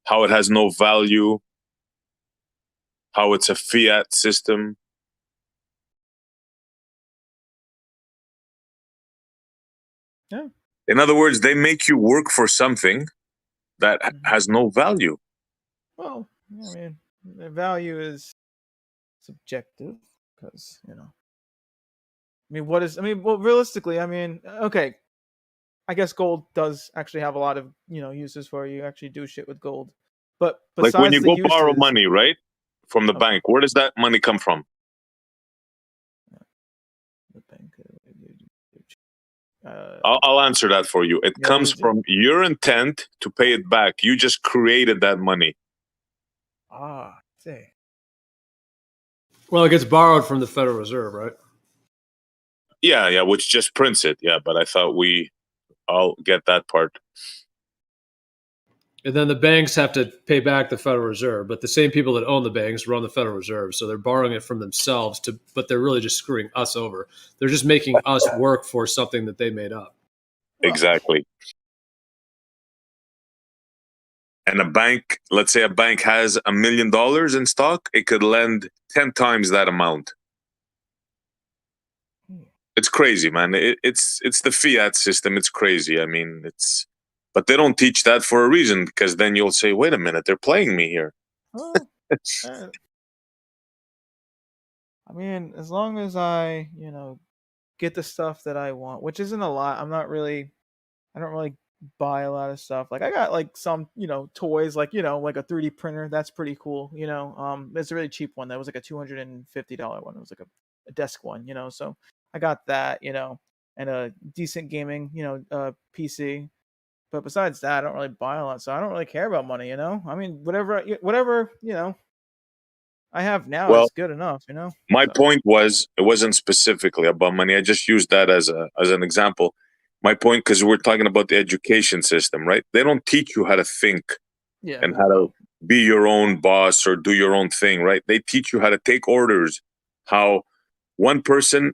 how it has no value, how it's a fiat system. Yeah. In other words, they make you work for something that has no value. Well, I mean, the value is subjective because, you know, well, realistically, I mean, okay, I guess gold does actually have a lot of, you know, uses for you. Actually do shit with gold. But Like when besides you the go uses, borrow money, right? From the Okay. bank, where does that money come from? The bank. I'll answer that for you. It Yeah, comes please do. from your intent to pay it back. You just created that money. Say. Well, it gets borrowed from the Federal Reserve, right? Yeah, which just prints it. Yeah, but I thought I'll get that part. And then the banks have to pay back the Federal Reserve, but the same people that own the banks run the Federal Reserve, so they're borrowing it from themselves but they're really just screwing us over. They're just making us work for something that they made up. Exactly. And a bank, let's say a bank has $1 million in stock, it could lend 10 times that amount. It's crazy, man. It's the fiat system. It's crazy. I mean, but they don't teach that for a reason, because then you'll say, wait a minute, they're playing me here. I mean, as long as I, you know, get the stuff that I want, which isn't a lot. I don't really buy a lot of stuff. Like I got like some, you know, toys, like, you know, like a 3D printer. That's pretty cool. You know, it's a really cheap one. That was like a $250 one. It was like a desk one, you know, so I got that, you know, and a decent gaming, you know, PC. But besides that, I don't really buy a lot, so I don't really care about money, you know. I mean, whatever, you know, I have now is good enough, you know. My point was, it wasn't specifically about money. I just used that as an example. My point, because we're talking about the education system, right? They don't teach you how to think and how to be your own boss or do your own thing, right? They teach you how to take orders, how one person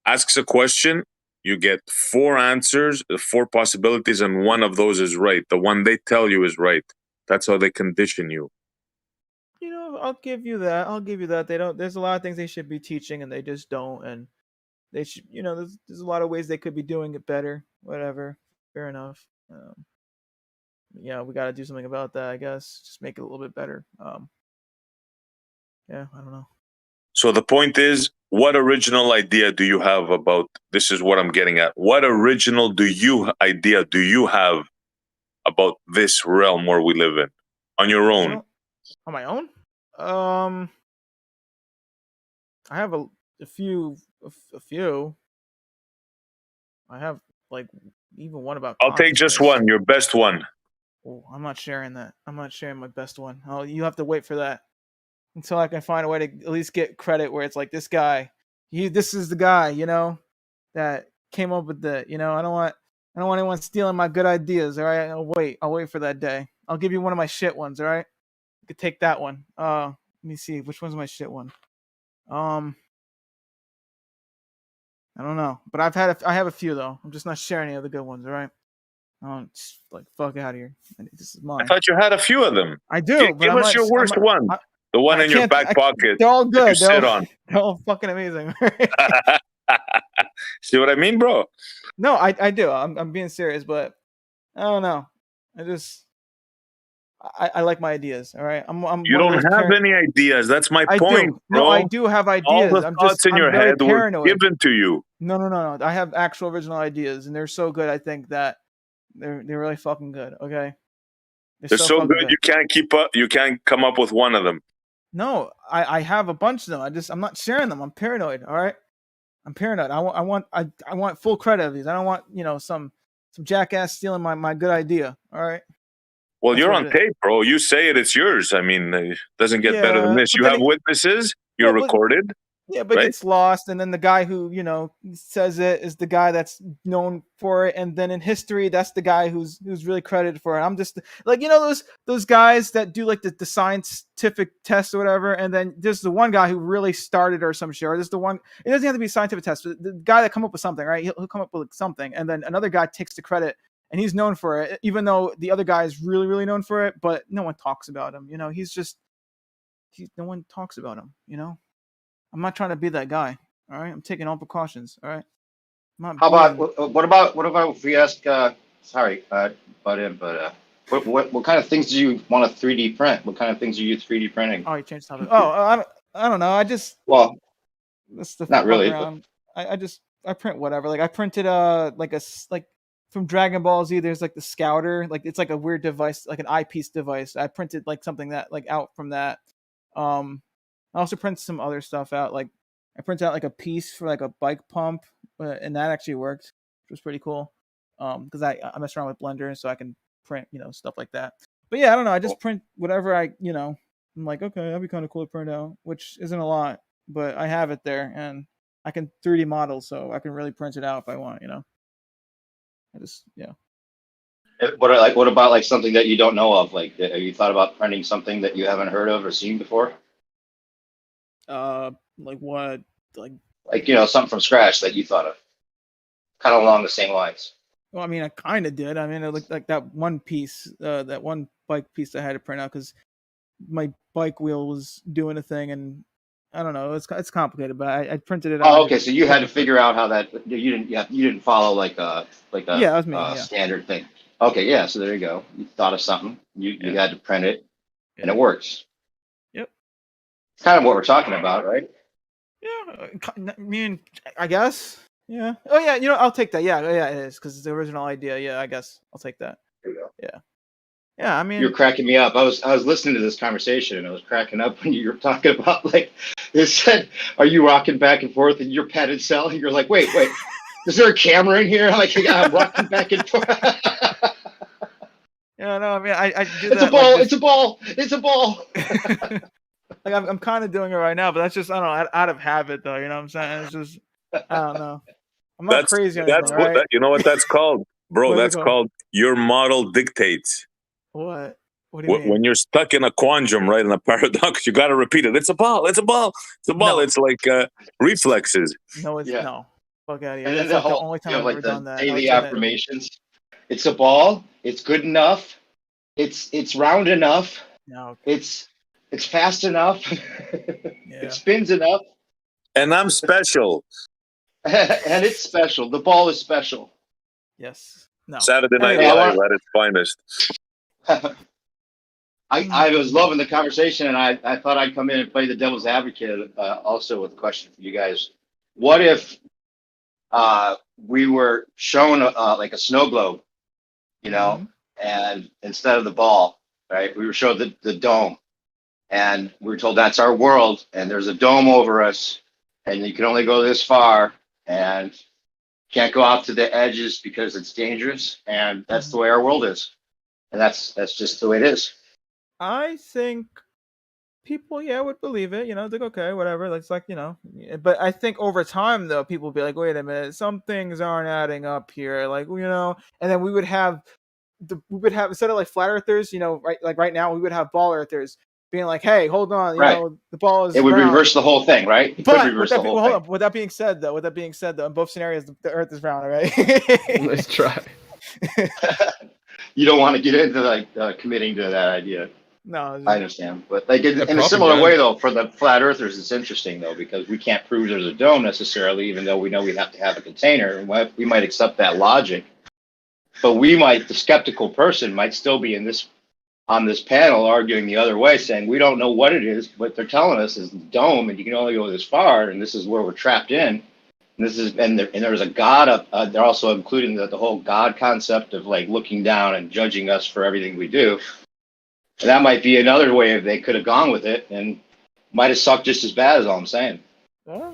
asks a question, you get 4 answers, 4 possibilities, and one of those is right. The one they tell you is right. That's how they condition you. You know, I'll give you that. They don't. There's a lot of things they should be teaching, and they just don't. And they should, you know, there's a lot of ways they could be doing it better. Whatever, fair enough. Yeah, we got to do something about that, I guess. Just make it a little bit better. Yeah, I don't know. So the point is, what original idea do you have about this? Is what I'm getting at. What original idea do you have about this realm where we live in, on your own? On my own? I have a few. I have like even one about. I'll take just one. Your best one. Oh, I'm not sharing that. I'm not sharing my best one. Oh, you have to wait for that until I can find a way to at least get credit where it's like this guy. This is the guy, you know, that came up with the. You know, I don't want anyone stealing my good ideas. All right, I'll wait for that day. I'll give you one of my shit ones. All right, you could take that one. Let me see which one's my shit one. I don't know, but I have a few though. I'm just not sharing any of the good ones. All right. Just like fuck out of here. This is mine. I thought you had a few of them. I do. Give us your worst one. The one in your back pocket. They're all good. You sit on. They're all fucking amazing. See what I mean, bro? No, I do. I'm being serious, but I don't know. I like my ideas. All right. You don't have any ideas. That's my point, bro. No, I do have ideas. All the thoughts in your head were given to you. No. I have actual original ideas, and they're so good. I think that they're really fucking good. Okay. They're so good you can't keep up. You can't come up with one of them. No, I have a bunch of them. I'm not sharing them. I'm paranoid. All right. I'm paranoid. I want full credit of these. I don't want, you know, some jackass stealing my good idea. All right. Well, that's you're on tape, bro. You say it's yours. I mean, it doesn't get better than this. You have witnesses. You're recorded. Yeah, but it's lost, and then the guy who, you know, says it is the guy that's known for it, and then in history, that's the guy who's really credited for it. I'm just like, you know, those guys that do like the scientific test or whatever, and then there's the one guy who really started or some shit. Or there's the one. It doesn't have to be a scientific test. The guy that come up with something, right? He'll come up with something, and then another guy takes the credit and he's known for it. Even though the other guy is really, really known for it, but no one talks about him. You know, no one talks about him. You know, I'm not trying to be that guy. All right, I'm taking all precautions. All right. How about what about if we ask? Sorry, butt in, but what kind of things do you want to 3D print? What kind of things are you 3D printing? Oh, you changed topic. Oh, I don't know. I just that's the not really. I print whatever. Like I printed like from Dragon Ball Z. There's like the Scouter. Like it's like a weird device, like an eyepiece device. I printed like something that like out from that. I also print some other stuff out. Like I printed out like a piece for like a bike pump, and that actually worked, which was pretty cool. Because I mess around with Blender, so I can print, you know, stuff like that. But yeah, I don't know. I just print whatever I'm like, okay, that'd be kind of cool to print out, which isn't a lot, but I have it there, and I can 3D model, so I can really print it out if I want, you know. What about like something that you don't know of? Like, have you thought about printing something that you haven't heard of or seen before? Like what? Like you know, something from scratch that you thought of, kind of along the same lines. Well, I mean, I kind of did. I mean, it looked like that one piece, that one bike piece I had to print out because my bike wheel was doing a thing, and I don't know. It's complicated, but I printed it out. Oh, okay. So you had to figure out how that you didn't follow like a that was me, standard thing. Okay, yeah. So there you go. You thought of something. You had to print it, and it works. Yep. It's kind of what we're talking about, right? Yeah. I mean, I guess. Yeah. Oh yeah. You know, I'll take that. Yeah. It is because it's the original idea. Yeah. I guess I'll take that. There you go. Yeah. Yeah. I mean, you're cracking me up. I was listening to this conversation and I was cracking up when you were talking about like it said, "Are you rocking back and forth in your padded cell?" And you're like, "Wait, is there a camera in here?" I'm like, "Yeah, I'm rocking back and forth." Yeah. No. I mean, I do it's that. A ball. It's a ball. It's a ball. Like I'm kind of doing it right now, but that's just I don't know out of habit though. You know what I'm saying? It's just I don't know. I'm not crazy. That's right? You know what that's called, bro? That's called your model dictates. What? What do you mean? When you're stuck in a quandrum, right, in a paradox, you got to repeat it. It's a ball. It's a ball. It's a ball. No. It's like reflexes. No, it's no. Fuck out of here. And then that's the only time I've ever done that. Daily affirmations. It's a ball. It's good enough. It's round enough. No. It's fast enough. It spins enough. And I'm special. And it's special. The ball is special. Yes. No. Saturday Night Live at its finest. I was loving the conversation, and I thought I'd come in and play the devil's advocate also with a question for you guys. What if we were shown like a snow globe, you know, and instead of the ball, right, we were showed the dome, and we were told that's our world, and there's a dome over us, and you can only go this far, and can't go out to the edges because it's dangerous, and that's the way our world is, and that's just the way it is. I think people, would believe it. You know, like okay, whatever. It's like you know, but I think over time though, people would be like, wait a minute, some things aren't adding up here. Like you know, and then we would have instead of like flat earthers, you know, right now we would have ball earthers being like, hey, hold on, you know, the ball is. It would reverse the whole thing, right? Hold up. With that being said, though, in both scenarios, the Earth is round, right? Let's try. You don't want to get into like committing to that idea. No, I understand, but like in a similar way, though, for the flat earthers, it's interesting though because we can't prove there's a dome necessarily, even though we know we have to have a container. We might accept that logic, but the skeptical person might still be on this panel arguing the other way, saying we don't know what it is, but they're telling us is the dome, and you can only go this far, and this is where we're trapped in. And there's a God up. They're also including the whole God concept of like looking down and judging us for everything we do. And that might be another way if they could have gone with it, and might have sucked just as bad. Is all I'm saying.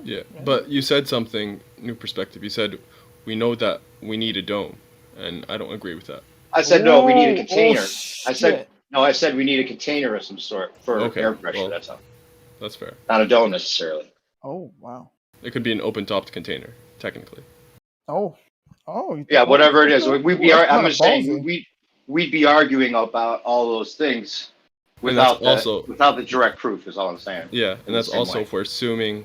Yeah, but you said something new perspective. You said we know that we need a dome, and I don't agree with that. I said no, we need a container. I said we need a container of some sort for air pressure. Well, that's all. That's fair. Not a dome necessarily. Oh wow. It could be an open-topped container, technically. Oh. Yeah, whatever it is. I'm just saying we'd be arguing about all those things without the direct proof. Is all I'm saying. Yeah, and that's also if we're assuming,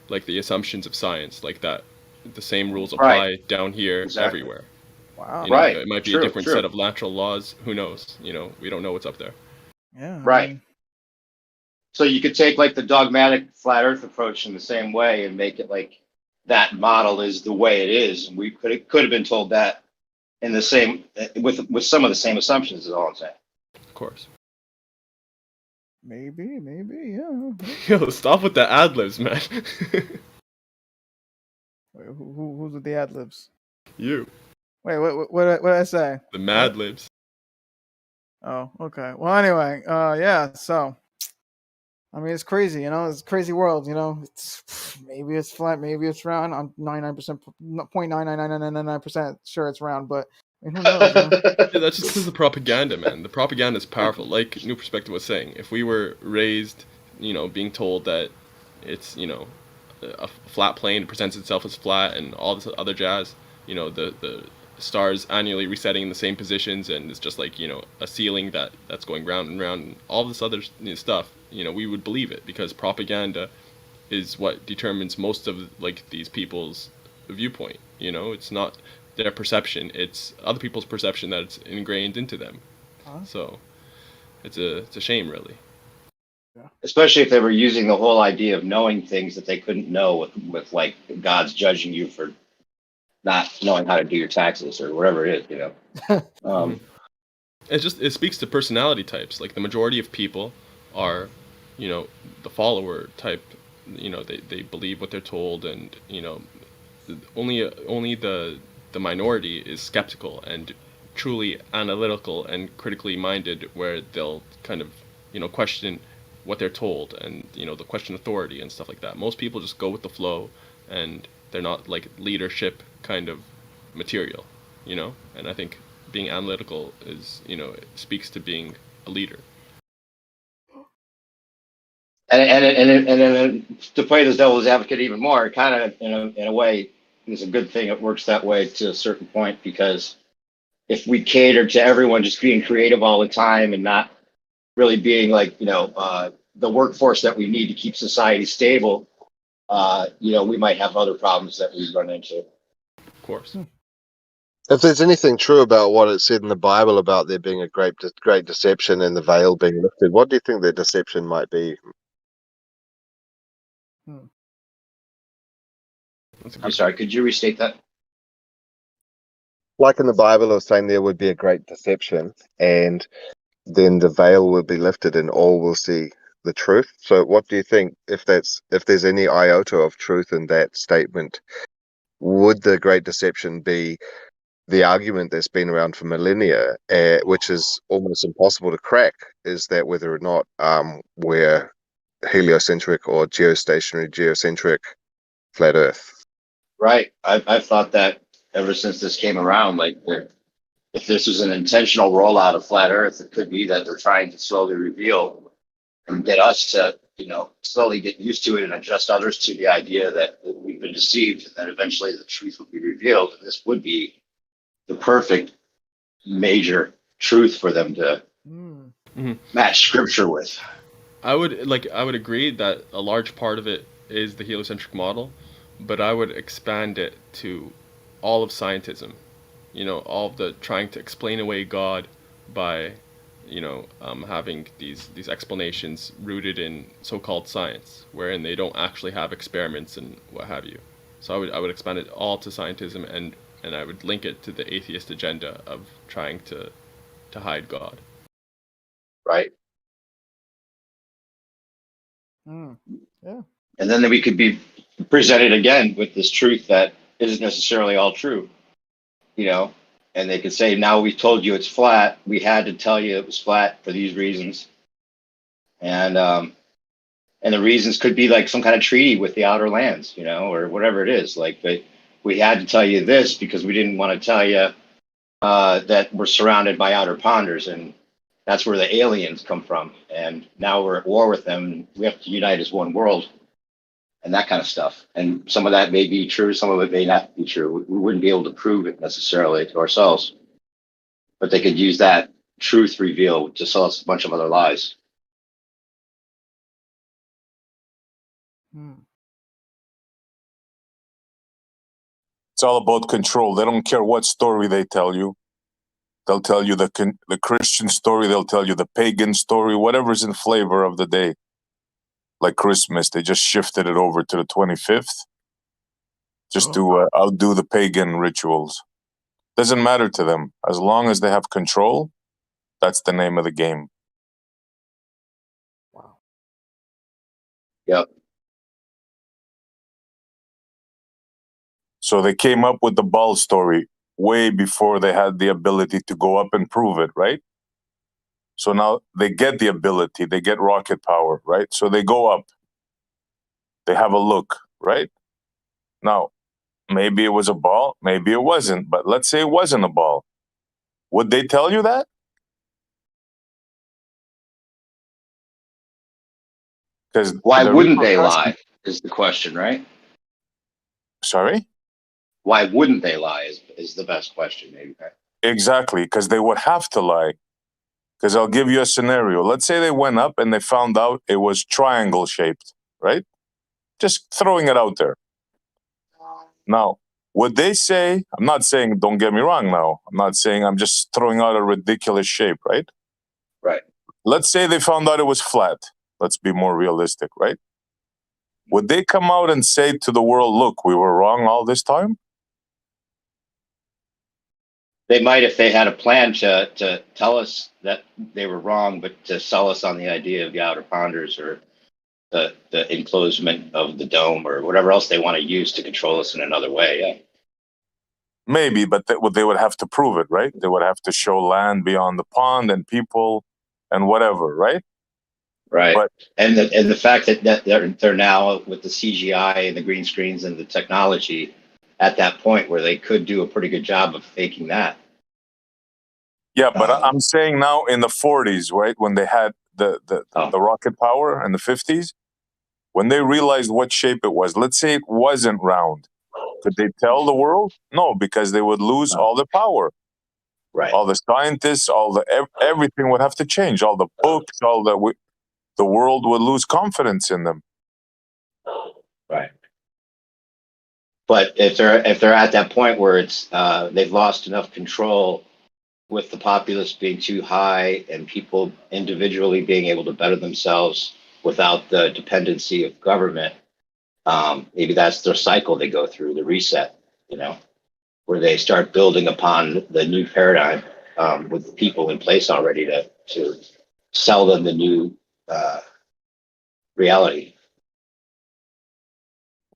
like the assumptions of science, like that, the same rules apply down here everywhere. Wow. You know, Right. it might be True, a different true. set of natural laws. Who knows? You know, we don't know what's up there. Yeah. Right. So you could take like the dogmatic flat Earth approach in the same way and make it like that model is the way it is, and we could have been told that in the same with some of the same assumptions. Is all I'm saying. Of course. Maybe, yeah. Yo, stop with the ad libs, man. Wait, who's with the ad libs? You. Wait, what did I say? The Mad Libs. Oh, okay. Well, anyway, yeah. So, I mean, it's crazy, you know. It's a crazy world, you know. Maybe it's flat, maybe it's round. I'm 99%, 0.99999% sure it's round, but I mean, who knows? You know? Yeah, that's just because of the propaganda, man. The propaganda is powerful. Like New Perspective was saying, if we were raised, you know, being told that it's, you know, a flat plane presents itself as flat and all this other jazz, you know, the stars annually resetting in the same positions, and it's just like, you know, a ceiling that's going round and round, and all this other stuff, you know, we would believe it because propaganda is what determines most of like these people's viewpoint. You know, it's not their perception, it's other people's perception that's ingrained into them. So it's a shame, really. Especially if they were using the whole idea of knowing things that they couldn't know with like God's judging you for not knowing how to do your taxes or whatever it is, you know. It speaks to personality types. Like the majority of people are, you know, the follower type. You know, they believe what they're told, and you know, only the minority is skeptical and truly analytical and critically minded, where they'll kind of, you know, question what they're told, and you know, the question authority and stuff like that. Most people just go with the flow, and they're not like leadership kind of material, you know. And I think being analytical is, you know, it speaks to being a leader. And to play this devil's advocate even more, kind of in a way is a good thing. It works that way to a certain point, because if we cater to everyone just being creative all the time and not really being like, you know, the workforce that we need to keep society stable, you know, we might have other problems that we run into. Of course. If there's anything true about what it said in the Bible about there being a great deception and the veil being lifted, what do you think the deception might be? I'm sorry, could you restate that? Like in the Bible, it was saying there would be a great deception, and then the veil will be lifted and all will see the truth. So what do you think, if there's any iota of truth in that statement, would the great deception be the argument that's been around for millennia, which is almost impossible to crack, is that whether or not we're heliocentric or geocentric flat Earth? Right. I've thought that ever since this came around, like if this was an intentional rollout of flat Earth, it could be that they're trying to slowly reveal and get us to, you know, slowly get used to it and adjust others to the idea that we've been deceived, and that eventually the truth will be revealed. And this would be the perfect major truth for them to match scripture with. I would agree that a large part of it is the heliocentric model, but I would expand it to all of scientism. You know, all of the trying to explain away God by, you know, having these explanations rooted in so-called science, wherein they don't actually have experiments and what have you. So I would expand it all to scientism, and I would link it to the atheist agenda of trying to hide God. Right. Yeah. And then we could be presented again with this truth that isn't necessarily all true, you know, and they could say, now we told you it's flat. We had to tell you it was flat for these reasons. And the reasons could be like some kind of treaty with the outer lands, you know, or whatever it is. Like, but we had to tell you this because we didn't want to tell you that we're surrounded by outer ponders, and that's where the aliens come from. And now we're at war with them, and we have to unite as one world, and that kind of stuff. And some of that may be true, some of it may not be true. We wouldn't be able to prove it necessarily to ourselves, but they could use that truth reveal to sell us a bunch of other lies. It's all about control. They don't care what story they tell you. They'll tell you the Christian story. They'll tell you the pagan story, whatever's in flavor of the day. Like Christmas, they just shifted it over to the 25th just to outdo the pagan rituals. Doesn't matter to them. As long as they have control, that's the name of the game. Wow. Yep. So they came up with the ball story way before they had the ability to go up and prove it, right? So now they get the ability, they get rocket power, right? So they go up, they have a look, right? Now, maybe it was a ball, maybe it wasn't, but let's say it wasn't a ball. Would they tell you that? Because why wouldn't they lie is the question, right? Sorry? Why wouldn't they lie is the best question, maybe. Right? Exactly, because they would have to lie. Because I'll give you a scenario. Let's say they went up and they found out it was triangle shaped, right? Just throwing it out there. Now, would they say, I'm not saying, don't get me wrong now, I'm not saying, I'm just throwing out a ridiculous shape, right? Right. Let's say they found out it was flat. Let's be more realistic, right? Would they come out and say to the world, look, we were wrong all this time? They might if they had a plan to tell us that they were wrong, but to sell us on the idea of the outer ponders or the enclosement of the dome or whatever else they want to use to control us in another way. Yeah. Maybe, but they would have to prove it, right? They would have to show land beyond the pond and people and whatever, right? Right. But, and the fact that they're now with the CGI and the green screens and the technology at that point where they could do a pretty good job of faking that. Yeah, but I'm saying now in the 40s, right, when they had the rocket power in the 50s, when they realized what shape it was, let's say it wasn't round, could they tell the world? No, because they would lose all the power. Right. All the scientists, everything would have to change. All the books, the world would lose confidence in them. Right. But if they're at that point where it's they've lost enough control with the populace being too high and people individually being able to better themselves without the dependency of government, maybe that's their cycle they go through, the reset, where they start building upon the new paradigm with people in place already to sell them the new reality.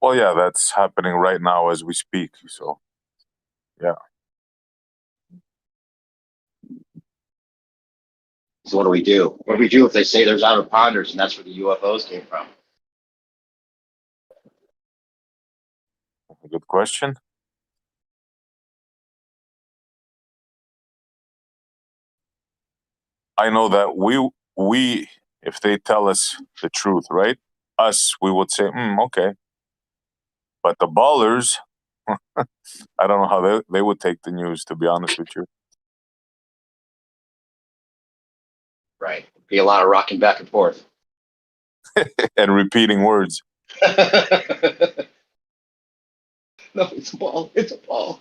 Well, yeah, that's happening right now as we speak. So, yeah. So what do we do? What do we do if they say there's outer ponders and that's where the UFOs came from? Good question. I know that we, if they tell us the truth, right? Us, we would say, okay. But the ballers, I don't know how they would take the news, to be honest with you. Right. Be a lot of rocking back and forth. And repeating words. No, it's a ball. It's a ball.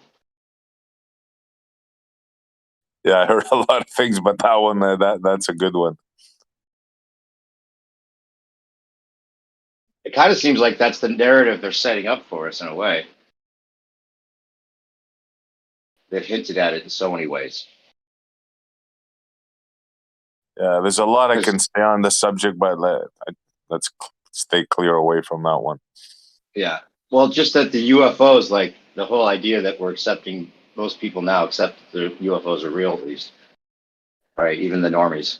Yeah, I heard a lot of things, but that one, that's a good one. It kind of seems like that's the narrative they're setting up for us in a way. They've hinted at it in so many ways. Yeah, there's a lot I can say on the subject, but let's stay clear away from that one. Yeah. Well, just that the UFOs, like the whole idea that we're accepting, most people now accept the UFOs are real, at least. Right? Even the normies.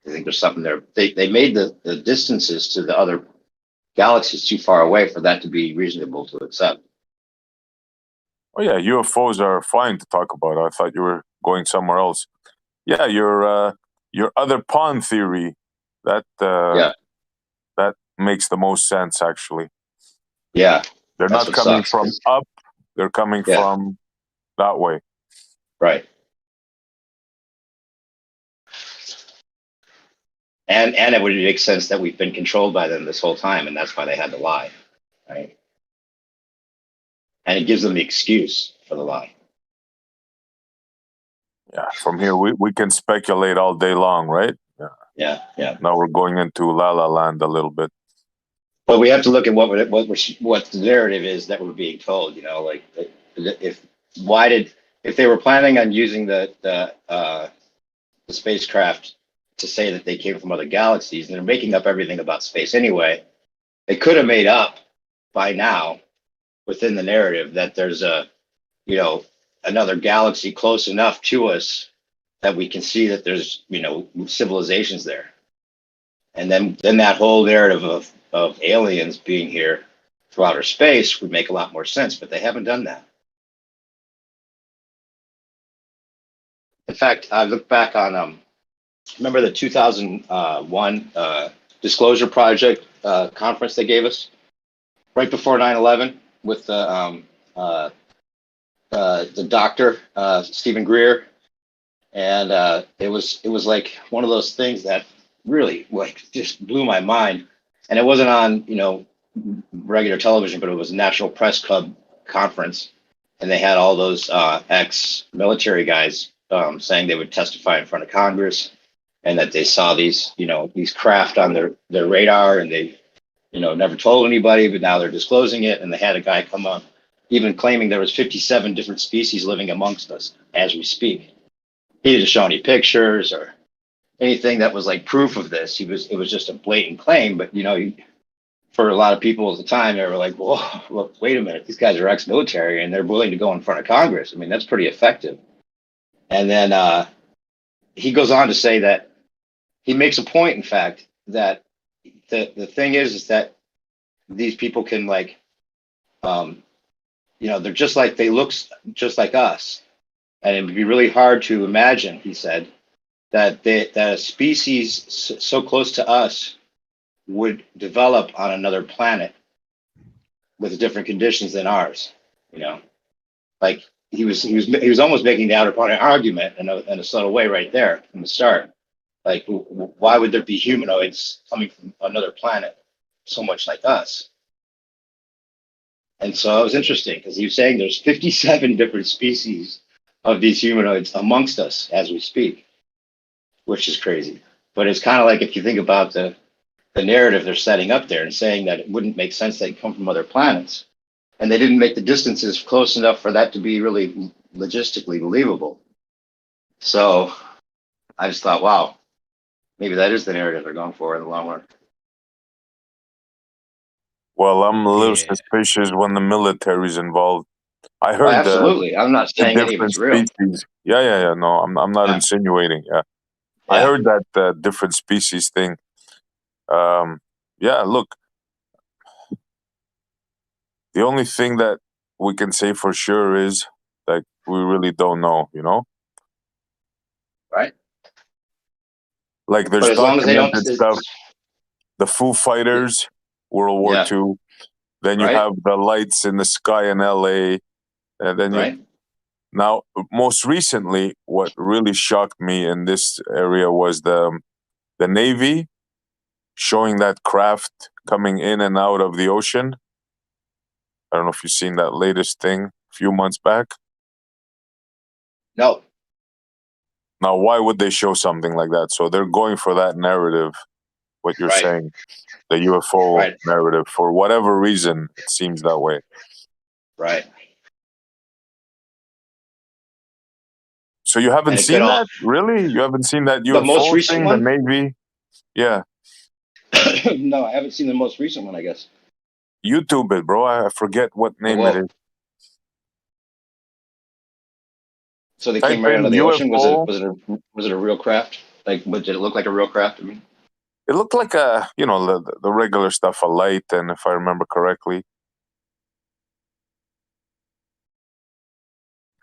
I think there's something there. They made the distances to the other galaxies too far away for that to be reasonable to accept. Oh yeah, UFOs are fine to talk about. I thought you were going somewhere else. Yeah, your other pond theory, that makes the most sense actually. Yeah. They're not coming from up, they're coming from that way. Right. And it would make sense that we've been controlled by them this whole time, and that's why they had to lie. Right. and it gives them the excuse for the lie. Yeah, from here we can speculate all day long, right? Yeah. Now we're going into La La Land a little bit. But we have to look at what the narrative is that we're being told. You know, like if they were planning on using the spacecraft to say that they came from other galaxies, and they're making up everything about space anyway, they could have made up by now within the narrative that there's another galaxy close enough to us that we can see that there's civilizations there, and then that whole narrative of aliens being here through outer space would make a lot more sense. But they haven't done that. In fact, I look back on remember the 2001 Disclosure Project conference they gave us right before 9/11 with the doctor Stephen Greer, and it was like one of those things that really like just blew my mind. And it wasn't on regular television, but it was a National Press Club conference, and they had all those ex-military guys saying they would testify in front of Congress, and that they saw these craft on their radar, and they never told anybody, but now they're disclosing it. And they had a guy come up even claiming there was 57 different species living amongst us as we speak. He didn't show any pictures or anything that was like proof of this. It was just a blatant claim. But for a lot of people at the time, they were like, well, look, wait a minute, these guys are ex-military and they're willing to go in front of Congress. I mean, that's pretty effective. And then he goes on to say that he makes a point, in fact, that the thing is that these people can they're just like, they look just like us. And it would be really hard to imagine, he said, that a species so close to us would develop on another planet with different conditions than ours. Like he was almost making the outer planet argument in a subtle way right there from the start. Like, why would there be humanoids coming from another planet so much like us? And so it was interesting because he was saying there's 57 different species of these humanoids amongst us as we speak, which is crazy. But it's kind of like, if you think about the narrative they're setting up there and saying that it wouldn't make sense they come from other planets, and they didn't make the distances close enough for that to be really logistically believable. So I just thought, wow, maybe that is the narrative they're going for in the long run. Well, I'm a little suspicious when the military's involved. I heard absolutely. I'm not saying any of it's real. Species. Yeah. No, I'm not insinuating. Yeah. I heard that different species thing. Look, the only thing that we can say for sure is that we really don't know, Right. Like there's as long as they don't stuff. The Foo Fighters, World War II. Then you have the lights in the sky in LA. And then now, most recently, what really shocked me in this area was the Navy showing that craft coming in and out of the ocean. I don't know if you've seen that latest thing a few months back. No. Now, why would they show something like that? So they're going for that narrative, what you're saying, the UFO narrative. For whatever reason, it seems that way. Right. So you haven't seen that? Really? You haven't seen that UFO the most recent thing, one? the Navy? Yeah. No, I haven't seen the most recent one, I guess. YouTube it, bro. I forget what name it is. So they came right out of the ocean. Was it a real craft? Like, did it look like a real craft? I mean, it looked like the regular stuff, a light, and if I remember correctly, it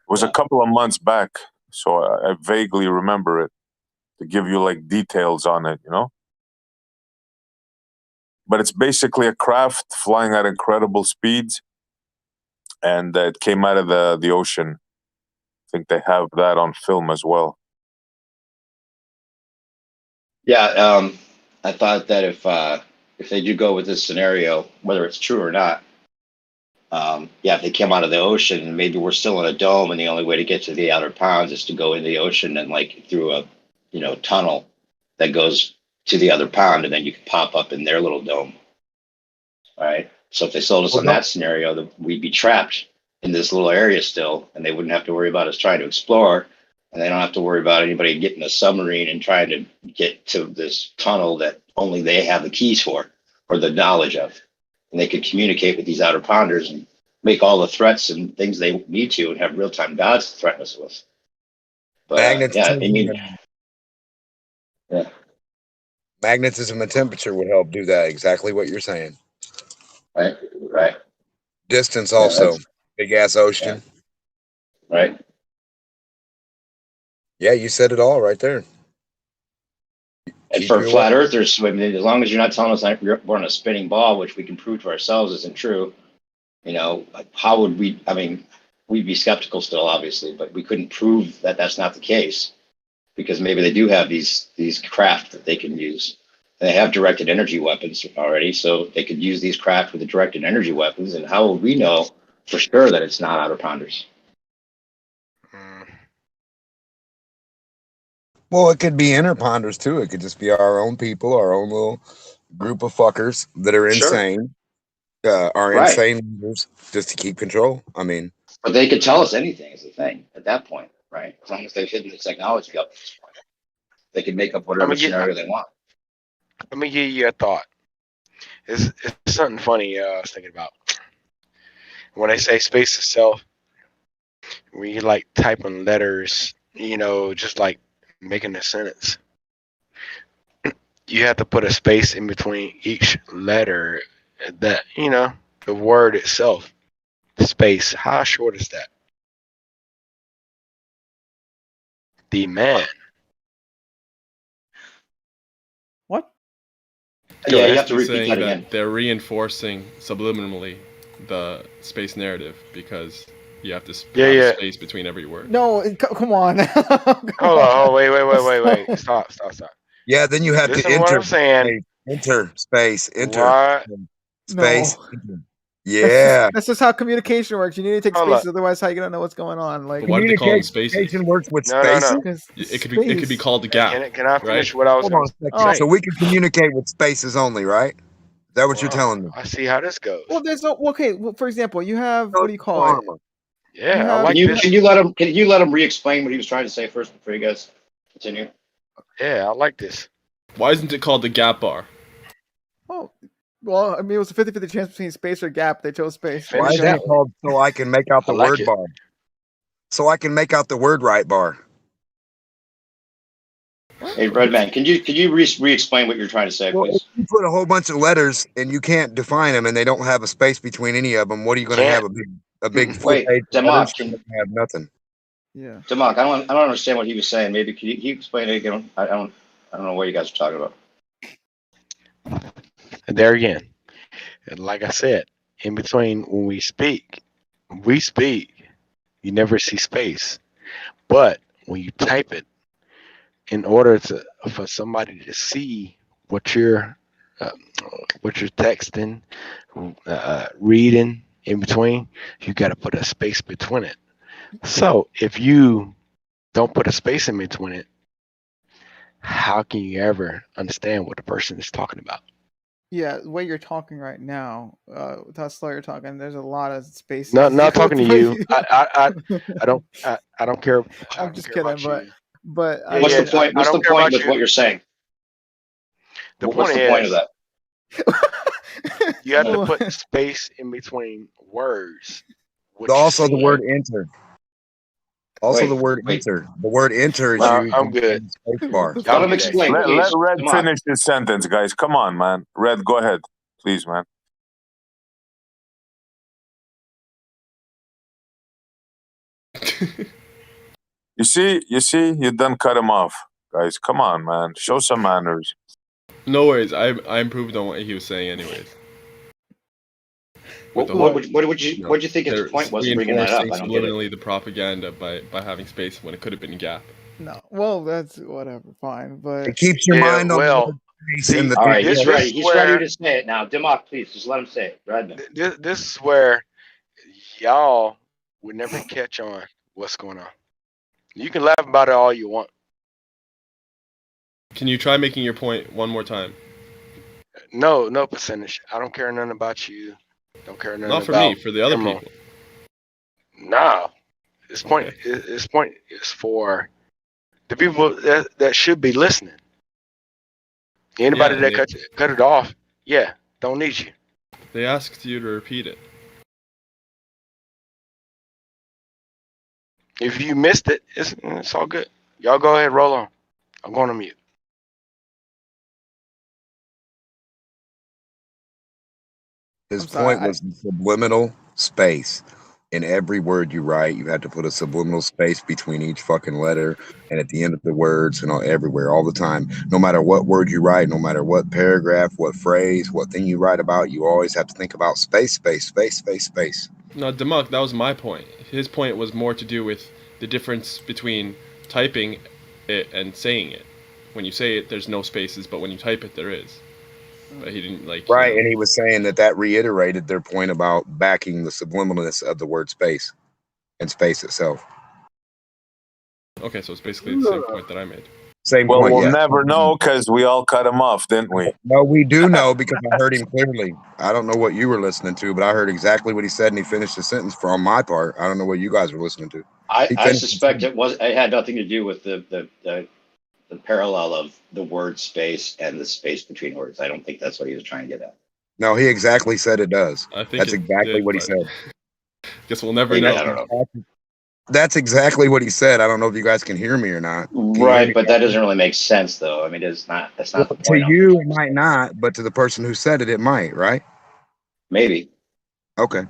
was a couple of months back, so I vaguely remember it to give you like details on it, But it's basically a craft flying at incredible speeds, and it came out of the ocean. I think they have that on film as well. Yeah, I thought that if they do go with this scenario, whether it's true or not, if they came out of the ocean, and maybe we're still in a dome, and the only way to get to the outer pounds is to go into the ocean and like through a tunnel that goes to the other pound, and then you can pop up in their little dome. All right. So if they sold us on that scenario, that we'd be trapped in this little area still, and they wouldn't have to worry about us trying to explore, and they don't have to worry about anybody getting a submarine and trying to get to this tunnel that only they have the keys for or the knowledge of. And they could communicate with these outer pounders and make all the threats and things they need to, and have real-time gods to threaten us with. But magnetism and temperature would help do that. Exactly what you're saying. Right. Distance also. Big ass ocean. Yeah. Right. Yeah, you said it all right there. And for flat earthers, I mean, as long as you're not telling us we're on a spinning ball, which we can prove to ourselves isn't true, how would we? I mean, we'd be skeptical still, obviously, but we couldn't prove that that's not the case, because maybe they do have these craft that they can use. And they have directed energy weapons already, so they could use these craft with the directed energy weapons. And how would we know for sure that it's not outer pounders? Well, it could be inner ponders too. It could just be our own people, our own little group of fuckers that are insane, insane leaders, just to keep control. I mean, but they could tell us anything is the thing at that point, right? As long as they've hidden the technology up to this point, they can make up whatever scenario they want. Let me give you a thought. It's something funny I was thinking about. When they say space itself, when you like typing letters, just like making a sentence, you have to put a space in between each letter. That the word itself, the space. How short is that? The man. What? Yeah, you have to repeat that again. They're reinforcing subliminally the space narrative because you have to have space between every word. No, come on. Hold on. Wait. Stop. Yeah, then you have to enter. What I'm saying. Enter space. Enter what? space. No. Enter. Yeah, that's just how communication works. You need to take space, otherwise, how you gonna know what's going on? Like, why do they call them spaces? Communication works with spaces. No. It could be called the gap. Can I finish what I was going to say? So we can communicate with spaces only, right? Is that what you're telling me? I see how this goes. Well, there's no Well, for example, you have what do you call it? Yeah, I like this. Can you let him re-explain what he was trying to say first before you guys continue? Yeah, I like this. Why isn't it called the gap bar? Oh, well, I mean, it was a 50-50 chance between space or gap. They chose space. Why is that called so I can make out the word bar? So I can make out the word right bar. Hey, Redman, can you re-explain what you're trying to say, please? If you put a whole bunch of letters and you can't define them, and they don't have a space between any of them, what are you going to have? A big wait, Democ, can have nothing. Yeah, Democ, I don't understand what he was saying. Maybe can you explain it again? I don't know what you guys are talking about. And there again, and like I said, in between when we speak, you never see space. But when you type it, in order for somebody to see what you're texting, reading in between, you got to put a space between it. So if you don't put a space in between it, how can you ever understand what the person is talking about? Yeah, the way you're talking right now, with how slow you're talking, there's a lot of space. No, not talking to you. I don't care. I'm just kidding, but what's the point? What's the point with what you're saying? What's the point of that? You have to put space in between words. Also, the word enter. Also, the word enter. The word enter is used. I'm good. Bar. Let him explain. Let Red finish his sentence, guys. Come on, man. Red, go ahead, please, man. You see, you done cut him off, guys. Come on, man. Show some manners. No worries. I improved on what he was saying, anyways. What would you think his point was bringing that up? I don't get it. The propaganda by having space when it could have been a gap. No, well, that's whatever, fine, but it keeps your mind on the space. All right, he's ready. He's ready to say it now. Democ, please, just let him say it. Go ahead. This is where y'all would never catch on what's going on. You can laugh about it all you want. Can you try making your point one more time? No percentage. I don't care nothing about you. Don't care nothing Not for about me, for the other Emerald. people. Nah. This point is for the people that should be listening. Anybody that cut it off, don't need you. They asked you to repeat it. If you missed it, it's all good. Y'all go ahead, roll on. I'm going to mute. His point was subliminal space. In every word you write, you have to put a subliminal space between each fucking letter and at the end of the words and everywhere, all the time. No matter what word you write, no matter what paragraph, what phrase, what thing you write about, you always have to think about space, space, space, space, space. No, Demuk, that was my point. His point was more to do with the difference between typing it and saying it. When you say it, there's no spaces, but when you type it, there is. But he didn't like. Right, and he was saying that reiterated their point about backing the subliminalness of the word space and space itself. Okay, so it's basically the same point that I made. Same well, point, we'll never know because we all cut him off, didn't we? No, we do know because I heard him clearly. I don't know what you were listening to, but I heard exactly what he said, and he finished the sentence on my part. I don't know what you guys were listening to. I suspect it had nothing to do with the parallel of the word space and the space between words. I don't think that's what he was trying to get at. No, he exactly said it does. I think that's exactly what he said. Guess we'll never know. I don't know. That's exactly what he said. I don't know if you guys can hear me or not. Right, but that doesn't really make sense, though. I mean, that's not the point. To you, it might not, but to the person who said it might, right? Maybe. Okay.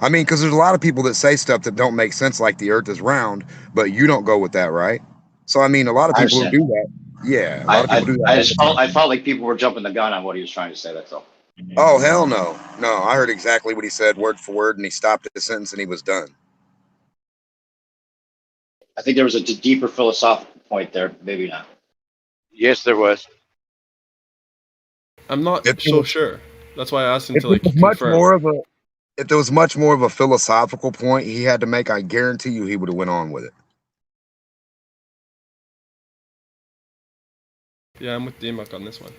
I mean, because there's a lot of people that say stuff that don't make sense, like the Earth is round, but you don't go with that, right? So, I mean, a lot of people who do that. Yeah, a lot of people do that. I felt like people were jumping the gun on what he was trying to say. That's all. Oh, hell no. No, I heard exactly what he said, word for word, and he stopped the sentence and he was done. I think there was a deeper philosophical point there. Maybe not. Yes, there was. I'm not so sure. That's why I asked him to If there was much more of a philosophical point he had to make, I guarantee you he would have went on with it. Yeah, I'm with Demuk on this one.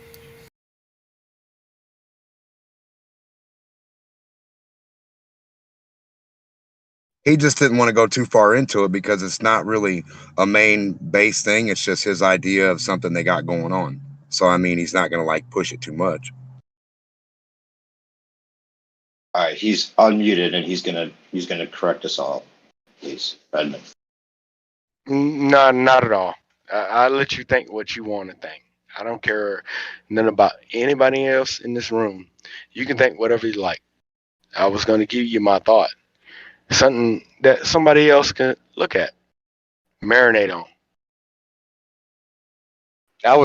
He just didn't want to go too far into it because it's not really a main base thing. It's just his idea of something they got going on. So, I mean, he's not going to like push it too much. All right, he's unmuted and he's gonna correct us all. Please, Redmond. No, not at all. I let you think what you want to think. I don't care nothing about anybody else in this room. You can think whatever you like. I was going to give you my thought. Something that somebody else can look at, marinate on. I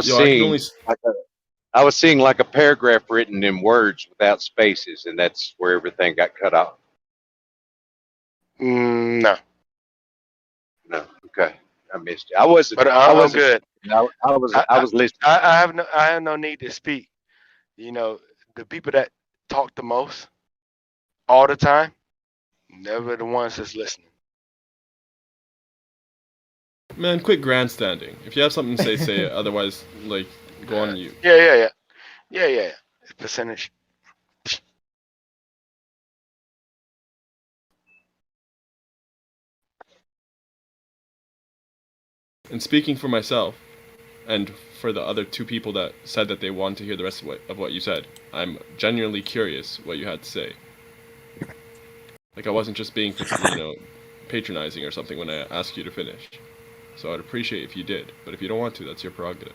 was seeing like a paragraph written in words without spaces, and that's where everything got cut off. No. Okay, I missed it. I wasn't. But I wasn't good. I was listening. I have no need to speak. You know, the people that talk the most all the time, never the ones that's listening. Man, quit grandstanding. If you have something to say it. Otherwise, like, go on you. Yeah. Percentage. And speaking for myself, and for the other two people that said that they wanted to hear the rest of what you said, I'm genuinely curious what you had to say. Like, I wasn't just being, patronizing or something when I asked you to finish. So I'd appreciate if you did. But if you don't want to, that's your prerogative.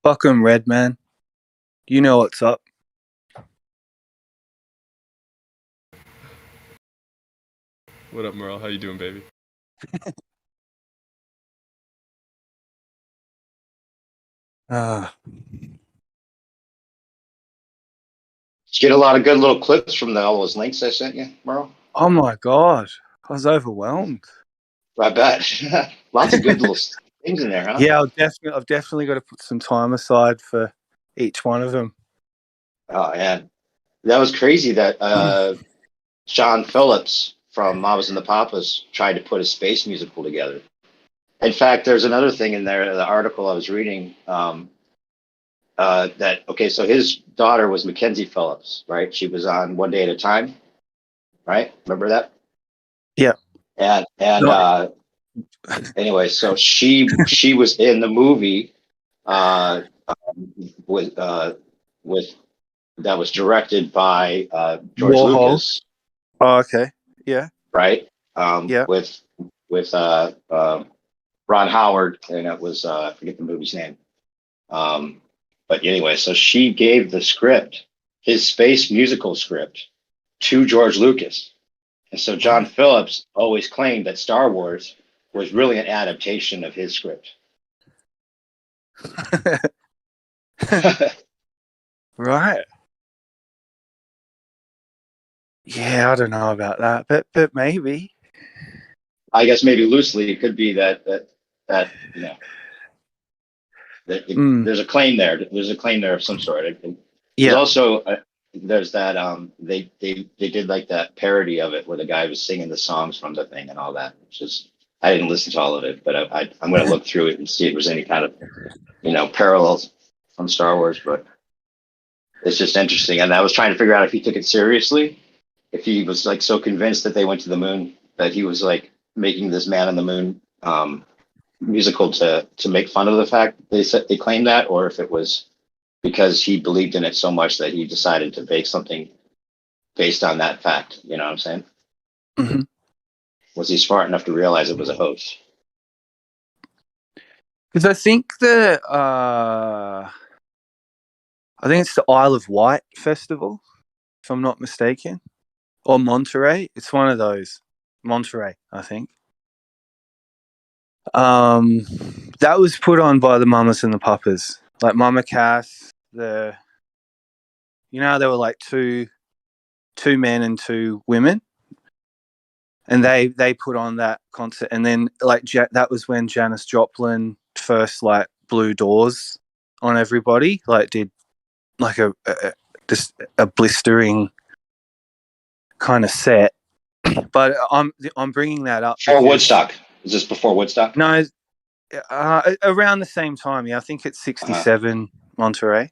Fucking Red, man. You know what's up. What up, Merle? How you doing, baby? Did you get a lot of good little clips from all those links I sent you, Merle? Oh my god. I was overwhelmed. I bet. Lots of good little things in there, huh? Yeah, I've definitely got to put some time aside for each one of them. Oh yeah, that was crazy. That John Phillips from Mamas and the Papas tried to put a space musical together. In fact, there's another thing in there. The article I was reading. So his daughter was Mackenzie Phillips, right? She was on One Day at a Time, right? Remember that? Yeah. And anyway, so she was in the movie with that was directed by George Warhol. Lucas. Oh, okay. Yeah. Right. Yeah. With Ron Howard, and it was I forget the movie's name. But anyway, so she gave the script, his space musical script, to George Lucas. And so John Phillips always claimed that Star Wars was really an adaptation of his script. Right. Yeah, I don't know about that, but maybe. I guess maybe loosely it could be that you know that there's a claim there. There's a claim there of some sort. There's also there's that they did like that parody of it where the guy was singing the songs from the thing and all that. Which is I didn't listen to all of it, but I'm going to look through it and see if there's any kind of parallels from Star Wars. But it's just interesting, and I was trying to figure out if he took it seriously, if he was like so convinced that they went to the moon that he was like making this Man on the Moon musical to make fun of the fact they claimed that, or if it was because he believed in it so much that he decided to make something based on that fact. You know what I'm saying? Mm-hmm. Was he smart enough to realize it was a hoax? Because I think it's the Isle of Wight festival, if I'm not mistaken, or Monterey. It's one of those. Monterey, I think. That was put on by the Mamas and the Papas, like Mama Cass. There were like two men and two women, and they put on that concert. And then like that was when Janis Joplin first like blew doors on everybody, like did like a blistering kind of set. But I'm bringing that up before Woodstock. Is this before Woodstock? No, around the same time. Yeah, I think it's 67 Monterey.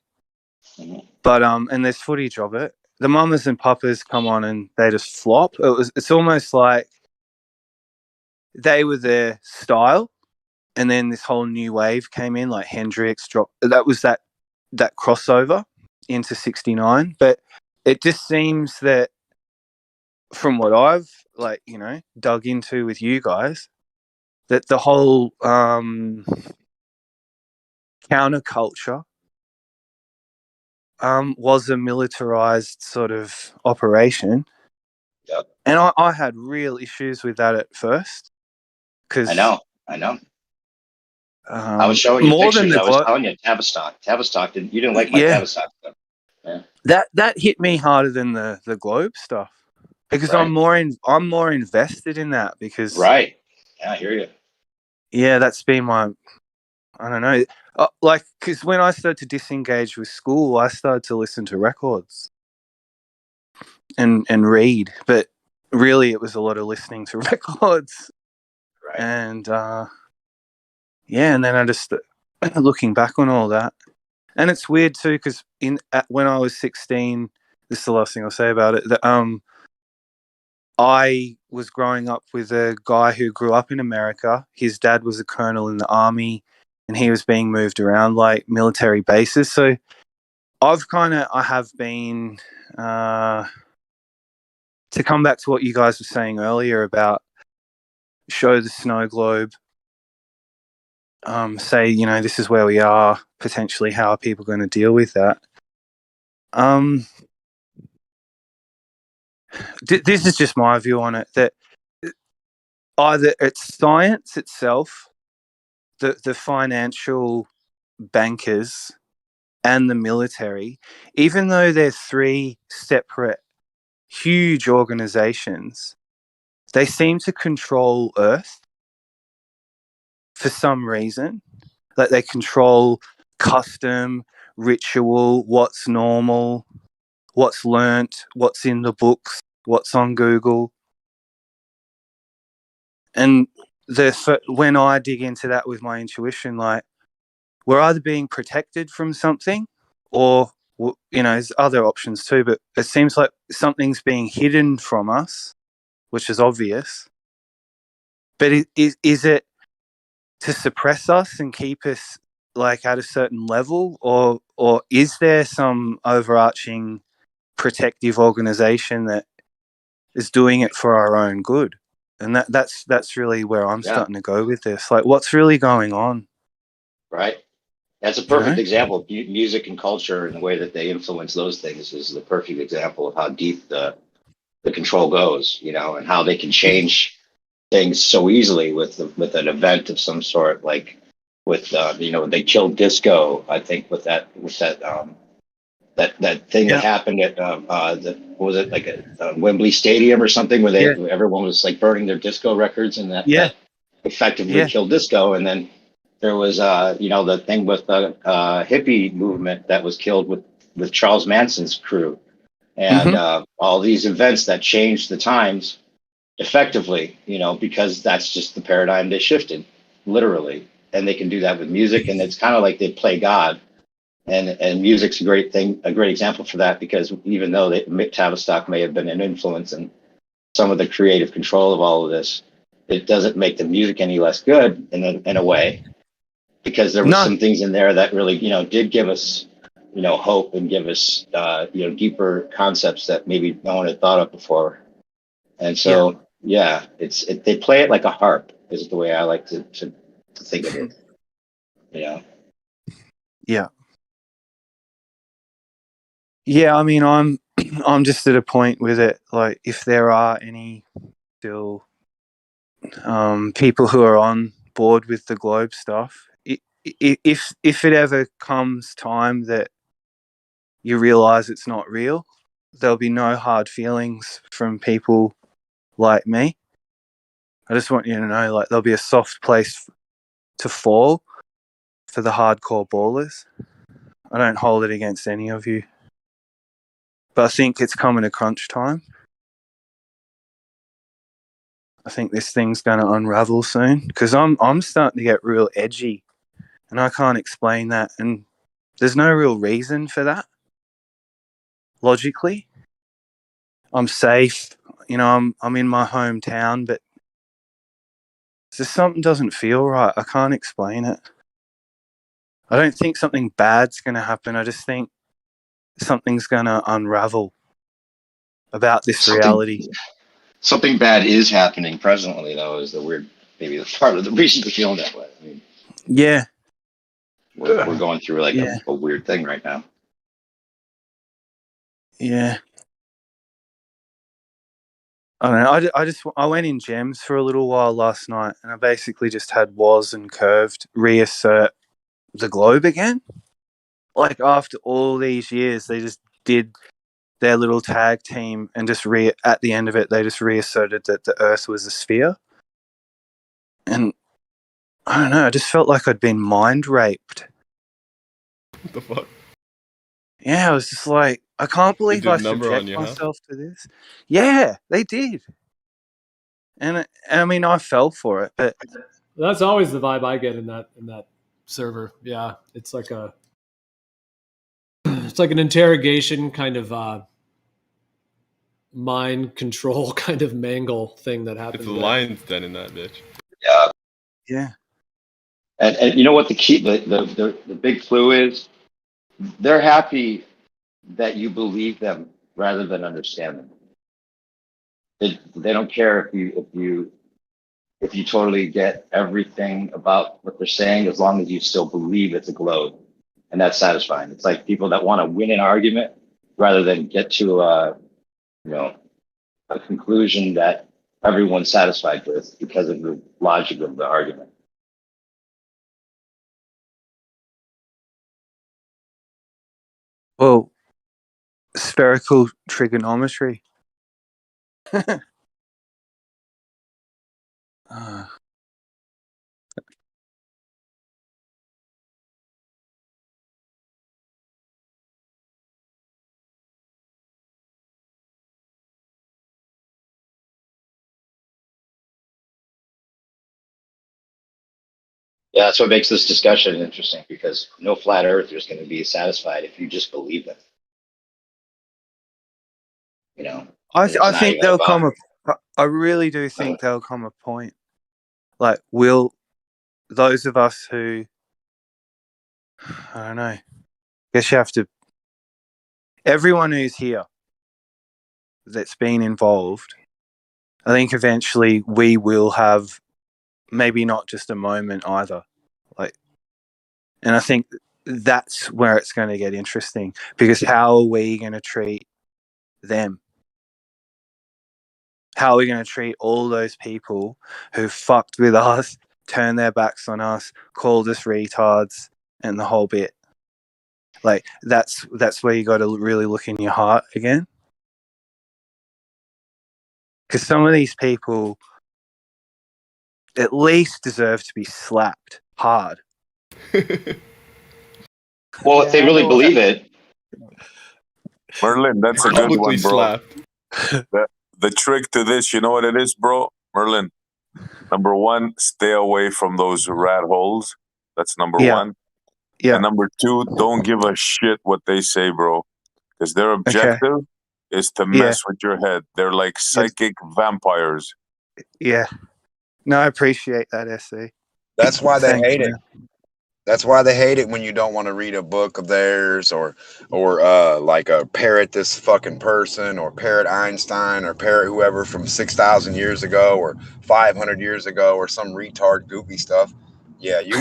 Mm-hmm. But and there's footage of it. The Mamas and Papas come on and they just flop. It's almost like they were their style, and then this whole new wave came in, like Hendrix dropped. That was that crossover into 69. But it just seems that from what I've dug into with you guys, that the whole counterculture was a militarized sort of operation. Yep. And I had real issues with that at first. Cause, I know. I was showing you pictures. I was telling you, Tavistock. You didn't like my Tavistock stuff. Yeah. That hit me harder than the Globe stuff. Because I'm more invested in that because right. Yeah, I hear you. Yeah, that's been my, I don't know, because when I started to disengage with school, I started to listen to records and read, but really it was a lot of listening to records. Right. And and then I just looking back on all that, and it's weird too because when I was 16, this is the last thing I'll say about it. That I was growing up with a guy who grew up in America. His dad was a colonel in the army, and he was being moved around like military bases. So I have been, to come back to what you guys were saying earlier about show the snow globe, say, this is where we are, potentially how are people going to deal with that? This is just my view on it, that either it's science itself, the financial bankers and the military, even though they're three separate huge organizations, they seem to control Earth for some reason. Like they control custom, ritual, what's normal, what's learnt, what's in the books, what's on Google. And when I dig into that with my intuition, like we're either being protected from something or, there's other options too, but it seems like something's being hidden from us, which is obvious. But is it to suppress us and keep us like at a certain level, or is there some overarching protective organization that is doing it for our own good? And that's really where I'm starting to go with this. Like, what's really going on? Right. That's a perfect example. Music and culture and the way that they influence those things is the perfect example of how deep the control goes, and how they can change things so easily with an event of some sort, like with they killed disco. I think with that thing that happened at what was it, like a Wembley Stadium or something, where everyone was like burning their disco records, and that effectively killed disco. And then there was the thing with the hippie movement that was killed with Charles Manson's crew, and all these events that changed the times effectively, because that's just the paradigm they shifted, literally. And they can do that with music, and it's kind of like they play God. And music's a great example for that, because even though Tavistock may have been an influence in some of the creative control of all of this, it doesn't make the music any less good in a way, because there was some things in there that really, did give us, hope, and give us, deeper concepts that maybe no one had thought of before. And so, they play it like a harp is the way I like to think of it. Yeah. Yeah, I mean, I'm just at a point with it. Like, if there are any still people who are on board with the globe stuff, if it ever comes time that you realize it's not real, there'll be no hard feelings from people like me. I just want you to know, like, there'll be a soft place to fall for the hardcore ballers. I don't hold it against any of you. But I think it's coming to crunch time. I think this thing's going to unravel soon, because I'm starting to get real edgy, and I can't explain that. And there's no real reason for that. Logically, I'm safe. I'm in my hometown, but just something doesn't feel right. I can't explain it. I don't think something bad's going to happen. I just think something's going to unravel about this reality. Something bad is happening presently, though, is maybe the part of the reason to feel that way. I mean, we're going through like a weird thing right now. Yeah. I don't know. I went in gems for a little while last night, and I basically just had Was and Curved reassert the globe again. Like, after all these years, they just did their little tag team, and just at the end of it, they just reasserted that the Earth was a sphere. And I don't know, I just felt like I'd been mind raped. What the fuck? Yeah, I was just like, I can't believe I subject myself to this. Yeah, they did. And I mean, I fell for it, but that's always the vibe I get in that server. Yeah, it's like an interrogation kind of mind control kind of mangle thing that happens. It's the lion's den in that bitch. Yeah. And you know what the key, the big clue is? They're happy that you believe them rather than understand them. They don't care if you totally get everything about what they're saying, as long as you still believe it's a globe, and that's satisfying. It's like people that want to win an argument rather than get to a conclusion that everyone's satisfied with because of the logic of the argument. Well, spherical trigonometry. Yeah, that's what makes this discussion interesting, because no flat earther is going to be satisfied if you just believe them. You know, I it's not think even there'll about. come I really do think there'll come a point. Like, will those of us who, I don't know, I guess you have to, everyone who's here that's been involved, I think eventually we will have maybe not just a moment either. Like, and I think that's where it's going to get interesting, because how are we going to treat them? How are we going to treat all those people who fucked with us, turned their backs on us, called us retards, and the whole bit? Like, that's where you got to really look in your heart again. Because some of these people at least deserve to be slapped hard. Well, if they really believe it. Merlin, that's a good Publicly one, bro. slapped. The trick to this, you know what it is, bro? Merlin, number one, stay away from those rat holes. That's number one. Yeah. And number two, don't give a shit what they say, bro. Because their objective is to mess with your head. They're like psychic vampires. Yeah. No, I appreciate that, SC. That's why they hate it. Man. That's why they hate it when you don't want to read a book of theirs, or like a parrot this fucking person, or parrot Einstein, or parrot whoever from 6,000 years ago or 500 years ago, or some retard goofy stuff. Yeah, you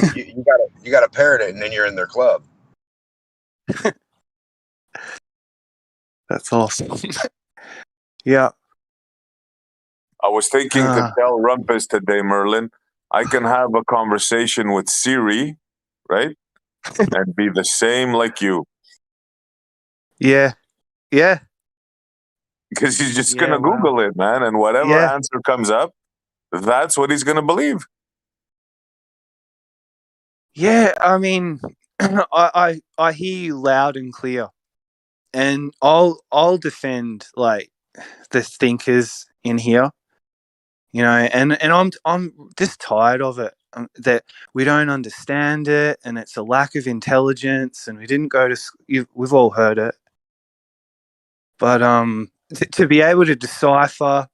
gotta parrot it, and then you're in their club. That's awesome. Yeah. I was thinking to tell Rumpus today, Merlin, I can have a conversation with Siri, right? And be the same like you. Yeah. Yeah. Because he's just going to Google it, man. And whatever answer comes up, that's what he's going to believe. Yeah, I mean, I hear you loud and clear. And I'll defend, like, the thinkers in here. You know, and I'm just tired of it, that we don't understand it, and it's a lack of intelligence, and we didn't go to we've all heard it. But to be able to decipher,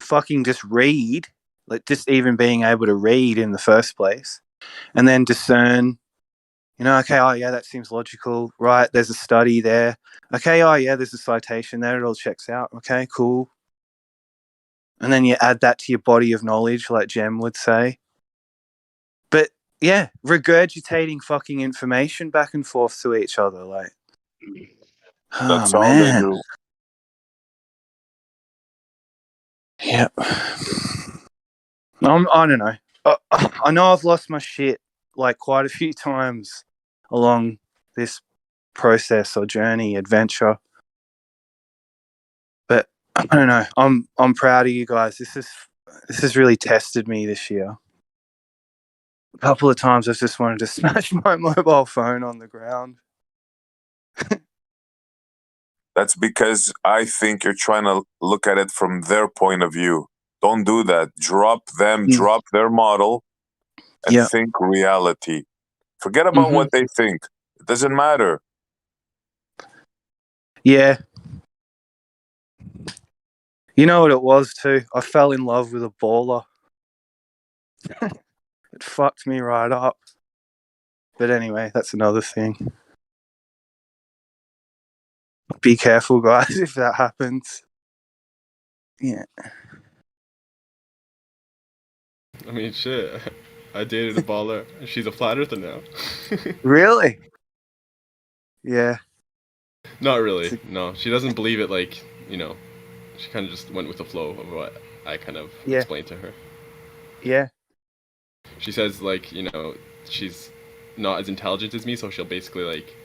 fucking just read, like just even being able to read in the first place, and then discern, you know, okay, oh yeah, that seems logical, right? There's a study there. Okay, oh yeah, there's a citation there. It all checks out. Okay, cool. And then you add that to your body of knowledge, like Jem would say. But yeah, regurgitating fucking information back and forth to each other, like, that's all they do. Yeah. I don't know. I know I've lost my shit like quite a few times along this process or journey, adventure. But I don't know. I'm proud of you guys. This has really tested me this year. A couple of times I've just wanted to smash my mobile phone on the ground. That's because I think you're trying to look at it from their point of view. Don't do that. Drop them, drop their model, and think reality. Forget about what they think. It doesn't matter. Yeah. You know what it was too? I fell in love with a baller. It fucked me right up. But anyway, that's another thing. Be careful, guys, if that happens. Yeah. I mean, shit. I dated a baller. She's a flat earther now. Really? Yeah. Not really. No, she doesn't believe it. Like, you know, she kind of just went with the flow of what I kind of explained to her. Yeah. She says, like, you know, she's not as intelligent as me, so she'll basically, like,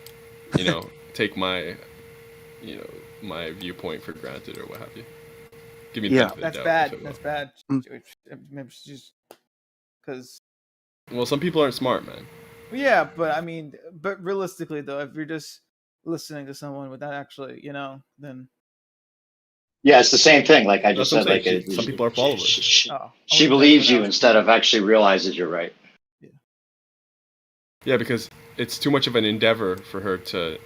you know, take my, you know, my viewpoint for granted or what have you. Give me the benefit of the doubt. That's bad. Maybe she's just because. Well, some people aren't smart, man. Yeah, but I mean, but realistically, though, if you're just listening to someone without actually, you know, then. Yeah, it's the same thing. Like I just said, like some people are followers. She believes you instead of actually realizes you're right. Yeah. Yeah, because it's too much of an endeavor for her to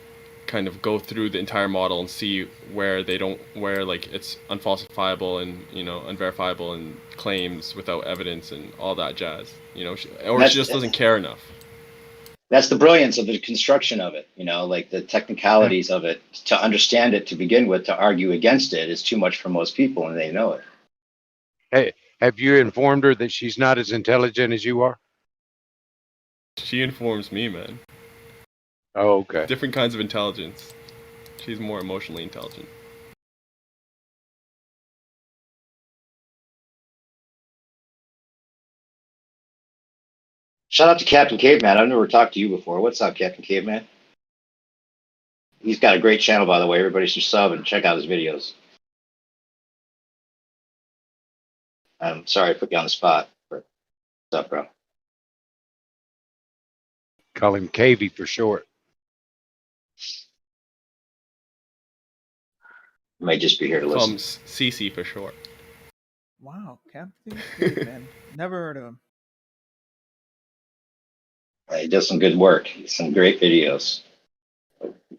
kind of go through the entire model and see where like it's unfalsifiable and unverifiable and claims without evidence and all that jazz. She just doesn't care enough. That's the brilliance of the construction of it, like the technicalities of it. To understand it to begin with, to argue against it is too much for most people, and they know it. Hey, have you informed her that she's not as intelligent as you are? She informs me, man. Oh, okay. Different kinds of intelligence. She's more emotionally intelligent. Shout out to Captain Caveman. I've never talked to you before. What's up, Captain Caveman? He's got a great channel, by the way. Everybody should sub and check out his videos. I'm sorry I put you on the spot. What's up, bro? Call him Cavey for short. Might just be here to listen. CC for short. Wow, Captain Caveman. Never heard of him. He does some good work. Some great videos.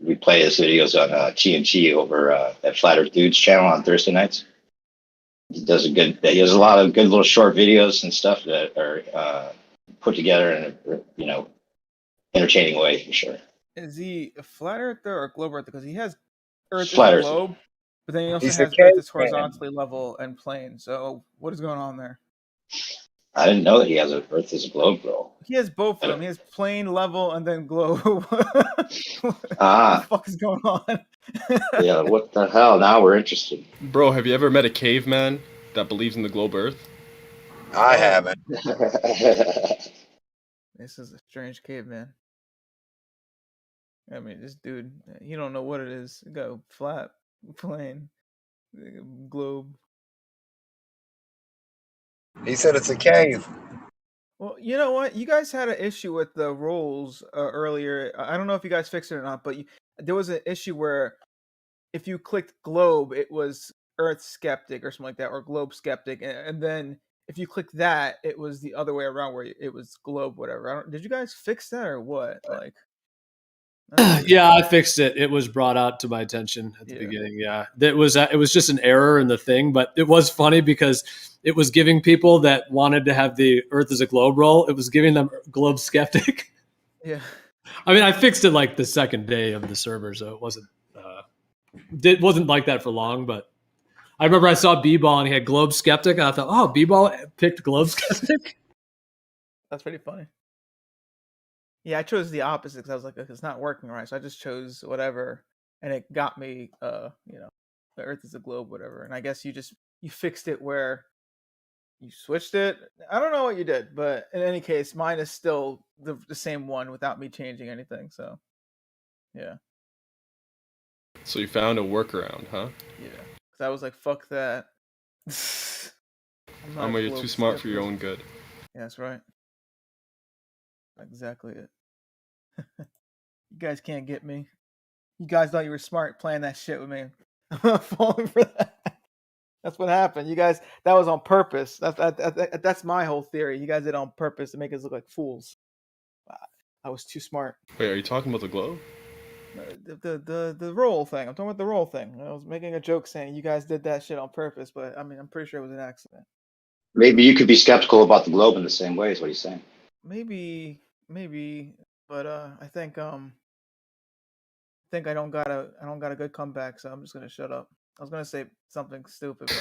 We play his videos on TNT over at Flat Earth Dudes channel on Thursday nights. He has a lot of good little short videos and stuff that are put together in a entertaining way for sure. Is he a flat earther or a globe earther? Because he has Earth Flat as a Earth. globe, but then he also He's has a Earth as caveman. horizontally level and plane. So what is going on there? I didn't know that he has Earth as a globe, bro. He has both of them. He has plane, level, and then globe. What the fuck is going on? Yeah, what the hell? Now we're interested. Bro, have you ever met a caveman that believes in the globe Earth? I haven't. This is a strange caveman. I mean, this dude, he don't know what it is. Go flat, plane, globe. He said it's a cave. Well, you know what? You guys had an issue with the roles earlier. I don't know if you guys fixed it or not, but there was an issue where if you clicked globe, it was Earth skeptic or something like that, or globe skeptic, and then if you click that, it was the other way around where it was globe whatever. Did you guys fix that or what? Like, yeah, I fixed it. It was brought out to my attention at the beginning. Yeah, it was just an error in the thing, but it was funny because it was giving people that wanted to have the Earth as a globe role. It was giving them globe skeptic. Yeah. I mean, I fixed it like the second day of the server, so it wasn't like that for long. But I remember I saw B-Ball and he had globe skeptic, and I thought, oh, B-Ball picked globe skeptic. That's pretty funny. Yeah, I chose the opposite because I was like, it's not working right. So I just chose whatever, and it got me, the Earth is a globe, whatever. And I guess you fixed it where you switched it. I don't know what you did, but in any case, mine is still the same one without me changing anything. So, yeah. So you found a workaround, huh? Yeah, because I was like, fuck that. You're too smart for your own good. Yeah, that's right. Exactly it. You guys can't get me. You guys thought you were smart playing that shit with me. I'm falling for that. That's what happened. You guys, that was on purpose. That's my whole theory. You guys did it on purpose to make us look like fools. I was too smart. Wait, are you talking about the globe? The roll thing. I'm talking about the roll thing. I was making a joke saying you guys did that shit on purpose, but I mean, I'm pretty sure it was an accident. Maybe you could be skeptical about the globe in the same way, is what he's saying. Maybe, but I think I don't got a good comeback, so I'm just gonna shut up. I was gonna say something stupid,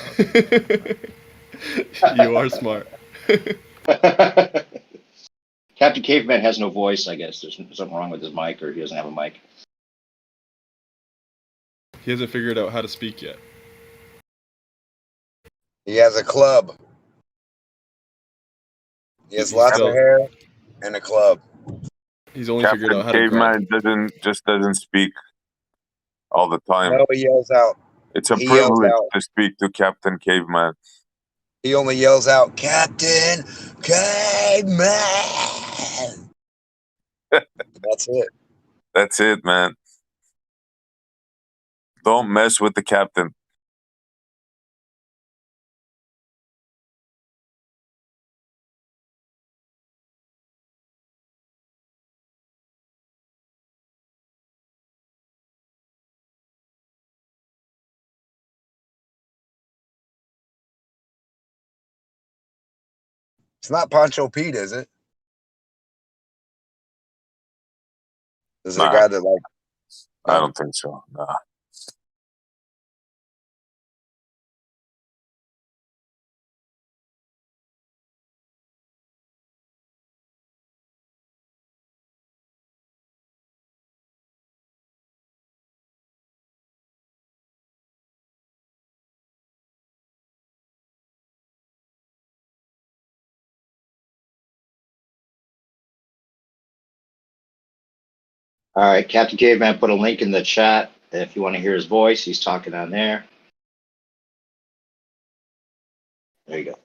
but you are smart. Captain Caveman has no voice, I guess. There's something wrong with his mic, or he doesn't have a mic. He hasn't figured out how to speak yet. He has a club. He has lots of hair and a club. He's only figured out how to Caveman doesn't speak all the time. No, he yells out. It's a privilege to speak to Captain Caveman. He only yells out, Captain Caveman. That's it. That's it, man. Don't mess with the captain. It's not Pancho Pete, is it? Is it a guy that like? I don't think so. Nah. All right, Captain Caveman put a link in the chat if you want to hear his voice. He's talking on there. There you go.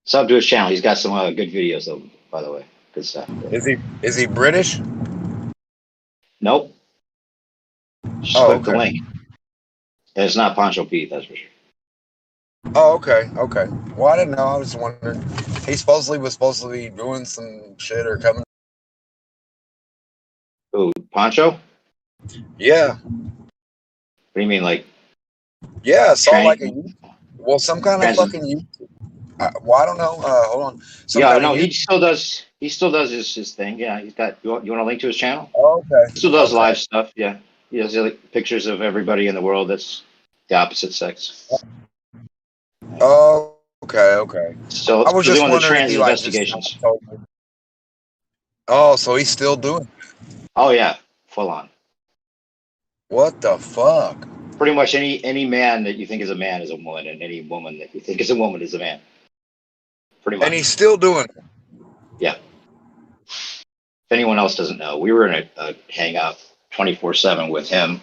Sub to his channel. He's got some good videos, though. By the way, good stuff. Is he British? Nope. Just click the link. And it's not Pancho Pete, that's for sure. Oh, okay. Well, I didn't know. I was wondering. He was supposed to be doing some shit or coming. Who, Pancho? Yeah. What do you mean, like? Yeah, I saw like some kind of fucking YouTube. Well, I don't know. Hold on. He still does. He still does his thing. Yeah, he's got. You want a link to his channel? Oh, okay. He still does live stuff. Yeah, he does like pictures of everybody in the world that's the opposite sex. Oh, okay. So I was just doing wondering the trans if he, like, investigations. Oh, so he's still doing it? Oh yeah, full on. What the fuck? Pretty much any man that you think is a man is a woman, and any woman that you think is a woman is a man. Pretty much. And he's still doing it. Yeah. If anyone else doesn't know, we were in a hangout 24/7 with him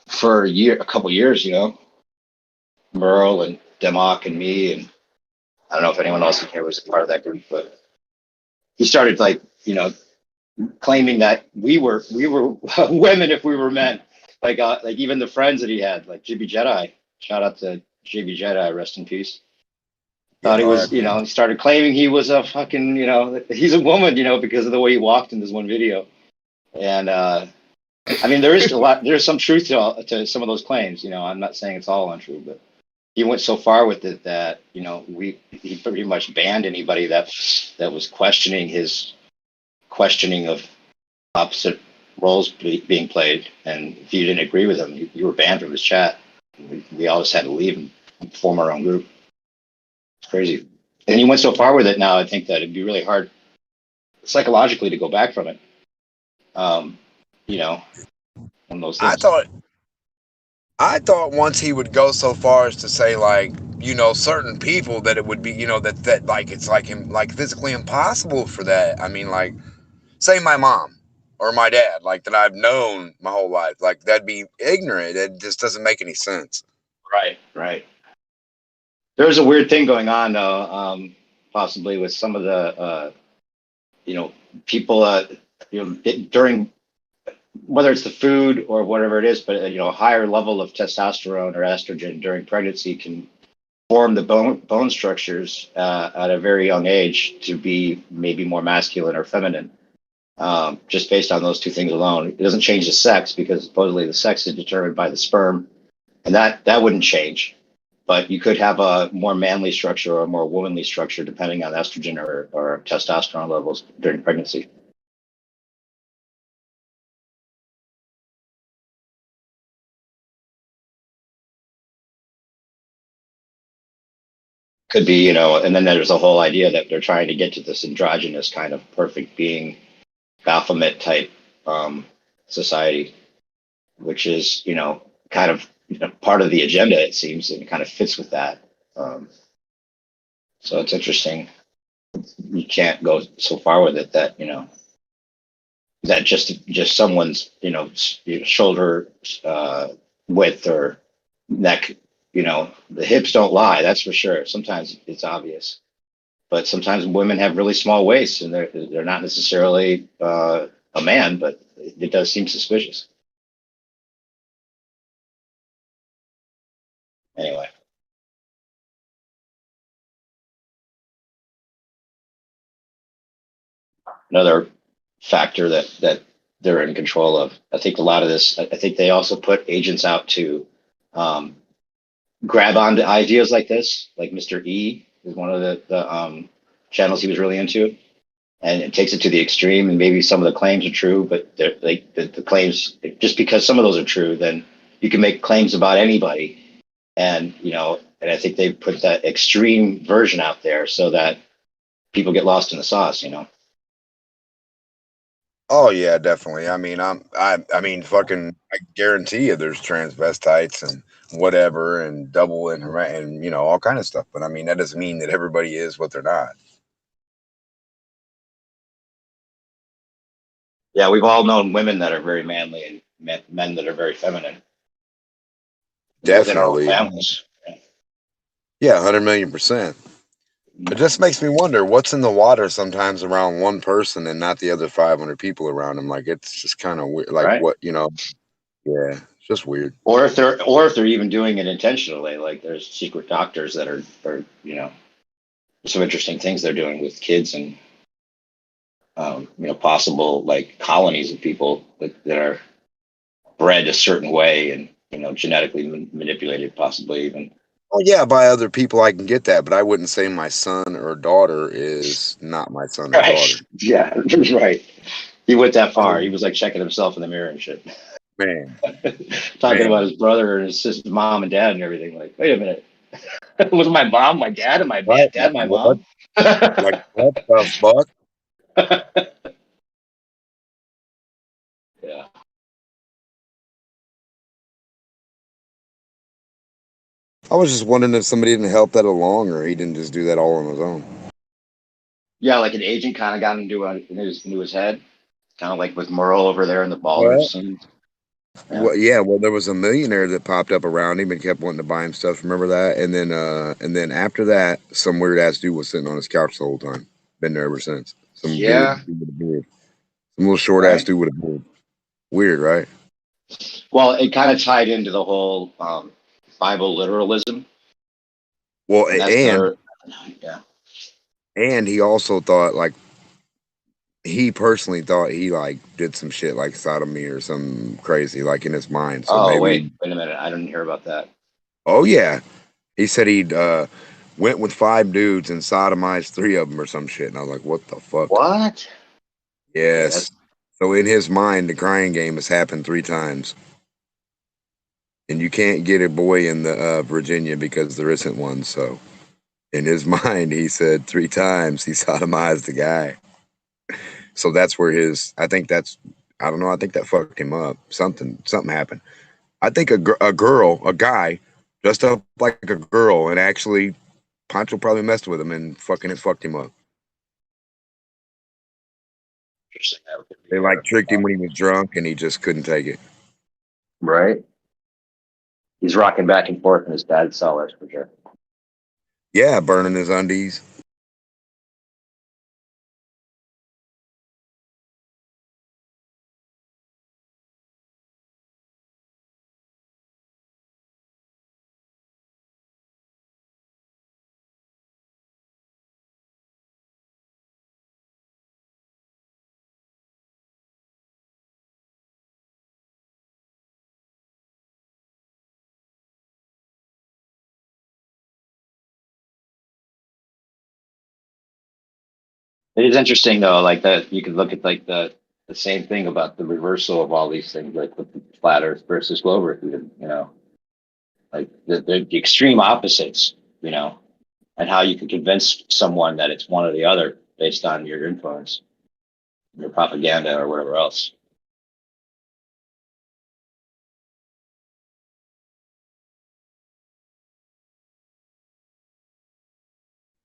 for a couple years, Merle and Democ and me, and I don't know if anyone else in here was a part of that group, but he started claiming that we were women if we were men, like even the friends that he had, like JB Jedi. Shout out to JB Jedi, rest in peace. Thought he was, he started claiming he was a fucking, he's a woman, because of the way he walked in this one video. And I mean, there's some truth to some of those claims. I'm not saying it's all untrue, but he went so far with it that he pretty much banned anybody that was questioning his questioning of opposite roles being played. And if you didn't agree with him, you were banned from his chat. We always had to leave and form our own group. It's crazy. And he went so far with it now, I think that it'd be really hard psychologically to go back from it. One of those things. I thought once he would go so far as to say, like, certain people, that it would be, that like it's like physically impossible for that. I mean, like, say my mom or my dad, like, that I've known my whole life, like, that'd be ignorant. It just doesn't make any sense. Right. There's a weird thing going on, possibly with some of the, people, during, whether it's the food or whatever it is, but a higher level of testosterone or estrogen during pregnancy can form the bone structures at a very young age to be maybe more masculine or feminine. Just based on those two things alone, it doesn't change the sex, because supposedly the sex is determined by the sperm, and that wouldn't change. But you could have a more manly structure or a more womanly structure depending on estrogen or testosterone levels during pregnancy. Could be, and then there's a whole idea that they're trying to get to this androgynous kind of perfect being, Baphomet type society, which is, kind of part of the agenda, it seems, and it kind of fits with that. So it's interesting. You can't go so far with it that, that just someone's, shoulder width or neck, the hips don't lie, that's for sure. Sometimes it's obvious, but sometimes women have really small waists, and they're not necessarily a man, but it does seem suspicious. Anyway. Another factor that they're in control of. I think a lot of this, I think they also put agents out to grab onto ideas like this, like Mr. E is one of the channels he was really into, and it takes it to the extreme. And maybe some of the claims are true, but the claims, just because some of those are true, then you can make claims about anybody. And and I think they put that extreme version out there so that people get lost in the sauce. Oh yeah, definitely. I mean, I mean, fucking, I guarantee you, there's transvestites and whatever, and double and all kind of stuff. But I mean, that doesn't mean that everybody is what they're not. Yeah, we've all known women that are very manly and men that are very feminine. Definitely. Within our own families. Yeah, 100,000,000%. It just makes me wonder what's in the water sometimes around one person and not the other 500 people around them. Like, it's just kind of weird. Like, right? yeah, it's just weird. Or if they're even doing it intentionally, like there's secret doctors that are some interesting things they're doing with kids and possible like colonies of people that are bred a certain way and genetically manipulated, possibly even. Oh yeah, by other people I can get that, but I wouldn't say my son or daughter is not my son or daughter. Yeah, right. He went that far. He was like checking himself in the mirror and shit. Man. Talking about his brother and his sister, mom and dad and everything. Like, wait a minute. Was my mom my dad and my dad my mom? Like, what the fuck? Yeah. I was just wondering if somebody didn't help that along, or he didn't just do that all on his own. Yeah, like an agent kind of got into his head, kind of like with Merle over there in the baller scene. Yeah. Well, there was a millionaire that popped up around him and kept wanting to buy him stuff. Remember that? And then after that, some weird ass dude was sitting on his couch the whole time. Been there ever since. Some dude with a beard. Some little short ass dude with a beard. Weird, right? Well, it kind of tied into the whole Bible literalism. Well, and he also thought, like, he personally thought he like did some shit like sodomy or some crazy, like, in his mind. So wait a minute, I didn't hear about that. Oh yeah, he said he'd went with 5 dudes and sodomized 3 of them or some shit, and I was like, what the fuck? What? Yes. So in his mind, the crying game has happened 3 times, and you can't get a boy in the Virginia because there isn't one. So in his mind, he said 3 times he sodomized the guy. So that's where I think that fucked him up. Something happened. I think a guy dressed up like a girl, and actually Pancho probably messed with him and fucked him up. Interesting. They like tricked him when he was drunk, and he just couldn't take it. Right. He's rocking back and forth in his dad's cellars for sure. Yeah, burning his undies. It is interesting though, like that you could look at like the same thing about the reversal of all these things, like with the flat Earth versus globe Earth, like the extreme opposites, and how you can convince someone that it's one or the other based on your influence, your propaganda, or whatever else.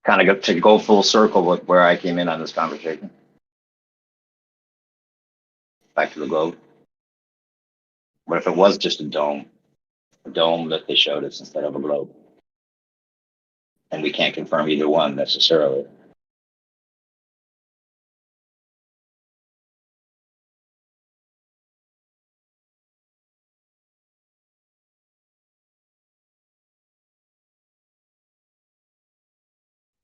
Kind of to go full circle with where I came in on this conversation. Back to the globe. What if it was just a dome that they showed us instead of a globe? And we can't confirm either one necessarily.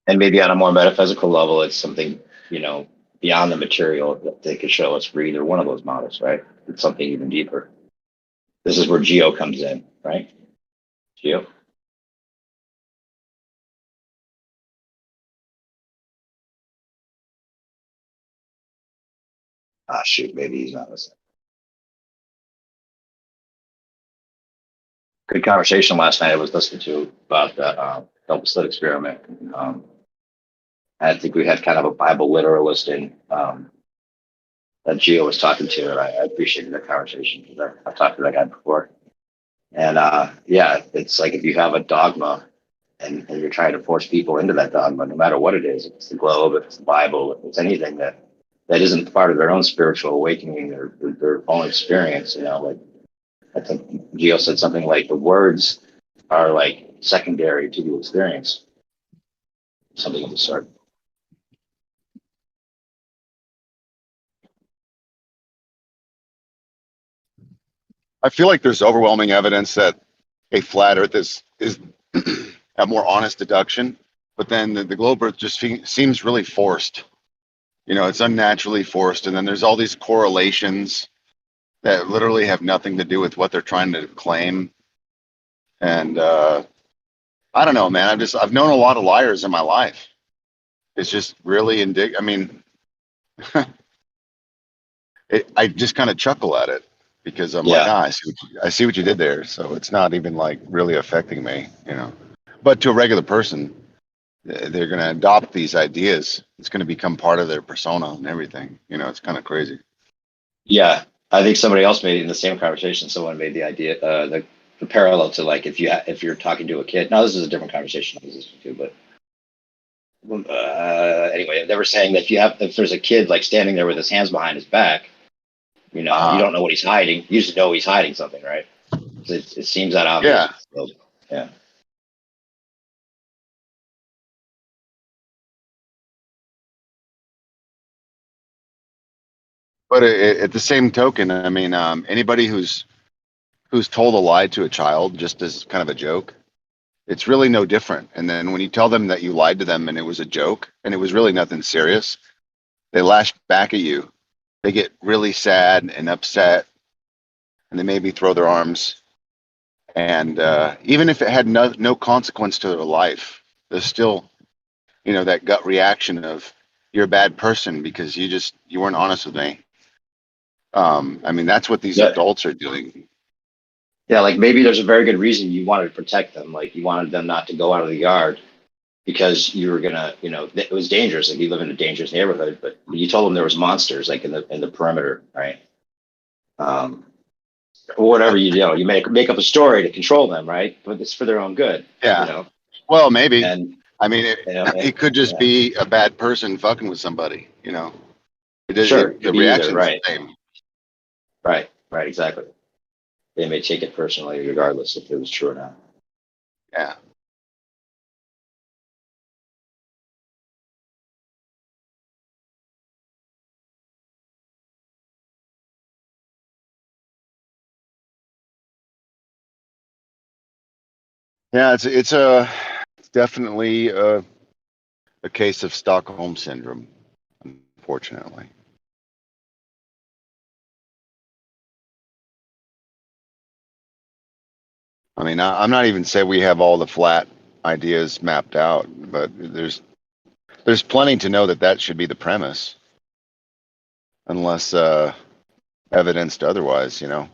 And maybe on a more metaphysical level, it's something, beyond the material that they could show us for either one of those models, right? It's something even deeper. This is where Geo comes in, right? Geo? Shoot, maybe he's not listening. Good conversation last night I was listening to about the double slit experiment. I think we had kind of a Bible literalist in that Gio was talking to, and I appreciated that conversation because I've talked to that guy before. And yeah, it's like if you have a dogma and you're trying to force people into that dogma, no matter what it is, if it's the globe, if it's the Bible, if it's anything that isn't part of their own spiritual awakening or their own experience, you know, like I think Gio said something like the words are like secondary to the experience. Something of the sort. I feel like there's overwhelming evidence that a flat Earth is a more honest deduction, but then the globe Earth just seems really forced. You know, it's unnaturally forced, and then there's all these correlations that literally have nothing to do with what they're trying to claim. And I don't know, man. I've known a lot of liars in my life. It's just really I mean, I just kind of chuckle at it because I'm like, I see what you did there. So it's not even like really affecting me, you know. But to a regular person, they're going to adopt these ideas. It's going to become part of their persona and everything. You know, it's kind of crazy. Yeah, I think somebody else made it in the same conversation. Someone made the idea, the parallel to like if you're talking to a kid. Now this is a different conversation I was listening to, but anyway, they were saying that if there's a kid like standing there with his hands behind his back, you know, you don't know what he's hiding. You just know he's hiding something, right? So it seems that obvious. Yeah. So, yeah. But at the same token, I mean, anybody who's told a lie to a child just as kind of a joke, it's really no different. And then when you tell them that you lied to them and it was a joke and it was really nothing serious, they lash back at you. They get really sad and upset, and they maybe throw their arms. And even if it had no consequence to their life, there's still, you know, that gut reaction of you're a bad person because you weren't honest with me. I mean, that's what these adults are doing. Yeah, like maybe there's a very good reason you wanted to protect them. Like you wanted them not to go out of the yard because you were gonna, you know, it was dangerous. Like you live in a dangerous neighborhood, but you told them there was monsters like in the perimeter, right? Or whatever you make up a story to control them, right? But it's for their own good. Yeah. You know. Well, maybe. And I mean, it could just be a bad person fucking with somebody. You know. The reaction's right. the same. Right. Exactly. They may take it personally, regardless if it was true or not. Yeah. Yeah, it's definitely a case of Stockholm syndrome, unfortunately. I mean, I'm not even saying we have all the flat ideas mapped out, but there's plenty to know that should be the premise, unless evidenced otherwise, you know.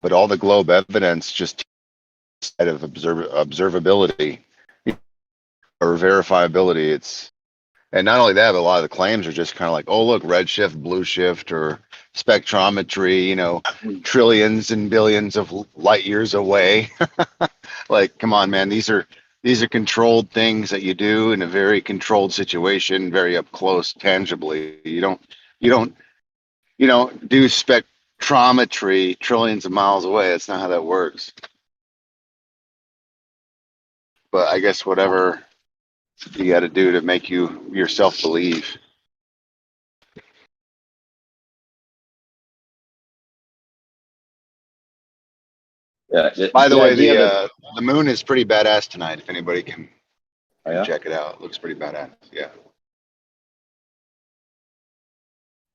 But all the globe evidence just side of observability or verifiability. And not only that, but a lot of the claims are just kind of like, oh, look, redshift, blue shift, or spectrometry, you know, trillions and billions of light years away. Like, come on, man, these are controlled things that you do in a very controlled situation, very up close, tangibly. You don't do spectrometry trillions of miles away. That's not how that works. But I guess whatever you got to do to make yourself believe. Yeah. By the way, the moon is pretty badass tonight. If anybody can check it out, it looks pretty badass. Yeah.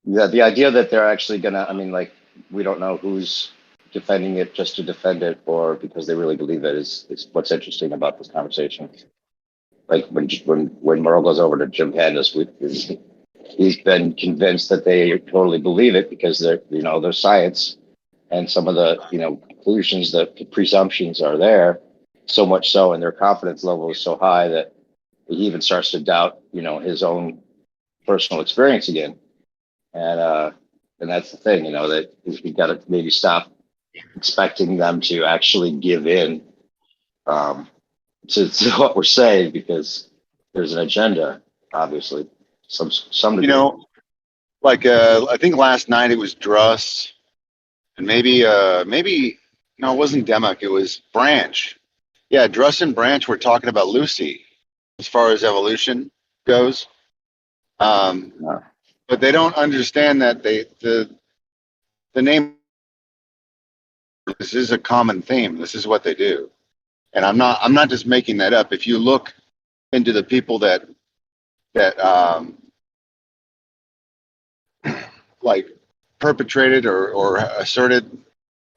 Yeah, the idea that they're actually gonna, I mean, like, we don't know who's defending it just to defend it or because they really believe it is what's interesting about this conversation. Like when Merle goes over to Jim Pandas, he's been convinced that they totally believe it because their science and some of the, conclusions, the presumptions are there, so much so, and their confidence level is so high that he even starts to doubt, his own personal experience again. And that's the thing, that we got to maybe stop expecting them to actually give in to what we're saying, because there's an agenda, obviously. Some degree. Like I think last night it was Druss, and maybe no, it wasn't Demuck, it was Branch. Yeah, Druss and Branch were talking about Lucy as far as evolution goes. But they don't understand that the name, this is a common theme. This is what they do. And I'm not just making that up. If you look into the people that like perpetrated or asserted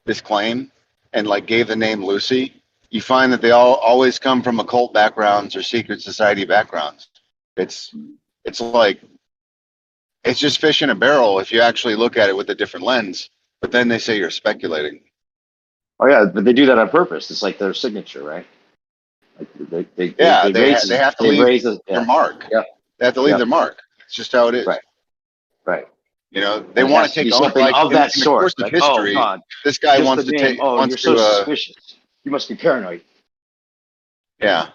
this claim and like gave the name Lucy, you find that they always come from occult backgrounds or secret society backgrounds. It's like, it's just fish in a barrel if you actually look at it with a different lens. But then they say you're speculating. Oh yeah, but they do that on purpose. It's like their signature, right? Like they have to leave their mark. Yeah. They have to leave their mark. It's just how it is. Right. They want to take something like, of that in sort. The course of history, this guy just wants to take. You're so suspicious. You must be paranoid. Yeah.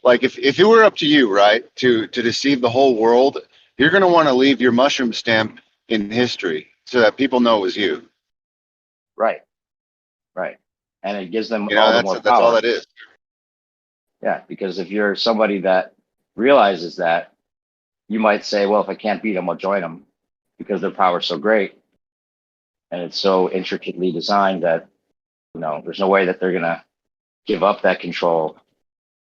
Like if it were up to you, right, to deceive the whole world, you're going to want to leave your mushroom stamp in history so that people know it was you. Right. And it gives them all the more power. That's all that is. Yeah, because if you're somebody that realizes that, you might say, well, if I can't beat them, I'll join them, because their power is so great. And it's so intricately designed that, there's no way that they're going to give up that control.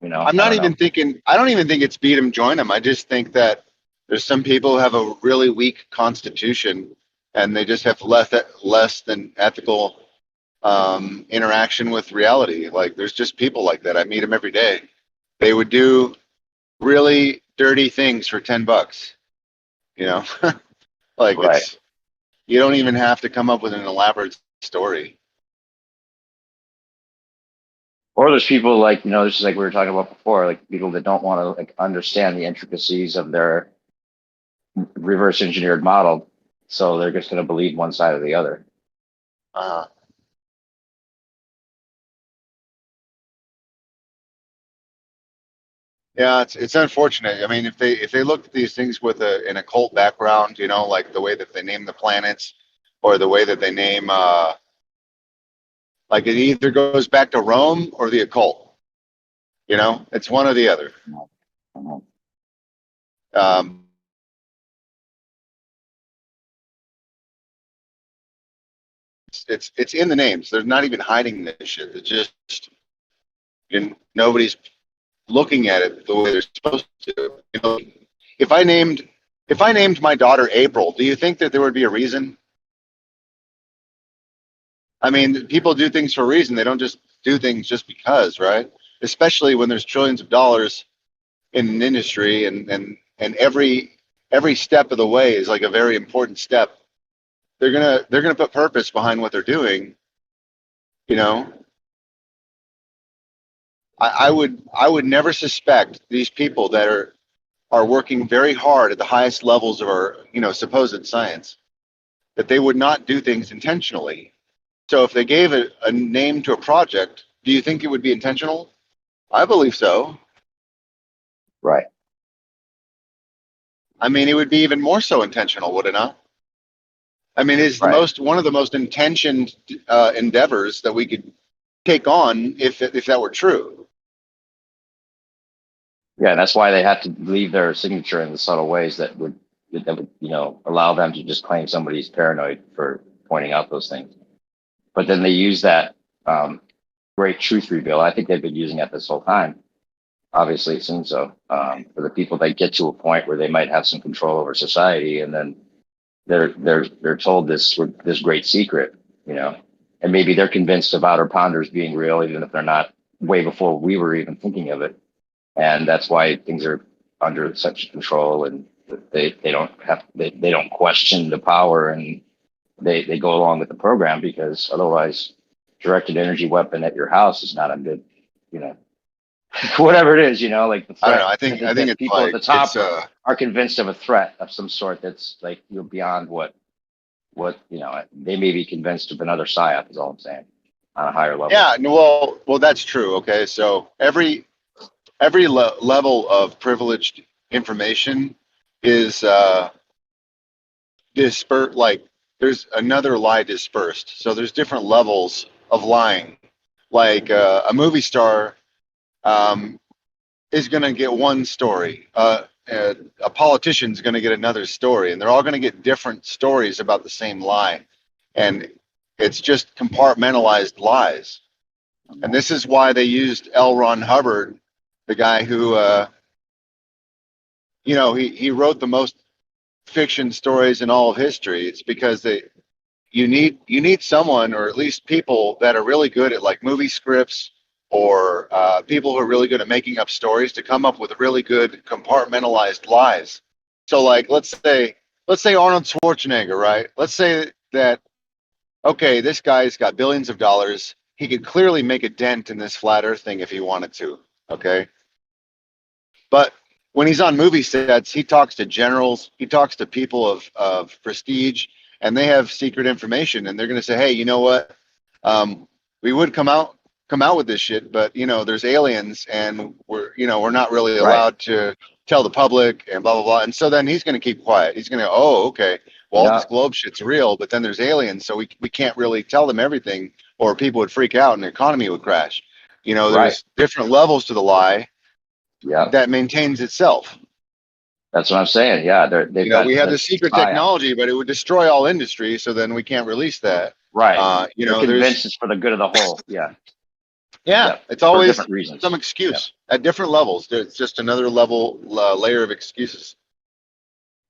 I don't even think it's beat them, join them. I just think that there's some people who have a really weak constitution and they just have less than ethical interaction with reality. Like there's just people like that. I meet them every day. They would do really dirty things for $10. Like right. You don't even have to come up with an elaborate story. Or there's people like, this is like we were talking about before, like people that don't want to understand the intricacies of their reverse engineered model. So they're just going to believe one side or the other. Yeah, it's unfortunate. I mean, if they look at these things with an occult background, like the way that they name the planets, or the way that they name, like it either goes back to Rome or the occult. It's one or the other. It's in the names. They're not even hiding this shit. It's just nobody's looking at it the way they're supposed to. If I named my daughter April, do you think that there would be a reason? I mean, people do things for a reason. They don't just do things just because, right? Especially when there's trillions of dollars in an industry, and every step of the way is like a very important step. They're gonna put purpose behind what they're doing. I would never suspect these people that are working very hard at the highest levels of our supposed science, that they would not do things intentionally. So if they gave a name to a project, do you think it would be intentional? I believe so. Right. I mean, it would be even more so intentional, would it not? I mean, it's one of the most intentioned endeavors that we could take on if that were true. Yeah, that's why they have to leave their signature in the subtle ways that would allow them to just claim somebody's paranoid for pointing out those things. But then they use that great truth reveal. I think they've been using that this whole time. Obviously, it seems so. For the people that get to a point where they might have some control over society, and then they're told this great secret, and maybe they're convinced of outer ponders being real, even if they're not, way before we were even thinking of it. And that's why things are under such control, and they don't question the power, and they go along with the program, because otherwise, directed energy weapon at your house is not a good, whatever it is, like the threat. I don't know. I think it's people like at the top are convinced of a threat of some sort that's like beyond what they may be convinced of another psyop, is all I'm saying, on a higher level. Yeah, no, well, that's true. Okay, so every level of privileged information is dispersed. Like there's another lie dispersed. So there's different levels of lying. Like a movie star is going to get one story. A politician's going to get another story, and they're all going to get different stories about the same lie, and it's just compartmentalized lies. And this is why they used L. Ron Hubbard, the guy who, he wrote the most fiction stories in all of history. It's because you need someone, or at least people that are really good at like movie scripts, or people who are really good at making up stories, to come up with really good compartmentalized lies. So like, let's say Arnold Schwarzenegger, right? Let's say that, okay, this guy's got billions of dollars. He could clearly make a dent in this flat earth thing if he wanted to. Okay. But when he's on movie sets, he talks to generals, he talks to people of prestige, and they have secret information, and they're going to say, hey, you know what? We would come out with this shit, but there's aliens, and we're not really allowed to tell the public, and blah blah blah. And so then he's going to keep quiet. He's going to, oh, okay, well, this globe shit's real, but then there's aliens, so we can't really tell them everything, or people would freak out and the economy would crash. There's different levels to the lie that maintains itself. That's what I'm saying. Yeah, we have the secret technology, but it would destroy all industry, so then we can't release that. Right. They're convinced it's for the good of the whole. Yeah. Yeah, it's always some excuse at different levels. There's just another layer of excuses.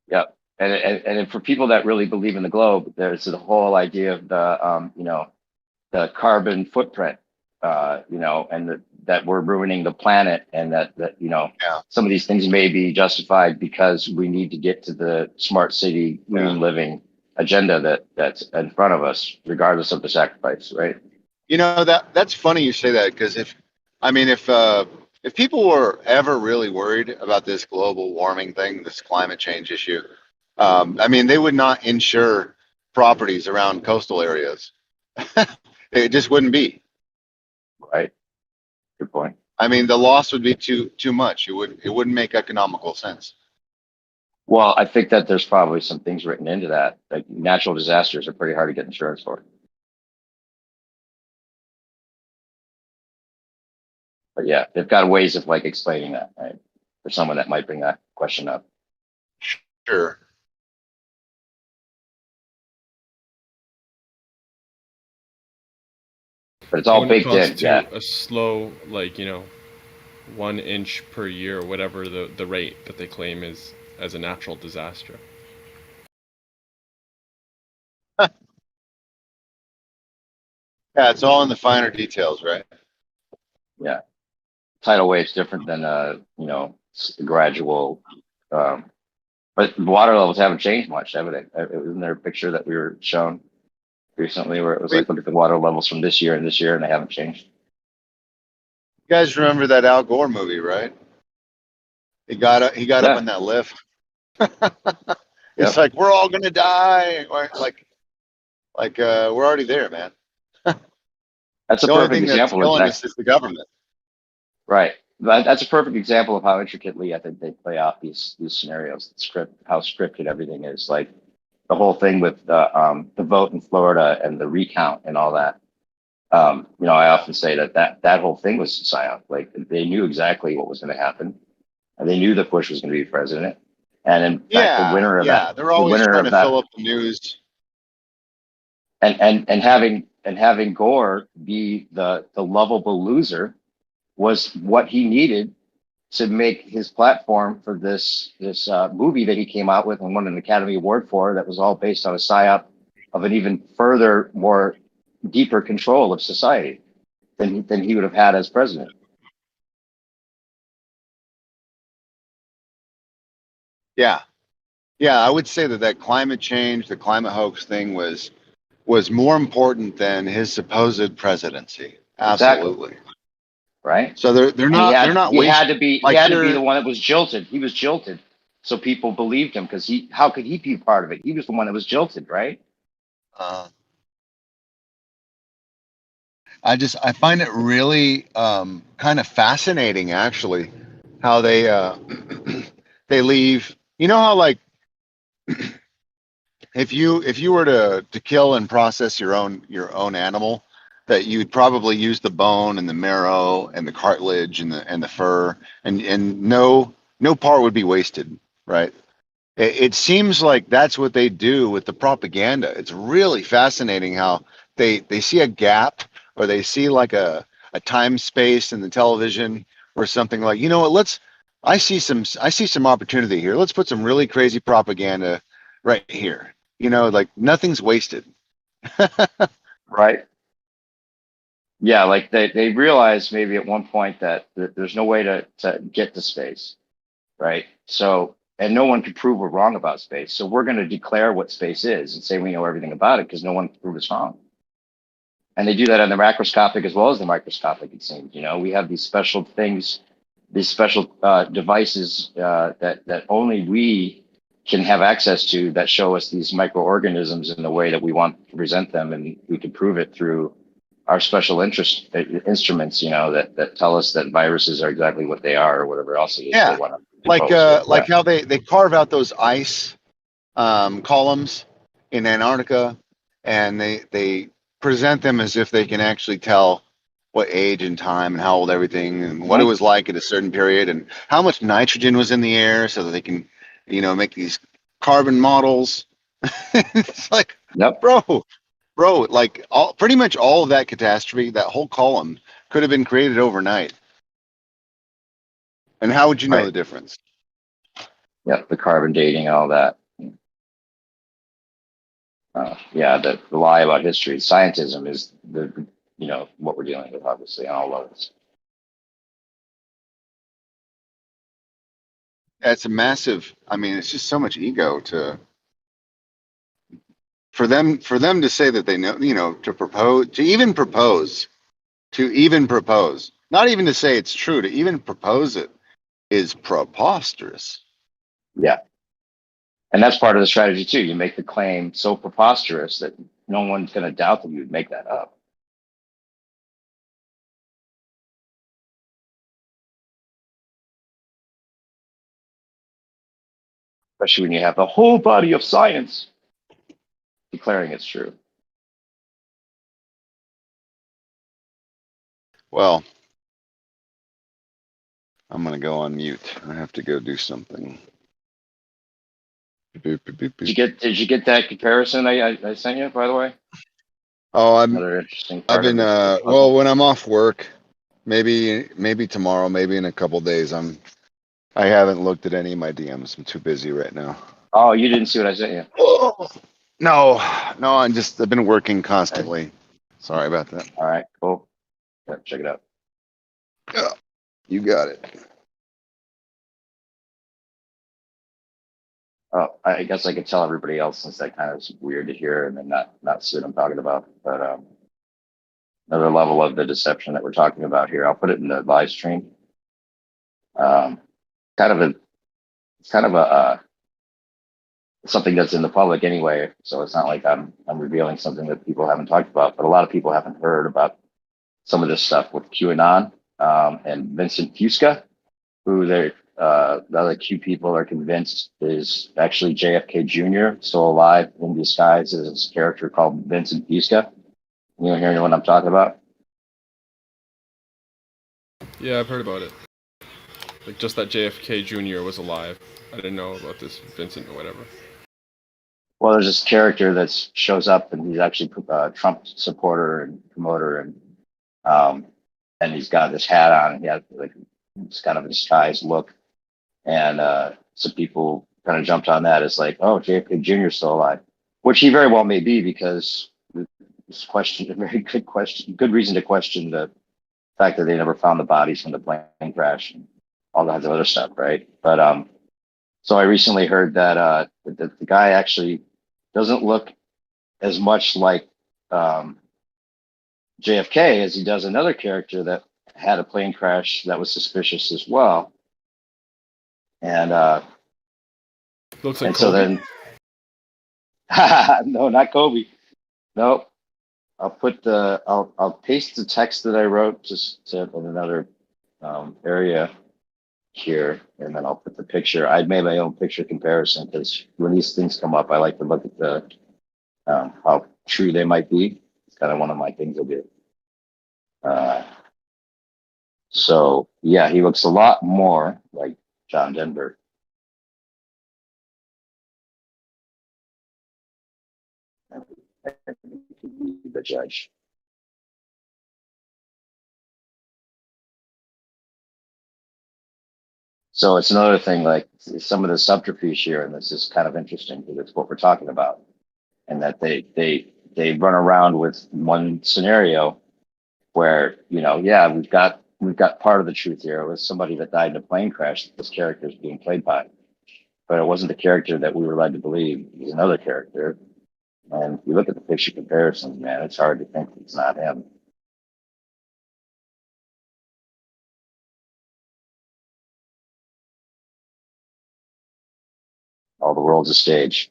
Yep. And for people that really believe in the globe, there's the whole idea of the carbon footprint, and that we're ruining the planet, and that some of these things may be justified because we need to get to the smart city, green living agenda that's in front of us, regardless of the sacrifice, right? That's funny you say that, because if people were ever really worried about this global warming thing, this climate change issue, they would not insure properties around coastal areas. It just wouldn't be. Right. Good point. The loss would be too much. It wouldn't make economical sense. Well, I think that there's probably some things written into that. Like natural disasters are pretty hard to get insurance for. But yeah, they've got ways of like explaining that, right? For someone that might bring that question up. Sure. But it's all baked in. Yeah. A slow, 1 inch per year, or whatever the rate that they claim is as a natural disaster. Yeah, it's all in the finer details, right? Yeah. Tidal wave's different than gradual, but water levels haven't changed much, have they? Isn't there a picture that we were shown recently where it was like, look at the water levels from this year and this year, and they haven't changed? You guys remember that Al Gore movie, right? He got up in that lift. It's like, we're all gonna die. Like we're already there, man. That's a perfect example. The only thing that's killing us is the government. Right. That's a perfect example of how intricately I think they play out these scenarios. How scripted everything is. Like the whole thing with the vote in Florida and the recount and all that. I often say that whole thing was psyop. Like they knew exactly what was going to happen, and they knew that Bush was going to be president. And in fact, the winner of that, they're always trying to fill up the news. And having Gore be the lovable loser was what he needed to make his platform for this movie that he came out with and won an Academy Award for, that was all based on a psyop of an even further, more deeper control of society than he would have had as president. Yeah, Yeah, I would say that climate change, the climate hoax thing was more important than his supposed presidency. Absolutely. Exactly. Right. So they're And not he had wasting. to be Like the one that was jilted. He was jilted, so people believed him because how could he be part of it? He was the one that was jilted, right? I find it really kind of fascinating, actually, how they they leave. You know how, like, if you were to kill and process your own animal, that you'd probably use the bone and the marrow and the cartilage and the fur, and no part would be wasted, right? It seems like that's what they do with the propaganda. It's really fascinating how they see a gap, or they see like a time space in the television or something, like, you know what, I see some opportunity here. Let's put some really crazy propaganda right here. You know, like, nothing's wasted. Right. Yeah, like they realized maybe at one point that there's no way to get to space, right? So, and no one could prove we're wrong about space. So we're going to declare what space is and say we know everything about it because no one can prove us wrong. And they do that on the macroscopic as well as the microscopic, it seems. You know, we have these special things, these special devices that only we can have access to, that show us these microorganisms in the way that we want to present them, and we can prove it through our special instruments, you know, that tell us that viruses are exactly what they are, or whatever else it is Yeah, they want to like propose. like how they carve out those ice columns in Antarctica, and they present them as if they can actually tell what age and time and how old everything and what it was like at a certain period and how much nitrogen was in the air, so that they can, you know, make these carbon models. It's like, Yep. bro, like, pretty much all of that catastrophe, that whole column, could have been created overnight. And how would you know the difference? Yep, the carbon dating and all that. Yeah, the lie about history. Scientism is you know, what we're dealing with, obviously, on all levels. It's a massive. I mean, it's just so much ego for them to say that they know, you know, to even propose, not even to say it's true, to even propose it is preposterous. Yeah. And that's part of the strategy too. You make the claim so preposterous that no one's going to doubt that you would make that up. Especially when you have the whole body of science declaring it's true. Well, I'm going to go on mute. I have to go do something. Did you get that comparison I sent you, by the way? Oh, another interesting part. I've been well, when I'm off work, maybe tomorrow, maybe in a couple days. I haven't looked at any of my DMs. I'm too busy right now. Oh, you didn't see what I sent you? Oh, no, I've been working constantly. Sorry about that. All right, cool. Yeah, check it out. Yeah, you got it. Oh, I guess I could tell everybody else, since that kind of is weird to hear and then not see what I'm talking about. But another level of the deception that we're talking about here. I'll put it in the live stream. Kind of a something that's in the public anyway, so it's not like I'm revealing something that people haven't talked about, but a lot of people haven't heard about some of this stuff with QAnon and Vincent Fusca, who the other Q people are convinced is actually JFK Jr. still alive in disguise as this character called Vincent Fusca. You know, hearing what I'm talking about? Yeah, I've heard about it. Like, just that JFK Jr. was alive. I didn't know about this Vincent or whatever. Well, there's this character that shows up, and he's actually a Trump supporter and promoter, and he's got this hat on, and he has like this kind of a disguised look, and some people kind of jumped on that as like, oh, JFK Jr. is still alive, which he very well may be, because this question, a very good question, good reason to question the fact that they never found the bodies from the plane crash and all kinds of other stuff, right? But So I recently heard that the guy actually doesn't look as much like JFK as he does another character that had a plane crash that was suspicious as well. And Looks like and Kobe. so then, no, not Kobe. No, I'll paste the text that I wrote just in another area here, and then I'll put the picture. I made my own picture comparison because when these things come up, I like to look at the how true they might be. It's kind of one of my things I do. So yeah, he looks a lot more like John Denver. The judge. So it's another thing, like some of the subterfuge here, and this is kind of interesting because it's what we're talking about, and that they run around with one scenario where, you know, yeah, we've got part of the truth here. It was somebody that died in a plane crash that this character is being played by, but it wasn't the character that we were led to believe. It was another character. And if you look at the picture comparisons, man, it's hard to think it's not him. All the world's a stage.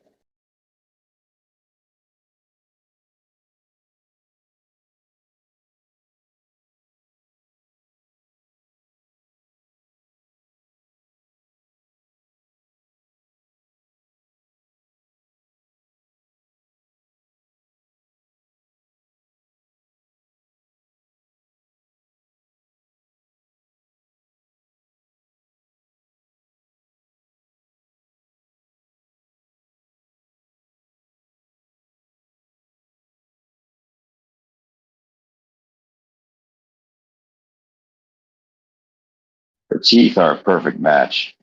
Her teeth are a perfect match.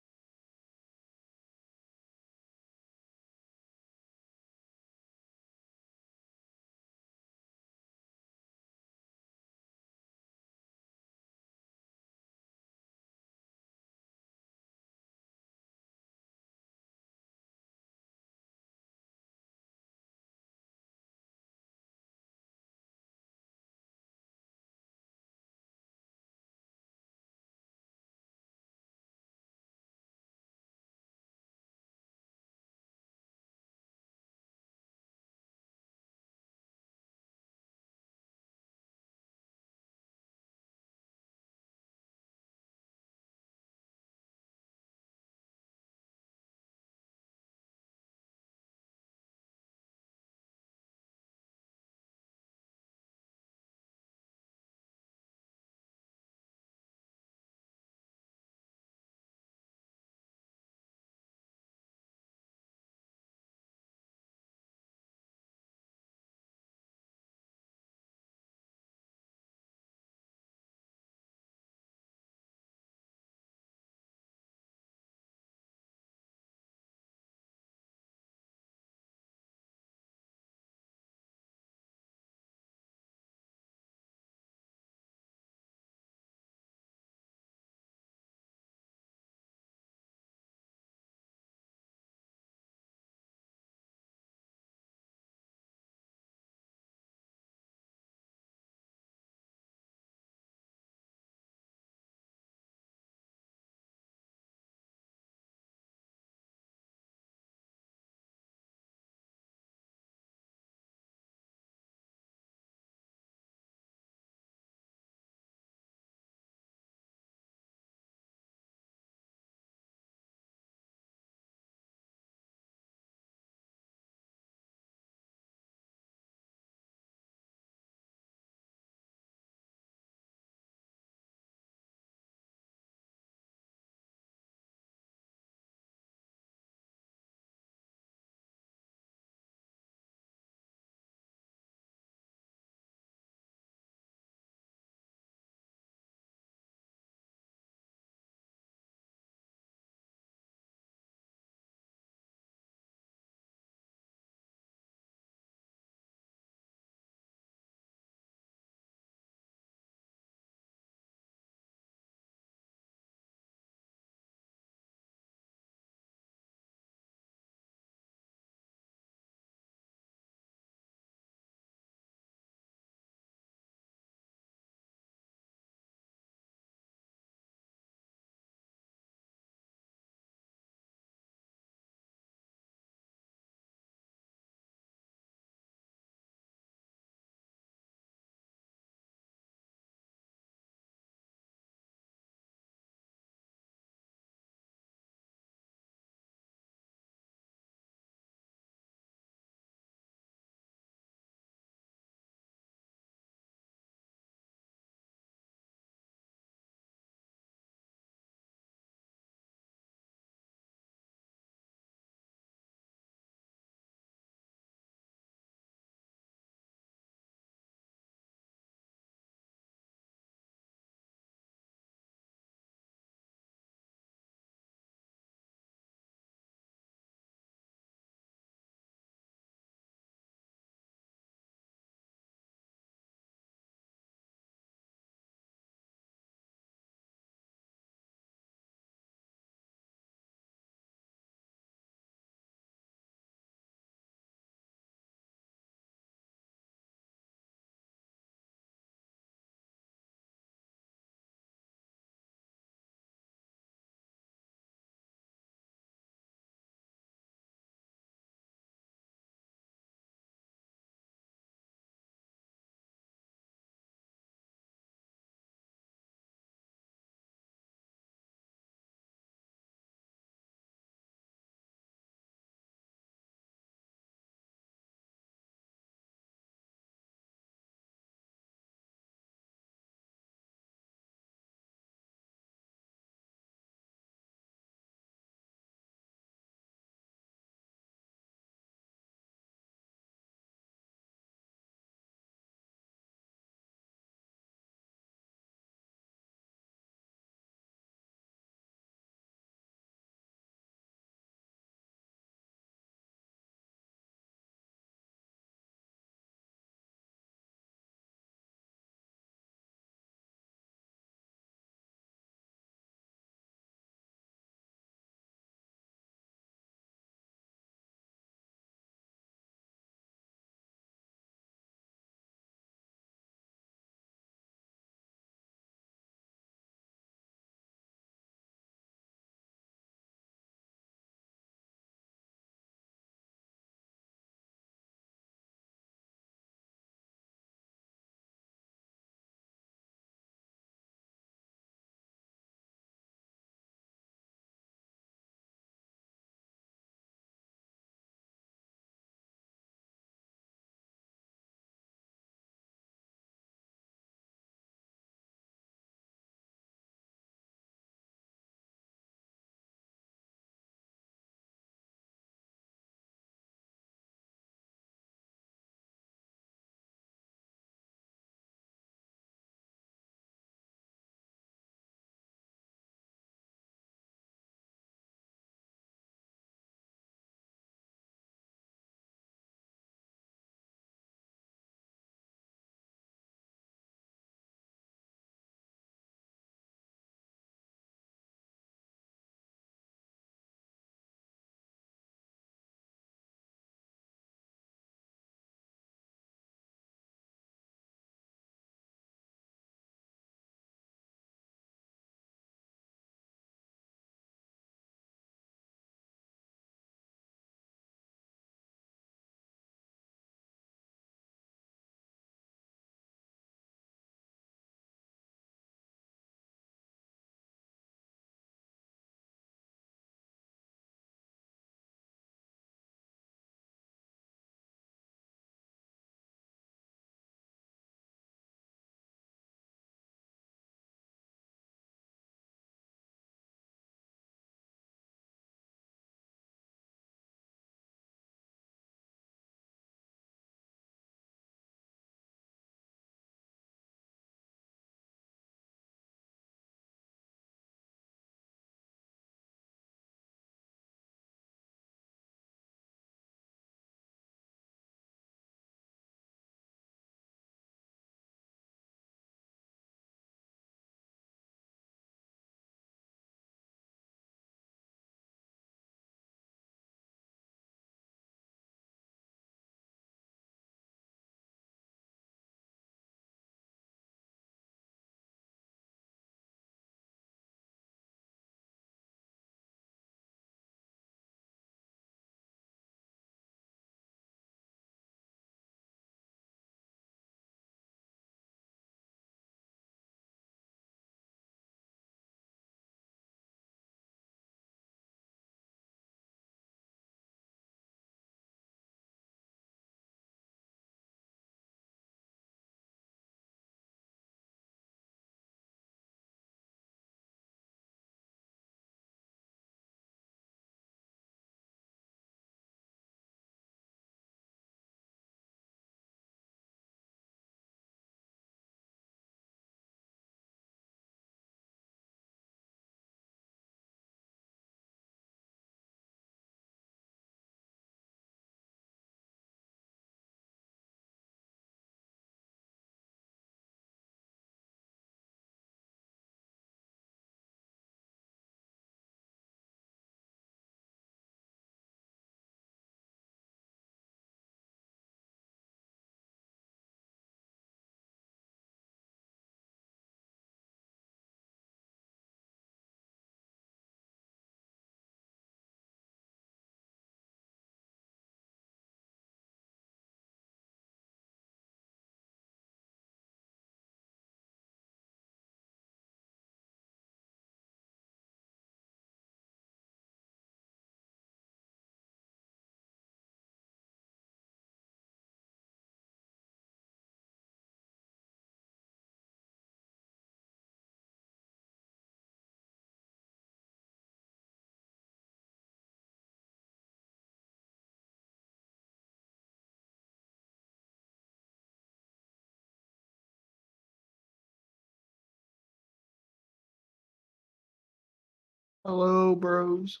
Hello, bros.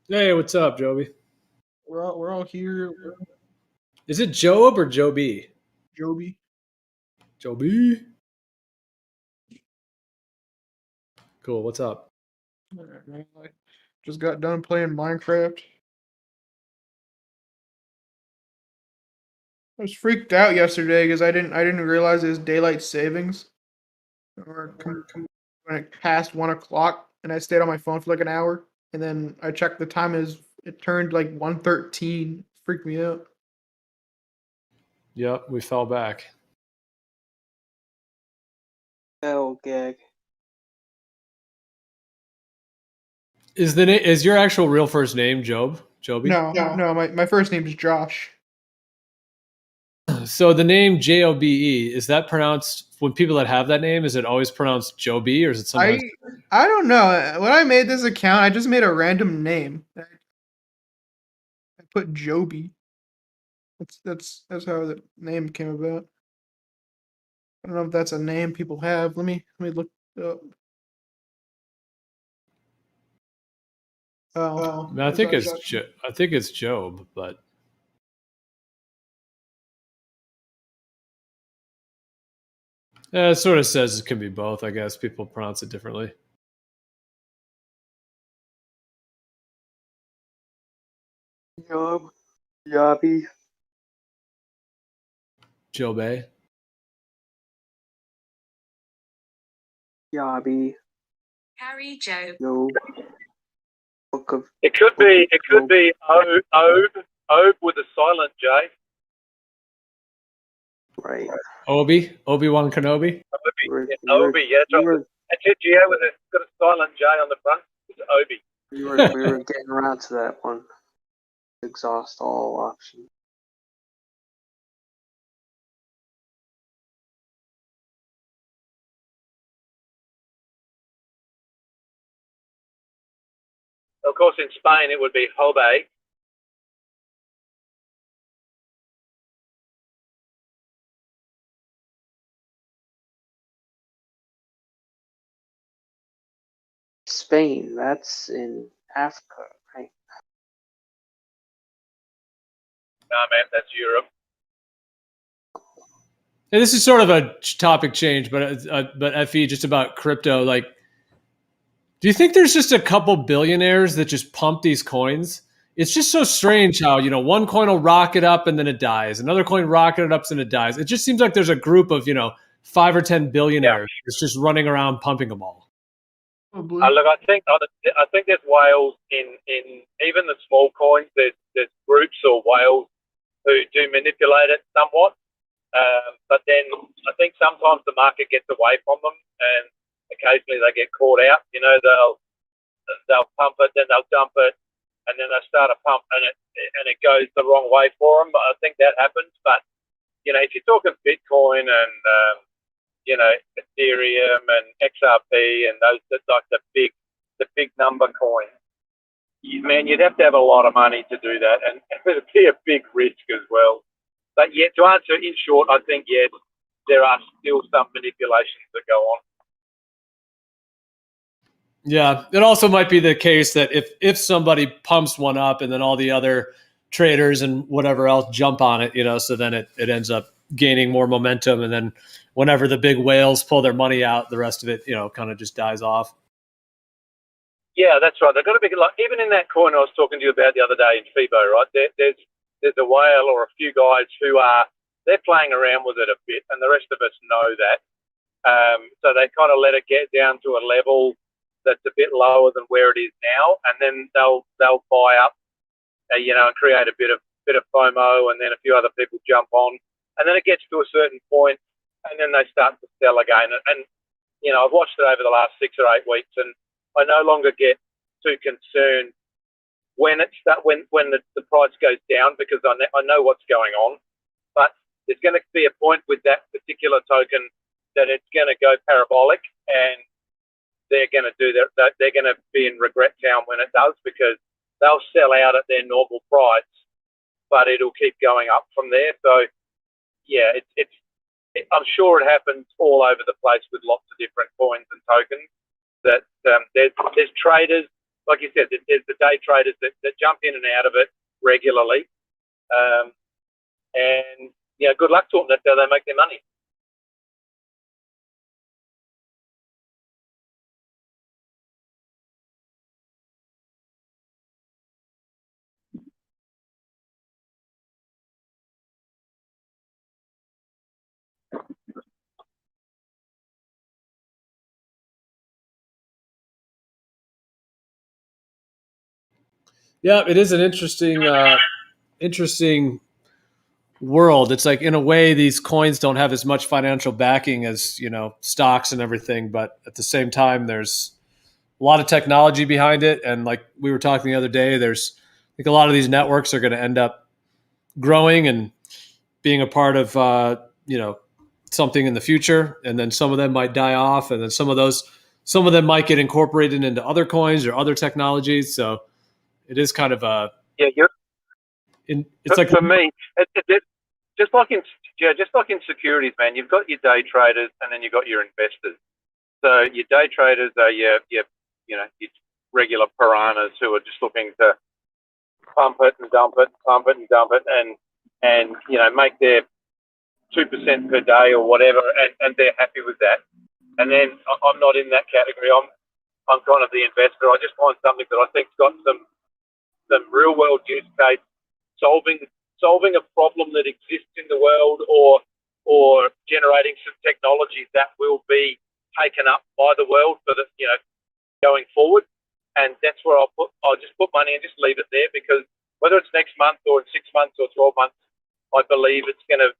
Hey, what's up, Joby? We're all here. Is it Job or Joby? Joby. Joby. Cool. What's up? Alright, man, I just got done playing Minecraft. I was freaked out yesterday because I didn't realize it was daylight savings, or when it passed 1 o'clock, and I stayed on my phone for like an hour, and then I checked the time it turned like 1:13. Freaked me out. Yep, we fell back. Oh, gag. Is your actual real first name Job? Joby? No. My first name is Josh. So the name Jobe, is that pronounced, when people that have that name, is it always pronounced Joby, or is it sometimes? I don't know. When I made this account, I just made a random name. I put Joby. That's how the name came about. I don't know if that's a name people have. Let me look it up. Oh, I think it's Job, but it sort of says it can be both. I guess people pronounce it differently. Job. Jobby. Jobe. Jobby. Harry Joe. No. Book of. It could be Obe with a silent J. Right. Obi-Wan Kenobi. Obi, yeah. It's a G with got a silent J on the front. It's Obi. We were getting around to that one. Exhaust all options. Of course, in Spain, it would be Jobe. Spain, that's in Africa, right? No, man, that's Europe. And this is sort of a topic change, but FE, just about crypto. Like, do you think there's just a couple billionaires that just pump these coins? It's just so strange how, one coin will rocket up and then it dies. Another coin rocketed up and it dies. It just seems like there's a group of, 5 or 10 billionaires that's just running around pumping them all. Look, I think there's whales in even the small coins. There's groups or whales who do manipulate it somewhat. But then I think sometimes the market gets away from them, and occasionally they get caught out. They'll pump it, then they'll dump it, and then they start a pump, and it goes the wrong way for them. I think that happens. But if you're talking Bitcoin and Ethereum and XRP and those like the big number coins, man, you'd have to have a lot of money to do that, and it'd be a big risk as well. But yeah, to answer in short, I think yes, there are still some manipulations that go on. Yeah, it also might be the case that if somebody pumps one up and then all the other traders and whatever else jump on it, so then it ends up gaining more momentum, and then whenever the big whales pull their money out, the rest of it, kind of just dies off. Yeah, that's right. They've got to be like, even in that coin I was talking to you about the other day in FIBO, right? There's a whale or a few guys who they're playing around with it a bit, and the rest of us know that. So they kind of let it get down to a level that's a bit lower than where it is now, and then they'll buy up, and create a bit of FOMO, and then a few other people jump on, and then it gets to a certain point, and then they start to sell again. And I've watched it over the last 6 or 8 weeks, and I no longer get too concerned when the price goes down, because I know what's going on. But there's going to be a point with that particular token that it's going to go parabolic, and they're going to do that. They're going to be in regret town when it does, because they'll sell out at their normal price, but it'll keep going up from there. So yeah, it's I'm sure it happens all over the place with lots of different coins and tokens. That there's traders, like you said, there's the day traders that jump in and out of it regularly, and yeah, good luck to them. That's how they make their money. Yeah, it is an interesting world. It's like, in a way, these coins don't have as much financial backing as, stocks and everything, but at the same time, there's a lot of technology behind it. And like we were talking the other day, I think a lot of these networks are going to end up growing and being a part of, something in the future. And then some of them might die off. And then some of them might get incorporated into other coins or other technologies. So it is kind of it's like, for me, just like in securities, man, you've got your day traders and then you've got your investors. So your day traders are your regular piranhas who are just looking to pump it and dump it, pump it and dump it, and make their 2% per day or whatever, and they're happy with that. And then I'm not in that category. I'm kind of the investor. I just find something that I think's got some real world use case, solving a problem that exists in the world, or generating some technologies that will be taken up by the world for the going forward. And that's where I'll just put money and just leave it there, because whether it's next month or in 6 months or 12 months, I believe it's gonna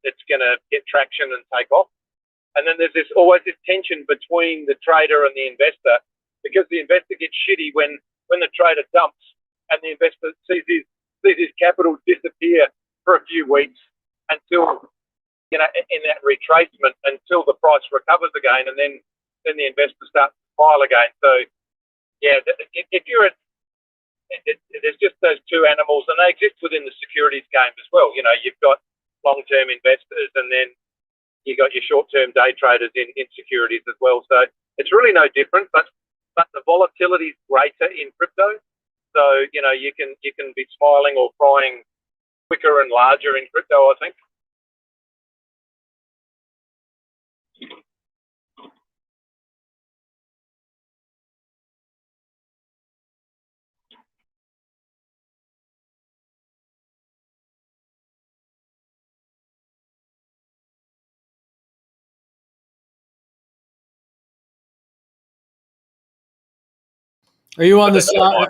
get traction and take off. And then there's always this tension between the trader and the investor, because the investor gets shitty when the trader dumps and the investor sees his capital disappear for a few weeks until in that retracement, until the price recovers again, and then the investor starts to pile again. So yeah, if you're there's just those two animals, and they exist within the securities game as well. You've got long-term investors, and then you got your short-term day traders in securities as well. So it's really no different, but the volatility is greater in crypto. So you can be smiling or crying quicker and larger in crypto, I think. Are you on the side?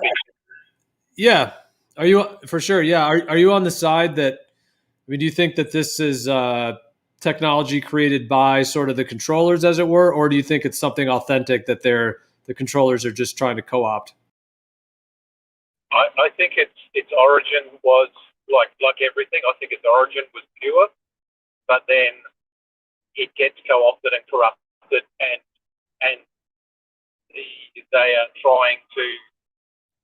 Yeah. Are you, for sure? Yeah. Are you on the side that, do you think that this is technology created by sort of the controllers, as it were, or do you think it's something authentic that the controllers are just trying to co-opt? I think its origin was like everything. I think its origin was pure, but then it gets co-opted and corrupted, and they are trying to,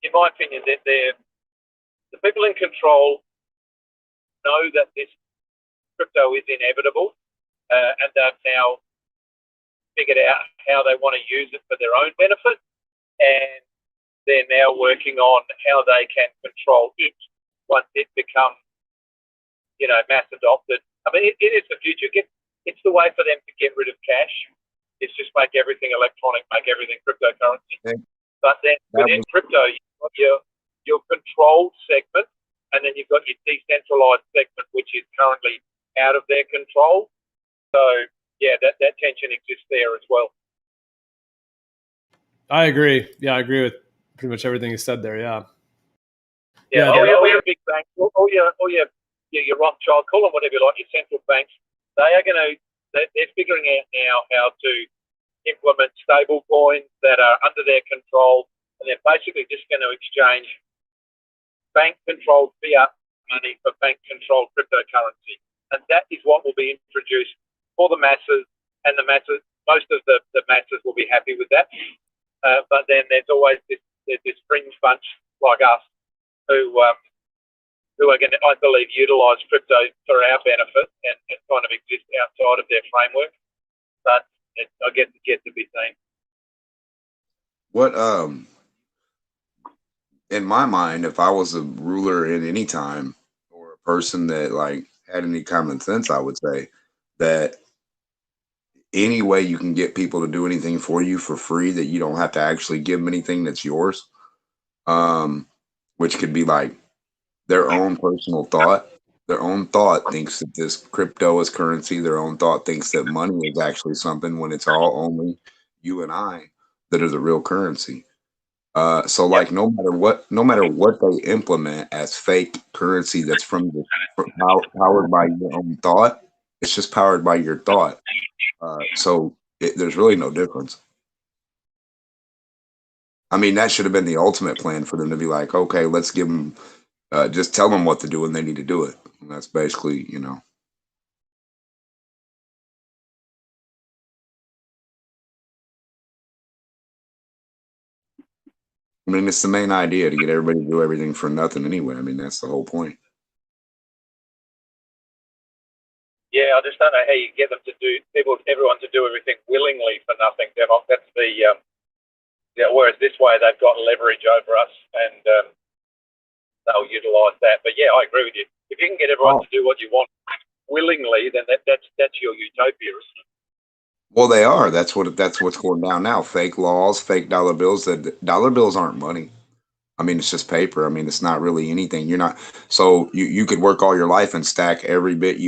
in my opinion, the people in control know that this crypto is inevitable, and they've now figured out how they want to use it for their own benefit, and they're now working on how they can control it once it becomes, mass adopted. I mean, it is the future. It's the way for them to get rid of cash. It's just make everything electronic, make everything cryptocurrency. Okay. But then within crypto, you've got your controlled segment, and then you've got your decentralized segment, which is currently out of their control. So yeah, that tension exists there as well. I agree. Yeah, I agree with pretty much everything you said there. Yeah. Yeah. All your big banks, all your Rothschild, call them whatever you like, your central banks, they're figuring out now how to implement stable coins that are under their control, and they're basically just going to exchange bank-controlled fiat money for bank-controlled cryptocurrency. And that is what will be introduced for the masses, and the masses, most of the masses will be happy with that. But then there's always this fringe bunch like us who who are going to, I believe, utilise crypto for our benefit and kind of exist outside of their framework. But I guess it gets to be seen. What in my mind, if I was a ruler at any time or a person that like had any common sense, I would say that any way you can get people to do anything for you for free that you don't have to actually give them anything that's yours, which could be like their own personal thought. Their own thought thinks that this crypto is currency. Their own thought thinks that money is actually something when it's all only you and I that are the real currency. So like no matter what they implement as fake currency that's powered by your own thought, it's just powered by your thought. So there's really no difference. I mean, that should have been the ultimate plan for them to be like, okay, let's give them, just tell them what to do and they need to do it. And that's basically, you know. I mean, it's the main idea to get everybody to do everything for nothing anyway. I mean, that's the whole point. Yeah, I just don't know how you get them to do everyone to do everything willingly for nothing. That's the whereas this way they've got leverage over us and they'll utilise that. But yeah, I agree with you. If you can get everyone to do what you want willingly, then that's your utopia, isn't it? Well, they are. That's what's going down now. Fake laws, fake dollar bills. That dollar bills aren't money. I mean, it's just paper. I mean, it's not really anything. You're not. So you could work all your life and stack every bit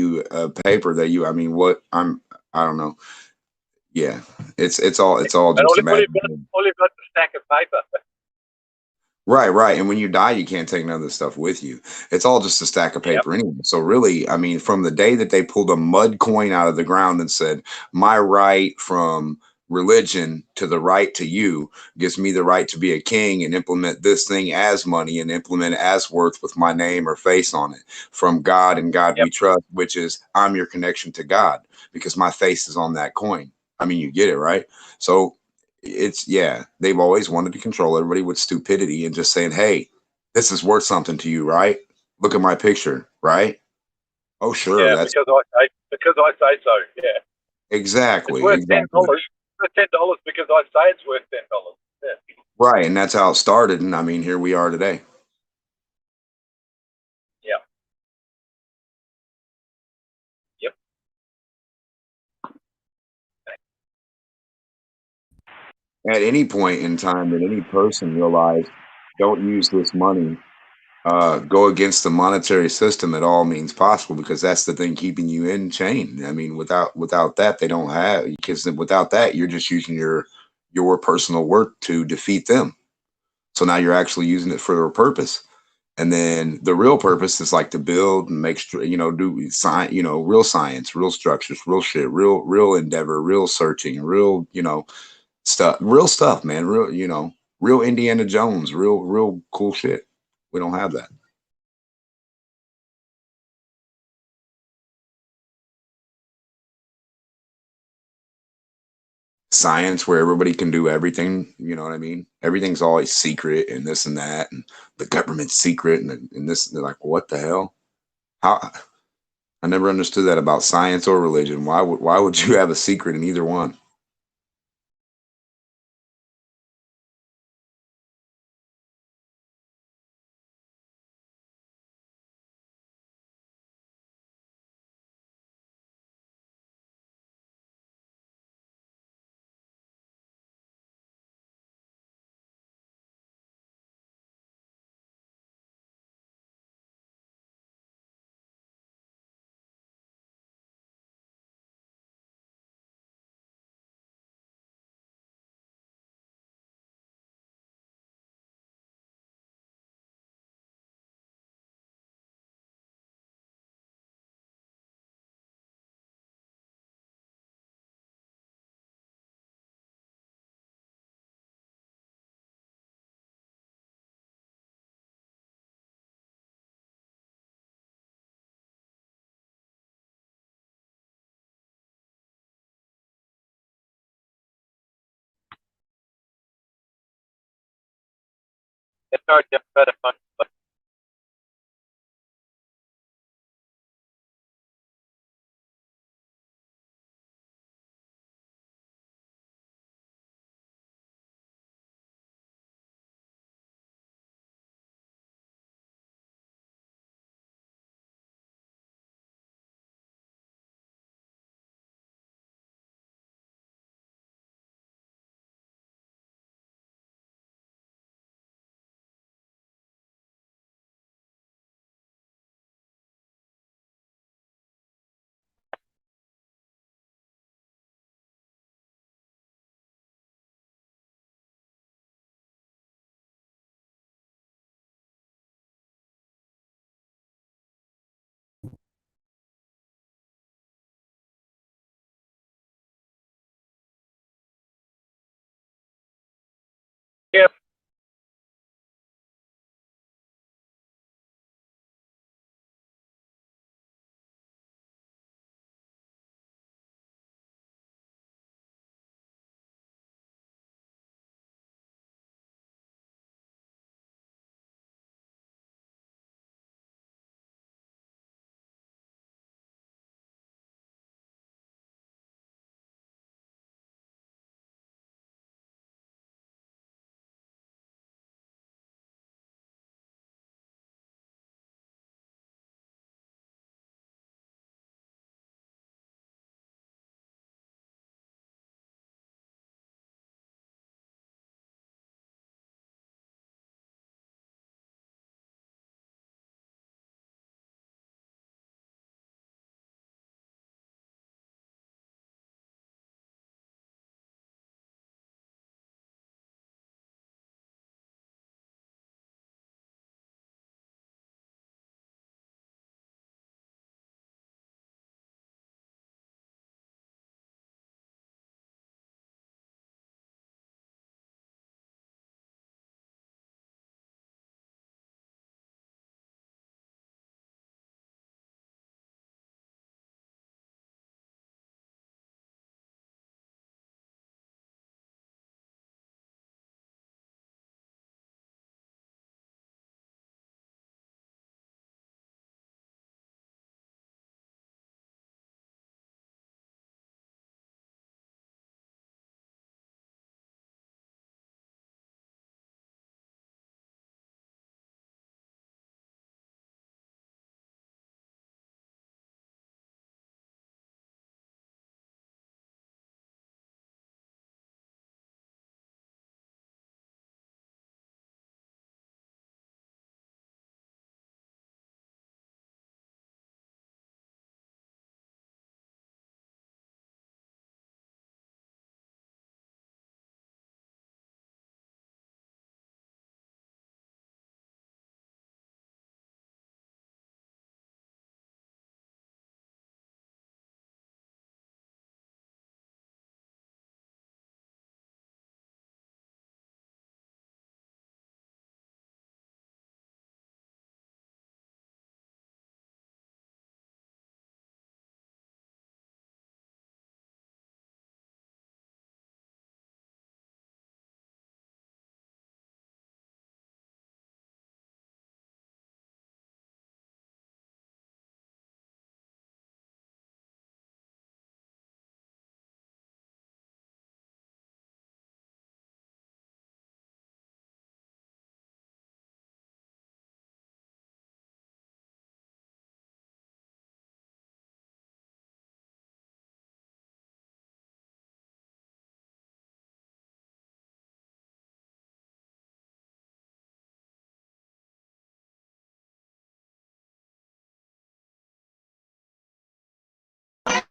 paper that you. I mean, I don't know. Yeah, it's all just all you've got is a stack of paper. Right. And when you die, you can't take none of this stuff with you. It's all just a stack of paper anyway. So really, I mean, from the day that they pulled a mud coin out of the ground and said, my right from religion to the right to you gives me the right to be a king and implement this thing as money and implement it as worth with my name or face on it from God and God we trust, which is I'm your connection to God because my face is on that coin. I mean, you get it, right? So they've always wanted to control everybody with stupidity and just saying, hey, this is worth something to you, right? Look at my picture, right? Oh, sure. Yeah, because I say so. Yeah. Exactly. It's worth $10. It's worth $10 because I say it's worth $10. Yeah. Right, and that's how it started. And I mean, here we are today. Yeah. Yep. At any point in time that any person realized don't use this money, go against the monetary system at all means possible because that's the thing keeping you in chain. I mean, without that, they don't have, because without that, you're just using your personal work to defeat them. So now you're actually using it for a purpose. And then the real purpose is like to build and make sure, do science, real science, real structures, real shit, real endeavor, real searching, real, real stuff, man. Real Indiana Jones, real cool shit. We don't have that. Science where everybody can do everything, you know what I mean? Everything's always secret and this and that, and the government's secret and this. They're like, what the hell? How? I never understood that about science or religion. Why would you have a secret in either one? It's hard to get better.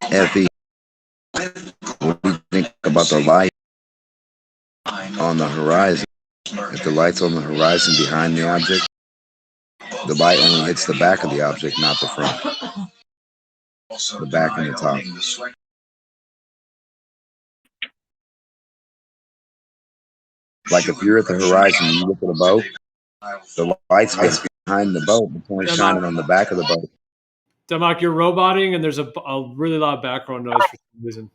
Effie, what do you think about the light on the horizon? If the light's on the horizon behind the object, the light only hits the back of the object, not the front. The back and the top. Like if you're at the horizon and you look at a boat, the light's behind the boat, it's only shining on the back of the boat. Democ, you're roboting and there's a really loud background noise for some reason.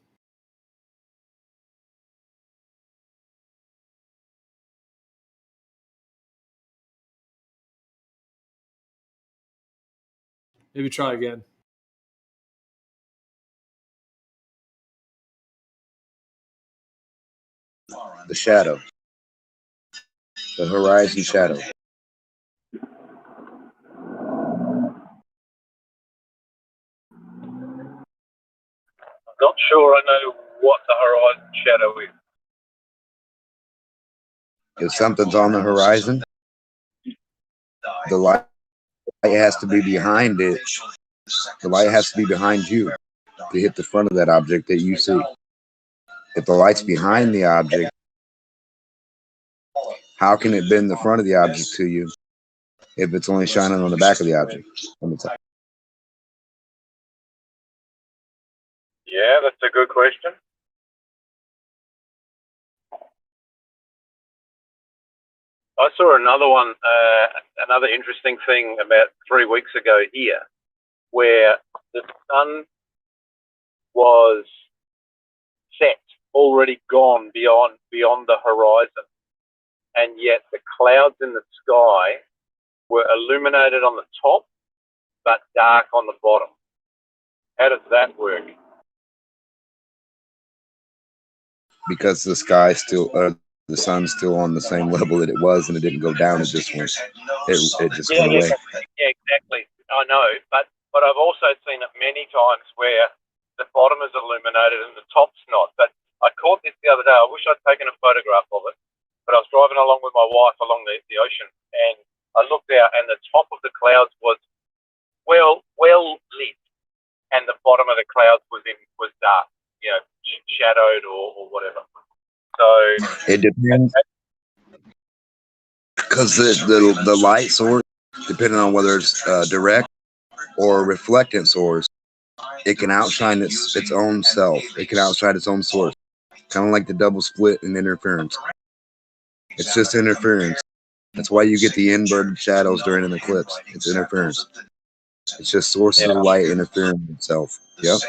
Maybe try again. The shadow. The horizon shadow. Not sure I know what the horizon shadow is. If something's on the horizon, the light has to be behind it. The light has to be behind you to hit the front of that object that you see. If the light's behind the object, how can it bend the front of the object to you if it's only shining on the back of the object on the top? Yeah, that's a good question. I saw another one, another interesting thing about 3 weeks ago here, where the sun was set, already gone beyond the horizon, and yet the clouds in the sky were illuminated on the top, but dark on the bottom. How does that work? Because the sky still, the sun's still on the same level that it was, and it didn't go down. It just went, it just went away. Yeah, exactly. I know, but I've also seen it many times where the bottom is illuminated and the top's not. But I caught this the other day. I wish I'd taken a photograph of it, but I was driving along with my wife along the ocean, and I looked out, and the top of the clouds was well lit, and the bottom of the clouds was dark, shadowed or whatever. So it depends, because the light source, depending on whether it's direct or reflectant source, it can outshine its own self. It can outshine its own source, kind of like the double split and interference. It's just interference. That's why you get the inverted shadows during an eclipse. It's interference. It's just sources of light interfering with itself. Yep.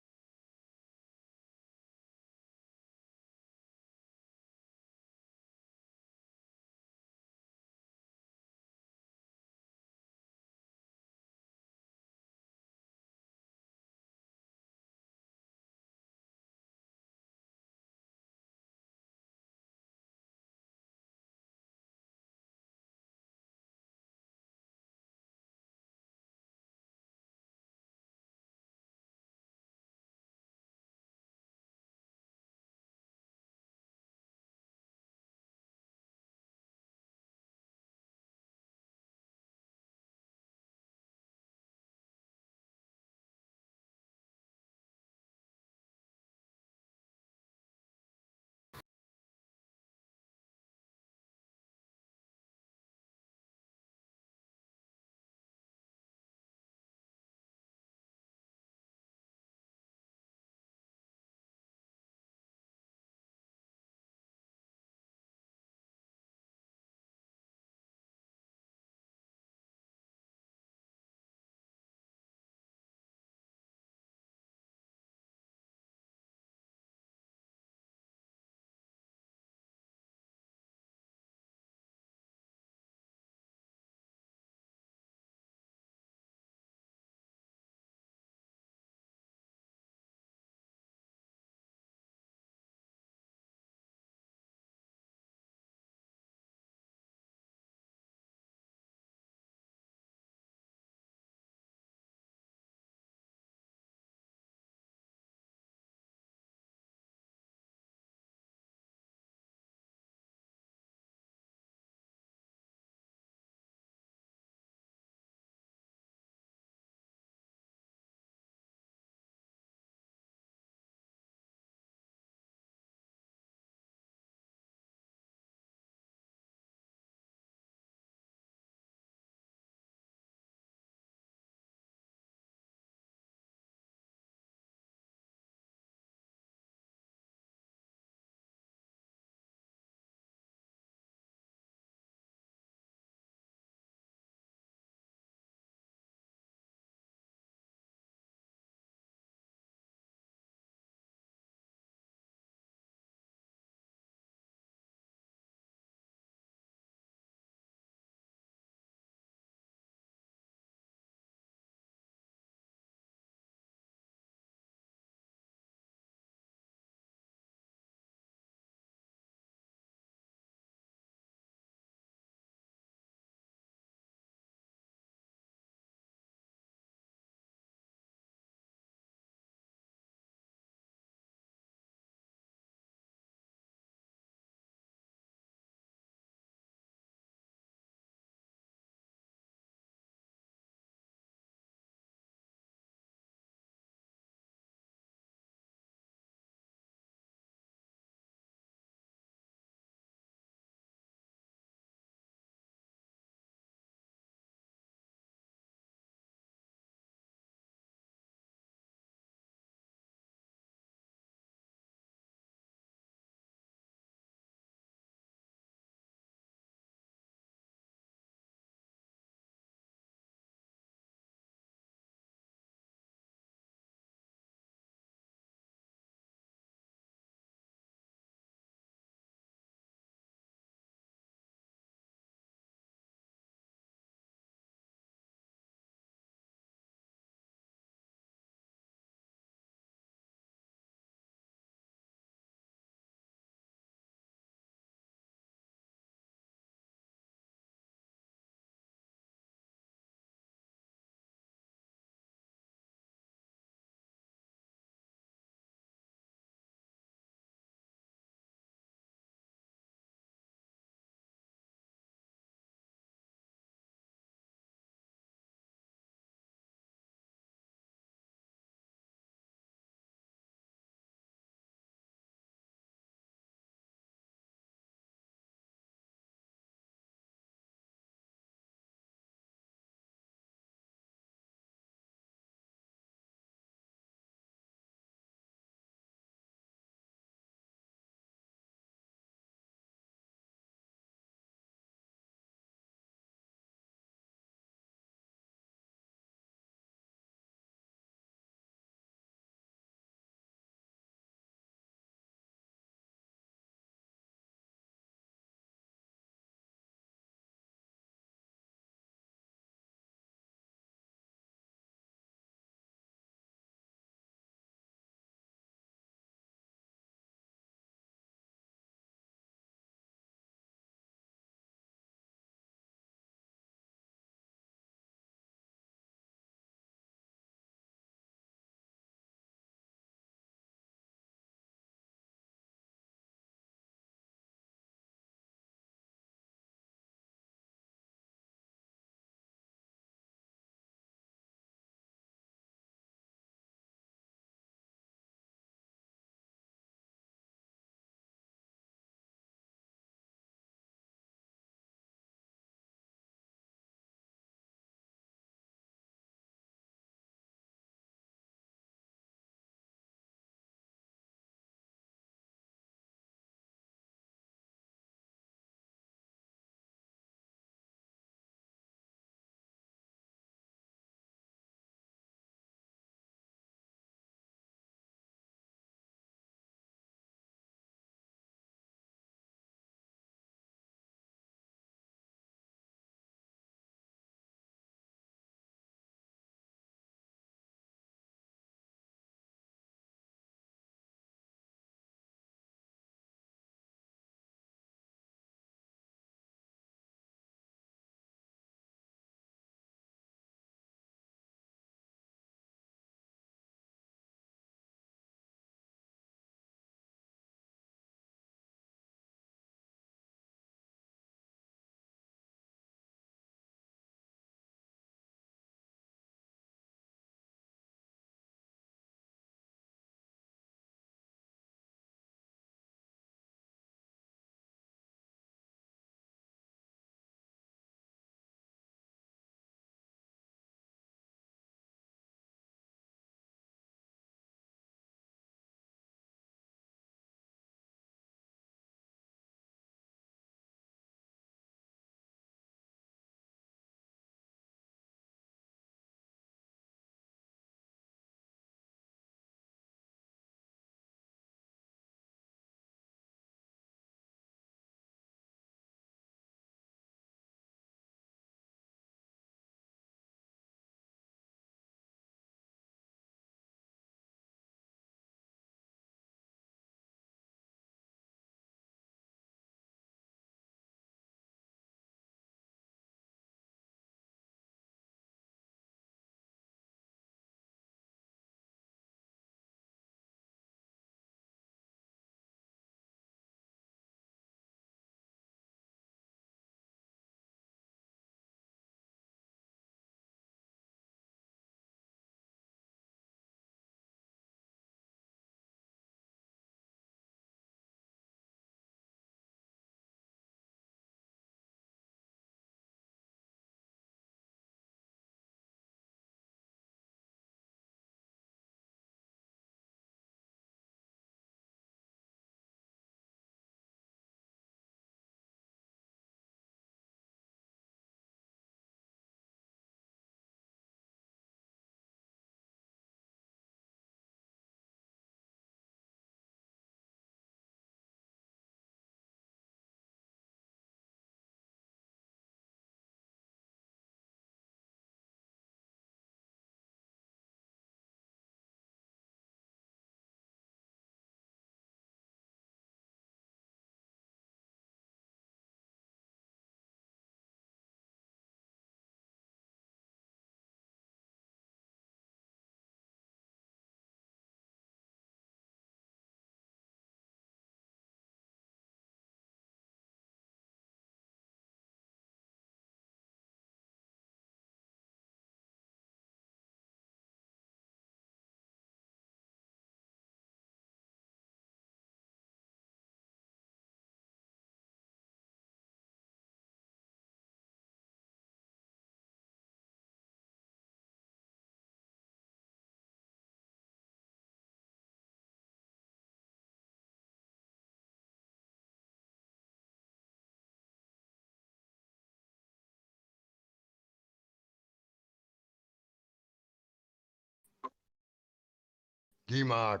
DMOC.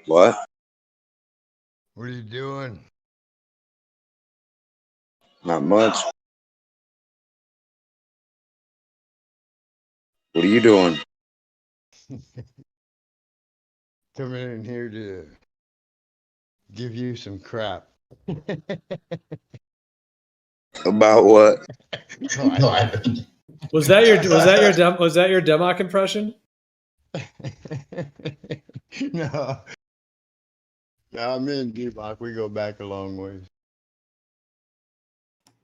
What? What are you doing? Not much. What are you doing? Coming in here to give you some crap. About what? Was that your Democ impression? No. No, I'm in DMOC. We go back a long ways.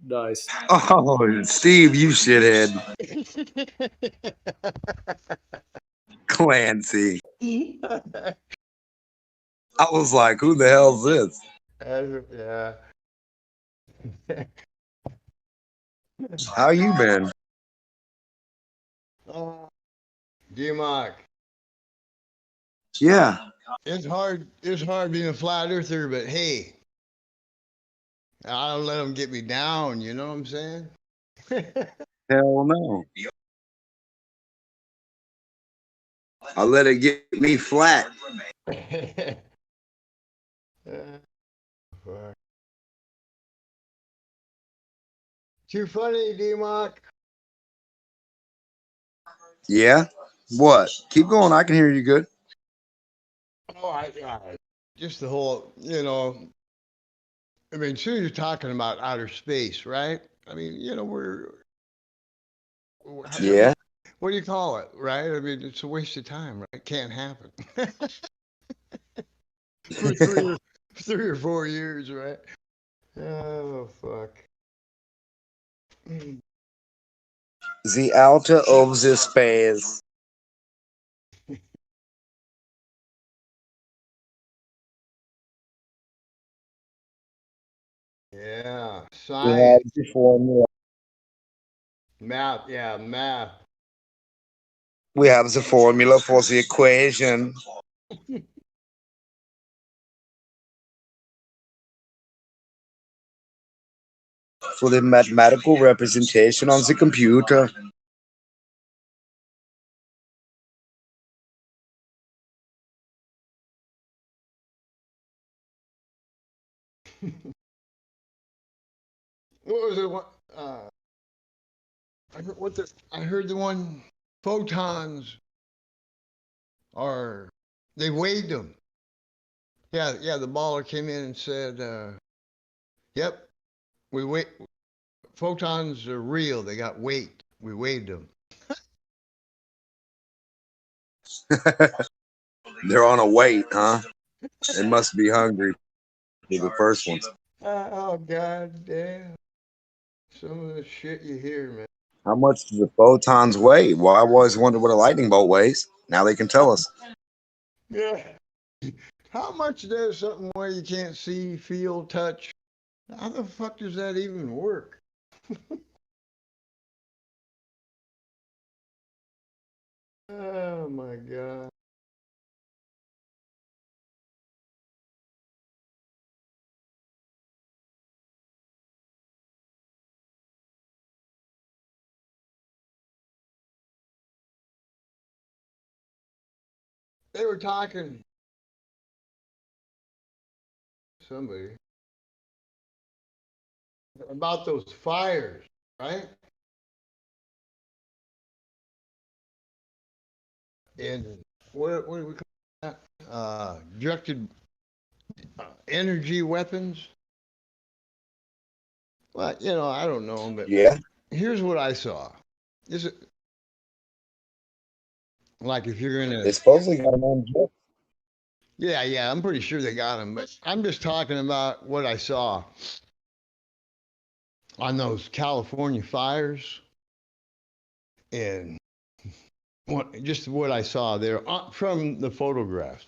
Nice. Oh, Steve, you shithead. Clancy. I was like, who the hell's this? Yeah. How you been? DMOC. Yeah. It's hard being a flat earther, but hey, I don't let them get me down, you know what I'm saying? Hell no. I let it get me flat. Fuck. Too funny, DMOC. Yeah? What? Keep going. I can hear you good. Oh, I just the whole, I mean, soon you're talking about outer space, right? I mean, Yeah. What do you call it, right? I mean, it's a waste of time, right? Can't happen. For 3 or 4 years, right? Oh, fuck. The outer of the space. Yeah, We science. have the formula. Math, yeah, math. We have the formula for the equation. For the mathematical representation on the computer. What was it? I heard the one photons they weighed them. Yeah, the baller came in and said, yep, photons are real. They got weight. We weighed them. They're on a wait, huh? They must be hungry for the first ones. Oh, god damn. Some of the shit you hear, man. How much do the photons weigh? Well, I always wondered what a lightning bolt weighs. Now they can tell us. Yeah. How much does something where you can't see, feel, touch? How the fuck does that even work? Oh my god. They were talking. Somebody. About those fires, right? And what do we call that? Directed energy weapons. Well, I don't know, but Yeah. here's what I saw. Is it like if you're gonna? They supposedly got them on jet. Yeah, I'm pretty sure they got them, but I'm just talking about what I saw on those California fires, and what I saw there from the photographs.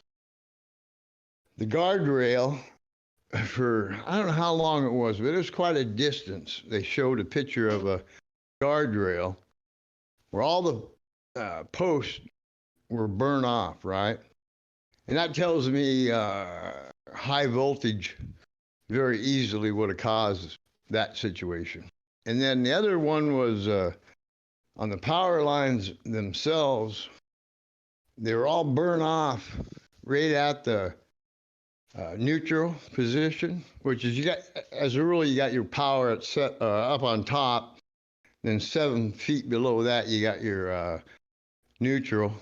The guardrail for I don't know how long it was, but it was quite a distance. They showed a picture of a guardrail where all the posts were burned off, right? And that tells me high voltage very easily would have caused that situation. And then the other one was on the power lines themselves, they were all burned off right at the neutral position, which is, you got, as a rule, you got your power at set, up on top, then 7 feet below that you got your neutral,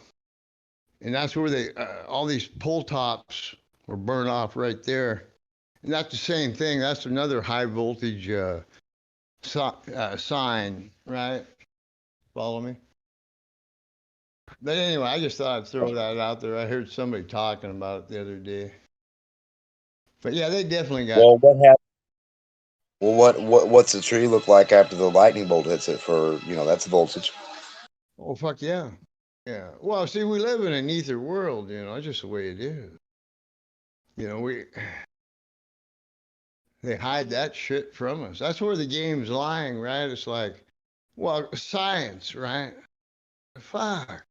and that's where they all these pull tops were burned off right there. And that's the same thing. That's another high voltage sign, right? Follow me? But anyway, I just thought I'd throw that out there. I heard somebody talking about it the other day. But yeah, they definitely got. Well, what happened? Well, what's the tree look like after the lightning bolt hits it? For that's the voltage. Oh fuck yeah, yeah. Well, see, we live in an ether world. It's just the way it is. They hide that shit from us. That's where the game's lying, right? It's like, well, science, right? Fuck.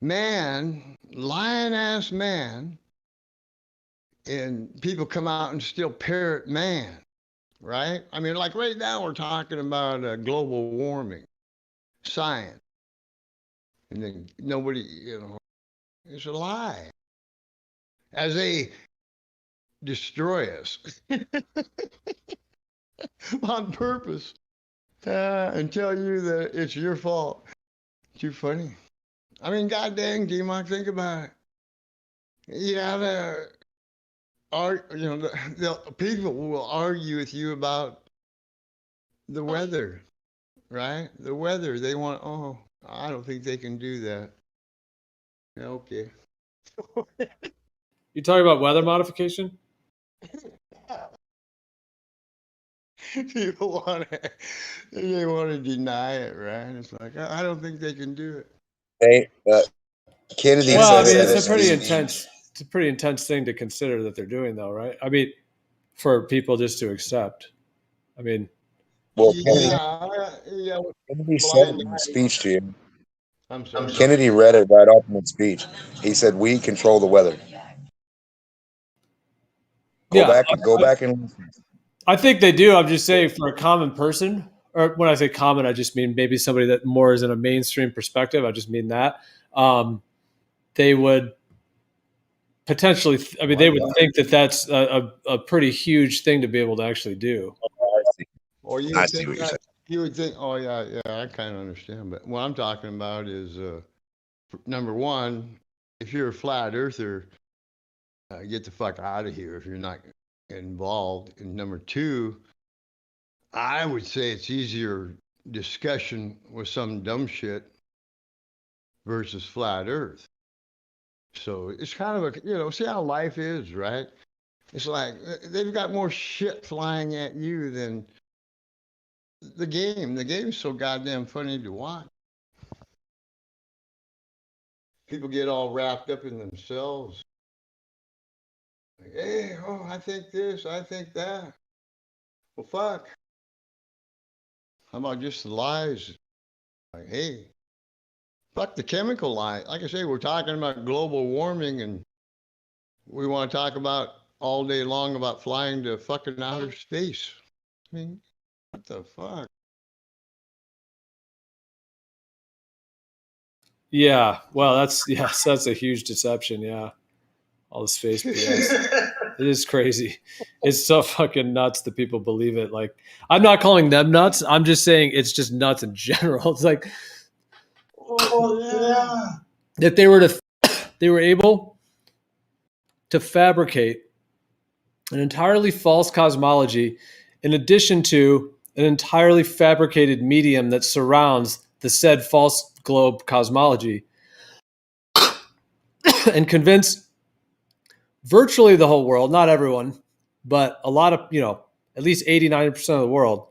Man, lying ass man, and people come out and still parrot man, right? I mean, like right now we're talking about global warming, science. And then nobody, it's a lie. As they destroy us on purpose and tell you that it's your fault. Too funny. I mean, god dang, D-Mock, think about it. You gotta, the people will argue with you about the weather, right? The weather, they want, oh, I don't think they can do that. Yeah, okay. You talking about weather modification? People they want to deny it, right? It's like, I don't think they can do it. Hey, Kennedy. Well, I mean, it's a pretty intense thing to consider that they're doing, though, right? I mean, for people just to accept. I mean, well, Kennedy said it in the speech to you. I'm sorry. Kennedy read it right off in the speech. He said, "We control the weather." Go back and listen. I think they do. I'm just saying, for a common person, or when I say common, I just mean maybe somebody that more is in a mainstream perspective. I just mean that they would potentially. I mean, they would think that that's a pretty huge thing to be able to actually do. Or you would think that, you would think, oh yeah, I kind of understand. But what I'm talking about is, number one, if you're a flat earther, get the fuck out of here if you're not involved. And number two, I would say it's easier discussion with some dumb shit versus flat earth. So it's kind of a, see how life is, right? It's like they've got more shit flying at you than the game. The game's so goddamn funny to watch. People get all wrapped up in themselves. Like, hey, oh, I think this, I think that. Well, fuck. How about just the lies? Like, hey, fuck the chemical lie. Like I say, we're talking about global warming, and we want to talk about all day long about flying to fucking outer space. I mean, what the fuck? Yeah, well, that's a huge deception. Yeah, all the space BS. It is crazy. It's so fucking nuts that people believe it. Like, I'm not calling them nuts. I'm just saying it's just nuts in general. It's like, that they were able to fabricate an entirely false cosmology in addition to an entirely fabricated medium that surrounds the said false globe cosmology and convince virtually the whole world, not everyone, but a lot of, at least 80-90% of the world,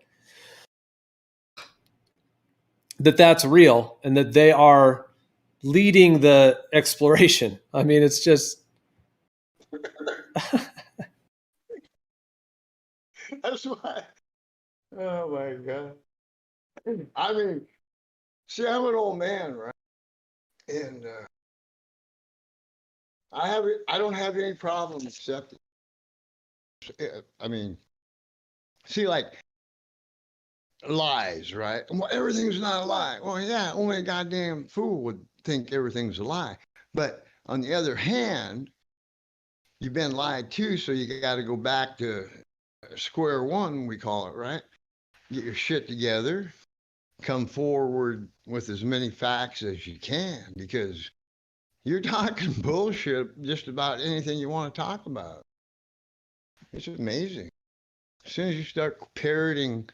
that that's real and that they are leading the exploration. I mean, it's just... That's why. Oh my God. I mean, see, I'm an old man, right? And I don't have any problem accepting. I mean, see, like lies, right? Well, everything's not a lie. Well, yeah, only a goddamn fool would think everything's a lie. But on the other hand, you've been lied to, so you got to go back to square one, we call it, right? Get your shit together, come forward with as many facts as you can, because you're talking bullshit just about anything you want to talk about. It's amazing. As soon as you start parroting,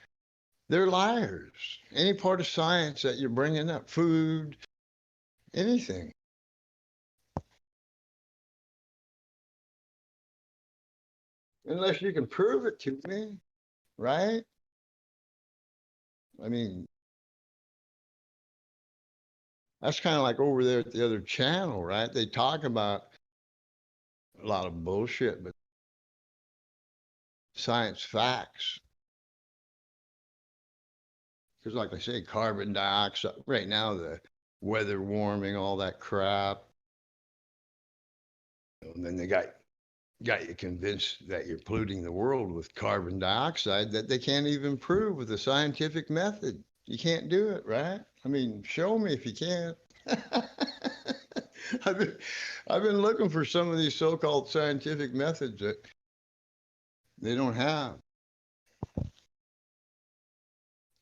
they're liars. Any part of science that you're bringing up, food, anything. Unless you can prove it to me, right? I mean, that's kind of like over there at the other channel, right? They talk about a lot of bullshit, but science facts. Because like I say, carbon dioxide, right now, the weather warming, all that crap. And then they got you convinced that you're polluting the world with carbon dioxide that they can't even prove with a scientific method. You can't do it, right? I mean, show me if you can. I've been looking for some of these so-called scientific methods that they don't have.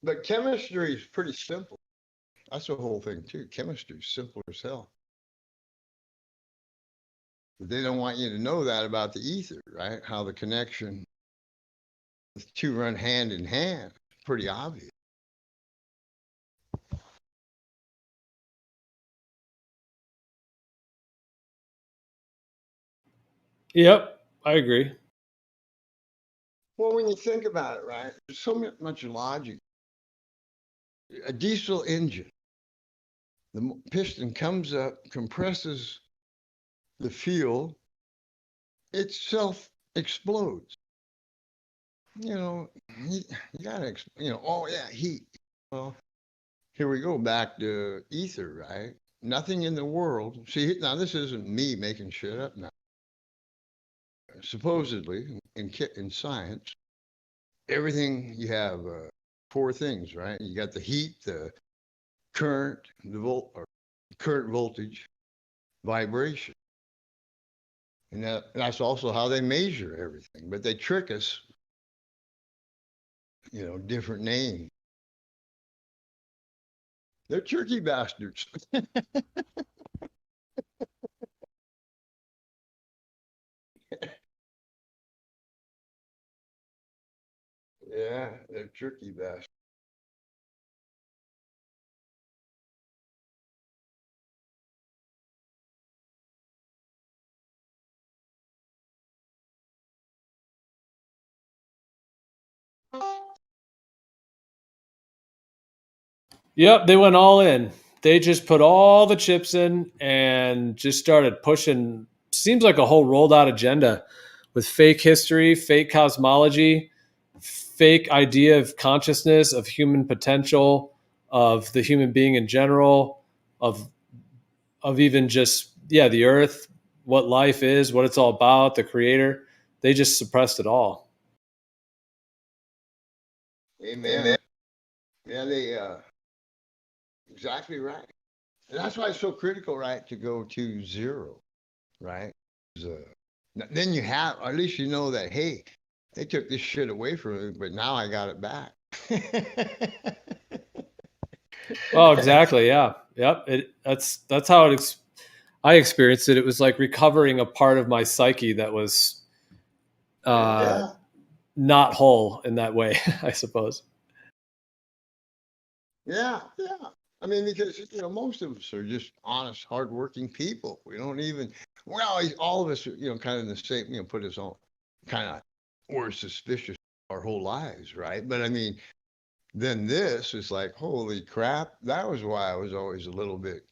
But chemistry is pretty simple. That's the whole thing too. Chemistry is simple as hell. But they don't want you to know that about the ether, right? How the connection, the two run hand in hand. Pretty obvious. Yep, I agree. Well, when you think about it, right, there's so much logic. A diesel engine, the piston comes up, compresses the fuel, it self-explodes. You know, you gotta, oh yeah, heat. Well, here we go back to ether, right? Nothing in the world. See, now this isn't me making shit up now. Supposedly, in science, everything you have four things, right? You got the heat, the current, current voltage, vibration. And that's also how they measure everything. But they trick us, different names. They're tricky bastards. Yeah, they're tricky bastards. Yep, they went all in. They just put all the chips in and just started pushing. Seems like a whole rolled out agenda with fake history, fake cosmology, fake idea of consciousness, of human potential, of the human being in general, of even just the earth, what life is, what it's all about, the creator. They just suppressed it all. Amen. Yeah, they exactly right. And that's why it's so critical, right, to go to zero, right? Then you have, or at least you know that, hey, they took this shit away from me, but now I got it back. Well, exactly. Yeah. Yep. That's how I experienced it. It was like recovering a part of my psyche that was not whole in that way, I suppose. Yeah. I mean, because most of us are just honest, hardworking people. We don't even. All of us are, kind of in the same. Put us on kind of. We're suspicious our whole lives, right? But I mean, then this is like, holy crap! That was why I was always a little bit.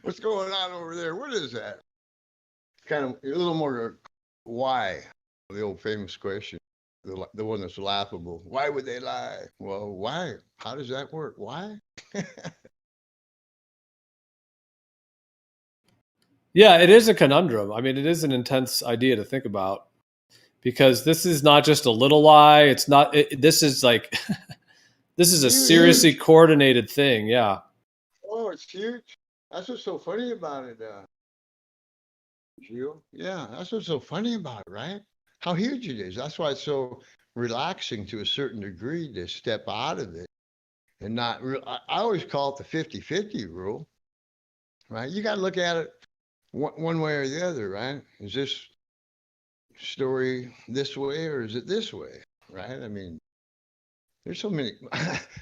What's going on over there? What is that? Kind of a little more. Why? The old famous question. The one that's laughable. Why would they lie? Well, why? How does that work? Why? Yeah, it is a conundrum. I mean, it is an intense idea to think about, because this is not just a little lie. It's not. This is like this is a seriously coordinated thing. Yeah. Oh, it's huge. That's what's so funny about it, Gio. Yeah, that's what's so funny about it, right? How huge it is. That's why it's so relaxing to a certain degree to step out of it and not. I always call it the 50-50 rule, right? You got to look at it one way or the other, right? Is this story this way or is it this way, right? I mean, there's so many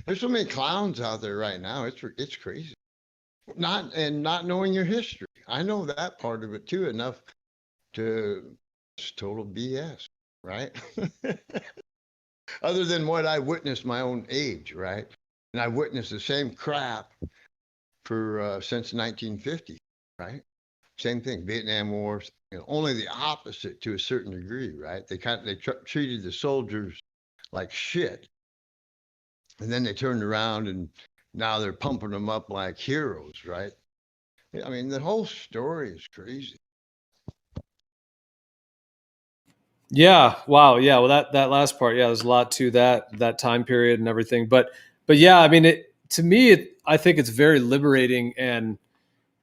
there's so many clowns out there right now. It's crazy. Not knowing your history. I know that part of it too enough to it's total BS, right? Other than what I witnessed my own age, right? And I witnessed the same crap for since 1950, right? Same thing, Vietnam War, only the opposite to a certain degree, right? They treated the soldiers like shit, and then they turned around and now they're pumping them up like heroes, right? I mean, the whole story is crazy. Yeah. Wow. Yeah. Well, that last part. Yeah, there's a lot to that time period and everything. But yeah, I mean, to me, I think it's very liberating, and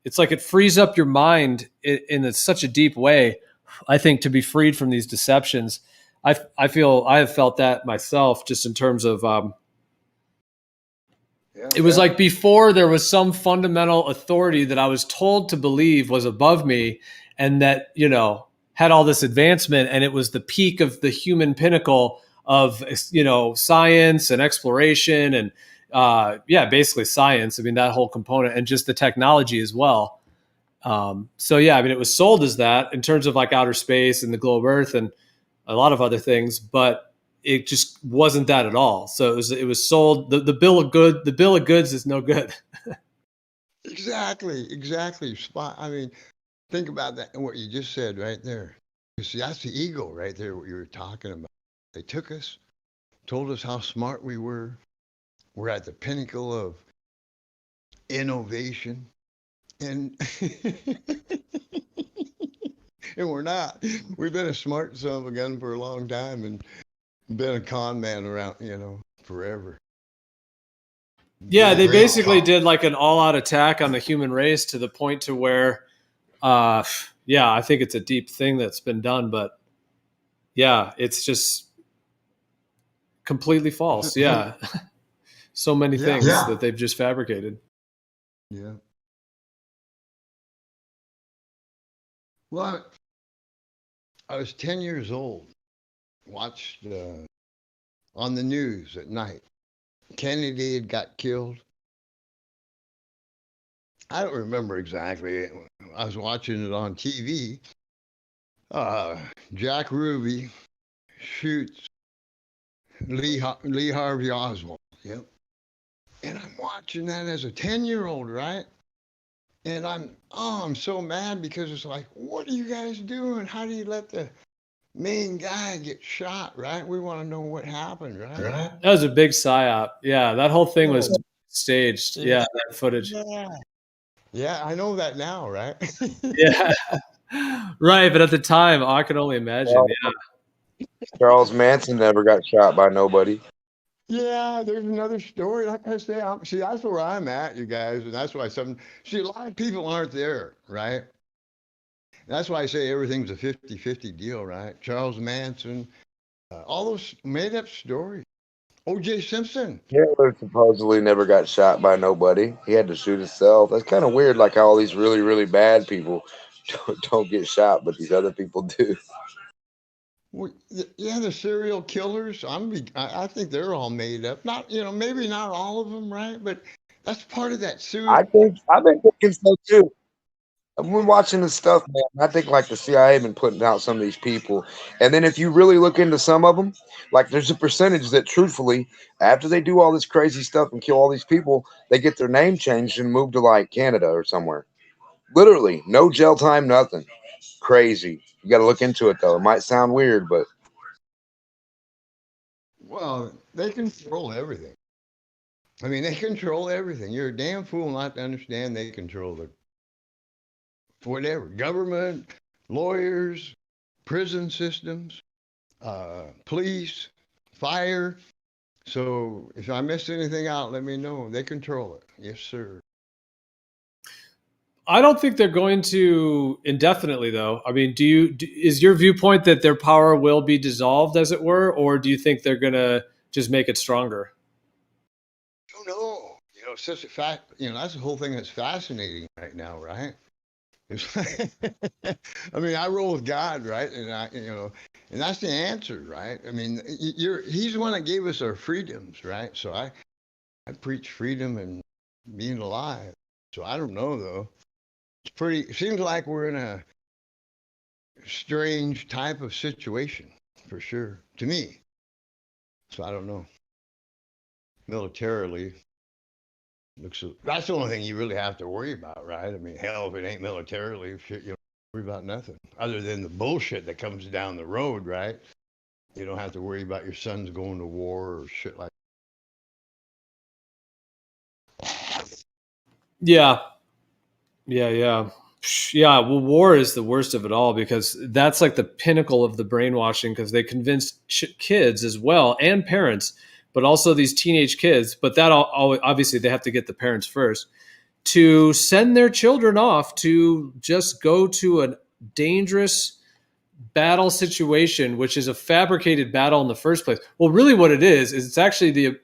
it's like it frees up your mind in such a deep way. I think to be freed from these deceptions. I feel I have felt that myself, just in terms of. It was like before there was some fundamental authority that I was told to believe was above me, and that, had all this advancement, and it was the peak of the human pinnacle of, science and exploration and, basically science. I mean, that whole component, and just the technology as well. So yeah, I mean, it was sold as that in terms of like outer space and the globe Earth and a lot of other things, but it just wasn't that at all. So it was sold. The bill of goods is no good. Exactly. Spot. I mean, think about that and what you just said right there. You see, that's the ego right there, what you were talking about. They took us, told us how smart we were. We're at the pinnacle of innovation. And and we're not. We've been a smart son of a gun for a long time and been a con man around, forever. Yeah, they basically did like an all-out attack on the human race, to the point to where, I think it's a deep thing that's been done, but yeah, it's just completely false. Yeah. So many things that they've just fabricated. Yeah. Well, I was 10 years old, watched on the news at night. Kennedy had got killed. I don't remember exactly. I was watching it on TV. Jack Ruby shoots Lee Harvey Oswald. Yep. And I'm watching that as a 10-year-old, right? And I'm so mad, because it's like, what are you guys doing? How do you let the main guy get shot, right? We want to know what happened, right? That was a big psyop. Yeah, that whole thing was staged. Yeah, that footage. Yeah, I know that now, right? Yeah. Right, but at the time, I could only imagine. Yeah. Charles Manson never got shot by nobody. Yeah, there's another story. Like I say, see, that's where I'm at, you guys, and that's why a lot of people aren't there, right? That's why I say everything's a 50-50 deal, right? Charles Manson, all those made-up stories. O.J. Simpson. Hitler supposedly never got shot by nobody. He had to shoot himself. That's kind of weird, like how all these really, really bad people don't get shot, but these other people do. Well, yeah, the serial killers. I think they're all made up. Not, maybe not all of them, right? But that's part of that I've been thinking so too. I've been watching this stuff, man. I think like the CIA been putting out some of these people, and then if you really look into some of them, like there's a percentage that, truthfully, after they do all this crazy stuff and kill all these people, they get their name changed and move to like Canada or somewhere. Literally, no jail time, nothing. Crazy. You got to look into it though. It might sound weird, but well, they control everything. I mean, they control everything. You're a damn fool not to understand they control the whatever, government, lawyers, prison systems, police, fire. So if I missed anything out, let me know. They control it. Yes, sir. I don't think they're going to indefinitely, though. I mean, is your viewpoint that their power will be dissolved, as it were, or do you think they're going to just make it stronger? I don't know. You know, such a fact. You know, that's the whole thing that's fascinating right now, right? It's like, I mean, I roll with God, right? And and that's the answer, right? I mean, he's the one that gave us our freedoms, right? So I preach freedom and being alive. So I don't know though. It seems like we're in a strange type of situation for sure to me. So I don't know. Militarily, that's the only thing you really have to worry about, right? I mean, hell, if it ain't militarily, you don't worry about nothing other than the bullshit that comes down the road, right? You don't have to worry about your sons going to war or shit like that. Yeah. Well, war is the worst of it all because that's like the pinnacle of the brainwashing because they convinced kids as well and parents, but also these teenage kids. But that obviously they have to get the parents first to send their children off to just go to a dangerous battle situation, which is a fabricated battle in the first place. Well, really what it is it's actually the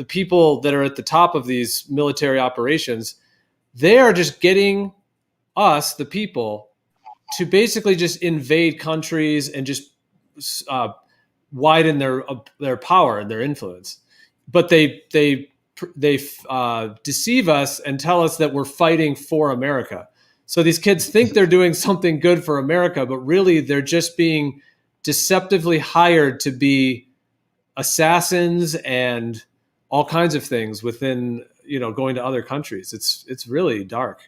people that are at the top of these military operations. They are just getting us, the people, to basically just invade countries and just widen their power and their influence. But they deceive us and tell us that we're fighting for America. So these kids think they're doing something good for America, but really they're just being deceptively hired to be assassins and all kinds of things within, going to other countries. It's really dark.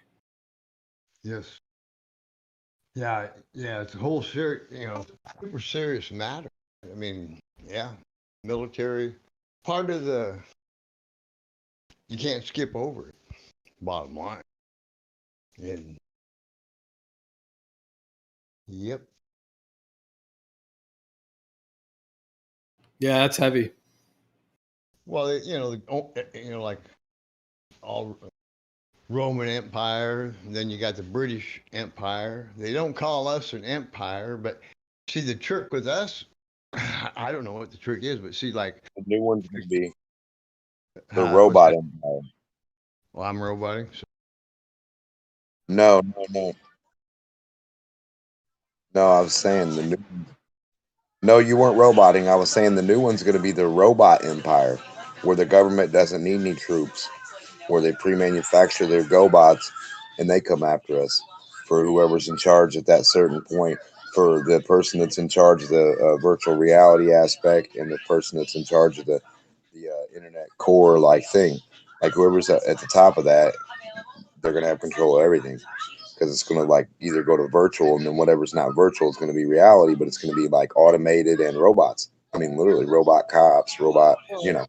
Yes. Yeah. It's a whole super serious matter. I mean, yeah, military part of you can't skip over it. Bottom line. And yep. Yeah, that's heavy. Well, like all Roman Empire, and then you got the British Empire. They don't call us an empire, but see the trick with us, I don't know what the trick is, but see, like the new one's gonna be the robot empire. Well, I'm roboting. So. No. I was saying the new. No, you weren't roboting. I was saying the new one's going to be the robot empire, where the government doesn't need any troops, where they pre-manufacture their GoBots and they come after us for whoever's in charge at that certain point, for the person that's in charge of the virtual reality aspect and the person that's in charge of the internet core like thing. Like whoever's at the top of that, they're going to have control of everything. Because it's going to like either go to virtual and then whatever's not virtual is going to be reality, but it's going to be like automated and robots. I mean, literally robot cops, Yeah,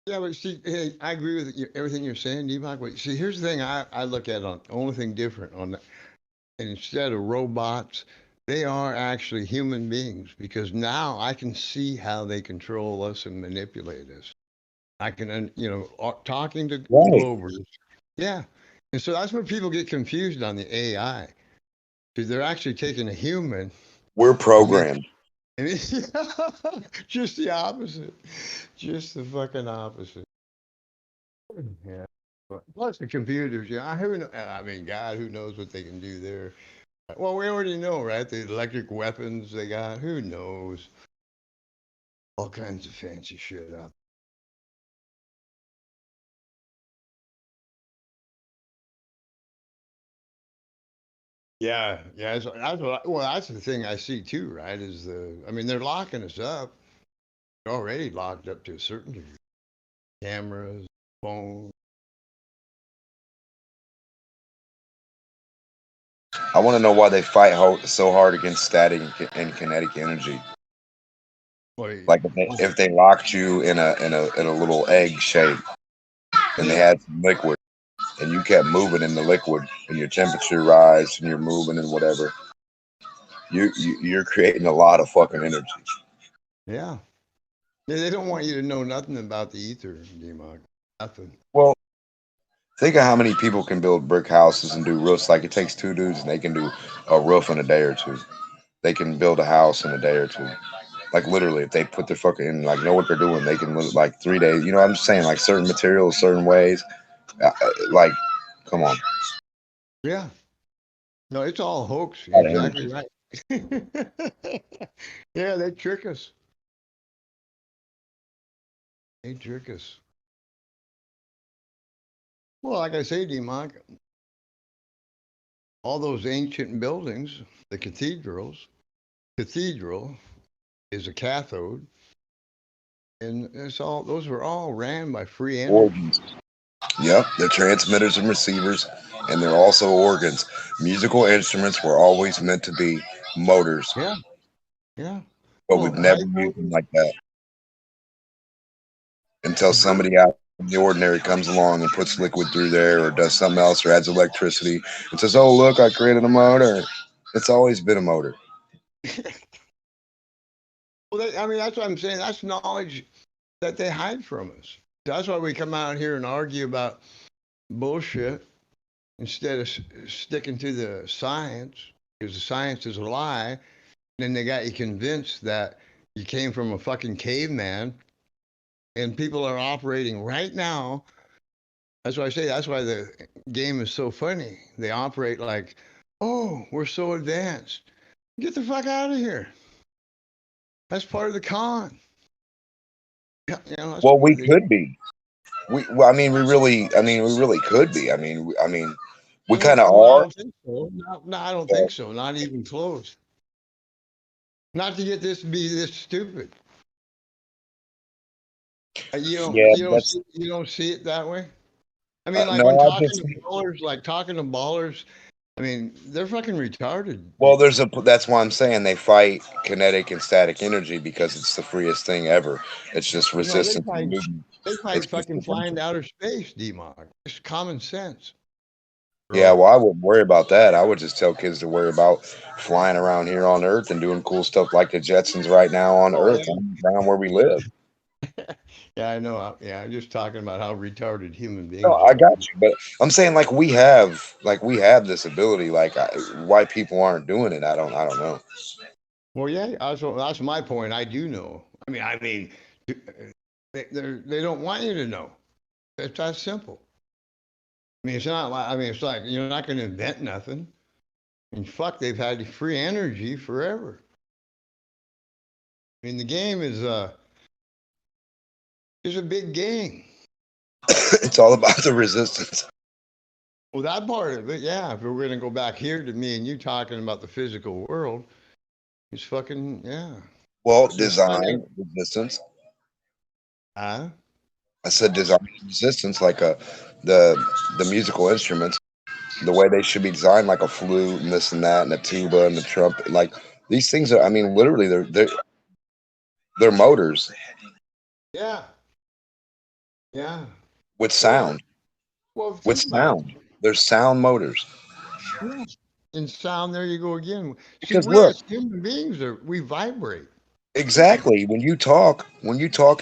but see, hey, I agree with everything you're saying, Deepak. But see, here's the thing I look at on the only thing different on that. And instead of robots, they are actually human beings because now I can see how they control us and manipulate us. I can, talking to Globers. Yeah. And so that's where people get confused on the AI, because they're actually taking a human. We're programmed. And just the opposite. Just the fucking opposite. Yeah. Plus the computers, I mean, God, who knows what they can do there. Well, we already know, right? The electric weapons they got, who knows? All kinds of fancy shit out. Yeah, that's the thing I see too, right? They're locking us up. We're already locked up to a certain degree. Cameras, phones. I want to know why they fight so hard against static and kinetic energy. Like if they locked you in a little egg shape and they had some liquid and you kept moving in the liquid, and your temperature rise, and you're moving and whatever, you're creating a lot of fucking energy. Yeah. They don't want you to know nothing about the ether, D-Mog. Nothing. Well, think of how many people can build brick houses and do roofs. Like, it takes 2 dudes and they can do a roof in a day or 2. They can build a house in a day or 2. Like, literally, if they put their fucking, like, know what they're doing, they can live like 3 days. You know what I'm saying? Like, certain materials, certain ways. Like, come on. Yeah. No, it's all hoax. Exactly right. Yeah, they trick us. They trick us. Well, like I say, D-Mog, all those ancient buildings, the cathedral is a cathode, and those were all ran by free energy. Organs. Yep, they're transmitters and receivers, and they're also organs. Musical instruments were always meant to be motors. Yeah, yeah. But we've never used them like that until somebody out in the ordinary comes along and puts liquid through there, or does something else, or adds electricity and says, "Oh, look, I created a motor." It's always been a motor. Well, I mean, that's what I'm saying. That's knowledge that they hide from us. That's why we come out here and argue about bullshit instead of sticking to the science, because the science is a lie. Then they got you convinced that you came from a fucking caveman, and people are operating right now. That's why I say that's why the game is so funny. They operate like, oh, we're so advanced. Get the fuck out of here. That's part of the con. You know, Well, we could be. I mean, we really could be. I mean, we kind of well, are. I don't think so. No, I don't think so. Not even close. Not to get this to be this stupid. You don't see it that way. I mean, like no, when talking to ballers, I mean, they're fucking retarded. Well, that's why I'm saying they fight kinetic and static energy, because it's the freest thing ever. It's just resistance. They fight fucking flying to outer space, D-Mog. It's common sense. Yeah, well, I wouldn't worry about that. I would just tell kids to worry about flying around here on Earth and doing cool stuff like the Jetsons right now on Earth, around where we live. Yeah, I know. Yeah, I'm just talking about how retarded human beings No, are. I got you, but I'm saying like we have this ability. Like, why people aren't doing it, I don't know. Well, yeah, that's my point. I do know. I mean, they don't want you to know. It's that simple. I mean, it's not like, it's like you're not going to invent nothing. And fuck, they've had free energy forever. I mean, the game is a big game. It's all about the resistance. Well, that part of it, yeah. If we're going to go back here to me and you talking about the physical world, it's fucking, yeah. Well, design resistance. Huh? I said design resistance, like the musical instruments, the way they should be designed, like a flute and this and that, and a tuba and the trumpet. Like, these things are, I mean, literally, they're motors. Yeah. Yeah. With sound. Well, with sound. There's sound motors. Yeah. In sound, there you go again. Because we look, as human beings we vibrate. Exactly. When you talk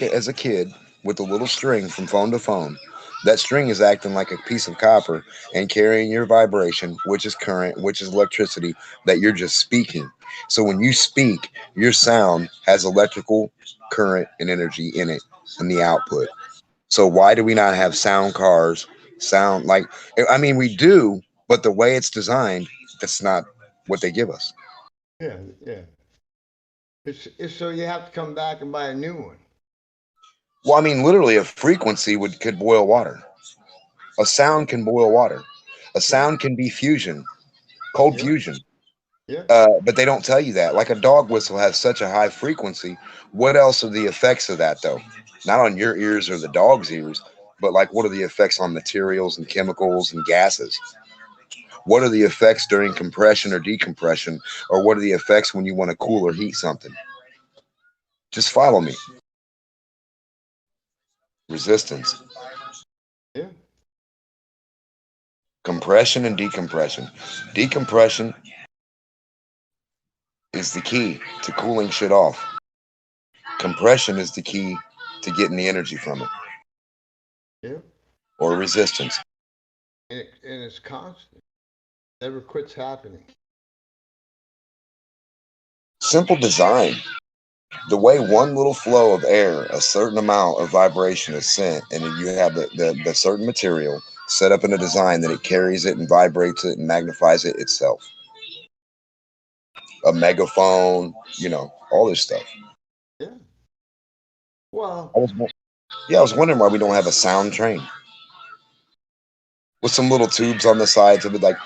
as a kid with a little string from phone to phone, that string is acting like a piece of copper and carrying your vibration, which is current, which is electricity, that you're just speaking. So when you speak, your sound has electrical current and energy in it in the output. So why do we not have sound cars? We do, but the way it's designed, that's not what they give us. Yeah, yeah. It's so you have to come back and buy a new one. Well, I mean, literally, a frequency could boil water. A sound can boil water. A sound can be fusion, cold fusion. Yeah. But they don't tell you that. Like, a dog whistle has such a high frequency. What else are the effects of that, though? Not on your ears or the dog's ears, but like, what are the effects on materials and chemicals and gases? What are the effects during compression or decompression? Or what are the effects when you want to cool or heat something? Just follow me. Resistance. Yeah. Compression and decompression. Decompression is the key to cooling shit off. Compression is the key to getting the energy from it. Yeah. Or resistance. And it's constant. Never quits happening. Simple design. The way one little flow of air, a certain amount of vibration is sent, and then you have the certain material set up in a design that it carries it and vibrates it and magnifies it itself. A megaphone, all this stuff. Yeah. Well, I was wondering why we don't have a sound train with some little tubes on the sides of it, like,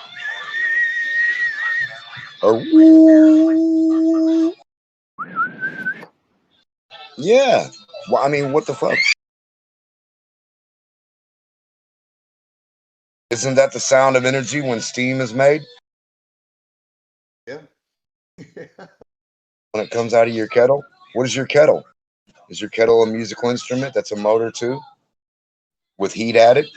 or woo. Yeah. Well, I mean, what the fuck? Isn't that the sound of energy when steam is made? Yeah. When it comes out of your kettle? What is your kettle? Is your kettle a musical instrument that's a motor too? With heat added?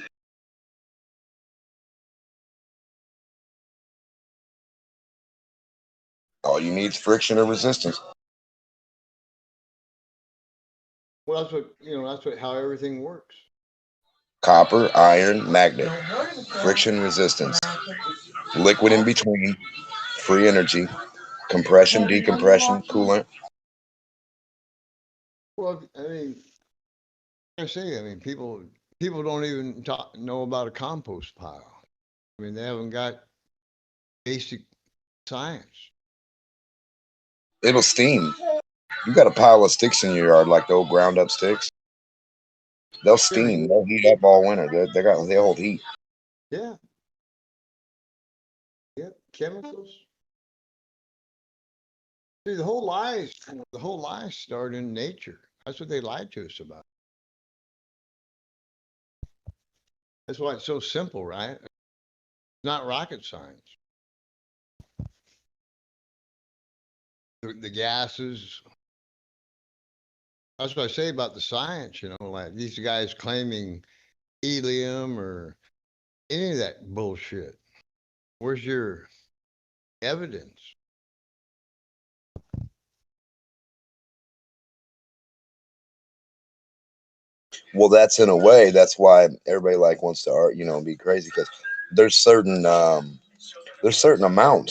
All you need is friction or resistance. Well, that's how everything works. Copper, iron, magnet, friction, resistance, liquid in between, free energy, compression, decompression, coolant. Well, people don't even know about a compost pile. I mean, they haven't got basic science. It'll steam. You got a pile of sticks in your yard, like the old ground up sticks. They'll steam. They'll heat up all winter. They hold heat. Yeah. Yep. Chemicals. See, the whole lies start in nature. That's what they lied to us about. That's why it's so simple, right? It's not rocket science. The gases. That's what I say about the science, like these guys claiming helium or any of that bullshit. Where's your evidence? Well, that's in a way. That's why everybody wants to be crazy, because there's certain amounts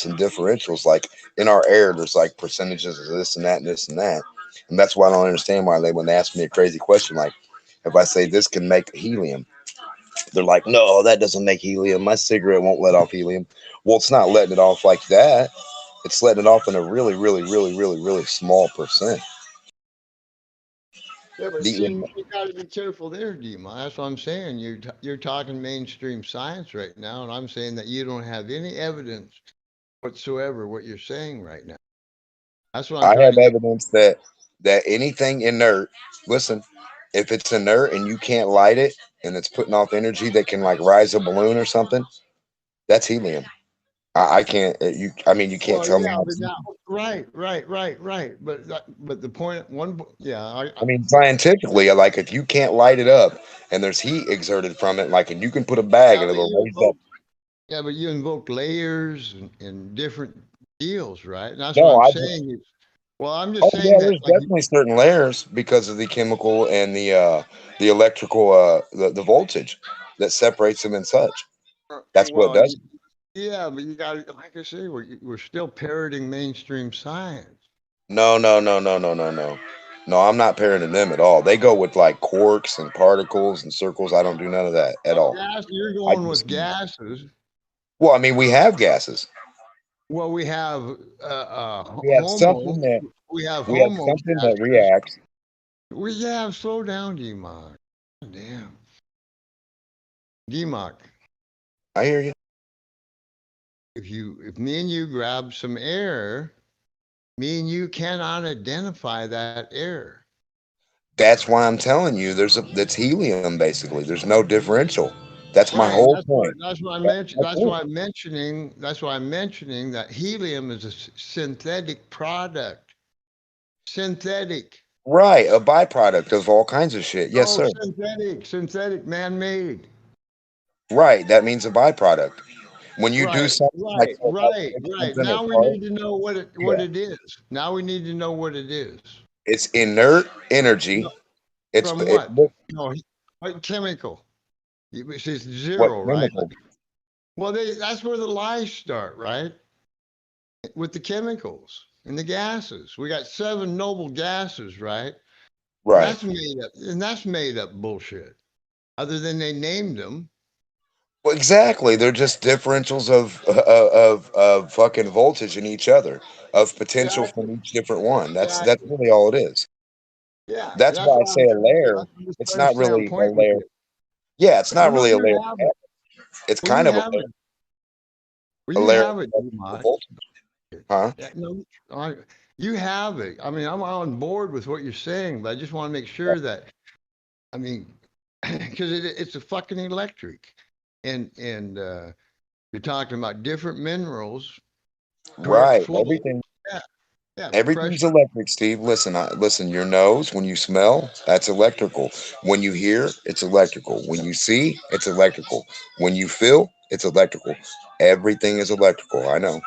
and differentials. Like in our air, there's percentages of this and that and this and that, and that's why I don't understand why when they ask me a crazy question, like if I say this can make helium, they're like, no, that doesn't make helium. My cigarette won't let off helium. Well, it's not letting it off like that. It's letting it off in a really, really, really, really, really small percent. Yeah, but you got to be careful there, Dima. That's what I'm saying. You're talking mainstream science right now, and I'm saying that you don't have any evidence whatsoever what you're saying right now. That's what I have evidence that anything inert. Listen, if it's inert and you can't light it, and it's putting off energy that can rise a balloon or something, that's helium. I can't. You can't tell me. Right. But the point, I mean, scientifically, if you can't light it up and there's heat exerted from it, and you can put a bag and it'll raise up. Yeah, but you invoke layers and different deals, right? And that's what I'm saying. I'm just saying that there's definitely certain layers because of the chemical and the electrical, the voltage that separates them and such. That's what it does. Yeah, but you got, like I say, we're still parroting mainstream science. No, I'm not parroting them at all. They go with quarks and particles and circles. I don't do none of that at all. You're going with gases. Well, I mean, we have gases. Well, we have something that reacts. We have slow down, DMOC. Damn. DMOC. I hear you. If me and you grab some air, me and you cannot identify that air. That's why I'm telling you that's helium basically. There's no differential. That's my whole point. That's what I mentioned. That's why I'm mentioning that helium is a synthetic product. Synthetic. Right, a byproduct of all kinds of shit. Yes, sir. Synthetic, man-made. Right. That means a byproduct. When you do Right, something like right. in a Now we car, need to know what yeah, it is. Now we need to know what it is. it's inert energy. No, It's from it, what? No, what chemical? It's what zero, right? chemical? Well, that's where the lies start, right? With the chemicals and the gases. We got 7 noble gases, right? And Right. that's made up bullshit. Other than they named them. Well, exactly. They're just differentials of fucking voltage in each other, of potential Exactly. from each different one. That's Exactly. really all it is. Yeah. And That's that's why I why say a layer. I'm just It's trying to not stay on really a point with layer. you. Yeah, it's Well, not no, really a you layer. have it. It's Well, you kind of have it. Well, a you layer have it, of Dumont. voltage, huh? Yeah, no, you have it. I mean, I'm on board with what you're saying, but I just want to make sure that, I mean, because it's a fucking electric, and you're talking about different minerals, correct Right. flow. Everything. Yeah, yeah, Everything's pressure. electric, Steve. Listen, listen. Your nose, when you smell, that's electrical. When you hear, it's electrical. When you see, it's electrical. When you feel, it's electrical. Everything is electrical. I know.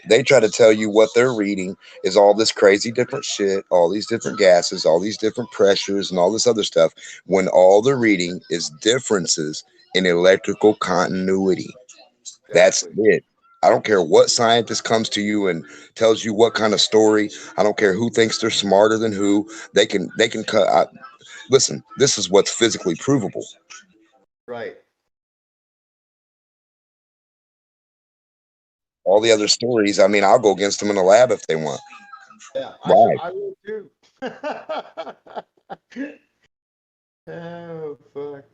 They try to tell you what they're reading is all this crazy different shit, all these different gases, all these different pressures, and all this other stuff, when all they're reading is differences in electrical continuity. That's Exactly. it. I don't care what scientist comes to you and tells you what kind of story. I don't care who thinks they're smarter than who. They can cut. Listen, this is what's physically provable. Right. All the other stories, I mean, I'll go against them in the lab if they want. Yeah, Why? I will too. Oh, fuck.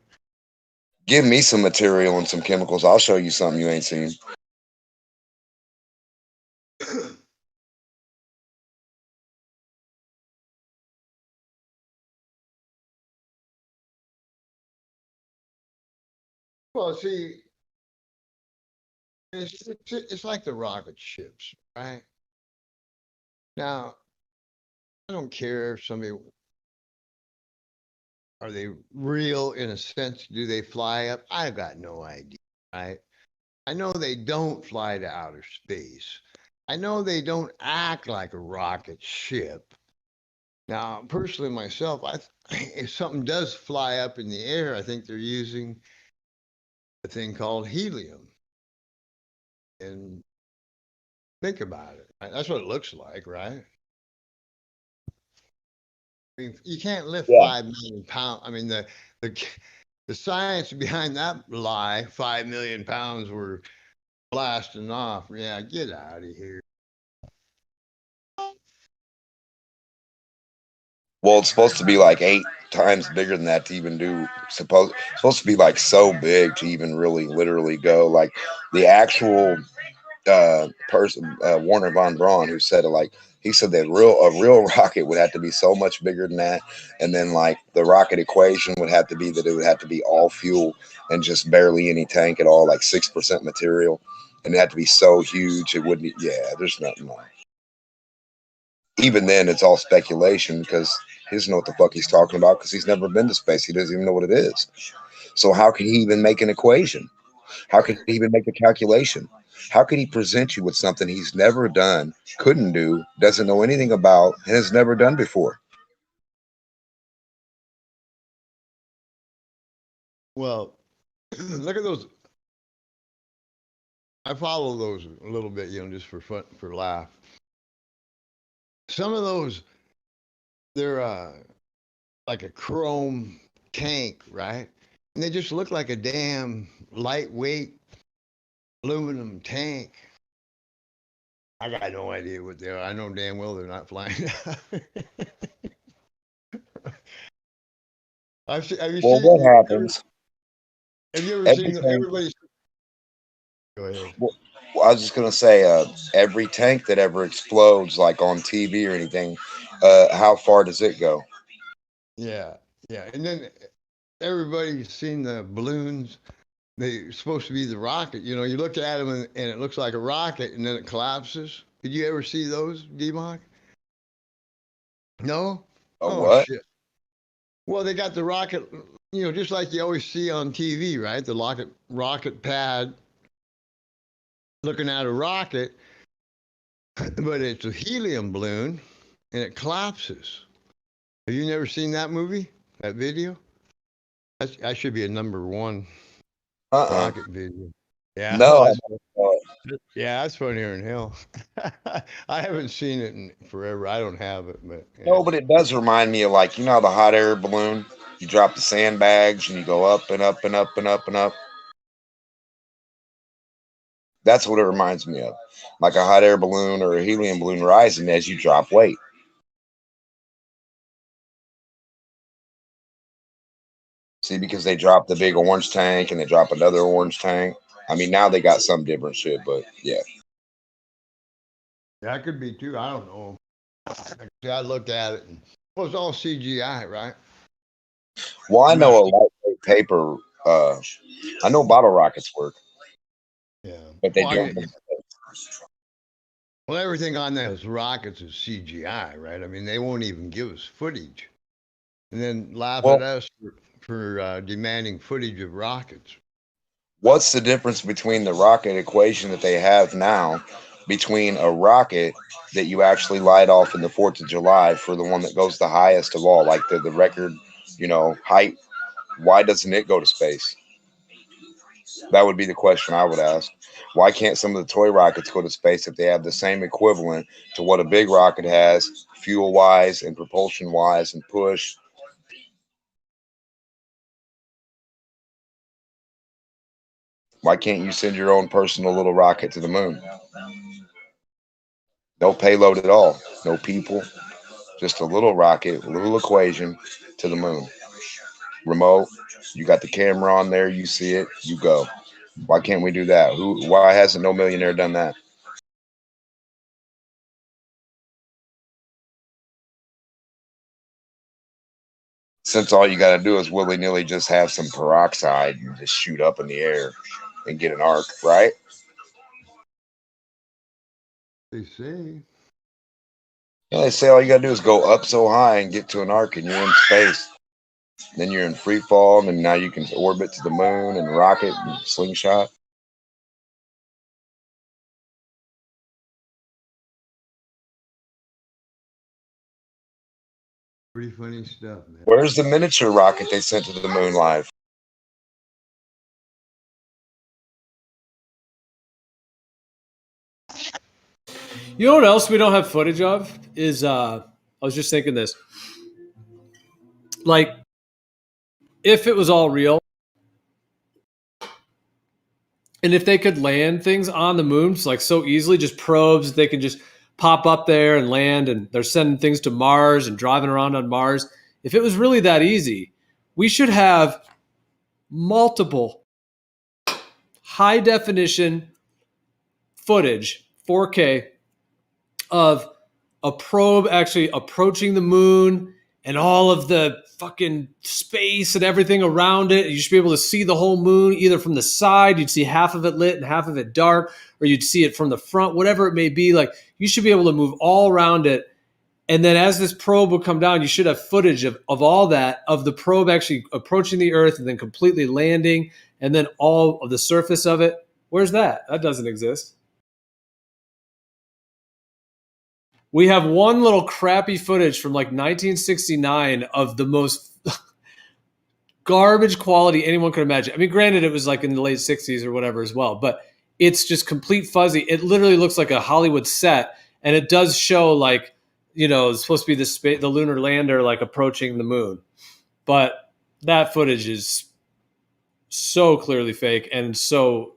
Give me some material and some chemicals. I'll show you something you ain't seen. Well, see, it's like the rocket ships, right? Now, I don't care if somebody, are they real in a sense? Do they fly up? I've got no idea, right? I know they don't fly to outer space. I know they don't act like a rocket ship. Now, personally, myself, if something does fly up in the air, I think they're using a thing called helium. And think about it. Right? That's what it looks like, right? I mean, you can't lift Yeah. 5 million pounds. I mean, the science behind that lie, 5 million pounds were blasting off. Yeah, get out of here. Well, it's supposed to be like 8 times bigger than that to even do. Supposed to be like so big to even really literally go. Like the actual person, Warner von Braun, who said it, like he said that a real rocket would have to be so much bigger than that, and then like the rocket equation would have to be that it would have to be all fuel and just barely any tank at all, like 6% material, and it had to be so huge it wouldn't. Yeah, there's nothing. Even then, it's all speculation because he doesn't know what the fuck he's talking about because he's never been to space. He doesn't even know what it is. So how can he even make an equation? How could he even make a calculation? How could he present you with something he's never done, couldn't do, doesn't know anything about, and has never done before? Well, look at those. I follow those a little bit, just for fun, for laugh. Some of those, they're like a chrome tank, right? And they just look like a damn lightweight aluminum tank. I got no idea what they are. I know damn well they're not flying. Have you Well, seen? what happens? Have you ever seen Everything. everybody? Go ahead. Well, I was just gonna say, every tank that ever explodes, like on TV or anything, how far does it go? Yeah, yeah. And then everybody's seen the balloons. They're supposed to be the rocket. You look at them and it looks like a rocket, and then it collapses. Did you ever see those, D-Mock? No? A Oh, what? shit. Well, they got the rocket, you know, just like you always see on TV, right? The rocket pad looking at a rocket, but it's a helium balloon and it collapses. Have you never seen that movie, that video? That should be a #1 rocket video. Yeah. No. Yeah, that's funnier than hell. I haven't seen it in forever. I don't have it, but yeah. No, but it does remind me of, like, you know how the hot air balloon, you drop the sandbags and you go up and up and up and up and up. That's what it reminds me of, like a hot air balloon or a helium balloon rising as you drop weight. See, because they drop the big orange tank and they drop another orange tank. I mean, now they got some different shit, but yeah. That could be too. I don't know. I looked at it and it was all CGI, right? Well, I know a lightweight paper. I know bottle rockets work. Yeah, but they well, don't. Well, everything on those rockets is CGI, right? I mean, they won't even give us footage, and then laugh at us for demanding footage of rockets. What's the difference between the rocket equation that they have now, between a rocket that you actually light off in the 4th of July for the one that goes the highest of all, like the record, you know, height? Why doesn't it go to space? That would be the question I would ask. Why can't some of the toy rockets go to space if they have the same equivalent to what a big rocket has, fuel-wise and propulsion-wise and push? Why can't you send your own personal little rocket to the moon? No payload at all. No people. Just a little rocket, a little equation to the moon. Remote. You got the camera on there. You see it. You go. Why can't we do that? Why hasn't no millionaire done that? Since all you got to do is willy-nilly just have some peroxide and just shoot up in the air and get an arc, right? They say. Yeah, they say all you got to do is go up so high and get to an arc and you're in space. Then you're in free fall and now you can orbit to the moon and rocket and slingshot. Pretty funny stuff, man. Where's the miniature rocket they sent to the moon live? You know what else we don't have footage of is I was just thinking this. Like, if it was all real, and if they could land things on the moon, like so easily, just probes, they could just pop up there and land, and they're sending things to Mars and driving around on Mars. If it was really that easy, we should have multiple high definition footage, 4K, of a probe actually approaching the moon and all of the fucking space and everything around it. You should be able to see the whole moon either from the side, you'd see half of it lit and half of it dark, or you'd see it from the front, whatever it may be. Like, you should be able to move all around it. And then as this probe will come down, you should have footage of all that, of the probe actually approaching the Earth and then completely landing, and then all of the surface of it. Where's that? That doesn't exist. We have one little crappy footage from like 1969 of the most garbage quality anyone could imagine. I mean, granted, it was like in the late 60s or whatever as well, but it's just complete fuzzy. It literally looks like a Hollywood set, and it does show, like, you know, it's supposed to be the lunar lander like approaching the moon. But that footage is so clearly fake and so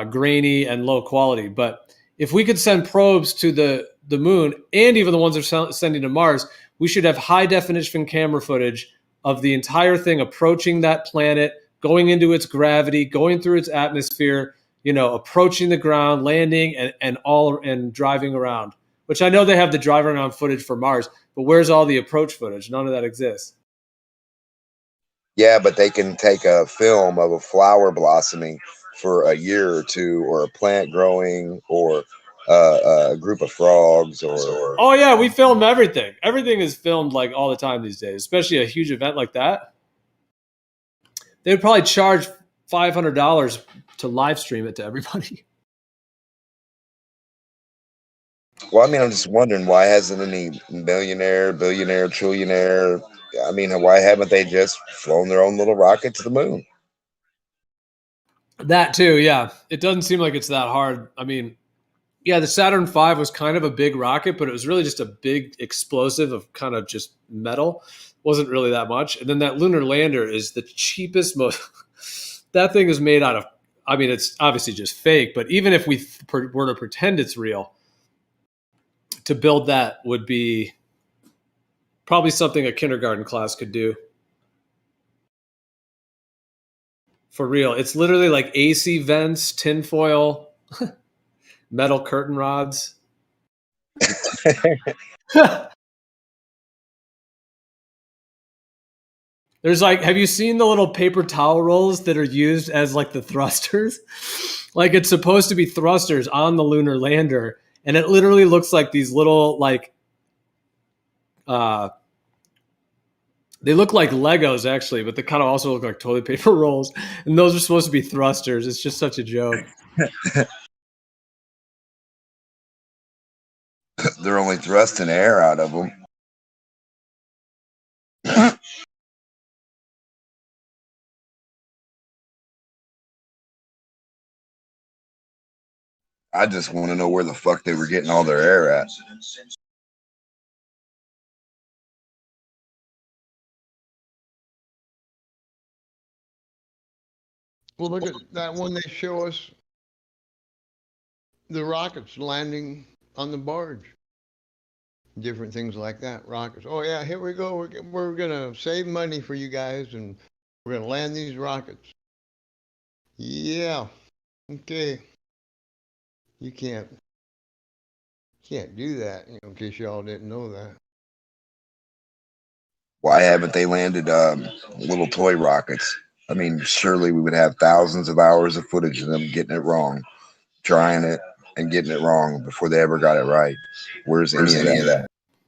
grainy and low quality. But if we could send probes to the moon, and even the ones they're sending to Mars, we should have high definition camera footage of the entire thing approaching that planet, going into its gravity, going through its atmosphere, you know, approaching the ground, landing, and driving around. Which I know they have the driving around footage for Mars, but where's all the approach footage? None of that exists. Yeah, but they can take a film of a flower blossoming for a year or two, or a plant growing, or a group of frogs or. Oh yeah, we film everything. Everything is filmed like all the time these days, especially a huge event like that. They would probably charge $500 to live stream it to everybody. Well, I mean, I'm just wondering why hasn't any millionaire, billionaire, trillionaire? I mean, why haven't they just flown their own little rocket to the moon? That too, yeah. It doesn't seem like it's that hard. I mean, yeah, the Saturn V was kind of a big rocket, but it was really just a big explosive of kind of just metal. Wasn't really that much. And then that lunar lander is the cheapest, most. That thing is made out of. I mean, it's obviously just fake. But even if we were to pretend it's real, to build that would be probably something a kindergarten class could do. For real, it's literally like AC vents, tinfoil. Metal curtain rods. There's like, have you seen the little paper towel rolls that are used as like the thrusters? Like it's supposed to be thrusters on the lunar lander, and it literally looks like these little like, they look like Legos actually, but they kind of also look like toilet paper rolls, and those are supposed to be thrusters. It's just such a joke. They're only thrusting air out of them. I just want to know where the fuck they were getting all their air at. Well, look at that one they show us. The rockets landing on the barge. Different things like that. Rockets. Oh yeah, here we go. We're gonna save money for you guys, and we're gonna land these rockets. Yeah. Okay. You can't do that. You know, in case y'all didn't know that. Why haven't they landed little toy rockets? I mean, surely we would have thousands of hours of footage of them getting it wrong, trying it and getting it wrong before they ever got it right. Where's any of that?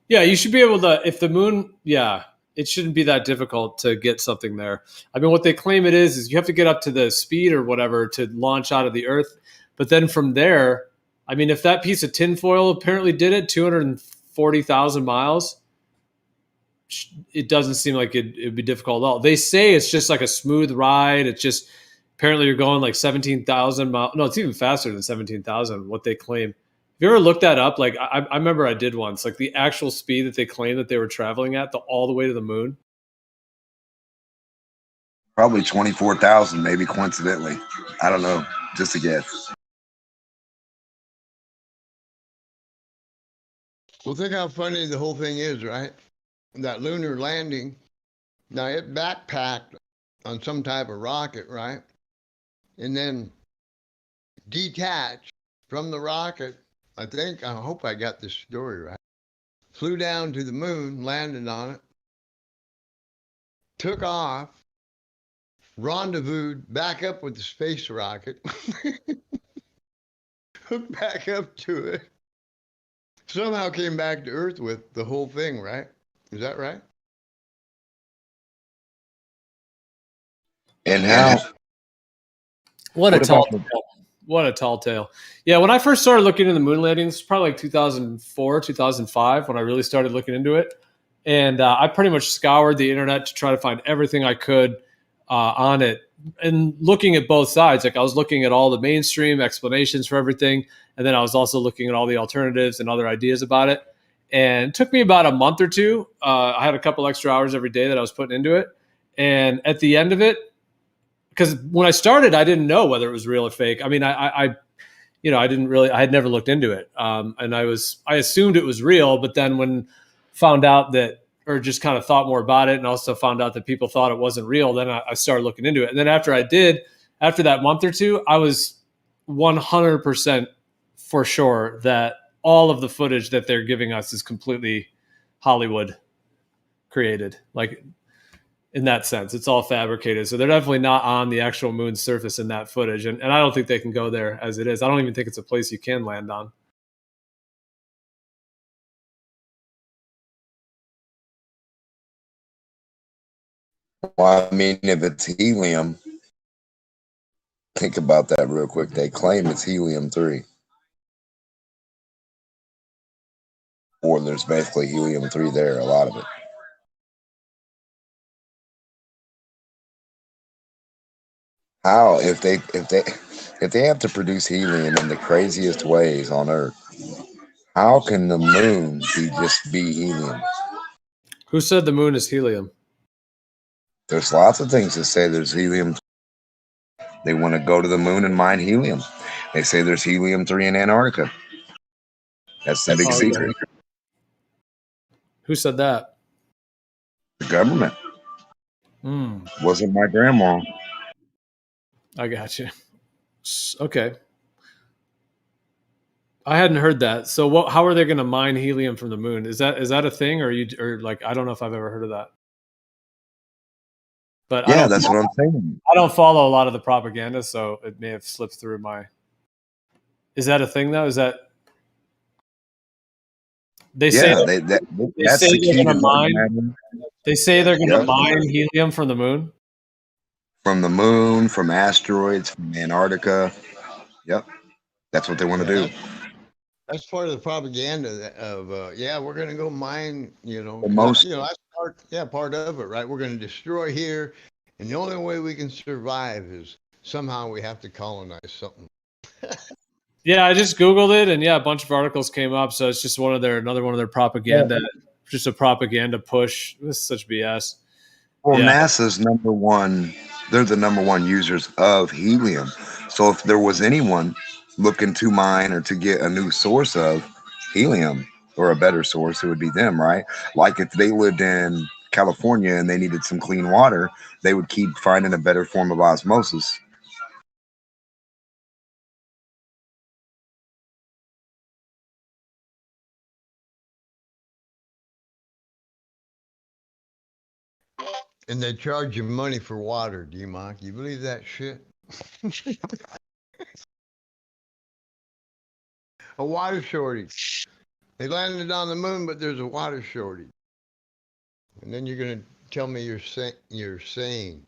Yeah, you should be able to, if the moon, yeah, it shouldn't be that difficult to get something there. I mean, what they claim it is you have to get up to the speed or whatever to launch out of the Earth. But then from there, I mean, if that piece of tinfoil apparently did it, 240,000 miles, it doesn't seem like it'd be difficult at all. They say it's just like a smooth ride. It's just, apparently you're going like 17,000 miles. No, it's even faster than 17,000, what they claim. Have you ever looked that up? Like I remember I did once, like the actual speed that they claim that they were traveling at all the way to the moon. Probably 24,000, maybe coincidentally. I don't know. Just a guess. Well, think how funny the whole thing is, right? That lunar landing. Now it backpacked on some type of rocket, right? And then detached from the rocket. I hope I got this story right. Flew down to the moon, landed on it, took off, rendezvoused back up with the space rocket, hooked back up to it, somehow came back to Earth with the whole thing, right? Is that right? And how? What a tall tale. What a tall tale. Yeah, when I first started looking into the moon landings, probably like 2004, 2005, when I really started looking into it. And I pretty much scoured the internet to try to find everything I could on it. And looking at both sides, like I was looking at all the mainstream explanations for everything. And then I was also looking at all the alternatives and other ideas about it. And it took me about a month or two. I had a couple extra hours every day that I was putting into it. And at the end of it, because when I started, I didn't know whether it was real or fake. I mean, I had never looked into it. And I assumed it was real, but then when found out that, or just kind of thought more about it and also found out that people thought it wasn't real, then I started looking into it. And then after that month or two, I was 100% for sure that all of the footage that they're giving us is completely Hollywood created. Like, in that sense, it's all fabricated. So they're definitely not on the actual moon's surface in that footage. And I don't think they can go there as it is. I don't even think it's a place you can land on. Well, I mean, if it's helium, think about that real quick. They claim it's helium-3. Or there's basically helium-3 there, a lot of it. How, if they have to produce helium in the craziest ways on Earth, how can the moon be helium? Who said the moon is helium? There's lots of things that say there's helium. They want to go to the moon and mine helium. They say there's helium-3 in Antarctica. That's the big secret. Who said that? The government. Wasn't my grandma. I got you. Okay. I hadn't heard that. So how are they going to mine helium from the moon? Is that a thing, or like, I don't know if I've ever heard of that. But yeah, that's what I'm saying. I don't follow a lot of the propaganda, so it may have slipped through my. Is that a thing though? Is that they say they say they're going to mine? They say they're going to mine helium from the moon. From the moon, from asteroids, from Antarctica. Yep, that's what they want to do. That's part of the propaganda of we're going to go mine. That's part of it, right? We're going to destroy here, and the only way we can survive is somehow we have to colonize something. Yeah, I just Googled it, and a bunch of articles came up. So it's just another one of their propaganda, just a propaganda push. This is such BS. Well, NASA's number one. They're the number one users of helium. So if there was anyone looking to mine or to get a new source of helium or a better source, it would be them, right? Like if they lived in California and they needed some clean water, they would keep finding a better form of osmosis. And they charge you money for water, D-Mock. You believe that shit? A water shortage. They landed on the moon, but there's a water shortage. And then you're going to tell me you're sane.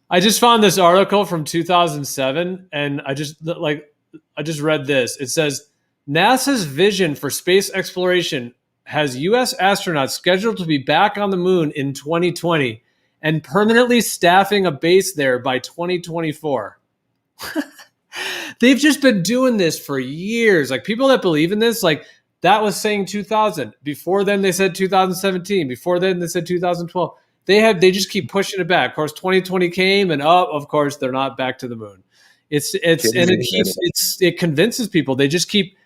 I just found this article from 2007, and I just read this. It says NASA's vision for space exploration has U.S. astronauts scheduled to be back on the moon in 2020 and permanently staffing a base there by 2024. They've just been doing this for years. Like, people that believe in this, like, that was saying 2000. Before then, they said 2017. Before then, they said 2012. They just keep pushing it back. Of course, 2020 came, and of course, they're not back to the moon. It convinces people. They just keep.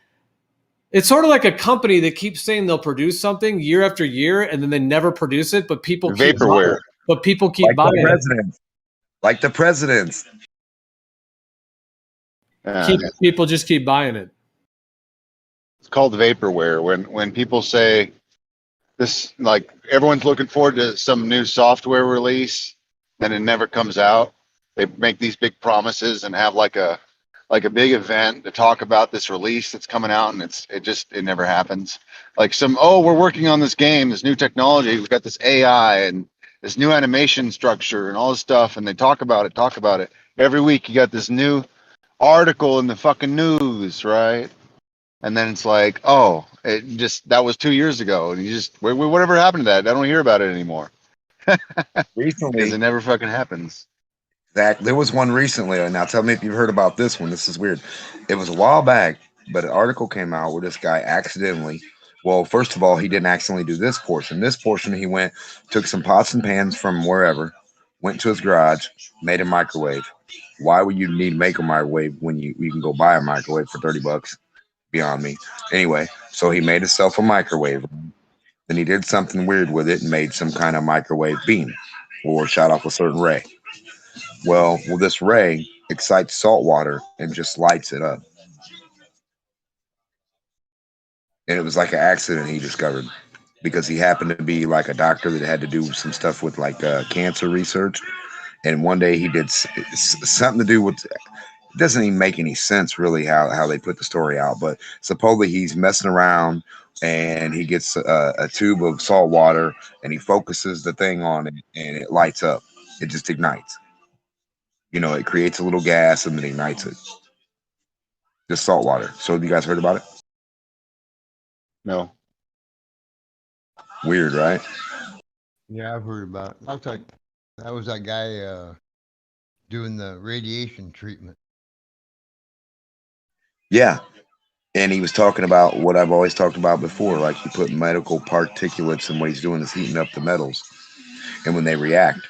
It's sort of like a company that keeps saying they'll produce something year after year, and then they never produce it. But people keep vaporware. Buying it. Like the presidents. People just keep buying it. It's called vaporware. When people say this, like, everyone's looking forward to some new software release, and it never comes out. They make these big promises and have like a big event to talk about this release that's coming out, and it never happens. Like we're working on this game, this new technology, we've got this AI and this new animation structure and all this stuff, and they talk about it. Every week you got this new article in the fucking news, right? And then it's like, that was 2 years ago, and whatever happened to that? I don't hear about it anymore. Recently, because it never fucking happens. There was one recently, and now tell me if you've heard about this one. This is weird. It was a while back, but an article came out where this guy accidentally, well, first of all, he didn't accidentally do this portion. This portion, he took some pots and pans from wherever, went to his garage, made a microwave. Why would you need to make a microwave when you can go buy a microwave for $30? Beyond me. Anyway, so he made himself a microwave. Then he did something weird with it and made some kind of microwave beam or shot off a certain ray. Well, this ray excites salt water and just lights it up. And it was like an accident he discovered because he happened to be like a doctor that had to do some stuff with like cancer research. And one day he did something to do with, it doesn't even make any sense really how they put the story out, but supposedly he's messing around and he gets a tube of salt water, and he focuses the thing on it, and it lights up. It just ignites. You know, it creates a little gas and then ignites it. Just salt water. So have you guys heard about it? No. Weird, right? Yeah, I've heard about it. That was that guy doing the radiation treatment. Yeah. And he was talking about what I've always talked about before, like you put medical particulates, and what he's doing is heating up the metals. And when they react,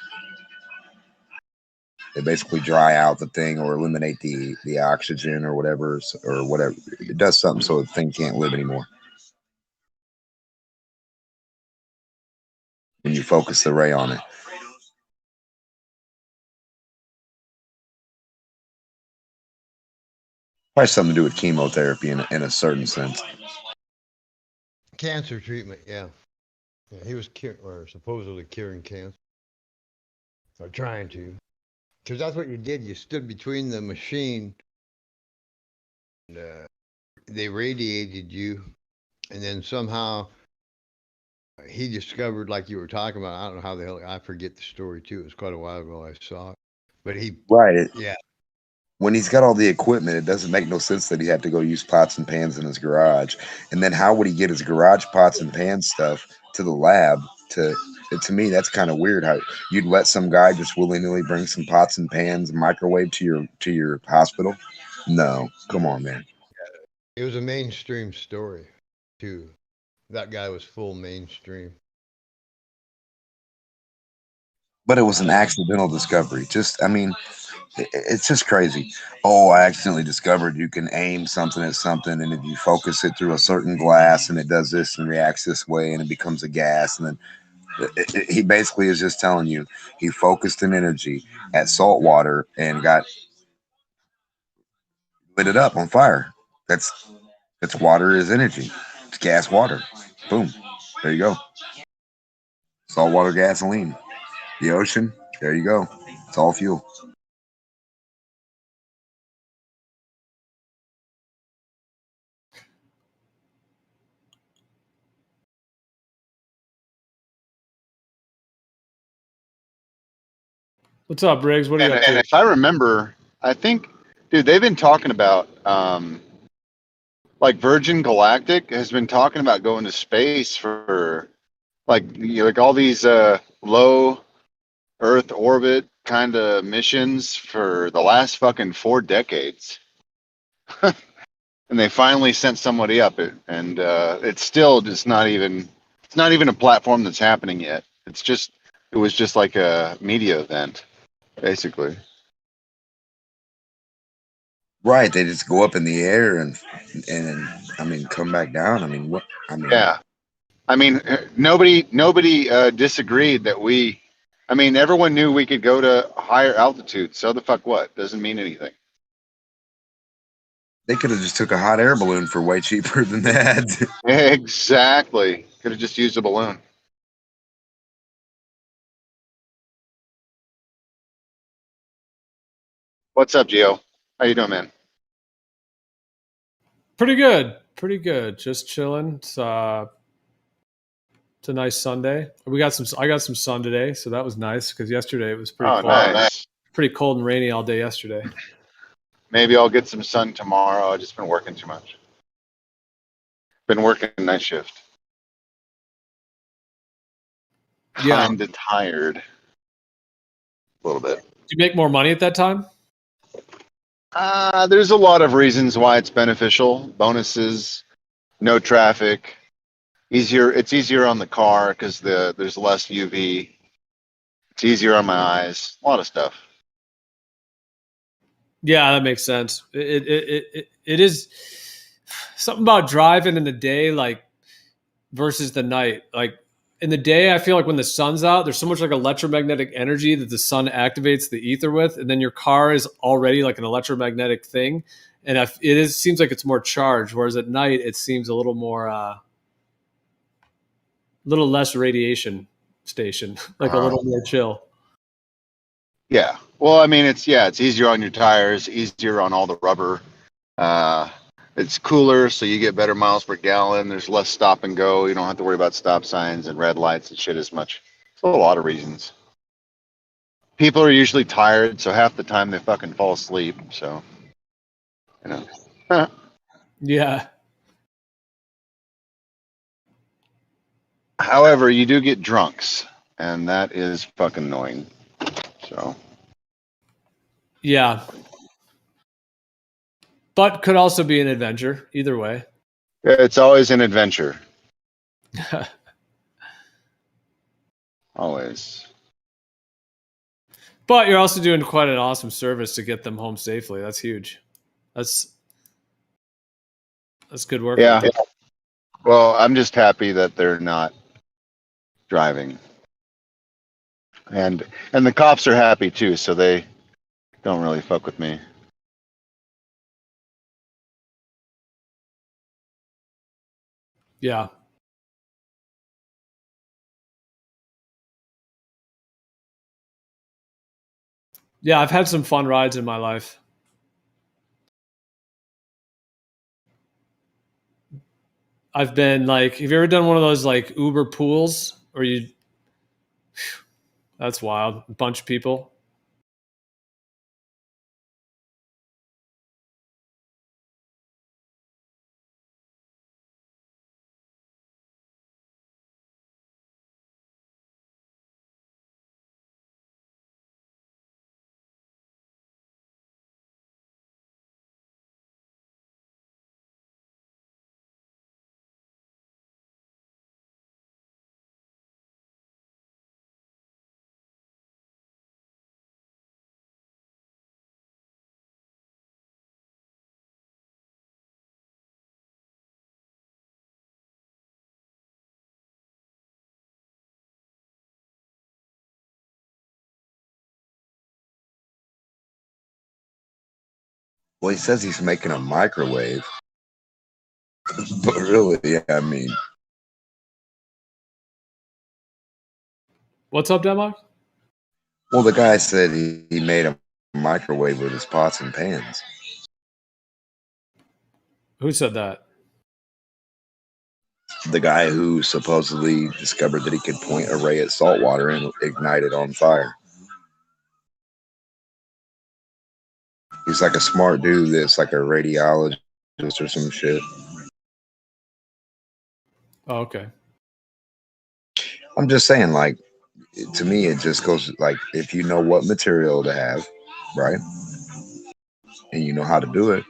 they basically dry out the thing or eliminate the oxygen or whatever. It does something so the thing can't live anymore. When you focus the ray on it. Probably something to do with chemotherapy in a certain sense. Cancer treatment, yeah. Yeah, he was supposedly curing cancer. Or trying to. Because that's what you did. You stood between the machine and they radiated you. And then somehow he discovered, like you were talking about, I don't know how the hell, I forget the story too. It was quite a while ago I saw it. But yeah. When he's got all the equipment, it doesn't make no sense that he had to go use pots and pans in his garage. And then how would he get his garage pots and pan stuff to the lab? To me, that's kind of weird. How you'd let some guy just willy-nilly bring some pots and pans, microwave to your hospital? No, come on, man. It was a mainstream story too. That guy was full mainstream. But it was an accidental discovery. It's just crazy. Oh, I accidentally discovered you can aim something at something, and if you focus it through a certain glass, and it does this and reacts this way, and it becomes a gas. And then he basically is just telling you he focused an energy at salt water and lit it up on fire. That's water is energy. It's gas, water. Boom. There you go. Saltwater gasoline. The ocean. There you go. It's all fuel. What's up, Briggs? What are you up to? And if I remember, I think, dude, they've been talking about, like Virgin Galactic has been talking about going to space for, like all these low Earth orbit kind of missions for the last fucking 4 decades. And they finally sent somebody up it, and it's still just not even a platform that's happening yet. It was just like a media event, basically. Right, they just go up in the air and come back down. Yeah, nobody disagreed that everyone knew we could go to higher altitude. So the fuck what? Doesn't mean anything. They could have just took a hot air balloon for way cheaper than that. Exactly. Could have just used a balloon. What's up, Gio? How you doing, man? Pretty good. Just chilling. It's a nice Sunday. I got some sun today, so that was nice because yesterday it was pretty cold. Nice. Pretty cold and rainy all day yesterday. Maybe I'll get some sun tomorrow. I've just been working too much. Been working night shift. Yeah. Kinda tired. A little bit. Do you make more money at that time? There's a lot of reasons why it's beneficial. Bonuses, no traffic, It's easier on the car because there's less UV. It's easier on my eyes. A lot of stuff. Yeah, that makes sense. It is something about driving in the day, like versus the night. Like in the day, I feel like when the sun's out, there's so much like electromagnetic energy that the sun activates the ether with, and then your car is already like an electromagnetic thing, and seems like it's more charged. Whereas at night, it seems a little more, little less radiation station, like a little more chill. Yeah. Well, it's easier on your tires, easier on all the rubber. It's cooler, so you get better miles per gallon. There's less stop and go. You don't have to worry about stop signs and red lights and shit as much. For a lot of reasons. People are usually tired, so half the time they fucking fall asleep. So, you know. Yeah. However, you do get drunks, and that is fucking annoying. So. Yeah. But could also be an adventure, either way. It's always an adventure. Always. But you're also doing quite an awesome service to get them home safely. That's huge. That's good work. Yeah. Well, I'm just happy that they're not driving. And the cops are happy too, so they don't really fuck with me. Yeah. Yeah, I've had some fun rides in my life. I've been like, have you ever done one of those like Uber pools or you? That's wild. A bunch of people. Well, he says he's making a microwave. But really, I mean. What's up, Denmark? Well, the guy said he made a microwave with his pots and pans. Who said that? The guy who supposedly discovered that he could point a ray at salt water and ignite it on fire. He's like a smart dude that's like a radiologist or some shit. Oh, okay. I'm just saying, like, to me, it just goes like, if you know what material to have, right? And you know how to do it,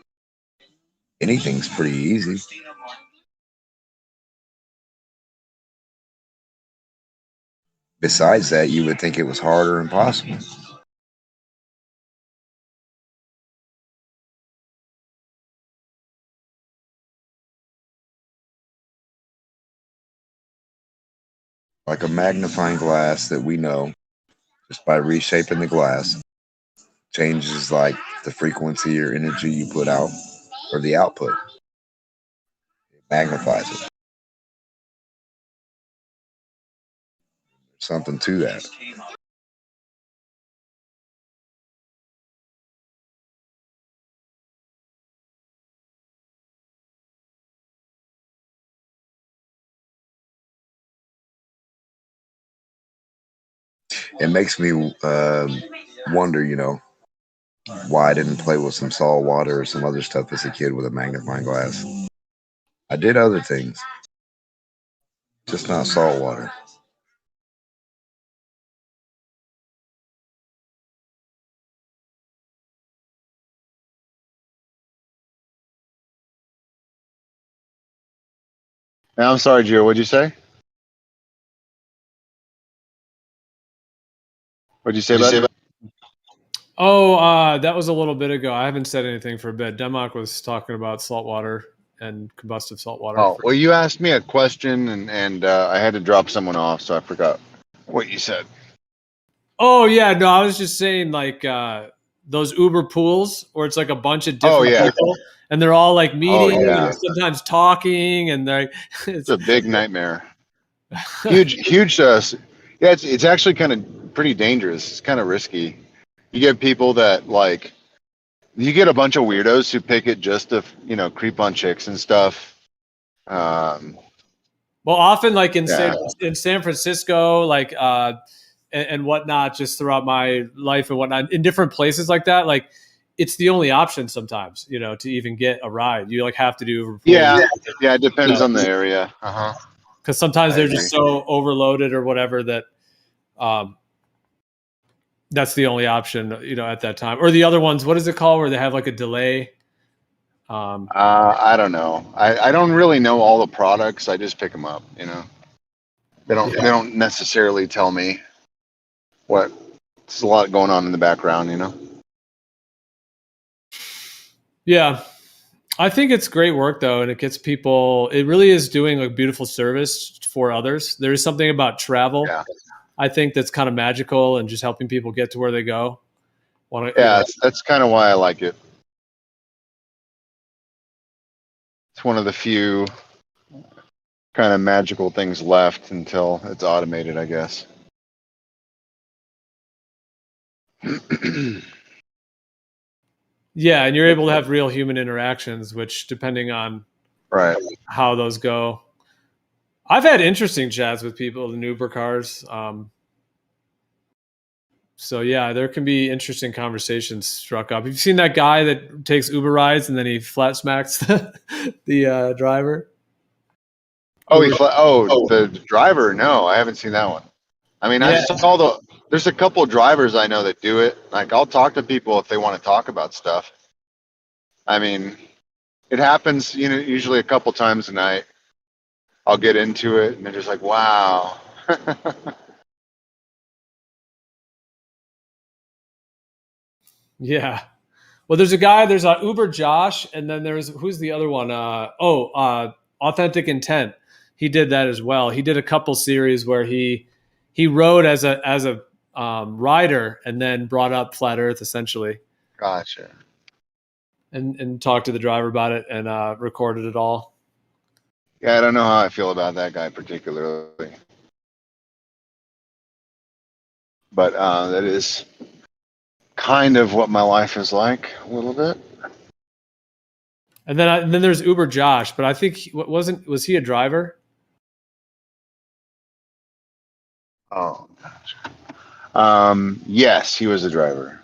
anything's pretty easy. Besides that, you would think it was hard or impossible. Like a magnifying glass that we know, just by reshaping the glass, changes like the frequency or energy you put out or the output. It magnifies it. Something to that. It makes me wonder, you know, why I didn't play with some salt water or some other stuff as a kid with a magnifying glass. I did other things, just not salt water. Now, I'm sorry, Gio. What'd you say? What'd you say about it? Oh, that was a little bit ago. I haven't said anything for a bit. Denmark was talking about salt water and combustive salt water. Oh, well, you asked me a question, and I had to drop someone off, so I forgot what you said. Oh, yeah. No, I was just saying, like, those Uber pools where it's like a bunch of different people, and they're all like meeting and sometimes talking, and they're it's a big nightmare. Huge. Yeah, it's actually kind of pretty dangerous. It's kind of risky. You get people that like You get a bunch of weirdos who pick it just to, you know, creep on chicks and stuff. Well, often like in Yeah. San Francisco, like and whatnot, just throughout my life and whatnot, in different places like that, like it's the only option sometimes, you know, to even get a ride. You like have to do Yeah, it depends on the area. Because sometimes they're just so overloaded or whatever that that's the only option, you know, at that time. Or the other ones, what is it called, where they have like a delay? I don't know. I don't really know all the products. I just pick them up. You know, they don't necessarily tell me what. There's a lot going on in the background. You know. Yeah, I think it's great work though, and it gets people. It really is doing a beautiful service for others. There is something about travel, I think, that's kind of magical and just helping people get to where they go. That's kind of why I like it. It's one of the few kind of magical things left until it's automated, I guess. Yeah, and you're able to have real human interactions, which, depending on how those go, I've had interesting chats with people in Uber cars. So yeah, there can be interesting conversations struck up. Have you seen that guy that takes Uber rides and then he flat smacks the driver? The driver? No, I haven't seen that one. I mean, I saw there's a couple of drivers I know that do it. Like, I'll talk to people if they want to talk about stuff. I mean, it happens, you know, usually a couple times a night. I'll get into it, and they're just like, "Wow." Yeah. Well, there's a Uber Josh, and then who's the other one? Authentic Intent. He did that as well. He did a couple series where he rode as a rider and then brought up Flat Earth essentially. Gotcha. And talked to the driver about it and recorded it all. Yeah, I don't know how I feel about that guy particularly, but that is kind of what my life is like a little bit. And then there's Uber Josh, but I think was he a driver? Oh, gotcha. Yes, he was a driver.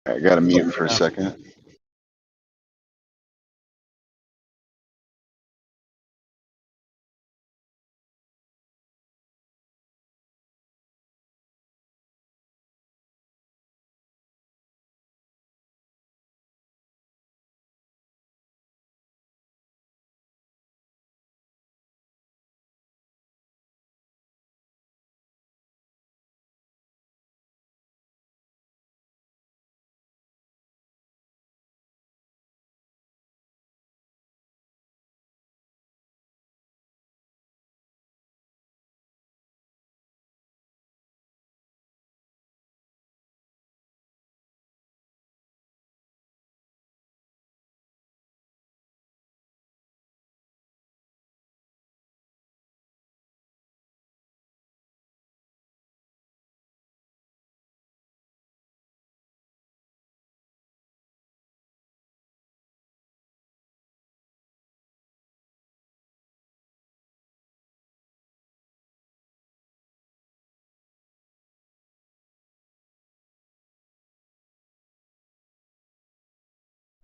I got to mute for a second.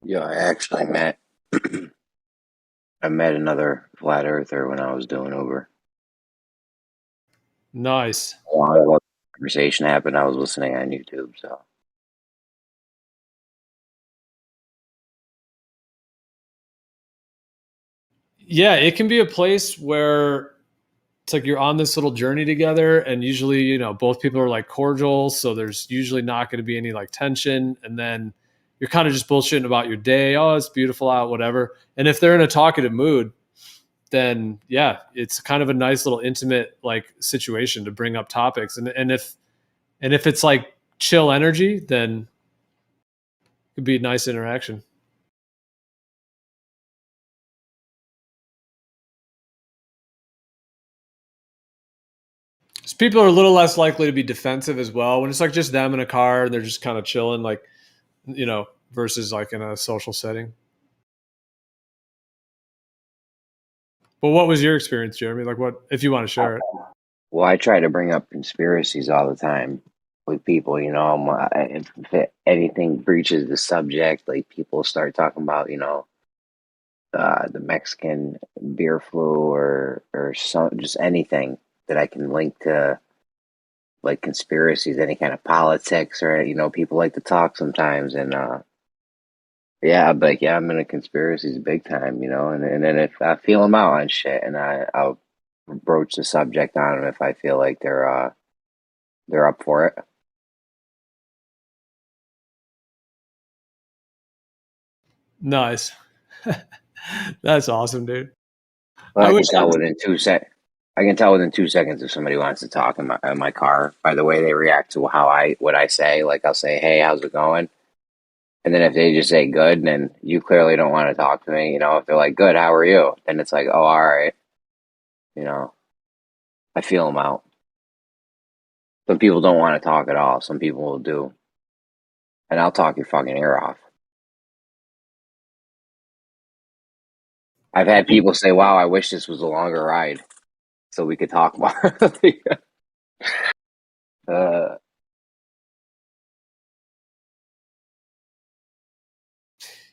Yeah, I actually met I met another flat earther when I was doing Uber. Nice. While the conversation happened, I was listening on YouTube, so. Yeah, it can be a place where it's like you're on this little journey together, and usually, you know, both people are like cordial, so there's usually not going to be any like tension, and then you're kind of just bullshitting about your day. Oh, it's beautiful out, whatever. And if they're in a talkative mood, then yeah, it's kind of a nice little intimate like situation to bring up topics. And if it's like chill energy, then it could be a nice interaction. people are a little less likely to be defensive as well when it's like just them in a car and they're just kind of chilling, like, you know, versus like in a social setting. But what was your experience, Jeremy? Like, what, if you want to share it? Well, I try to bring up conspiracies all the time with people, you know. If anything breaches the subject, like people start talking about, you know, the Mexican beer flu or some, just anything that I can link to like conspiracies, any kind of politics, or, you know, people like to talk sometimes. And yeah, I'd be like, yeah, I'm into conspiracies big time, you know. And then if I feel them out on shit, and I'll broach the subject on them if I feel like they're up for it. Nice. That's awesome, dude. Well, I can tell within 2 seconds. I can tell within 2 seconds if somebody wants to talk in my car by the way they react to what I say. Like, I'll say, "Hey, how's it going?" And then if they just say good, then you clearly don't want to talk to me. You know, if they're like, "Good, how are you?" Then it's like, "Oh, all right." You know, I feel them out. Some people don't want to talk at all. Some people will do, and I'll talk your fucking ear off. I've had people say, "Wow, I wish this was a longer ride, so we could talk more."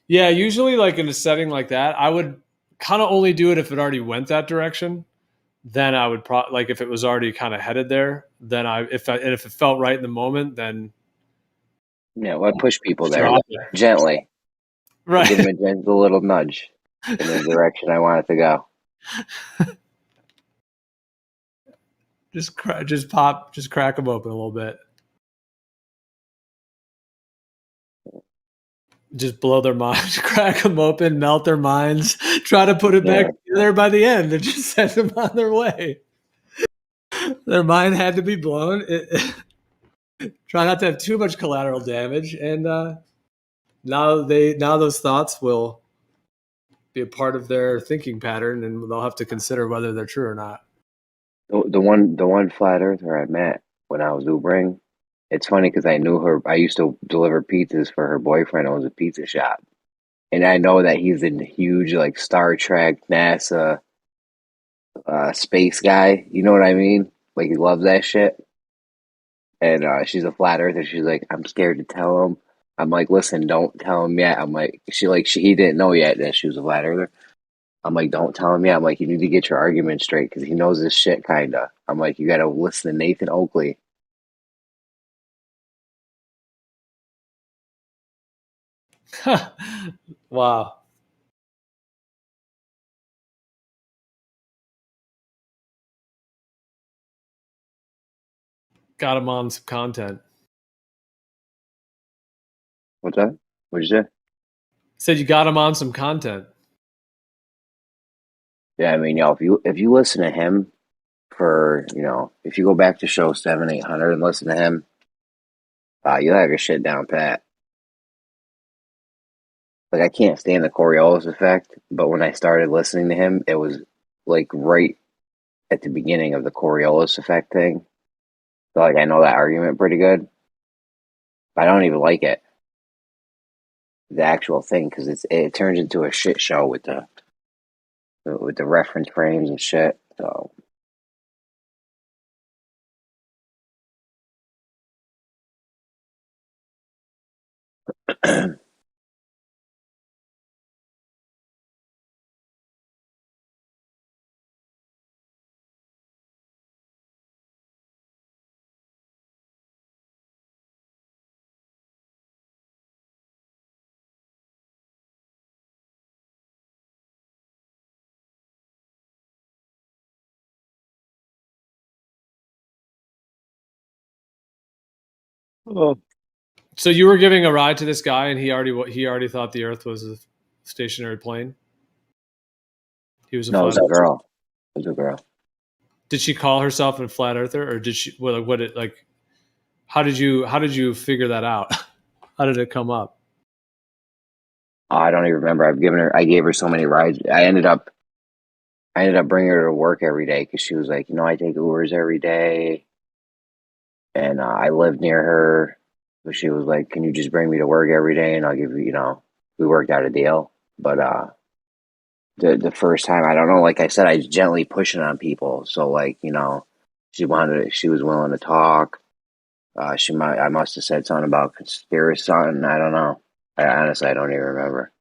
Yeah, usually like in a setting like that, I would kind of only do it if it already went that direction. Then I would like if it was already kind of headed there. Then if it felt right in the moment, then yeah, well, I push people there gently, right? Give them a gentle little nudge in the direction I want it to go. Just crack them open a little bit. Just blow their minds, crack them open, melt their minds, try to put it back together by the end, and just send them on their way. Their mind had to be blown. Try not to have too much collateral damage, and now those thoughts will be a part of their thinking pattern, and they'll have to consider whether they're true or not. The one flat earther I met when I was Ubering, it's funny because I knew her. I used to deliver pizzas for her boyfriend. It was a pizza shop, and I know that he's a huge like Star Trek, NASA, space guy. You know what I mean? Like, he loves that shit. And she's a flat earther. She's like, "I'm scared to tell him." I'm like, "Listen, don't tell him yet." I'm like, he didn't know yet that she was a flat earther. I'm like, "Don't tell him yet." I'm like, "You need to get your argument straight because he knows this shit, kinda." I'm like, "You gotta listen to Nathan Oakley." Wow. Got him on some content. What's that? What'd you say? Said you got him on some content. Yeah, I mean, if you listen to him for, if you go back to show 700-800 and listen to him, you'll have your shit down pat. Like, I can't stand the Coriolis effect, but when I started listening to him, it was like right at the beginning of the Coriolis effect thing. So, like, I know that argument pretty good, but I don't even like it, the actual thing, because it turns into a shit show with the reference frames and shit. So. So you were giving a ride to this guy, and he already thought the Earth was a stationary plane. He was No, it was a girl. It was a girl. Did she call herself a flat earther, or did she? How did you figure that out? How did it come up? Oh, I don't even remember. I gave her so many rides. I ended up bringing her to work every day because she was like, I take Ubers every day. and I lived near her. So she was like, "Can you just bring me to work every day, and I'll give you, you know." We worked out a deal, but the first time, I don't know. Like I said, I was gently pushing on people, so like, you know, she was willing to talk. I must have said something about conspiracy, something. I don't know. Honestly, I don't even remember.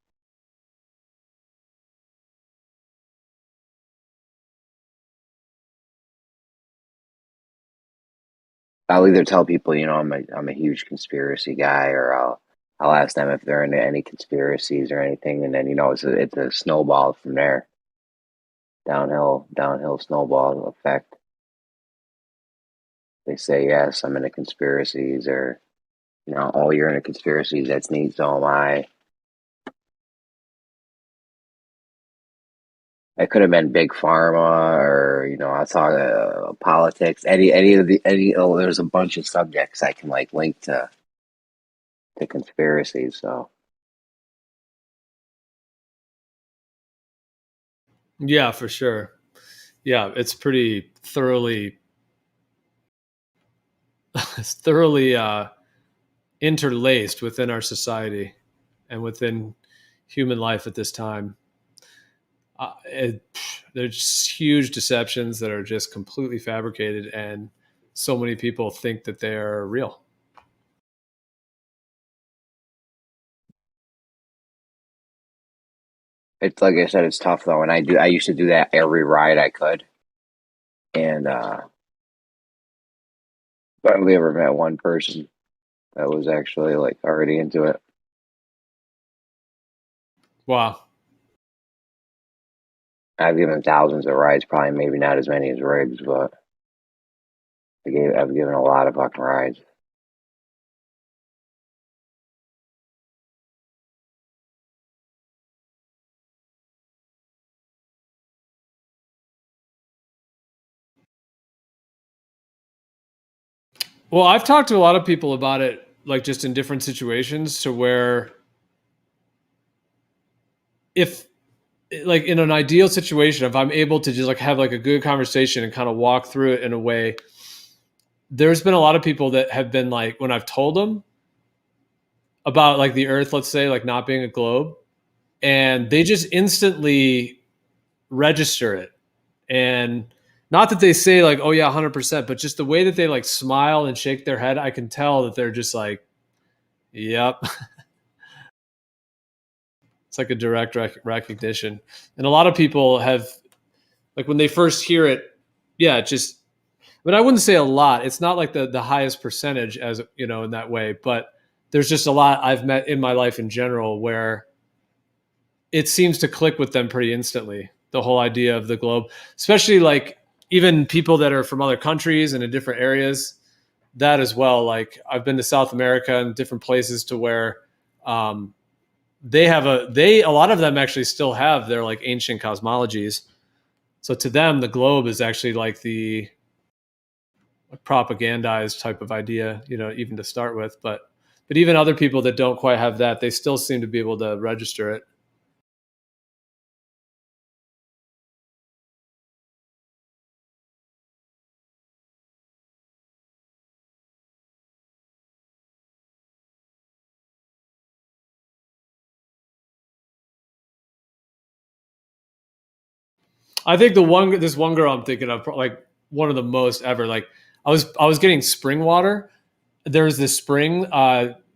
I'll either tell people, you know, I'm a huge conspiracy guy, or I'll ask them if they're into any conspiracies or anything, and then, you know, it's a snowball from there. Downhill snowball effect. They say yes, I'm into conspiracies, or, you know, oh, you're into conspiracies, that's neat, so am I. It could have been big pharma, or, you know, I saw politics. There's a bunch of subjects I can like link to conspiracies. So Yeah, for sure. Yeah, it's pretty thoroughly interlaced within our society and within human life at this time. There's huge deceptions that are just completely fabricated, and so many people think that they're real. it's like I said, it's tough though, and I used to do that every ride I could, and I only ever met one person that was actually like already into it. Wow. I've given thousands of rides, probably maybe not as many as Riggs, but I've given a lot of fucking rides. Well, I've talked to a lot of people about it, like just in different situations, to where if like in an ideal situation, if I'm able to just like have like a good conversation and kind of walk through it in a way, there's been a lot of people that have been like, when I've told them about like the earth, let's say, like not being a globe, and they just instantly register it. And not that they say like, oh yeah, 100%, but just the way that they like smile and shake their head, I can tell that they're just like, yep. It's like a direct recognition. And a lot of people have, like when they first hear it, yeah, just, but I wouldn't say a lot. It's not like the highest percentage, as you know, in that way, but there's just a lot I've met in my life in general where it seems to click with them pretty instantly. The whole idea of the globe, especially like even people that are from other countries and in different areas, that as well. Like I've been to South America and different places to where a lot of them actually still have their like ancient cosmologies. So to them, the globe is actually like the propagandized type of idea, you know, even to start with. But even other people that don't quite have that, they still seem to be able to register it. I think this one girl I'm thinking of, like one of the most ever. Like I was getting spring water. There was this spring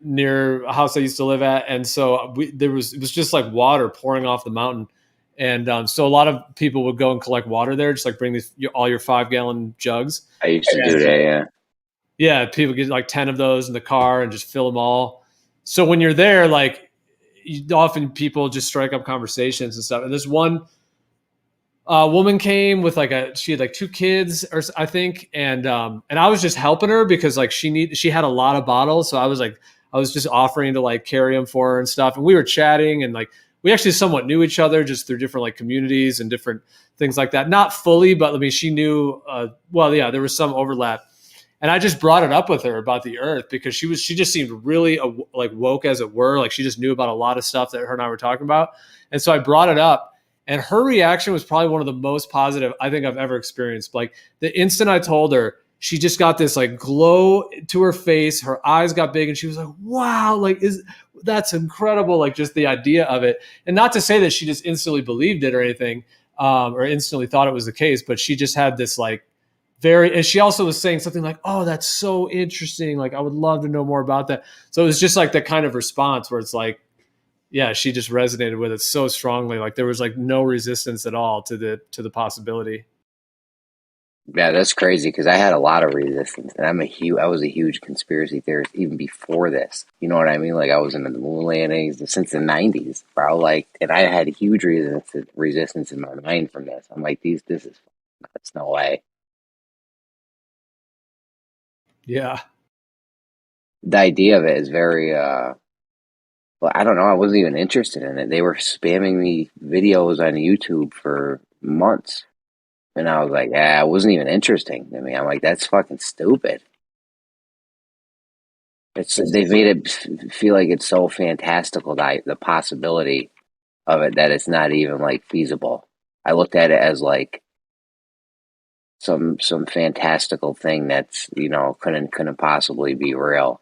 near a house I used to live at, and so it was just like water pouring off the mountain, and so a lot of people would go and collect water there, just like bring all your 5-gallon jugs. I used to do that, yeah. Yeah, people get like 10 of those in the car and just fill them all. So when you're there, like often people just strike up conversations and stuff. And this one woman came with she had like 2 kids, or I think, and I was just helping her because like she had a lot of bottles, so I was just offering to like carry them for her and stuff. And we were chatting, and like we actually somewhat knew each other just through different like communities and different things like that. Not fully, but I mean she knew. Well, yeah, there was some overlap. And I just brought it up with her about the earth because she just seemed really like woke, as it were. Like she just knew about a lot of stuff that her and I were talking about. And so I brought it up, and her reaction was probably one of the most positive I think I've ever experienced. Like the instant I told her, she just got this like glow to her face. Her eyes got big and she was like, wow, like that's incredible. Like just the idea of it. And not to say that she just instantly believed it or anything, or instantly thought it was the case, but she just had this like and she also was saying something like, oh, that's so interesting. Like, I would love to know more about that. So it was just like that kind of response where it's like, yeah, she just resonated with it so strongly. Like there was like no resistance at all to the possibility. Yeah, that's crazy because I had a lot of resistance, and I was a huge conspiracy theorist even before this. You know what I mean? Like I was into the moon landings since the '90s, bro. Like, and I had a huge resistance in my mind from this. I'm like, this is nuts. No way. Yeah. The idea of it is very, well, I don't know. I wasn't even interested in it. They were spamming me videos on YouTube for months. And I was like, yeah, it wasn't even interesting to me. I'm like, that's fucking stupid. They've made it feel like it's so fantastical, the possibility of it, that it's not even like feasible. I looked at it as like some fantastical thing that's, you know, couldn't possibly be real.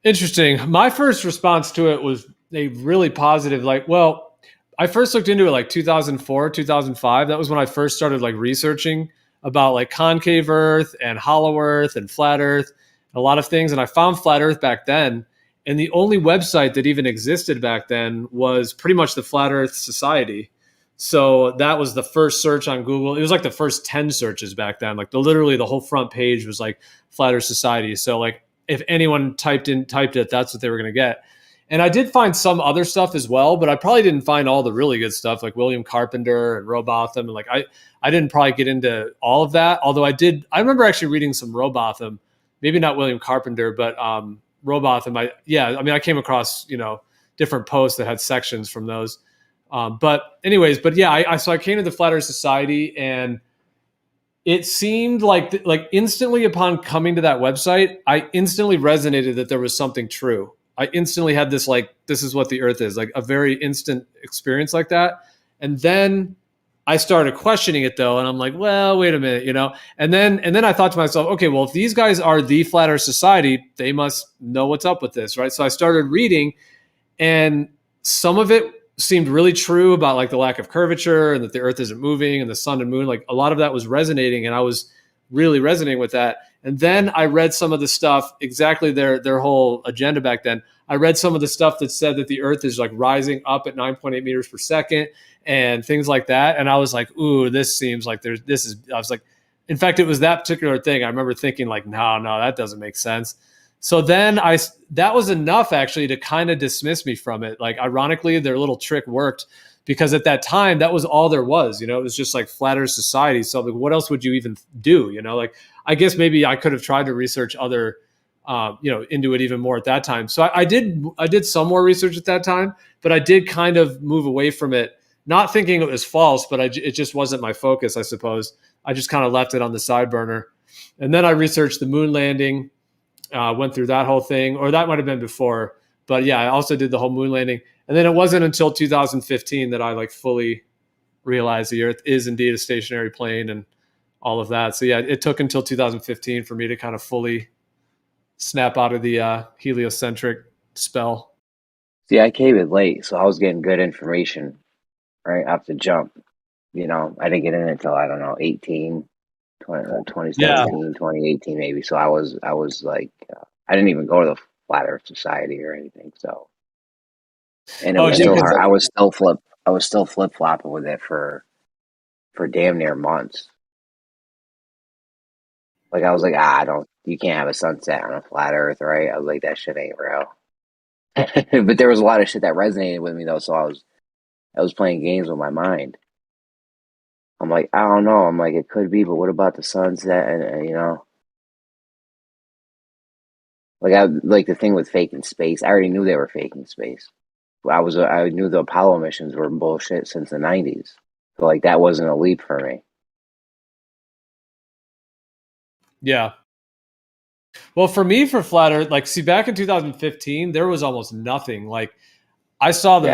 Interesting. My first response to it was a really positive, like, well, I first looked into it like 2004, 2005. That was when I first started like researching about like concave Earth and hollow Earth and flat Earth, a lot of things. And I found flat Earth back then. And the only website that even existed back then was pretty much the Flat Earth Society. So that was the first search on Google. It was like the first 10 searches back then. Like literally the whole front page was like Flat Earth Society. So like if anyone typed it, that's what they were going to get. And I did find some other stuff as well, but I probably didn't find all the really good stuff like William Carpenter and Robotham. And like I didn't probably get into all of that. Although I remember actually reading some Robotham, maybe not William Carpenter, but Robotham. I came across, you know, different posts that had sections from those. But I came to the Flat Earth Society, and it seemed like instantly upon coming to that website, I instantly resonated that there was something true. I instantly had this like, this is what the Earth is, like a very instant experience like that. And then I started questioning it though, and I'm like, well, wait a minute, you know. And then I thought to myself, okay, well, if these guys are the Flat Earth Society, they must know what's up with this, right? So I started reading, and some of it seemed really true about like the lack of curvature and that the Earth isn't moving and the sun and moon. Like a lot of that was resonating, and I was really resonating with that. And then I read some of the stuff, exactly their whole agenda back then. I read some of the stuff that said that the Earth is like rising up at 9.8 meters per second and things like that. And I was like, ooh, this seems like I was like, in fact, it was that particular thing. I remember thinking like, no, that doesn't make sense. So then that was enough actually to kind of dismiss me from it. Like, ironically, their little trick worked, because at that time, that was all there was. You know, it was just like Flat Earth Society. So like, what else would you even do? You know, like, I guess maybe I could have tried to research other, into it even more at that time. So I did some more research at that time, but I did kind of move away from it, not thinking it was false, but it just wasn't my focus, I suppose. I just kind of left it on the side burner. And then I researched the moon landing, went through that whole thing, or that might have been before. But yeah, I also did the whole moon landing. And then it wasn't until 2015 that I like fully realized the Earth is indeed a stationary plane and all of that. So yeah, it took until 2015 for me to kind of fully snap out of the heliocentric spell. See, I came in late, so I was getting good information right off the jump. You know, I didn't get in until, I don't know, 2017, 2018 maybe. So I was like, I didn't even go to the Flat Earth Society or anything. So, and it was still hard. I was still flip flopping with it for damn near months. Like I was like, you can't have a sunset on a flat Earth, right? I was like, that shit ain't real. But there was a lot of shit that resonated with me though, so I was playing games with my mind. I'm like, I don't know. I'm like, it could be, but what about the sunset? And you know, like the thing with faking space. I already knew they were faking space. I knew the Apollo missions were bullshit since the 90s. So like that wasn't a leap for me. Yeah. Well, for me, for Flat Earth, like, see, back in 2015, there was almost nothing. Like, I saw the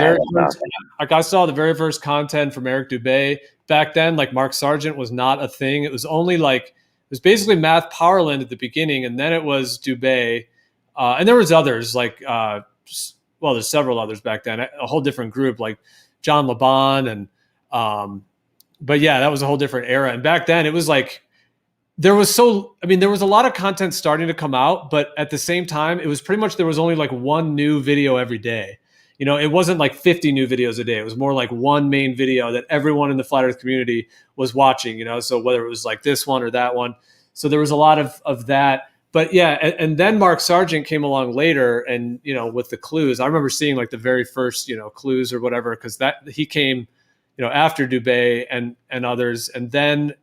I saw the very first content from Eric Dubé back then. Like Mark Sargent was not a thing. It was only like, it was basically Math Powerland at the beginning, and then it was Dubé, and there was others like well, there's several others back then. A whole different group like John Laban and but yeah, that was a whole different era. And back then it was like there was a lot of content starting to come out, but at the same time, it was pretty much there was only like one new video every day. You know, it wasn't like 50 new videos a day. It was more like one main video that everyone in the Flat Earth community was watching, you know, so whether it was like this one or that one. So there was a lot of that. But yeah, and then Mark Sargent came along later and, you know, with the clues. I remember seeing like the very first, you know, clues or whatever, because that he came, you know, after Dubé and others. And then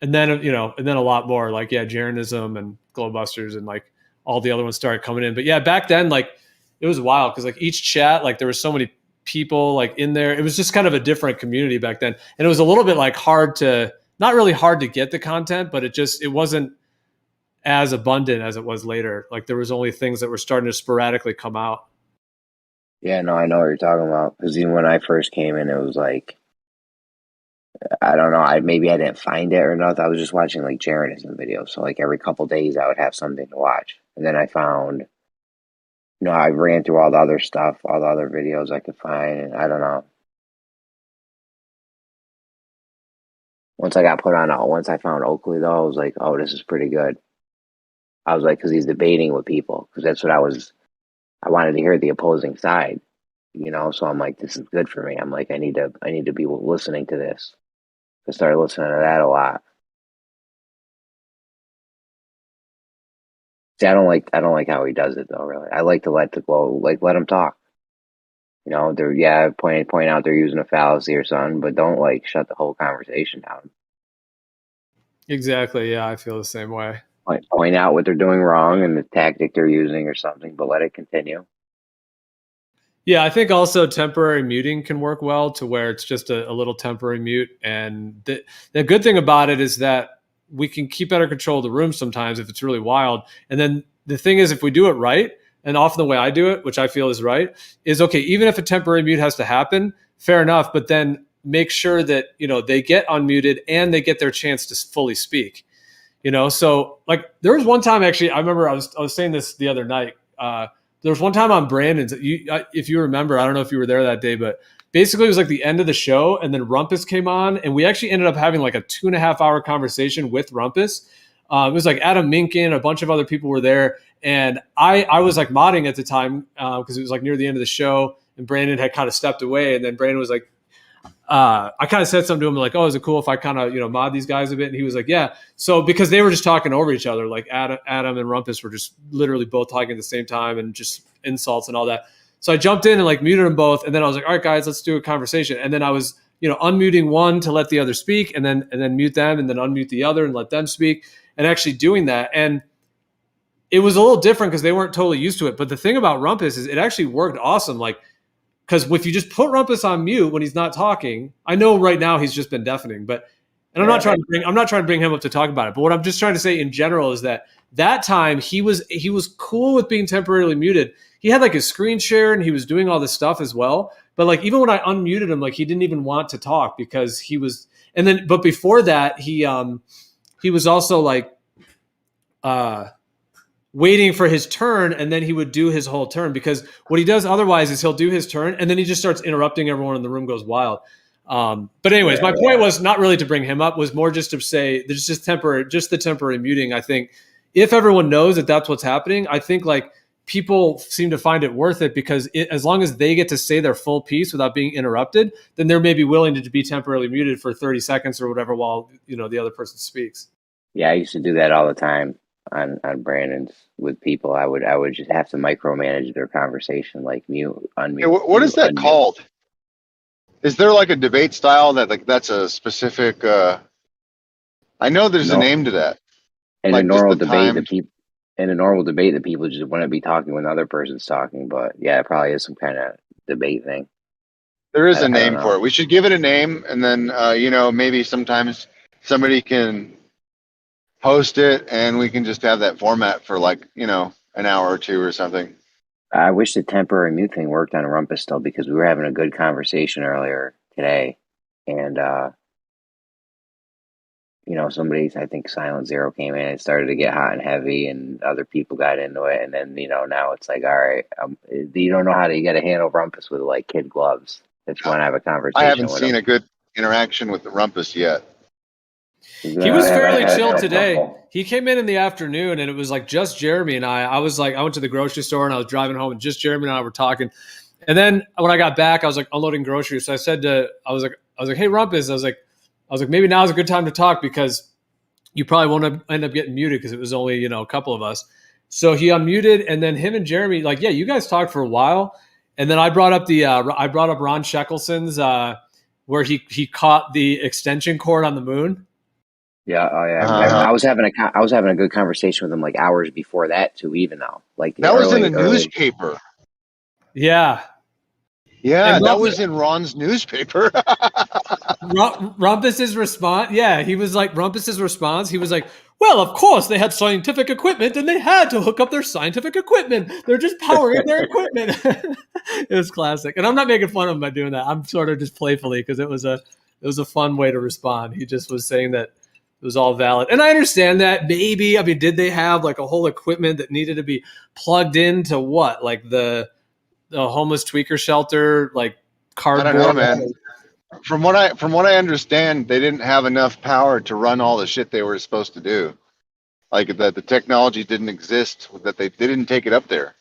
you know, and then a lot more like, yeah, Jeranism and Glowbusters and like all the other ones started coming in. But yeah, back then, like, it was wild because like each chat, like there were so many people like in there. It was just kind of a different community back then. And it was a little bit like not really hard to get the content, but it wasn't as abundant as it was later. Like there was only things that were starting to sporadically come out. Yeah, no, I know what you're talking about. Because even when I first came in, it was like, I don't know, maybe I didn't find it or nothing. I was just watching like Jeranism videos. So like every couple days I would have something to watch. And then I found, you know, I ran through all the other stuff, all the other videos I could find, and I don't know. Once I found Oakley, though, I was like, oh, this is pretty good. I was like, because he's debating with people, because that's what I wanted to hear the opposing side, you know, so I'm like, this is good for me. I'm like, I need to be listening to this. I started listening to that a lot. See, I don't like how he does it though, really. I like to let him talk. You know, point out they're using a fallacy or something, but don't like shut the whole conversation down. Exactly. Yeah, I feel the same way. Point out what they're doing wrong and the tactic they're using or something, but let it continue. Yeah, I think also temporary muting can work well to where it's just a little temporary mute. And the good thing about it is that we can keep better control of the room sometimes if it's really wild. And then the thing is, if we do it right, and often the way I do it, which I feel is right, is okay, even if a temporary mute has to happen, fair enough, but then make sure that, you know, they get unmuted and they get their chance to fully speak. You know, so like there was one time actually, I remember I was saying this the other night. There was one time on Brandon's, if you remember, I don't know if you were there that day, but basically it was like the end of the show and then Rumpus came on and we actually ended up having like a 2.5 hour conversation with Rumpus. It was like Adam Minkin, a bunch of other people were there. And I was like modding at the time because it was like near the end of the show and Brandon had kind of stepped away. And then Brandon was like, I kind of said something to him like, oh, is it cool if I kind of, you know, mod these guys a bit? And he was like, yeah. So because they were just talking over each other, like Adam and Rumpus were just literally both talking at the same time and just insults and all that. So I jumped in and like muted them both. And then I was like, all right, guys, let's do a conversation. And then I was, you know, unmuting one to let the other speak and then mute them and then unmute the other and let them speak and actually doing that. And it was a little different because they weren't totally used to it. But the thing about Rumpus is it actually worked awesome. Like, because if you just put Rumpus on mute when he's not talking, I know right now he's just been deafening, but and I'm not trying to bring him up to talk about it. But what I'm just trying to say in general is that time he was cool with being temporarily muted. He had like his screen share and he was doing all this stuff as well. But like even when I unmuted him, like he didn't even want to talk because he was. And then, but before that, he was also like waiting for his turn, and then he would do his whole turn, because what he does otherwise is he'll do his turn and then he just starts interrupting everyone and the room goes wild. But anyways, my point was not really to bring him up, was more just to say there's just the temporary muting. I think if everyone knows that that's what's happening, I think like people seem to find it worth it because as long as they get to say their full piece without being interrupted, then they're maybe willing to be temporarily muted for 30 seconds or whatever while, you know, the other person speaks. Yeah, I used to do that all the time on Brandon's with people. I would just have to micromanage their conversation, like mute, unmute. Hey, what is that called? Is there like a debate style that's a specific? I know there's a name to that. In like a normal debate, the people just wouldn't be talking when the other person's talking. But yeah, it probably is some kind of debate thing. There is a name for it. We should give it a name, and then you know, maybe sometimes somebody can host it, and we can just have that format for like, you know, an hour or two or something. I wish the temporary mute thing worked on Rumpus still, because we were having a good conversation earlier today, and you know, somebody, I think Silent Zero came in and started to get hot and heavy, and other people got into it, and then, you know, now it's like, all right, you don't know how to, you got to handle Rumpus with like kid gloves if you want to have a conversation. I haven't with seen him. a good interaction with the Rumpus yet. He was fairly chill today. He came in the afternoon, and it was like just Jeremy and I was like, I went to the grocery store and I was driving home, and just Jeremy and I were talking. And then when I got back, I was like unloading groceries. So I said I was like, hey, Rumpus, I was like, maybe now's a good time to talk, because you probably won't end up getting muted, because it was only, you know, a couple of us. So he unmuted, and then him and Jeremy, like, yeah, you guys talked for a while. And then I brought up Ron Shekelson's where he caught the extension cord on the moon. Yeah, oh yeah. I was having a good conversation with him like hours before that too, even though like that was in a newspaper. Yeah. Yeah, And that was in Ron's newspaper. Rumpus's response. Yeah, he was like, Rumpus's response. He was like, well, of course they had scientific equipment and they had to hook up their scientific equipment. They're just powering their equipment. It was classic. And I'm not making fun of him by doing that. I'm sort of just playfully, because it was a fun way to respond. He just was saying that it was all valid. And I understand that maybe, I mean, did they have like a whole equipment that needed to be plugged into what? Like the homeless tweaker shelter, like cardboard? I don't know, man. From what I understand, they didn't have enough power to run all the shit they were supposed to do. Like that the technology didn't exist, that they didn't take it up there.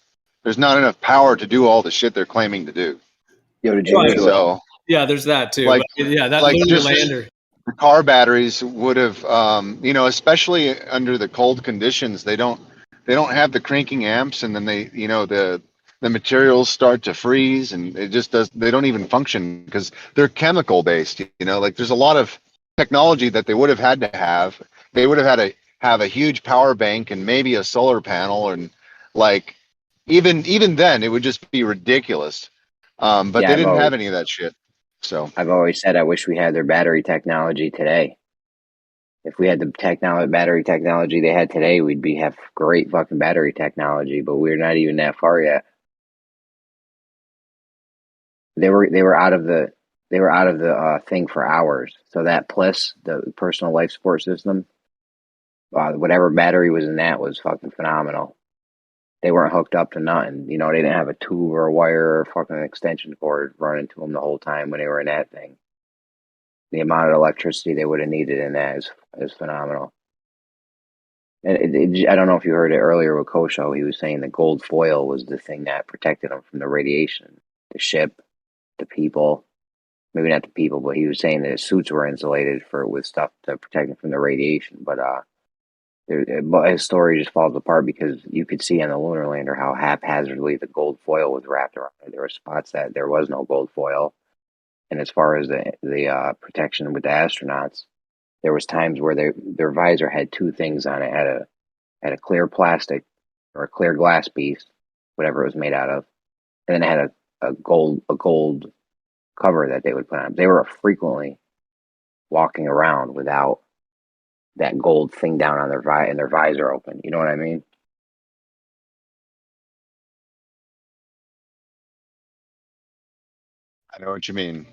There's not enough power to do all the shit they're claiming to do. Yo, did you so, yeah, there's that too. Like, but yeah, that like lunar just lander. the car batteries would have, you know, especially under the cold conditions, they don't have the cranking amps, and then they, you know, the materials start to freeze, and it just they don't even function because they're chemical based, you know. Like there's a lot of technology that they would have had to have. They would have had to have a huge power bank and maybe a solar panel, and like even then it would just be ridiculous. But Yeah, they didn't have any of that shit. So I've always said I wish we had their battery technology today. If we had the battery technology they had today, we'd have great fucking battery technology, but we're not even that far yet. They were out of the thing for hours. So that plus the personal life support system, whatever battery was in that was fucking phenomenal. They weren't hooked up to nothing. You know, they didn't have a tube or a wire or fucking extension cord running to them the whole time when they were in that thing. The amount of electricity they would have needed in that is phenomenal. And I don't know if you heard it earlier with Kosho. He was saying the gold foil was the thing that protected them from the radiation. The ship, the people, maybe not the people, but he was saying that his suits were insulated with stuff to protect them from the radiation. But his story just falls apart because you could see on the lunar lander how haphazardly the gold foil was wrapped around it. There were spots that there was no gold foil. And as far as the protection with the astronauts, there was times where their visor had two things on it. Had a clear plastic or a clear glass piece, whatever it was made out of, and then it had a gold cover that they would put on. They were frequently walking around without that gold thing down on their visor open. You know what I mean? I know what you mean.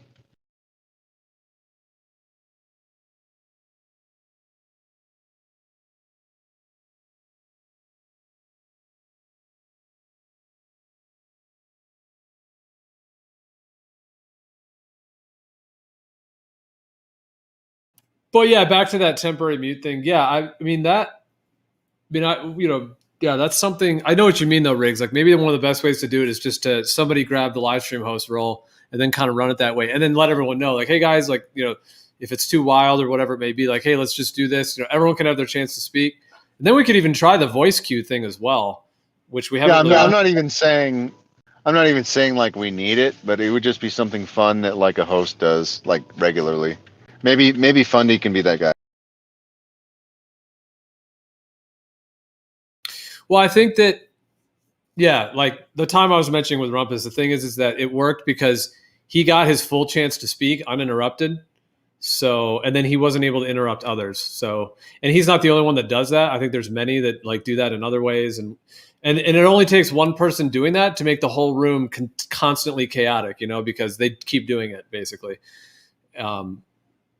But yeah, back to that temporary mute thing. Yeah, that's something. I know what you mean though, Riggs. Like maybe one of the best ways to do it is just to somebody grab the live stream host role and then kind of run it that way, and then let everyone know, like, hey guys, like, you know, if it's too wild or whatever it may be, like, hey, let's just do this. You know, everyone can have their chance to speak. And then we could even try the voice cue thing as well, which we haven't. Yeah, I'm not even saying like we need it, but it would just be something fun that like a host does like regularly. Maybe Fundy can be that guy. Well, I think that, yeah, like the time I was mentioning with Rumpus, the thing is that it worked because he got his full chance to speak uninterrupted. So, and then he wasn't able to interrupt others. So, and he's not the only one that does that. I think there's many that like do that in other ways. And And it only takes one person doing that to make the whole room constantly chaotic, you know, because they keep doing it basically. And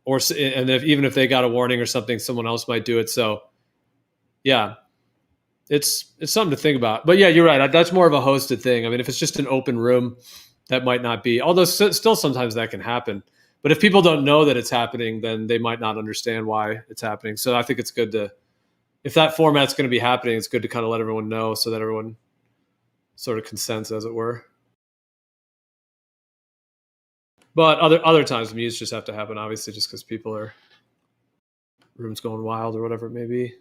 even if they got a warning or something, someone else might do it. So yeah, it's something to think about. But yeah, you're right. That's more of a hosted thing. I mean, if it's just an open room, that might not be, although still sometimes that can happen. But if people don't know that it's happening, then they might not understand why it's happening. So I think it's good to, if that format's going to be happening, it's good to kind of let everyone know so that everyone sort of consents, as it were. But other times, mutes just have to happen, obviously, just because people are, rooms going wild or whatever it may be.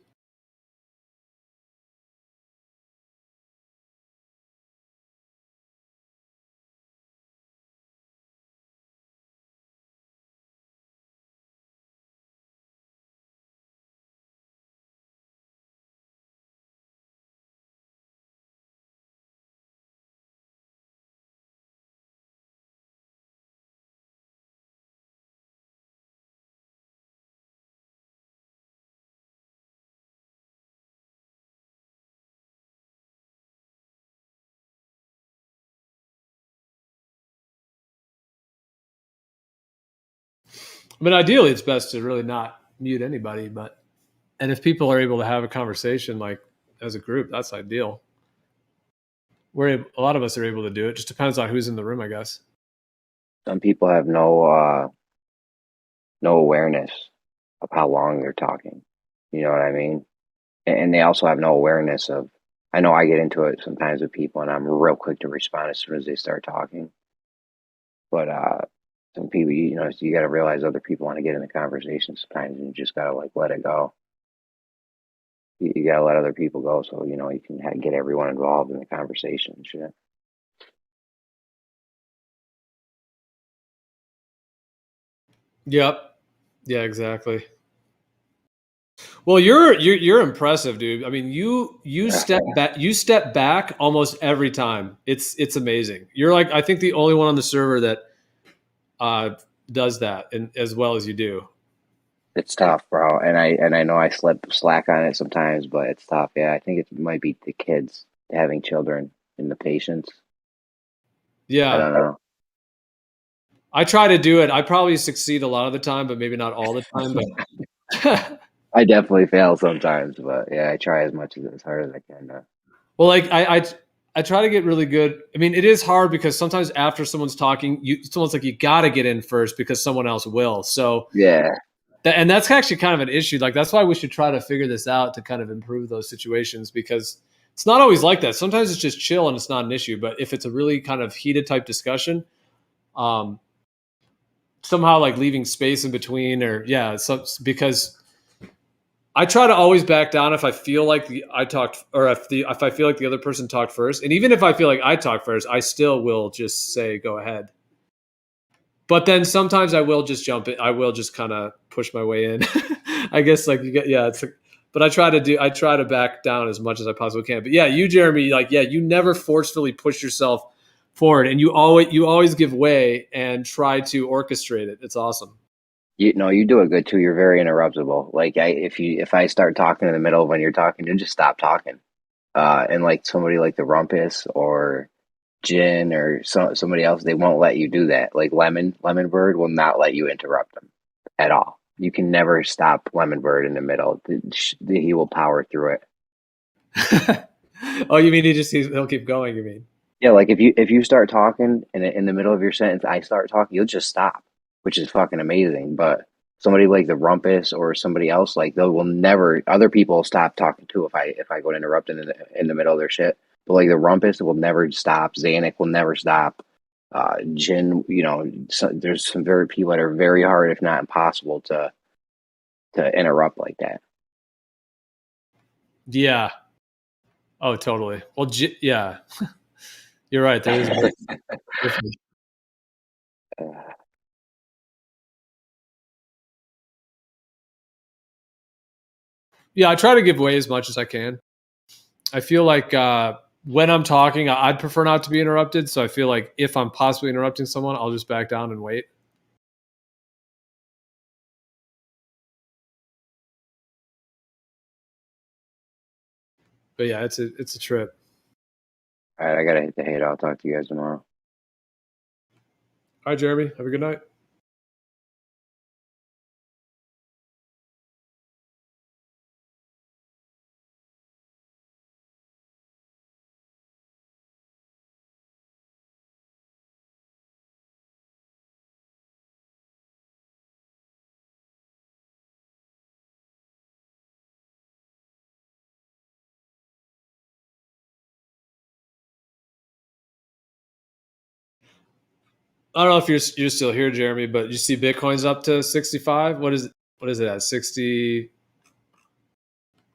I mean, ideally, it's best to really not mute anybody, and if people are able to have a conversation like as a group, that's ideal. A lot of us are able to do it. Just depends on who's in the room, I guess. Some people have no awareness of how long they're talking. You know what I mean? And they also have no awareness of. I know I get into it sometimes with people, and I'm real quick to respond as soon as they start talking. But some people, you know, you got to realize other people want to get in the conversation sometimes, and you just got to like let it go. You got to let other people go, so you know you can get everyone involved in the conversation and shit. Yep. Yeah, exactly. Well, you're impressive, dude. I mean, you step back almost every time. It's amazing. You're like, I think, the only one on the server that does that and as well as you do. It's tough, bro, and I know I slack on it sometimes, but it's tough. Yeah, I think it might be the kids having children and the patience. Yeah, I don't know. I try to do it. I probably succeed a lot of the time, but maybe not all the time. But I definitely fail sometimes, but yeah, I try as hard as I can. Well, like I try to get really good. I mean, it is hard because sometimes after someone's talking, someone's like, you got to get in first because someone else will. So yeah. And that's actually kind of an issue. Like, that's why we should try to figure this out to kind of improve those situations, because it's not always like that. Sometimes it's just chill and it's not an issue. But if it's a really kind of heated type discussion, somehow like leaving space in between, or because I try to always back down if I feel like I talked, or if I feel like the other person talked first. And even if I feel like I talked first, I still will just say, go ahead. But then sometimes I will just jump in. I will just kind of push my way in. I guess but I try to back down as much as I possibly can. But yeah, you, Jeremy, you never forcefully push yourself forward, and you always give way and try to orchestrate it. It's awesome. You do it good too. You're very interruptible. Like if I start talking in the middle of when you're talking, you just stop talking. And like somebody like the Rumpus or Jin or somebody else, they won't let you do that. Like Lemon Bird will not let you interrupt them at all. You can never stop Lemon Bird in the middle. He will power through it. Oh, you mean he'll keep going? You mean? Yeah, like if you start talking and in the middle of your sentence I start talking, you'll just stop, which is fucking amazing. But somebody like the Rumpus or somebody else, like they will never. Other people will stop talking too if I go to interrupt in the middle of their shit. But like the Rumpus will never stop. Xanac will never stop. Jin, there's some very people that are very hard, if not impossible, to interrupt like that. Yeah. Oh, totally. Well, yeah. You're right. There is. Yeah, I try to give way as much as I can. I feel like when I'm talking, I'd prefer not to be interrupted. So I feel like if I'm possibly interrupting someone, I'll just back down and wait. But yeah, it's a trip. All right, I gotta hit the hay. I'll talk to you guys tomorrow. All right, Jeremy. Have a good night. I don't know if you're still here, Jeremy, but you see Bitcoin's up to 65. What is it at? 60.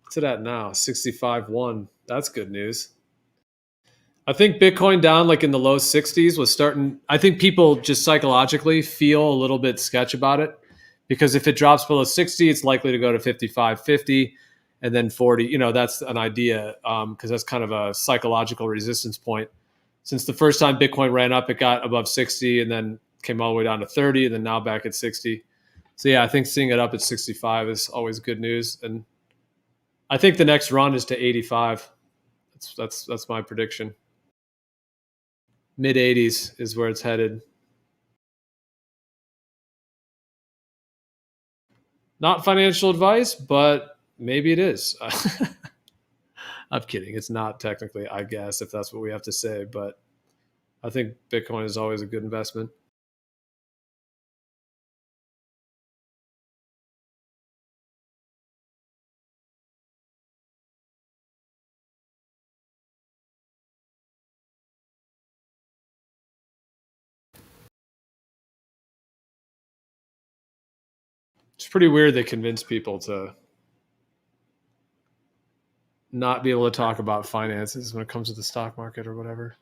What's it at now? 65.1. That's good news. I think Bitcoin down like in the low 60s was starting. I think people just psychologically feel a little bit sketch about it because if it drops below 60, it's likely to go to 55, 50, and then 40. You know, that's an idea because that's kind of a psychological resistance point. Since the first time Bitcoin ran up, it got above 60 and then came all the way down to 30 and then now back at 60. So yeah, I think seeing it up at 65 is always good news. And I think the next run is to 85. That's my prediction. Mid 80s is where it's headed. Not financial advice, but maybe it is. I'm kidding. It's not technically, I guess, if that's what we have to say, but I think Bitcoin is always a good investment. It's pretty weird they convince people to not be able to talk about finances when it comes to the stock market or whatever.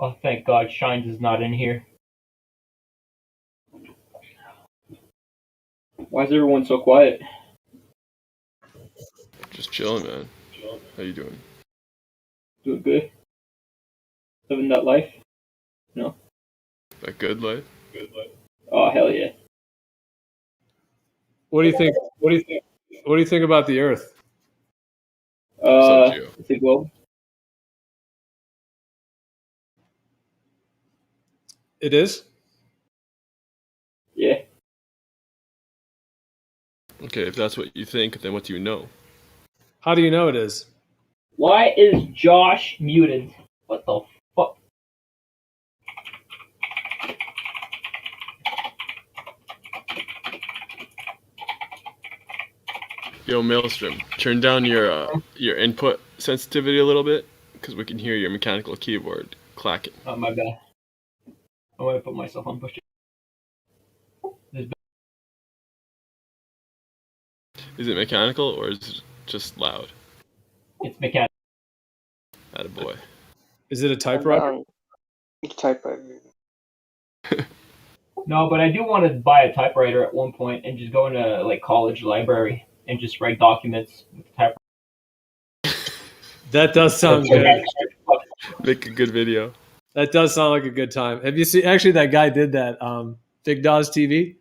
Oh, thank God Shines is not in here. Why is everyone so quiet? Just chilling, man. How you doing? Doing good. Living that life? No. That good life? Oh, hell yeah. What do you think? What do you think about the Earth? It's a globe. It is? Yeah. Okay, if that's what you think, then what do you know? How do you know it is? Why is Josh muted? What the fuck? Yo, Maelstrom, turn down your input sensitivity a little bit, because we can hear your mechanical keyboard clacking. Oh, my bad. I'm gonna put myself on push. Is it mechanical or is it just loud? It's mechanical. Attaboy. Is it a typewriter? Typewriter. No, but I do want to buy a typewriter at one point and just go into like college library and just write documents with the typewriter. That does sound good. Make a good video. That does sound like a good time. Have you seen? Actually, that guy did that. Big Dawes TV.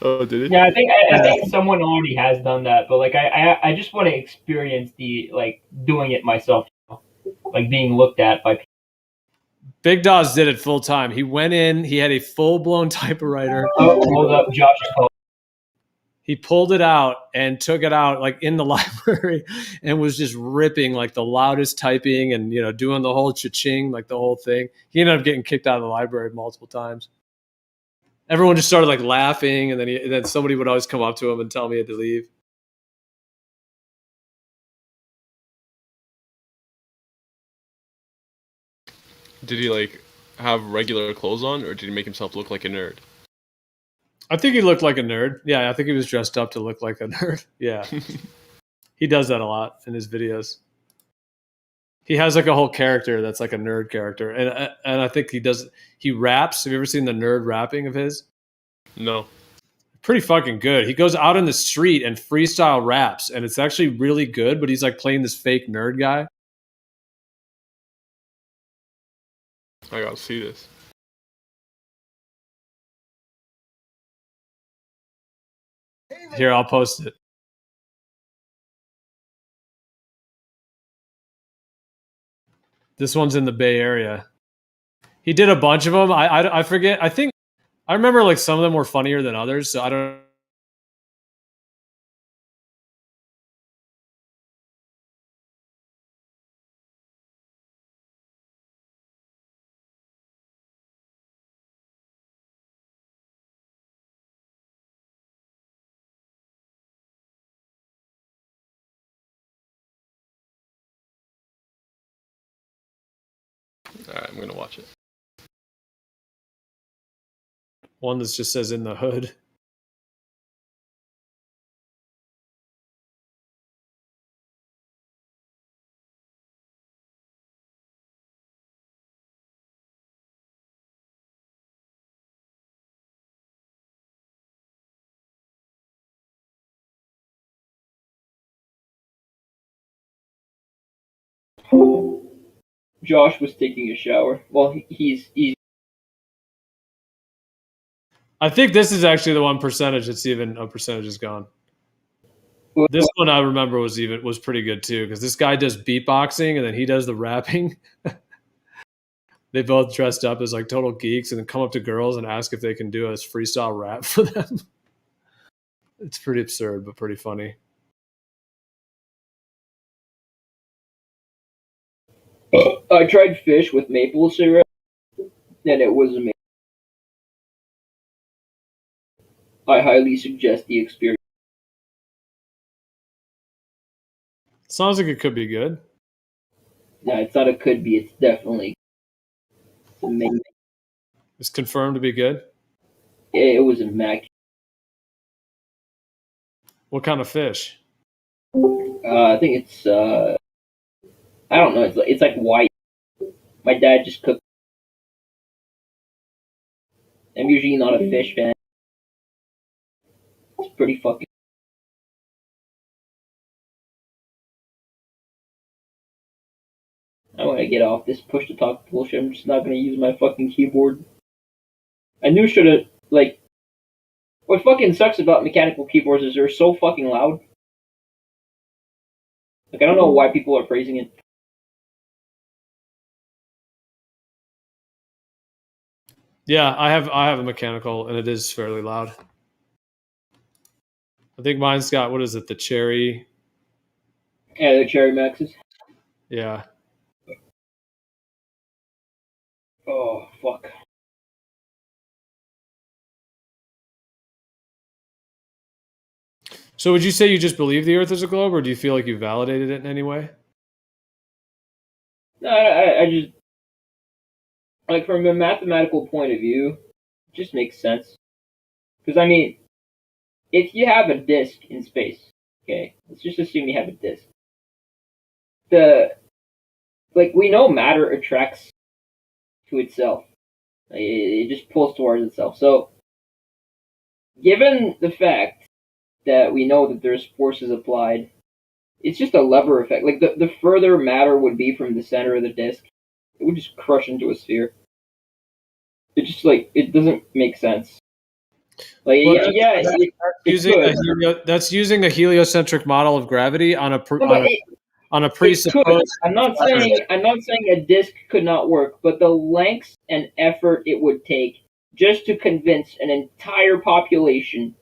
Oh, did he? Yeah, I think someone already has done that, but like I just want to experience the like doing it myself, like being looked at by people. Big Dawes did it full time. He went in. He had a full blown typewriter. Hold up, Josh. He pulled it out and took it out like in the library and was just ripping like the loudest typing and, you know, doing the whole cha-ching, like the whole thing. He ended up getting kicked out of the library multiple times. Everyone just started like laughing, and then somebody would always come up to him and tell me he had to leave. Did he like have regular clothes on, or did he make himself look like a nerd? I think he looked like a nerd. Yeah, I think he was dressed up to look like a nerd. Yeah. He does that a lot in his videos. He has like a whole character that's like a nerd character. And I think he raps. Have you ever seen the nerd rapping of his? No. Pretty fucking good. He goes out in the street and freestyle raps, and it's actually really good, but he's like playing this fake nerd guy. I gotta see this. Here, I'll post it. This one's in the Bay Area. He did a bunch of them. I forget. I remember like some of them were funnier than others, so I don't. Alright, I'm gonna watch it. One that just says in the hood. Josh was taking a shower. Well, he's I think this is actually the one percentage that's even a percentage is gone. This one I remember was pretty good too, because this guy does beatboxing and then he does the rapping. They both dressed up as like total geeks and then come up to girls and ask if they can do a freestyle rap for them. It's pretty absurd, but pretty funny. I tried fish with maple syrup, and it was amazing. I highly suggest the experience. Sounds like it could be good. No, it's not a could be. It's definitely amazing. It's confirmed to be good. It was immaculate. What kind of fish? I think it's I don't know. It's like white. My dad just cooked. I'm usually not a fish fan. It's pretty fucking. I want to get off this push to talk bullshit. I'm just not going to use my fucking keyboard. I knew should have, like, what fucking sucks about mechanical keyboards is they're so fucking loud. Like, I don't know why people are praising it. Yeah, I have a mechanical and it is fairly loud. I think mine's got, what is it, the Cherry? Yeah, the Cherry Maxes. Yeah. Oh, fuck. So would you say you just believe the Earth is a globe, or do you feel like you validated it in any way? No, I just, like, from a mathematical point of view, it just makes sense. Because, I mean, if you have a disk in space, okay, let's just assume you have a disk. we know matter attracts to itself. It just pulls towards itself. So, given the fact that we know that there's forces applied, it's just a lever effect. Like, the further matter would be from the center of the disk, it would just crush into a sphere. It just, it doesn't make sense. Like, well, that's using a heliocentric model of gravity on a presupposed. I'm not saying a disk could not work, but the lengths and effort it would take just to convince an entire population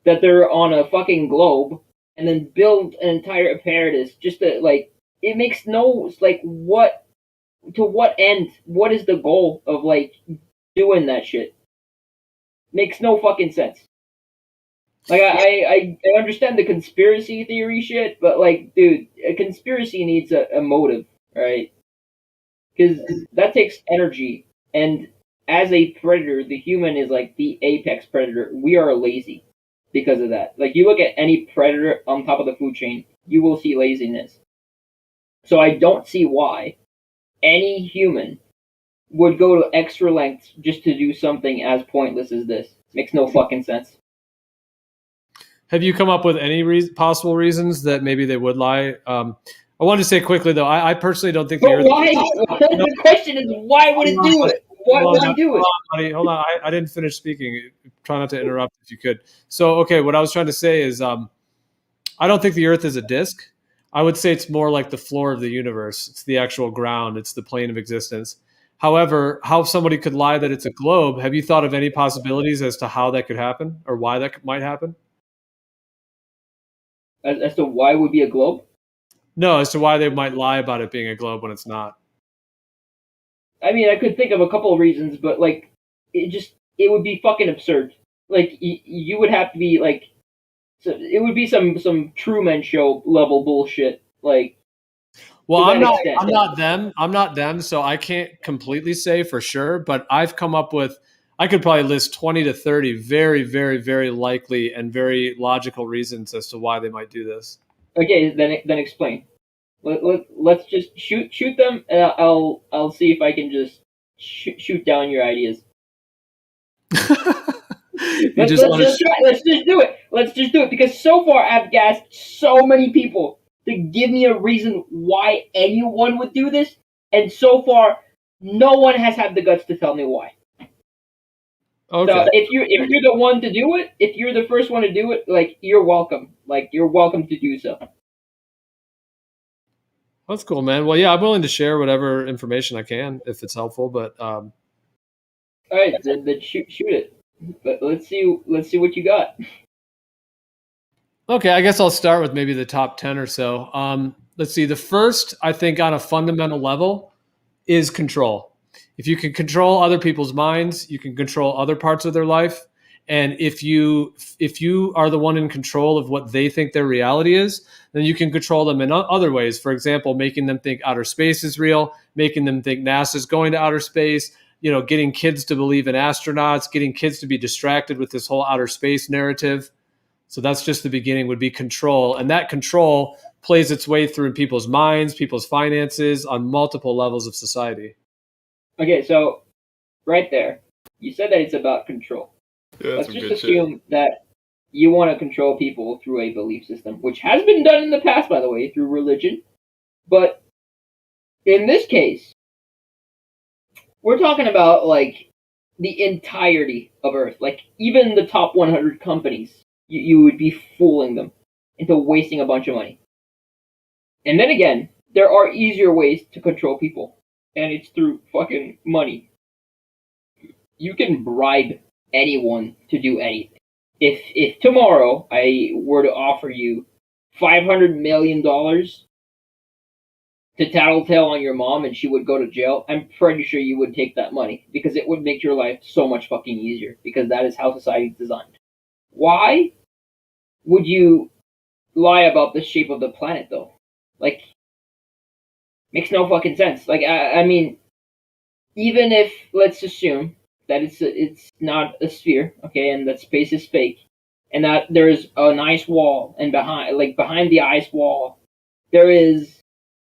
that they're on a fucking globe, and then build an entire apparatus just to it makes no what to what end? What is the goal of doing that shit? Makes no fucking sense. I understand the conspiracy theory shit, but dude, a conspiracy needs a motive, right? Because that takes energy, and as a predator, the human is the apex predator. We are lazy because of that. You look at any predator on top of the food chain, you will see laziness. So I don't see why any human would go to extra lengths just to do something as pointless as this. Makes no fucking sense. Have you come up with any possible reasons that maybe they would lie? I wanted to say quickly, though, I personally don't think the Earth... Why? The question is, why would it do it? Why would it do it? Hold on. I didn't finish speaking. Try not to interrupt if you could. So, okay, what I was trying to say is I don't think the Earth is a disk. I would say it's more like the floor of the universe. It's the actual ground. It's the plane of existence. However, how somebody could lie that it's a globe, have you thought of any possibilities as to how that could happen or why that might happen? As to why it would be a globe? No, as to why they might lie about it being a globe when it's not. I mean, I could think of a couple of reasons, but it would be fucking absurd. You would have to be so it would be some Truman Show level bullshit. Well, I'm not them, so I can't completely say for sure, but I've come up with, I could probably list 20 to 30 very, very, very likely and very logical reasons as to why they might do this. Okay, then explain. Let's just shoot them, and I'll see if I can just shoot down your ideas. Let's just do it. Let's just do it, because so far I've gassed so many people to give me a reason why anyone would do this, and so far no one has had the guts to tell me why. Okay. So if you're the one to do it, if you're the first one to do it, you're welcome. You're welcome to do so. That's cool, man. Well, yeah, I'm willing to share whatever information I can if it's helpful. But all right, then shoot it. But let's see what you got. Okay, I guess I'll start with maybe the top 10 or so. Let's see. The first, I think, on a fundamental level, is control. If you can control other people's minds, you can control other parts of their life. And if you are the one in control of what they think their reality is, then you can control them in other ways. For example, making them think outer space is real, making them think NASA's going to outer space, getting kids to believe in astronauts, getting kids to be distracted with this whole outer space narrative. So that's just the beginning, would be control. And that control plays its way through people's minds, people's finances, on multiple levels of society. Okay, so right there, you said that it's about control. Yeah, let's just assume that you want to control people through a belief system, which has been done in the past, by the way, through religion. But in this case, we're talking about the entirety of Earth. Even the top 100 companies, you would be fooling them into wasting a bunch of money. And then again, there are easier ways to control people, and it's through fucking money. You can bribe anyone to do anything. If tomorrow I were to offer you $500 million to tattletale on your mom and she would go to jail, I'm pretty sure you would take that money, because it would make your life so much fucking easier, because that is how society is designed. Why would you lie about the shape of the planet, though? Makes no fucking sense. I mean, even if, let's assume that it's not a sphere, okay, and that space is fake, and that there's an ice wall, and behind the ice wall, there is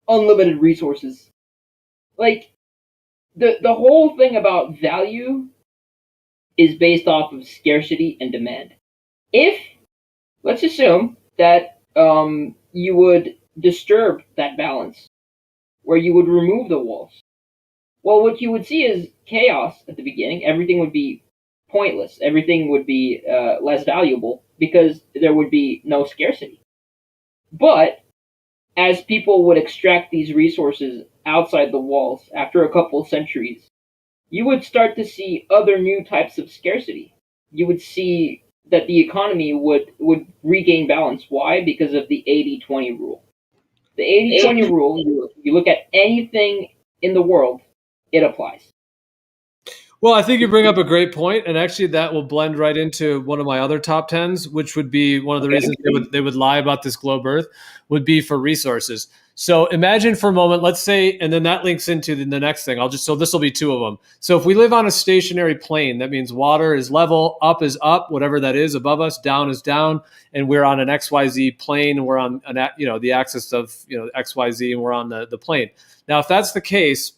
unlimited resources. Like, the whole thing about value is based off of scarcity and demand. If, let's assume that you would disturb that balance, where you would remove the walls, well, what you would see is chaos at the beginning. Everything would be pointless. Everything would be less valuable because there would be no scarcity. But as people would extract these resources outside the walls after a couple of centuries, you would start to see other new types of scarcity. You would see that the economy would regain balance. Why? Because of the 80-20 rule. The 80-20 rule, you look at anything in the world, it applies. Well, I think you bring up a great point, and actually that will blend right into one of my other top 10s, which would be one of the reasons they would lie about this globe Earth, would be for resources. So imagine for a moment, let's say, and then that links into the next thing. So this will be two of them. So if we live on a stationary plane, that means water is level, up is up, whatever that is above us, down is down, and we're on an XYZ plane, and we're on the axis of XYZ, and we're on the plane. Now, if that's the case,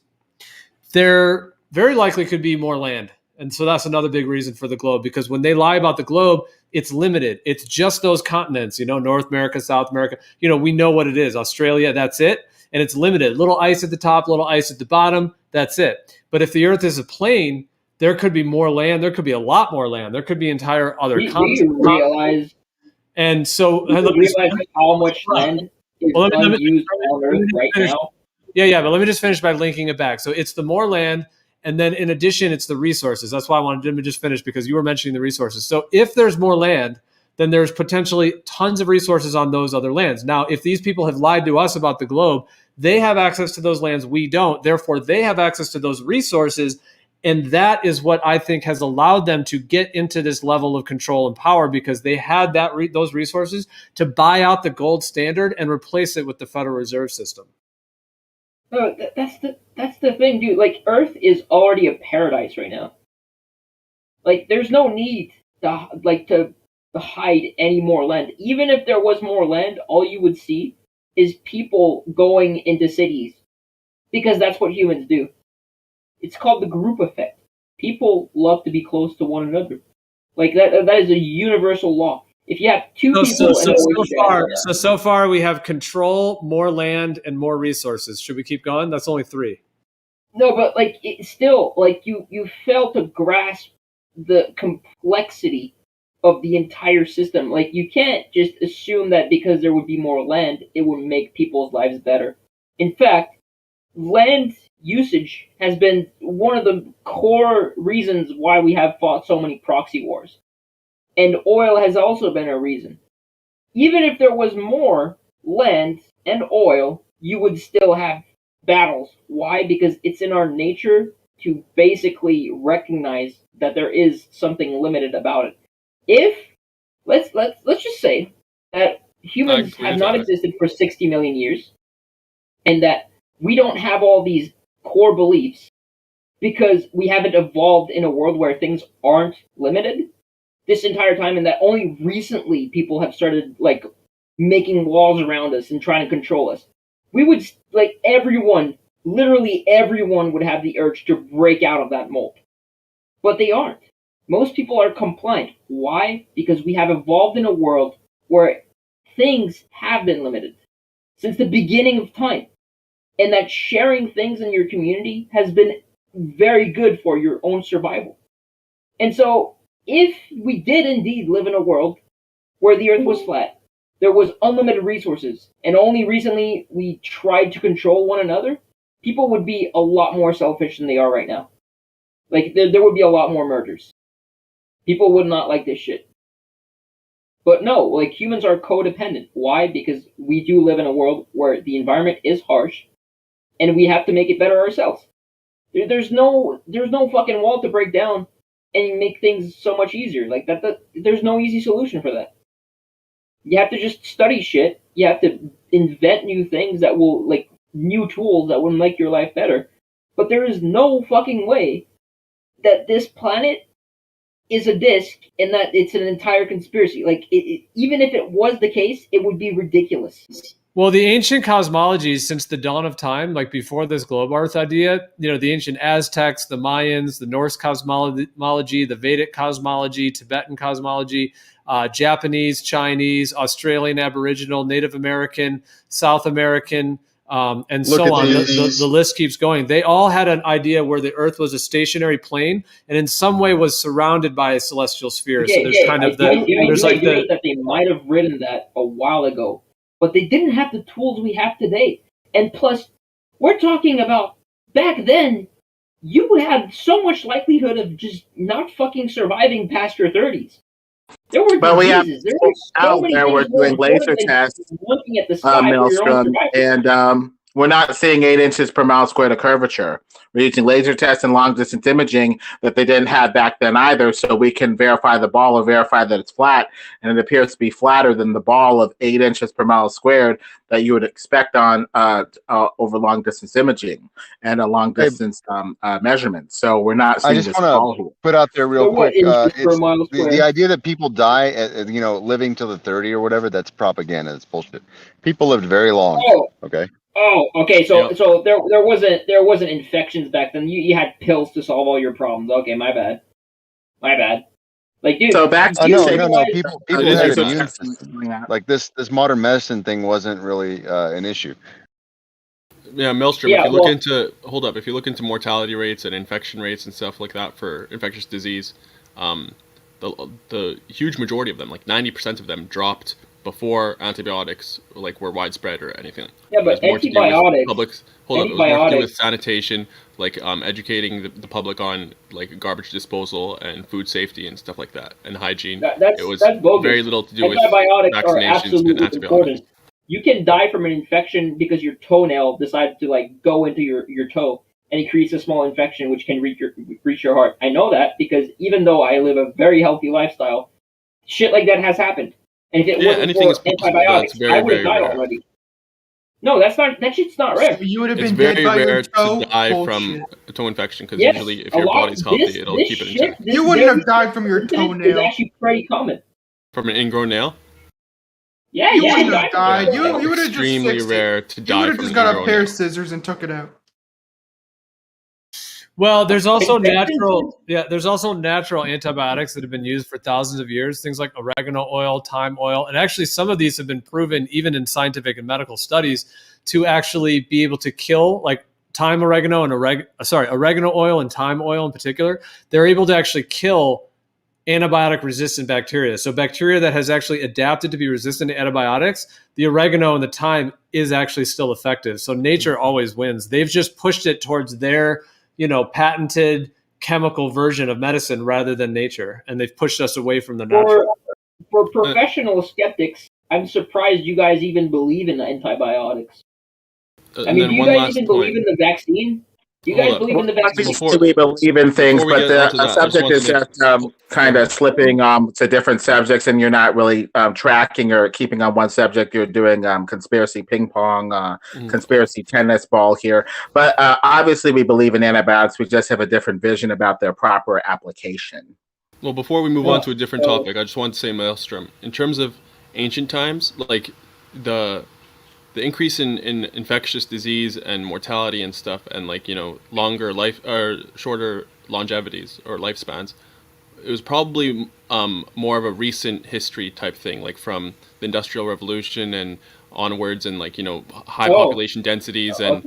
there very likely could be more land. And so that's another big reason for the globe, because when they lie about the globe, it's limited. It's just those continents, North America, South America. We know what it is. Australia, that's it. And it's limited. Little ice at the top, little ice at the bottom. That's it. But if the Earth is a plane, there could be more land. There could be a lot more land. There could be entire other continents. Do you realize? And so, do you realize how much land is unused on Earth right now? Yeah, but let me just finish by linking it back. So it's the more land, and then in addition, it's the resources. That's why I wanted to just finish, because you were mentioning the resources. So if there's more land, then there's potentially tons of resources on those other lands. Now, if these people have lied to us about the globe, they have access to those lands, we don't. Therefore, they have access to those resources, and that is what I think has allowed them to get into this level of control and power, because they had those resources to buy out the gold standard and replace it with the Federal Reserve System. No, that's the thing, dude. Like, Earth is already a paradise right now. Like, there's no need to hide any more land. Even if there was more land, all you would see is people going into cities, because that's what humans do. It's called the group effect. People love to be close to one another. Like, that is a universal law. If you have two people, so far we have control, more land, and more resources. Should we keep going? That's only 3. No, but it's still you fail to grasp the complexity of the entire system. Like, you can't just assume that because there would be more land, it would make people's lives better. In fact, land usage has been one of the core reasons why we have fought so many proxy wars. And oil has also been a reason. Even if there was more land and oil, you would still have battles. Why? Because it's in our nature to basically recognize that there is something limited about it. If let's just say that humans have not existed for 60 million years, and that we don't have all these core beliefs because we haven't evolved in a world where things aren't limited this entire time, and that only recently people have started making walls around us and trying to control us. We would literally everyone would have the urge to break out of that mold. But they aren't. Most people are compliant. Why? Because we have evolved in a world where things have been limited since the beginning of time. And that sharing things in your community has been very good for your own survival. And so, if we did indeed live in a world where the Earth was flat, there was unlimited resources, and only recently we tried to control one another, people would be a lot more selfish than they are right now. Like, there would be a lot more murders. People would not like this shit. But no, humans are codependent. Why? Because we do live in a world where the environment is harsh, and we have to make it better ourselves. There's no fucking wall to break down and make things so much easier. There's no easy solution for that. You have to just study shit. You have to invent new things that will, new tools that will make your life better. But there is no fucking way that this planet is a disc and that it's an entire conspiracy. Even if it was the case, it would be ridiculous. Well, the ancient cosmologies since the dawn of time, like before this globe Earth idea, the ancient Aztecs, the Mayans, the Norse cosmology, the Vedic cosmology, Tibetan cosmology, Japanese, Chinese, Australian Aboriginal, Native American, South American, and so on. The list keeps going. They all had an idea where the Earth was a stationary plane and in some way was surrounded by a celestial sphere. So there's kind of that they might have written that a while ago, but they didn't have the tools we have today. And plus, we're talking about back then, you had so much likelihood of just not fucking surviving past your 30s. There were but diseases. There were so out many there, we're things more doing laser important than tests, looking at the sky for your own Maelstrom, survival. and we're not seeing 8 inches per mile squared of curvature. We're using laser tests and long distance imaging that they didn't have back then either, so we can verify the ball or verify that it's flat, and it appears to be flatter than the ball of 8 inches per mile squared that you would expect on over long distance imaging and a long distance measurement. So we're not seeing I just this ball want here. to put out there real quick. It's the idea that people die at living till the 30 or whatever, that's propaganda. It's bullshit. People lived very long. Okay. Oh, okay. So there wasn't infections back then. You had pills to solve all your problems. Okay, my bad. Like, dude. So back to no. People had immune systems. Like this modern medicine thing wasn't really an issue. Yeah, Maelstrom. If you look into mortality rates and infection rates and stuff like that for infectious disease, the huge majority of them, like 90% of them, dropped before antibiotics were widespread or anything. Yeah, but antibiotics. It was more to do with sanitation, educating the public on garbage disposal and food safety and stuff like that, and hygiene. That's bogus. Very little to do with antibiotics are vaccinations absolutely and antibiotics. important. You can die from an infection because your toenail decided to go into your toe, and it creates a small infection which can reach your heart. I know that because even though I live a very healthy lifestyle, shit like that has happened. And if it wasn't for antibiotics, I would have died already. No, that shit's not rare. So you would have It's been very dead by your rare toe. to die Bullshit. from a toe infection because Yes, usually if your body's healthy, it'll keep it intact. You wouldn't have died from your toenail. It's actually pretty common. From an ingrown nail? Yeah, you yeah. wouldn't have died. You would have just extremely fixed rare it. to You die would have from just an got a ingrown pair nail. of scissors and took it out. Well, there's also natural antibiotics that have been used for thousands of years. Things like oregano oil, thyme oil, and actually some of these have been proven even in scientific and medical studies to actually be able to kill, like oregano oil and thyme oil in particular. They're able to actually kill antibiotic resistant bacteria. So bacteria that has actually adapted to be resistant to antibiotics, the oregano and the thyme is actually still effective. So nature always wins. They've just pushed it towards their patented chemical version of medicine rather than nature, and they've pushed us away from the natural. For professional skeptics, I'm surprised you guys even believe in antibiotics. I mean, do you guys even believe in the vaccine? Do you guys believe in the vaccine? We believe in things, but the subject is just kind of slipping to different subjects, and you're not really tracking or keeping on one subject. You're doing conspiracy ping pong, conspiracy tennis ball here. But obviously, we believe in antibiotics. We just have a different vision about their proper application. Well, before we move on to a different topic, I just want to say, Maelstrom, in terms of ancient times, the increase in infectious disease and mortality and stuff, and longer life or shorter longevities or lifespans, it was probably more of a recent history type thing, from the Industrial Revolution and onwards, and high population densities and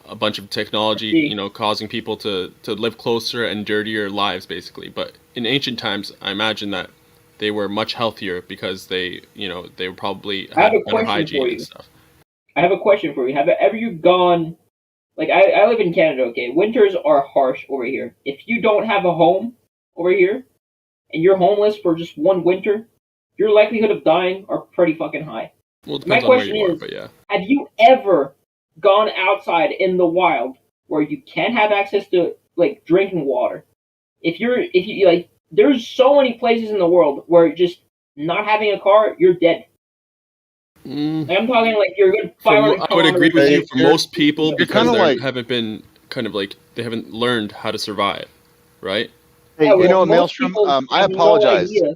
a bunch of technology, causing people to live closer and dirtier lives, basically. But in ancient times, I imagine that they were much healthier because they were probably had better hygiene and stuff. I have a question for you. Have you gone, I live in Canada, okay? Winters are harsh over here. If you don't have a home over here, and you're homeless for just one winter, your likelihood of dying are pretty fucking high. Well, it My depends on where question you are, is, but yeah. have you ever gone outside in the wild where you can't have access to, drinking water? If you there's so many places in the world where just not having a car, you're dead. I'm talking you're a good 500 I would agree with you for most people you're because kinda they haven't been they haven't learned how to survive, right? Hey, Yeah, well, you know what, most Maelstrom? people I have no apologize. idea.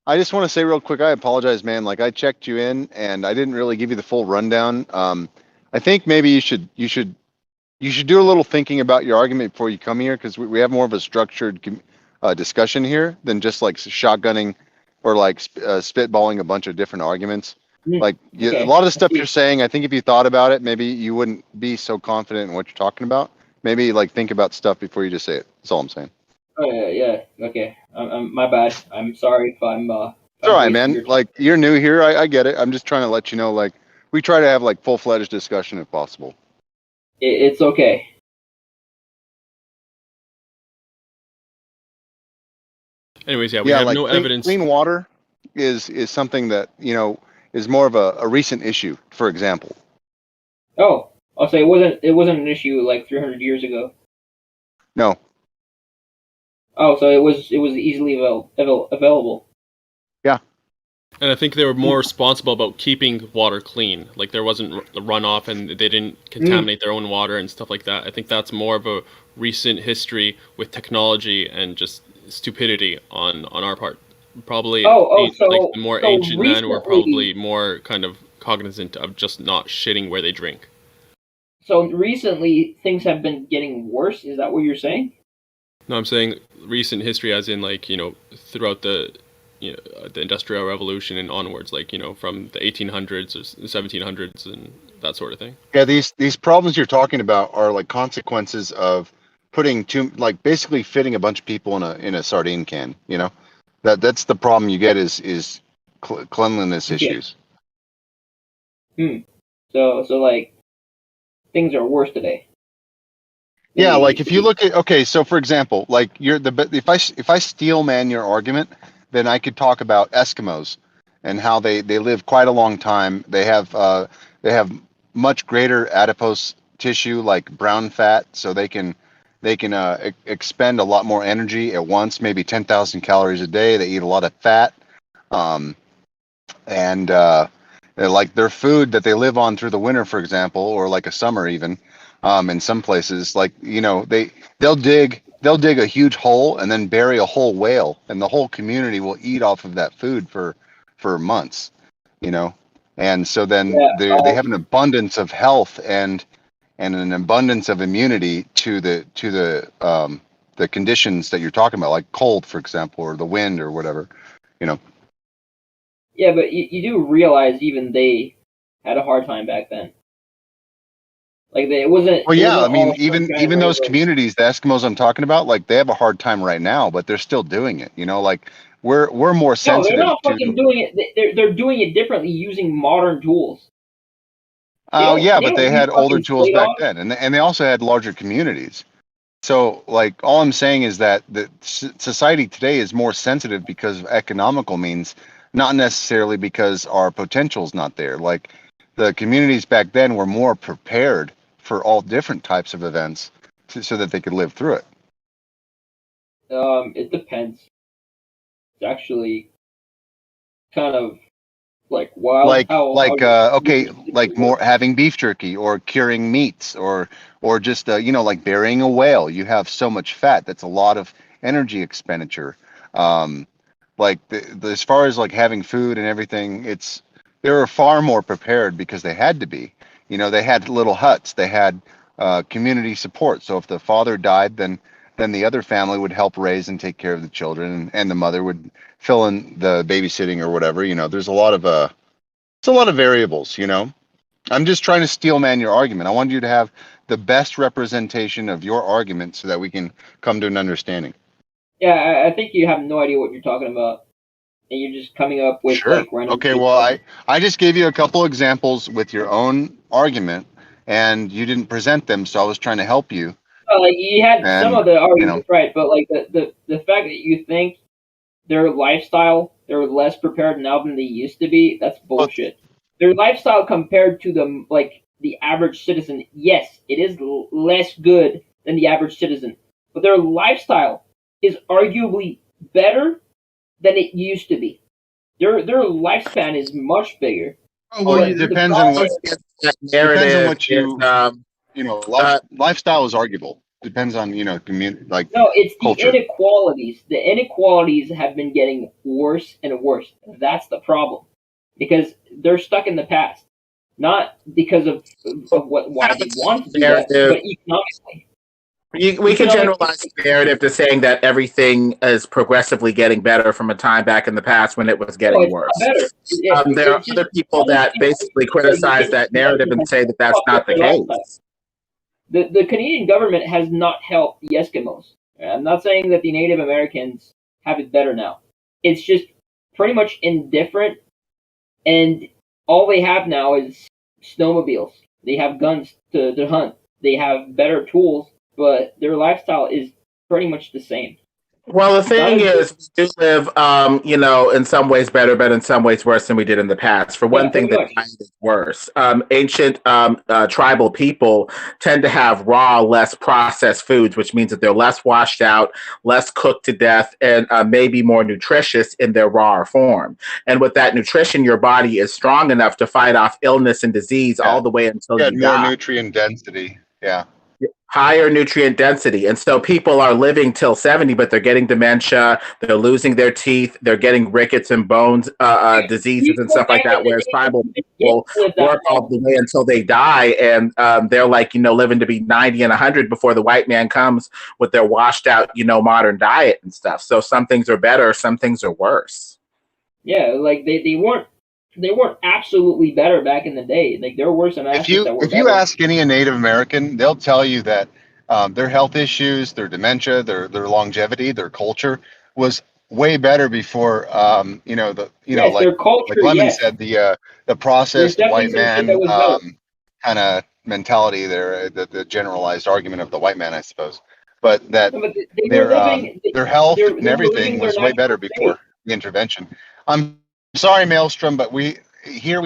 I just want to say real quick, I apologize, man. Like I checked you in and I didn't really give you the full rundown. I think maybe you should do a little thinking about your argument before you come here, because we have more of a structured discussion here than just like shotgunning or like spitballing a bunch of different arguments. Like a lot of the stuff you're saying, I think if you thought about it, maybe you wouldn't be so confident in what you're talking about. Maybe like think about stuff before you just say it. That's all I'm saying. Oh yeah. Okay. My bad. I'm sorry if I'm. It's all right, man. Like you're new here. I get it. I'm just trying to let you know. Like we try to have like full-fledged discussion if possible. It's okay. Anyways, yeah, we have like no evidence. Clean water is something that is more of a recent issue. For example. Oh, I'll say it wasn't an issue like 300 years ago. No. Oh, so it was easily available. Yeah. And I think they were more responsible about keeping water clean. Like there wasn't runoff, and they didn't contaminate their own water and stuff like that. I think that's more of a recent history with technology and just stupidity on our part. Probably the more ancient men were probably more kind of cognizant of just not shitting where they drink. So recently things have been getting worse. Is that what you're saying? No, I'm saying recent history as in like, throughout the the Industrial Revolution and onwards, like, from the 1800s or 1700s and that sort of thing. Yeah, these problems you're talking about are like consequences of putting basically fitting a bunch of people in a sardine can. That's the problem you get is cleanliness issues. So like things are worse today. Yeah, like if you look at so for example, like if I steel man your argument, then I could talk about Eskimos and how they live quite a long time. They have much greater adipose tissue, like brown fat, so they can expend a lot more energy at once, maybe 10,000 calories a day. They eat a lot of fat, and like their food that they live on through the winter, for example, or like a summer even. In some places, like they'll dig a huge hole and then bury a whole whale, and the whole community will eat off of that food for months, and so then they have an abundance of health and an abundance of immunity to the conditions that you're talking about, like cold, for example, or the wind or whatever. Yeah, but you do realize even they had a hard time back then. Like it wasn't. Well, yeah, I mean, even those communities, the Eskimos I'm talking about, like they have a hard time right now, but they're still doing it. Like we're more sensitive. No, they're not fucking doing it. They're doing it differently using modern tools. Oh yeah, but they had older tools back then, and they also had larger communities. So, like, all I'm saying is that the society today is more sensitive because of economical means, not necessarily because our potential's not there. Like, the communities back then were more prepared for all different types of events so that they could live through it. It depends. It's actually kind of like wild. Like more having beef jerky or curing meats or just like burying a whale. You have so much fat. That's a lot of energy expenditure. Like as far as like having food and everything, they were far more prepared because they had to be. They had little huts. They had community support. So if the father died, then the other family would help raise and take care of the children, and the mother would fill in the babysitting or whatever. There's a lot of variables. I'm just trying to steel man your argument. I want you to have the best representation of your argument so that we can come to an understanding. Yeah, I think you have no idea what you're talking about, and you're just coming up with like random. Okay, well, I just gave you a couple examples with your own argument, and you didn't present them, so I was trying to help you. Like you had some of the arguments right, but like the fact that you think their lifestyle, they're less prepared now than they used to be, that's bullshit. Their lifestyle compared to the average citizen, yes, it is less good than the average citizen, but their lifestyle is arguably better than it used to be. Their lifespan is much bigger. Well, it depends on what you lifestyle is arguable. depends on community, like No, it's culture. the inequalities. The inequalities have been getting worse and worse. That's the problem, because they're stuck in the past, not because of why they want to do that, but economically. We can generalize the narrative to saying that everything is progressively getting better from a time back in the past when it was getting worse. Better. There are other people that basically criticize that narrative and say that that's not the case. The Canadian government has not helped the Eskimos. I'm not saying that the Native Americans have it better now. It's just pretty much indifferent, and all they have now is snowmobiles. They have guns to hunt. They have better tools, but their lifestyle is pretty much the same. Well, the thing is, we do live, in some ways better, but in some ways worse than we did in the past. For one thing, the diet is worse. Ancient tribal people tend to have raw, less processed foods, which means that they're less washed out, less cooked to death, and maybe more nutritious in their raw form. And with that nutrition, your body is strong enough to fight off illness and disease all the way until you more die. nutrient density. Yeah. Higher nutrient density. And so people are living till 70, but they're getting dementia, they're losing their teeth, they're getting rickets and bones diseases and stuff like that, whereas tribal people work all the way until they die, and they're like, living to be 90 and 100 before the white man comes with their washed out, modern diet and stuff. So some things are better, some things are worse. Yeah, like they weren't absolutely better back in the day. Like there were some aspects that were If you better. ask any Native American, they'll tell you that their health issues, their dementia, their longevity, their culture was way better before. Their culture, like Lemon said, the processed white man kind of mentality there, the generalized argument of the white man, I suppose. But that their health and everything was way better before the intervention. I'm sorry, Maelstrom, but we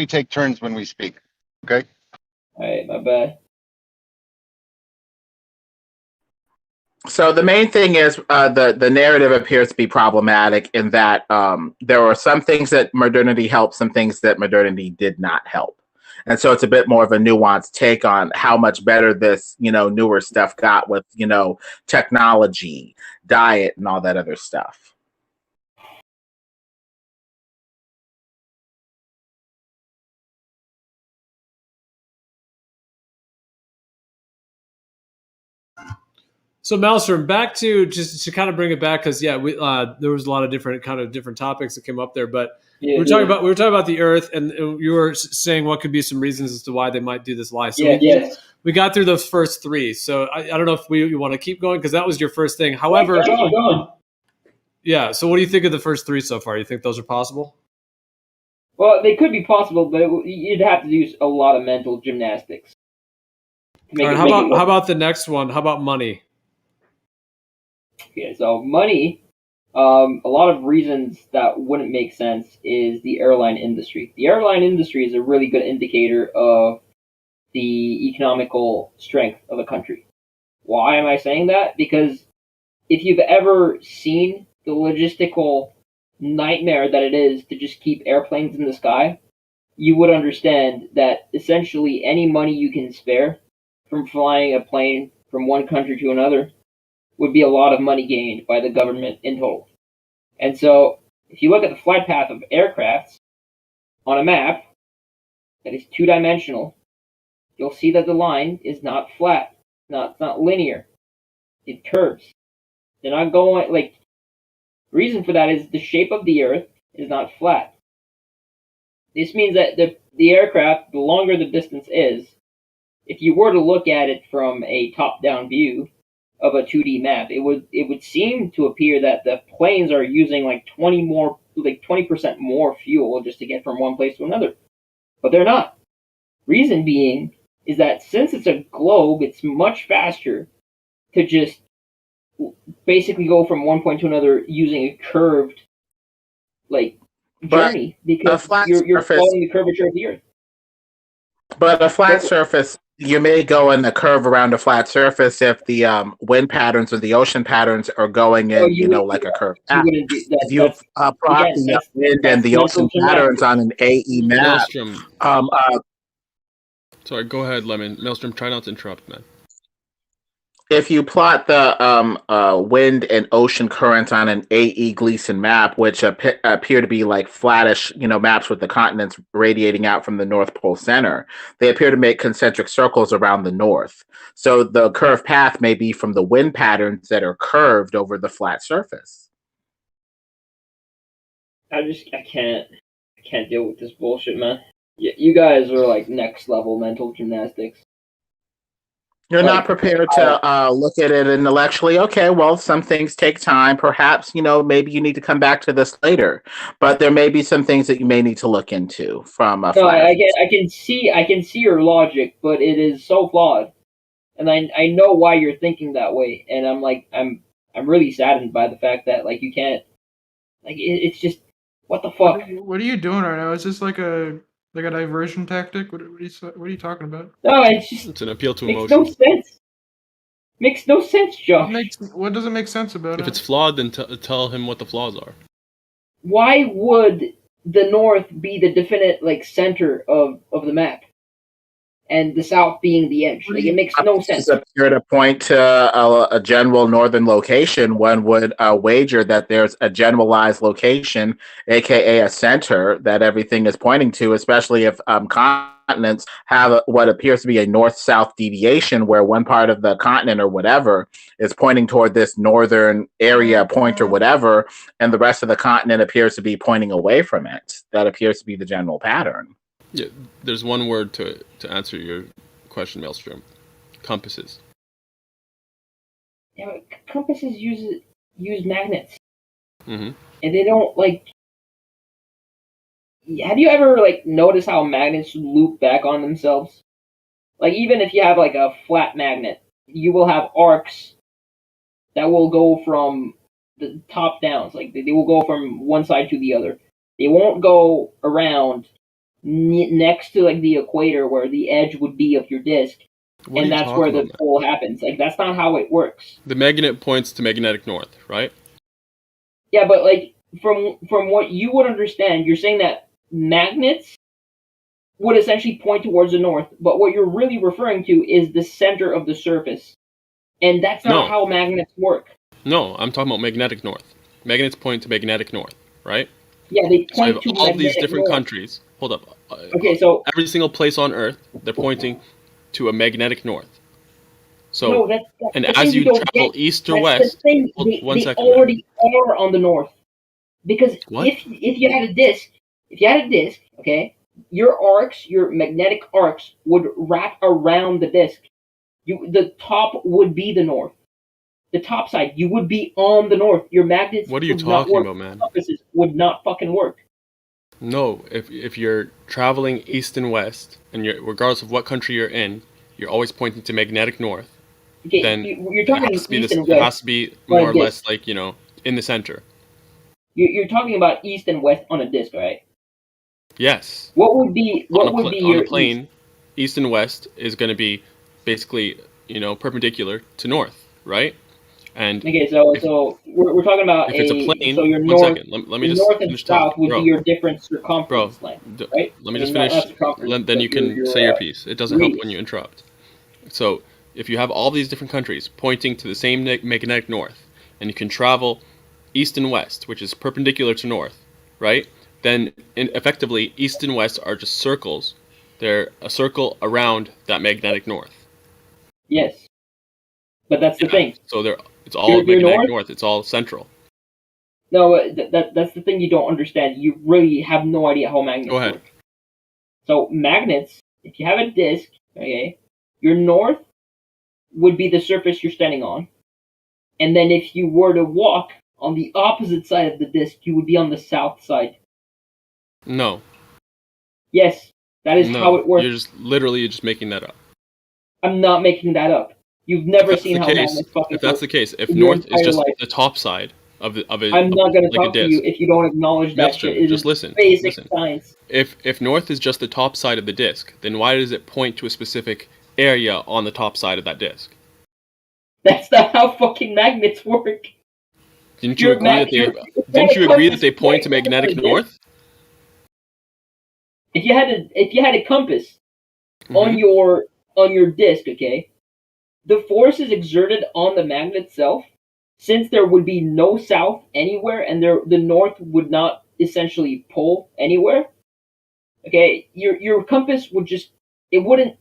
take turns when we speak. Okay. All right, my bad. So the main thing is the narrative appears to be problematic in that there are some things that modernity helped, some things that modernity did not help. And so it's a bit more of a nuanced take on how much better this, newer stuff got with, technology, diet, and all that other stuff. So Maelstrom, back to just to kind of bring it back, because there was a lot of different topics that came up there, but we were talking about the Earth, and you were saying what could be some reasons as to why they might do this live. So we got through those first three. So I don't know if you want to keep going, because that was your first thing. However, yeah. So what do you think of the first three so far? You think those are possible? Well, they could be possible, but you'd have to do a lot of mental gymnastics. All right, how about the next one? How about money? Okay, so money, a lot of reasons that wouldn't make sense is the airline industry. The airline industry is a really good indicator of the economical strength of a country. Why am I saying that? Because if you've ever seen the logistical nightmare that it is to just keep airplanes in the sky, you would understand that essentially any money you can spare from flying a plane from one country to another would be a lot of money gained by the government in total. And so, if you look at the flight path of aircrafts on a map that is two-dimensional, you'll see that the line is not flat, it's not linear. It curves. They're not going, the reason for that is the shape of the Earth is not flat. This means that the aircraft, the longer the distance is, if you were to look at it from a top-down view of a 2D map, it would seem to appear that the planes are using 20% more fuel just to get from one place to another. But they're not. Reason being is that since it's a globe, it's much faster to just basically go from one point to another using a curved journey, because you're following the curvature of the Earth. But a flat surface, you may go in a curve around a flat surface if the wind patterns or the ocean patterns are going in, like a curve. If you plot the wind and the ocean patterns on an AE map, sorry, go ahead, Lemon. Maelstrom, try not to interrupt, man. if you plot the wind and ocean currents on an A.E. Gleason map, which appear to be like flattish, maps with the continents radiating out from the North Pole center, they appear to make concentric circles around the north. So the curved path may be from the wind patterns that are curved over the flat surface. I can't deal with this bullshit, man. You guys are like next level mental gymnastics. You're not prepared to look at it intellectually. Okay, well, some things take time. Perhaps, maybe you need to come back to this later. But there may be some things that you may need to look into from a No, I can see your logic, but it is so flawed. And I know why you're thinking that way. And I'm really saddened by the fact that like you can't it's just what the fuck? What are you doing right now? Is this like a diversion tactic? What are you talking about? No, it's an appeal to makes emotion. no sense. Makes no sense, Josh. What doesn't make sense about it? If it's flawed, then tell him what the flaws are. Why would the north be the definite center of the map, and the south being the edge? Like it makes no sense. Appear to point to a general northern location. One would wager that there's a generalized location, aka a center, that everything is pointing to, especially if continents have what appears to be a north-south deviation where one part of the continent or whatever is pointing toward this northern area point or whatever, and the rest of the continent appears to be pointing away from it. That appears to be the general pattern. Yeah, there's one word to answer your question, Maelstrom. Compasses. Yeah, but compasses use magnets, Mm-hmm. and they don't Have you ever noticed how magnets loop back on themselves? Like even if you have a flat magnet, you will have arcs that will go from the top down. They will go from one side to the other. They won't go around next to the equator where the edge would be of your disk, and that's where the pull happens. That's not how it works. The magnet points to magnetic north, right? Yeah, but from what you would understand, you're saying that magnets would essentially point towards the north, but what you're really referring to is the center of the surface, and that's not how magnets work. No, I'm talking about magnetic north. Magnets point to magnetic north, right? Yeah, they point to all these different north. countries. Hold up. Okay, so every single place on Earth, they're pointing to a magnetic north. So, no, and as you travel east or west, they already are on the north, because if you had a disk, okay, your magnetic arcs would wrap around the disk. The top would be the north. The top side, you would be on the north. Your magnets. What are you talking about, man? Compasses would not fucking work. No, if you're traveling east and west, and regardless of what country you're in, you're always pointing to magnetic north. Okay, then you're talking east and west. It has to be more or less in the center. You're talking about east and west on a disk, right? Yes. What would be your on a plane? East and west is going to be basically perpendicular to north, right? And okay, so we're talking about if it's a plane. So your one north, second. Let me just north finish and south talking. would be your different circumference length, right? Let me just finish. Then you can say your piece. It doesn't help when you interrupt. So if you have all these different countries pointing to the same magnetic north, and you can travel east and west, which is perpendicular to north, right? Then effectively, east and west are just circles. They're a circle around that magnetic north. Yes, but that's the thing. So it's all magnetic north. It's all central. No, that's the thing you don't understand. You really have no idea how magnets work. So magnets, if you have a disk, okay, your north would be the surface you're standing on, and then if you were to walk on the opposite side of the disk, you would be on the south side. No. Yes, that is how it works. You're just making that up. I'm not making that up. You've never seen how magnets fucking work. If that's the case, if north is just the top side of a I'm not going to talk to you if you don't acknowledge that shit. It is basic science. If north is just the top side of the disk, then why does it point to a specific area on the top side of that disk? That's not how fucking magnets work. Didn't you agree that they point to magnetic north? If you had a compass on your disk, okay, the forces exerted on the magnet itself, since there would be no south anywhere and the north would not essentially pull anywhere. Okay, your compass would just it wouldn't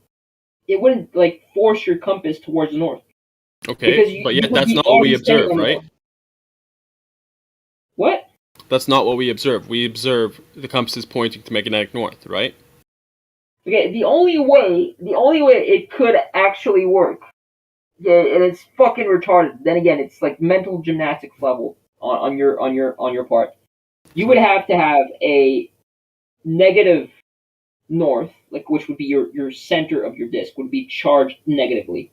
like force your compass towards the north. Okay, but yet that's not what we observe, right? What? That's not what we observe. We observe the compass is pointing to magnetic north, right? Okay, the only way it could actually work, yeah, and it's fucking retarded. Then again, it's like mental gymnastics level on your part. You would have to have a negative north, like which would be your center of your disk, would be charged negatively,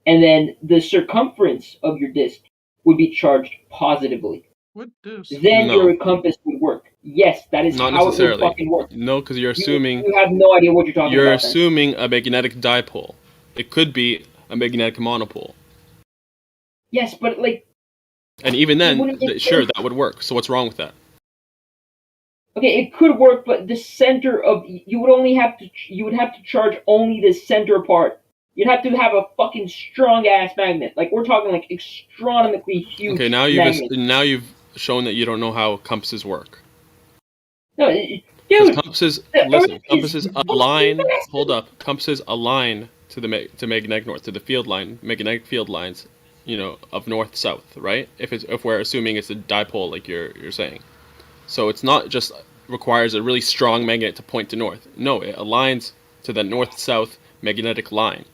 and then the circumference of your disk would be charged positively. What does? Then No. your compass would work. Yes, that is Not how it would necessarily. fucking work. No, because you're assuming You have no idea what you're talking you're about. Then. assuming a magnetic dipole. It could be a magnetic monopole. Yes, but like. And even then, wouldn't- sure, that would work. So what's wrong with that? Okay, it could work, but the center of you would have to charge only the center part. You'd have to have a fucking strong ass magnet. Like we're talking like astronomically huge. Okay, now you've shown that you don't know how compasses work. No, dude. Compasses align. Hold up, compasses align to the magnetic north, to the field line, magnetic field lines, of north south, right? If we're assuming it's a dipole, like you're saying. So it's not just requires a really strong magnet to point to north. No, it aligns to the north-south magnetic line.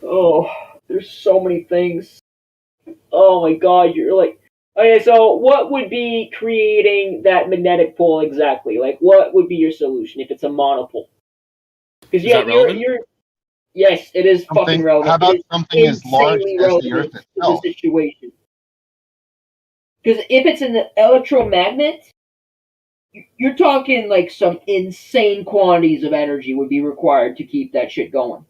Oh, there's so many things. Oh my god, you're like... Okay, so what would be creating that magnetic pole exactly? Like, what would be your solution if it's a monopole? Because Is that relevant? Yes, it is fucking relevant. How about something as large as the Earth to itself? the situation. Because if it's an electromagnet, you're talking like some insane quantities of energy would be required to keep that shit going.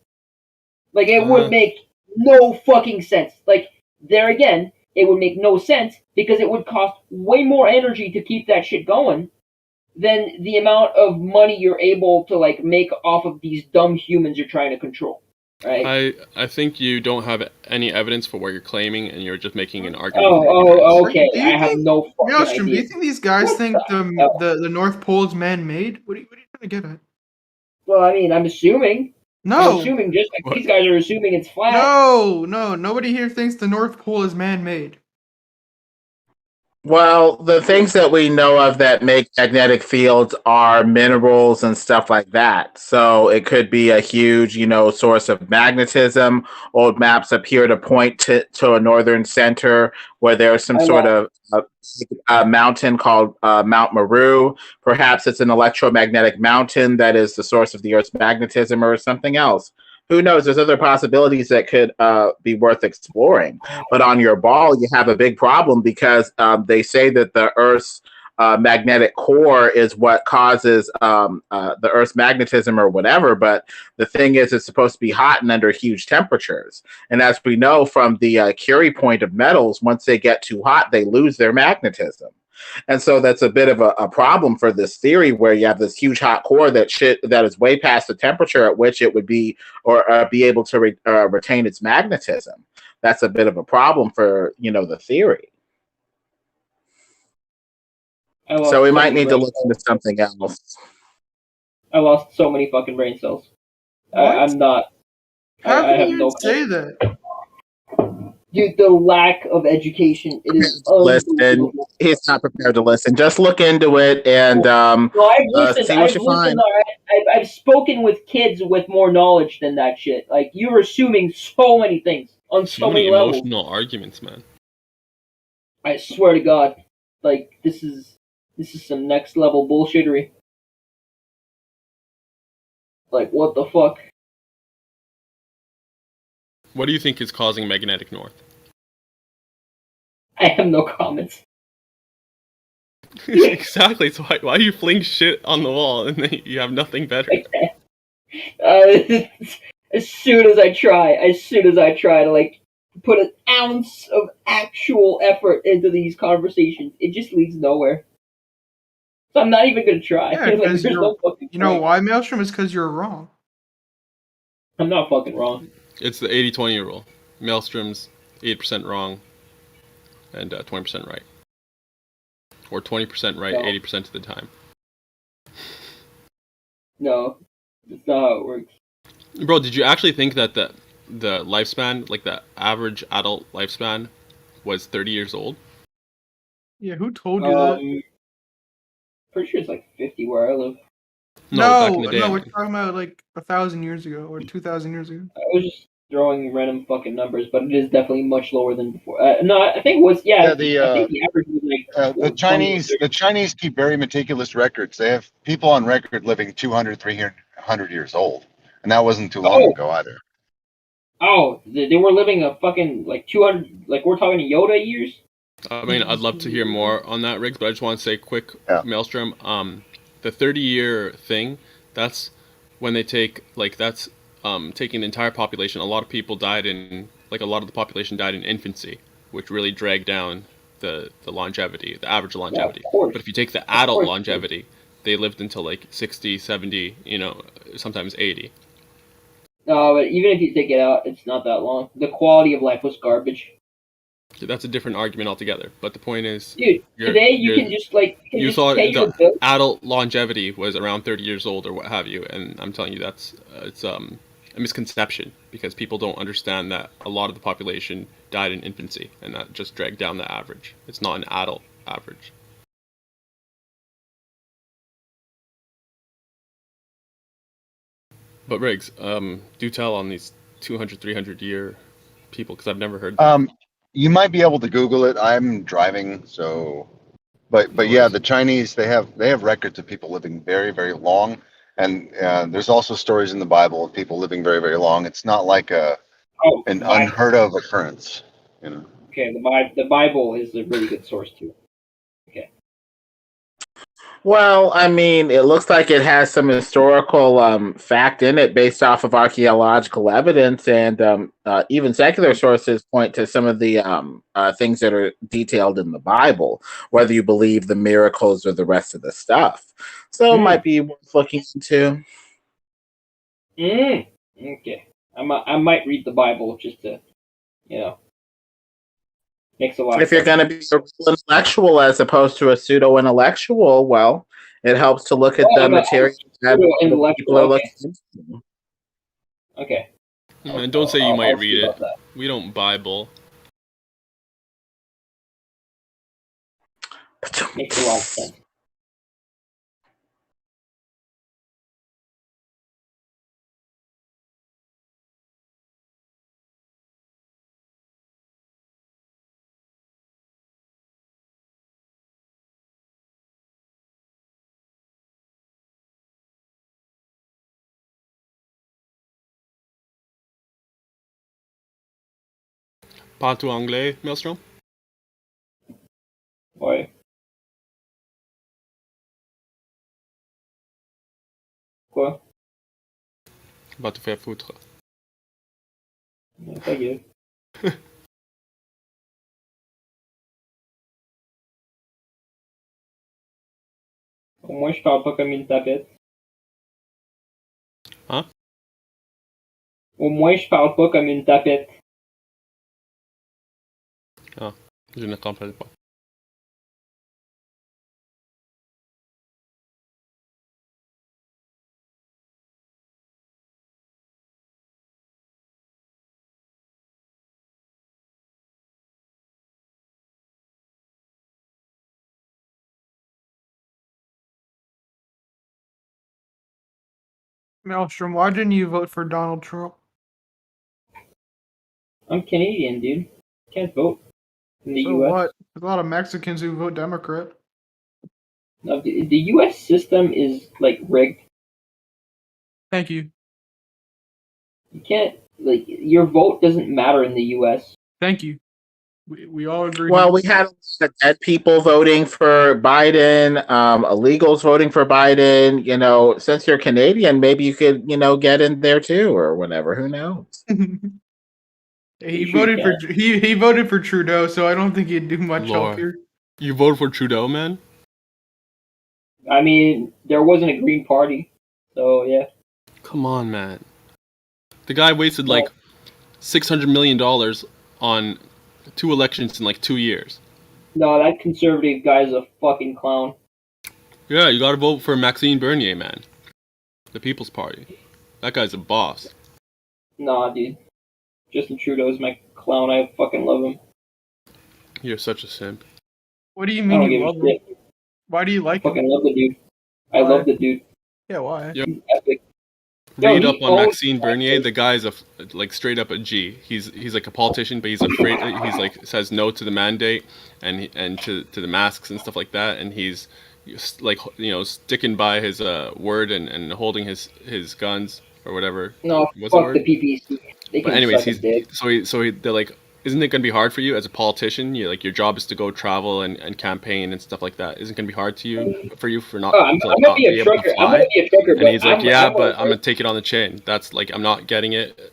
Like, it would make no fucking sense. Like, there again, it would make no sense because it would cost way more energy to keep that shit going than the amount of money you're able to, like, make off of these dumb humans you're trying to control. Right? I think you don't have any evidence for what you're claiming, and you're just making an argument. Oh, okay. I have no fucking Maelstrom, idea. do you think these guys think the North Pole is man-made? What are you trying to get at? Well, I mean, I'm assuming. No. I'm assuming just like these guys are assuming it's flat. No, nobody here thinks the North Pole is man-made. Well, the things that we know of that make magnetic fields are minerals and stuff like that. So it could be a huge, source of magnetism. Old maps appear to point to a northern center where there's some sort of a mountain called Mount Meru. Perhaps it's an electromagnetic mountain that is the source of the Earth's magnetism or something else. Who knows? There's other possibilities that could be worth exploring. But on your ball, you have a big problem because they say that the Earth's magnetic core is what causes the Earth's magnetism or whatever. But the thing is, it's supposed to be hot and under huge temperatures. And as we know from the Curie point of metals, once they get too hot, they lose their magnetism. And so that's a bit of a problem for this theory where you have this huge hot core that is way past the temperature at which it would be or be able to retain its magnetism. That's a bit of a problem for, the theory. So we might need to look into something else. I lost so many fucking brain cells. I'm not. How I can have you no say that? Dude, the lack of education, it is Listen, he's not prepared to listen. Just look into it and see what you find. I've spoken with kids with more knowledge than that shit. Like, you're assuming so many things on so many levels. Emotional arguments, man. I swear to God, like, this is some next level bullshittery. Like, what the fuck? What do you think is causing magnetic north? I have no comments. Exactly. So why do you fling shit on the wall and then you have nothing better? As soon as I try to like put an ounce of actual effort into these conversations, it just leads nowhere. So I'm not even gonna try. Yeah, because you know why, Maelstrom? Is because you're wrong. I'm not fucking wrong. It's the 80-20 rule. Maelstrom's 8% wrong and 20% right. Or 20% right 80% of the time. No, that's not how it works. Bro, did you actually think that the lifespan, like the average adult lifespan, was 30 years old? Yeah, who told you that? Pretty sure it's like 50 where I live. No, back in the day. No, we're talking about like 1,000 years ago or 2,000 years ago. I was just throwing random fucking numbers, but it is definitely much lower than before. No, I think it was I think the average was like the Chinese keep very meticulous records. They have people on record living 200, 300 years old, and that wasn't too long ago either. Oh, they were living a fucking like 200, like we're talking Yoda years. I mean, I'd love to hear more on that, Riggs, but I just want to say quick, Maelstrom. The 30-year thing, that's when they take that's taking the entire population. A lot of people died a lot of the population died in infancy, which really dragged down the longevity, the average longevity. But if you take the adult longevity, they lived until like 60, 70, sometimes 80. No, but even if you take it out, it's not that long. The quality of life was garbage. That's a different argument altogether. But the point is, dude, today you can just you thought the adult longevity was around 30 years old or what have you, and I'm telling you that's it's a misconception because people don't understand that a lot of the population died in infancy, and that just dragged down the average. It's not an adult average. But Riggs, do tell on these 200, 300 year people because I've never heard that. You might be able to Google it. I'm driving, so but yeah, the Chinese they have records of people living very, very long, and there's also stories in the Bible of people living very, very long. It's not like an unheard of occurrence, Okay, the Bible is a really good source too. Okay. Well, I mean, it looks like it has some historical fact in it based off of archaeological evidence, and even secular sources point to some of the things that are detailed in the Bible, whether you believe the miracles or the rest of the stuff. So it might be worth looking into. Okay. I might read the Bible just to, makes a lot If you're going to be a real intellectual as opposed to a pseudo-intellectual, well, it helps to look at the material that people are looking into. Okay. And don't say you might read it. We don't Bible. Makes a lot of sense. Parles-tu anglais, Maelstrom? Ouais. Quoi? Va te faire foutre. Ta gueule. Au moins, je parle pas comme une tapette. Hein? Au moins, je parle pas comme une tapette. Ah, je ne comprends pas. Maelstrom, why didn't you vote for Donald Trump? I'm Canadian, dude. Can't vote in the So U.S. what? There's a lot of Mexicans who vote Democrat. No, the U.S. system is rigged. Thank you. You can't your vote doesn't matter in the U.S. Thank you. We all agree. Well, we had dead people voting for Biden, illegals voting for Biden. Since you're Canadian, maybe you could, get in there too, or whatever. Who knows? He voted for Trudeau, so I don't think he'd do much help here. You voted for Trudeau, man? I mean, there wasn't a Green Party, so yeah. Come on, man. The guy wasted $600 million on 2 elections in like 2 years. No, that conservative guy's a fucking clown. Yeah, you gotta vote for Maxime Bernier, man. The People's Party. That guy's a boss. Nah, dude. Justin Trudeau's my clown. I fucking love him. You're such a simp. What do you I mean don't you give love a him? shit. Why do you like him? Fucking love the dude. I love the dude. Yeah, why? Yep. He's epic. Read Yo, up he on owns Maxime Bernier. The guy's like straight up a G. He's like a politician, but he's afraid. He's like says no to the mandate and to the masks and stuff like that. And he's like sticking by his word and holding his guns or whatever. No, What's fuck the the word? PPC. They But can anyways, suck a dick. they're like, isn't it going to be hard for you as a politician? Your job is to go travel and campaign and stuff like that. Isn't it going to be hard for you for not I'm to gonna not be a be able to trucker. I'm fly? gonna be a trucker, And but he's like, I'm but I'm gonna take it on the chin. That's like, I'm not getting it.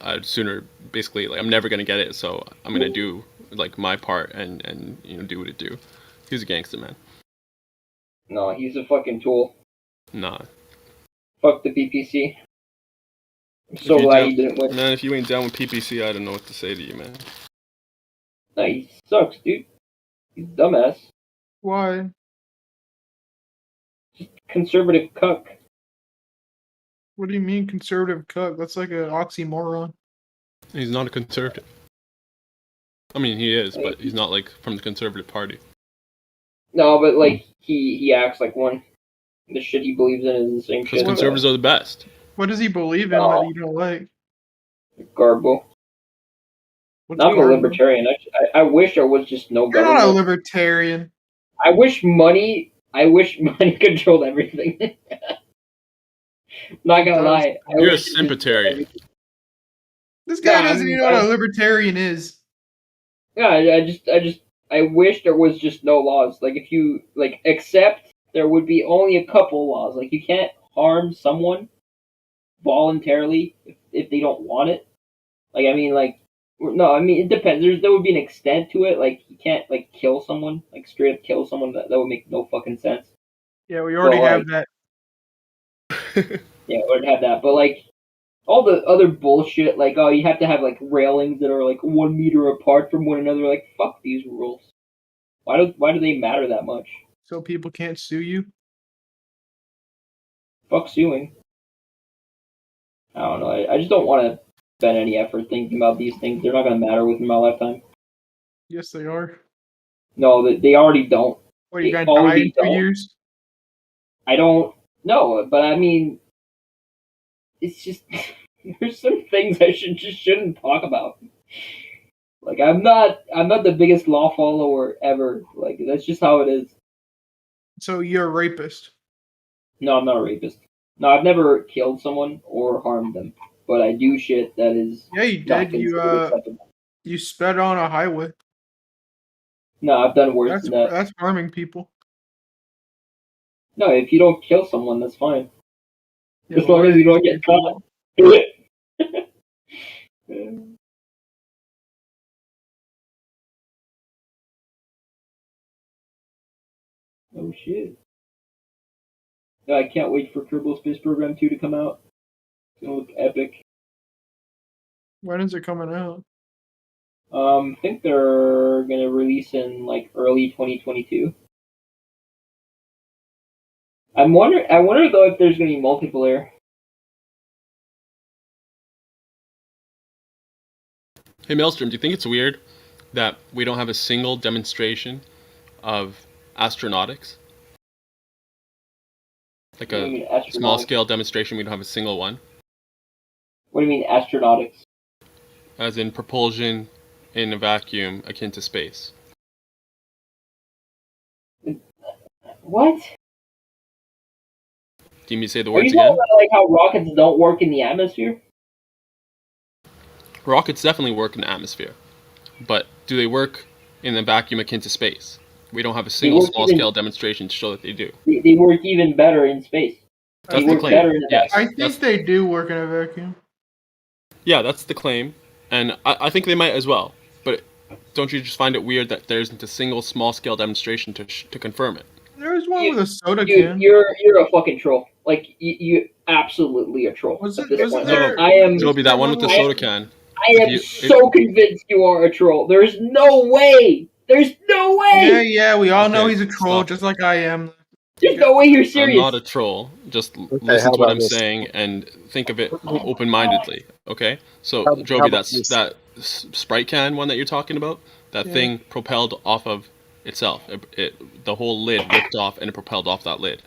I'd sooner basically like I'm never gonna get it, so I'm gonna do like my part and do what it do. He's a gangster, man. No, he's a fucking tool. Nah. Fuck the PPC. I'm If so you glad down- he didn't win. Man, if you ain't down with PPC, I don't know what to say to you, man. No, he sucks, dude. He's a dumbass. Why? Conservative cuck. What do you mean conservative cuck? That's like an oxymoron. He's not a conservative. I mean, he is, but he's not like from the Conservative Party. No, but like he acts like one. The shit he believes in is the same Because shit. conservatives are the best. What does he believe in that you don't like? Garbo. What's I'm a garbo? libertarian. I wish there was just no You're government. not a libertarian. I wish money controlled everything. Not gonna lie. You're a sympatharian. This guy Nah, doesn't even know what a libertarian is. Yeah, I wish there was just no laws. Like if you accept there would be only a couple laws. Like you can't harm someone voluntarily if they don't want it. Like I mean it depends. There would be an extent to it. Like you can't like kill someone, like straight up kill someone. That would make no fucking sense. Yeah, we already have that. Yeah, we already have that. But like all the other bullshit, like you have to have like railings that are like 1 meter apart from one another. Like fuck these rules. Why do they matter that much? So people can't sue you? Fuck suing. I don't know. I just don't want to spend any effort thinking about these things. They're not going to matter within my lifetime. Yes, they are. No, they already don't. What, you They gonna die in already 2 don't. years? I don't know, but I mean, it's just there's some things I shouldn't talk about. Like I'm not the biggest law follower ever. Like that's just how it is. So you're a rapist? No, I'm not a rapist. No, I've never killed someone or harmed them, but I do shit that is. Yeah, you not did. considered acceptable. You sped on a highway. No, I've done worse than that. That's harming people. No, if you don't kill someone, that's fine. Yeah, as long as you don't get caught. Oh shit. Yeah, I can't wait for Kerbal Space Program 2 to come out. It's gonna look epic. When is it coming out? I think they're gonna release in like early 2022. I wonder though if there's gonna be multiplayer. Hey Maelstrom, do you think it's weird that we don't have a single demonstration of astronautics? Like a small scale demonstration, we don't have a single one. What do you mean astronautics? As in propulsion in a vacuum akin to space. What? Do you mean to say the Are words you talking again? about like how rockets don't work in the atmosphere? Rockets definitely work in the atmosphere. But do they work in a vacuum akin to space? We don't have a single small scale demonstration to show that they do. They work even better in space. That's They the work claim. better in a Yes. vacuum. I think they do work in a vacuum. Yeah, that's the claim. And I think they might as well. But don't you just find it weird that there isn't a single small scale demonstration to confirm it? There's one with a soda Dude, can. you're a fucking troll. Like you absolutely a troll. Was at it- this wasn't point. there- I am. Joby, that one with the soda can. I am so convinced you are a troll. There's no way. There's no way. Yeah, we all know Okay, he's a troll, stop. just like I am. There's no way you're I'm serious. not a troll. Just Okay, listen how to what about I'm this? saying and think of it open-mindedly. Okay. So, How Joby, about this? that Sprite can one that you're talking about, that Yeah. thing propelled off of itself. The whole lid ripped off and it propelled off that lid.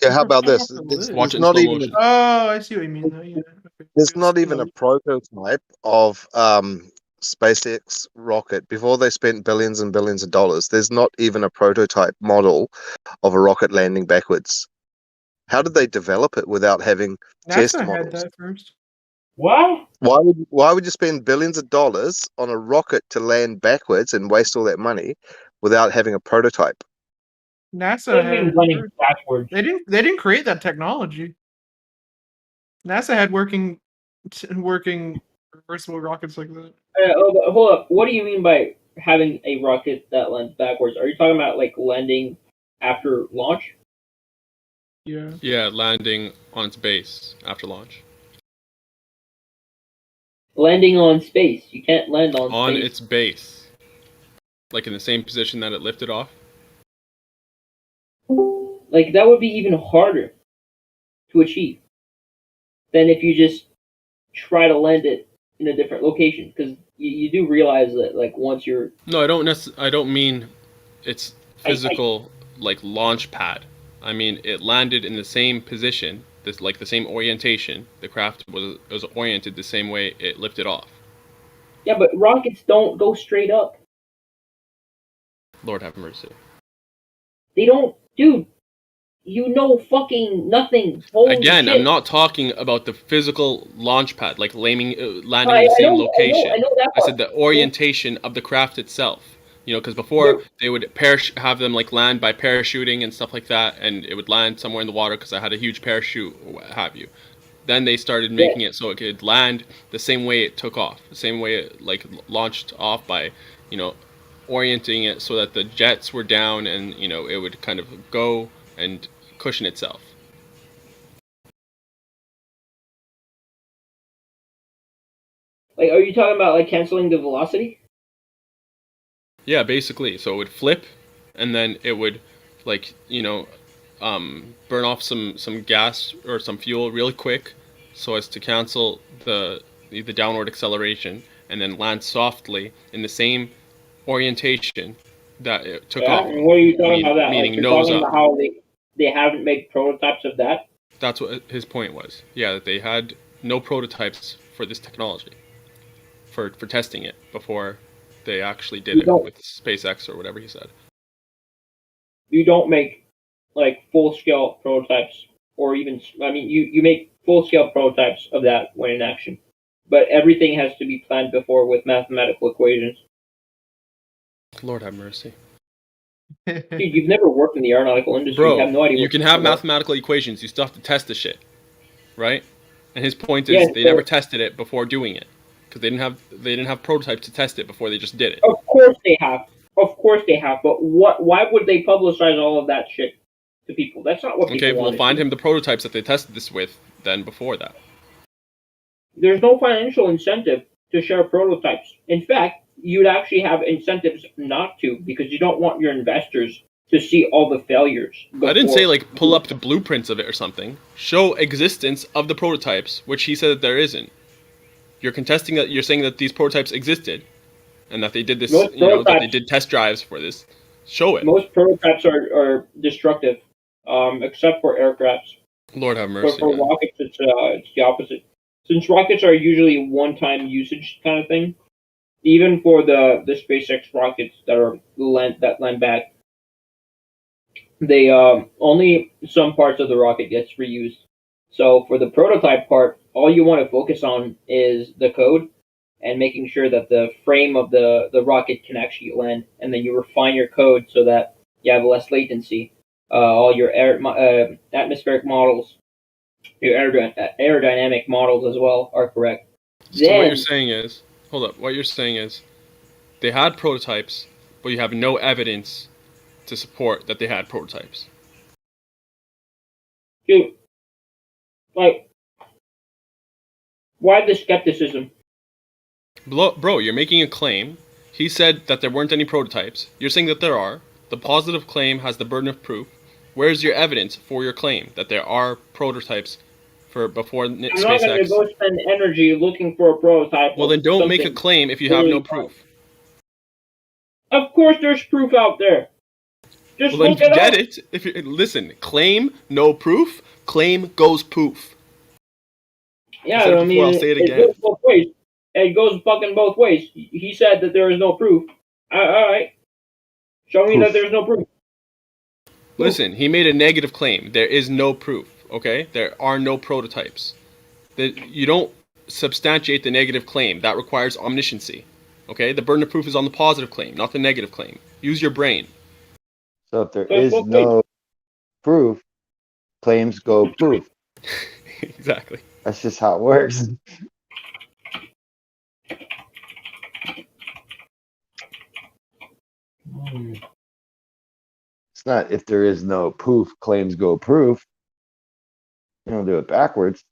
Yeah, how about this? Watch There's it in not slow even motion. Oh, I see what you mean. Though. Yeah. Okay. there's not even a prototype of SpaceX rocket before they spent billions and billions of dollars. There's not even a prototype model of a rocket landing backwards. How did they develop it without having test NASA had models? that first. What? Why would you spend billions of dollars on a rocket to land backwards and waste all that money without having a prototype? NASA had it running first. backwards. They didn't create that technology. NASA had working reversible rockets like that. Hold up. What do you mean by having a rocket that lands backwards? Are you talking about like landing after launch? Yeah. Yeah, landing on its base after launch. Landing on space. You can't land on space. Its base. Like in the same position that it lifted off. Like that would be even harder to achieve than if you just try to land it in a different location, because you do realize that like once you're No, I don't mean its physical like launch pad. I mean it landed in the same position, the same orientation. The craft was oriented the same way it lifted off. Yeah, but rockets don't go straight up. Lord have mercy. They don't, dude. You know fucking nothing. Holy Again, shit. I'm not talking about the physical launch pad, like landing in the I same know- location. I know that I said part. the orientation of the craft itself. You know, because before they would have them like land by parachuting and stuff like that, and it would land somewhere in the water because I had a huge parachute or what have you. Then they started making it so it could land the same way it took off, the same way it like launched off by, you know, orienting it so that the jets were down and, you know, it would kind of go and cushion itself. Like, are you talking about like canceling the velocity? Yeah, basically. So it would flip, and then it would, like, you know, burn off some gas or some fuel really quick, so as to cancel the downward acceleration, and then land softly in the same orientation that it took off. And what are you talking about that? Meaning Like, you're nose talking up. about how they haven't made prototypes of that? That's what his point was. Yeah, that they had no prototypes for this technology, for testing it before they actually did it with SpaceX or whatever he said. You don't make like full scale prototypes, or even you make full scale prototypes of that when in action, but everything has to be planned before with mathematical equations. Lord have mercy. Dude, you've never worked in the aeronautical industry. Bro, you have no idea. You can have mathematical equations. You still have to test the shit, right? And his point is they never tested it before doing it because they didn't have prototypes to test it before they just did it. Of course they have. Of course they have. But why would they publicize all of that shit to people? That's not what people Okay, want we'll to find see. him the prototypes that they tested this with then before that. There's no financial incentive to share prototypes. In fact, you'd actually have incentives not to, because you don't want your investors to see all the failures. I didn't say like pull up the blueprints of it or something. Show existence of the prototypes, which he said that there isn't. You're contesting that. You're saying that these prototypes existed, and that they did this. Most You know, that they did test drives for this. Show it. Most prototypes are destructive, except for aircrafts. Lord have But mercy. for rockets, it's the opposite. Since rockets are usually one-time usage kind of thing, even for the SpaceX rockets that land back, they only some parts of the rocket gets reused. So for the prototype part, all you want to focus on is the code and making sure that the frame of the rocket can actually land, and then you refine your code so that you have less latency. All your atmospheric models, your aerodynamic models as well are correct. So what you're saying is, hold up. What you're saying is, they had prototypes, but you have no evidence to support that they had prototypes. Dude, like, Why the skepticism? Bro, you're making a claim. He said that there weren't any prototypes. You're saying that there are. The positive claim has the burden of proof. Where's your evidence for your claim that there are prototypes for before I'm not SpaceX? going to go spend energy looking for a prototype. Well, then don't make a claim if you have no proof. Of course, there's proof out there. Just Well, then look it get up. it. If you listen, claim no proof. Claim goes poof. Yeah, Said it I mean, before, I'll say it again. goes both ways. It goes fucking both ways. He said that there is no proof. All right. Show me that there's no proof. Listen, he made a negative claim. There is no proof. Okay, there are no prototypes. That you don't substantiate the negative claim. That requires omnisciency. Okay, the burden of proof is on the positive claim, not the negative claim. Use your brain. So if there is no proof, claims go poof. Exactly. That's just how it works. It's not if there is no proof, claims go proof. You don't do it backwards.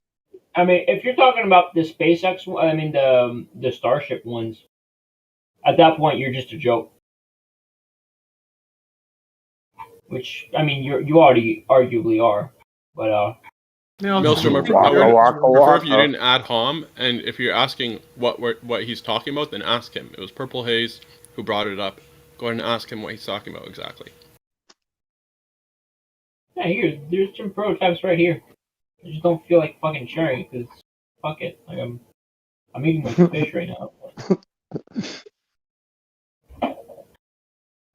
I mean, if you're talking about the SpaceX, I mean the Starship ones, at that point you're just a joke. Which I mean, you already arguably are, but Maelstrom, I prefer if you didn't add Hom, and if you're asking what he's talking about, then ask him. It was Purple Haze who brought it up. Go ahead and ask him what he's talking about exactly. yeah, there's some prototypes right here. I just don't feel like fucking sharing because fuck it. Like I'm eating my fish right now.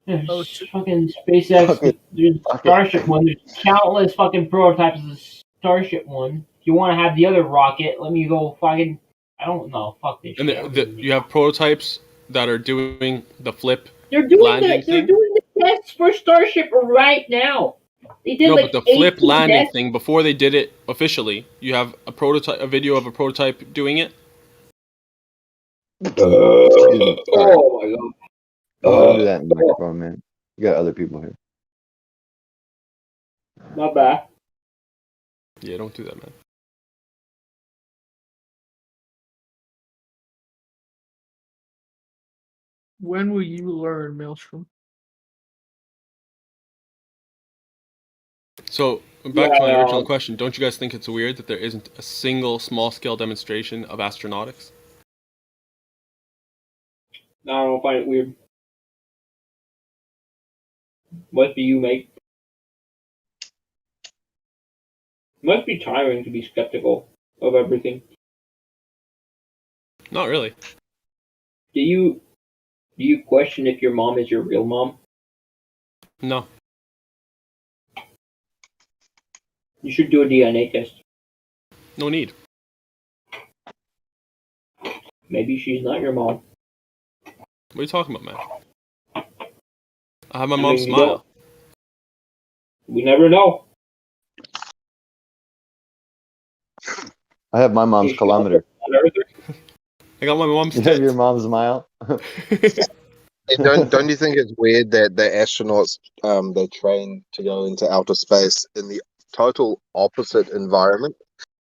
There's fucking SpaceX. There's Starship one. There's countless fucking prototypes of the Starship one. If you want to have the other rocket, let me go fucking. I don't know. Fuck this And shit. you have prototypes that are doing the flip They're doing landing They're thing. doing the tests for Starship right now. They did No, like but the flip 18 landing tests. thing before they did it officially, you have a video of a prototype doing it. Oh my god. Don't do that in the microphone, man. You got other people here. Not bad. Yeah, don't do that, man. When will you learn, Maelstrom? So back to my original question, don't you guys think it's weird that there isn't a single small-scale demonstration of astronautics? No, I don't find it weird. What do you make? Must be tiring to be skeptical of everything. Not really. Do you question if your mom is your real mom? No. You should do a DNA test. No need. Maybe she's not your mom. What are you talking about, man? I have my mom's smile. We never know. I have my mom's kilometer. I got my mom's. You have your mom's mile. Hey, don't you think it's weird that the astronauts they train to go into outer space in the total opposite environment,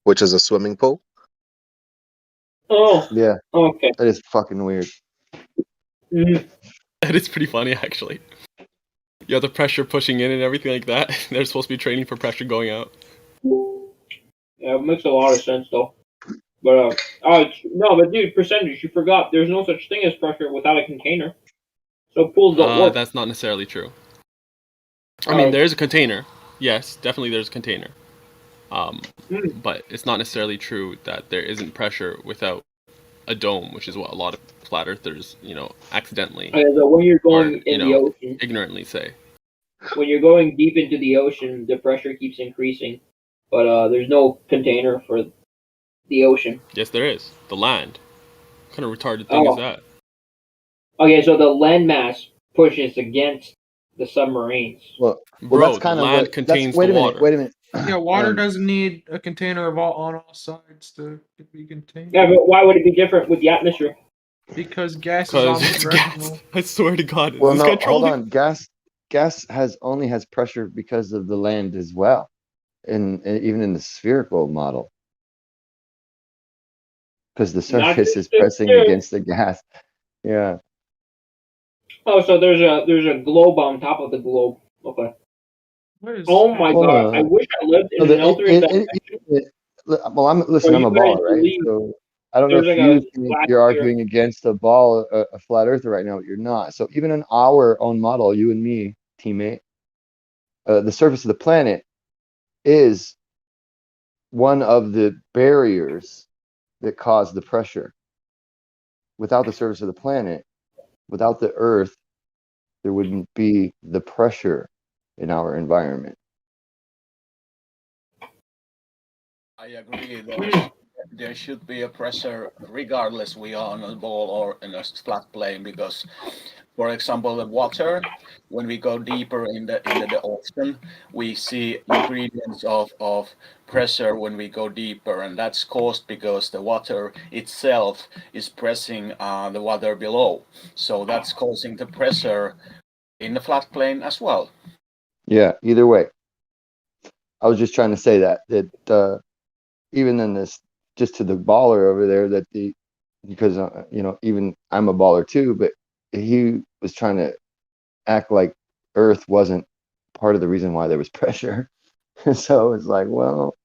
which is a swimming pool? Oh. Yeah. Okay. That is fucking weird. That is pretty funny, actually. You have the pressure pushing in and everything like that. They're supposed to be training for pressure going out. Yeah, it makes a lot of sense though. But no, but dude, percentage, you forgot. There's no such thing as pressure without a container. So pools don't work. That's not necessarily true. I mean, there's a container. Yes, definitely there's a container. But it's not necessarily true that there isn't pressure without a dome, which is what a lot of flat earthers, accidentally So when you're going in the ocean, ignorantly say. When you're going deep into the ocean, the pressure keeps increasing, but there's no container for the ocean. Yes, there is. The land. What kind of retarded thing is that? Okay, so the landmass pushes against the submarines. Well, Bro, that's kind the of land contains wait the a minute. water. Wait a minute. Yeah, water doesn't need a container of on all sides to be contained. Yeah, but why would it be different with the atmosphere? Because gas is omnidirectional. I swear to God. Well, no, hold on. Gas only has pressure because of the land as well, and even in the spherical model. because the Not surface just is the pressing tip. against the gas. Yeah. Oh, so there's a globe on top of the globe. Okay. Oh my god! I wish I lived in an alternate dimension. Well, where I'm you a guys baller, right? believe So I don't know there's if like you a think black you're sphere. arguing against a flat earther right now, but you're not. So even in our own model, you and me, teammate, the surface of the planet is one of the barriers that cause the pressure. Without the surface of the planet, without the Earth, there wouldn't be the pressure in our environment. I agree. There should be a pressure regardless we are on a ball or in a flat plane, because, for example, the water, when we go deeper into the ocean, we see ingredients of pressure when we go deeper, and that's caused because the water itself is pressing the water below. So that's causing the pressure in the flat plane as well. Yeah, either way. I was just trying to say that even in this, just to the baller over there, that because even I'm a baller too, but he was trying to act like Earth wasn't part of the reason why there was pressure. So it's like, well,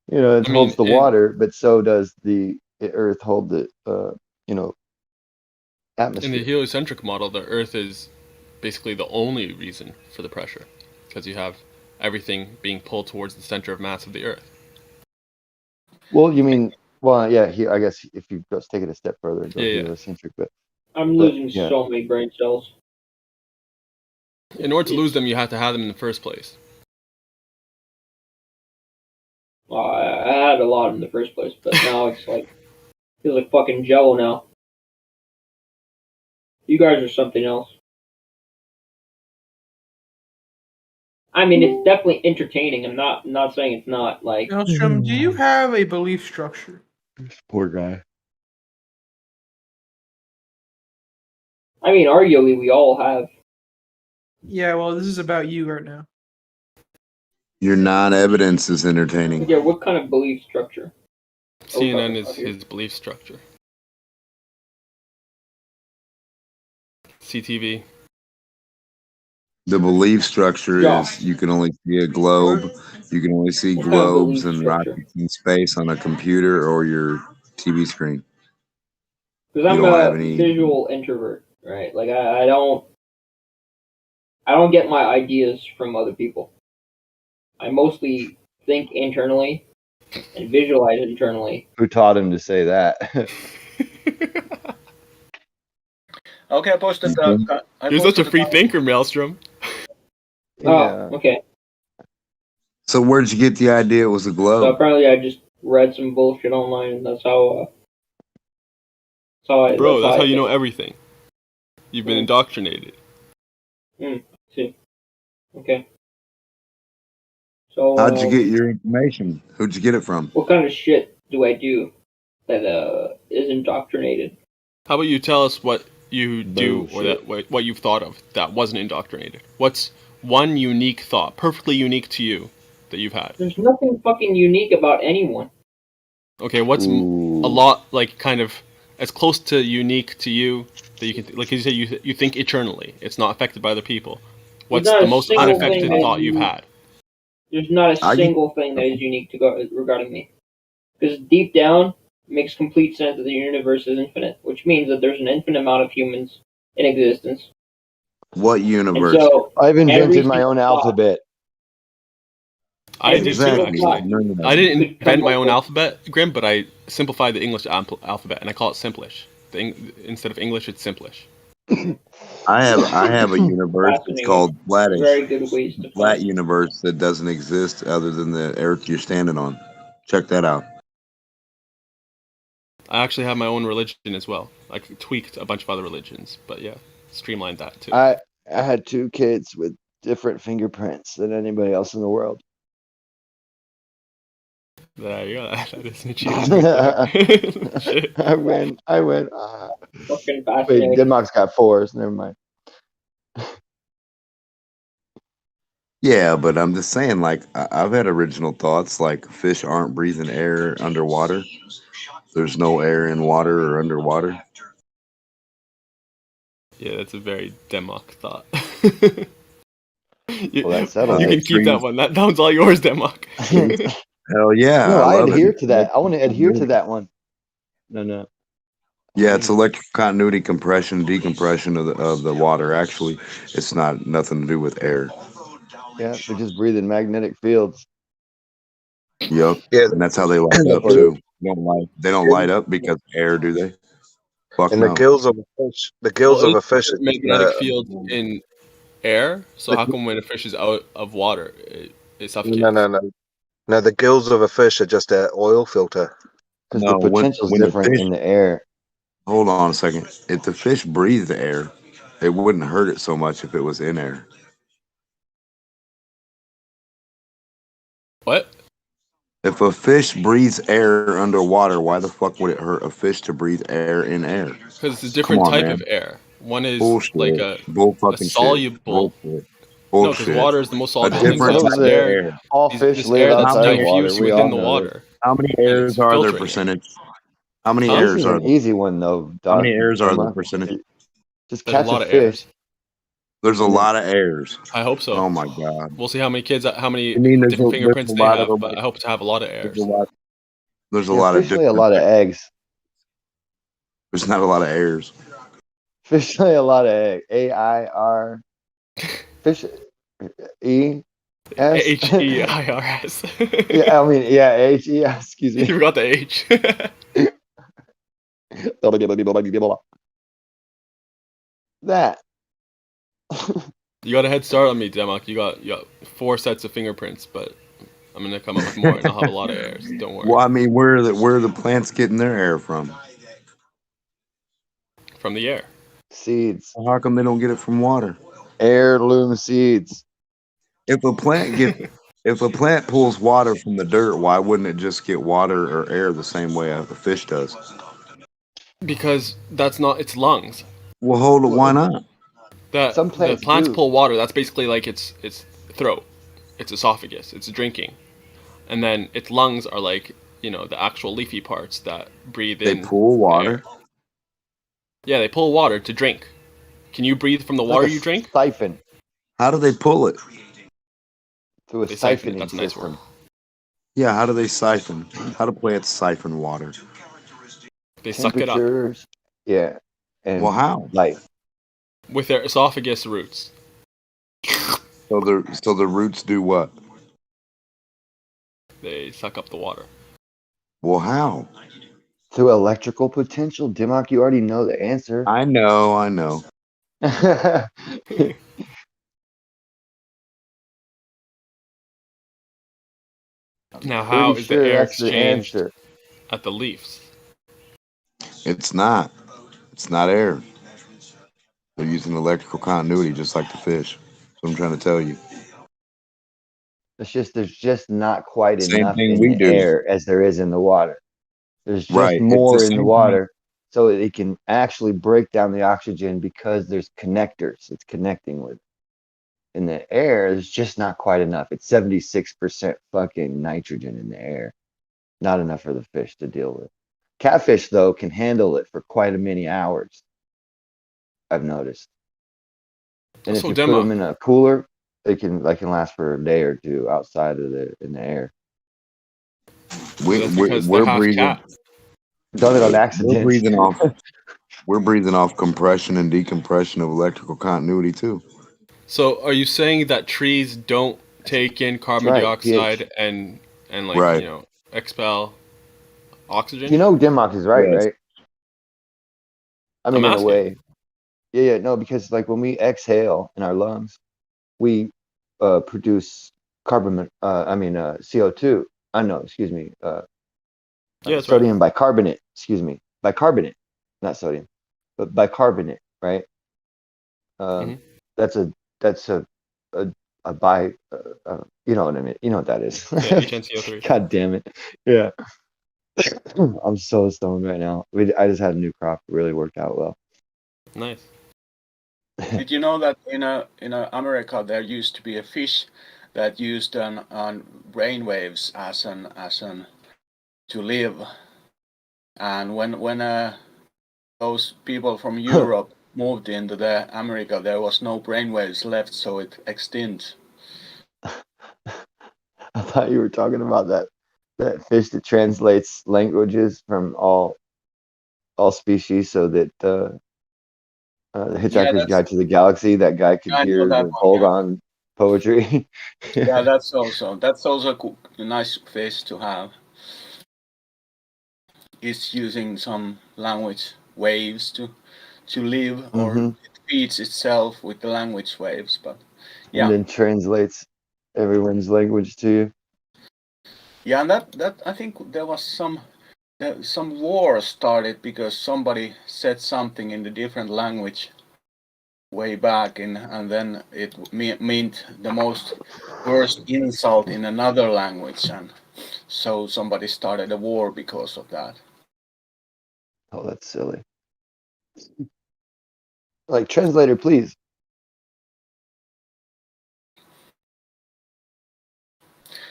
it holds the water, but so does the Earth hold the atmosphere. In the heliocentric model, the Earth is basically the only reason for the pressure, because you have everything being pulled towards the center of mass of the Earth. Well, you mean, well, yeah. I guess if you just take it a step further and go heliocentric, but I'm losing so many brain cells. In order to lose them, you have to have them in the first place. Well, I had a lot in the first place, but now it's like feels like fucking Jello now. You guys are something else. I mean, it's definitely entertaining. I'm not saying it's not. Like, Maelstrom, do you have a belief structure? Poor guy. I mean, arguably, we all have. Yeah, well, this is about you right now. Your non-evidence is entertaining. Yeah, what kind of belief structure? CNN is his belief structure. CTV. The belief structure is you can only see a globe. You can only see globes and rockets in space on a computer or your TV screen. Because I'm a visual introvert, right? Like I don't get my ideas from other people. I mostly think internally and visualize internally. Who taught him to say that? Okay, I posted. You're such a free thinker, Maelstrom. Oh, okay. So where'd you get the idea it was a globe? So apparently, I just read some bullshit online, and that's how. Bro, that's how you know everything. You've been indoctrinated. See. Okay. So. How'd you get your information? Who'd you get it from? What kind of shit do I do that is indoctrinated? How about you tell us what you do, or what you've thought of that wasn't indoctrinated? What's one unique thought, perfectly unique to you, that you've had? There's nothing fucking unique about anyone. Okay, what's a lot, like, kind of as close to unique to you that you can, like you said, you think eternally. It's not affected by other people. What's the most unaffected thought you've had? There's not a single thing that is unique regarding me. Because deep down, it makes complete sense that the universe is infinite, which means that there's an infinite amount of humans in existence. What universe? And so I've invented my own alphabet. I did too, actually. I didn't invent my own alphabet, Grim, but I simplified the English alphabet, and I call it Simplish. Instead of English, it's Simplish. I have a universe that's called Flatish. Very good ways to flat universe that doesn't exist other than the earth you're standing on. Check that out. I actually have my own religion as well. I tweaked a bunch of other religions, but yeah, streamlined that too. I had 2 kids with different fingerprints than anybody else in the world. There you go. That is an achievement. Shit. I win. Fucking Wait, Denmark's got 4s. Never mind. Yeah, but I'm just saying, like, I've had original thoughts, like fish aren't breathing air underwater. There's no air in water or underwater. Yeah, that's a very Demok thought. Well, that settles You it. can keep that one. That one's all yours, Demok. Hell yeah, No, I love adhere it. to that. I want to adhere to that one. No. Yeah, it's electrical continuity, compression, decompression of the water. Actually, it's not nothing to do with air. Yeah, they're just breathing magnetic fields. Yep. Yeah, And that's how they light up too. They don't light up because of air, do they? Fuck and the no. gills of a fish. The gills Well, of a isn't fish. there magnetic field in air? So how come when a fish is out of water, it suffocates? No. The gills of a fish are just an oil filter. Because No, the potential is when the different fish, in the air. hold on a second. If the fish breathed air, it wouldn't hurt it so much if it was in air. What? If a fish breathes air underwater, why the fuck would it hurt a fish to breathe air in air? Because it's a Come different on, type man. of air. One is Bullshit. like a Fucking soluble. Bullshit. No, because water is the most soluble thing. So Settles this it. air, All fish this live air that's outside of water. diffused We within all the know water. How many And airs it's are there filtering it. percentage? How many Huh? airs This is are an there? easy one though, How many Doc. airs are there Demok. percentage? Just There's a catch a lot of fish. airs. There's a And then- lot of airs. I hope so. Oh my god. We'll see how many kids, how many I mean, different there's fingerprints a they lot have, of but I hope to have a lot of airs. There's a Yeah, lot of fish lay a different. lot of eggs. There's not a lot of airs. Fish lay a lot of eggs. AIR. Fish. ES. HEIRS. Yeah, I mean, yeah, HE. Excuse me. You forgot the H. That. You got a head start on me, Demok. You got 4 sets of fingerprints, but I'm gonna come up with more, and I'll have a lot of airs. Don't worry. Well, I mean, where are the plants getting their air from? From the air. Seeds. Well, how come they don't get it from water? Heirloom seeds. If a plant pulls water from the dirt, why wouldn't it just get water or air the same way a fish does? Because that's not its lungs. Well, hold it. Why not? Some The plants plants do. pull water. That's basically like its throat, its esophagus, its drinking, and then its lungs are like the actual leafy parts that breathe in. They pull water. Air. Yeah, they pull water to drink. Can you breathe from the water Like a you drink? Siphon. How do they pull it? Through a They siphon it. siphoning That's a nice system. word. Yeah, how do they siphon? How do plants siphon water? They suck it up Temperatures. Yeah. And Well, how? light. with their esophagus roots. So the roots do what? They suck up the water. Well, how? Through electrical potential. Demok, you already know the answer. I know. Now, how Pretty is the sure air that's the exchanged answer. at the leaves? It's not. It's not air. They're using electrical continuity just like the fish. That's what I'm trying to tell you. It's just there's just not quite Same enough thing in we the do. air as there is in the water. There's just Right. It's more the in the same water, so it can actually break down the oxygen because there's connectors it's connecting with. In the air, there's just not quite enough. It's 76% fucking nitrogen in the air. Not enough for the fish to deal with. Catfish, though, can handle it for quite a many hours. I've noticed. And if So you put them in a cooler, they can last for a day or two outside of in the air. That's because they're We're half breathing. cat. Done it on We're accident. breathing off. We're breathing off compression and decompression of electrical continuity too. So, are you saying that trees don't take in carbon right, dioxide and like Right. expel oxygen? You know, Dimmock is right, Yes. right? I mean, I'm in a asking. way. Yeah, no, because like when we exhale in our lungs, we produce CO2. No, excuse me. Yeah, that's Sodium bicarbonate. Excuse me, bicarbonate, not sodium, but bicarbonate. Right. That's a bi. You know what I mean? You know what that is? Yeah, HNCO3. God damn it! Yeah. I'm so stoned right now. I just had a new crop. It really worked out well. Nice. Did you know that in America there used to be a fish that used on brainwaves as an to live? And when those people from Europe moved into the America, there was no brainwaves left, so it extinct. I thought you were talking about that fish that translates languages from all species, so that the Hitchhiker's Guide to the Galaxy, that guy could I know hear that the one, yeah. Volgon poetry. Yeah, that's also a nice fish to have. It's using some language waves to live, or it feeds itself with the language waves. But yeah, And then translates everyone's language to you. yeah, and that I think there was some war started because somebody said something in a different language way back, and then it meant the most worst insult in another language, and so somebody started a war because of that. Oh, that's silly. Like, translator, please.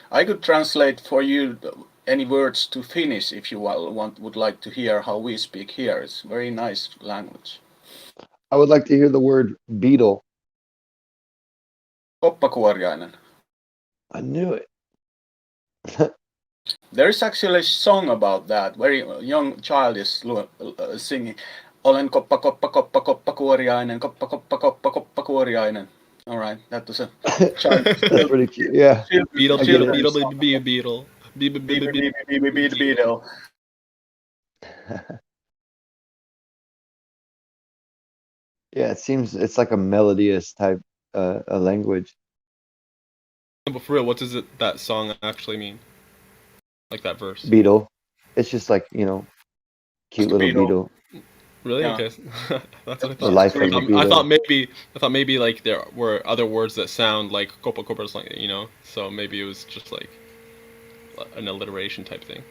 I could translate for you any words to Finnish if you would like to hear how we speak here. It's a very nice language. I would like to hear the word beetle. Koppakuoriainen. I knew it. There is actually a song about that. Very young child is singing. Olen koppa koppa koppa koppakuoriainen, koppa koppa koppa koppakuoriainen. All right, that was a child. That's pretty cute. Yeah. Beetle, beetle, beetle, be a beetle. Be beetle. Yeah, it seems it's like a melodious type a language. But for real, what does that song actually mean? Like that verse? Beetle. It's just like, cute little beetle. Really? Yeah. Okay. That's what I The thought. life of a beetle. I thought maybe like there were other words that sound like kopa kopa, so maybe it was just like an alliteration type thing.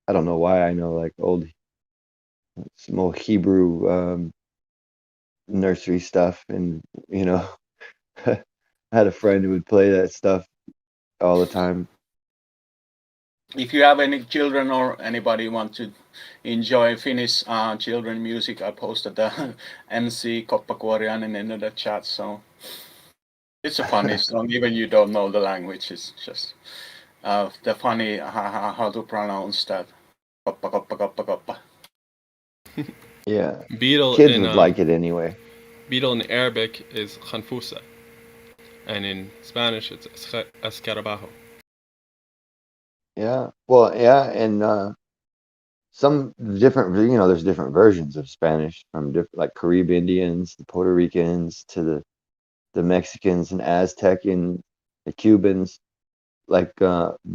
I don't know why I know like some old Hebrew nursery stuff, and I had a friend who would play that stuff all the time. If you have any children or anybody want to enjoy Finnish children music, I posted the MC Koppakuoriainen in the chat, so it's a funny song. Even you don't know the language, it's just the funny how to pronounce that. Koppa koppa koppa koppa. Yeah. Beetle Kids in, would like it anyway. Beetle in Arabic is khanfusa, and in Spanish it's escarabajo. Yeah. Well, yeah, and some different, there's different versions of Spanish from like Carib Indians, the Puerto Ricans, to the Mexicans and Aztec and the Cubans. Like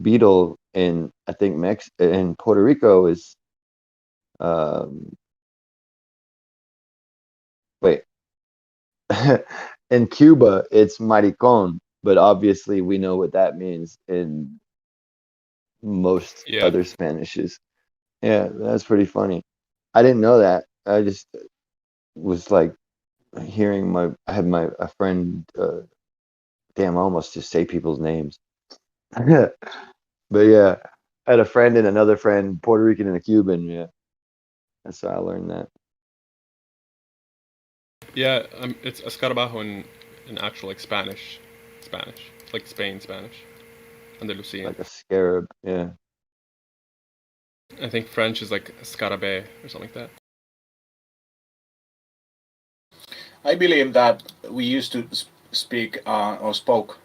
beetle in, I think, in Puerto Rico is wait. In Cuba it's maricon, but obviously we know what that means in most other Spanishes. Yeah, that's pretty funny. I didn't know that. I just was like hearing I had a friend, damn, I almost just say people's names. But yeah, I had a friend and another friend, Puerto Rican and a Cuban. Yeah, that's how I learned that. Yeah, it's escarabajo in actual like Spanish, like Spain Spanish, Andalusian. Like a scarab, yeah. I think French is like scarabée or something like that. I believe that we used to speak or spoke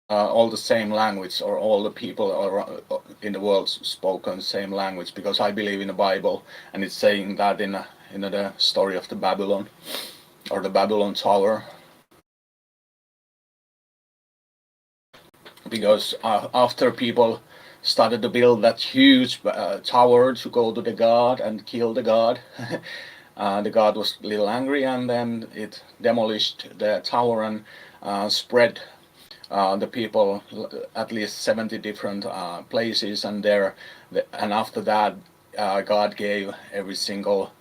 all the same language, or all the people in the world spoke on the same language, because I believe in the Bible, and it's saying that in the story of the Babylon, or the Babylon Tower. Because after people started to build that huge tower to go to the god and kill the god, the god was a little angry, and then it demolished the tower and spread the people at least 70 different places, and after that God gave every single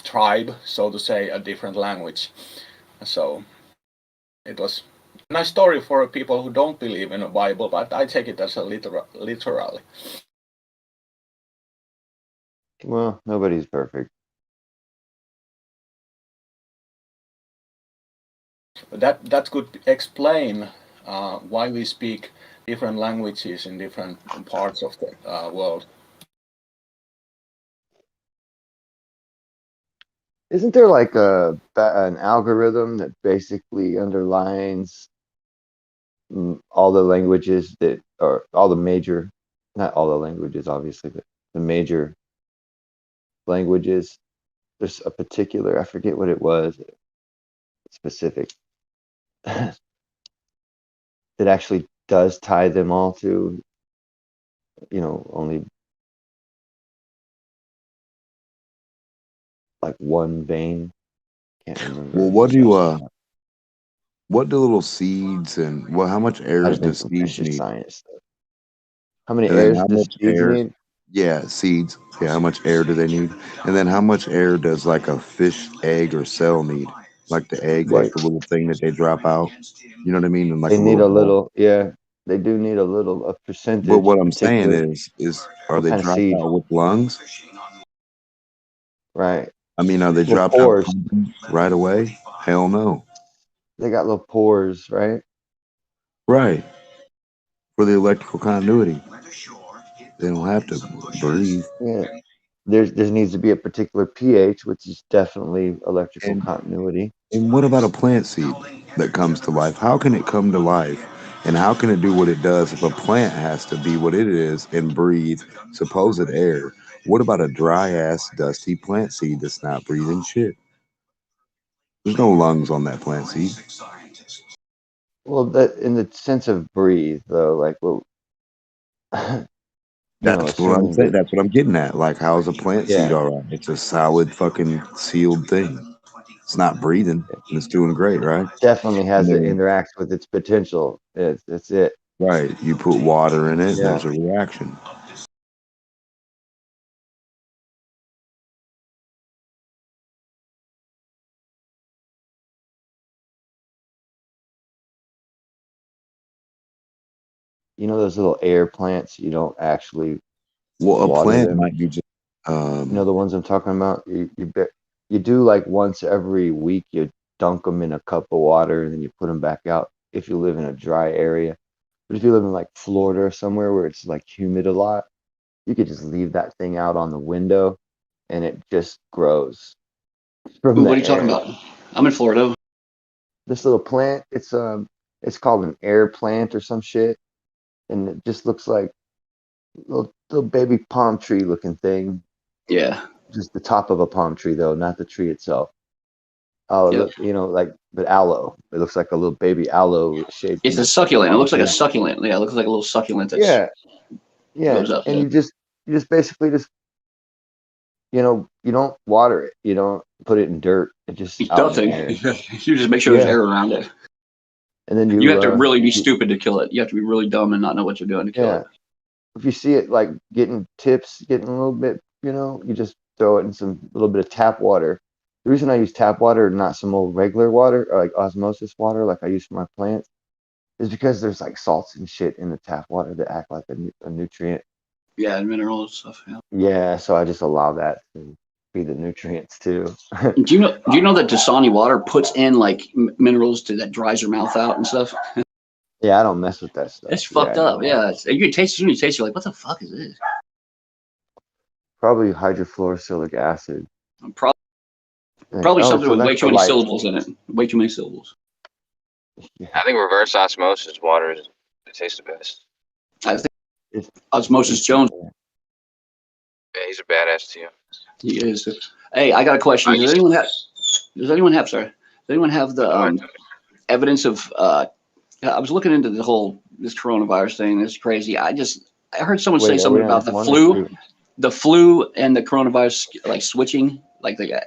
tribe, so to say, a different language. So it was a nice story for people who don't believe in the Bible, but I take it as a literally. Well, nobody's perfect. That could explain why we speak different languages in different parts of the world. Isn't there like an algorithm that basically underlines all the languages that, or all the major, not all the languages, obviously, but the major languages? There's a particular, I forget what it was, specific, that actually does tie them all to, only like one vein. Can't remember. Well, what do little seeds and how much air does seeds need? Science. How many And then airs how does much seeds air? need? Yeah, seeds. Yeah, how much air do they need? And then how much air does like a fish egg or cell need? Like the egg, like the little thing that they drop out. You know what I mean? And like They need a ball. little, yeah. They do need a percentage. But what I'm saying particular. is are What they kind of dropped seed? out with lungs? Right. I mean, are they Little dropped pores. out right away? Hell no. They got little pores, right? Right. For the electrical continuity. They don't have to breathe. Yeah. There needs to be a particular pH, which is definitely electrical continuity. And what about a plant seed that comes to life? How can it come to life? And how can it do what it does if a plant has to be what it is and breathe supposed air? What about a dry ass, dusty plant seed that's not breathing shit? There's no lungs on that plant seed. Well, that in the sense of breathe, though, like, well, That's what I'm saying. That's what I'm getting at. Like, how's a plant seed all right? It's a solid fucking sealed thing. It's not breathing. And it's doing great, right? Definitely has to interact with its potential. That's it. Right. You put water in it, there's a reaction. You know those little air plants, you don't actually Well, a plant them. might be just you know the ones I'm talking about? You do like once every week, you dunk them in a cup of water and then you put them back out if you live in a dry area. But if you live in like Florida or somewhere where it's like humid a lot, you could just leave that thing out on the window and it just grows. From What are you talking about? I'm in Florida. This little plant, it's called an air plant or some shit. And it just looks like little baby palm tree looking thing. Yeah. Just the top of a palm tree though, not the tree itself. Oh, look, but aloe. It looks like a little baby aloe shape. It's a succulent. It looks like a succulent. Yeah, it looks like a little succulent. That's, goes up. And you just basically you don't water it. You don't put it in dirt. It just nothing. You just make sure there's air around it. And then you have to really be stupid to kill it. You have to be really dumb and not know what you're doing to kill it. If you see it like getting a little bit, you just throw it in some little bit of tap water. The reason I use tap water and not some old regular water or like osmosis water like I use for my plants is because there's like salts and shit in the tap water that act like a nutrient. Yeah, and minerals and stuff. Yeah. Yeah, so I just allow that to be the nutrients too. Do you know that Dasani water puts in like minerals that dries your mouth out and stuff? Yeah, I don't mess with that stuff. It's fucked up. Yeah, you can taste it. When you taste it, you're like, what the fuck is this? Probably hydrofluorosilicic acid. Probably something with way too many syllables in it. Way too many syllables. I think reverse osmosis water tastes the best. I think Osmosis Jones. Yeah, he's a badass too. He is. Hey, I got a question. Does anyone have the evidence of I was looking into this coronavirus thing. It's crazy. I heard someone say something about the flu and the coronavirus like switching, like the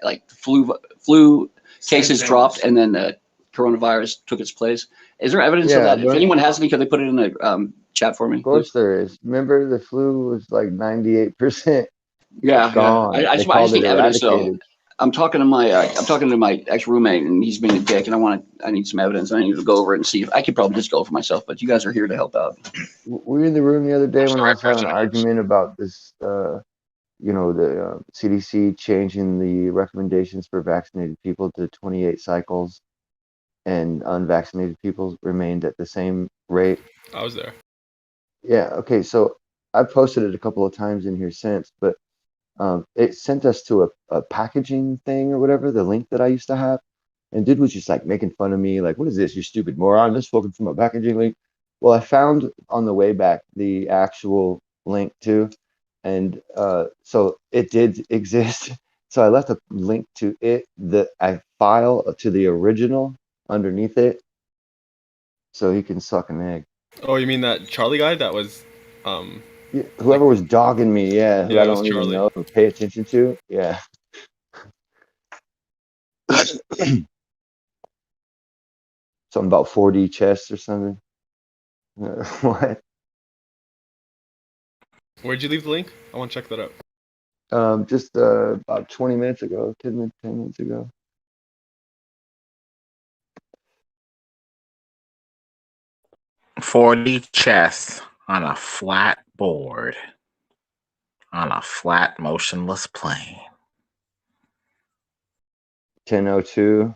flu cases dropped and then the coronavirus took its place. Is there evidence of that? If anyone has any, could they put it in the chat for me? Of course there is. Remember the flu was like 98%. Yeah. Gone. I just need evidence though. I'm talking to my ex roommate, and he's being a dick, and I need some evidence. I need to go over it and see if I could probably just go for myself. But you guys are here to help out. Were you in the room the other day when I was having an argument about this? You know, the CDC changing the recommendations for vaccinated people to 28 cycles, and unvaccinated people remained at the same rate. I was there. Yeah. Okay. So I posted it a couple of times in here since, but it sent us to a packaging thing or whatever, the link that I used to have. And dude was just like making fun of me, like, what is this, you stupid moron? This fucking from a packaging link. Well, I found on the way back the actual link too. And so it did exist. So I left a link to it, I file to the original underneath it, so he can suck an egg. Oh, you mean that Charlie guy that was Yeah, whoever was dogging me, yeah, who Yeah, I it was don't even Charlie. know or pay attention to, yeah. Something about 4D chess or something. What? Where'd you leave the link? I want to check that out. Just about 20 minutes ago, 10 minutes ago. .40 chess on a flat board on a flat motionless plane. 10:02,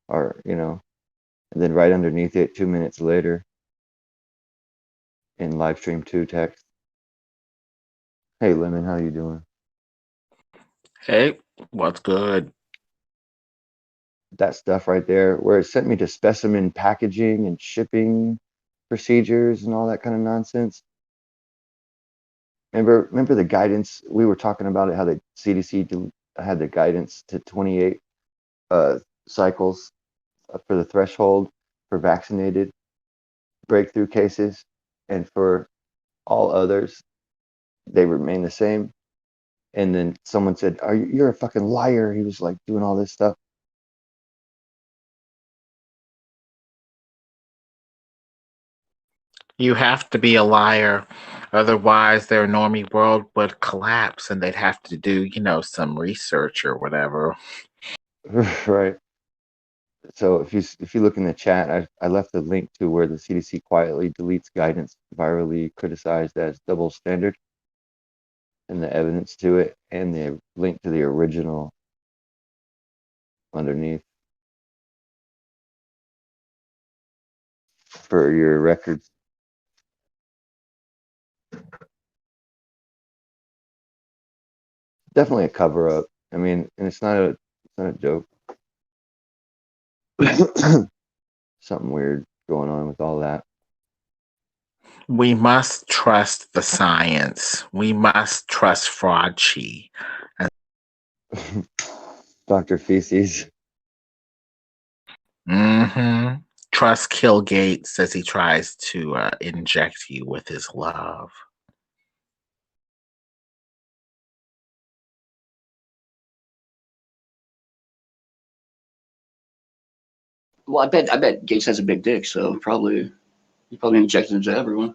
or and then right underneath it, 2 minutes later, in Livestream 2 text. Hey Lemon, how you doing? Hey, what's good? That stuff right there, where it sent me to specimen packaging and shipping procedures and all that kind of nonsense. Remember the guidance we were talking about it, how the CDC had the guidance to 28 cycles for the threshold for vaccinated breakthrough cases, and for all others they remain the same. And then someone said, you're a fucking liar. He was like doing all this stuff. You have to be a liar, otherwise their normie world would collapse and they'd have to do, some research or whatever. Right. So if you look in the chat, I left the link to where the CDC quietly deletes guidance virally criticized as double standard, and the evidence to it, and the link to the original underneath for your records. Definitely a cover up. I mean, and it's not a joke. Something weird going on with all that. We must trust the science. We must trust Fauci. Dr. Feces. Mm-hmm. Trust Kill Gates as he tries to inject you with his love. Well, I bet Gates has a big dick, so he probably injected into everyone.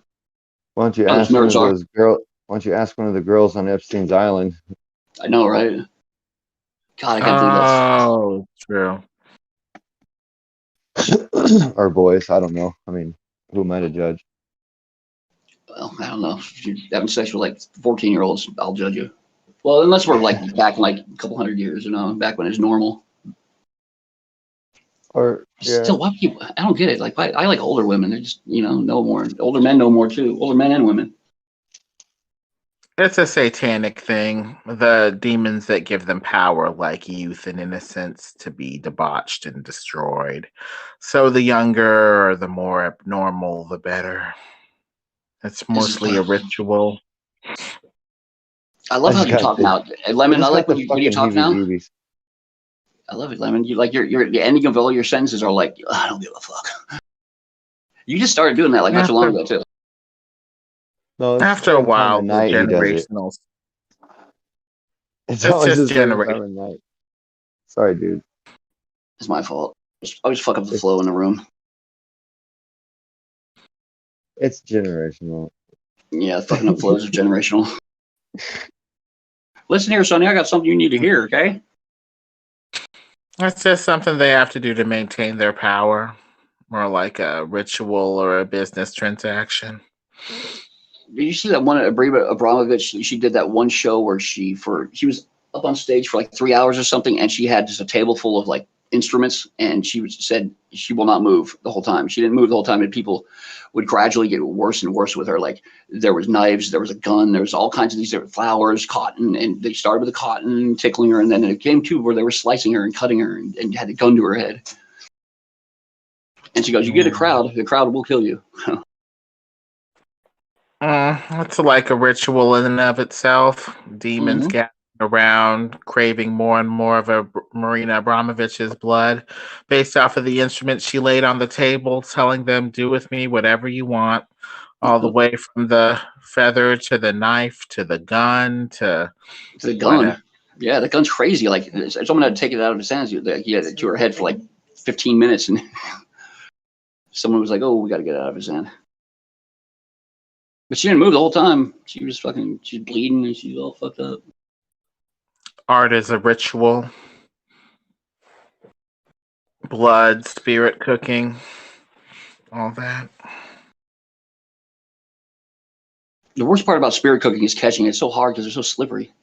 Why don't you ask one of those girls? Why don't you ask one of the girls on Epstein's Island? I know, right? God, I can't believe that. Oh, true. Or boys, I don't know. I mean, who am I to judge? Well, I don't know. If you're having sex with like 14-year-olds, I'll judge you. Well, unless we're like back in like a couple hundred years, back when it's normal. Or yeah. Still, why people? I don't get it. Like, I like older women. They're just, know more. Older men know more too. Older men and women. It's a satanic thing. The demons that give them power, like youth and innocence, to be debauched and destroyed. So the younger or the more abnormal, the better. It's mostly a ritual. I love how you talk now, Lemon. I like when you talk now. I love it, Lemon. You like your the ending of all your sentences are like, I don't give a fuck. You just started doing that like not too long ago too. No, after a while, the generational. It's always just generational night. Sorry, dude. It's my fault. I always fuck up the flow in the room. It's generational. Yeah, fucking up flows are generational. Listen here, Sonny. I got something you need to hear. Okay. That's just something they have to do to maintain their power, more like a ritual or a business transaction. Did you see that one Abrima Abramovich? She did that one show where she was up on stage for like 3 hours or something, and she had just a table full of like instruments, and she said she will not move the whole time. She didn't move the whole time, and people would gradually get worse and worse with her. Like there was knives, there was a gun, there was all kinds of these different flowers, cotton, and they started with the cotton tickling her, and then it came to where they were slicing her and cutting her, and had a gun to her head. And she goes, "You get a crowd, the crowd will kill you." It's like a ritual in and of itself. Demons gathering around, craving more and more of Marina Abramovich's blood, based off of the instruments she laid on the table, telling them, "Do with me whatever you want," all the way from the feather to the knife to the gun to the gun. Whatever. Yeah, the gun's crazy. Like someone had to take it out of his hands. He had it to her head for like 15 minutes, and someone was like, "Oh, we got to get it out of his hand." But she didn't move the whole time. She was she's bleeding and she's all fucked up. Art is a ritual. Blood, spirit cooking, all that. The worst part about spirit cooking is catching it. It's so hard because they're so slippery.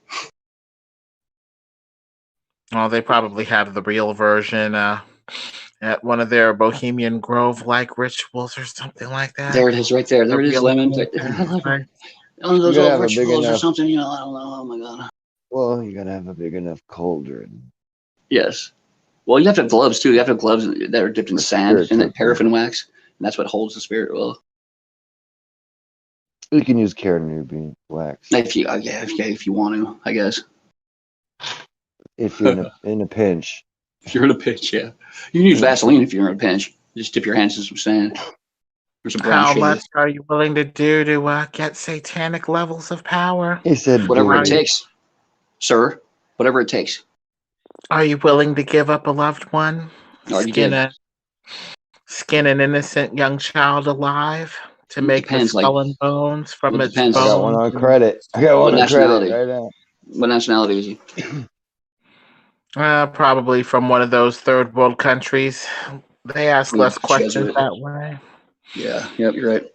Well, they probably have the real version at one of their Bohemian Grove-like rituals or something like that. There it is, right there. There it is, Lemon. One of those old rituals or something, I don't know. Oh my god. Well, you gotta have a big enough cauldron. Yes. Well, you have to have gloves too. You have to have gloves that are dipped in sand and then paraffin wax, and that's what holds the spirit well. You can use carnauba wax if you want to, I guess. If you're in a pinch. If you're in a pinch, yeah. You can use Vaseline if you're in a pinch. Just dip your hands in some sand. How much are you willing to do to get satanic levels of power? He said, whatever it takes, sir. Whatever it takes. Are you willing to give up a loved one? Skin an innocent young child alive to make the skull and bones from its bones? I got one on credit. I got one on credit right now. What nationality is he? Probably from one of those third world countries. They ask less questions that way. Yeah, yep, you're right.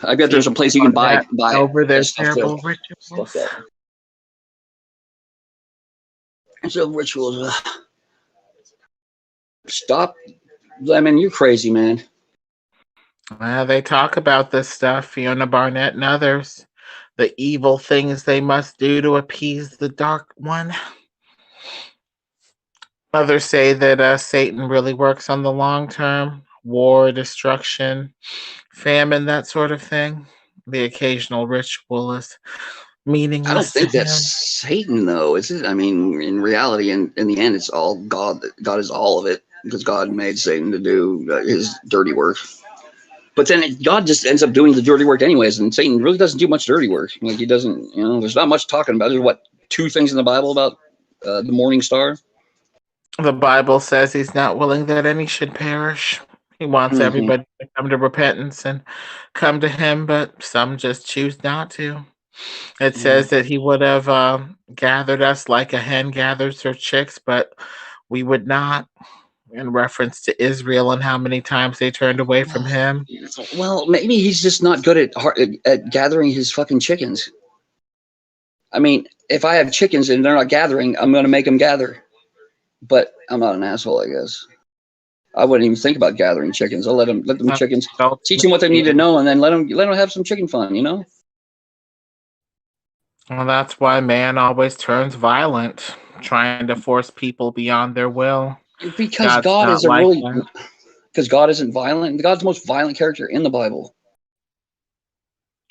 I bet there's a place you can buy over their terrible rituals. So rituals. Stop, Lemon. You're crazy, man. Well, they talk about this stuff, Fiona Barnett and others. The evil things they must do to appease the Dark One. Others say that Satan really works on the long term. War, destruction, famine, that sort of thing. The occasional ritual is meaningless. I don't think that's Satan, though, is it? I mean, in reality, in the end, it's all God. God is all of it, because God made Satan to do his dirty work. But then God just ends up doing the dirty work anyways, and Satan really doesn't do much dirty work. Like, he doesn't, there's not much talking about. There's, 2 things in the Bible about the morning star? The Bible says he's not willing that any should perish. He wants everybody to come to repentance and come to him, but some just choose not to. It says that he would have gathered us like a hen gathers her chicks, but we would not, in reference to Israel and how many times they turned away from him. Well, maybe he's just not good at gathering his fucking chickens. I mean, if I have chickens and they're not gathering, I'm going to make them gather. But I'm not an asshole, I guess. I wouldn't even think about gathering chickens. I'll let them chickens, teach them what they need to know, and then let them have some chicken fun, Well, that's why man always turns violent, trying to force people beyond their will. Because God isn't because God isn't violent. God's the most violent character in the Bible.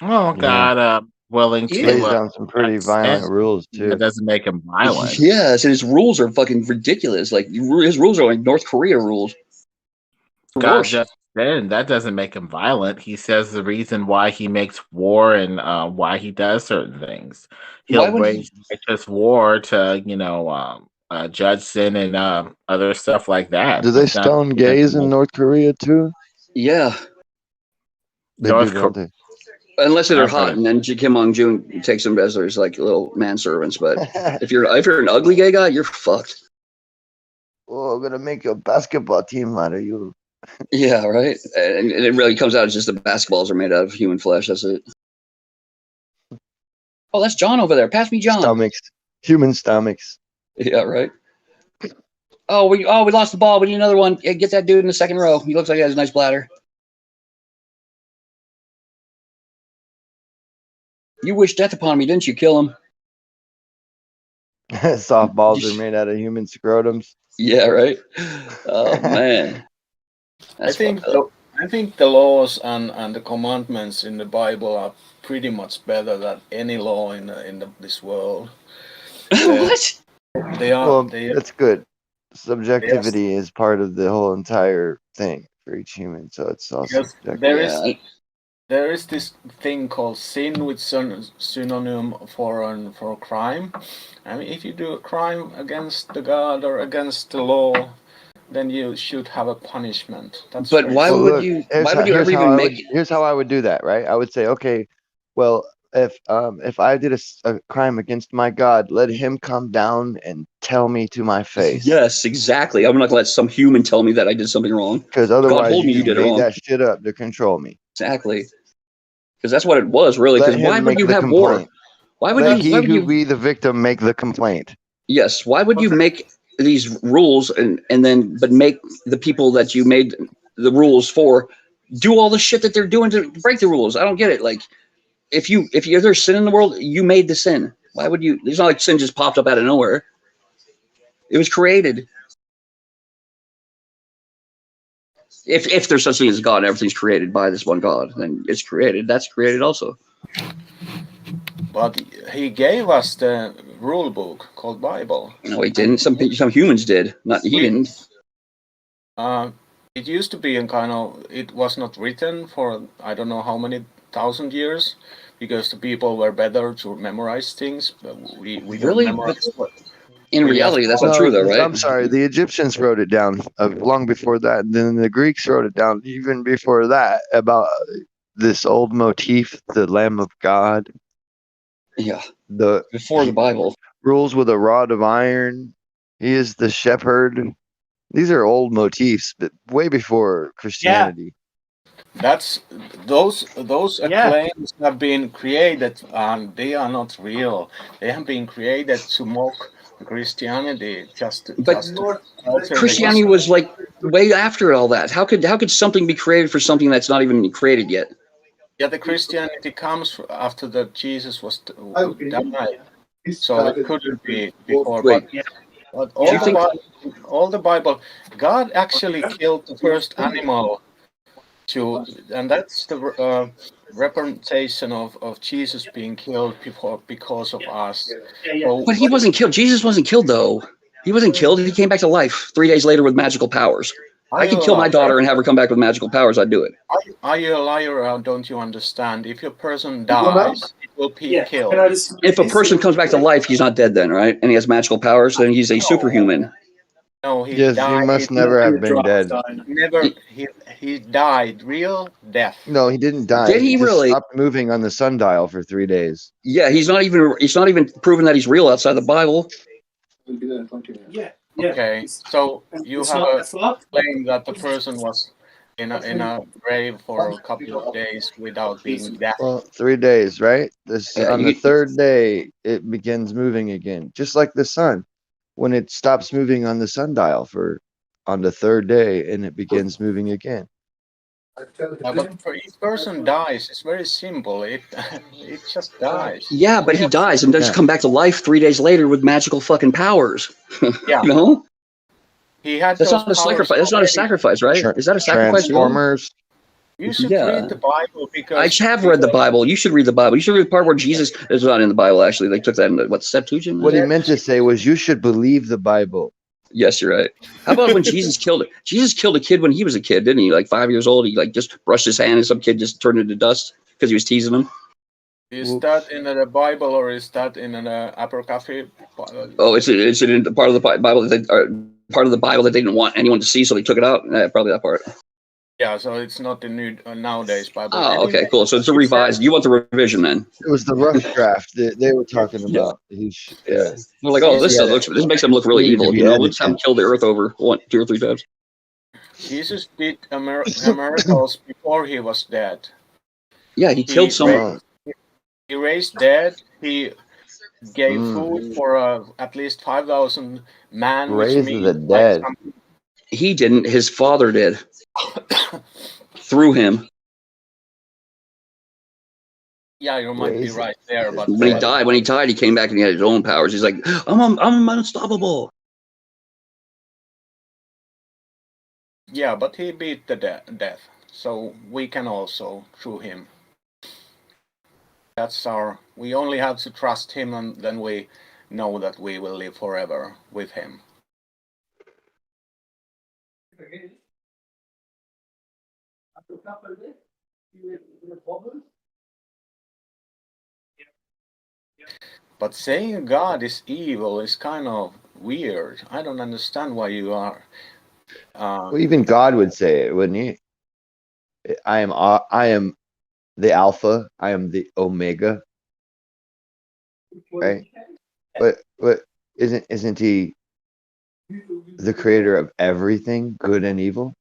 Oh, God, willing to lays down some pretty violent rules too. That doesn't make him violent. Yes, and his rules are fucking ridiculous. Like his rules are like North Korea rules. God just said that doesn't make him violent. He says the reason why he makes war and why he does certain things. He'll wage righteous war to judge sin and other stuff like that. Do they stone gays in North Korea too? Yeah. North Korea. Unless they're hot, and then Kim Jong-un takes them as there's like little manservants. But if you're an ugly gay guy, you're fucked. Oh, I'm gonna make a basketball team out of you. Yeah, right. And it really comes out as just the basketballs are made out of human flesh. That's it. Oh, that's John over there. Pass me John. Stomachs, human stomachs. Yeah, right. Oh, we lost the ball. We need another one. Yeah, get that dude in the second row. He looks like he has a nice bladder. You wish death upon me, didn't you? Kill him. Softballs are made out of human scrotums. Yeah, right. Oh man. I think the laws and the commandments in the Bible are pretty much better than any law in this world. What? They are. Well, that's good. Subjectivity is part of the whole entire thing for each human, so it's also there is this thing called sin, which is synonym for crime. I mean, if you do a crime against the God or against the law, then you should have a punishment. That's but why would you? Why would you ever even make? Here's how I would do that, right? I would say, okay, well, if I did a crime against my God, let him come down and tell me to my face. Yes, exactly. I'm not gonna let some human tell me that I did something wrong. Because otherwise, God told me you did it made wrong. that shit up to control me. Exactly. Because that's what it was, really. Because why would you have war? Why would let you? Why would you be the victim make the complaint? Yes. Why would you make these rules and then make the people that you made the rules for do all the shit that they're doing to break the rules? I don't get it. Like, if there's sin in the world, you made the sin. Why would you? It's not like sin just popped up out of nowhere. It was created. If there's such thing as God and everything's created by this one God, then it's created. That's created also. But he gave us the rule book called Bible. No, he didn't. Some humans did. He didn't. It used to be it was not written for I don't know how many thousand years, because the people were better to memorize things. But we really. Don't memorize in reality, that's not true, though, right? I'm sorry. The Egyptians wrote it down long before that. And then the Greeks wrote it down even before that about this old motif, the Lamb of God. Yeah. Before the Bible. Rules with a rod of iron. He is the shepherd. These are old motifs, but way before Christianity. That's those claims have been created, and they are not real. They have been created to mock Christianity. Christianity was like way after all that. How could something be created for something that's not even created yet? Yeah, the Christianity comes after that Jesus was died, so it couldn't be before. But all the Bible, God actually killed the first animal. And that's the representation of Jesus being killed because of us. But he wasn't killed. Jesus wasn't killed, though. He wasn't killed. He came back to life 3 days later with magical powers. I could kill my daughter and have her come back with magical powers. I'd do it. Are you a liar, or don't you understand? If a person dies, it will be killed. If a person comes back to life, he's not dead then, right? And he has magical powers, then he's a superhuman. No, he yes, died. He must never have been dead. He died. Real death. No, he didn't die. Did he really? Stopped moving on the sundial for 3 days. Yeah, he's not even proven that he's real outside the Bible. Yeah. Okay, so you have a claim that the person was in a grave for a couple of days without being dead. Well, 3 days, right? On the third day, it begins moving again, just like the sun. When it stops moving on the sundial on the third day, and it begins moving again. But if person dies, it's very simple. It just dies. Yeah, but he dies and doesn't come back to life 3 days later with magical fucking powers. Yeah. You know? He had That's not a sacrifice. That's not a sacrifice, right? Is that a sacrifice? Transformers. You should read the Bible, because I have read the Bible. You should read the Bible. You should read the part where Jesus is not in the Bible. Actually, they took that in the Septuagint. What he meant to say was, you should believe the Bible. Yes, you're right. How about when Jesus killed it? Jesus killed a kid when he was a kid, didn't he? Like 5 years old. He just brushed his hand, and some kid just turned into dust because he was teasing him. Is that in the Bible, or is that in an apocrypha? Oh, it's in the part of the Bible that part of the Bible that they didn't want anyone to see, so they took it out. Probably that part. Yeah, so it's not the new nowadays Bible. Oh, okay, cool. So it's a revised. You want the revision then? It was the rough draft that they were talking about. Yeah. They're like, oh, this makes him look really evil. You know, let's have him kill the earth over 1, 2, or 3 times. Jesus did miracles before he was dead. Yeah, he killed someone. He raised dead. He gave food for at least 5,000 man. Raised the dead. He didn't. His father did. Through him. Yeah, you might be right there. But when he died, he came back and he had his own powers. He's like, I'm unstoppable. Yeah, but he beat the death, so we can also through him. We only have to trust him, and then we know that we will live forever with him. But saying God is evil is kind of weird. I don't understand why you are. Well, even God would say it, wouldn't he? I am the Alpha. I am the Omega. Right? But isn't he the creator of everything, good and evil?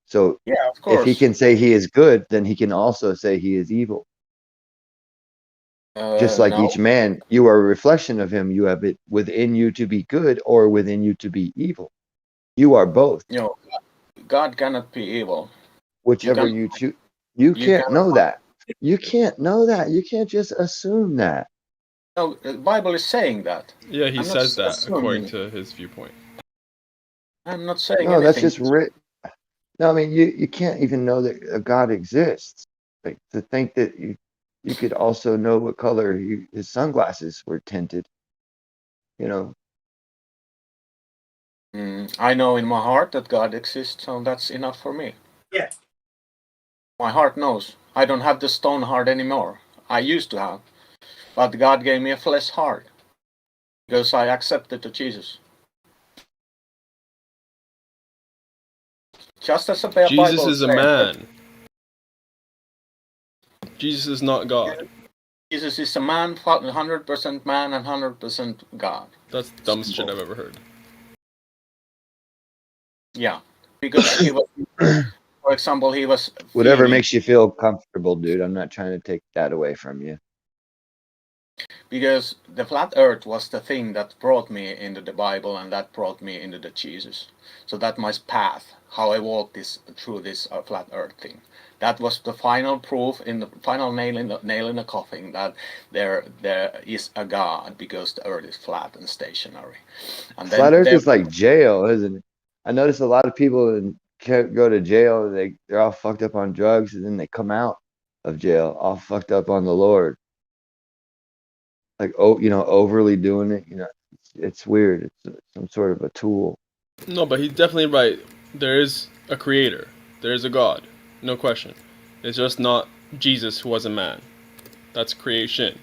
So yeah, of course. If he can say he is good, then he can also say he is evil. Just like each man, you are a reflection of him. You have it within you to be good or within you to be evil. You are both. You know, God cannot be evil. Whichever you choose. You can't know that. You can't know that. You can't just assume that. No, the Bible is saying that. Yeah, he says that according to his viewpoint. I'm not saying no, anything. That's just written. No, I mean, you can't even know that a God exists. Like, to think that you could also know what color his sunglasses were tinted. You know. I know in my heart that God exists, so that's enough for me. Yeah. My heart knows. I don't have the stone heart anymore. I used to have. But God gave me a flesh heart. Because I accepted the Jesus. Just as a Bible Jesus is a man. Jesus is not God. Jesus is a man, 100% man and 100% God. That's the dumbest shit I've ever heard. Yeah, because he was, for example, he was. Whatever makes you feel comfortable, dude. I'm not trying to take that away from you. Because the flat earth was the thing that brought me into the Bible, and that brought me into the Jesus. So that's my path, how I walked through this flat earth thing. That was the final proof, in the final nail in the coffin, that there is a God, because the earth is flat and stationary. And flat earth is like jail, isn't it? I notice a lot of people go to jail. They're all fucked up on drugs, and then they come out of jail all fucked up on the Lord. Like, overly doing it. It's weird. It's some sort of a tool. No, but he's definitely right. There is a creator. There is a God. No question. It's just not Jesus who was a man. That's creation.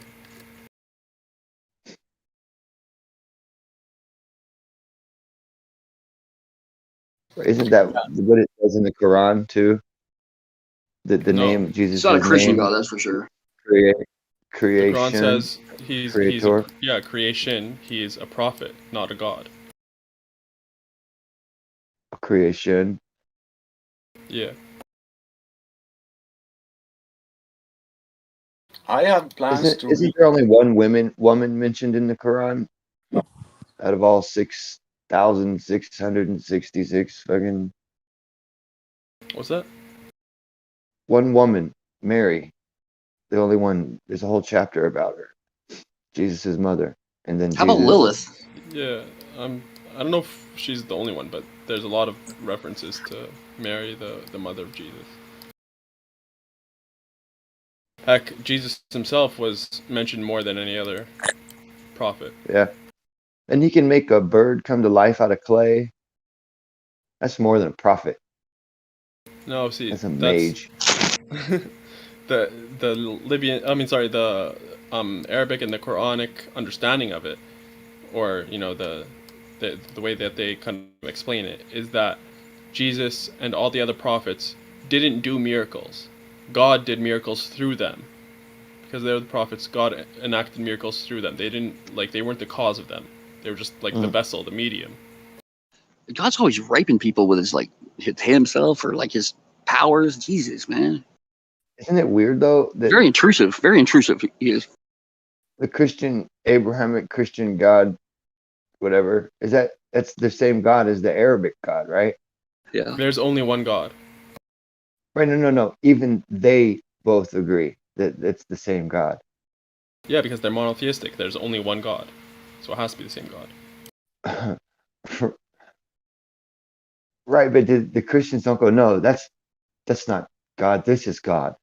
Isn't that what it says in the Quran too? The name of Jesus. It's not a Christian God, that's for sure. Creation. The Quran says he's creation. He is a prophet, not a god. Creation. Yeah. I have plans Isn't there only one woman mentioned in the Quran out of all 6,666 fucking? What's that? One woman, Mary, the only one. There's a whole chapter about her, Jesus' mother, and then. How about Lilith? Yeah, I don't know if she's the only one, but there's a lot of references to Mary, the mother of Jesus. Heck, Jesus himself was mentioned more than any other prophet. Yeah, and he can make a bird come to life out of clay. That's more than a prophet. No, see, that's a mage. the Arabic and the Quranic understanding of it, or the way that they kind of explain it, is that Jesus and all the other prophets didn't do miracles. God did miracles through them. Because they're the prophets, God enacted miracles through them. They weren't the cause of them. They were just the vessel, the medium. God's always raping people with himself or like his powers. Jesus, man. Isn't it weird though that very intrusive he is. The Christian, Abrahamic Christian God, whatever, that's the same God as the Arabic God, right? Yeah. There's only one God. Right, no. Even they both agree that it's the same God. Yeah, because they're monotheistic. There's only one God. So it has to be the same God. Right, but the Christians don't go, no, that's not God, this is God.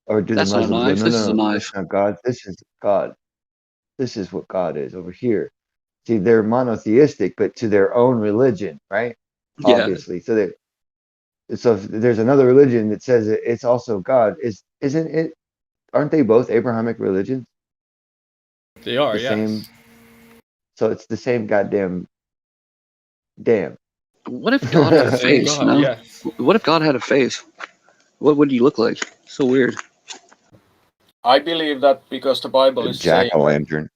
Or do the Muslims go, no, that's not God, this is God. This is what God is over here. See, they're monotheistic, but to their own religion, right? Yeah. Obviously. So if there's another religion that says it's also God. Isn't it? Aren't they both Abrahamic religions? They are, the yes. same. So it's the same goddamn. Damn. What if God had a face? God, yes. What if God had a face? What would he look like? So weird. I believe that because the Bible is saying jack-o'-lantern.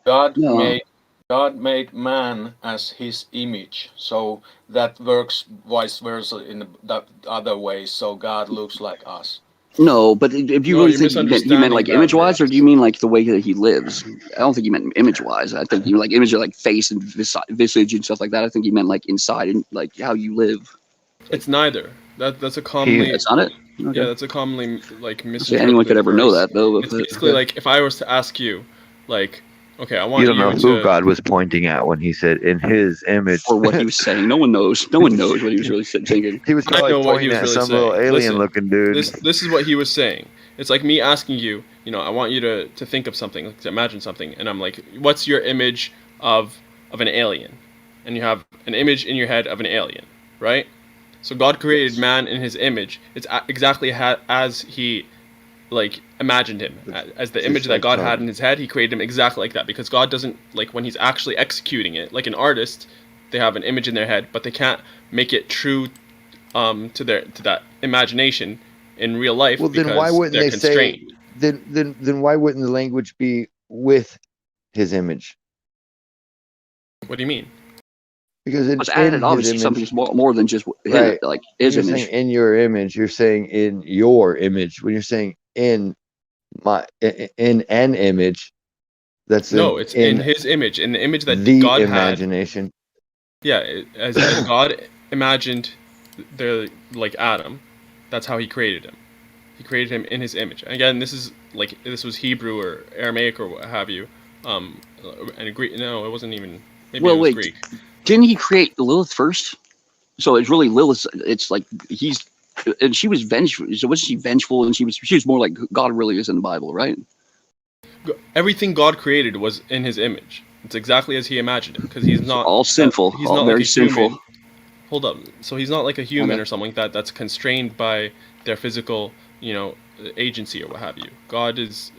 God made man as his image, so that works vice versa in that other way. So God looks like us. No, but if you really think he meant like image-wise, or do you mean like the way that he lives? I don't think he meant image-wise. I think you like image of like face and visage and stuff like that. I think he meant like inside and like how you live. It's neither. That's a commonly. That's not it. Okay. Yeah, that's a commonly misinterpreted. Anyone could ever know that though. It's basically like if I was to ask you, like, okay, I want you don't know who God was pointing at when he said in his image, or what he was saying. No one knows. No one knows what he was really thinking. He was probably pointing at some little alien-looking dude. This is what he was saying. It's like me asking you, I want you to think of something, to imagine something, and I'm like, what's your image of an alien? And you have an image in your head of an alien, right? So God created man in his image. It's exactly as he imagined him. As the image that God had in his head, he created him exactly like that. Because God doesn't, when he's actually executing it, like an artist, they have an image in their head, but they can't make it true to that imagination in real life. Well, then why wouldn't they constrained. Say, then why wouldn't the language be with his image? What do you mean? Because Because it's added obviously something more than just like his image. In your image, you're saying in your image. When you're saying in an image, that's it's in his image, in the image that the God imagination. Had. Yeah, as God imagined like Adam, that's how he created him. He created him in his image. And again, this was Hebrew or Aramaic or what have you. And Greek. No, it wasn't even. Maybe it was Greek. Didn't he create Lilith first? So it's really Lilith. It's like and she was vengeful. So wasn't she vengeful? And she was more like God really is in the Bible, right? Everything God created was in his image. It's exactly as he imagined it, because he's not all sinful. He's not very sinful. Human. Hold up. So he's not like a human or something that's constrained by their physical, agency or what have you. God is,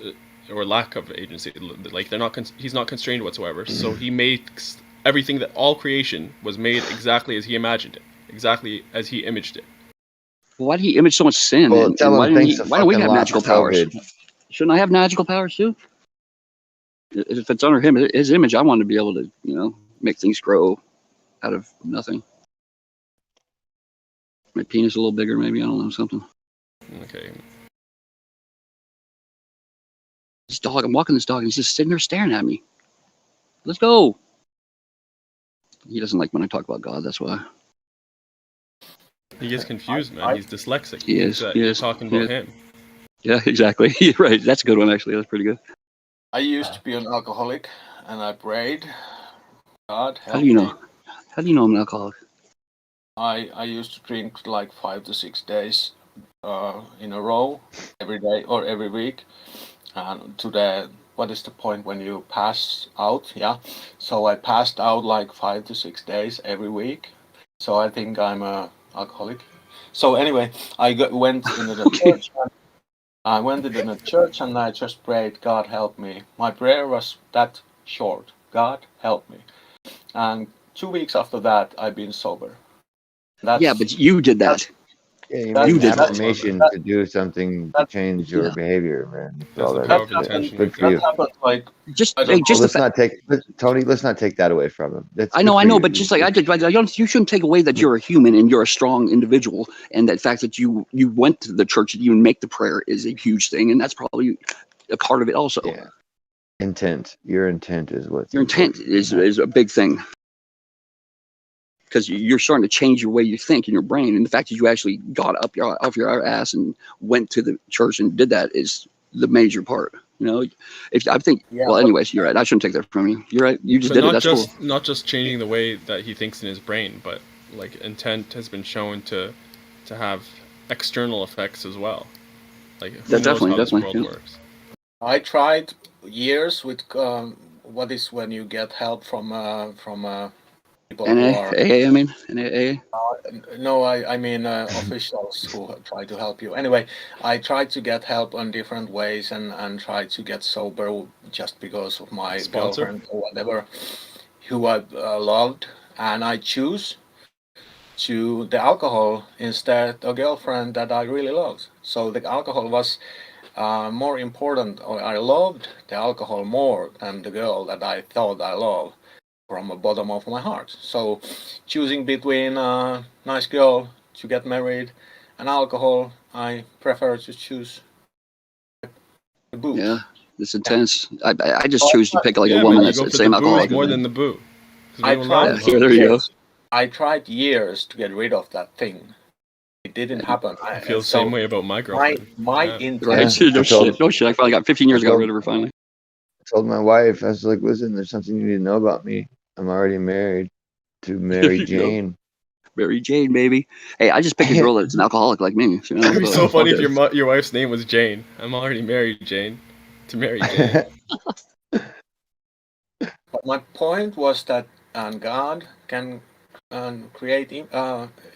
or lack of agency. Like he's not constrained whatsoever. So he makes everything, that all creation was made exactly as he imagined it, exactly as he imaged it. Well, why did he image so much sin? Well, and why don't we have magical powers? Shouldn't I have magical powers too? If it's under his image, I want to be able to, make things grow out of nothing. My penis a little bigger, maybe. I don't know, something. Okay. This dog, I'm walking this dog, and he's just sitting there staring at me. Let's go. He doesn't like when I talk about God, that's why. He gets confused, man. He's dyslexic. He is. You're talking about him. Yeah, exactly. Right. That's a good one, actually. That's pretty good. I used to be an alcoholic, and I prayed. God help me. How do you know? How do you know I'm an alcoholic? I used to drink like 5 to 6 days in a row, every day or every week. And what is the point when you pass out? Yeah. So I passed out like 5 to 6 days every week. So I think I'm a alcoholic. So anyway, I went into the church. I went into the church and I just prayed, God help me. My prayer was that short. God help me. And 2 weeks after that, I've been sober. Yeah, but you did that. Yeah, you That's- need did that. affirmation to do something to change your behavior, man. That's all the that power of is. intention. Good for you. happened like Just, I don't hey, just Well, the let's not take Tony. Let's not take that away from him. That's I good know, for I know, you. but just like I did, you shouldn't take away that you're a human and you're a strong individual, and that fact that you went to the church and you make the prayer is a huge thing, and that's probably a part of it also. Yeah. Intent. Your intent is what's Your intent important. is a big thing, because you're starting to change your way you think in your brain, and the fact that you actually got up off your ass and went to the church and did that is the major part. You know, if I think, Yeah, well, but- anyways, you're right. I shouldn't take that from you. You're right. You just But did it. not That's just cool. not just changing the way that he thinks in his brain, but like intent has been shown to have external effects as well. Like who knows Definitely, how this world yeah. works. I tried years with what is when you get help from people who are AA, I mean, NAA. no, I mean officials who try to help you. Anyway, I tried to get help in different ways and tried to get sober just because of my Sponsor? girlfriend or whatever, who I loved, and I choose to the alcohol instead of girlfriend that I really loved. So the alcohol was more important, or I loved the alcohol more than the girl that I thought I loved from the bottom of my heart. So choosing between a nice girl to get married and alcohol, I prefer to choose the booze. Yeah, it's intense. I just choose to pick like Yeah, a man, woman you that's go the for same the booze alcoholic. more as me. than the boo. 'Cause I women tried love Yeah, there you go. I tried years to get rid of that thing. It didn't happen. I feel the same way about my girlfriend. My Yeah. intent. Right? No shit. No shit. I finally got 15 years. I got rid of her finally. I told my wife, I was like, listen, there's something you need to know about me. I'm already married to Mary You know. Jane. Mary Jane, baby. Hey, I just picked a girl that's an alcoholic like me. You know, It'd be so fuck funny if it. your wife's name was Jane. I'm already married, Jane. To Mary Jane. But my point was that God can create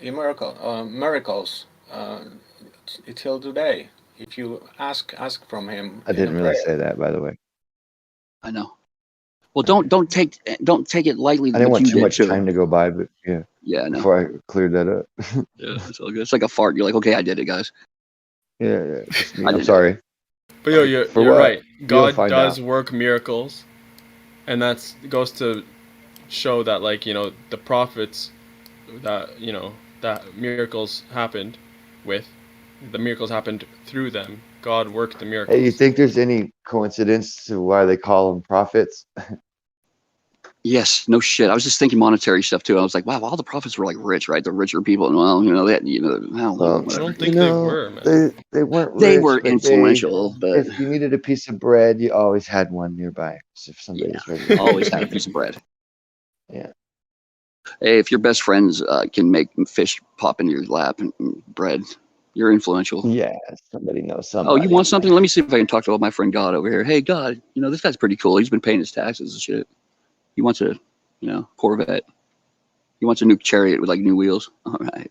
miracles till today. If you ask from Him. I didn't really say that, by the way. I know. Well, don't take it lightly. I didn't what want you too did, much too. time to go by, but yeah. Yeah, I know. Before I cleared that up. Yeah, it's all good. It's like a fart. You're like, okay, I did it, guys. Yeah. Just me. I I'm did sorry. But yo, you're For what? right. You'll God find does out. work miracles, and that goes to show that, like, you know, the prophets that, you know, that miracles happened with, the miracles happened through them. God worked the miracles. Hey, you think there's any coincidence to why they call them prophets? Yes, no shit. I was just thinking monetary stuff too. I was like, wow, all the prophets were like rich, right? The richer people, and well, you know, that, you know, I don't know. I don't think they were, man. They weren't. They rich, were but influential, but if you needed a piece of bread, you always had one nearby. So if somebody was ready, to always had a piece of bread. Yeah. Hey, if your best friends can make fish pop into your lap and bread, you're influential. Yeah, somebody knows Oh, somebody. you want something? Let me see if I can talk to my friend God over here. Hey, God, you know, this guy's pretty cool. He's been paying his taxes and shit. He wants a, you know, Corvette. He wants a new Chariot with like new wheels. All right.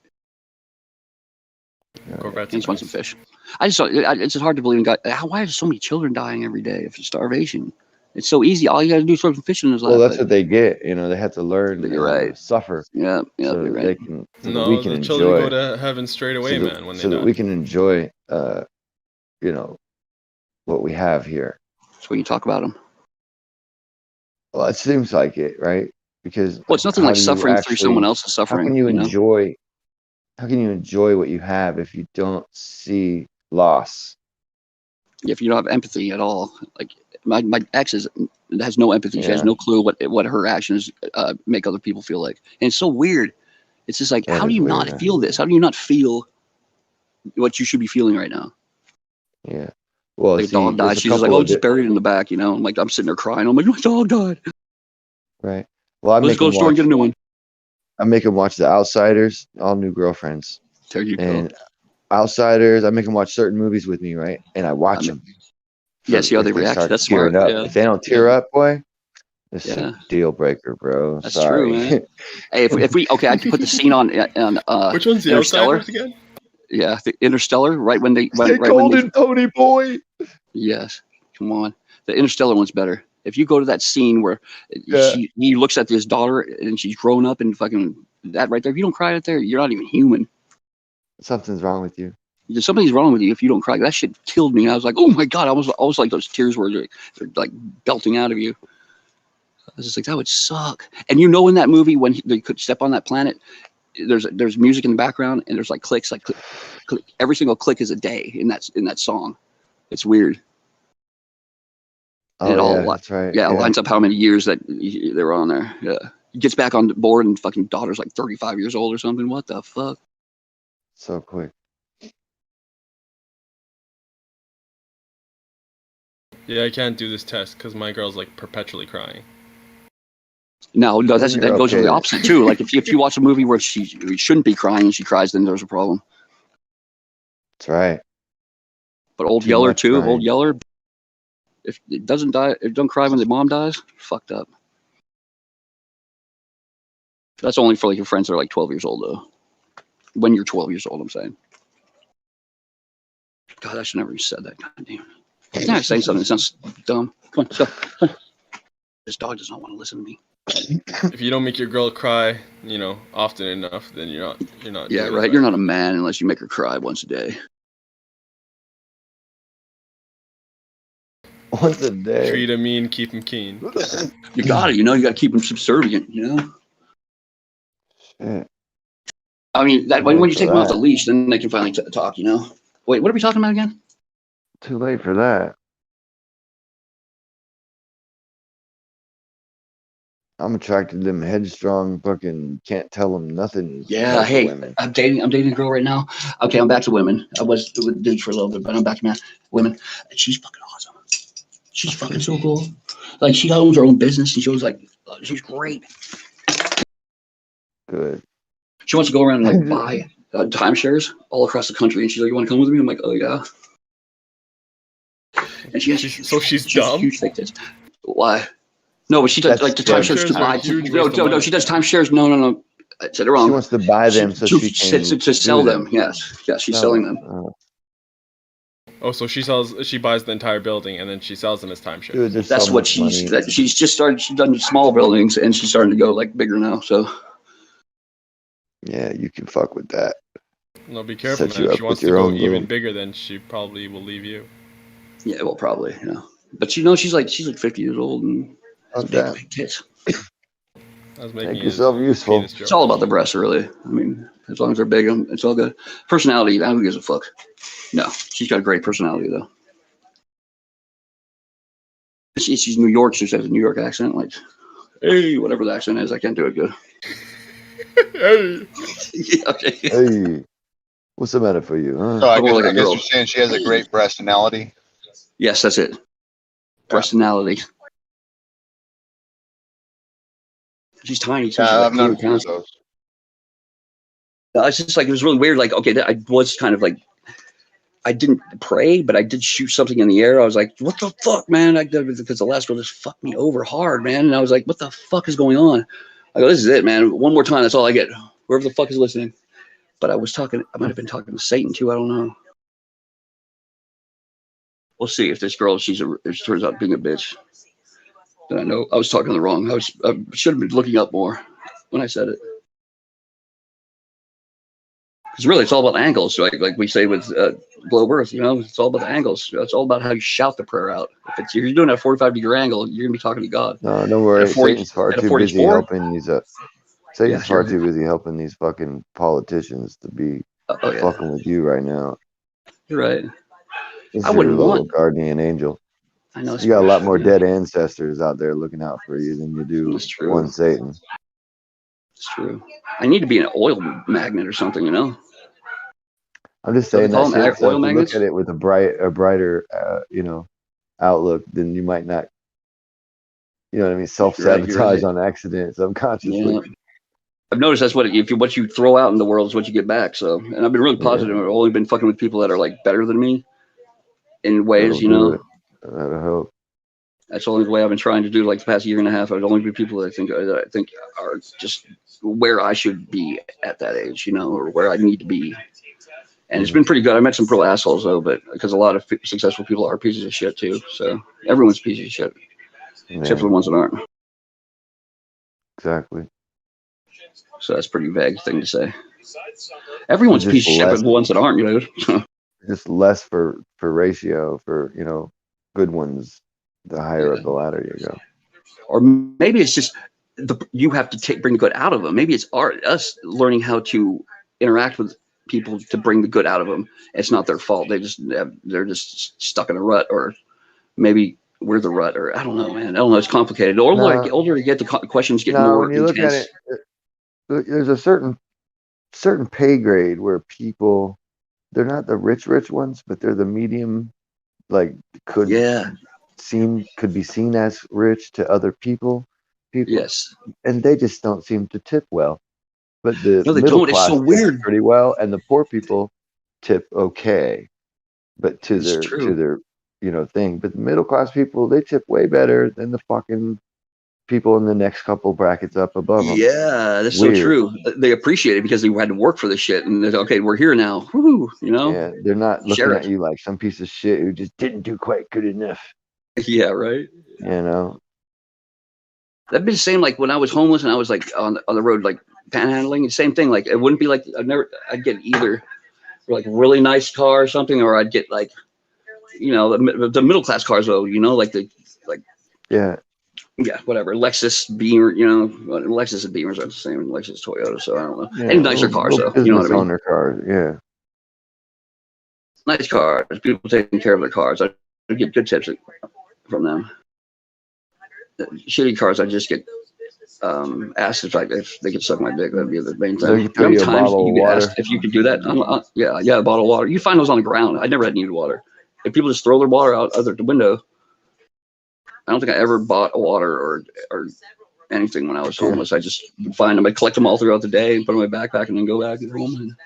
Corvettes. He just wants some fish. It's just hard to believe in God. Why are so many children dying every day of starvation? It's so easy. All you got to do is throw some fish in his lap. Well, that's what they get. You know, they have to learn. You're right. Suffer. Yeah, so you're that right. they can. So that No, we can the enjoy. children go to heaven straight away, man, when they so die. that we can enjoy, you know, what we have here. So when you talk about them. Well, it seems like it, right? Because well, it's nothing how like do you suffering through actually- someone else's suffering. How can you know? enjoy? How can you enjoy what you have if you don't see loss? If you don't have empathy at all, like my ex has no empathy. She has Yeah. no clue what her actions make other people feel like, and it's so weird. It's just like, That how do is you weird, not man. feel this? How do you not feel what you should be feeling right now? Yeah. Well, Like a see, dog there's died. a She's just like, couple oh, of just buried it in the back, you know. I'm like, I'm sitting there crying. I'm like, my dog died. right. Well, I Let's make go to them the store and watch. get a new one. I make them watch The Outsiders, all new girlfriends. There you go. And Outsiders, I make them watch certain movies with me, right? And I watch them. Yeah, see how if they react. start That's tearing smart. up. Yeah. If they don't tear up, boy, this is Yeah. a deal breaker, bro. That's Sorry. true, man. Hey, if we okay, I can put the scene on Which one's the Interstellar. Outsiders again? Yeah, the Interstellar. Right when they Stay right when they, golden, Tony boy. yes, come on. The Interstellar one's better. If you go to that scene where he looks at his daughter and she's grown up and fucking that right there, if you don't cry right there, you're not even human. Something's wrong with you. Something's wrong with you if you don't cry. That shit killed me. I was like, oh my God. I was like, those tears were like belting out of you. I was just like, that would suck. And you know, in that movie, when they could step on that planet, there's music in the background and there's like clicks, like click, click. Every single click is a day in that song. It's weird. Oh, it all that's right. Yeah, it lines up how many years that they were on there. Yeah. He gets back on board and fucking daughter's like 35 years old or something. What the fuck? So quick. Yeah, I can't do this test because my girl's like perpetually crying. No, that goes to the opposite too. Like if you watch a movie where she shouldn't be crying and she cries, then there's a problem. That's right. But Old Yeller too. Old Yeller, if it don't cry when the mom dies, fucked up. That's only for like your friends that are like 12 years old though. When you're 12 years old, I'm saying. God, I should never have said that. God damn. Yeah, saying something that sounds dumb. Come on, let's go. Come on. This dog does not want to listen to me. If you don't make your girl cry, often enough, then you're not. Yeah, right. You're not a man unless you make her cry once a day. Once a day. Treat him mean, keep him keen. You got it. You got to keep him subservient. Shit. I mean, when you take them off the leash, then they can finally talk. Wait, what are we talking about again? Too late for that. I'm attracted to them headstrong, fucking can't tell them nothing. Yeah, hey, women. I'm dating a girl right now. Okay, I'm back to women. I was with dudes for a little bit, but I'm back to women. And she's fucking awesome. She's fucking so cool. Like she owns her own business, and she was like, she's great. Good. She wants to go around and buy timeshares all across the country, and she's like, "You want to come with me?" I'm like, "Oh yeah." And she's dumb. Huge fake tits. Why? No, but she does like the timeshares to buy. No, she does timeshares. No. I said it wrong. She wants to buy them so she can to sell them. Yes, she's selling them. Oh, so she buys the entire building and then she sells them as timeshares. Dude, that's what she's just started. She's done small buildings and she's starting to go like bigger now. So yeah, you can fuck with that. No, be careful, man. If she wants to go even bigger, then she probably will leave you. Yeah, well, probably. But she's like 50 years old and has big tits. Make yourself useful. It's all about the breasts, really. I mean, as long as they're big, it's all good. Personality, who gives a fuck? No, she's got a great personality, though. She's New York. She has a New York accent, like, hey, whatever the accent is. I can't do it good. Hey. Yeah, okay. Hey. What's the matter for you, huh? So I guess you're saying she has a great breastinality? Yes, that's it. Breastinality. She's tiny. I've known those. It's just like, it was really weird. Like, okay, I was kind of like, I didn't pray, but I did shoot something in the air. I was like, what the fuck, man? Because the last girl just fucked me over hard, man. And I was like, what the fuck is going on? I go, this is it, man. One more time, that's all I get. Whoever the fuck is listening. But I might have been talking to Satan too. I don't know. We'll see if this girl, it turns out being a bitch. Then I know I was talking the wrong. I should have been looking up more when I said it. Because really, it's all about angles. Like we say with Globe Earth, it's all about the angles. It's all about how you shout the prayer out. If you're doing a 45-degree angle, you're gonna be talking to God. No, don't worry. Satan's far too busy helping these. Satan's far too busy helping these fucking politicians to be fucking with you right now. You're right. I wouldn't want guardian angel. I know. You got a lot more dead ancestors out there looking out for you than you do one Satan. It's true. I need to be an oil magnet or something, I'm just saying that shit, so if you look at it with a brighter, outlook, then you might not, self-sabotage on accident, subconsciously. Yeah. I've noticed that's what you throw out in the world is what you get back. So, and I've been really positive. I've only been fucking with people that are like better than me in ways, That'll help. That's the only way I've been trying to do like the past year and a half. I'd only be people that I think are just where I should be at that age, or where I need to be. And it's been pretty good. I met some real assholes though, but because a lot of successful people are pieces of shit too. So everyone's a piece of shit. except for the ones that aren't. Exactly. So that's a pretty vague thing to say. Everyone's a piece of shit, but the ones that aren't, just less for ratio for good ones. The higher up the ladder you go. Or maybe it's just you have to bring the good out of them. Maybe it's us learning how to interact with people to bring the good out of them. It's not their fault. They're just stuck in a rut, or maybe we're the rut, or I don't know, man. I don't know. It's complicated. The older you get, the questions get more when you intense. Look at it, there's a certain pay grade where people, they're not the rich ones, but they're the medium, like could be seen as rich to other people. Yes. And they just don't seem to tip well. But the they middle don't. class It's so weird. pretty well, and the poor people tip okay. But to their thing. But the middle class people, they tip way better than the fucking people in the next couple brackets up above them. Yeah, that's so true. They appreciate it because they had to work for this shit, and they're okay, we're here now. Woo, Yeah, they're not looking at you like some piece of shit who just didn't do quite good enough. Yeah, right. That'd be the same like when I was homeless and I was like on the road like panhandling. Same thing. Like it wouldn't be like I'd get either like really nice car or something, or I'd get like the middle class cars though. Whatever. Lexus Beamer. Lexus and Beamers are the same as Lexus Toyota. So I don't know. Yeah, and nicer cars though. You know what I mean? Owner cars. Yeah. Nice cars. People taking care of their cars. I get good tips from them. Shitty cars, I just get asked if they could suck my dick. That'd be the main thing. How many times you get asked if you could do that? A bottle of water. You find those on the ground. I never had needed water. If people just throw their water out the window, I don't think I ever bought a water or anything when I was homeless. I just find them. I collect them all throughout the day and put them in my backpack and then go back home. And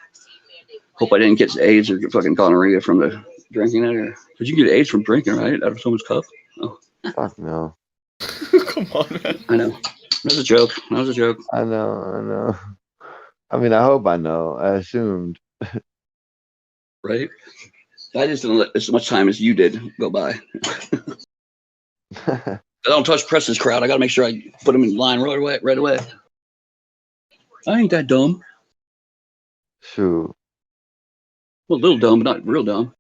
hope I didn't get AIDS or get fucking gonorrhea from the drinking it. Because you get AIDS from drinking, right? Out of someone's cup. Oh. Fuck no. Come on, man. I know. That was a joke. I know. I mean, I hope I know. I assumed. Right? I just didn't let as much time as you did go by. I don't touch Preston's crowd. I got to make sure I put him in line right away. I ain't that dumb. Shoot. Well, a little dumb, but not real dumb.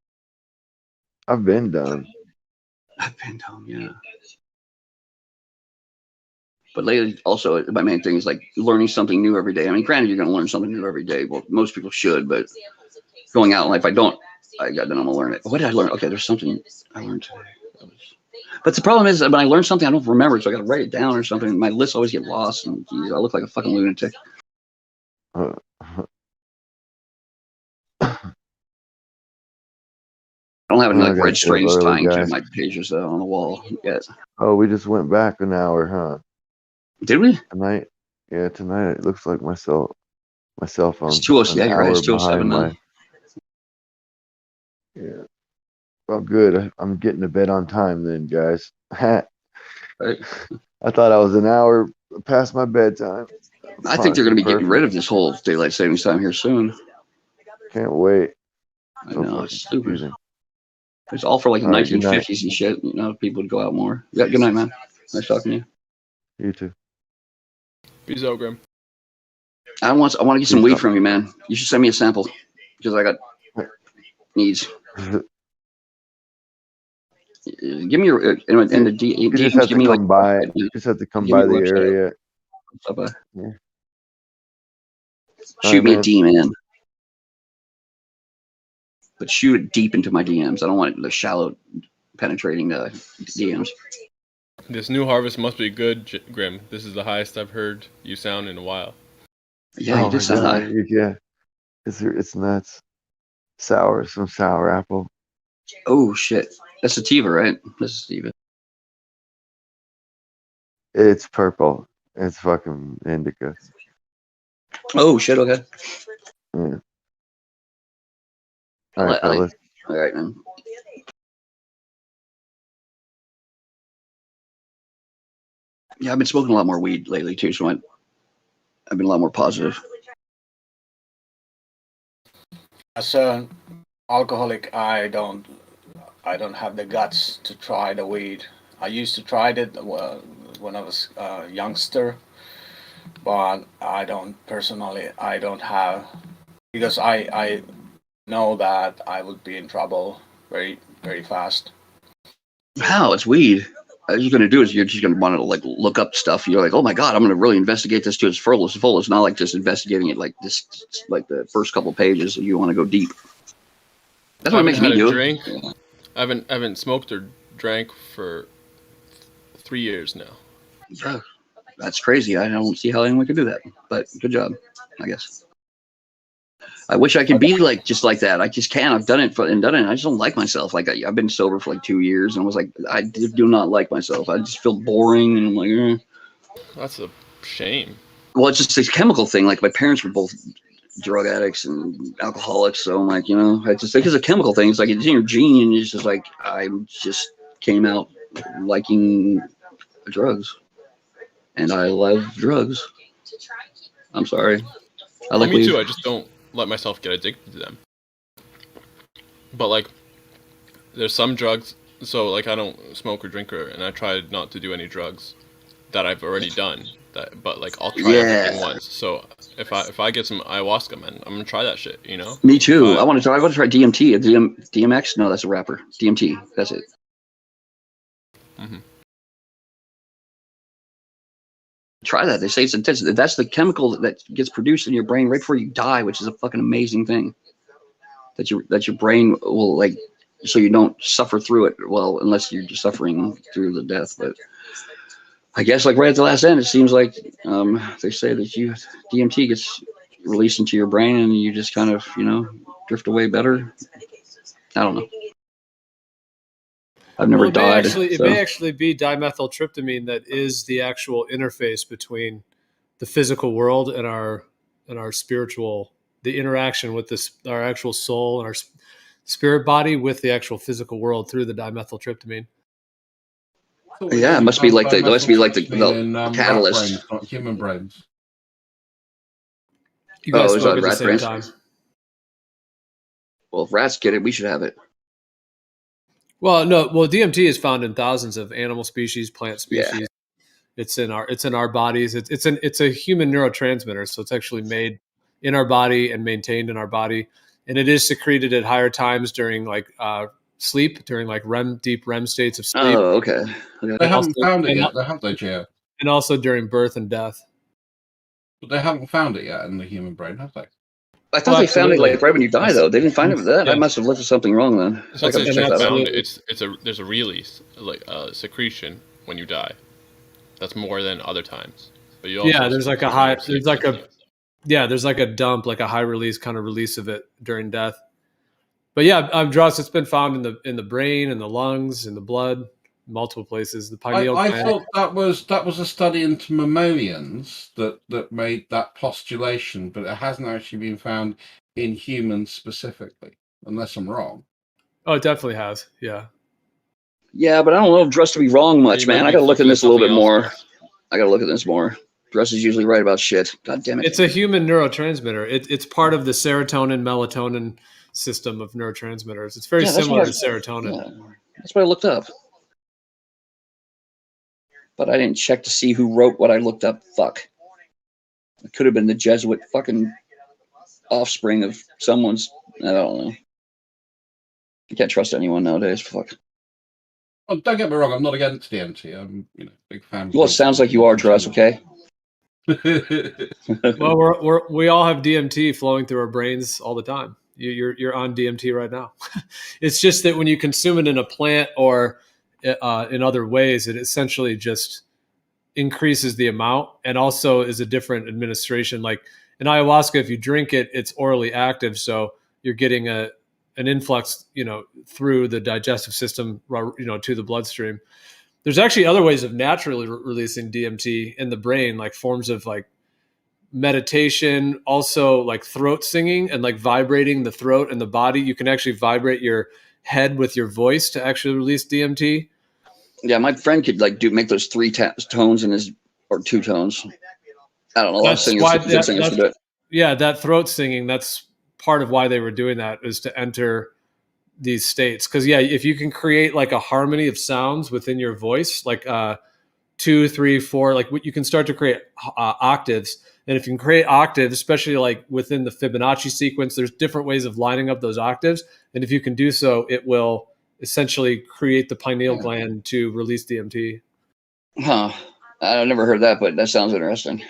I've been dumb. Yeah. But lately, also, my main thing is like learning something new every day. I mean, granted, you're going to learn something new every day. Well, most people should, but going out in life, then I'm going to learn it. What did I learn? Okay, there's something I learned today. But the problem is that when I learn something, I don't remember it, so I got to write it down or something. My lists always get lost, and geez, I look like a fucking lunatic. I don't have any like red strings tying to my pages on the wall yet. Oh, we just went back an hour, huh? Did we? Tonight? Yeah, tonight it looks like my cell phone. It's 2:07. Yeah, you're right. It's 2:07 now. Yeah. Well, good. I'm getting to bed on time then, guys. Right. I thought I was an hour past my bedtime. I think they're going to be getting rid of this whole daylight savings time here soon. Can't wait. I know, it's stupid. It's all for like the 1950s and shit. People would go out more. Yeah, good night, man. Nice talking to you. You too. Peace out, Grim. I want to get some weed from you, man. You should send me a sample because I got needs. Give me your in the D. You just have to come by. You just have to come by the area. Yeah. Shoot me a D, man. But shoot it deep into my DMs. I don't want the shallow, penetrating DMs. This new harvest must be good, Grim. This is the highest I've heard you sound in a while. Yeah, you do sound high. Yeah, it's nuts. Some sour apple. Oh shit, that's sativa, right? This is sativa. It's purple. It's fucking indica. Oh shit. Okay. Yeah. All right, fellas. All right, man. Yeah, I've been smoking a lot more weed lately too, so I've been a lot more positive. As an alcoholic, I don't have the guts to try the weed. I used to try it when I was a youngster, but I don't personally. I don't have, because I know that I would be in trouble very fast. How? It's weed. All you're gonna do is you're just gonna want to like look up stuff. You're like, oh my god, I'm gonna really investigate this to its fullest. It's not like just investigating it like this, like the first couple pages. You want to go deep. That's what makes me do. Drink. Yeah. I haven't smoked or drank for 3 years now. Yeah, that's crazy. I don't see how anyone could do that. But good job, I guess. I wish I could be like just like that. I just can't. I've done it and done it. I just don't like myself. Like I've been sober for like 2 years, and I was like, I do not like myself. I just feel boring, and I'm like, That's a shame. Well, it's just this chemical thing. Like my parents were both drug addicts and alcoholics, so I'm like, it's just like it's a chemical thing. It's like it's in your gene, and it's just like I just came out liking drugs, and I love drugs. I'm sorry. I like me weed. too. I just don't let myself get addicted to them. But like, there's some drugs. So like, I don't smoke or drink, and I try not to do any drugs that I've already done. But like, I'll try everything once. So if I get some ayahuasca, man, I'm gonna try that shit. Me too. I want to try DMT. DMX? No, that's a rapper. DMT. That's it. Mm-hmm. Try that. They say it's intense. That's the chemical that gets produced in your brain right before you die, which is a fucking amazing thing. That your brain will like, so you don't suffer through it. Well, unless you're just suffering through the death. But I guess like right at the last end, it seems like they say that DMT gets released into your brain and you just kind of drift away better. I don't know. I've never died. It may actually be dimethyltryptamine that is the actual interface between the physical world and our spiritual, the interaction with our actual soul and our spirit body with the actual physical world through the dimethyltryptamine. Yeah, it must be like the catalyst. Brains, not human brains. You guys smoke at the same time. Well, if rats get it, we should have it. Well, no. Well, DMT is found in thousands of animal species, plant species. Yeah. It's in our bodies. It's a human neurotransmitter, so it's actually made in our body and maintained in our body, and it is secreted at higher times during like sleep, during like deep REM states of sleep. Oh, okay. They haven't found it yet, have they, Gio? And also during birth and death. But they haven't found it yet in the human brain, have they? I thought they found it like right when you die, though. They didn't find it with that. Yeah. I must have looked at something wrong then. There's a release, like secretion when you die. That's more than other times. But you also there's like a dump, like a high release kind of release of it during death. But yeah, Dross, it's been found in the brain, in the lungs, in the blood, multiple places. The pineal gland. I thought that was a study into mammalians that made that postulation, but it hasn't actually been found in humans specifically, unless I'm wrong. Oh, it definitely has. Yeah. Yeah, but I don't know if Dross to be wrong much, man. I got to look at this a little bit more. I got to look at this more. Dross is usually right about shit. God damn it. It's a human neurotransmitter. It's part of the serotonin, melatonin system of neurotransmitters. It's very similar to serotonin. Yeah, that's what I looked up. But I didn't check to see who wrote what I looked up. Fuck. It could have been the Jesuit fucking offspring of someone's. I don't know. You can't trust anyone nowadays. Fuck. Oh, don't get me wrong. I'm not against DMT. I'm big fan. Well, it sounds like you are, Dross. Okay. Well, we all have DMT flowing through our brains all the time. You're on DMT right now. It's just that when you consume it in a plant or in other ways, it essentially just increases the amount and also is a different administration. Like in ayahuasca, if you drink it, it's orally active, so you're getting an influx, through the digestive system, to the bloodstream. There's actually other ways of naturally releasing DMT in the brain, like forms of like meditation, also like throat singing and like vibrating the throat and the body. You can actually vibrate your head with your voice to actually release DMT. Yeah, my friend could make those 3 tones in his, or 2 tones. I don't know. Yeah, that throat singing, that's part of why they were doing that, is to enter these states. Because yeah, if you can create like a harmony of sounds within your voice, like 2, 3, 4, like you can start to create octaves. And if you can create octaves, especially like within the Fibonacci sequence, there's different ways of lining up those octaves. And if you can do so, it will essentially create the pineal gland to release DMT. Huh. I've never heard that, but that sounds interesting.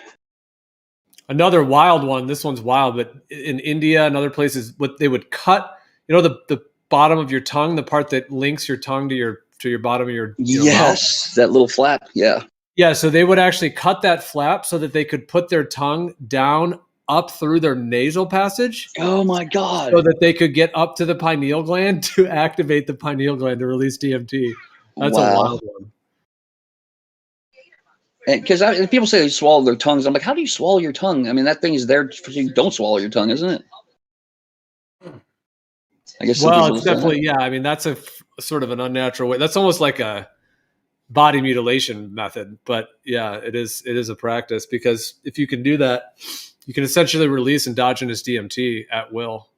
Another wild one. This one's wild, but in India and other places, what they would cut, the bottom of your tongue, the part that links your tongue to your bottom of your yes, mouth. that little flap. Yeah. Yeah. So they would actually cut that flap so that they could put their tongue down up through their nasal passage. Oh my God. So that they could get up to the pineal gland to activate the pineal gland to release DMT. That's a wild one. Because people say they swallow their tongues. I'm like, how do you swallow your tongue? I mean, that thing is there for you. Don't swallow your tongue, isn't it? I guess. Well, it's definitely, yeah. I mean, that's a sort of an unnatural way. That's almost like a body mutilation method. But yeah, it is a practice, because if you can do that, you can essentially release endogenous DMT at will.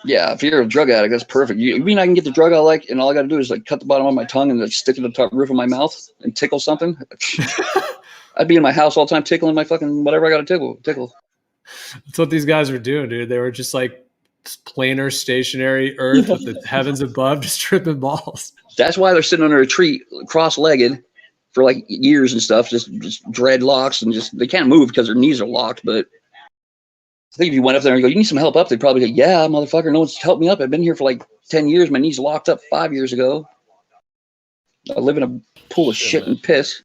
Yeah, if you're a drug addict, that's perfect. You mean I can get the drug I like, and all I got to do is like cut the bottom of my tongue and like stick it to the top roof of my mouth and tickle something? I'd be in my house all the time tickling my fucking whatever I got to tickle. That's what these guys were doing, dude. They were just like planar, stationary Earth with the heavens above, just tripping balls. That's why they're sitting under a tree, cross-legged, for like years and stuff. Just dreadlocks, and they can't move because their knees are locked. But I think if you went up there and go, "You need some help up," they'd probably go, "Yeah, motherfucker, no one's helped me up. I've been here for like 10 years. My knees locked up 5 years ago. I live in a pool of shit and piss."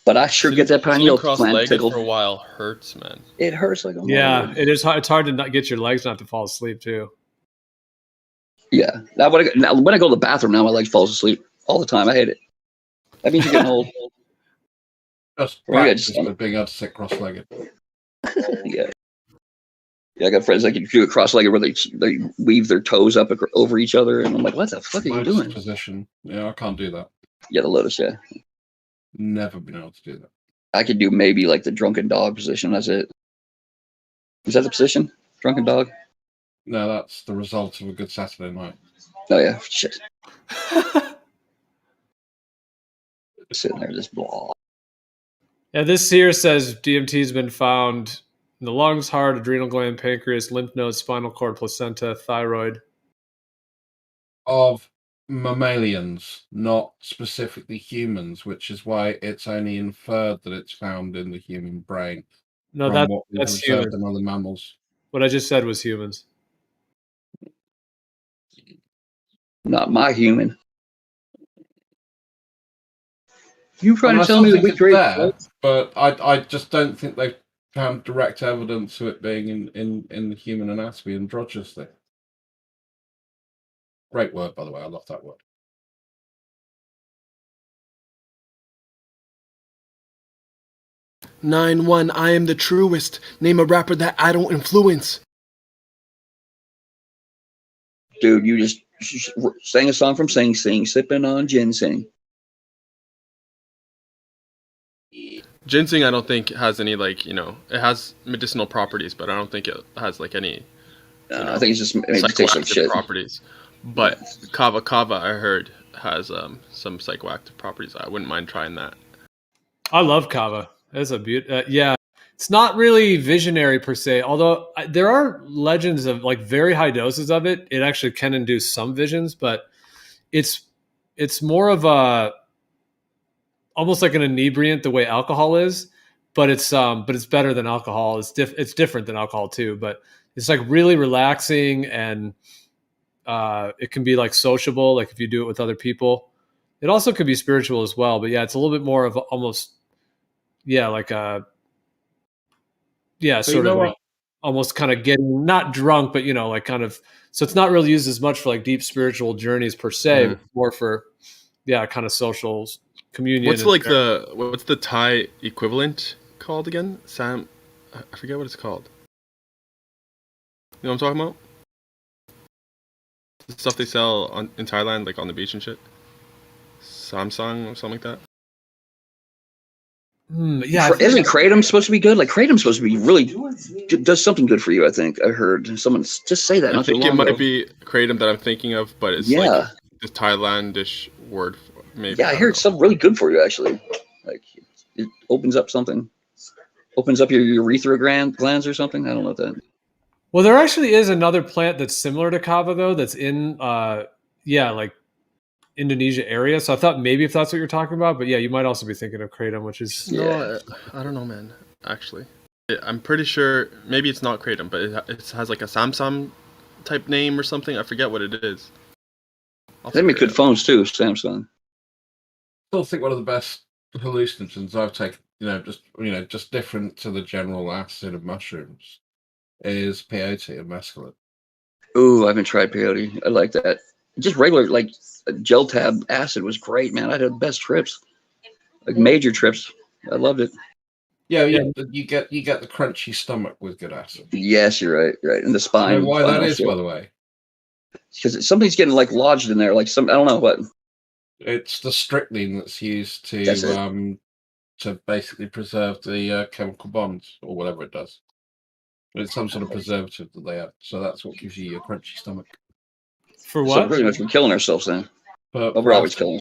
But I sure get that pineal gland tickled. For a while hurts, man. It hurts like a yeah. It is. It's hard to not get your legs not to fall asleep too. Yeah. Now when I go to the bathroom, now my legs falls asleep all the time. I hate it. That means you're getting old. Just practice for being able to sit cross-legged. Yeah. Yeah, I got friends that can do it cross-legged where they weave their toes up over each other, and I'm like, what the fuck are you doing? Position. Yeah, I can't do that. Yeah, the lotus. Yeah. Never been able to do that. I could do maybe like the drunken dog position. That's it. Is that the position? Drunken dog? No, that's the result of a good Saturday night. Oh yeah, shit. Sitting there just blah. Yeah, this here says DMT has been found in the lungs, heart, adrenal gland, pancreas, lymph nodes, spinal cord, placenta, thyroid. Of mammalians, not specifically humans, which is why it's only inferred that it's found in the human brain. No, that's humans. In other mammals. What I just said was humans. Not my human. You trying to tell me that we create there, but I just don't think they've found direct evidence of it being in the human anatomy androgynously. Great word, by the way. I love that word. "9-1, I am the truest. Name a rapper that I don't influence." Dude, you just sang a song from Sing Sing, sipping on ginseng. Ginseng, I don't think has any it has medicinal properties, but I don't think it has like any. I think it's just it tastes like shit. Properties. But kava, I heard, has some psychoactive properties. I wouldn't mind trying that. I love kava. That's a beaut. Yeah, it's not really visionary per se, although there are legends of like very high doses of it. It actually can induce some visions, but it's more of a almost like an inebriant the way alcohol is, but it's better than alcohol. It's different than alcohol too, but it's like really relaxing, and it can be like sociable, like if you do it with other people. It also could be spiritual as well, but yeah, it's a little bit more of almost, yeah, like a, yeah, sort of like almost kind of getting not drunk, but like kind of. So it's not really used as much for like deep spiritual journeys per se, but more for, yeah, kind of social communion. What's the Thai equivalent called again? Sam, I forget what it's called. You know what I'm talking about? The stuff they sell in Thailand, like on the beach and shit. Samsung or something like that. Yeah, Isn't kratom supposed to be good? Like kratom's supposed to be really does something good for you. I think I heard someone just say that I not too think it long ago. might be kratom that I'm thinking of, but it's like the Thailandish word for maybe. Yeah, I hear it's something really good for you actually. Like it opens up something, opens up your urethra glands or something. I don't know that. Well, there actually is another plant that's similar to kava though. That's in like Indonesia area. So I thought maybe if that's what you're talking about, but yeah, you might also be thinking of kratom, which is No, I don't know, man. Actually, I'm pretty sure maybe it's not kratom, but it has like a Samsung type name or something. I forget what it is. They make good phones too, Samsung. I still think one of the best hallucinogens I've taken, just different to the general acid of mushrooms, is peyote and mescaline. Ooh, I haven't tried peyote. I like that. Just regular like gel tab acid was great, man. I had the best trips, like major trips. I loved it. Yeah, you get the crunchy stomach with good acid. Yes, you're right, and the spine. You know why that is, by the way? Because something's getting like lodged in there, like I don't know what. It's the strychnine that's used to basically preserve the chemical bonds or whatever it does. It's some sort of preservative that they have, so that's what gives you your crunchy stomach. For So pretty much we're killing ourselves then. We're always killing.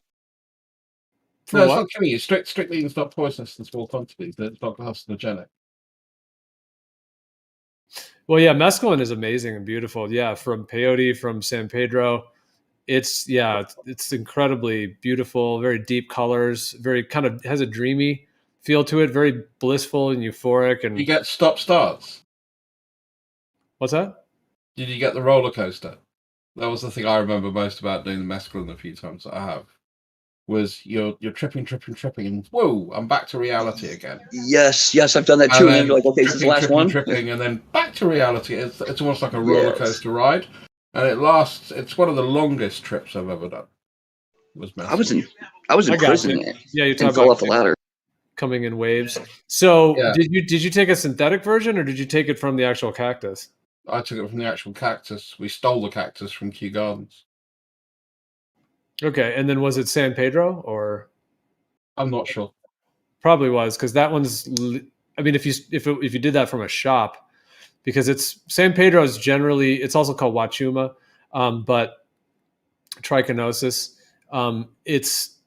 No, it's not killing you. Strychnine is not poisonous in small quantities. It's not hallucinogenic. Well, yeah, mescaline is amazing and beautiful. Yeah, from peyote, from San Pedro, it's incredibly beautiful. Very deep colors. Very kind of has a dreamy feel to it. Very blissful and euphoric. And you get stop starts. What's that? Did you get the roller coaster? That was the thing I remember most about doing the mescaline a few times that I have. Was you're tripping, and whoa, I'm back to reality again. Yes, I've done that too. And then you're like, okay, this is the last one. Tripping, and then back to reality. It's almost like a roller coaster ride, and it lasts. It's one of the longest trips I've ever done. I was in prison. Yeah, you talking about off the ladder, coming in waves. So did you take a synthetic version or did you take it from the actual cactus? I took it from the actual cactus. We stole the cactus from Kew Gardens. Okay, and then was it San Pedro or? I'm not sure. Probably was because that one's. I mean, if you did that from a shop, because it's San Pedro is generally it's also called Wachuma, but trichinosis, it's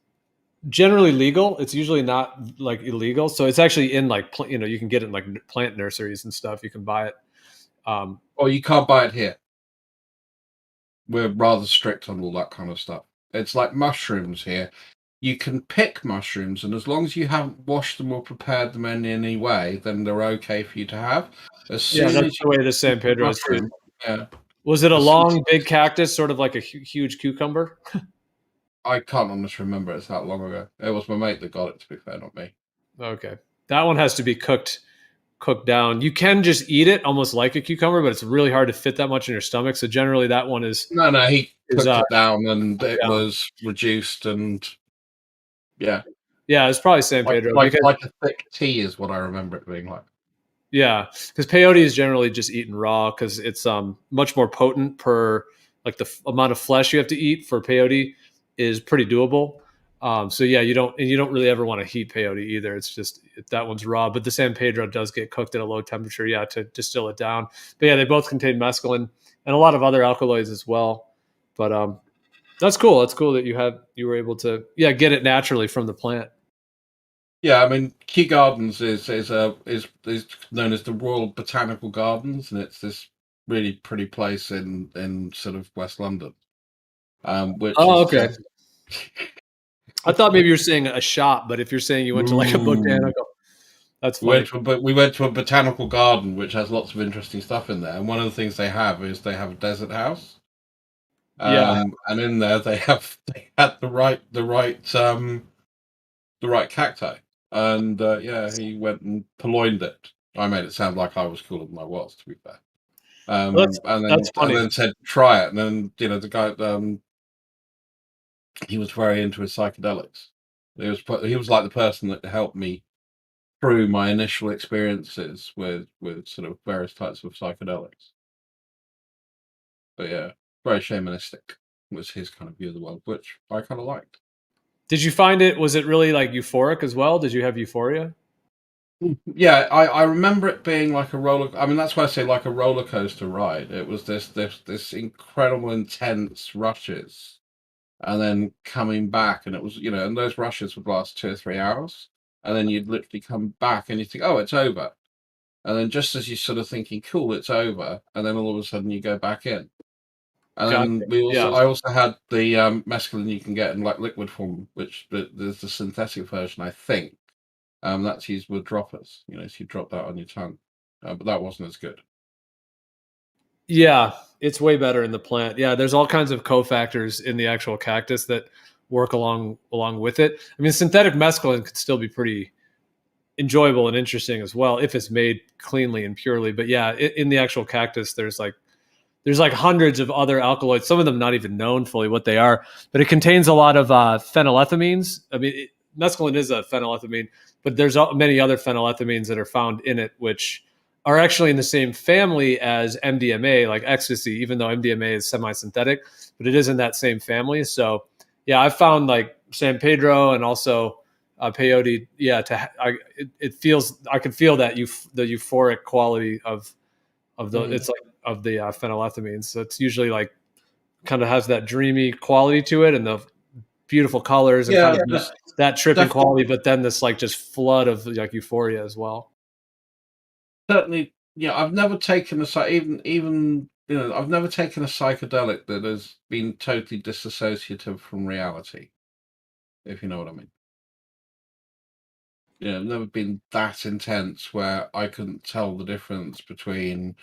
generally legal. It's usually not like illegal, so it's actually in like you can get it in like plant nurseries and stuff. You can buy it. Or you can't buy it here. We're rather strict on all that kind of stuff. It's like mushrooms here. You can pick mushrooms, and as long as you haven't washed them or prepared them in any way, then they're okay for you to have. That's the way the San Pedro is. Yeah. Was it a long, big cactus, sort of like a huge cucumber? I can't honestly remember. It's that long ago. It was my mate that got it, to be fair, not me. Okay. That one has to be cooked down. You can just eat it almost like a cucumber, but it's really hard to fit that much in your stomach. So generally that one is... No, he cooked it down and it was reduced and... Yeah. Yeah, it's probably San Pedro. Like a thick tea is what I remember it being like. Yeah, because peyote is generally just eaten raw because it's much more potent per like the amount of flesh you have to eat for peyote is pretty doable. So yeah, you don't really ever want to heat peyote either. It's just that one's raw, but the San Pedro does get cooked at a low temperature, to distill it down. But yeah, they both contain mescaline and a lot of other alkaloids as well. But that's cool. That's cool that you were able to get it naturally from the plant. Yeah, I mean, Kew Gardens is known as the Royal Botanical Gardens, and it's this really pretty place in sort of West London. Okay. I thought maybe you were saying a shop, but if you're saying you went to like a botanical, that's funny. We went to a botanical garden which has lots of interesting stuff in there, and one of the things they have is they have a desert house. And in there they had the right cacti. And he went and purloined it. I made it sound like I was cooler than I was, to be fair. That's funny. And then said, try it. And then, the guy, he was very into his psychedelics. He was like the person that helped me through my initial experiences with sort of various types of psychedelics. But yeah, very shamanistic was his kind of view of the world, which I kind of liked. Did you find was it really like euphoric as well? Did you have euphoria? Yeah, I remember it being like a roller. I mean, that's why I say like a roller coaster ride. It was this incredible, intense rushes, and then coming back, and it was, and those rushes would last 2 or 3 hours, and then you'd literally come back and you think, oh, it's over, and then just as you're sort of thinking, cool, it's over, and then all of a sudden you go back in. And then I also had the mescaline you can get in like liquid form, which there's the synthetic version, I think. That's used with droppers, so you drop that on your tongue, but that wasn't as good. Yeah, it's way better in the plant. Yeah, there's all kinds of cofactors in the actual cactus that work along with it. I mean, synthetic mescaline could still be pretty enjoyable and interesting as well if it's made cleanly and purely. But yeah, in the actual cactus, there's like hundreds of other alkaloids, some of them not even known fully what they are, but it contains a lot of phenylethylamines. I mean, mescaline is a phenylethylamine, but there's many other phenylethylamines that are found in it, which are actually in the same family as MDMA, like ecstasy, even though MDMA is semi-synthetic, but it is in that same family. So yeah, I've found like San Pedro and also peyote. Yeah, it feels, I can feel that the euphoric quality of the it's like of the phenylethylamines. So it's usually like kind of has that dreamy quality to it and the beautiful colors and kind of that trippy quality, but then this like just flood of like euphoria as well. Certainly, yeah. I've never taken I've never taken a psychedelic that has been totally disassociative from reality, if you know what I mean. I've never been that intense where I couldn't tell the difference between,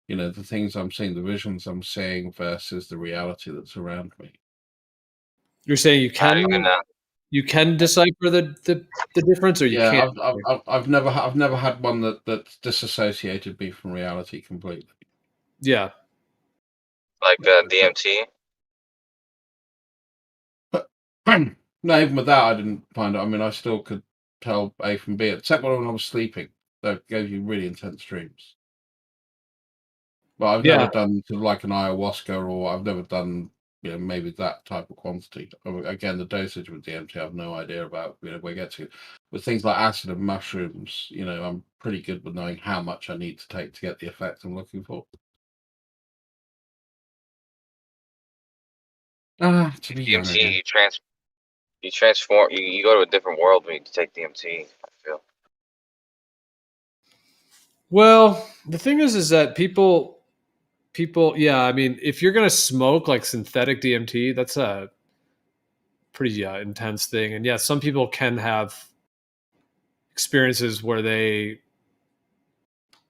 the things I'm seeing, the visions I'm seeing versus the reality that's around me. You're saying you can decipher the difference, or you can't? I've never had one that's disassociated me from reality completely. Yeah, like DMT. No, even with that, I didn't find it. I mean, I still could tell A from B, except when I was sleeping. That gave you really intense dreams. But I've never done like an ayahuasca, or I've never done, maybe that type of quantity. Again, the dosage with DMT, I have no idea about. Where we get to with things like acid and mushrooms. I'm pretty good with knowing how much I need to take to get the effect I'm looking for. DMT, you transform. You go to a different world when you take DMT. I feel. Well, the thing is that people, yeah. I mean, if you're gonna smoke like synthetic DMT, that's a pretty intense thing, and yeah, some people can have experiences where they.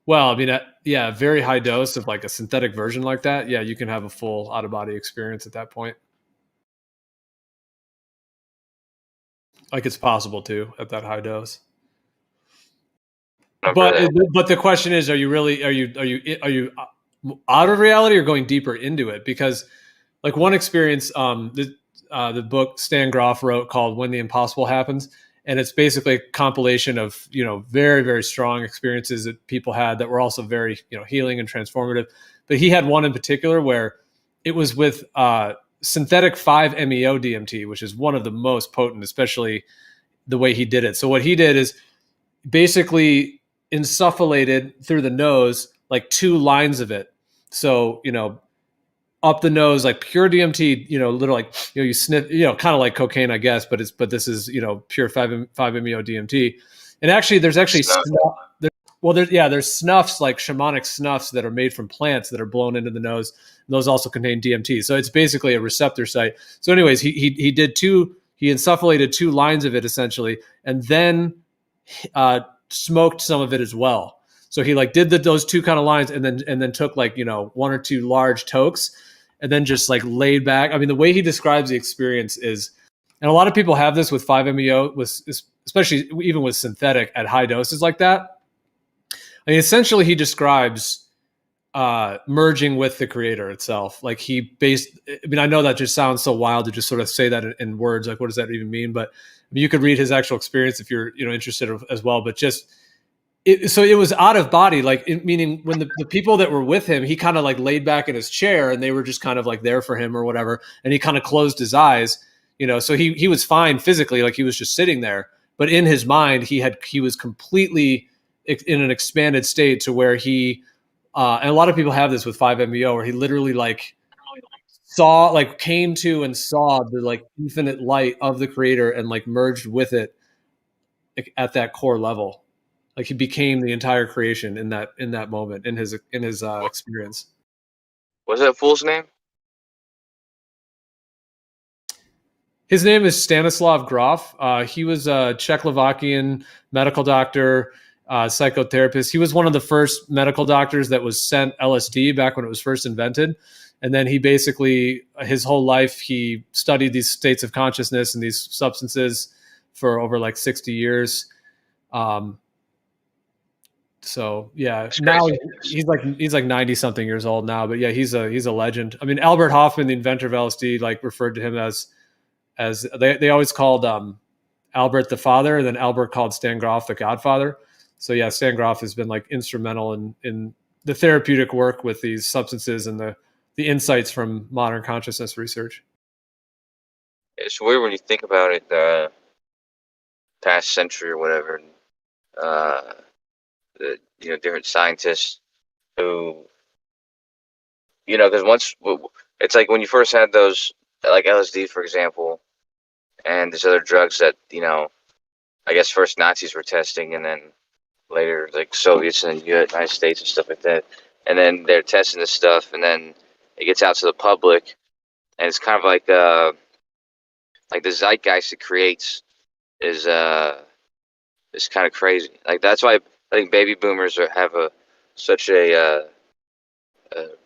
Well, I mean, yeah, very high dose of like a synthetic version like that. Yeah, you can have a full out of body experience at that point. Like it's possible to at that high dose. But the question is, are you out of reality or going deeper into it? Because like one experience, the book Stan Groff wrote called When the Impossible Happens, and it's basically a compilation of very, very strong experiences that people had that were also very healing and transformative. But he had one in particular where it was with synthetic 5-MeO DMT, which is one of the most potent, especially the way he did it. So what he did is basically insufflated through the nose like 2 lines of it. So up the nose, like pure DMT, little like you sniff, kind of like cocaine, I guess, but this is pure 5-MeO DMT. And actually, there's actually there's snuffs, like shamanic snuffs that are made from plants that are blown into the nose. Those also contain DMT, so it's basically a receptor site. So, anyways, he did 2. He insufflated 2 lines of it essentially, and then smoked some of it as well. So he like did those 2 kind of lines, and then took like 1 or 2 large tokes, and then just like laid back. I mean, the way he describes the experience is, and a lot of people have this with 5-MeO, especially even with synthetic at high doses like that. I mean, essentially, he describes merging with the creator itself. Like I know that just sounds so wild to just sort of say that in words. Like, what does that even mean? But you could read his actual experience if you're interested as well. But so it was out of body, like meaning when the people that were with him, he kind of like laid back in his chair and they were just kind of like there for him or whatever. And he kind of closed his eyes, so he was fine physically, like he was just sitting there. But in his mind, he was completely in an expanded state to where he, and a lot of people have this with 5-MeO, where he literally like saw, like came to and saw the like infinite light of the creator and like merged with it at that core level. Like he became the entire creation in that moment in his experience. What's that fool's name? His name is Stanislav Grof. He was a Czechoslovakian medical doctor, psychotherapist. He was one of the first medical doctors that was sent LSD back when it was first invented. And then he basically, his whole life, he studied these states of consciousness and these substances for over like 60 years. So yeah, now he's like 90 something years old now, but yeah, he's a legend. I mean, Albert Hofmann, the inventor of LSD, like referred to him as they always called Albert the father, and then Albert called Stan Grof the godfather. So yeah, Stan Grof has been like instrumental in the therapeutic work with these substances and the insights from modern consciousness research. It's weird when you think about it, the past century or whatever, the different scientists who, because once it's like when you first had those, like LSD, for example, and there's other drugs that, I guess first Nazis were testing, and then later like Soviets and the United States and stuff like that. And then they're testing this stuff, and then it gets out to the public, and it's kind of like the zeitgeist it creates is kind of crazy. Like that's why I think baby boomers have such a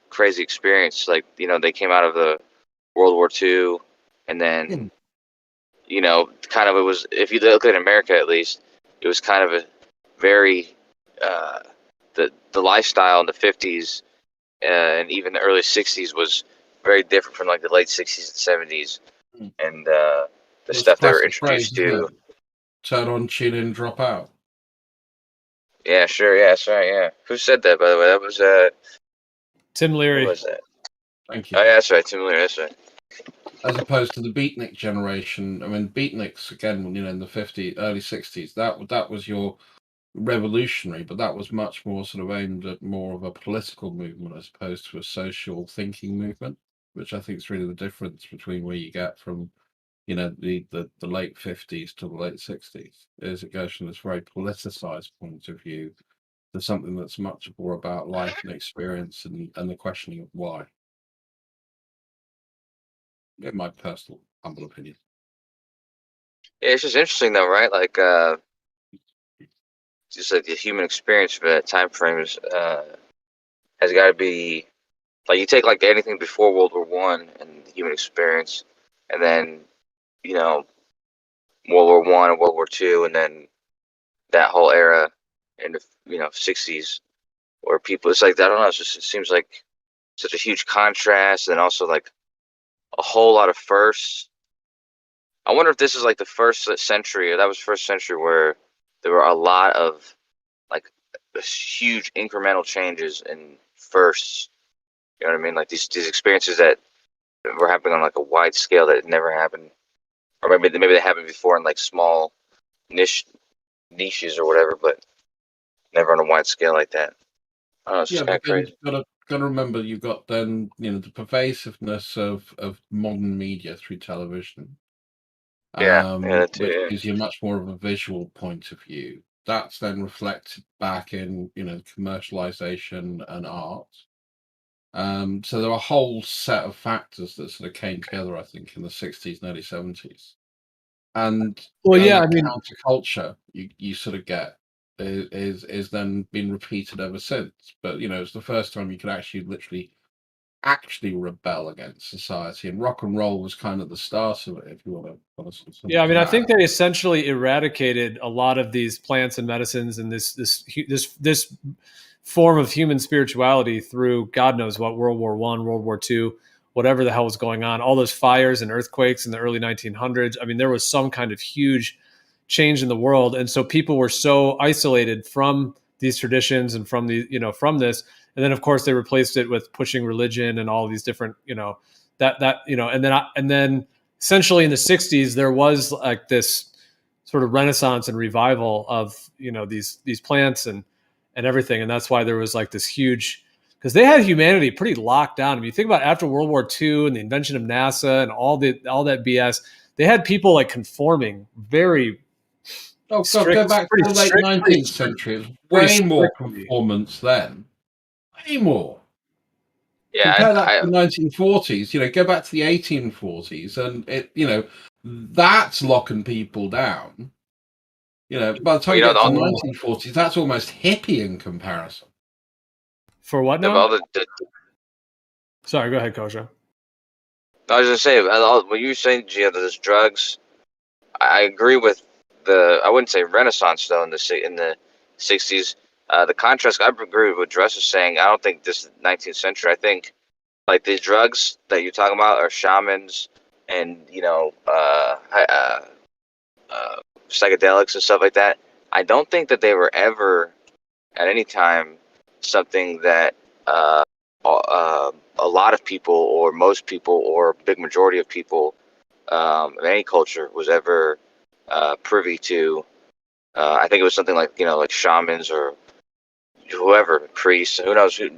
crazy experience. Like, they came out of the World War II, and then, kind of it was, if you look at America at least, it was kind of a very, the lifestyle in the 50s and even the early 60s was very different from like the late 60s and 70s. And the That's stuff they were classic phrase, introduced isn't to. it? Turn on, tune in, drop out. Yeah, sure. Yeah, that's right. Yeah. Who said that, by the way? That was Tim Leary. Who was that? Thank you. Oh, yeah, that's right. Tim Leary. That's right. As opposed to the beatnik generation. I mean, beatniks again, in the early 60s, that was your revolutionary, but that was much more sort of aimed at more of a political movement as opposed to a social thinking movement, which I think is really the difference between where you get from, the late 50s to the late 60s, is it goes from this very politicized point of view to something that's much more about life and experience and the questioning of why. In my personal humble opinion. Yeah, it's just interesting though, right? Like, just like the human experience for that time frame has got to be like, you take like anything before World War One and the human experience, and then World War One and World War Two, and then that whole era in the 60s, where people, it's like, I don't know, it seems like such a huge contrast, and also like a whole lot of firsts. I wonder if this is like the first century, or that was first century, where there were a lot of like huge incremental changes in firsts. You know what I mean? Like these experiences that were happening on like a wide scale that had never happened, or maybe they happened before in like small niches or whatever, but never on a wide scale like that. I don't know, it's just kind of crazy. You've got to remember, you've got then the pervasiveness of modern media through television. That too, which gives you much more of a visual point of view. That's then reflected back in commercialization and art. So there are a whole set of factors that sort of came together, I think, in the 60s and early 70s. And counterculture you sort of get is then been repeated ever since. But it's the first time you could actually rebel against society, and rock and roll was kind of the start of it, if you want to. Yeah, I mean, I think they essentially eradicated a lot of these plants and medicines and this form of human spirituality through God knows what, World War I, World War II, whatever the hell was going on, all those fires and earthquakes in the early 1900s. I mean, there was some kind of huge change in the world, and so people were so isolated from these traditions and from from this. And then, of course, they replaced it with pushing religion and all these different, and then essentially in the 60s, there was like this sort of renaissance and revival of, you know, these plants and everything. And that's why there was like this huge, because they had humanity pretty locked down. I mean, you think about after World War II and the invention of NASA and all that BS, they had people like conforming very strict, go back to the late 19th century. Way more conformance then. Way more. Yeah, Compare that to the 1940s. You know, go back to the 1840s, and it, you know, that's locking people down. You know, by the time you get to the 1940s, that's almost hippie in comparison. For what now? Sorry, go ahead, Kosha. I was gonna say, when you were saying, Gio, those drugs, I agree with I wouldn't say Renaissance though in the 60s. The contrast, I agree with what Dress is saying. I don't think this is 19th century. I think like these drugs that you're talking about are shamans and, you know, psychedelics and stuff like that. I don't think that they were ever at any time something that a lot of people or most people or a big majority of people of any culture was ever privy to. I think it was something like, you know, like shamans or whoever, priests, who knows, who,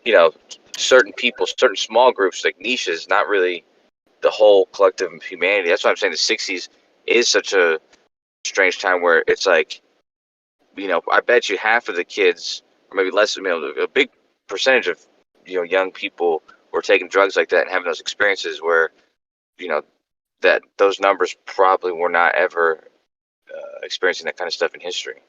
you know, certain people, certain small groups, like niches, not really the whole collective of humanity. That's why I'm saying the 60s is such a strange time where it's like, you know, I bet you half of the kids, or maybe less, you know, a big percentage of, you know, young people were taking drugs like that and having those experiences where, you know, that those numbers probably were not ever experiencing that kind of stuff in history.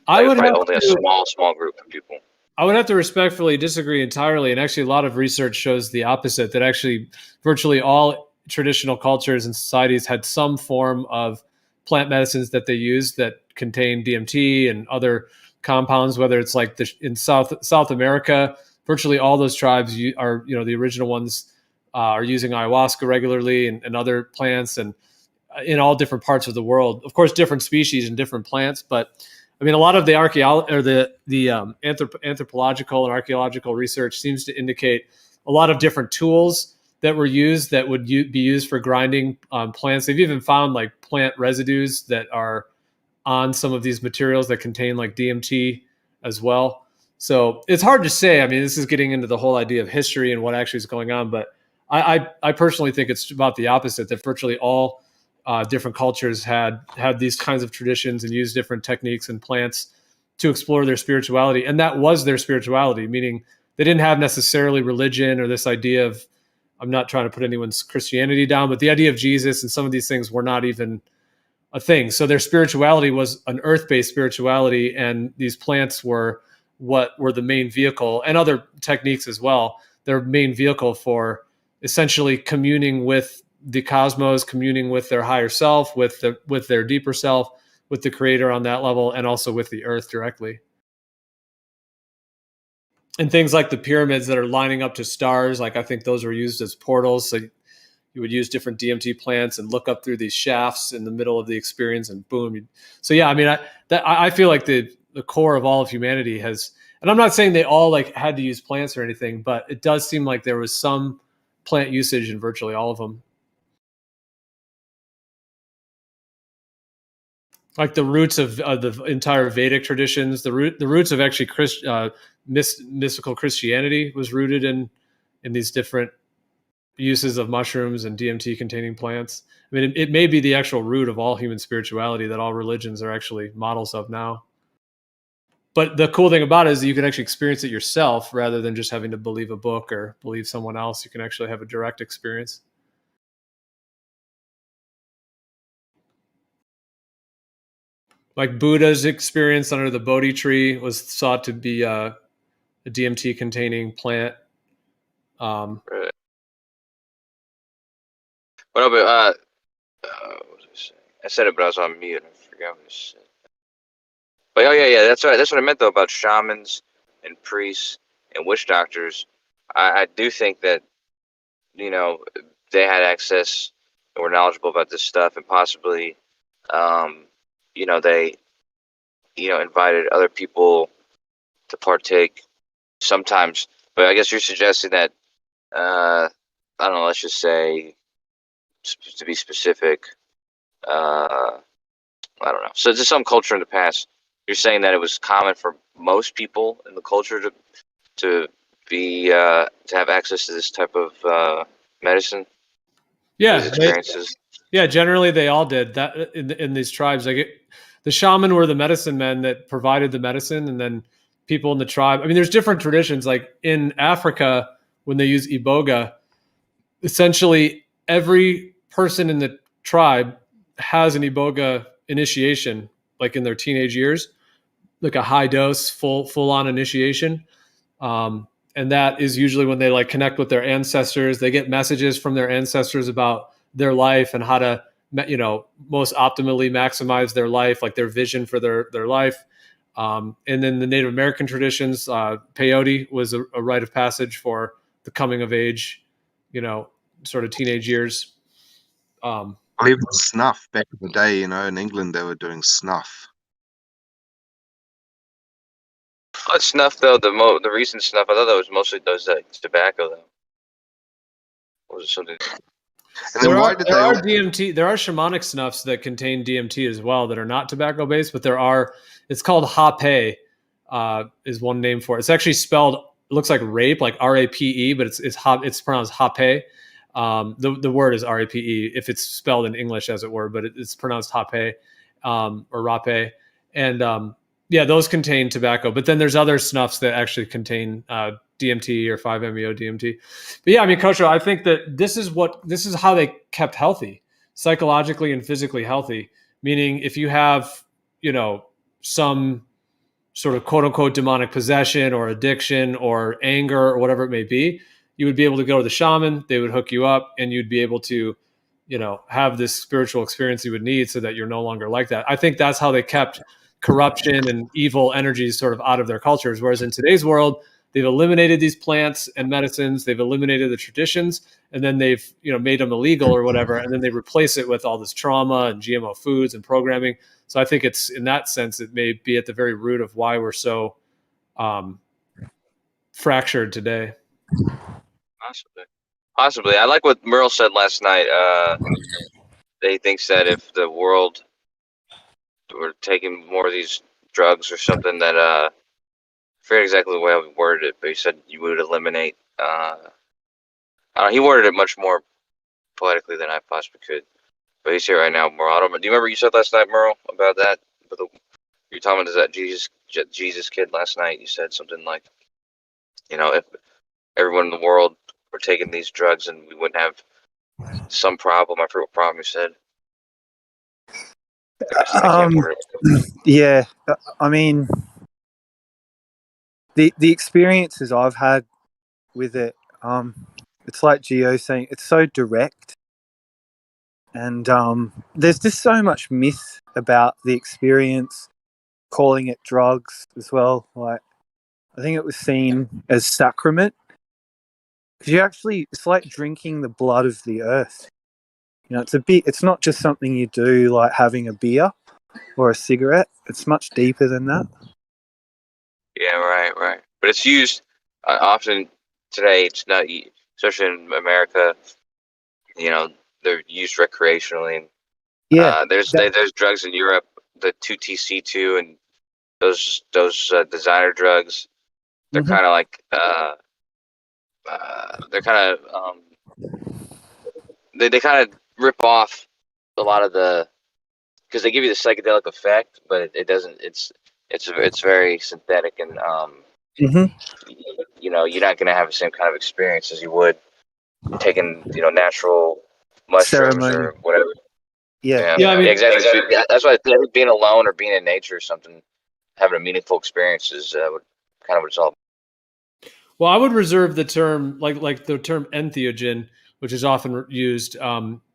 I would have only a small group of people. I would have to respectfully disagree entirely. And actually, a lot of research shows the opposite, that actually virtually all traditional cultures and societies had some form of plant medicines that they used that contain DMT and other compounds, whether it's like in South America, virtually all those tribes are, you know, the original ones are using ayahuasca regularly and other plants, and in all different parts of the world. Of course, different species and different plants, but I mean, a lot of the archaeology or the anthropological and archaeological research seems to indicate a lot of different tools that were used that would be used for grinding plants. They've even found like plant residues that are on some of these materials that contain like DMT as well. So it's hard to say. I mean, this is getting into the whole idea of history and what actually is going on. But I personally think it's about the opposite, that virtually all different cultures had these kinds of traditions and used different techniques and plants to explore their spirituality. And that was their spirituality, meaning they didn't have necessarily religion or this idea of, I'm not trying to put anyone's Christianity down, but the idea of Jesus and some of these things were not even a thing. So their spirituality was an earth-based spirituality, and these plants were what were the main vehicle, and other techniques as well, their main vehicle for essentially communing with the cosmos, communing with their higher self, with their deeper self, with the creator on that level, and also with the earth directly. And things like the pyramids that are lining up to stars, like I think those were used as portals. So you would use different DMT plants and look up through these shafts in the middle of the experience, and boom. So yeah, I mean, I feel like the core of all of humanity has, and I'm not saying they all like had to use plants or anything, but it does seem like there was some plant usage in virtually all of them. Like the roots of the entire Vedic traditions, the roots of actually mystical Christianity was rooted in these different uses of mushrooms and DMT containing plants. I mean, it may be the actual root of all human spirituality that all religions are actually models of now. But the cool thing about it is that you can actually experience it yourself rather than just having to believe a book or believe someone else. You can actually have a direct experience. Like Buddha's experience under the Bodhi tree was thought to be a DMT containing plant. Right. Well, but what was I saying? I said it, but I was on mute. I forgot what I said. But oh yeah, that's right. That's what I meant though about shamans and priests and witch doctors. I do think that, you know, they had access and were knowledgeable about this stuff, and possibly, you know, they, you know, invited other people to partake sometimes. But I guess you're suggesting that, I don't know, let's just say, to be specific, So it's just some culture in the past. You're saying that it was common for most people in the culture to have access to this type of medicine. Yeah, These experiences. Generally they all did that in these tribes. Like the shaman were the medicine men that provided the medicine, and then people in the tribe. I mean, there's different traditions. Like in Africa, when they use iboga, essentially every person in the tribe has an iboga initiation, like in their teenage years, like a high dose, full on initiation. And that is usually when they like connect with their ancestors. They get messages from their ancestors about their life and how to, most optimally maximize their life, like their vision for their life. And then the Native American traditions, peyote was a rite of passage for the coming of age, sort of teenage years. Even snuff back in the day, in England they were doing snuff. Oh, snuff though, the recent snuff, I thought that was mostly tobacco though. Or was it something? And then why did they all... DMT? There are shamanic snuffs that contain DMT as well that are not tobacco based, but it's called hape, is one name for it. It's actually spelled, it looks like rape, like R-A-P-E, but it's pronounced hape. The word is R-A-P-E if it's spelled in English as it were, but it's pronounced hape, or rape. And those contain tobacco, but then there's other snuffs that actually contain DMT or 5-MeO DMT. But yeah, I mean, Kosho, I think that this is how they kept healthy, psychologically and physically healthy. Meaning if you have, some sort of quote unquote demonic possession or addiction or anger or whatever it may be, you would be able to go to the shaman, they would hook you up, and you'd be able to, have this spiritual experience you would need so that you're no longer like that. I think that's how they kept corruption and evil energies sort of out of their cultures. Whereas in today's world, they've eliminated these plants and medicines, they've eliminated the traditions, and then they've, made them illegal or whatever. And then they replace it with all this trauma and GMO foods and programming. So I think it's, in that sense, it may be at the very root of why we're so fractured today. Possibly. I like what Merle said last night. He thinks that if the world were taking more of these drugs or something, that I forget exactly the way I worded it, but he said you would eliminate. He worded it much more poetically than I possibly could. But he's here right now, Merle. Do you remember you said last night, Merle, about that? You were talking to that Jesus kid last night. You said something like, if everyone in the world were taking these drugs and we wouldn't have some problem. I forget what problem you said. Yeah, I mean, the experiences I've had with it, it's like Gio saying, it's so direct, and there's just so much myth about the experience, calling it drugs as well. Like, I think it was seen as sacrament, because it's like drinking the blood of the earth. It's not just something you do like having a beer or a cigarette. It's much deeper than that. Yeah, right. But it's used often today. It's not, especially in America. They're used recreationally. Yeah. There's drugs in Europe, the 2TC2 and those designer drugs. They're kind of like they kind of rip off a lot of because they give you the psychedelic effect, but it doesn't. It's very synthetic, and you're not going to have the same kind of experience as you would taking natural mushrooms or whatever. Yeah, I mean, exactly. That's why I think being alone or being in nature or something, having a meaningful experience is kind of what it's all about. Well, I would reserve the term, like the term entheogen, which is often used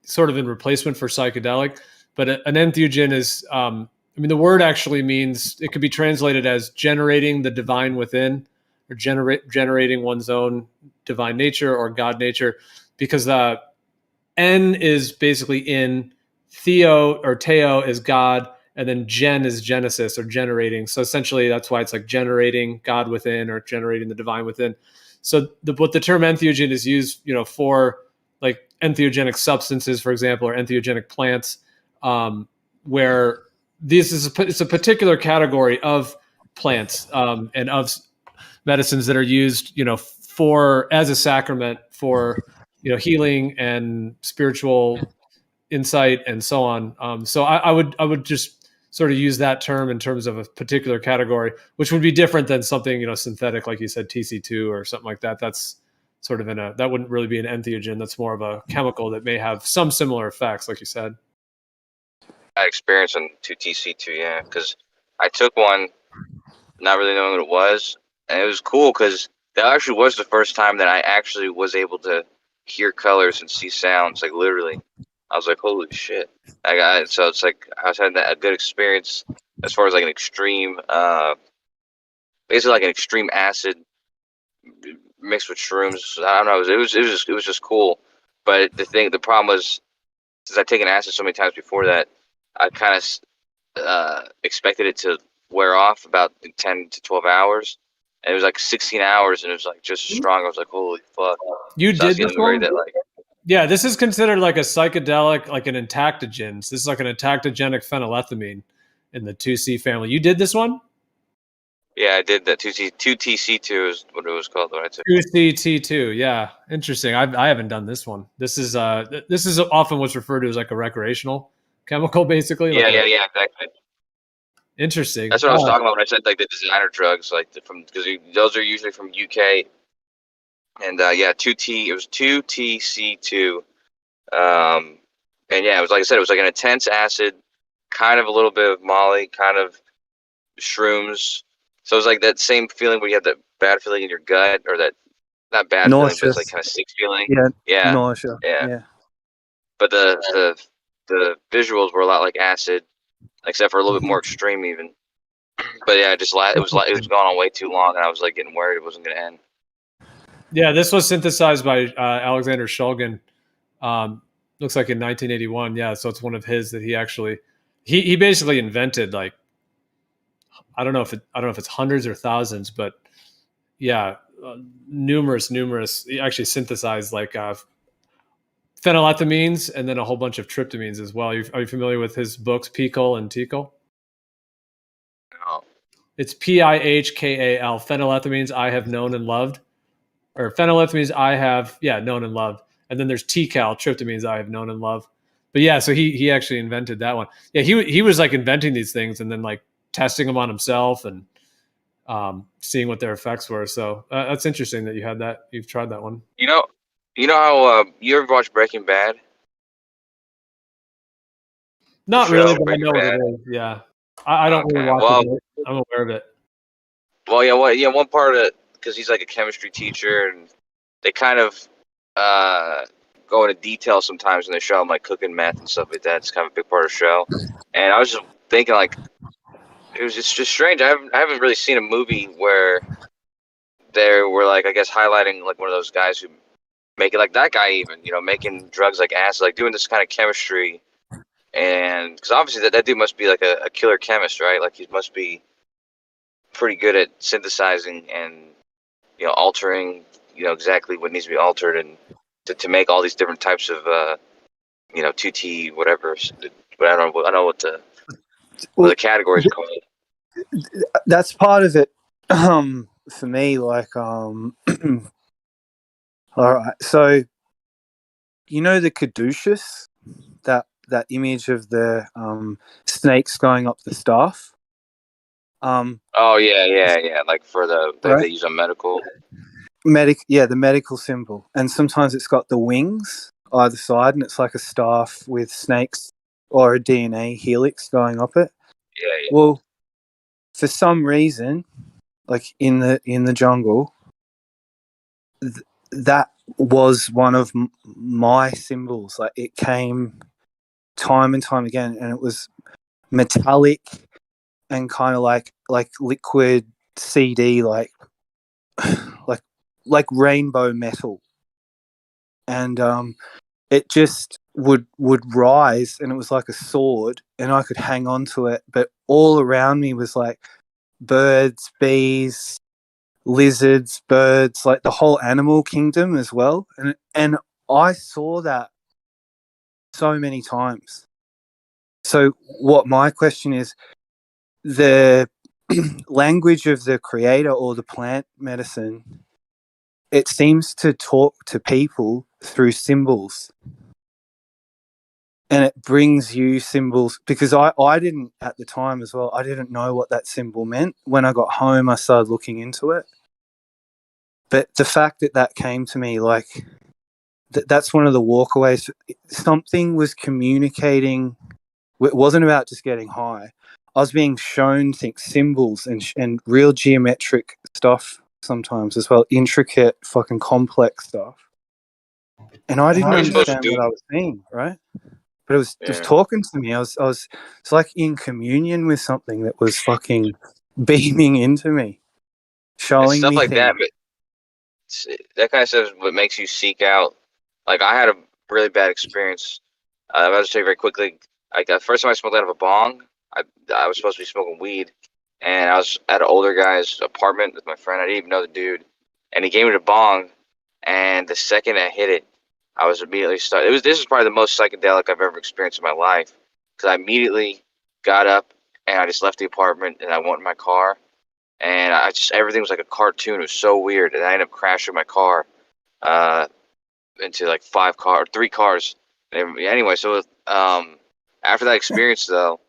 sort of in replacement for psychedelic. But an entheogen is, the word actually means, it could be translated as generating the divine within, or generating one's own divine nature or God nature, because N is basically in, theo or teo is God, and then gen is Genesis or generating. So essentially that's why it's like generating God within or generating the divine within. So what the term entheogen is used, for like entheogenic substances, for example, or entheogenic plants, where it's a particular category of plants and of medicines that are used, for as a sacrament for healing and spiritual insight and so on. So I would just sort of use that term in terms of a particular category, which would be different than something synthetic, like you said, TC2 or something like that. That's sort of that wouldn't really be an entheogen. That's more of a chemical that may have some similar effects, like you said. I experienced on 2TC2, yeah, because I took one, not really knowing what it was, and it was cool because that actually was the first time that I actually was able to hear colors and see sounds, like literally. I was like, holy shit. I got it. So it's like I was having a good experience as far as like an extreme, basically like an extreme acid mixed with shrooms. I don't know. It was just cool. But the problem was, since I'd taken acid so many times before that, I kind of expected it to wear off about 10 to 12 hours. And it was like 16 hours, and it was like just as strong. I was like, holy fuck. You so did this one? Yeah, this is considered like a psychedelic, like an entactogen. So this is like an entactogenic phenylethamine in the 2C family. You did this one? Yeah, I did that. 2TC2 is what it was called. What I took. 2CT2, yeah. Interesting. I haven't done this one. This is often what's referred to as like a recreational chemical, basically. Yeah, like yeah, exactly. Interesting. That's what I was talking about when I said like the designer drugs, like because those are usually from UK. And yeah, 2T. It was 2TC2. And yeah, it was like I said, it was like an intense acid, kind of a little bit of Molly, kind of shrooms. So it was like that same feeling where you have that bad feeling in your gut, or that not bad feeling, but it's like kind of sick feeling. Yeah, nausea. yeah. But the visuals were a lot like acid, except for a little bit more extreme even. But yeah, it was going on way too long, and I was like getting worried it wasn't going to end. Yeah, this was synthesized by Alexander Shulgin. Looks like in 1981. Yeah, so it's one of his that he actually he basically invented, like, I don't know if it's hundreds or thousands, but yeah, numerous. He actually synthesized like phenylethamines and then a whole bunch of tryptamines as well. Are you familiar with his books, Pikal and Tikal? No. It's PIHKAL. Phenylethamines I have known and loved, or phenylethamines I have known and loved, and then there's TCAL, tryptamines I have known and loved. But yeah, so he actually invented that one. Yeah, he was like inventing these things and then like testing them on himself and seeing what their effects were. So that's interesting that you've tried that one. You know how you ever watch Breaking Bad? Not really, but I know what it is. Yeah, I don't really watch it. I'm aware of it. Well, yeah, one part of it, because he's like a chemistry teacher, and they kind of go into detail sometimes when they show him like cooking meth and stuff like that. It's kind of a big part of the show. And I was just thinking, like, it was just strange. I haven't really seen a movie where they were like, I guess, highlighting like one of those guys who make it, like that guy even, making drugs like acid, like doing this kind of chemistry. And because obviously that dude must be like a killer chemist, right? Like he must be pretty good at synthesizing and altering exactly what needs to be altered, and to make all these different types of 2T whatever. But I don't know what the categories are called. That's part of it for me. Like all right, so the caduceus, that image of the snakes going up the staff. Oh yeah. Like for they use a medical. The medical symbol, and sometimes it's got the wings either side, and it's like a staff with snakes or a DNA helix going up it. Yeah. Well, for some reason, like in the jungle, that was one of my symbols. Like it came time and time again, and it was metallic and kind of like liquid CD, like rainbow metal, and it just would rise, and it was like a sword, and I could hang on to it, but all around me was like birds, bees, lizards, birds, like the whole animal kingdom as well, and I saw that so many times. So what my question is, the language of the creator or the plant medicine, it seems to talk to people through symbols. And it brings you symbols, because I didn't at the time as well, I didn't know what that symbol meant. When I got home, I started looking into it. But the fact that that came to me, like, that's one of the walkaways. Something was communicating. It wasn't about just getting high. I was being shown things, symbols and real geometric stuff sometimes as well, intricate, fucking complex stuff. And I didn't understand what I was seeing, right? But it was just talking to me. I was it's like in communion with something that was fucking beaming into me, showing stuff me like things. that. But that kind of stuff is what makes you seek out. Like, I had a really bad experience. I'll just tell you very quickly. Like, the first time I smoked out of a bong, I was supposed to be smoking weed, and I was at an older guy's apartment with my friend. I didn't even know the dude, and he gave me the bong, and the second I hit it, I was immediately started. This is probably the most psychedelic I've ever experienced in my life, because I immediately got up and I just left the apartment and I went in my car, and everything was like a cartoon. It was so weird, and I ended up crashing my car into like 3 cars. Anyway, so after that experience though,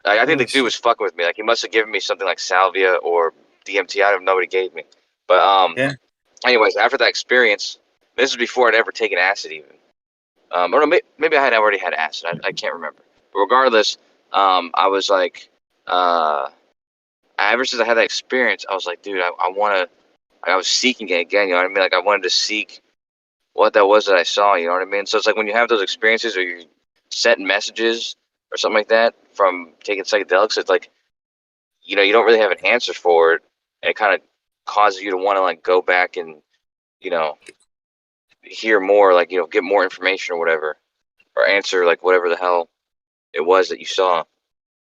I think the dude was fucking with me. Like, he must have given me something like salvia or DMT. I don't know what he gave me, but anyways, after that experience. This is before I'd ever taken acid, even. Or no, maybe I had already had acid. I can't remember. But regardless, I was like, ever since I had that experience, I was like, dude, I want to. I was seeking it again. You know what I mean? Like, I wanted to seek what that was that I saw. You know what I mean? So it's like when you have those experiences, or you sent messages or something like that from taking psychedelics. It's like, you know, you don't really have an answer for it, and it kind of causes you to want to like go back and, you know, hear more, like, you know, get more information or whatever, or answer like whatever the hell it was that you saw.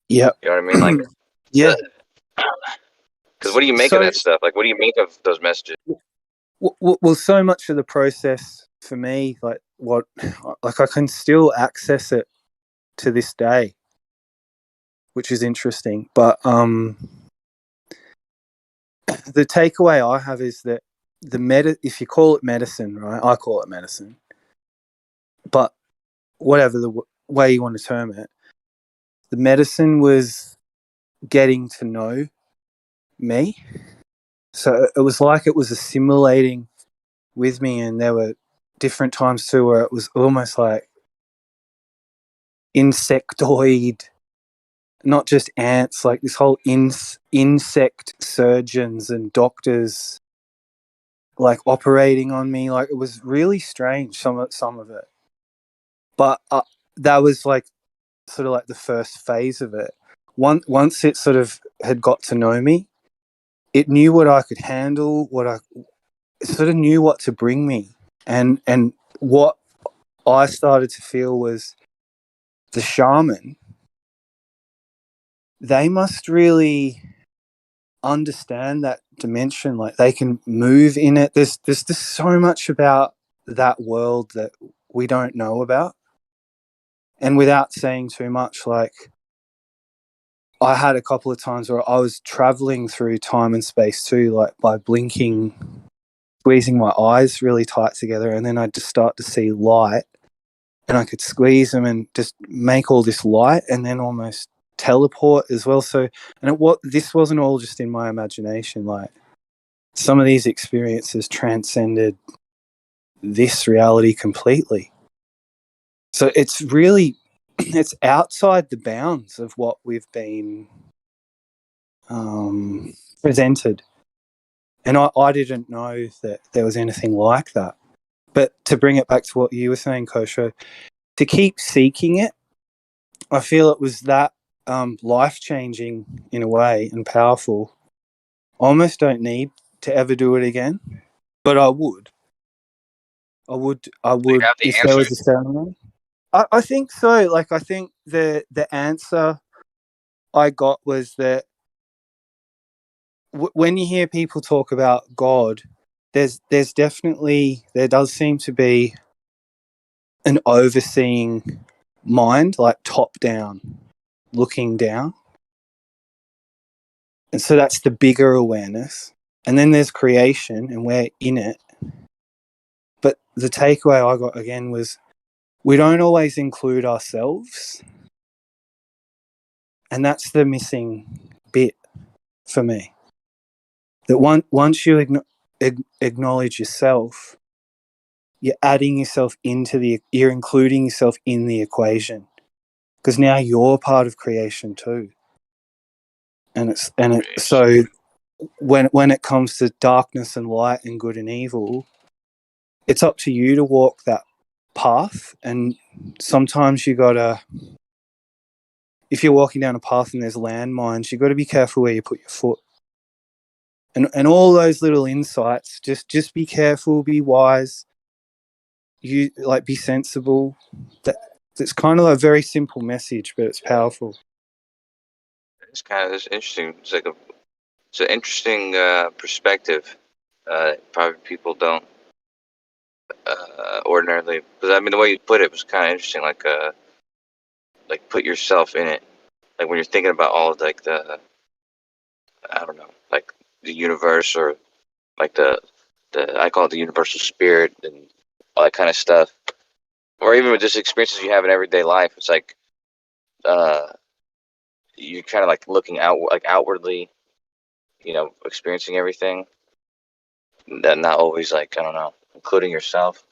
Yeah. You know what I mean? Like, yeah. Because what do you make of that stuff? Like, what do you make of those messages? Well, so much of the process for me, like I can still access it to this day, which is interesting. But the takeaway I have is that if you call it medicine, right? I call it medicine, but whatever the way you want to term it, the medicine was getting to know me. So it was like it was assimilating with me, and there were different times too where it was almost like insectoid, not just ants, like this whole insect surgeons and doctors like operating on me. Like, it was really strange, some of it. But that was like sort of like the first phase of it. Once it sort of had got to know me, it knew what I could handle, it sort of knew what to bring me. And what I started to feel was the shaman, they must really understand that dimension. Like, they can move in it. There's just so much about that world that we don't know about. And without saying too much, like, I had a couple of times where I was traveling through time and space too, like by blinking, squeezing my eyes really tight together, and then I'd just start to see light, and I could squeeze them and just make all this light, and then almost teleport as well. So, and this wasn't all just in my imagination. Like, some of these experiences transcended this reality completely. So it's really, it's outside the bounds of what we've been presented. And I didn't know that there was anything like that. But to bring it back to what you were saying, Kosho, to keep seeking it, I feel it was that life-changing in a way and powerful. I almost don't need to ever do it again, but I would. I would if there was a ceremony. I think so. Like, I think the answer I got was that when you hear people talk about God, there does seem to be an overseeing mind, like top down. looking down. And so that's the bigger awareness. And then there's creation, and we're in it. But the takeaway I got again was we don't always include ourselves. And that's the missing bit for me. That once you acknowledge yourself, you're adding yourself you're including yourself in the equation. Because now you're part of creation too. So when it comes to darkness and light and good and evil, it's up to you to walk that path. And sometimes you gotta, if you're walking down a path and there's landmines, you got to be careful where you put your foot. And all those little insights, just be careful, be wise, you be sensible. That's kind of a very simple message, but it's powerful. It's interesting. It's an interesting perspective. Probably people don't ordinarily, because I mean the way you put it was kind of interesting. Like put yourself in it. Like when you're thinking about all of the I don't know, like the universe, or like the I call it the universal spirit and all that kind of stuff, or even with just experiences you have in everyday life. It's like you're kind of like looking outwardly, experiencing everything. That not always I don't know, including yourself.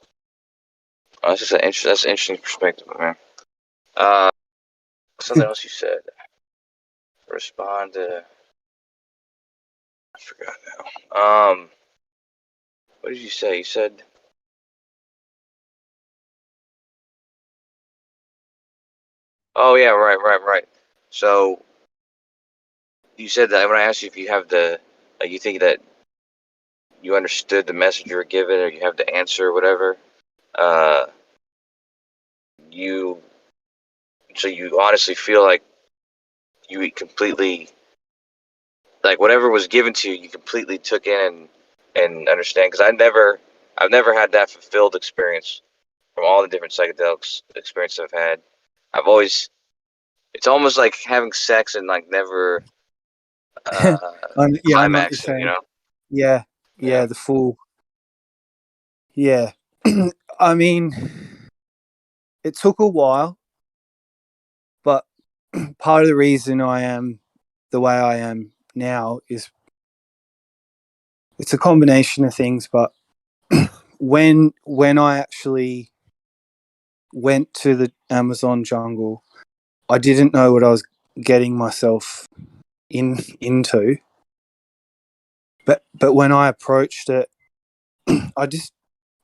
That's just that's an interesting perspective, man. Something else you said. Respond to. I forgot now. What did you say? You said. Oh yeah, right. So you said that when I asked you if you have you think that you understood the message you were given, or you have the answer, or whatever. So you honestly feel like you completely, like whatever was given to you, you completely took in and understand. Because I've never had that fulfilled experience from all the different psychedelics experiences I've had. It's almost like having sex and never climaxing, Yeah, the full. Yeah. I mean, it took a while, but part of the reason I am the way I am now is it's a combination of things. But when I actually went to the Amazon jungle, I didn't know what I was getting myself into. But when I approached it,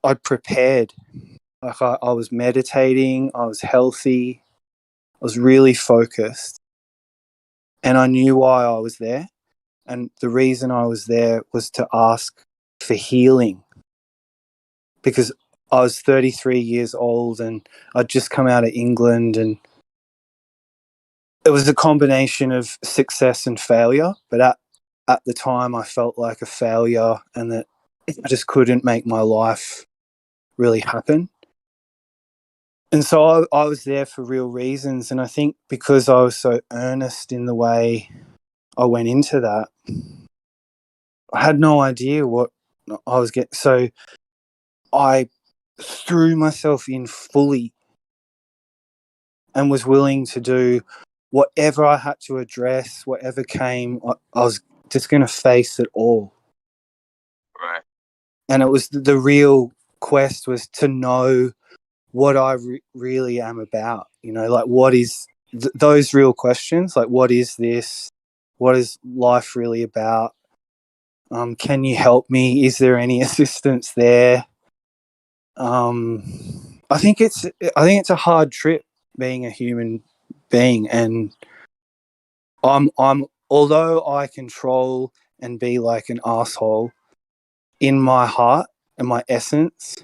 I prepared. Like I was meditating, I was healthy, I was really focused, and I knew why I was there. And the reason I was there was to ask for healing, because I was 33 years old and I'd just come out of England, and it was a combination of success and failure. But at the time, I felt like a failure, and that I just couldn't make my life really happen. And so I was there for real reasons. And I think because I was so earnest in the way I went into that, I had no idea what I was getting. So I threw myself in fully and was willing to do whatever I had to address, whatever came. I was just going to face it all. Right. And it was the real quest was to know what I really am about. Like what is those real questions? Like what is this? What is life really about? Can you help me? Is there any assistance there? I think it's a hard trip being a human being, and I'm although I control and be like an asshole, in my heart and my essence,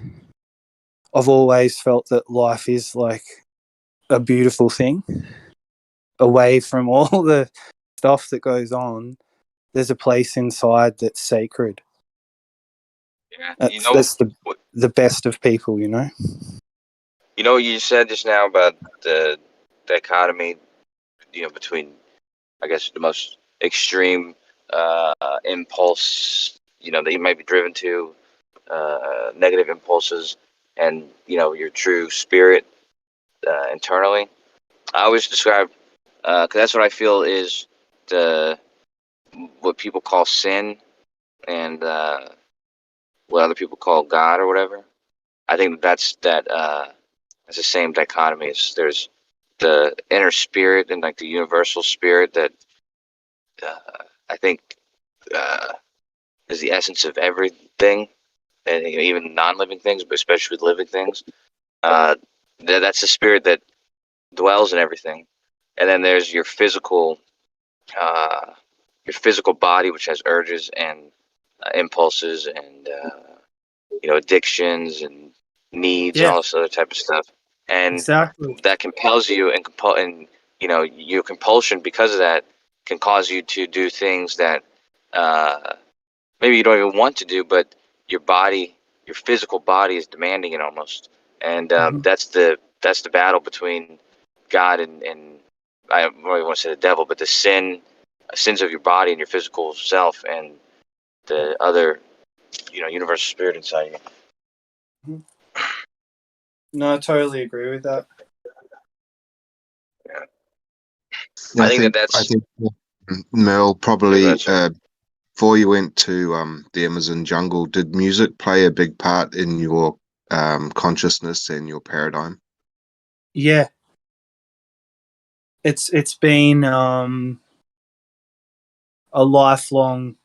I've always felt that life is like a beautiful thing. Away from all the stuff that goes on, there's a place inside that's sacred. Yeah, that's the best of people, You know what you said just now about the dichotomy between, I guess, the most extreme impulse, that you might be driven to, negative impulses, and your true spirit internally. I always describe, because that's what I feel is what people call sin, and what other people call God or whatever. I think that's the same dichotomy. There's the inner spirit and like the universal spirit that I think is the essence of everything, and even non-living things, but especially with living things. That's the spirit that dwells in everything. And then there's your physical body, which has urges and impulses and addictions and needs and Yeah, all this other type of stuff. And exactly. that compels you, and your compulsion because of that can cause you to do things that maybe you don't even want to do, but your physical body is demanding it almost. And that's the battle between God and I don't really want to say the devil, but the sins of your body and your physical self, and the other universal spirit inside you. No, I totally agree with that. Yeah. Yeah, I think that's Mel, probably Yeah, that's before you went to the Amazon jungle, did music play a big part in your consciousness and your paradigm? Yeah, it's been a lifelong.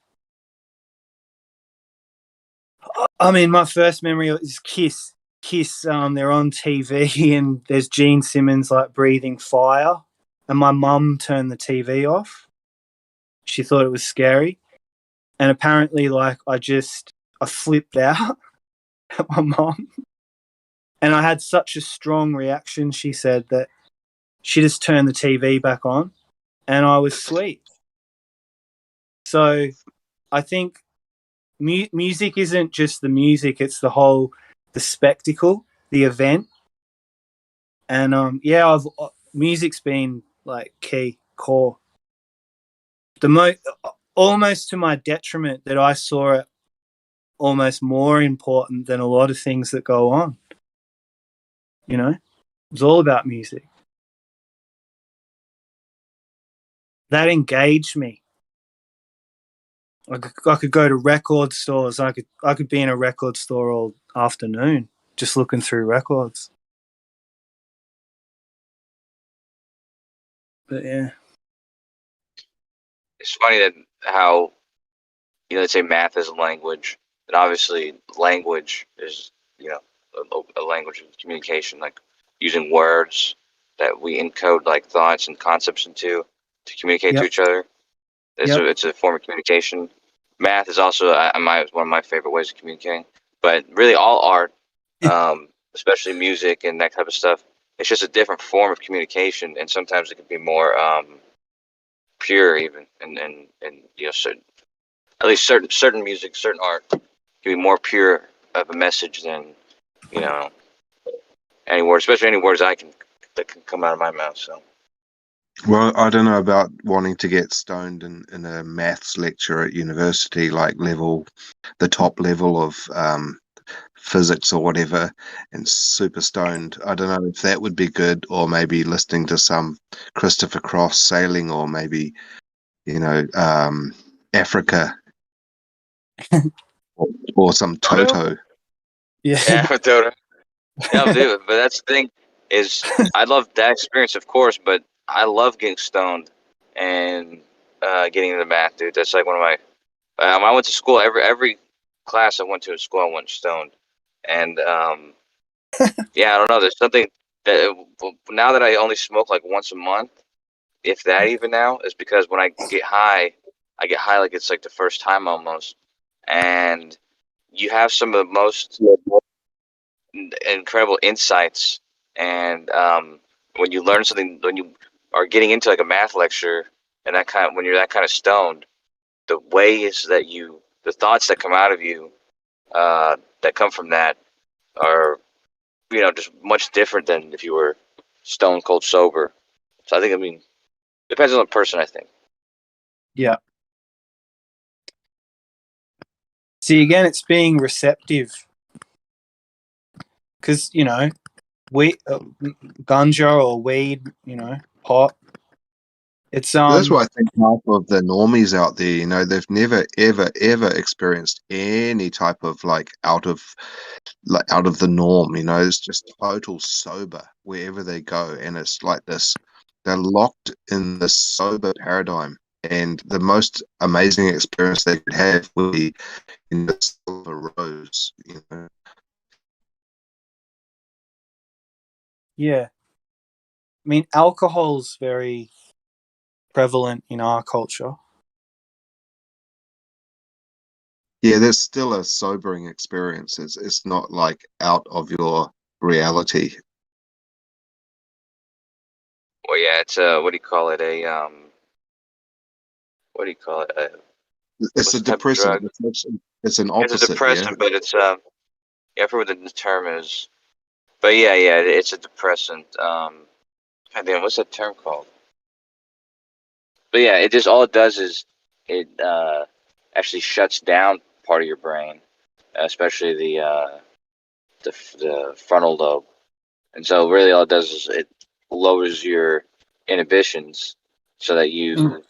I mean, my first memory is Kiss. Kiss. They're on TV, and there's Gene Simmons like breathing fire, and my mum turned the TV off. She thought it was scary, and apparently, like I flipped out at my mum, and I had such a strong reaction. She said that she just turned the TV back on, and I was asleep. So, I think music isn't just the music; it's the spectacle, the event, and music's been like key core. Almost to my detriment that I saw it almost more important than a lot of things that go on. It was all about music. That engaged me. I could go to record stores. I could be in a record store all afternoon just looking through records. But yeah, it's funny that how let's say math is a language, and obviously language is a language of communication, like using words that we encode like thoughts and concepts into to communicate to Yep. each other. Yep. It's a form of communication. Math is also one of my favorite ways of communicating. But really, all art, especially music and that type of stuff, it's just a different form of communication, and sometimes it can be more pure, even, and at least certain music, certain art can be more pure of a message than any words, especially any words that can come out of my mouth. So. Well, I don't know about wanting to get stoned in a maths lecture at university, like the top level of physics or whatever, and super stoned. I don't know if that would be good, or maybe listening to some Christopher Cross sailing, or maybe Africa or some Toto. Yeah, Toto. Yeah, dude, but that's the thing is, I love that experience, of course, but I love getting stoned and getting into math, dude. That's like one of my. I went to school every class I went to in school. I went stoned, and yeah, I don't know. There's something that now that I only smoke like once a month, if that even now, is because when I get high like it's like the first time almost, and you have some of the most incredible insights, and when you learn something, when you are getting into like a math lecture, and when you're that kind of stoned, the ways that the thoughts that come out of you that come from that are just much different than if you were stone cold sober. So I think Depends on the person, I think. Yeah. See, again, it's being receptive. Because, you know, ganja or weed, you know, pot. It's That's why I think half of the normies out there, you know, they've never ever ever experienced any type of like out of the norm. You know, it's just total sober wherever they go, and it's like this. They're locked in this sober paradigm, and the most amazing experience they could have would be in the silver rose. You know. Yeah. I mean, alcohol's very prevalent in our culture. Yeah, there's still a sobering experience. It's not like out of your reality. Well, yeah, it's what do you call it? What do you call it? It's a What's the type of depressant. drug? It's an It's a opposite, yeah. depressant, but it's yeah, I forget what the term is. But yeah, it's a depressant. God damn, what's that term called? But yeah, it just all it does is it actually shuts down part of your brain, especially the frontal lobe. And so really all it does is it lowers your inhibitions so that you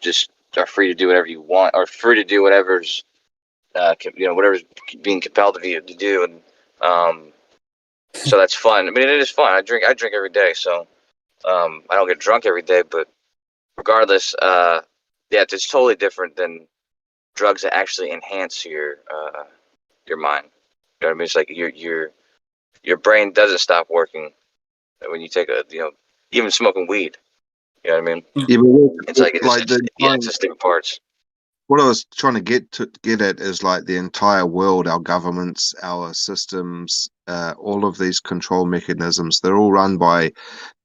just are free to do whatever you want, or free to do whatever's whatever's being compelled of you to do. And so that's fun. I mean, it is fun. I drink every day, so I don't get drunk every day, but regardless, yeah, it's totally different than drugs that actually enhance your mind. You know what I mean? It's like your brain doesn't stop working when you take even smoking weed. You know what I mean? Yeah, but It's like the it's just different parts. what I was trying to get at is like the entire world, our governments, our systems, all of these control mechanisms. They're all run by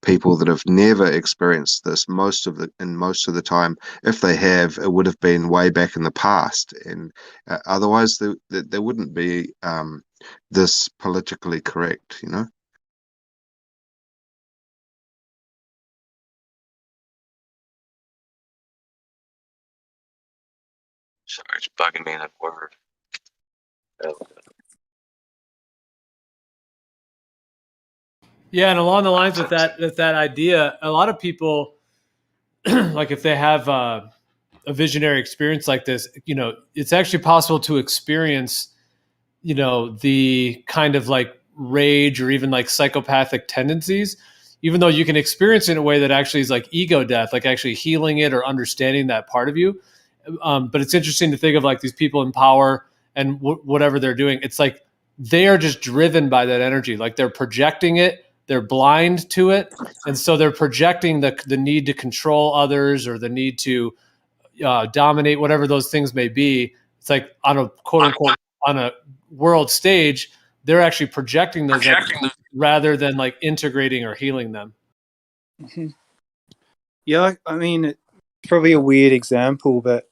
people that have never experienced this. Most of the time, if they have, it would have been way back in the past, and otherwise, there wouldn't be this politically correct. You know. Sorry, it's bugging me that word. Yeah, and along the lines with that idea, a lot of people, like if they have a visionary experience like this, it's actually possible to experience, the kind of like rage or even like psychopathic tendencies, even though you can experience it in a way that actually is like ego death, like actually healing it or understanding that part of you. But it's interesting to think of like these people in power and whatever they're doing. It's like they are just driven by that energy. Like they're projecting it. They're blind to it. And so they're projecting the need to control others or the need to dominate, whatever those things may be. It's like on a quote unquote, on a world stage, they're actually projecting those rather than like integrating or healing them. Mm-hmm. Yeah, I mean, it's probably a weird example, but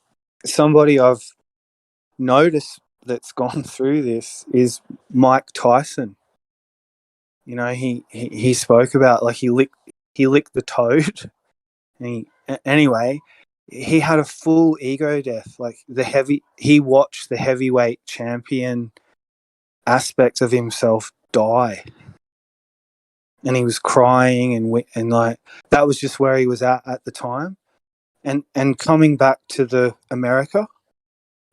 somebody I've noticed that's gone through this is Mike Tyson. He spoke about like he licked the toad, and anyway, he had a full ego death. Like he watched the heavyweight champion aspect of himself die, and he was crying and like that was just where he was at the time. And coming back to the America,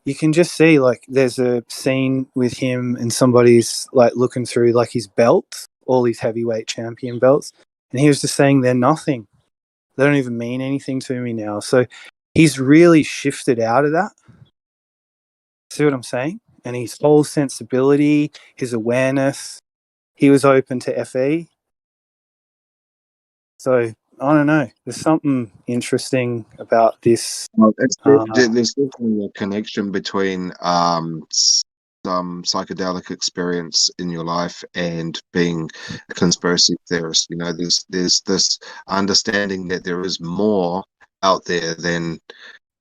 you can just see like there's a scene with him and somebody's like looking through like his belts, all these heavyweight champion belts, and he was just saying they're nothing. They don't even mean anything to me now. So he's really shifted out of that. See what I'm saying? And his whole sensibility, his awareness, he was open to FE. So I don't know. There's something interesting about this. Well, there's definitely a connection between some psychedelic experience in your life and being a conspiracy theorist. There's this understanding that there is more out there than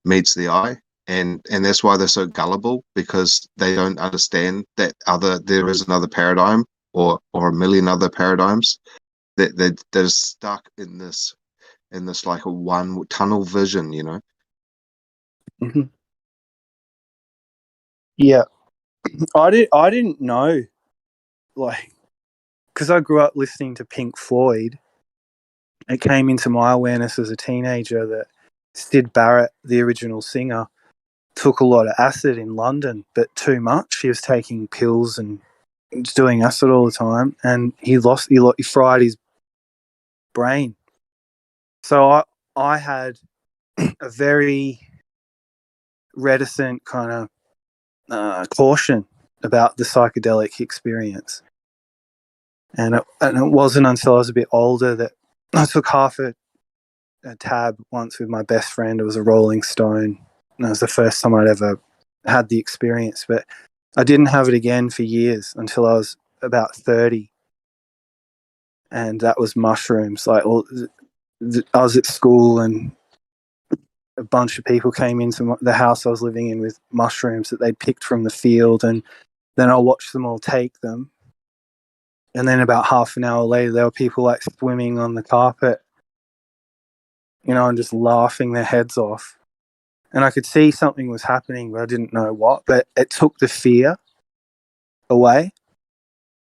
meets the eye, and that's why they're so gullible, because they don't understand that there is another paradigm or a million other paradigms that they're stuck in this in this like a one tunnel vision, you know. Mhm. Yeah, I didn't know, like, because I grew up listening to Pink Floyd. It came into my awareness as a teenager that Sid Barrett, the original singer, took a lot of acid in London, but too much. He was taking pills and just doing acid all the time, and he fried his brain. So I had a very reticent kind of caution about the psychedelic experience. And it wasn't until I was a bit older that I took half a tab once with my best friend. It was a Rolling Stone. And it was the first time I'd ever had the experience. But I didn't have it again for years until I was about 30. And that was mushrooms. Like, I was at school and a bunch of people came into the house I was living in with mushrooms that they'd picked from the field. And then I watched them all take them. And then about half an hour later, there were people like swimming on the carpet, you know, and just laughing their heads off. And I could see something was happening, but I didn't know what. But it took the fear away.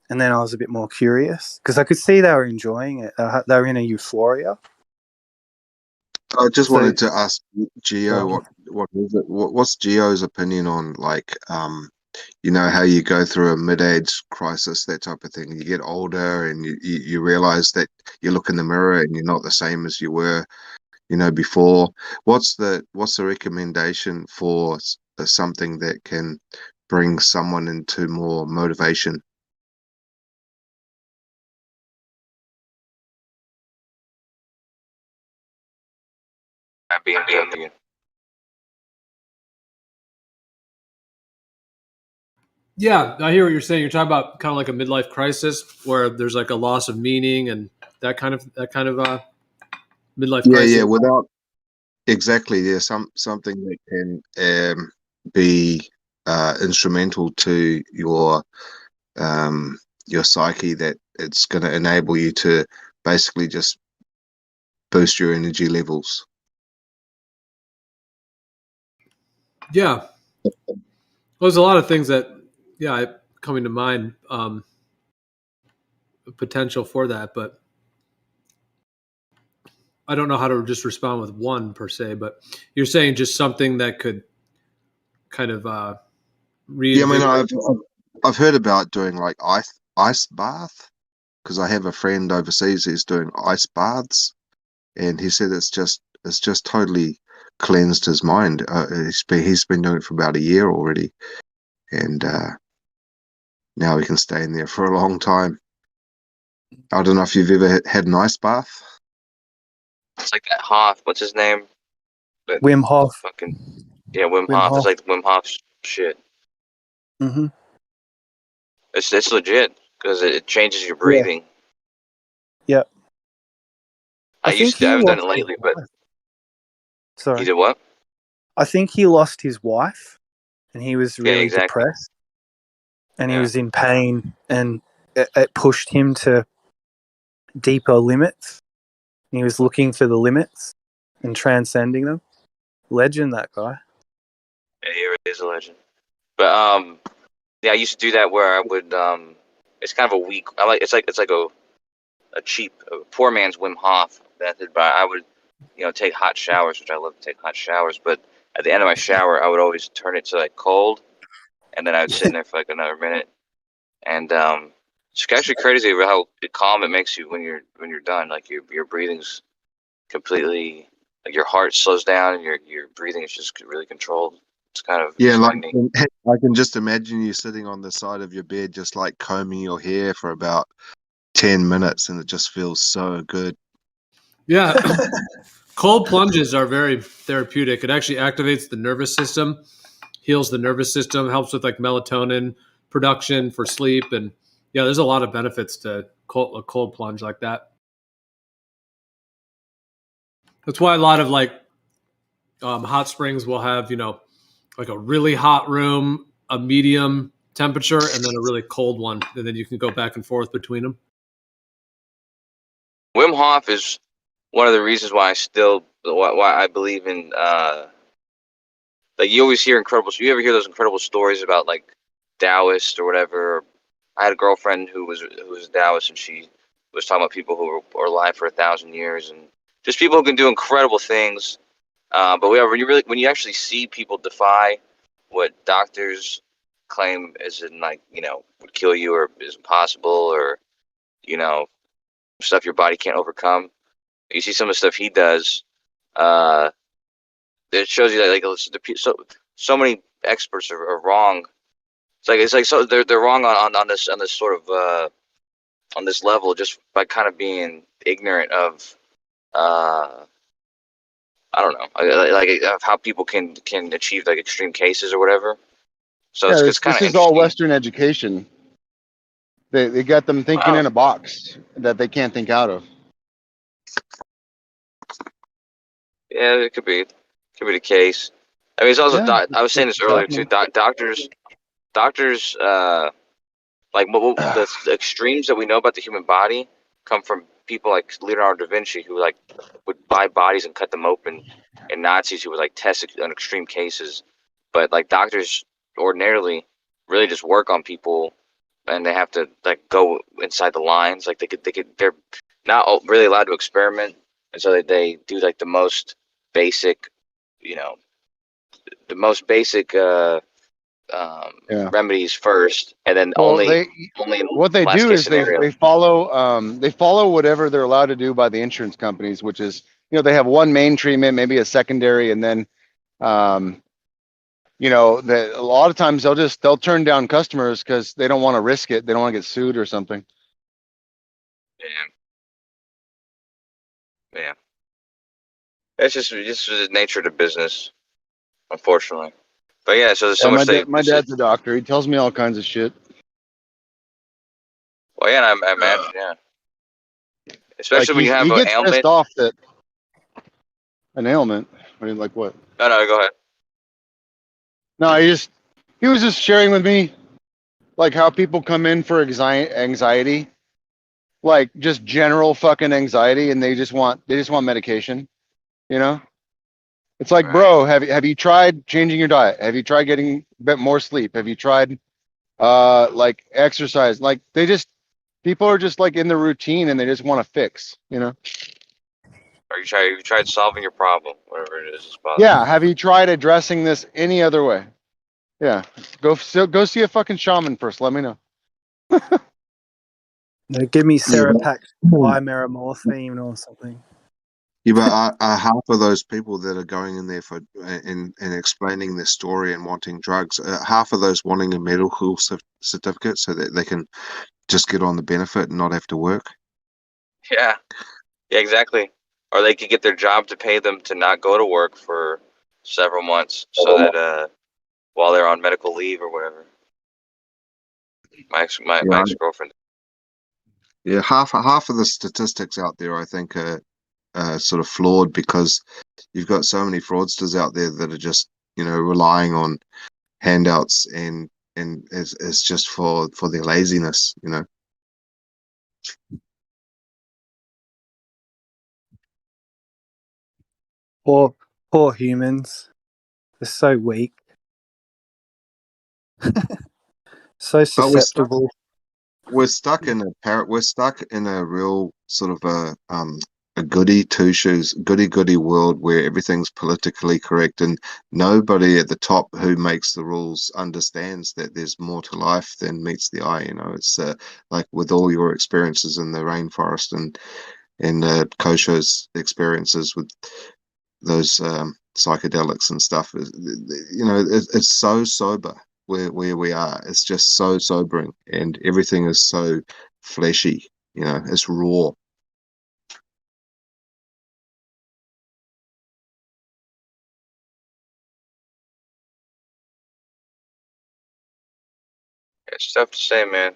And then I was a bit more curious because I could see they were enjoying it. They were in a euphoria. I just wanted to ask Gio, what is it? What's Gio's opinion on, like, you know, how you go through a mid-age crisis, that type of thing. You get older and you realize that you look in the mirror and you're not the same as you were, you know, before. What's the recommendation for something that can bring someone into more motivation? Yeah, I hear what you're saying. You're talking about kind of like a midlife crisis where there's like a loss of meaning and that kind of midlife crisis. Yeah, without exactly. Yeah, something that can be instrumental to your psyche, that it's going to enable you to basically just boost your energy levels. Yeah. Well, there's a lot of things that, coming to mind, potential for that, but I don't know how to just respond with one per se, but you're saying just something that could kind of Yeah, I mean, I've heard about doing like ice bath, because I have a friend overseas who's doing ice baths, and he said it's just totally cleansed his mind. He's been doing it for about a year already, and now he can stay in there for a long time. I don't know if you've ever had an ice bath. It's like that Hoff. What's his name? Wim Hof. Wim Hof. It's like Wim Hof shit. Mm-hmm. It's legit because it changes your breathing. Yep. I haven't done it lately, but sorry. You did what? I think he lost his wife, and he was really depressed, and he was in pain, and it pushed him to deeper limits. And he was looking for the limits and transcending them. Legend, that guy. Yeah, he really is a legend. But I used to do that where I would it's kind of a weak. It's like a cheap, poor man's Wim Hof method. But I would take hot showers, which I love to take hot showers. But at the end of my shower, I would always turn it to like cold, and then I would sit in there for like another minute. And it's actually crazy how calm it makes you when you're done. Like your breathing's completely, like your heart slows down and your breathing is just really controlled. It's kind of I can just imagine you sitting on the side of your bed, just like combing your hair for about 10 minutes, and it just feels so good. Yeah. Cold plunges are very therapeutic. It actually activates the nervous system, heals the nervous system, helps with like melatonin production for sleep. And there's a lot of benefits to a cold plunge like that. That's why a lot of like hot springs will have, like a really hot room, a medium temperature, and then a really cold one. And then you can go back and forth between them. Wim Hof is one of the reasons why I believe in like you always hear you ever hear those incredible stories about like Taoists or whatever. I had a girlfriend who was a Taoist, and she was talking about people who are alive for 1,000 years, and just people who can do incredible things. But when you actually see people defy what doctors claim as in like would kill you or is impossible or stuff your body can't overcome. You see some of the stuff he does. It shows you that like so many experts are wrong. It's like so they're wrong on this sort of on this level just by kind of being ignorant of I don't know like of how people can achieve like extreme cases or whatever. So Yeah, it's kind this of is all interesting. Western education. They got them thinking in a box that they can't think out of. Yeah, it could be the case. I mean, it's also I was saying this earlier too. Doctors like the extremes that we know about the human body come from people like Leonardo da Vinci, who like would buy bodies and cut them open, and Nazis who would like test on extreme cases. But like doctors ordinarily really just work on people, and they have to like go inside the lines. Like they're not really allowed to experiment, and so they do like the most basic, the most basic remedies first, and then only what they last do case is scenario. they follow whatever they're allowed to do by the insurance companies, which is they have one main treatment, maybe a secondary, and then a lot of times they'll turn down customers because they don't want to risk it. They don't want to get sued or something. Yeah. It's just the nature of the business, unfortunately. But yeah, so there's so much my dad's a doctor. He tells me all kinds of shit. Well, yeah, I imagine, yeah. Especially Like when you have he an gets ailment. pissed off that an ailment. I mean, like what? No, go ahead. No, he was just sharing with me like how people come in for anxiety, like just general fucking anxiety, and they just want medication. It's like, bro, have you tried changing your diet? Have you tried getting a bit more sleep? Have you tried like exercise? Like people are just like in the routine and they just want to fix, Or you tried solving your problem, whatever it is. Yeah, have you tried addressing this any other way? Yeah, go see a fucking shaman first. Let me know. No, give me Serapax morphine or something. Yeah, but half of those people that are going in there for and explaining their story and wanting drugs, half of those wanting a medical certificate so that they can just get on the benefit and not have to work. Yeah, exactly. Or they could get their job to pay them to not go to work for several months, so that while they're on medical leave or whatever. My ex-girlfriend. Yeah, half of the statistics out there, I think, are sort of flawed because you've got so many fraudsters out there that are just relying on handouts and it's just for their laziness. Poor humans. They're so weak. So susceptible. We're stuck in a real sort of a goody two shoes, goody world where everything's politically correct and nobody at the top who makes the rules understands that there's more to life than meets the eye. It's like with all your experiences in the rainforest and Kosho's experiences with those psychedelics and stuff. It's so sober where we are. It's just so sobering, and everything is so fleshy. It's raw. It's tough to say, man.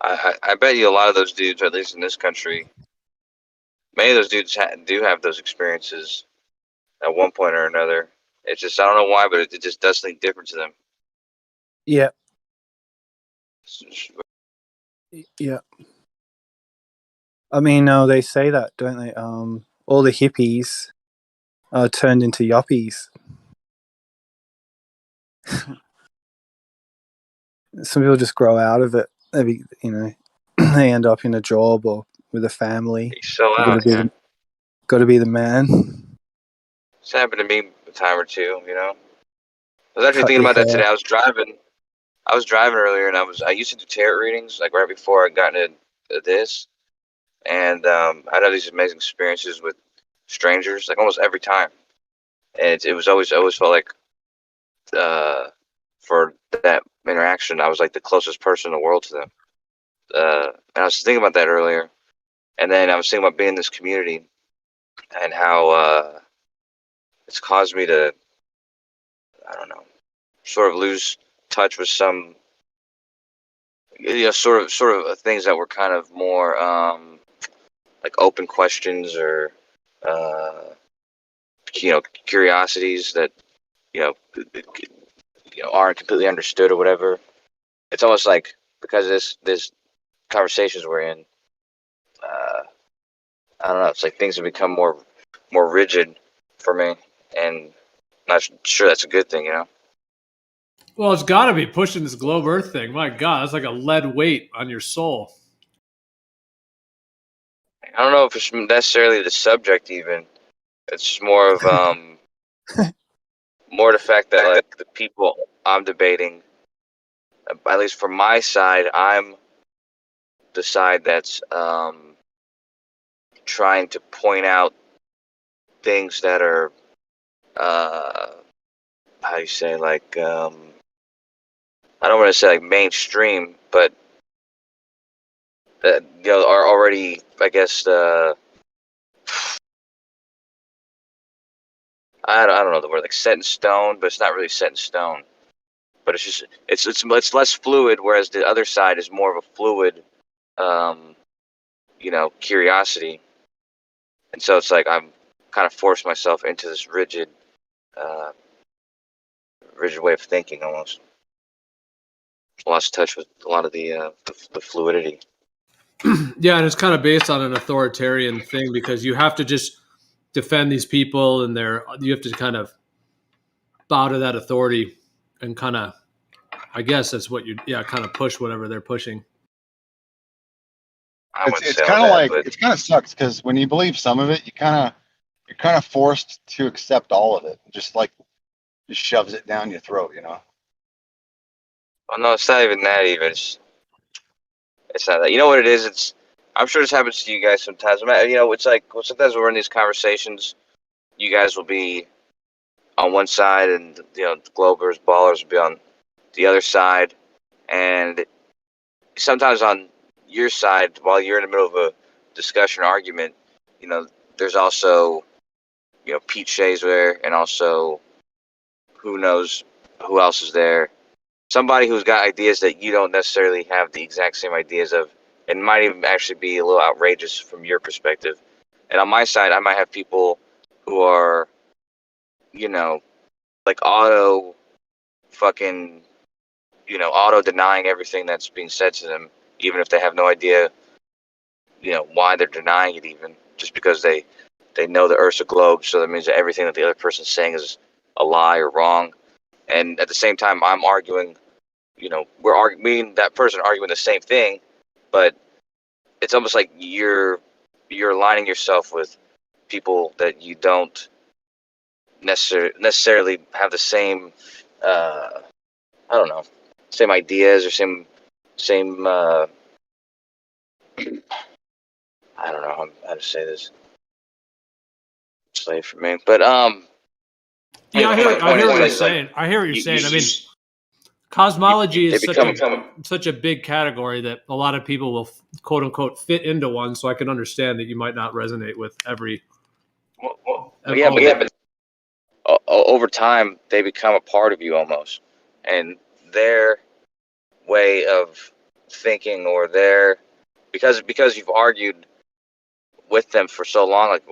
I bet you a lot of those dudes, or at least in this country, many of those dudes do have those experiences at one point or another. It's just, I don't know why, but it just does something different to them. Yeah. Yeah. I mean, no, they say that, don't they? all the hippies turned into yuppies. Some people just grow out of it. Maybe, they end up in a job or with a family. So man. Got to be the man. It's happened to me a time or two, I was actually Cut thinking your about that hair. today. I was driving earlier, and I used to do tarot readings like right before I got into this, and I'd have these amazing experiences with strangers, like almost every time, and it was always felt like for that interaction, I was like the closest person in the world to them. And I was thinking about that earlier, and then I was thinking about being in this community and how it's caused me to, I don't know, sort of lose touch with some, sort of things that were kind of more like open questions or curiosities that aren't completely understood or whatever. It's almost like because this conversations we're in, I don't know. It's like things have become more rigid for me, and I'm not sure that's a good thing, Well, it's got to be pushing this globe Earth thing. My God, that's like a lead weight on your soul. I don't know if it's necessarily the subject even. It's just more of more the fact that like the people I'm debating, at least from my side, I'm the side that's trying to point out things that are how do you say, like I don't want to say like mainstream, but are already, I guess, I don't know the word, like set in stone, but it's not really set in stone. But it's just it's less fluid, whereas the other side is more of a fluid, curiosity. And so it's like I'm kind of forced myself into this rigid way of thinking almost. Lost touch with a lot of the fluidity. Yeah, and it's kind of based on an authoritarian thing because you have to just defend these people and you have to kind of bow to that authority and kind of, I guess that's what kind of push whatever they're pushing. It's kind of like it kind of sucks because when you believe some of it, you're kind of forced to accept all of it. Just shoves it down your throat, Well, no, it's not even that. It's not that. You know what it is? I'm sure this happens to you guys sometimes. It's like sometimes we're in these conversations. You guys will be on one side, and the Globers, Ballers will be on the other side, and sometimes on your side, while you're in the middle of a discussion or argument, there's also Pete Shay's there, and also who knows who else is there. Somebody who's got ideas that you don't necessarily have the exact same ideas of, and might even actually be a little outrageous from your perspective. And on my side, I might have people who are, like auto denying everything that's being said to them, even if they have no idea, why they're denying it, even just because they know the Earth's a globe, so that means that everything that the other person's saying is a lie or wrong. And at the same time, I'm arguing, me and that person arguing the same thing, but it's almost like you're aligning yourself with people that you don't necessarily have the same, I don't know, same ideas or same. I don't know how to say this. It's late for me, but yeah, I hear what you're saying. I hear what you're saying. I mean, cosmology is such a big category that a lot of people will quote unquote fit into one. So I can understand that you might not resonate with every. But over time they become a part of you almost, and their way of thinking or because you've argued with them for so long, like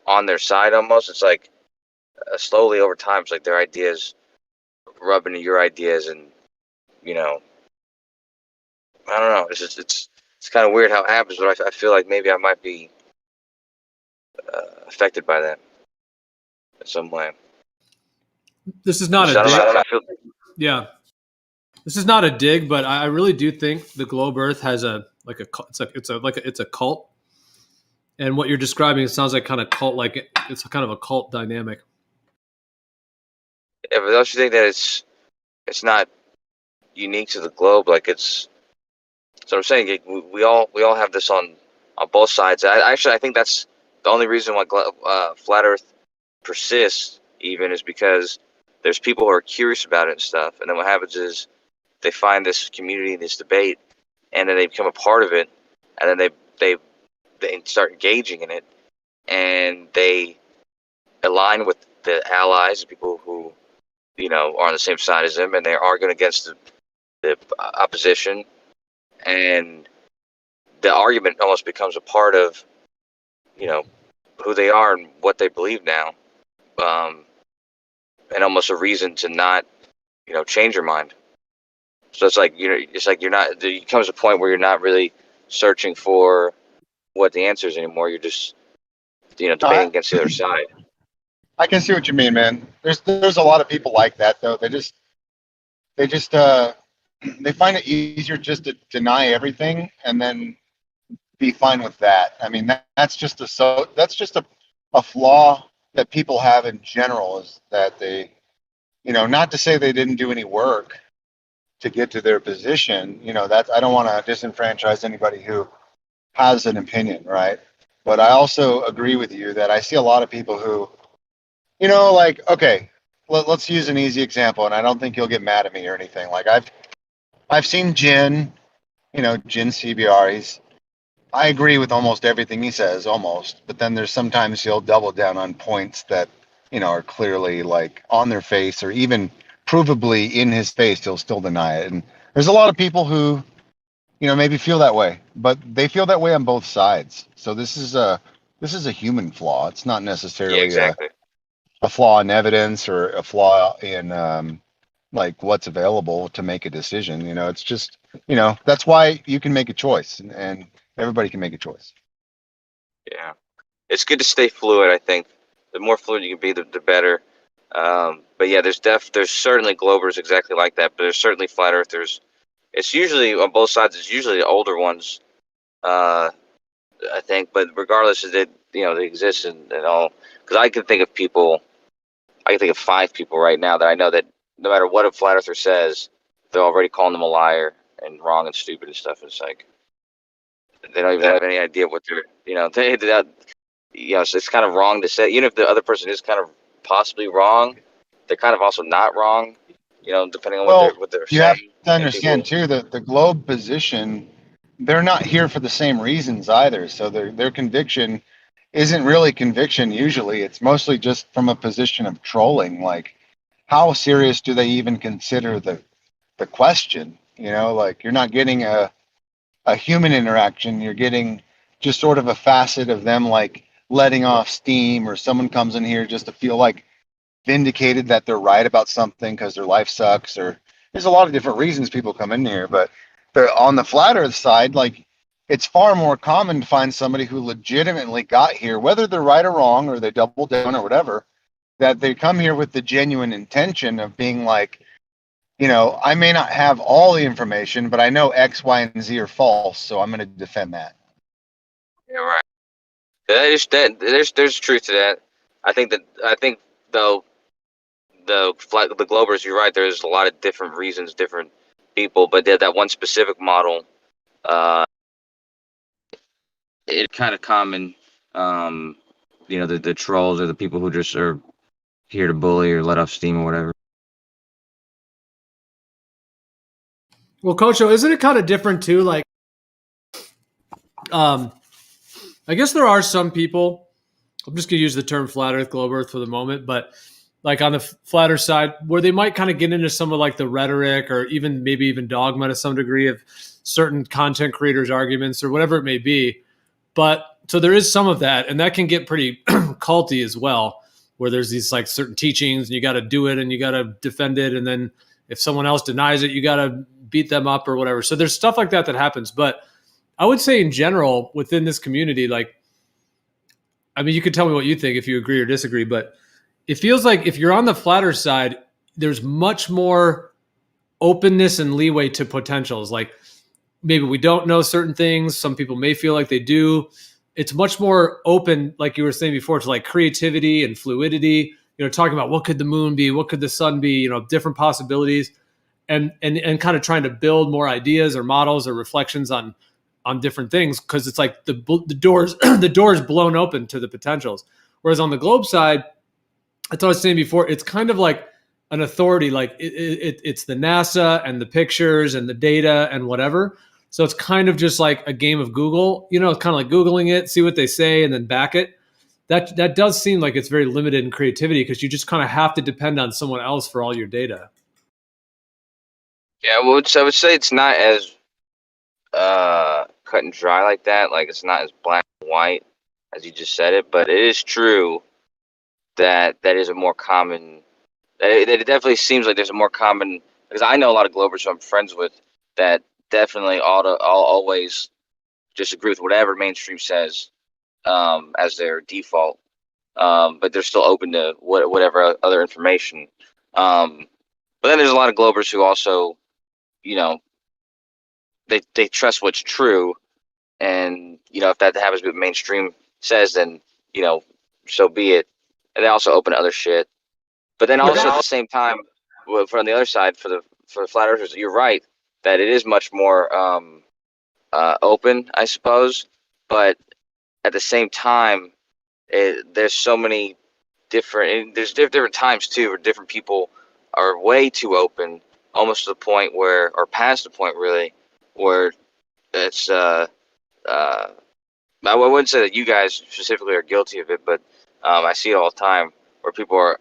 on their side almost. It's like slowly over time, it's like their ideas rub into your ideas, and I don't know. It's kind of weird how it happens, but I feel like maybe I might be affected by that in some way. This is not Which a I don't dig. know, I feel, Yeah, this is not a dig, but I really do think the globe Earth has a it's a cult. And what you're describing, it sounds like kind of cult, like it's a kind of a cult dynamic. yeah, but don't you think that it's not unique to the globe? Like it's. So I'm saying we all have this on both sides. I think that's the only reason why flat Earth persists even is because there's people who are curious about it and stuff. And then what happens is they find this community, this debate, and then they become a part of it, and then they start engaging in it, and they align with the allies, people who are on the same side as them, and they're arguing against the opposition. And the argument almost becomes a part of, who they are and what they believe now, and almost a reason to not, change your mind. So it's like you're not. There comes a point where you're not really searching for what the answer is anymore. You're just, debating against the other side. I can see what you mean, man. There's a lot of people like that though. They find it easier just to deny everything and then be fine with that. I mean, that's just a flaw that people have in general, is that they, not to say they didn't do any work to get to their position. I don't want to disenfranchise anybody who has an opinion, right? But I also agree with you that I see a lot of people who, like, okay, let's use an easy example, and I don't think you'll get mad at me or anything. Like I've seen Jin, Jin CBR. I agree with almost everything he says, almost. But then there's sometimes he'll double down on points that, are clearly like on their face, or even provably in his face, he'll still deny it. And there's a lot of people who, maybe feel that way, but they feel that way on both sides. So this is a human flaw. It's not necessarily exactly. a flaw in evidence or a flaw in like what's available to make a decision. It's just, that's why you can make a choice, and everybody can make a choice. Yeah, it's good to stay fluid. I think the more fluid you can be, the better. But yeah, there's certainly globers exactly like that, but there's certainly flat earthers. It's usually on both sides. It's usually the older ones, I think. But regardless, they exist and all. Because I can think of 5 people right now that I know that no matter what a flat earther says, they're already calling them a liar and wrong and stupid and stuff. It's like they don't even have any idea what they're, so it's kind of wrong to say. Even if the other person is kind of possibly wrong, they're kind of also not wrong, depending on what they're saying. You have to understand too that the globe position, they're not here for the same reasons either. So their conviction isn't really conviction. Usually it's mostly just from a position of trolling. Like, how serious do they even consider the question? Like, you're not getting a human interaction. You're getting just sort of a facet of them, like letting off steam, or someone comes in here just to feel like vindicated that they're right about something because their life sucks, or there's a lot of different reasons people come in here. But on the flat earth side, like, it's far more common to find somebody who legitimately got here, whether they're right or wrong, or they double down or whatever, that they come here with the genuine intention of being like, I may not have all the information, but I know X, Y, and Z are false, so I'm going to defend that. Yeah, right. There's truth to that. I think though the globers, you're right. There's a lot of different reasons, different people, but that one specific model, it's kind of common. The trolls are the people who just are here to bully or let off steam or whatever. Well, Coach, isn't it kind of different too? Like, I guess there are some people, I'm just going to use the term flat earth, globe earth for the moment, but like on the flat earth side, where they might kind of get into some of like the rhetoric, or maybe even dogma to some degree of certain content creators' arguments or whatever it may be. But so there is some of that, and that can get pretty culty as well, where there's these like certain teachings and you got to do it and you got to defend it. And then if someone else denies it, you got to beat them up or whatever. So there's stuff like that happens. But I would say in general within this community, like, I mean, you could tell me what you think if you agree or disagree, but it feels like if you're on the flatter side, there's much more openness and leeway to potentials. Like maybe we don't know certain things. Some people may feel like they do. It's much more open, like you were saying before, to like creativity and fluidity, talking about what could the moon be? What could the sun be? Different possibilities and kind of trying to build more ideas or models or reflections on different things. Cause it's like the doors, the door is blown open to the potentials. Whereas on the globe side, that's what I was saying before. It's kind of like an authority, like it's the NASA and the pictures and the data and whatever. So it's kind of just like a game of Google, it's kind of like Googling it, see what they say and then back it. That does seem like it's very limited in creativity because you just kind of have to depend on someone else for all your data. Yeah, well, I would say it's not as cut and dry like that. Like it's not as black and white as you just said it, but it is true that is a more common. It definitely seems like there's a more common, because I know a lot of Globers who I'm friends with that definitely always just agree with whatever mainstream says as their default, but they're still open to whatever other information. But then there's a lot of Globers who also, they trust what's true, and if that happens to be what mainstream says, then so be it. And they also open to other shit. But then also at the same time, from the other side, for the flat earthers, you're right that it is much more open, I suppose. But at the same time, there's so many different. There's different times too, where different people are way too open, almost to the point where, or past the point really, where it's. I wouldn't say that you guys specifically are guilty of it, but I see it all the time where people are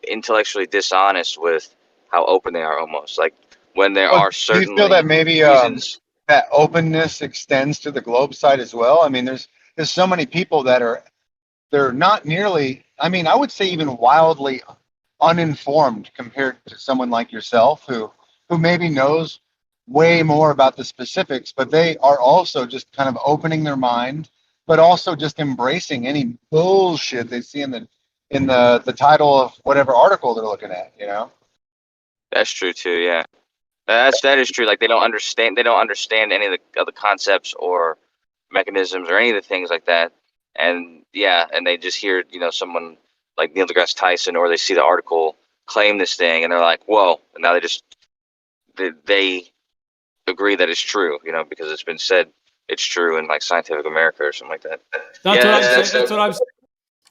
intellectually dishonest with how open they are, almost like when there are certain. Do you feel that maybe that openness extends to the globe side as well? I mean, there's so many people that they're not nearly. I mean, I would say even wildly uninformed compared to someone like yourself who maybe knows way more about the specifics, but they are also just kind of opening their mind, but also just embracing any bullshit they see in the title of whatever article they're looking at, That's true too. Yeah, that is true. Like they don't understand any of the concepts or mechanisms or any of the things like that. And yeah, and they just hear someone like Neil deGrasse Tyson, or they see the article claim this thing, and they're like, "Whoa!" And now they agree that it's true, because it's been said it's true in like Scientific America or something like that. That's what I'm saying.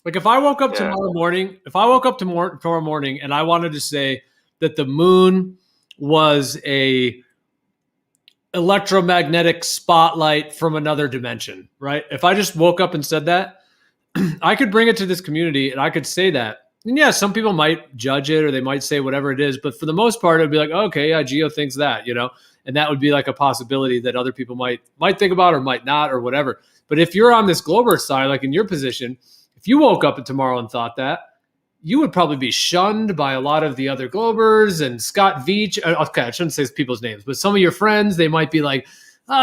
Like if I woke up tomorrow morning, tomorrow morning, and I wanted to say that the moon was a electromagnetic spotlight from another dimension, right? If I just woke up and said that, I could bring it to this community and I could say that. And yeah, some people might judge it or they might say whatever it is, but for the most part, it'd be like, okay, yeah, Geo thinks that, and that would be like a possibility that other people might think about or might not or whatever. But if you're on this Glober side, like in your position, if you woke up tomorrow and thought that, you would probably be shunned by a lot of the other Globers and Scott Veach. Okay, I shouldn't say people's names, but some of your friends, they might be like,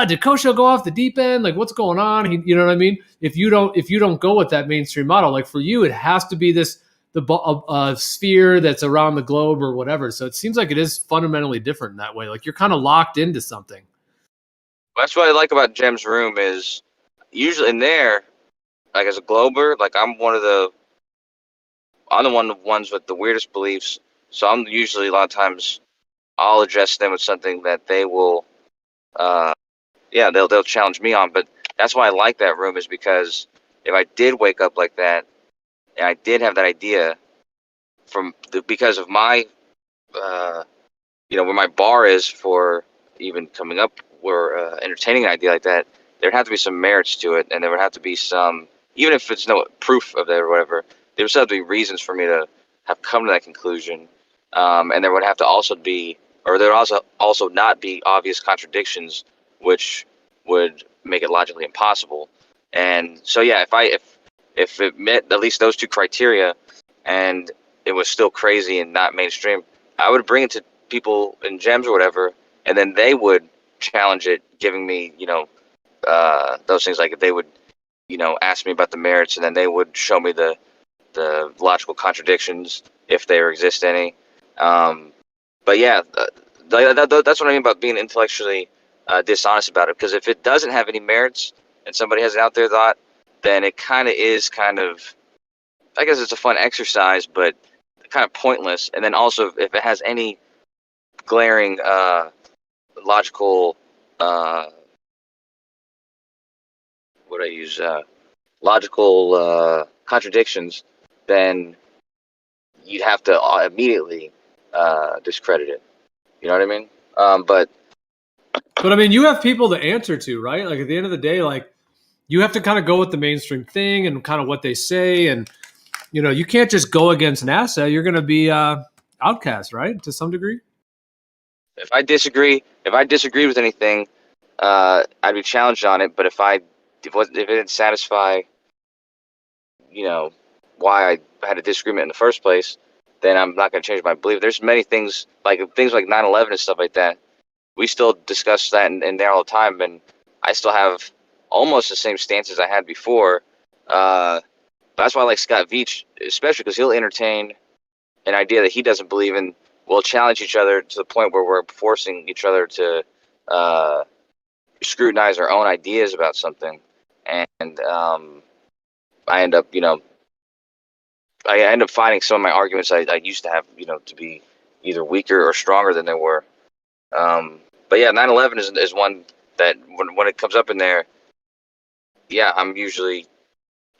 did Kosho go off the deep end? Like, what's going on? You know what I mean? If you don't go with that mainstream model, like for you, it has to be the sphere that's around the globe or whatever. So it seems like it is fundamentally different in that way. Like you're kind of locked into something. That's what I like about Jem's room is usually in there, like as a Glober, like I'm the one of the ones with the weirdest beliefs. So I'm usually a lot of times I'll address them with something that they will, they'll challenge me on. But that's why I like that room, is because if I did wake up like that, and I did have that idea because of my, where my bar is for even coming up or entertaining an idea like that, there'd have to be some merits to it, and there would have to be some, even if it's no proof of that or whatever, there would still have to be reasons for me to have come to that conclusion, and there would have to also be, or there would also not be obvious contradictions, which would make it logically impossible. And so yeah, if it met at least those two criteria, and it was still crazy and not mainstream, I would bring it to people in Gems or whatever, and then they would challenge it, giving me those things. Like they would ask me about the merits, and then they would show me the logical contradictions if there exist any. But yeah, that's what I mean about being intellectually dishonest about it. Because if it doesn't have any merits and somebody has an out there thought, then it kind of is I guess it's a fun exercise, but kind of pointless. And then also, if it has any glaring logical logical contradictions, then you'd have to immediately discredit it. You know what I mean? But I mean, you have people to answer to, right? Like at the end of the day, like you have to kind of go with the mainstream thing and kind of what they say, and you can't just go against NASA. You're going to be outcast, right? To some degree. if I disagreed with anything, I'd be challenged on it. But if it didn't satisfy, why I had a disagreement in the first place, then I'm not going to change my belief. There's many things like 9/11 and stuff like that. We still discuss that in there all the time, and I still have almost the same stances I had before. That's why I like Scott Veach, especially because he'll entertain an idea that he doesn't believe in. We'll challenge each other to the point where we're forcing each other to scrutinize our own ideas about something, and I end up, finding some of my arguments I used to have, to be either weaker or stronger than they were. But yeah, 9/11 is one that when it comes up in there, yeah, I'm usually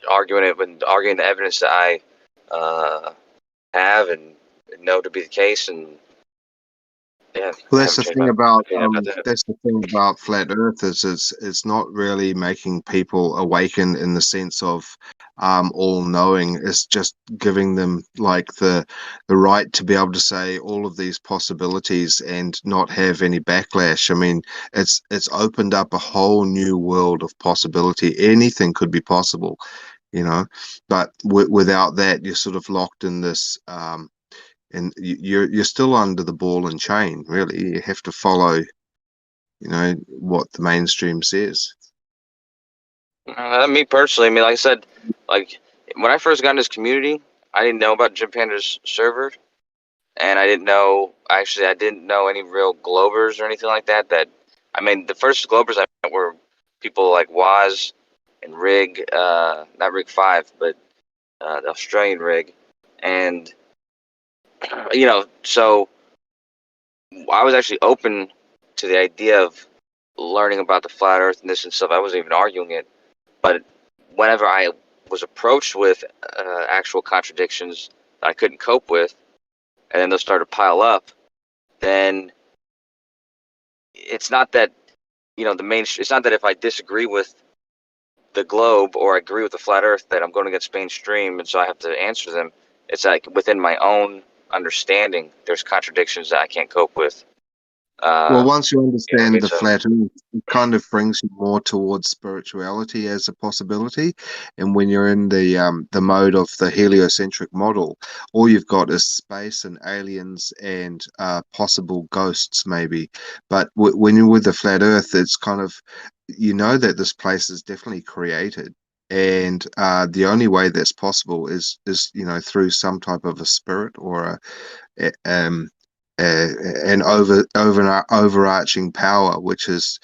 arguing the evidence that I have and know to be the case, and yeah. Well, that's the thing about flat Earth is it's not really making people awaken in the sense of all knowing. It's just giving them like the right to be able to say all of these possibilities and not have any backlash. I mean, it's opened up a whole new world of possibility. Anything could be possible, but without that, you're sort of locked in this. And you're still under the ball and chain, really. You have to follow, what the mainstream says. Me personally, I mean, like I said, like when I first got into this community, I didn't know about Jim Panda's server, and I didn't know any real Globers or anything like that. I mean, the first Globers I met were people like Waz and Rig, not Rig 5, but the Australian Rig, and so I was actually open to the idea of learning about the flat Earth and this and stuff. I wasn't even arguing it, but whenever I was approached with actual contradictions that I couldn't cope with, and then those started to pile up, then it's not that it's not that if I disagree with the globe or I agree with the flat Earth that I'm going against mainstream, and so I have to answer them. It's like within my own understanding, there's contradictions that I can't cope with. Well, once you understand the flat Earth, it kind of brings you more towards spirituality as a possibility. And when you're in the mode of the heliocentric model, all you've got is space and aliens and possible ghosts, maybe. But when you're with the flat Earth, it's kind of that this place is definitely created. And the only way that's possible is through some type of a spirit or an overarching power, which is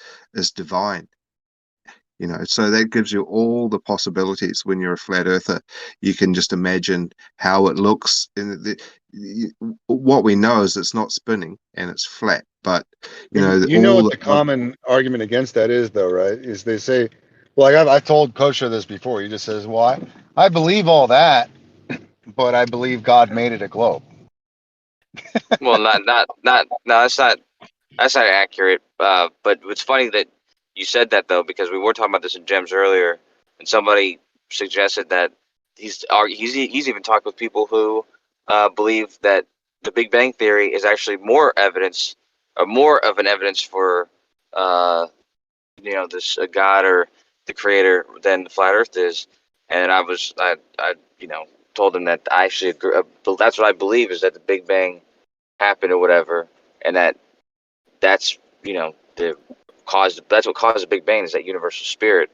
divine. So that gives you all the possibilities. When you're a flat earther, you can just imagine how it looks. What we know is it's not spinning and it's flat, but what the common argument against that is, though, right? Is they say, well, I told Kosher this before. He just says, well, I believe all that, but I believe God made it a globe. Well, no, that's not accurate. But it's funny that you said that, though, because we were talking about this in Gems earlier, and somebody suggested that he's even talked with people who believe that the Big Bang Theory is actually more of an evidence for this God or the Creator than the flat Earth is. And I told him that I actually agree, that's what I believe, is that the Big Bang happened or whatever, and that's what caused the Big Bang, is that universal spirit.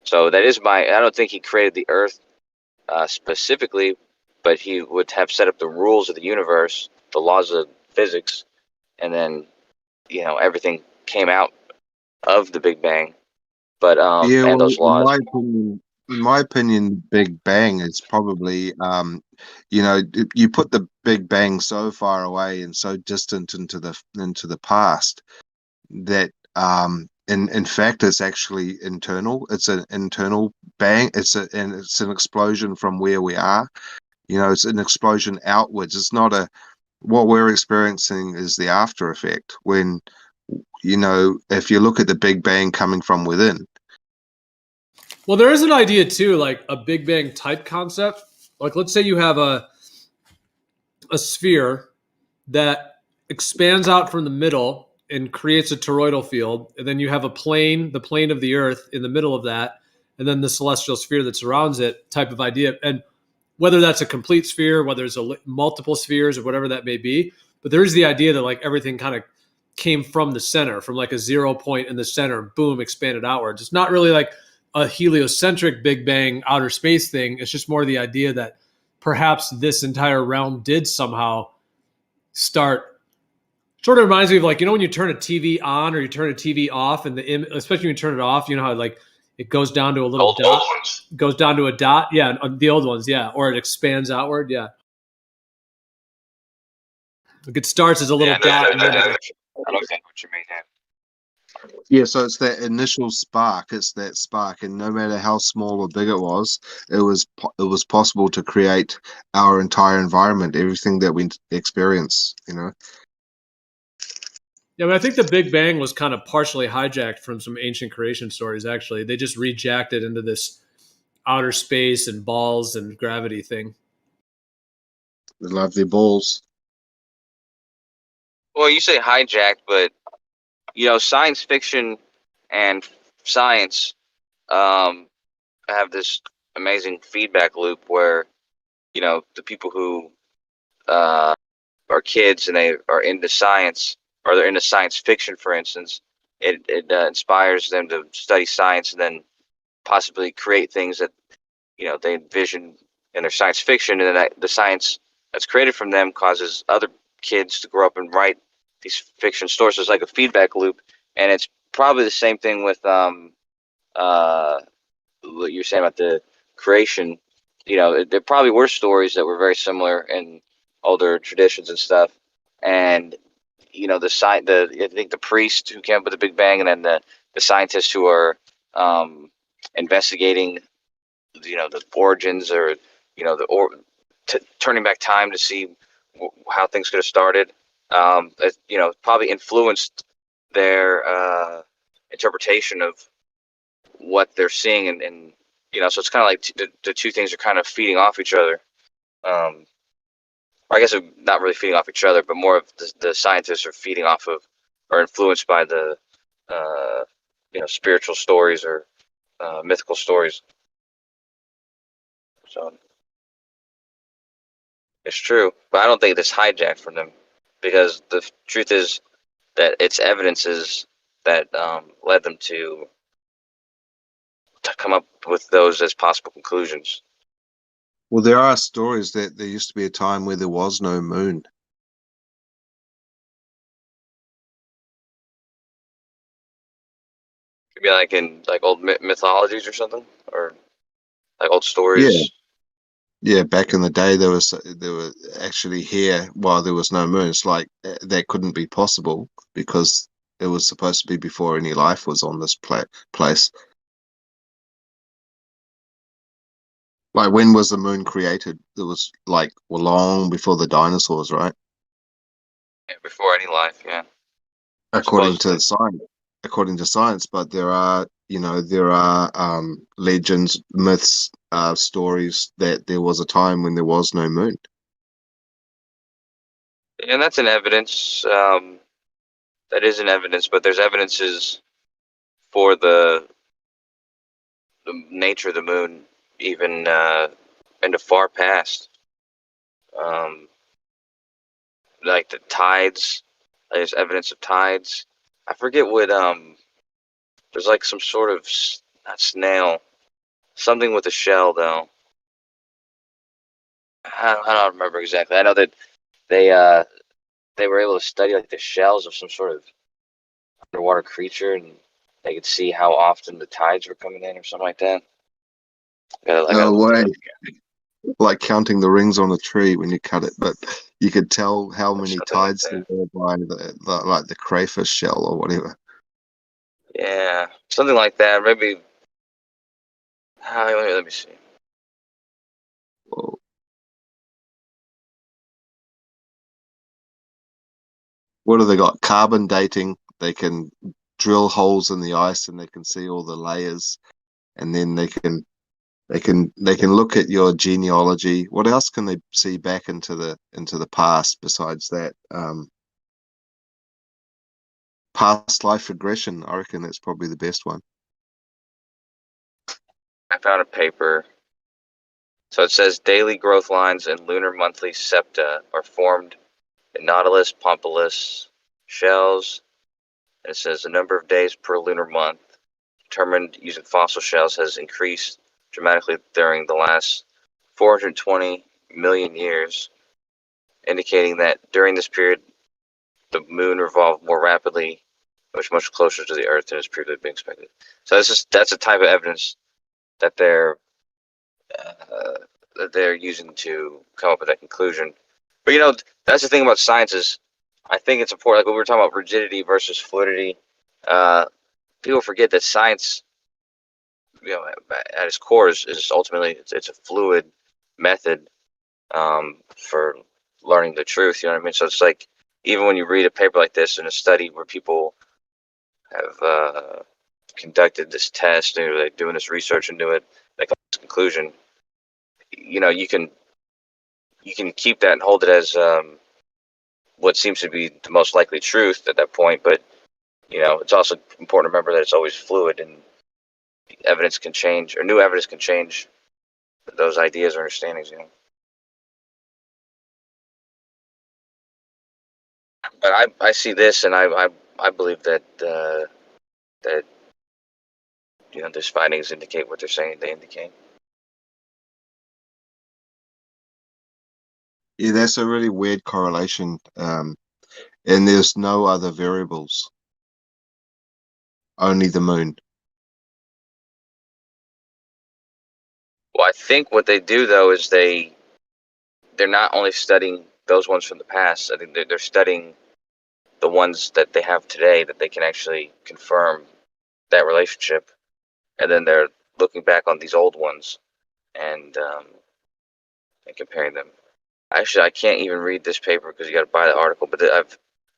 So that is I don't think he created the Earth specifically, but he would have set up the rules of the universe, the laws of physics, and then everything came out of the Big Bang. But Yeah, and well, those laws. in my opinion, Big Bang is probably, you put the Big Bang so far away and so distant into the past that, in fact, it's actually internal. It's an internal bang. It's an explosion from where we are. It's an explosion outwards. It's not what we're experiencing is the after effect when, if you look at the Big Bang coming from within. Well, there is an idea too, like a Big Bang type concept. Like, let's say you have a sphere that expands out from the middle and creates a toroidal field, and then you have the plane of the Earth in the middle of that, and then the celestial sphere that surrounds it, type of idea. And whether that's a complete sphere, whether it's multiple spheres, or whatever that may be, but there is the idea that like everything kind of came from the center, from like a 0 point in the center, boom, expanded outwards. It's not really like a heliocentric Big Bang outer space thing. It's just more the idea that perhaps this entire realm did somehow start. Sort of reminds me of like, when you turn a TV on or you turn a TV off, and especially when you turn it off, how like it goes down to a little dot, goes down to a dot. Yeah, the old ones, yeah, or it expands outward. Yeah, like it starts as a little dot. I know exactly what you mean. Yeah, so it's that initial spark. It's that spark, and no matter how small or big it was possible to create our entire environment, everything that we experience. Yeah, but I think the Big Bang was kind of partially hijacked from some ancient creation stories. Actually, they just rejacked it into this outer space and balls and gravity thing. They love their balls. Well, you say hijacked, but science fiction and science have this amazing feedback loop where the people who are kids and they are into science, or they're into science fiction, for instance, it inspires them to study science and then possibly create things that they envision in their science fiction, and then the science that's created from them causes other kids to grow up and write these fiction stories. So it's like a feedback loop, and it's probably the same thing with what you're saying about the creation. There probably were stories that were very similar in older traditions and stuff, and I think the priest who came up with the Big Bang, and then the scientists who are investigating the origins, or turning back time to see how things could have started. Probably influenced their interpretation of what they're seeing, and so it's kind of like the two things are kind of feeding off each other. I guess not really feeding off each other, but more of the scientists are feeding off of, or influenced by the spiritual stories or mythical stories. So it's true, but I don't think it's hijacked from them, because the truth is that it's evidences that led them to come up with those as possible conclusions. Well, there are stories that there used to be a time where there was no moon. Maybe like in old mythologies or something, or like old stories. Yeah, back in the day, there were actually here while there was no moon. It's like that couldn't be possible because it was supposed to be before any life was on this place. Like, when was the moon created? It was like long before the dinosaurs, right? Yeah, before any life, yeah. According to science, but there are legends, myths, stories that there was a time when there was no moon. And that's an evidence. That is an evidence, but there's evidences for the nature of the moon, even in the far past. Like the tides. There's evidence of tides. I forget what. There's like some sort of not snail. something with a shell though. I don't remember exactly. I know that they were able to study like the shells of some sort of underwater creature, and they could see how often the tides were coming in or something like that. I gotta No look way. it up. Like counting the rings on a tree when you cut it, but you could tell how many Something like tides there that. were by like the crayfish shell or whatever. Yeah, something like that. Maybe. Let me see. What have they got? Carbon dating. They can drill holes in the ice and they can see all the layers, and then they can look at your genealogy. What else can they see back into the past besides that? Past life regression. I reckon that's probably the best one. I found a paper. So it says daily growth lines and lunar monthly septa are formed in Nautilus pompilus shells. And it says the number of days per lunar month determined using fossil shells has increased dramatically during the last 420 million years, indicating that during this period the moon revolved more rapidly, much closer to the Earth than has previously been expected. So that's a type of evidence that they're using to come up with that conclusion. But you know, that's the thing about science is, I think it's important. Like when we were talking about rigidity versus fluidity, people forget that science, you know, at its core is ultimately it's a fluid method for learning the truth. You know what I mean? So it's like even when you read a paper like this in a study where people have conducted this test and they're doing this research into it, they come to this conclusion. You know, you can keep that and hold it as what seems to be the most likely truth at that point. But you know, it's also important to remember that it's always fluid and evidence can change, or new evidence can change those ideas or understandings. You know, but I see this and I believe that that you know these findings indicate what they're saying they indicate. Yeah, that's a really weird correlation. And there's no other variables, only the moon. Well, I think what they do though is they're not only studying those ones from the past. I think they're studying the ones that they have today that they can actually confirm that relationship, and then they're looking back on these old ones and comparing them. Actually, I can't even read this paper because you got to buy the article. But I've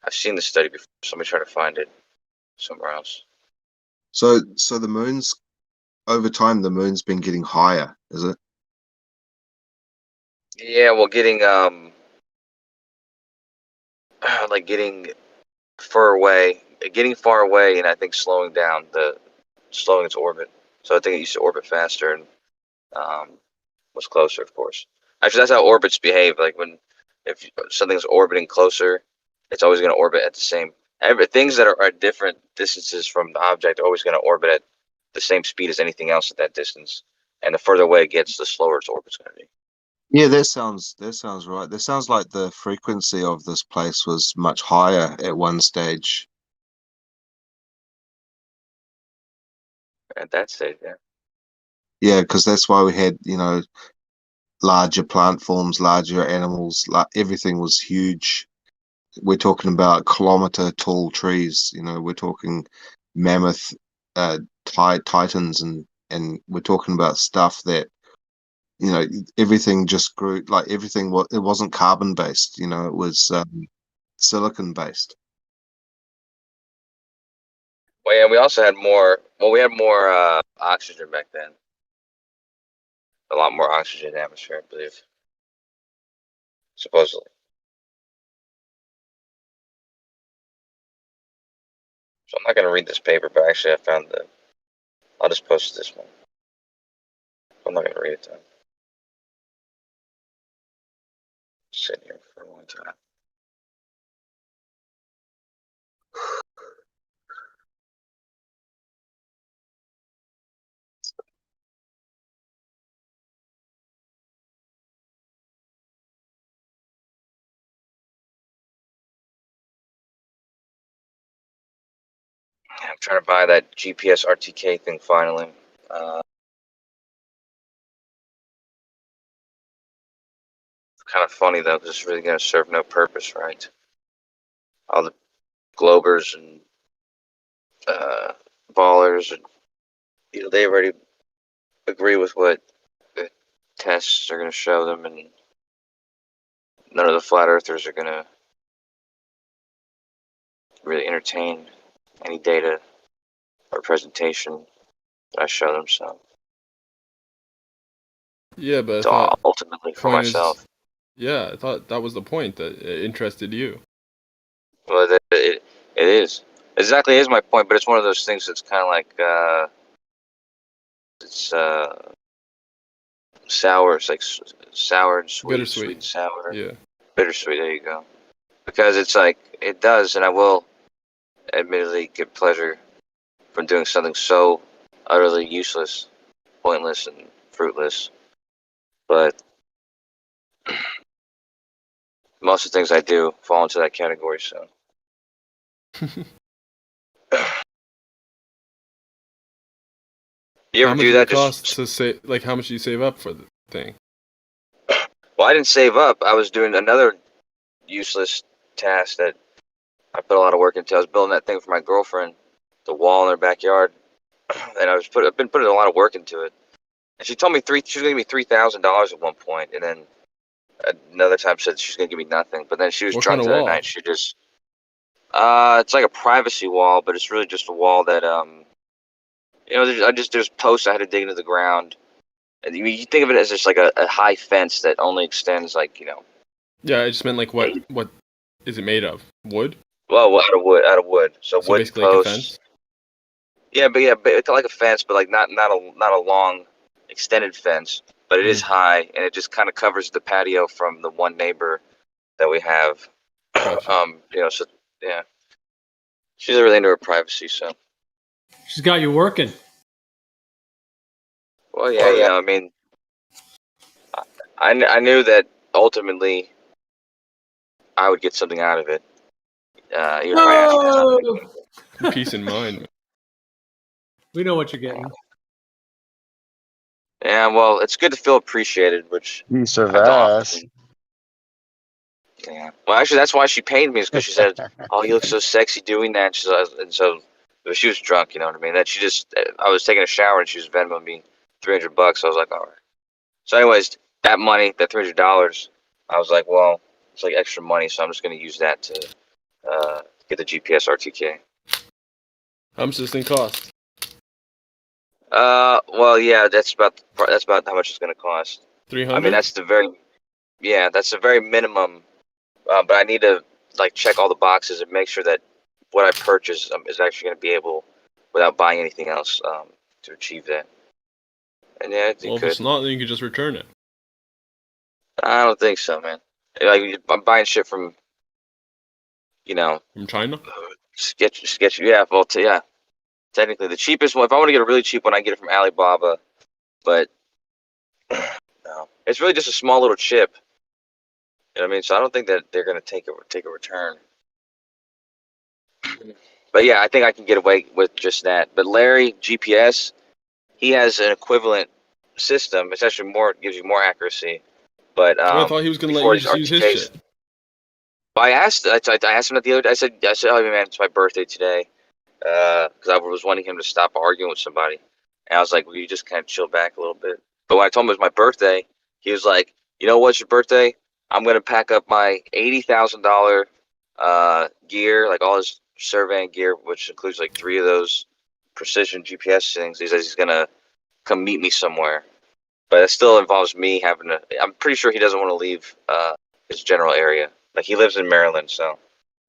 seen this study before. So let me try to find it somewhere else. So the moon's over time. The moon's been getting higher, is it? Yeah, well, getting like getting far away, and I think slowing its orbit. So I think it used to orbit faster and was closer, of course. Actually, that's how orbits behave. Like if something's orbiting closer, it's always going to orbit at the same. Things that are at different distances from the object are always going to orbit at the same speed as anything else at that distance. And the further away it gets, the slower its orbit's going to be. Yeah, that sounds right. That sounds like the frequency of this place was much higher at one stage. At that stage, yeah. Yeah, because that's why we had, larger plant forms, larger animals. Everything was huge. We're talking about kilometer tall trees. We're talking mammoth titans, and we're talking about stuff that everything just grew. Like everything was, it wasn't carbon based. It was silicon based. Well, yeah, we also had more. Well, we had more oxygen back then. A lot more oxygen in the atmosphere, I believe. Supposedly. So I'm not going to read this paper, but actually I found I'll just post this one. I'm not going to read it though. Sitting here for a long time. trying to buy that GPS RTK thing finally. Kind of funny though, because it's really going to serve no purpose, right? All the Globers and ballers, and they already agree with what the tests are going to show them, and none of the flat earthers are going to really entertain any data or presentation that I show them. So Yeah, but it's all ultimately for myself. Yeah, I thought that was the point, that it interested you. Well, it is. Exactly is my point, but it's one of those things that's kind of like, it's sour. It's like sour and sweet, Bittersweet. sweet and sour. Yeah. Bittersweet, there you go. Because it's like, it does, and I will admittedly get pleasure from doing something so utterly useless, pointless, and fruitless. But most of the things I do fall into that category, so. You ever do that? How much do you save up for the thing? Well, I didn't save up. I was doing another useless task that I put a lot of work into. I was building that thing for my girlfriend, the wall in her backyard, and I've been putting a lot of work into it. And she told me she was gonna give me $3,000 at one point, and then another time said she's gonna give me nothing. But then she was What drunk kind of that wall? night. She just it's like a privacy wall, but it's really just a wall that there's posts I had to dig into the ground. And you think of it as just like a high fence that only extends Yeah, I just meant like what is it made of? Wood? Well, out of wood. So wood basically like a posts. fence? Yeah, but it's like a fence, but like not a long extended fence, but it is high, and it just kind of covers the patio from the one neighbor that we have. Gotcha. So yeah, she's really into her privacy, so. She's got you working. Well, yeah, I mean, I knew that ultimately I would get something out of it. Even if I asked for something. Peace in mind. We know what you're getting. Yeah, well, it's good to feel appreciated, which Piece of I don't ass. often. Yeah. Well, actually, that's why she paid me, is because she said, "Oh, you look so sexy doing that." And so she was drunk, you know what I mean? That I was taking a shower and she was Venmoing me $300. I was like, all right. So, anyways, that money, that $300, I was like, well, it's like extra money, so I'm just gonna use that to get the GPS RTK. How much does this thing cost? Well, yeah, that's about how much it's gonna cost. 300. I mean, that's the very minimum. But I need to check all the boxes and make sure that what I purchase is actually going to be able, without buying anything else, to achieve that. And yeah, Well, if it's not, then you could just return it. I don't think so, man. Like, I'm buying shit from, From China? sketchy. Yeah, well, yeah. Technically, the cheapest one. If I want to get a really cheap one, I get it from Alibaba. But no, it's really just a small little chip. You know what I mean? So I don't think that they're going to take a return. But yeah, I think I can get away with just that. But Larry GPS, he has an equivalent system. It's actually gives you more accuracy. But I thought he was going to let you just use his shit. I asked him that the other day. I said, oh man, it's my birthday today, because I was wanting him to stop arguing with somebody. And I was like, will you just kind of chill back a little bit? But when I told him it was my birthday, he was like, you know what's your birthday? I'm gonna pack up my $80,000 gear, like all his surveying gear, which includes like 3 of those precision GPS things. He says he's gonna come meet me somewhere, but it still involves me having to. I'm pretty sure he doesn't want to leave his general area. Like, he lives in Maryland, so.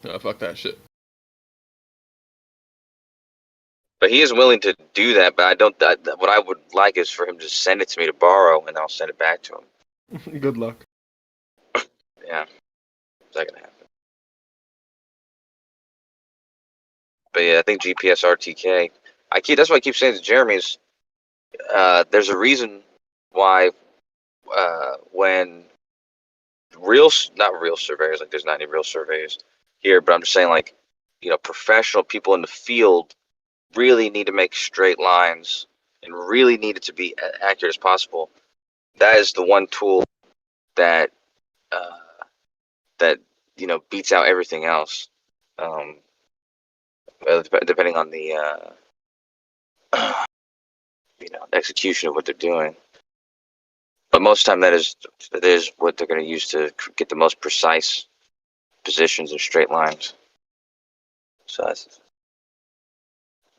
Oh, fuck that shit. But he is willing to do that. But I don't. What I would like is for him to send it to me to borrow, and I'll send it back to him. Good luck. Yeah, is that gonna happen? But yeah, I think GPS RTK. That's why I keep saying to Jeremy is, there's a reason why when not real surveyors, like there's not any real surveyors here, but I'm just saying, like, professional people in the field really need to make straight lines and really need it to be accurate as possible, that is the one tool that that beats out everything else. Depending on the execution of what they're doing. But most of the time, that is what they're going to use to get the most precise positions and straight lines. So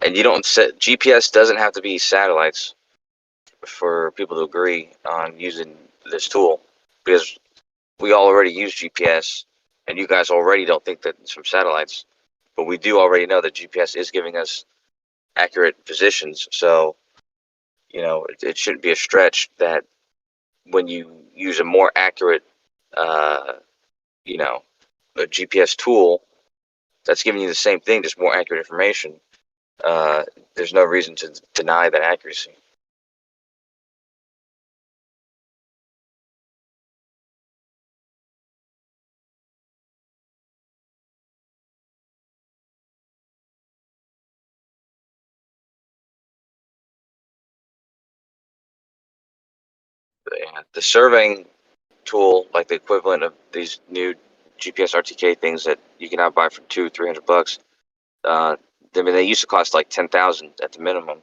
and you don't set GPS doesn't have to be satellites for people to agree on using this tool, because we already use GPS, and you guys already don't think that it's from satellites, but we do already know that GPS is giving us accurate positions. So it shouldn't be a stretch that when you use a more accurate a GPS tool that's giving you the same thing, just more accurate information, there's no reason to deny that accuracy. Yeah, the surveying tool, like the equivalent of these new GPS RTK things that you can now buy for $200-300. I mean, they used to cost like 10,000 at the minimum.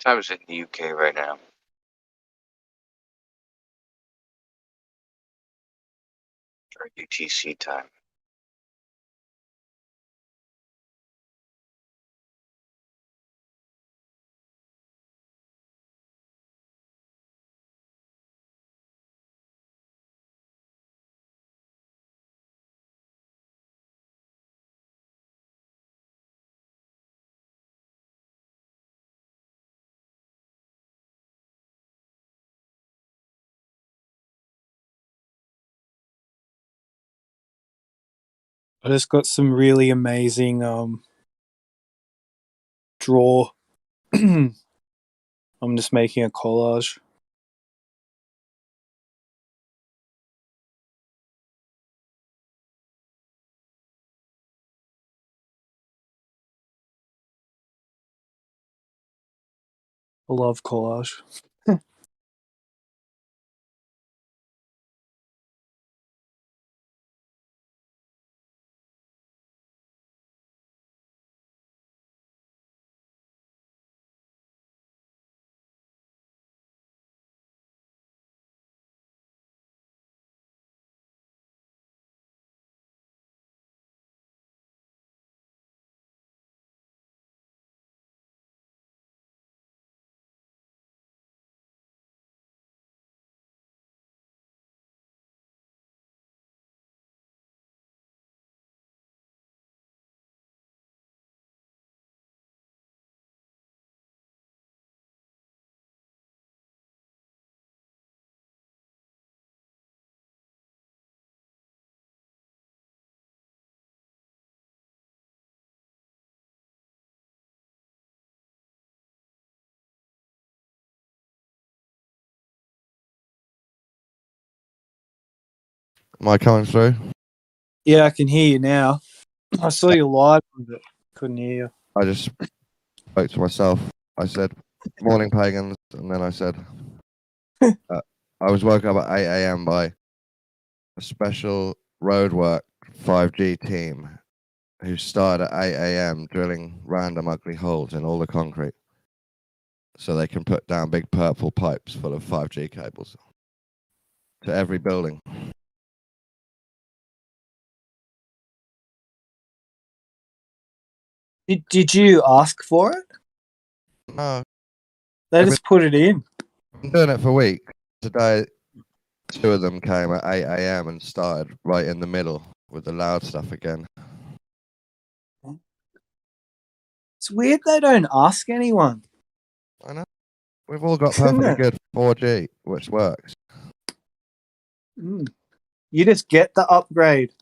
time is it in the UK right now? Or UTC time? I just got some really amazing draw. I'm just making a collage. I love collage. Am I coming through? Yeah, I can hear you now. I saw you live, but couldn't hear you. I just spoke to myself. I said, morning pagans, and then I said, I was woken up at 8 a.m. by a special roadwork 5G team who started at 8 a.m. drilling random ugly holes in all the concrete so they can put down big purple pipes full of 5G cables to every building. Did you ask for it? No. They just put it in. I'm doing it for weeks. Today, 2 of them came at 8 a.m. and started right in the middle with the loud stuff again. It's weird they don't ask anyone. I know. We've all got perfectly good 4G, which works. You just get the upgrade.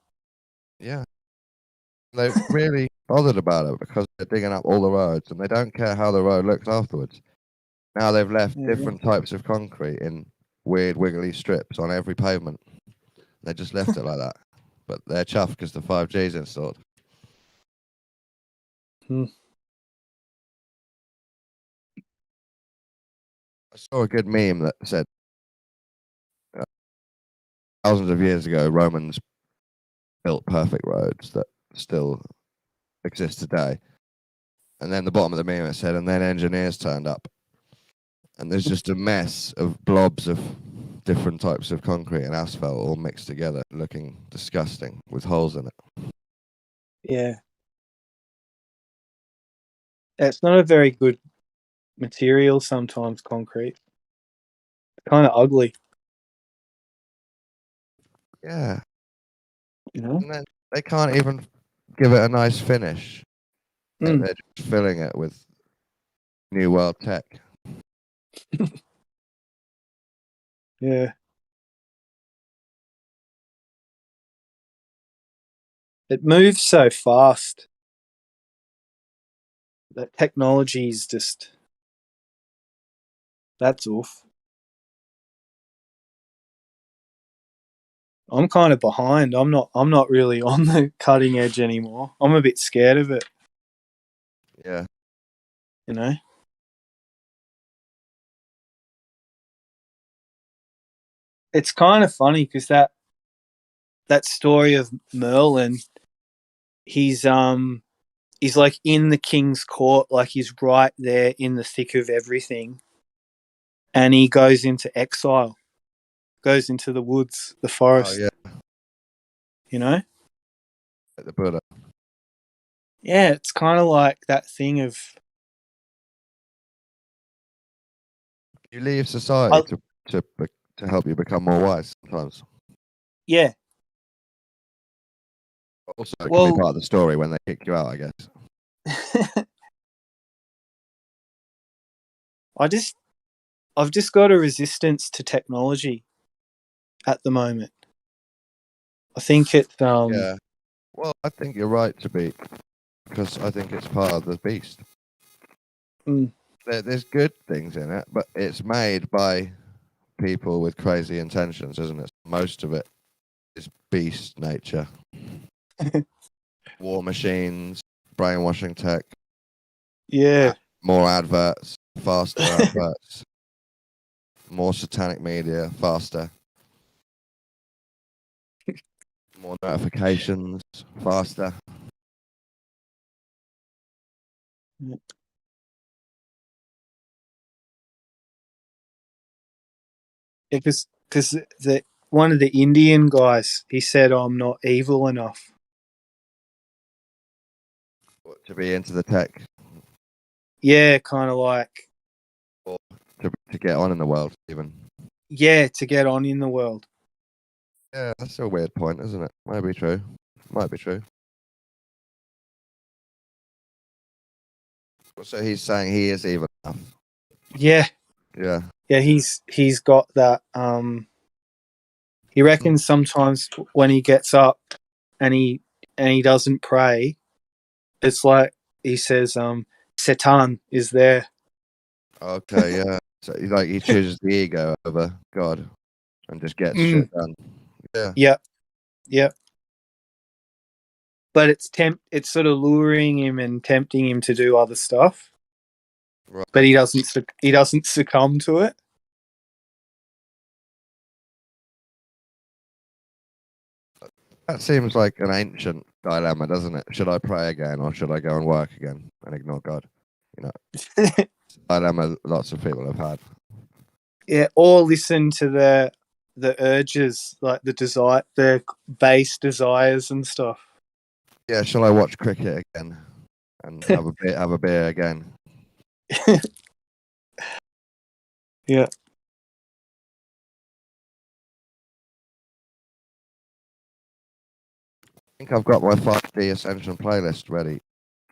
Yeah. They're really bothered about it because they're digging up all the roads and they don't care how the road looks afterwards. Now they've left different types of concrete in weird wiggly strips on every pavement. They just left it like that. But they're chuffed because the 5G's installed. I saw a good meme that said thousands of years ago, Romans built perfect roads that still exist today. And then the bottom of the meme it said, and then engineers turned up. And there's just a mess of blobs of different types of concrete and asphalt all mixed together, looking disgusting with holes in it. Yeah. It's not a very good material sometimes, concrete. Kind of ugly. Yeah. You know? And then they can't even give it a nice finish. They're just filling it with New World tech. Yeah. It moves so fast. That technology is just... That's oof. I'm kind of behind. I'm not really on the cutting edge anymore. I'm a bit scared of it. Yeah. You know? It's kind of funny because that story of Merlin, he's he's like in the king's court, like he's right there in the thick of everything, and he goes into exile, goes into the woods, the Oh forest. yeah, You know? like the Buddha. Yeah, it's kind of like that thing of You leave society to help you become more wise sometimes. yeah. Also, it can Well, be part of the story when they kick you out, I guess. I've just got a resistance to technology at the moment. I think it's Yeah. Well, I think you're right to be, because I think it's part of the beast. Mm. There's good things in it, but it's made by people with crazy intentions, isn't it? Most of it is beast nature. War machines, brainwashing tech, yeah. more adverts, faster adverts, more satanic media, faster. More notifications, faster. Because the one of the Indian guys, he said, "I'm not evil enough." To be into the tech, Yeah, kind of like or to get on in the world, even. yeah, to get on in the world. Yeah, that's a weird point, isn't it? Might be true. Might be true. So he's saying he is evil enough. Yeah, Yeah. yeah. He's got that. He reckons sometimes when he gets up and he doesn't pray, it's like he says, Satan is there. Okay, yeah. So he chooses the ego over God and just gets shit done. Yeah. Yep. Yep. But it's sort of luring him and tempting him to do other stuff. Right. But he doesn't succumb to it. That seems like an ancient dilemma, doesn't it? Should I pray again or should I go and work again and ignore God? You know, dilemma lots of people have had. Yeah, or listen to the urges, like the base desires and stuff. Yeah, shall I watch cricket again and have a beer again? Yeah. I think I've got my 5D Ascension playlist ready,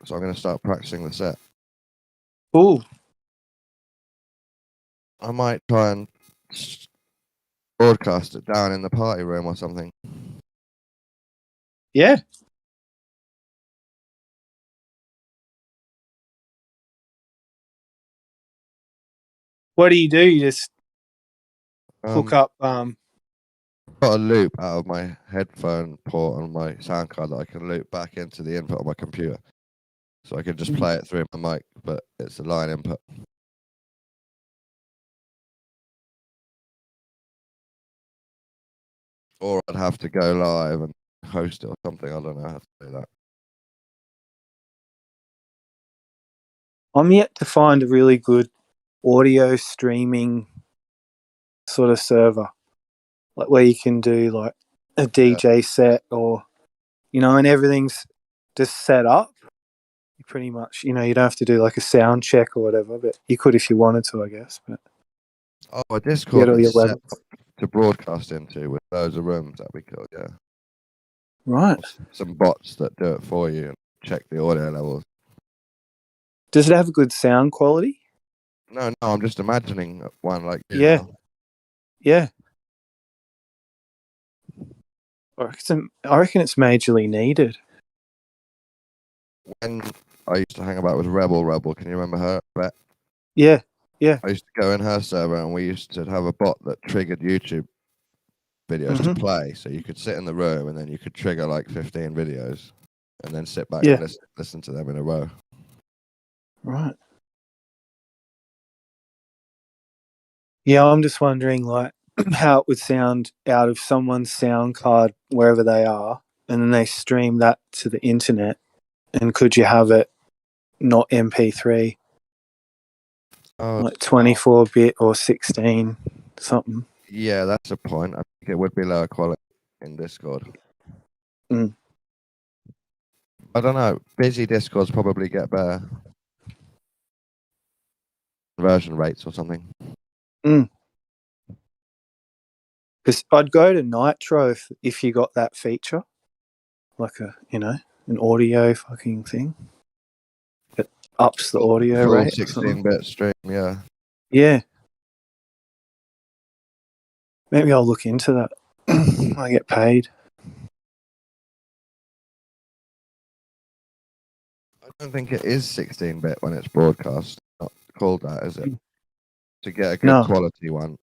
so I'm going to start practicing the set. Ooh. I might try and broadcast it down in the party room or something. Yeah. What do? You just hook up. Got a loop out of my headphone port on my sound card that I can loop back into the input on my computer, so I can just play it through my mic, but it's a line input. Or I'd have to go live and host it or something. I don't know how to do that. I'm yet to find a really good audio streaming sort of server, like where you can do like a DJ set, or and everything's just set up. You pretty much, you don't have to do like a sound check or whatever, but you could if you wanted to, I guess. But a Discord that's set to broadcast into with loads of rooms, that'd be cool. Yeah. Right. Some bots that do it for you and check the audio levels. Does it have a good sound quality? No, I'm just imagining one like you. Yeah. Now. Yeah. I reckon it's majorly needed. When I used to hang about with Rebel, can you remember her? Bet? Yeah. Yeah. I used to go in her server and we used to have a bot that triggered YouTube videos to play. So you could sit in the room and then you could trigger like 15 videos and then sit back and listen to them in a row. Right. Yeah, I'm just wondering like how it would sound out of someone's sound card wherever they are, and then they stream that to the internet. And could you have it not MP3, like 24-bit or 16 something? Yeah, that's a point. I think it would be lower quality in Discord. Mm. I don't know. Busy Discords probably get better conversion rates or something. Because I'd go to Nitro if you got that feature, like an audio fucking thing. It ups the audio Full rate. 16-bit stream, yeah. Yeah. Maybe I'll look into that. I get paid. I don't think it is 16-bit when it's broadcast. Not called that, is it? To get a good quality one.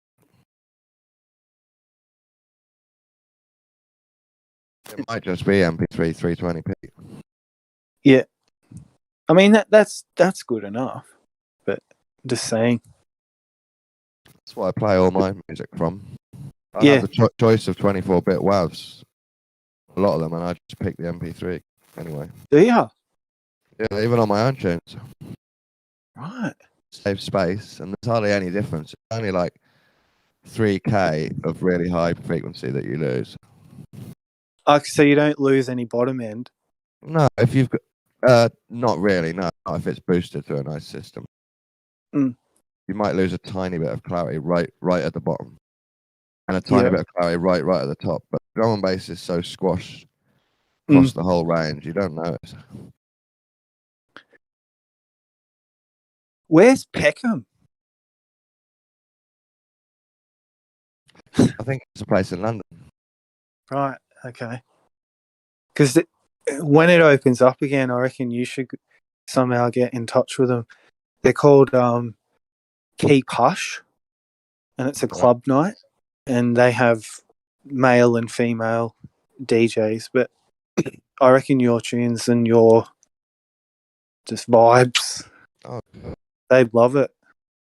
It might just be MP3 320p. Yeah. I mean that's good enough. But just saying. That's what I play all my music from. I have the choice of 24-bit WAVs. A lot of them, and I just pick the MP3 anyway. Do ya? Yeah, even on my own tunes. Right. Save space, and there's hardly any difference. It's only like 3K of really high frequency that you lose. So you don't lose any bottom end? No, if you've got... not really, no. Not if it's boosted to a nice system. Mm. You might lose a tiny bit of clarity right at the bottom. And a tiny bit of clarity right at the top. But drum and bass is so squashed across the whole range, you don't notice. Where's Peckham? I think it's a place in London. Right, okay. Because when it opens up again, I reckon you should somehow get in touch with them. They're called Keep Hush, and it's a club night, and they have male and female DJs, but I reckon your tunes and your just vibes, they'd love it.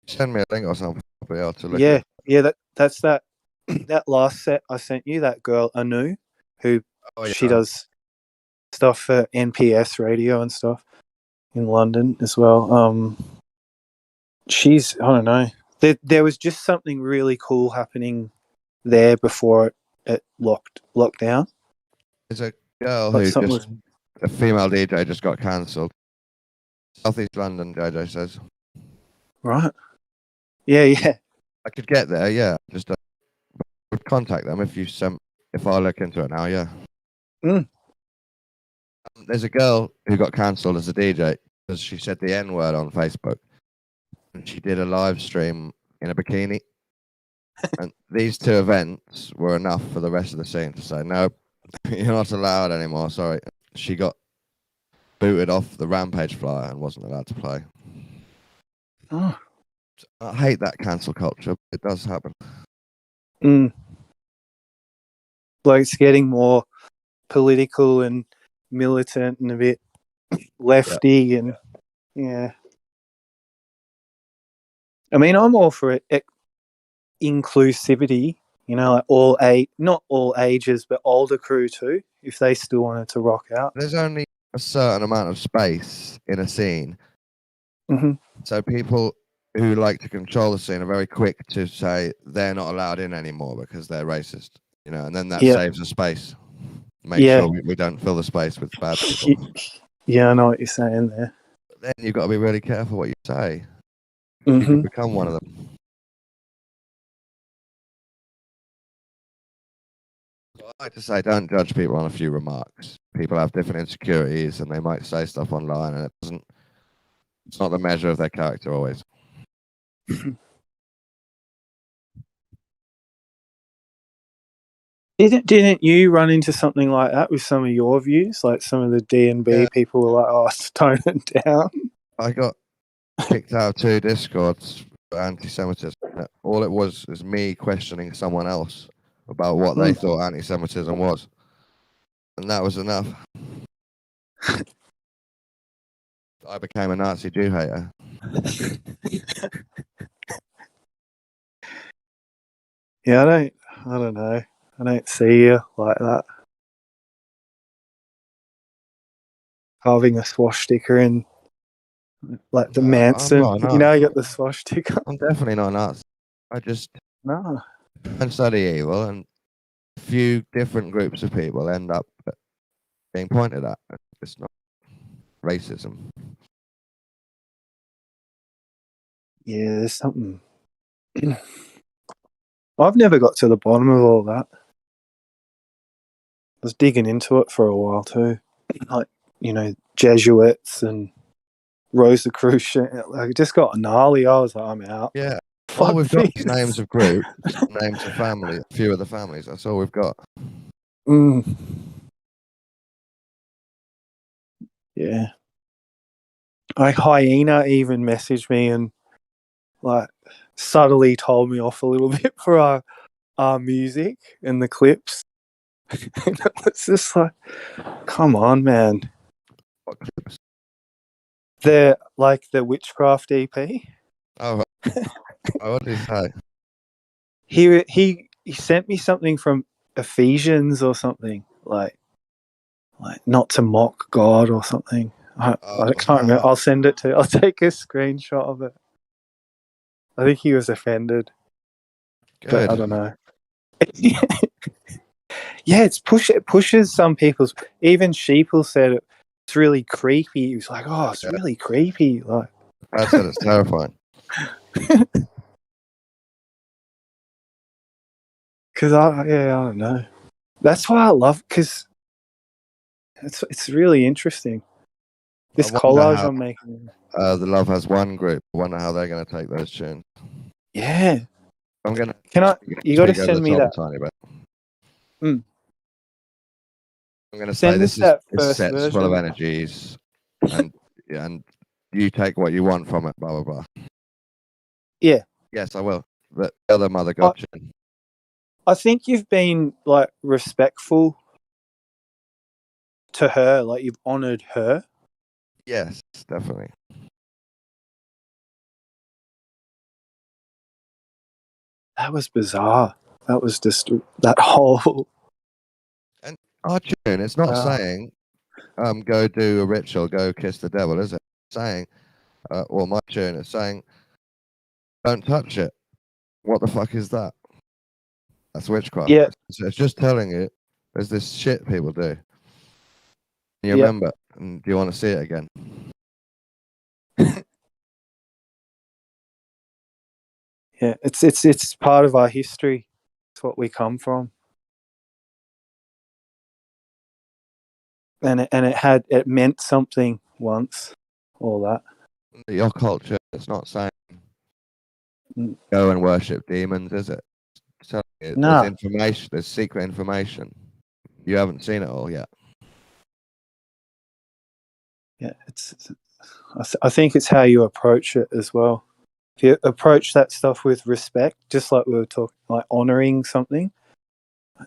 Send me a link or something. I'll be able to look at it. Yeah, that's that last set I sent you, that girl Anu, who she does stuff for NPS radio and stuff in London as well. She's, I don't know, there was just something really cool happening there before it locked down. There's a girl Like who a female DJ just got cancelled. Southeast London DJ says. Right. Yeah. I could get there, yeah. Just would contact them if I look into it now, yeah. There's a girl who got cancelled as a DJ because she said the N-word on Facebook. And she did a live stream in a bikini. And these two events were enough for the rest of the scene to say, no, you're not allowed anymore, sorry. She got booted off the Rampage flyer and wasn't allowed to play. Oh. I hate that cancel culture. It does happen. Like it's getting more political and militant and a bit lefty and yeah. I mean, I'm all for it. Inclusivity, like not all ages, but older crew too, if they still wanted to rock out. There's only a certain amount of space in a scene. Mm-hmm. So people who like to control the scene are very quick to say they're not allowed in anymore because they're racist, and then that saves the space. Make sure we don't fill the space with bad people. Yeah, I know what you're saying there. But then you've got to be really careful what you say. Mm-hmm. You could become one of them. I like to say don't judge people on a few remarks. People have different insecurities and they might say stuff online and it's not the measure of their character always. Didn't you run into something like that with some of your views? Like some of the D&B people were like, "Oh, tone it down." I got kicked out of 2 Discords for anti-Semitism. All it was me questioning someone else about what they thought anti-Semitism was, and that was enough. I became a Nazi Jew hater. Yeah, I don't know. I don't see you like that. carving a swastika in like the Manson. I'm not a You know, Nazi. you got the swastika. I'm definitely not a Nazi. I just No. and study evil, and a few different groups of people end up being pointed at. It's not racism. Yeah, there's something. I've never got to the bottom of all that. I was digging into it for a while too, like Jesuits and Rosicrucian. Like, it just got gnarly. I was like, I'm out. Yeah. Fuck All we've got this. is names of groups, names of family, a few of the families. That's all we've got. Yeah. Hyena even messaged me and like subtly told me off a little bit for our music and the clips. It's just like, come on, man. What clips? They're like the Witchcraft EP. Oh, what did he say? He sent me something from Ephesians or something like not to mock God or something. I can't remember. I'll send it to you. I'll take a screenshot of it. I think he was offended. Good. But I don't know. Yeah, it pushes some people's. Even Sheeple said it's really creepy. He was like, "Oh, it's really creepy." Like, I said it's terrifying. Because I don't know. That's why I love because it's really interesting. This collage I'm making. The Love Has One group. I wonder how they're going to take those tunes. Yeah. I'm gonna. You got to send me that. Tiny bit. Mm. I'm going to Send say us this that is first set full of version. energies, and you take what you want from it. Blah blah blah. Yeah. Yes, I will. The other mother got you. I think you've been like respectful to her, like you've honoured her. Yes, definitely. That was bizarre. That was just that whole. And our tune, it's not saying, go do a ritual, go kiss the devil, is it? It's saying, well, my tune is saying, don't touch it. What the fuck is that? That's witchcraft. Yeah. So it's just telling you, there's this shit people do. You Yep. remember, and do you want to see it again? Yeah, it's part of our history. It's what we come from, and it meant something once. All that. Your culture, it's not saying go and worship demons, is it? It's telling you No. there's information, there's secret information. You haven't seen it all yet. Yeah, I think it's how you approach it as well. If you approach that stuff with respect, just like we were talking, like honouring something,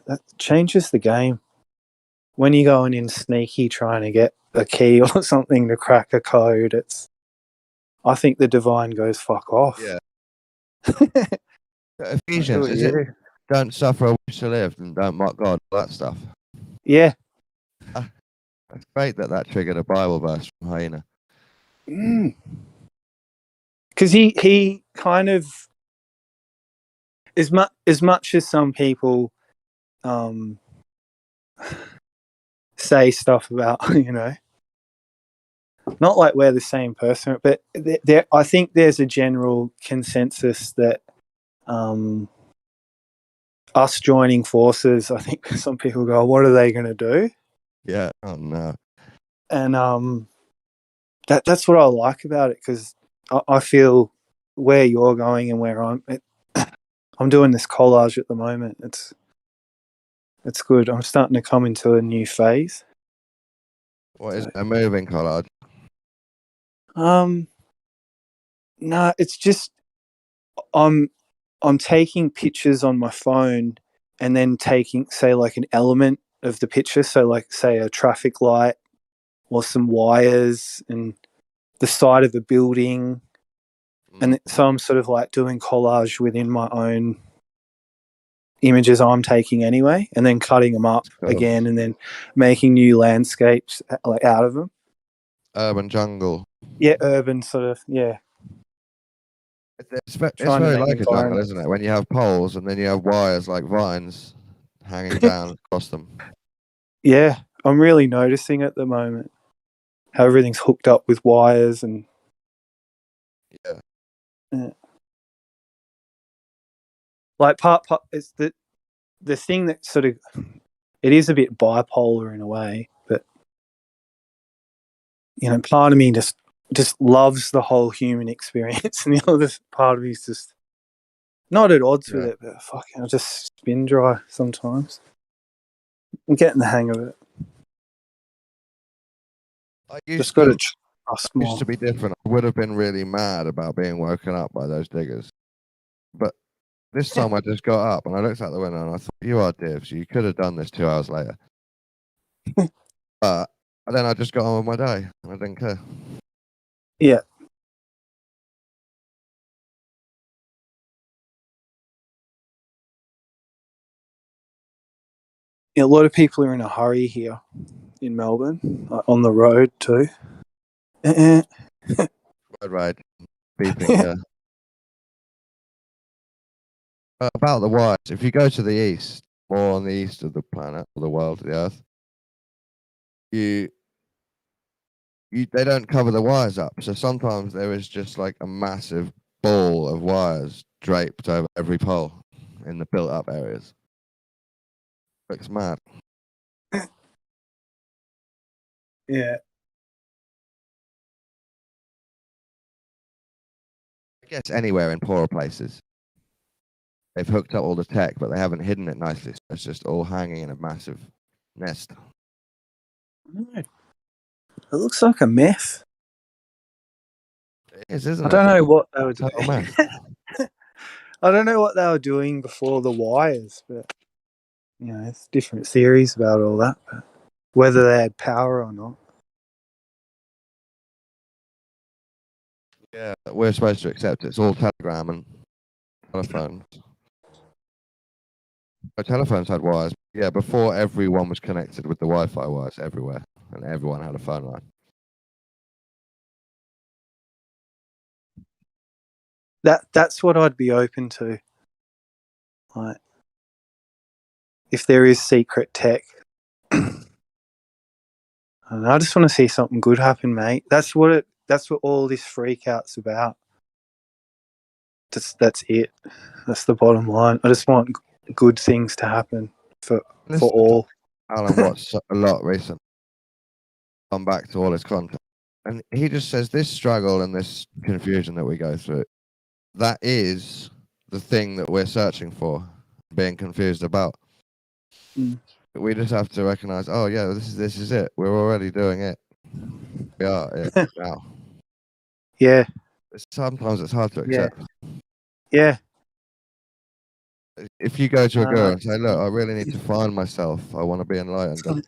that changes the game. When you're going in sneaky trying to get a key or something to crack a code, I think the divine goes fuck off. Yeah. Ephesians, is it? Don't suffer a wish to live and don't mock God, all that stuff. Yeah. It's great that triggered a Bible verse from Hyena. Because he kind of, as much as some people say stuff about, not like we're the same person, but I think there's a general consensus that us joining forces, I think some people go, what are they going to do? Yeah, oh no. And that's what I like about it, because I feel where you're going and where I'm doing this collage at the moment. It's good. I'm starting to come into a new phase. What is it, a moving collage? No, it's just I'm taking pictures on my phone and then taking, say, like an element of the picture. So like, say, a traffic light or some wires and the side of a building. And so I'm sort of like doing collage within my own images I'm taking anyway, and then cutting them up again and then making new landscapes like out of them. urban jungle. Yeah, urban sort of. Yeah. It's Trying to very make like a jungle, environment. isn't it? When you have poles and then you have wires like vines hanging down across them. Yeah, I'm really noticing at the moment how everything's hooked up with wires and. Yeah. Like part it's the thing that sort of it is a bit bipolar in a way, but part of me just loves the whole human experience, and the other part of me is just not at odds with it, but fucking, I just spin dry sometimes. I'm getting the hang of it. Just got to trust more. Used to be different. I would have been really mad about being woken up by those diggers, but this time I just got up and I looked out the window and I thought, "You are divs. You could have done this 2 hours later." But then I just got on with my day and I didn't care. Yeah. A lot of people are in a hurry here in Melbourne, on the road too. Road rage, beeping, yeah. About the wires, if you go to the east, more on the east of the planet, or the world, the Earth, they don't cover the wires up. So sometimes there is just like a massive ball of wires draped over every pole in the built-up areas. Looks mad. Yeah. I guess anywhere in poorer places. They've hooked up all the tech, but they haven't hidden it nicely. So it's just all hanging in a massive nest. It looks like a mess. It is, isn't I it? don't know what they were doing. Total mess. I don't know what they were doing before the wires, but it's different theories about all that. But whether they had power or not. Yeah, we're supposed to accept it. It's all telegram and telephones. Telephones had wires. Yeah, before everyone was connected with the Wi-Fi wires everywhere, and everyone had a phone line. That's what I'd be open to. Like, if there is secret tech, and I just want to see something good happen, mate. That's what all this freak out's about. That's it. That's the bottom line. I just want good things to happen for all. Alan Watts a lot recently. Come back to all his content, and he just says this struggle and this confusion that we go through, that is the thing that we're searching for, being confused about. We just have to recognize, oh yeah, this is it. We're already doing it. We are it now. Yeah. Sometimes it's hard to accept. Yeah. If you go to a girl and say, look, I really need to find myself, I want to be enlightened, then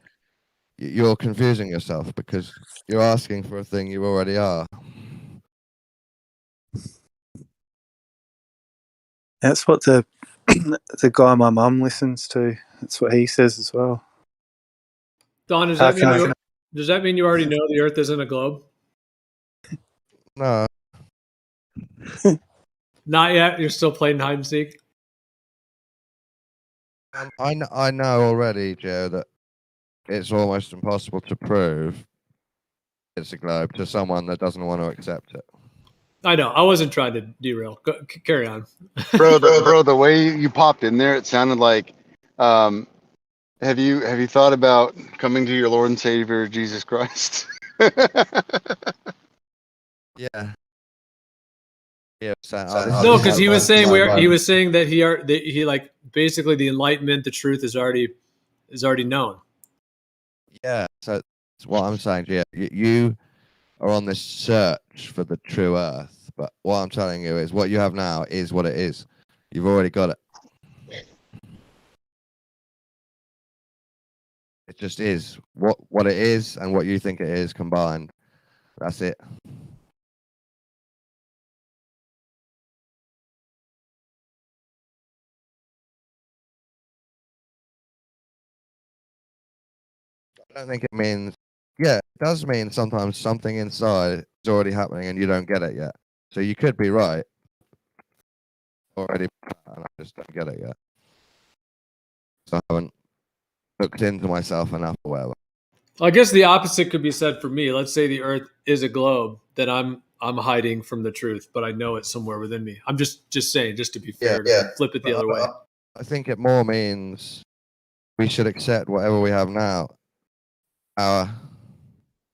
you're confusing yourself because you're asking for a thing you already are. That's what the guy my mum listens to. That's what he says as well. Don, does that mean you already know the Earth isn't a globe? No. Not yet. You're still playing hide and seek. I know already, Joe, that it's almost impossible to prove it's a globe to someone that doesn't want to accept it. I know. I wasn't trying to derail. Carry on. Bro, the way you popped in there, it sounded like, have you thought about coming to your Lord and Savior Jesus Christ? Yeah. Yeah. No, because he was saying that he like basically the enlightenment, the truth is already known. Yeah. So that's what I'm saying, Gio. You are on this search for the true Earth, but what I'm telling you is what you have now is what it is. You've already got it. It just is what it is and what you think it is combined. That's it. I don't think it means Yeah, it does mean sometimes something inside is already happening and you don't get it yet. So you could be right already, and I just don't get it yet. So I haven't looked into myself enough or whatever. I guess the opposite could be said for me. Let's say the Earth is a globe, then I'm hiding from the truth, but I know it's somewhere within me. I'm just saying, just to be fair, to flip it the other way. I think it more means we should accept whatever we have now, our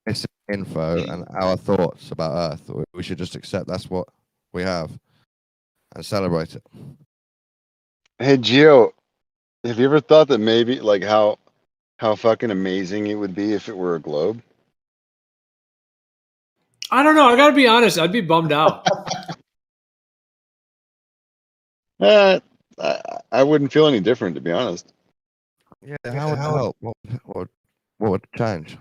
missing info and our thoughts about Earth. We should just accept that's what we have and celebrate it. Hey, Gio, have you ever thought that maybe, like, how fucking amazing it would be if it were a globe? I don't know. I got to be honest. I'd be bummed out. I wouldn't feel any different, to be honest. Yeah, how would it help? What would change?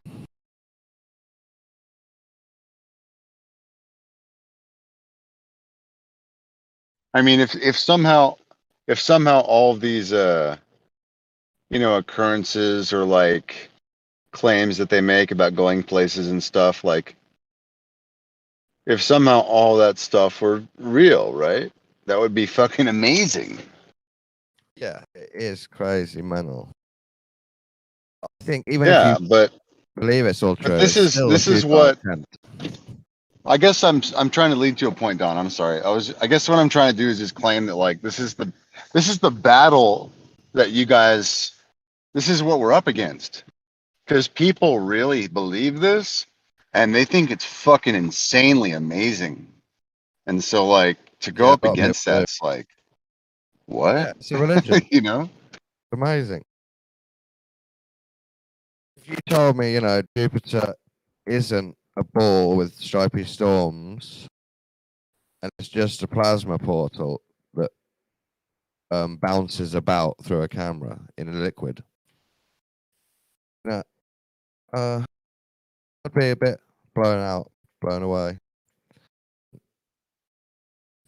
I mean, if somehow all of these occurrences or like claims that they make about going places and stuff, like if somehow all that stuff were real, right? That would be fucking amazing. Yeah, it is crazy mental. I think even Yeah, if you but believe it's all true, this it's is still this a is futile what attempt. I guess I'm trying to lead to a point, Don. I'm sorry. I guess what I'm trying to do is just claim that like this is the battle that you guys, this is what we're up against. Because people really believe this and they think it's fucking insanely amazing. And so like to go up a lot of against people do. that's like what? Yeah, it's a religion. You know? Amazing. If you told me, Jupiter isn't a ball with stripy storms and it's just a plasma portal that bounces about through a camera in a liquid, I'd be a bit blown away.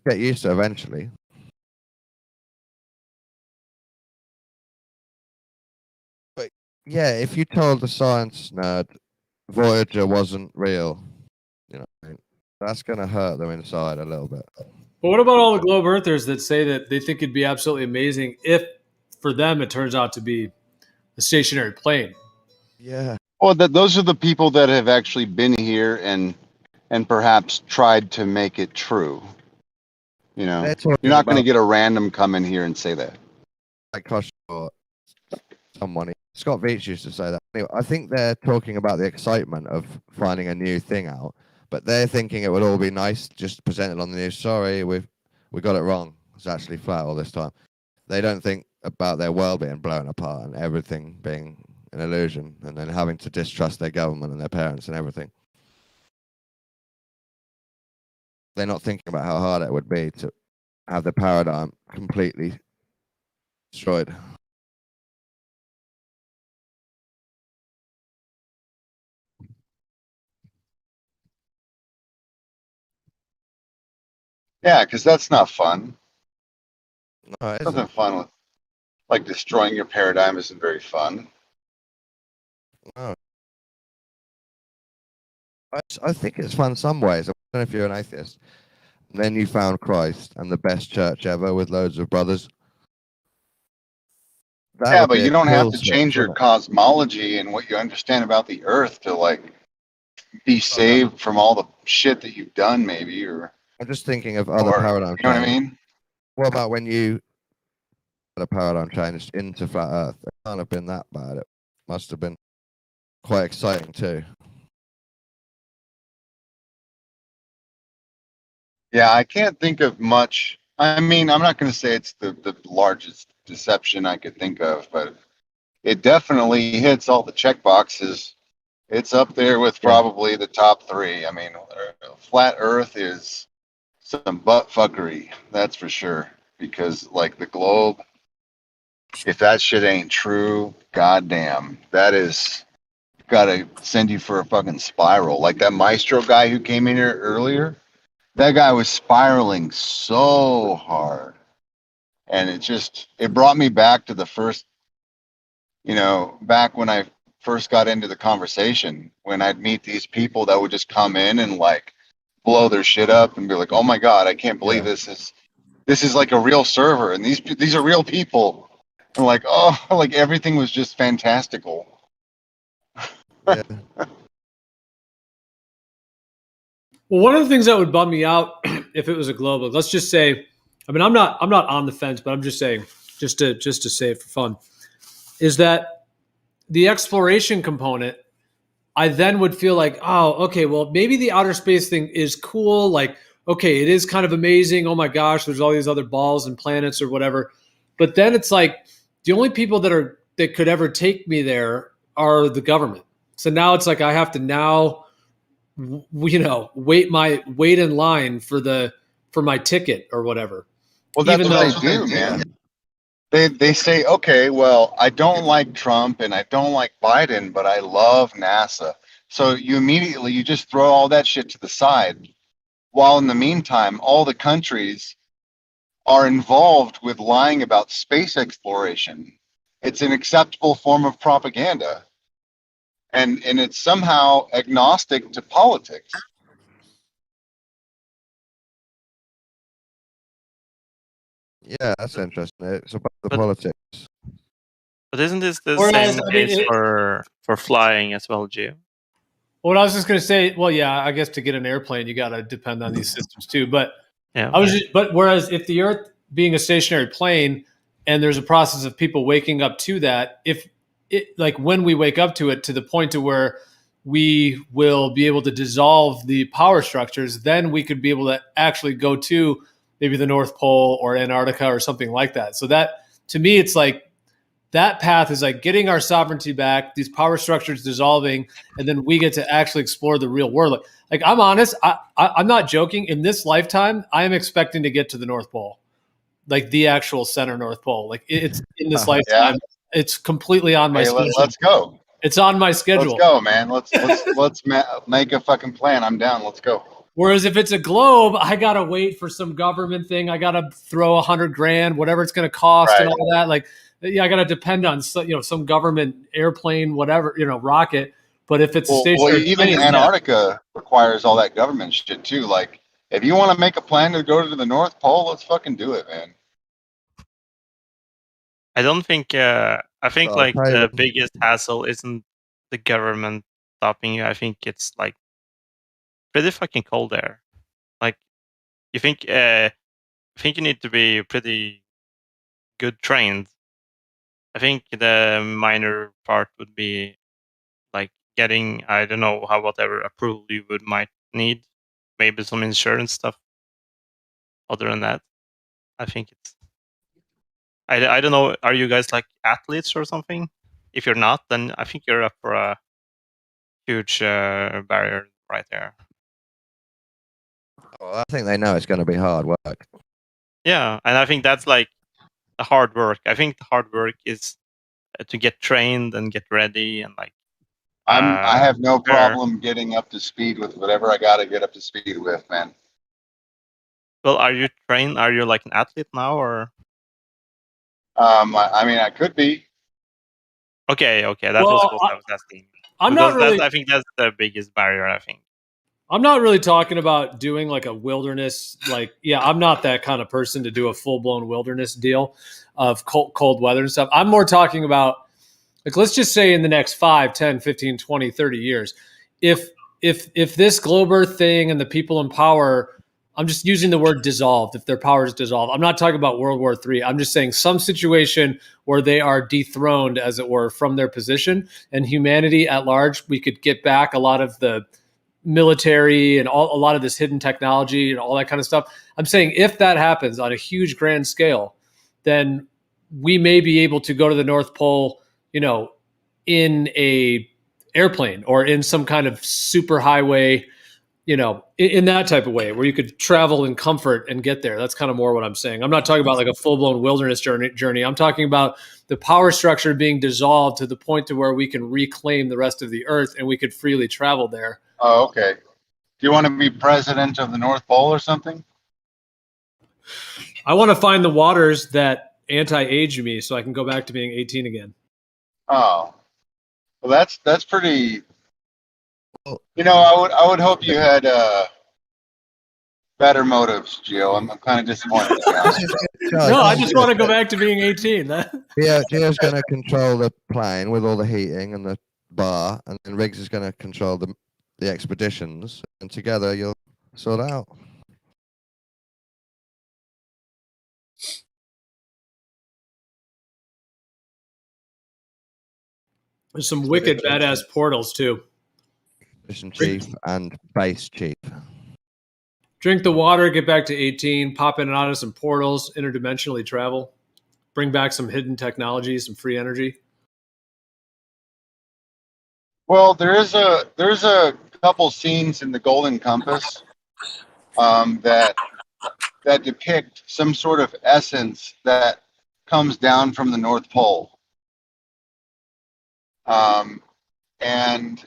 Get used to it eventually. But yeah, if you told the science nerd Voyager wasn't real, that's gonna hurt them inside a little bit. But what about all the globe earthers that say that they think it'd be absolutely amazing if, for them, it turns out to be a stationary plane? Yeah. Well, those are the people that have actually been here and perhaps tried to make it true. You know, you're not going to get a random come in here and say that. Like cost some money. Scott Veach used to say that. Anyway, I think they're talking about the excitement of finding a new thing out, but they're thinking it would all be nice just presented on the news. Sorry, we got it wrong. It's actually flat all this time. They don't think about their world being blown apart and everything being an illusion, and then having to distrust their government and their parents and everything. They're not thinking about how hard it would be to have the paradigm completely destroyed. Yeah, because that's not fun. No, it Nothing fun with like destroying your paradigm isn't very fun. No. I think it's fun some ways. I don't know if you're an atheist. And then you found Christ and the best church ever with loads of brothers. Yeah, but you don't have to change your cosmology and what you understand about the earth to like be saved from all the shit that you've done, maybe. Or I'm just thinking of other paradigm changes. You know what I mean? What about when you had a paradigm change into flat Earth? It can't have been that bad. It must have been quite exciting too. Yeah, I can't think of much. I mean, I'm not going to say it's the largest deception I could think of, but it definitely hits all the check boxes. It's up there with probably the top three. I mean, flat Earth is some butt fuckery, that's for sure. Because like the globe, if that shit ain't true, goddamn, that is gotta send you for a fucking spiral. Like that Maestro guy who came in here earlier. That guy was spiraling so hard. And it brought me back to the first, back when I first got into the conversation, when I'd meet these people that would just come in and like blow their shit up and be like, "Oh my god, I can't believe this is like a real server, and these are real people." And like, oh, like everything was just fantastical. Yeah. Well, one of the things that would bum me out if it was a global, let's just say, I mean, I'm not on the fence, but I'm just saying, just to say it for fun, is that the exploration component, I then would feel like, oh, okay, well, maybe the outer space thing is cool. Like, okay, it is kind of amazing. Oh my gosh, there's all these other balls and planets or whatever. But then it's like the only people that could ever take me there are the government. So now it's like I have to now, wait in line for my ticket or whatever. Well, that's what they do, man. They say, okay, well, I don't like Trump and I don't like Biden, but I love NASA. So you just throw all that shit to the side. While in the meantime, all the countries are involved with lying about space exploration. It's an acceptable form of propaganda. And it's somehow agnostic to politics. Yeah, that's interesting. It's about the politics. But isn't this the same case for flying as well, Gio? What I was just going to say, well, yeah, I guess to get an airplane, you got to depend on these systems too. But yeah, but whereas if the Earth being a stationary plane, and there's a process of people waking up to that, when we wake up to it to the point to where we will be able to dissolve the power structures, then we could be able to actually go to maybe the North Pole or Antarctica or something like that. So that, to me, it's like that path is like getting our sovereignty back, these power structures dissolving, and then we get to actually explore the real world. Like I'm honest, I'm not joking. In this lifetime, I am expecting to get to the North Pole, like the actual center North Pole. Like it's in this lifetime. Yeah. It's completely on my schedule. Let's go. It's on my schedule. Let's go, man. Let's make a fucking plan. I'm down. Let's go. Whereas if it's a globe, I gotta wait for some government thing. I gotta throw $100,000, whatever it's gonna cost, and all that. Like, yeah, I gotta depend on some government airplane, whatever, rocket. But if it's a stationary even plane, Antarctica requires all that government shit too. Like, if you want to make a plan to go to the North Pole, let's fucking do it, man. I don't think. I think the biggest hassle isn't the government stopping you. I think it's like pretty fucking cold there. Like, you think I think you need to be pretty good trained. I think the minor part would be like getting, I don't know whatever approval you might need, maybe some insurance stuff. Other than that, I think it's. I don't know. Are you guys like athletes or something? If you're not, then I think you're up for a huge barrier right there. Well, I think they know it's going to be hard work. Yeah, and I think that's like the hard work. I think the hard work is to get trained and get ready and like. I have no problem getting up to speed with whatever I got to get up to speed with, man. Well, are you trained? Are you like an athlete now, or? I mean, I could be. Okay. That was what I was asking. I'm not really. I think that's the biggest barrier. I think. I'm not really talking about doing like a wilderness, I'm not that kind of person to do a full-blown wilderness deal of cold weather and stuff. I'm more talking about, like, let's just say in the next 5, 10, 15, 20, 30 years, if this globe earth thing and the people in power, I'm just using the word dissolved, if their power is dissolved. I'm not talking about World War III. I'm just saying some situation where they are dethroned, as it were, from their position, and humanity at large, we could get back a lot of the military and a lot of this hidden technology and all that kind of stuff. I'm saying if that happens on a huge grand scale, then we may be able to go to the North Pole, in a airplane or in some kind of super highway, in that type of way where you could travel in comfort and get there. That's kind of more what I'm saying. I'm not talking about like a full-blown wilderness journey. I'm talking about the power structure being dissolved to the point to where we can reclaim the rest of the earth and we could freely travel there. Oh, okay. Do you want to be president of the North Pole or something? I want to find the waters that anti-age me so I can go back to being 18 again. Oh. Well, that's pretty. You know, I would hope you had better motives, Gio. I'm kind of disappointed, to be honest. No, I just want to go back to being 18. Yeah, Gio's going to control the plane with all the heating and the bar, and then Riggs is going to control the expeditions, and together you'll sort out. There's some wicked badass portals too. Mission Chief and Base Chief. Drink the water, get back to 18, pop in and out of some portals, interdimensionally travel, bring back some hidden technology, some free energy. Well, there's a couple scenes in the Golden Compass that depict some sort of essence that comes down from the North Pole. And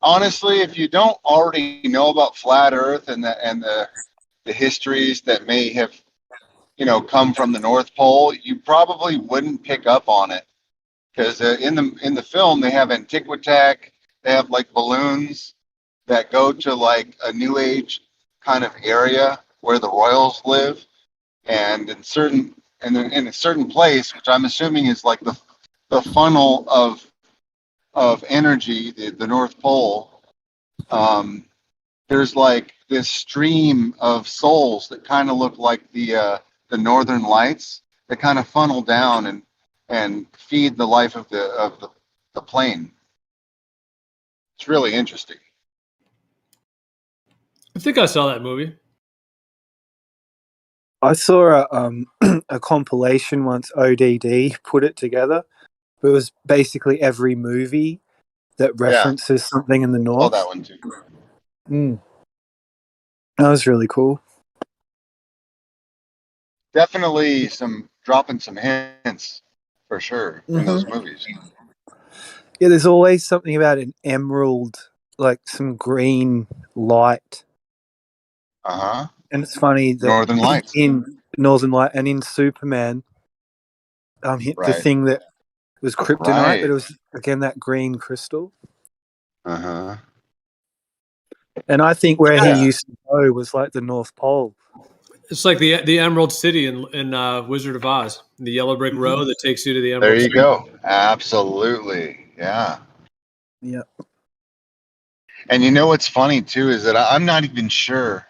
honestly, if you don't already know about flat Earth and the histories that may have, come from the North Pole, you probably wouldn't pick up on it, because in the film they have Antiquitech, they have like balloons that go to like a New Age kind of area where the royals live, and in a certain place, which I'm assuming is like the funnel of energy, the North Pole. There's like this stream of souls that kind of look like the Northern Lights that kind of funnel down and feed the life of the plane. It's really interesting. I think I saw that movie. I saw a compilation once. ODD put it together. It was basically every movie that references something in the North. Oh, that one too. That was really cool. Definitely dropping some hints for sure in those movies. Yeah, there's always something about an emerald, like some green light. And it's funny that Northern Lights. in Northern Light and in Superman, the thing that was kryptonite, but it was again that green crystal. And I think where he used to go was like the North Pole. It's like the Emerald City in Wizard of Oz, the yellow brick road that takes you to the Emerald There you City. go. Absolutely. Yeah. Yeah. And you know what's funny too is that I'm not even sure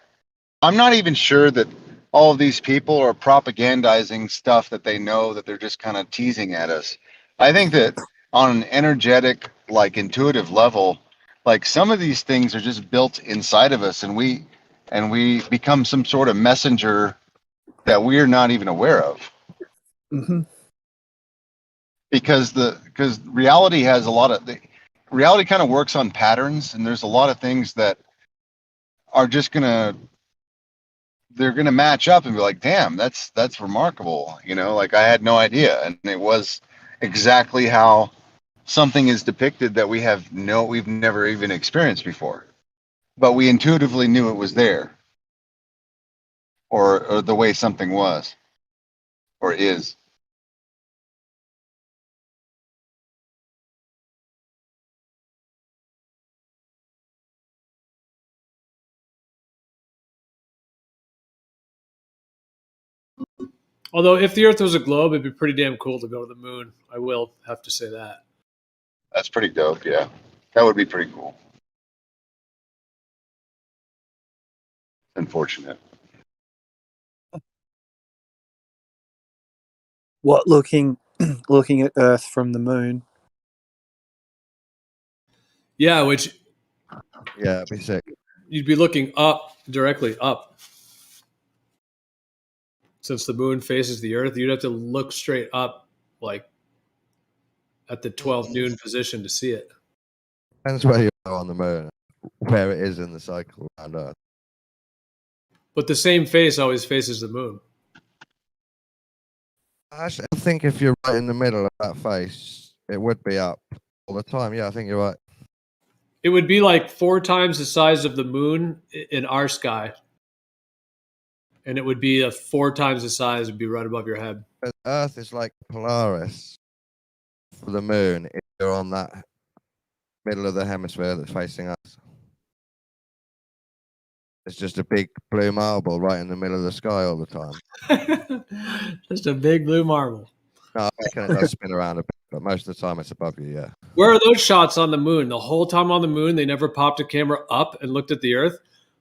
that all of these people are propagandizing stuff that they know that they're just kind of teasing at us. I think that on an energetic, like intuitive level, like some of these things are just built inside of us, and we become some sort of messenger that we're not even aware of. Because reality has a lot of reality kind of works on patterns, and there's a lot of things that are just they're gonna match up and be like, damn, that's remarkable. Like I had no idea, and it was exactly how something is depicted that we've never even experienced before, but we intuitively knew it was there, or the way something was or is. Although if the Earth was a globe, it'd be pretty damn cool to go to the moon. I will have to say that. That's pretty dope. Yeah, that would be pretty cool. Unfortunate. What, looking at Earth from the moon? Yeah, which it'd be sick. You'd be looking up, directly up. Since the moon faces the Earth, you'd have to look straight up, like at the 12 noon position to see it. Depends where you are on the moon, where it is in the cycle around Earth. But the same face always faces the moon. Actually, I think if you're right in the middle of that face, it would be up all the time. Yeah, I think you're right. It would be like 4 times the size of the moon in our sky. And it would be 4 times the size, would be right above your head. Earth is like Polaris for the moon. It's You're on that middle of the hemisphere that's facing us. It's just a big blue marble right in the middle of the sky all the time. Just a big blue marble. No, I reckon it does spin around a bit, but most of the time it's above you, yeah. Where are those shots on the moon? The whole time on the moon, they never popped a camera up and looked at the Earth.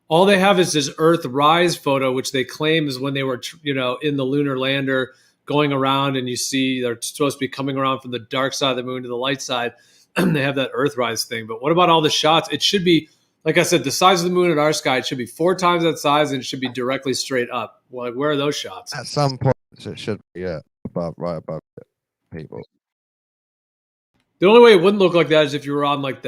All they have is this Earth rise photo, which they claim is when they were, in the lunar lander going around, and you see they're supposed to be coming around from the dark side of the moon to the light side. They have that Earth rise thing. But what about all the shots? It should be, like I said, the size of the moon in our sky. It should be 4 times that size, and it should be directly straight up. Well, like, where are those shots? At some point, it should be, yeah, right above people. The only way it wouldn't look like that is if you were on like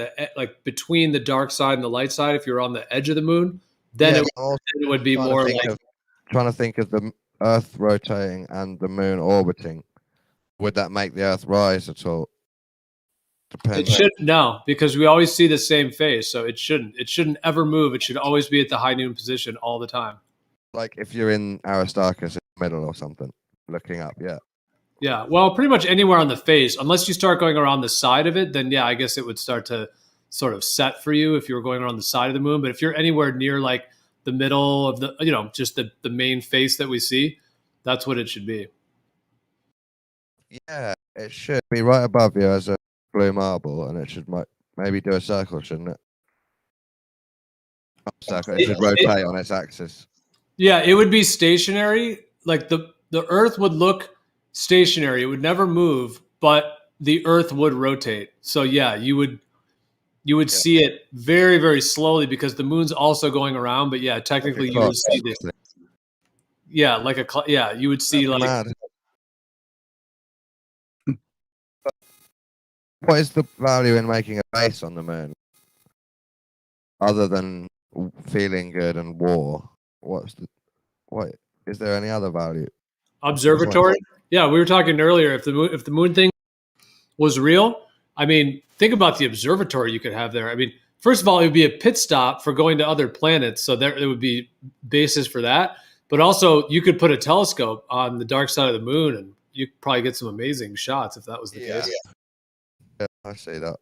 between the dark side and the light side. If you were on the edge of the moon, then Yeah, it would be more like. Trying to think of the Earth rotating and the moon orbiting. Would that make the Earth rise at all? It should no, because we always see the same phase, so it shouldn't. It shouldn't ever move. It should always be at the high noon position all the time. Like if you're in Aristarchus in the middle or something, looking up, yeah. Yeah, well, pretty much anywhere on the face, unless you start going around the side of it, then yeah, I guess it would start to sort of set for you if you were going around the side of the moon. But if you're anywhere near like the middle of the, just the main face that we see, that's what it should be. Yeah, it should be right above you as a blue marble, and it should maybe do a circle, shouldn't it? Circle. It should rotate on its axis. Yeah, it would be stationary. Like the Earth would look stationary. It would never move, but the Earth would rotate. So yeah, you would see it very, very slowly because the moon's also going around. But yeah, technically you would see this. Yeah, like you would see like. Mad. What is the value in making a base on the moon, other than feeling good and war? What is there any other value? Observatory? Yeah, we were talking earlier. If the moon thing was real, I mean, think about the observatory you could have there. I mean, first of all, it would be a pit stop for going to other planets, so there would be bases for that. But also, you could put a telescope on the dark side of the moon, and you could probably get some amazing shots if that was the case. Yeah, I see that.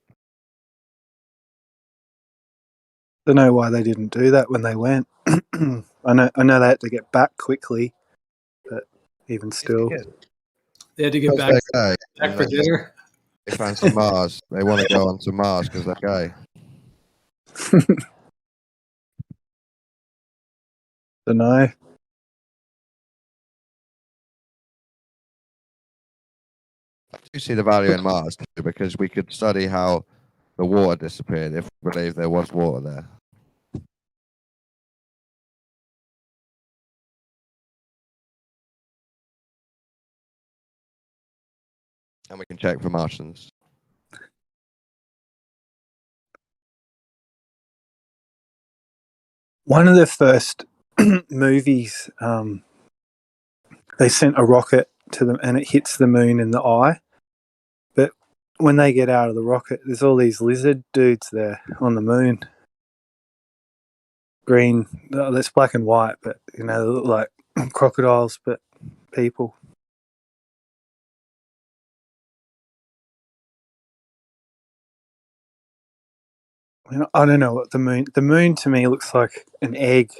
Don't know why they didn't do that when they went. I know they had to get back quickly, but even still, they had to get back for dinner. They fancy Mars. They want to go on to Mars because they're gay. Don't know. I do see the value in Mars too, because we could study how the water disappeared if we believe there was water there. And we can check for Martians. One of the first movies, they sent a rocket to them and it hits the moon in the eye. But when they get out of the rocket, there's all these lizard dudes there on the moon. Green, that's black and white, but they look like crocodiles, but people. I don't know what the moon to me looks like an egg.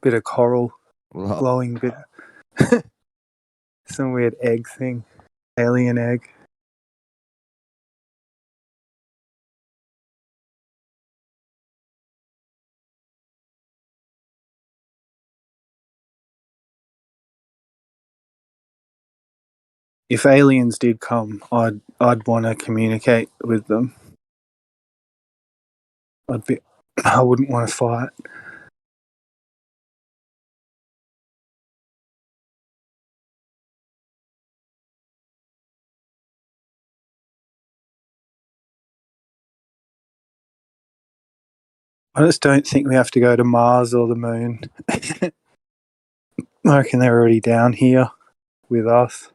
Bit of coral, glowing bit. Some weird egg thing. Alien egg. If aliens did come, I'd want to communicate with them. I wouldn't want to fight. I just don't think we have to go to Mars or the moon. I reckon they're already down here with us.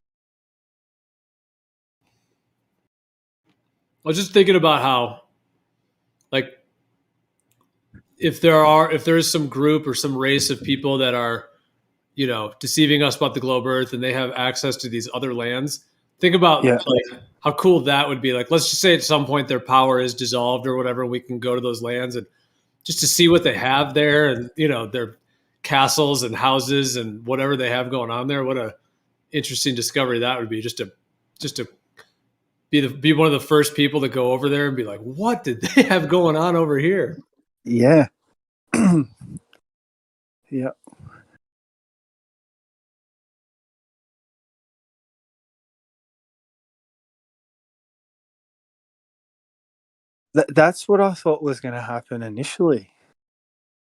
I was just thinking about how, like, if there is some group or some race of people that are, deceiving us about the globe Earth and they have access to these other lands, Think about like how cool that would be. Like, let's just say at some point their power is dissolved or whatever. We can go to those lands and just to see what they have there, and their castles and houses and whatever they have going on there. What a interesting discovery that would be. Just to be one of the first people to go over there and be like, what did they have going on over here? Yeah. Yeah. That's what I thought was going to happen initially.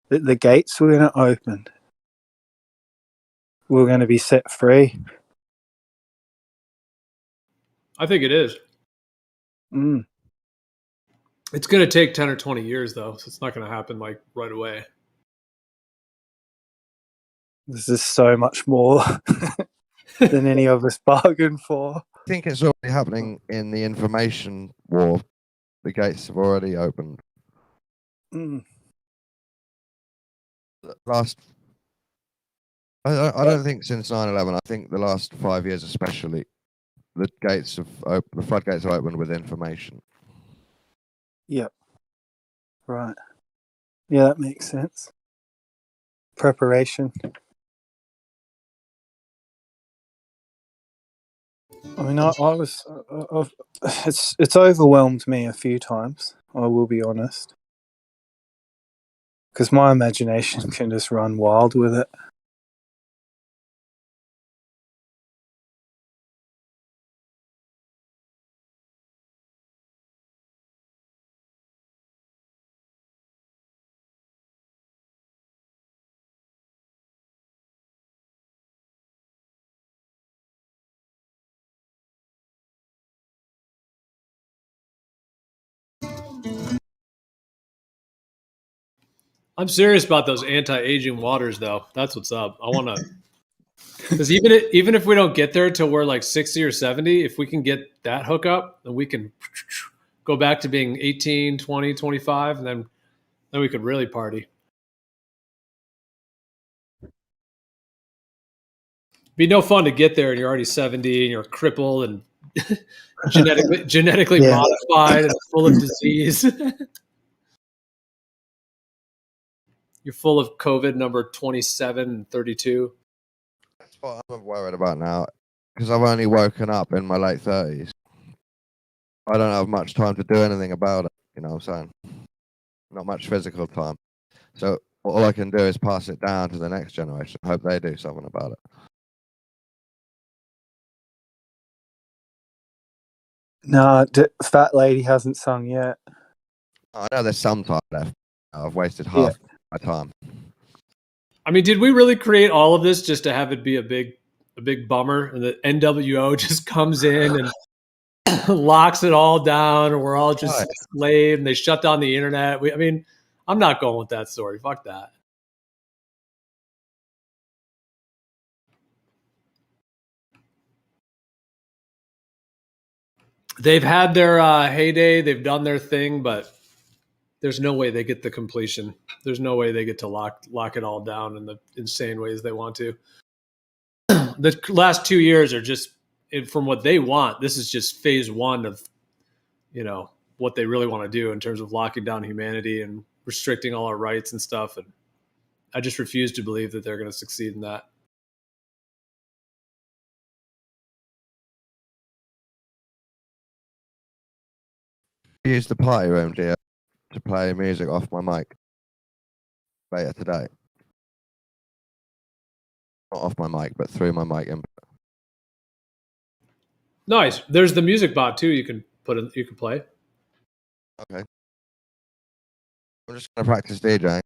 That the gates were going to open. We're going to be set free. I think it is. Mm. It's going to take 10 or 20 years, though, so it's not going to happen like right away. This is so much more than any of us bargained for. I think it's already happening in the information war. The gates have already opened. Mm. I don't think since 9/11. I think the last 5 years, especially, the floodgates have opened with information. Yep. Right. Yeah, that makes sense. Preparation. I mean, I was. It's overwhelmed me a few times. I will be honest, because my imagination can just run wild with it. I'm serious about those anti-aging waters, though. That's what's up. I want to, because even if we don't get there till we're like 60 or 70, if we can get that hookup, then we can go back to being 18, 20, 25, and then we could really party. Be no fun to get there and you're already 70 and you're crippled and genetically modified and full of disease. You're full of COVID number 27 and 32. That's what I'm worried about now, because I've only woken up in my late 30s. I don't have much time to do anything about it, you know what I'm saying? Not much physical time. So all I can do is pass it down to the next generation. Hope they do something about it. No, Fat Lady hasn't sung yet. I know there's some time left. I've wasted half my time. I mean, did we really create all of this just to have it be a big bummer, and the NWO just comes in and locks it all down, and we're all just enslaved, and they shut down the internet? I mean, I'm not going with that story. Fuck that. They've had their heyday. They've done their thing, but there's no way they get the completion. There's no way they get to lock it all down in the insane ways they want to. The last 2 years are just, from what they want, this is just phase one of, what they really want to do in terms of locking down humanity and restricting all our rights and stuff. And I just refuse to believe that they're going to succeed in that. I used the party room, dear, to play music off my mic later today. Not off my mic, but through my mic input. Nice. There's the music bot too. You can play. Okay. I'm just gonna practice DJing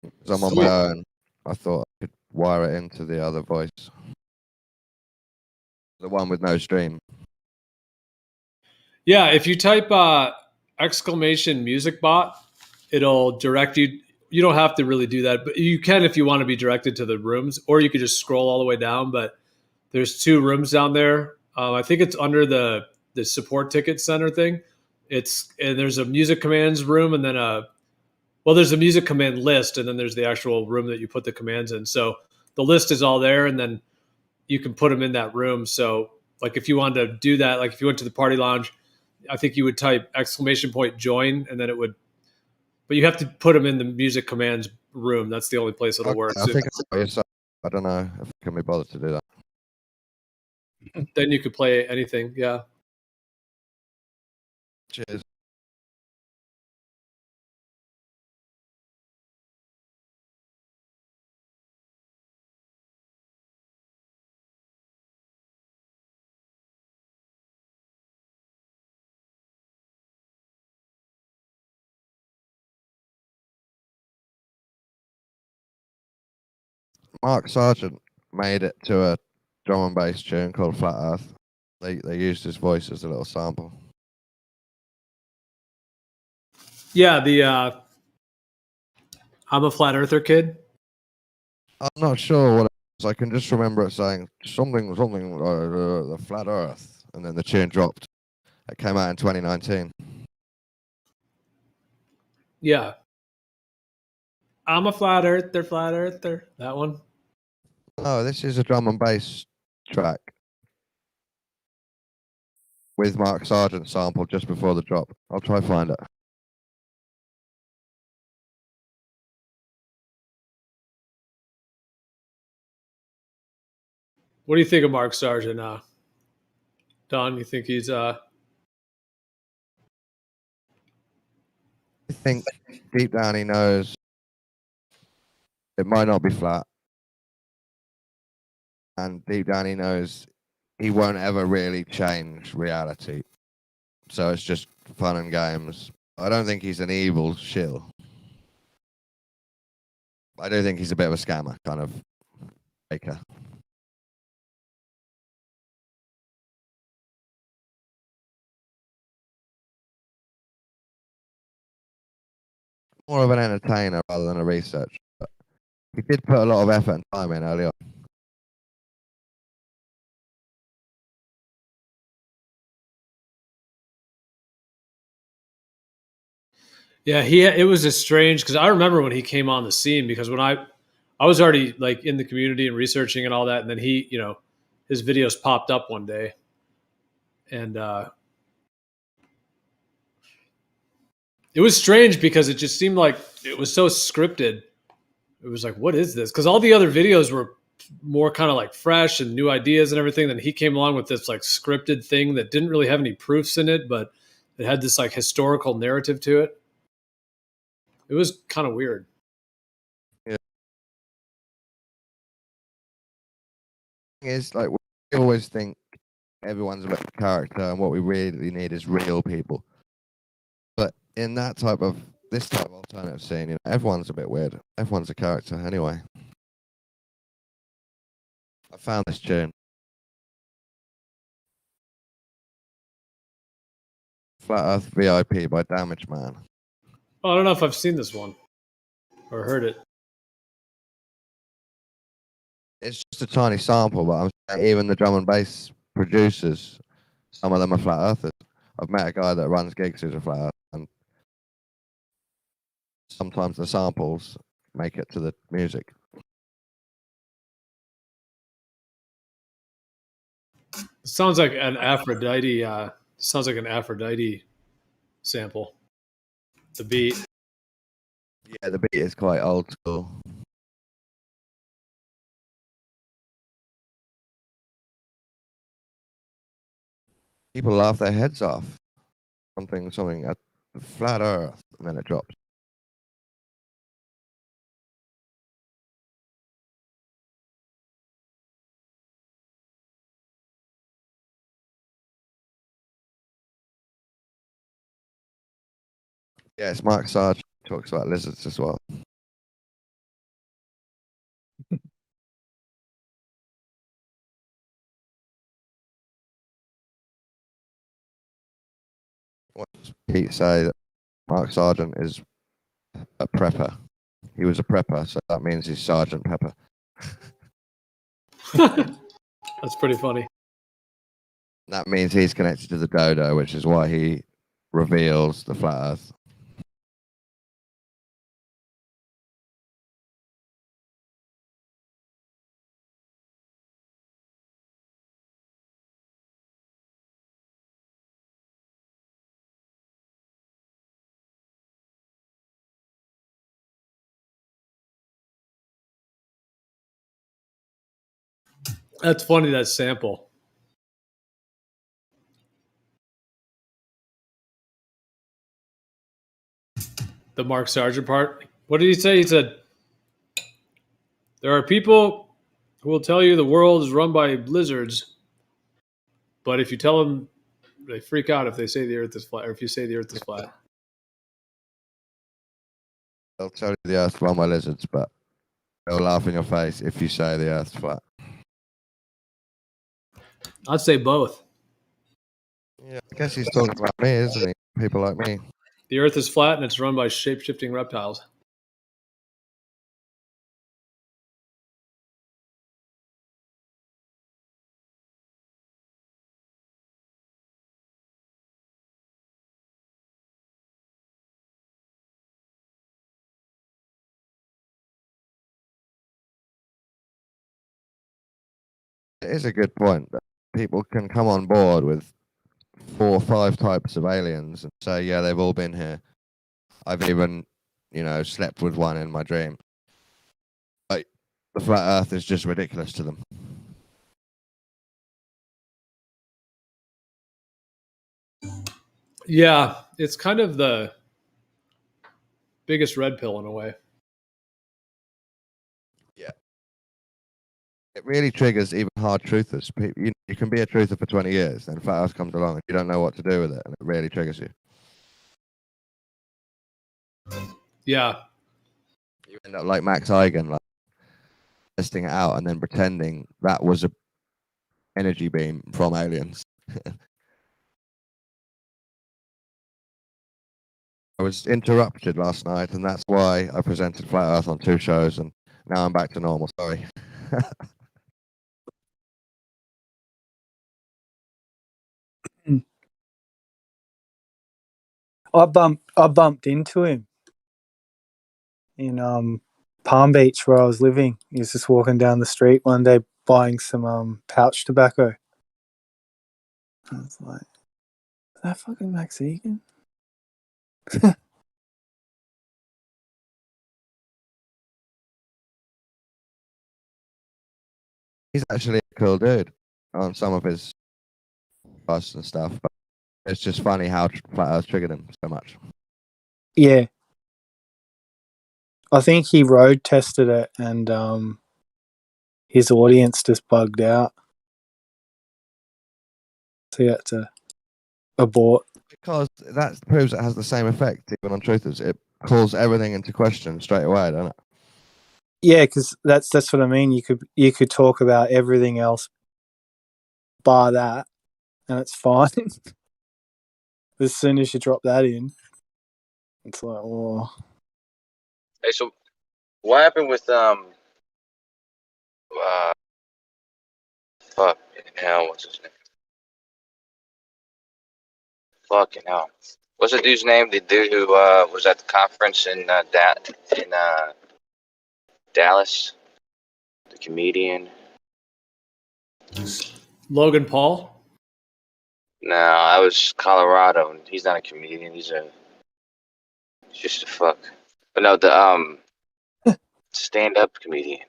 because I'm on my own. I thought I could wire it into the other voice, the one with no stream. Yeah, if you type exclamation music bot, it'll direct you. You don't have to really do that, but you can if you want to be directed to the rooms, or you could just scroll all the way down. But there's 2 rooms down there. I think it's under the support ticket center thing. And there's a music commands room, and then there's a music command list, and then there's the actual room that you put the commands in. So the list is all there, and then you can put them in that room. So Like if you wanted to do that, like if you went to the party lounge, I think you would type !join and then it would, but you have to put them in the music commands room. That's the only place it'll work. I think I don't know if I can be bothered to do that. Then you could play anything. Yeah. Cheers. Mark Sargent made it to a drum and bass tune called Flat Earth. They used his voice as a little sample. Yeah, the I'm a flat earther kid. I'm not sure what it was. I can just remember it saying something the Flat Earth, and then the tune dropped. It came out in 2019. Yeah. I'm a flat earther. That one. Oh, this is a drum and bass track with Mark Sargent sample just before the drop. I'll try to find it. What do you think of Mark Sargent? Don, you think he's I think deep down he knows it might not be flat. And deep down he knows he won't ever really change reality. So it's just fun and games. I don't think he's an evil shill. I do think he's a bit of a scammer, kind of faker. More of an entertainer rather than a researcher. But he did put a lot of effort and time in early on. Yeah, it was a strange because I remember when he came on the scene because when I was already like in the community and researching and all that, and then he, his videos popped up one day, and it was strange because it just seemed like it was so scripted. It was like, what is this? Because all the other videos were more kind of like fresh and new ideas and everything. Then he came along with this like scripted thing that didn't really have any proofs in it, but it had this like historical narrative to it. It was kind of weird. Yeah. It's like we always think everyone's a bit of a character, and what we really need is real people. But in this type of alternative scene, everyone's a bit weird. Everyone's a character anyway. I found this tune. Flat Earth VIP by Damage Man. Oh, I don't know if I've seen this one or heard it. It's just a tiny sample, but I'm saying even the drum and bass producers, some of them are flat earthers. I've met a guy that runs gigs who's a flat earth, and sometimes the samples make it to the music. It sounds like an Aphrodite. Sounds like an Aphrodite sample. The beat. Yeah, the beat is quite old school. People laugh their heads off. Something at flat earth, and then it drops. Yes, Mark Sarge talks about lizards as well. What does Pete say that Mark Sargent is a prepper? He was a prepper, so that means he's Sergeant Pepper. That's pretty funny. That means he's connected to the dodo, which is why he reveals the flat earth. That's funny, that sample. The Mark Sargent part. What did he say? He said, there are people who will tell you the world is run by lizards, but if you tell them, they freak out if they say the earth is flat, or if you say the earth is flat. They'll tell you the earth's run by lizards, but they'll laugh in your face if you say the earth's flat. I'd say both. Yeah, I guess he's talking about me, isn't he? People like me. The earth is flat and it's run by shape-shifting reptiles. It is a good point that people can come on board with 4 or 5 types of aliens and say, yeah, they've all been here. I've even, slept with one in my dream. Like, the flat earth is just ridiculous to them. Yeah, it's kind of the biggest red pill in a way. Yeah. It really triggers even hard truthers. You can be a truther for 20 years, then flat earth comes along and you don't know what to do with it, and it really triggers you. Yeah. You end up like Max Eigen, like testing it out and then pretending that was a energy beam from aliens. I was interrupted last night, and that's why I presented Flat Earth on 2 shows, and now I'm back to normal. Sorry. I bumped into him in Palm Beach where I was living. He was just walking down the street one day buying some pouch tobacco. I was like, is that fucking Max Egan? He's actually a cool dude on some of his posts and stuff, but it's just funny how Flat Earth triggered him so much. Yeah. I think he road tested it and his audience just bugged out. So he had to abort. Because that proves it has the same effect even on truthers. It calls everything into question straight away, doesn't it? Yeah, because that's what I mean. You could talk about everything else bar that, and it's fine. As soon as you drop that in, it's like, oh. Hey, so what happened with fuck hell, what's his name? Fucking hell. What's the dude's name? The dude who was at the conference in Dallas? The comedian. Logan Paul? No, I was Colorado, and he's not a comedian. He's just a fuck. But no, the stand-up comedian.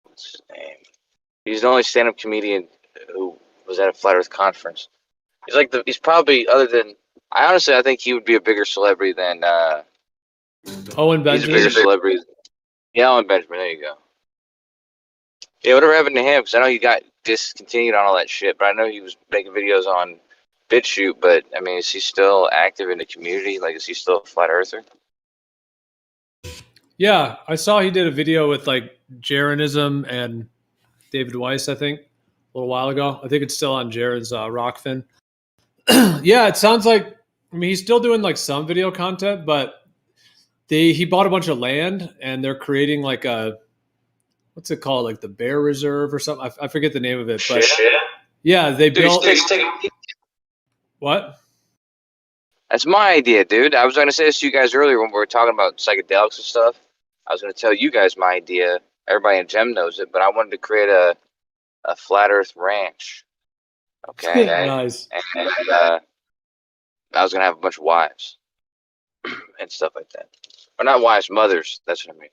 What's his name? He's the only stand-up comedian who was at a Flat Earth conference. He's probably, other than, I think he would be a bigger celebrity than Owen Benjamin. He's a bigger celebrity. Yeah, Owen Benjamin. There you go. Yeah, whatever happened to him? Because I know he got discontinued on all that shit, but I know he was making videos on BitChute. But I mean, is he still active in the community? Like, is he still a flat earther? Yeah, I saw he did a video with like Jaronism and David Weiss, I think, a little while ago. I think it's still on Jaron's Rockfin. Yeah, it sounds like, I mean, he's still doing like some video content, but he bought a bunch of land and they're creating like a, what's it called? Like the Bear Reserve or something. I forget the name of it, but yeah, they built. What? That's my idea, dude. I was going to say this to you guys earlier when we were talking about psychedelics and stuff. I was going to tell you guys my idea. Everybody in Gem knows it, but I wanted to create a flat Earth ranch. Okay. Nice. And I was going to have a bunch of wives and stuff like that. Or not wives, mothers. That's what I mean.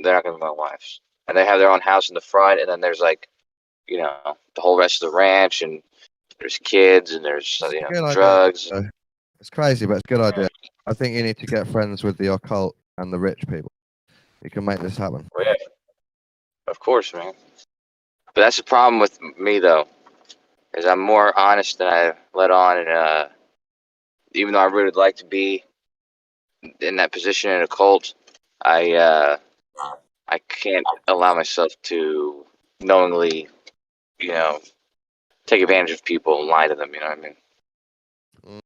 They're not going to be my wives. And they have their own house in the front, and then there's like you know, the whole rest of the ranch, and there's kids, and there's Good idea. drugs. It's crazy, but it's a good idea. I think you need to get friends with the occult and the rich people. You can make this happen. Oh, yeah. Of course, man. But that's the problem with me, though, is I'm more honest than I let on, and even though I really would like to be in that position in a cult, I can't allow myself to knowingly, take advantage of people and lie to them. You know what I mean?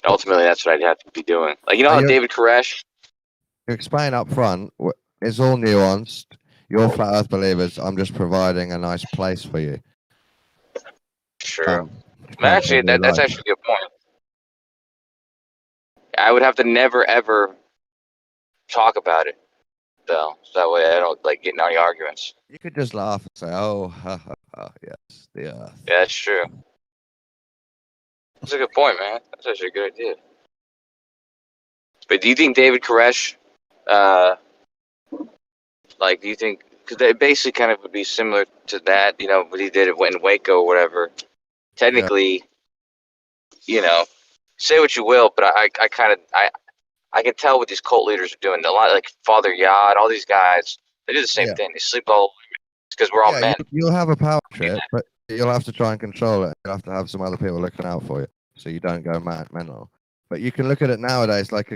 Ultimately, that's what I'd have to be doing. Like, how David Koresh. You explain up front. It's all nuanced. You're flat Earth believers. I'm just providing a nice place for you. Sure. Actually, that's actually a good point. I would have to never ever talk about it, though, so that way I don't get in any arguments. You could just laugh and say, "Oh, ha, ha, ha, yes, the Earth." Yeah, that's true. That's a good point, man. That's actually a good idea. But do you think David Koresh, do you think, because they basically kind of would be similar to that, what he did in Waco or whatever. Technically, say what you will, but I can tell what these cult leaders are doing. A lot like Father Yod, all these guys, they do the same thing. They sleep all because we're all men. You'll have a power trip, but you'll have to try and control it. You'll have to have some other people looking out for you, so you don't go mental. But you can look at it nowadays like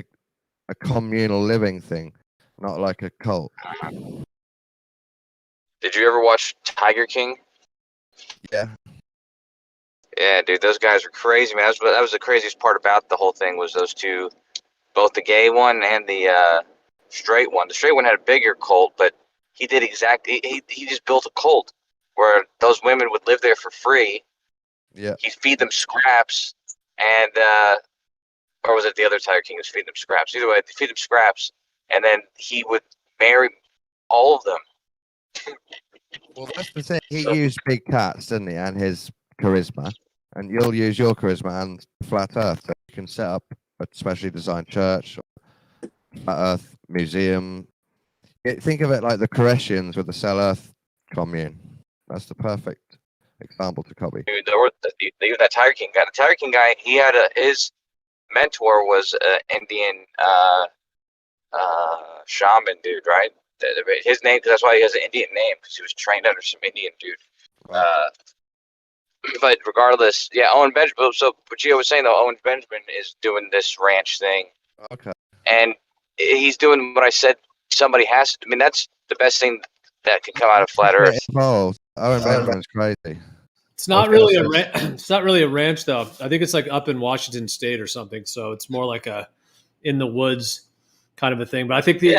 a communal living thing, not like a cult. Did you ever watch Tiger King? Yeah. Yeah, dude, those guys were crazy, man. That was the craziest part about the whole thing was those two, both the gay one and the straight one. The straight one had a bigger cult, but he did he just built a cult where those women would live there for free. Yeah. He'd feed them scraps, and or was it the other Tiger King was feeding them scraps? Either way, feed them scraps, and then he would marry all of them. Well, that's the thing. He used big cats, didn't he, and his charisma. And you'll use your charisma and flat Earth. So you can set up a specially designed church, or flat Earth museum. Think of it like the Koreshians with the Cell Earth commune. That's the perfect example to copy. Dude, even that Tiger King guy. The Tiger King guy, he had his mentor was an Indian shaman dude, right? His name, because that's why he has an Indian name, because he was trained under some Indian dude. Wow. But regardless, yeah, Owen Benjamin. So what Gio was saying though, Owen Benjamin is doing this ranch thing. Okay. And he's doing what I said. Somebody has to. I mean, that's the best thing that can come out of flat Earth. Involved. Owen Benjamin's crazy. It's not really it's not really a ranch though. I think it's like up in Washington State or something. So it's more like a in the woods kind of a thing. But I think they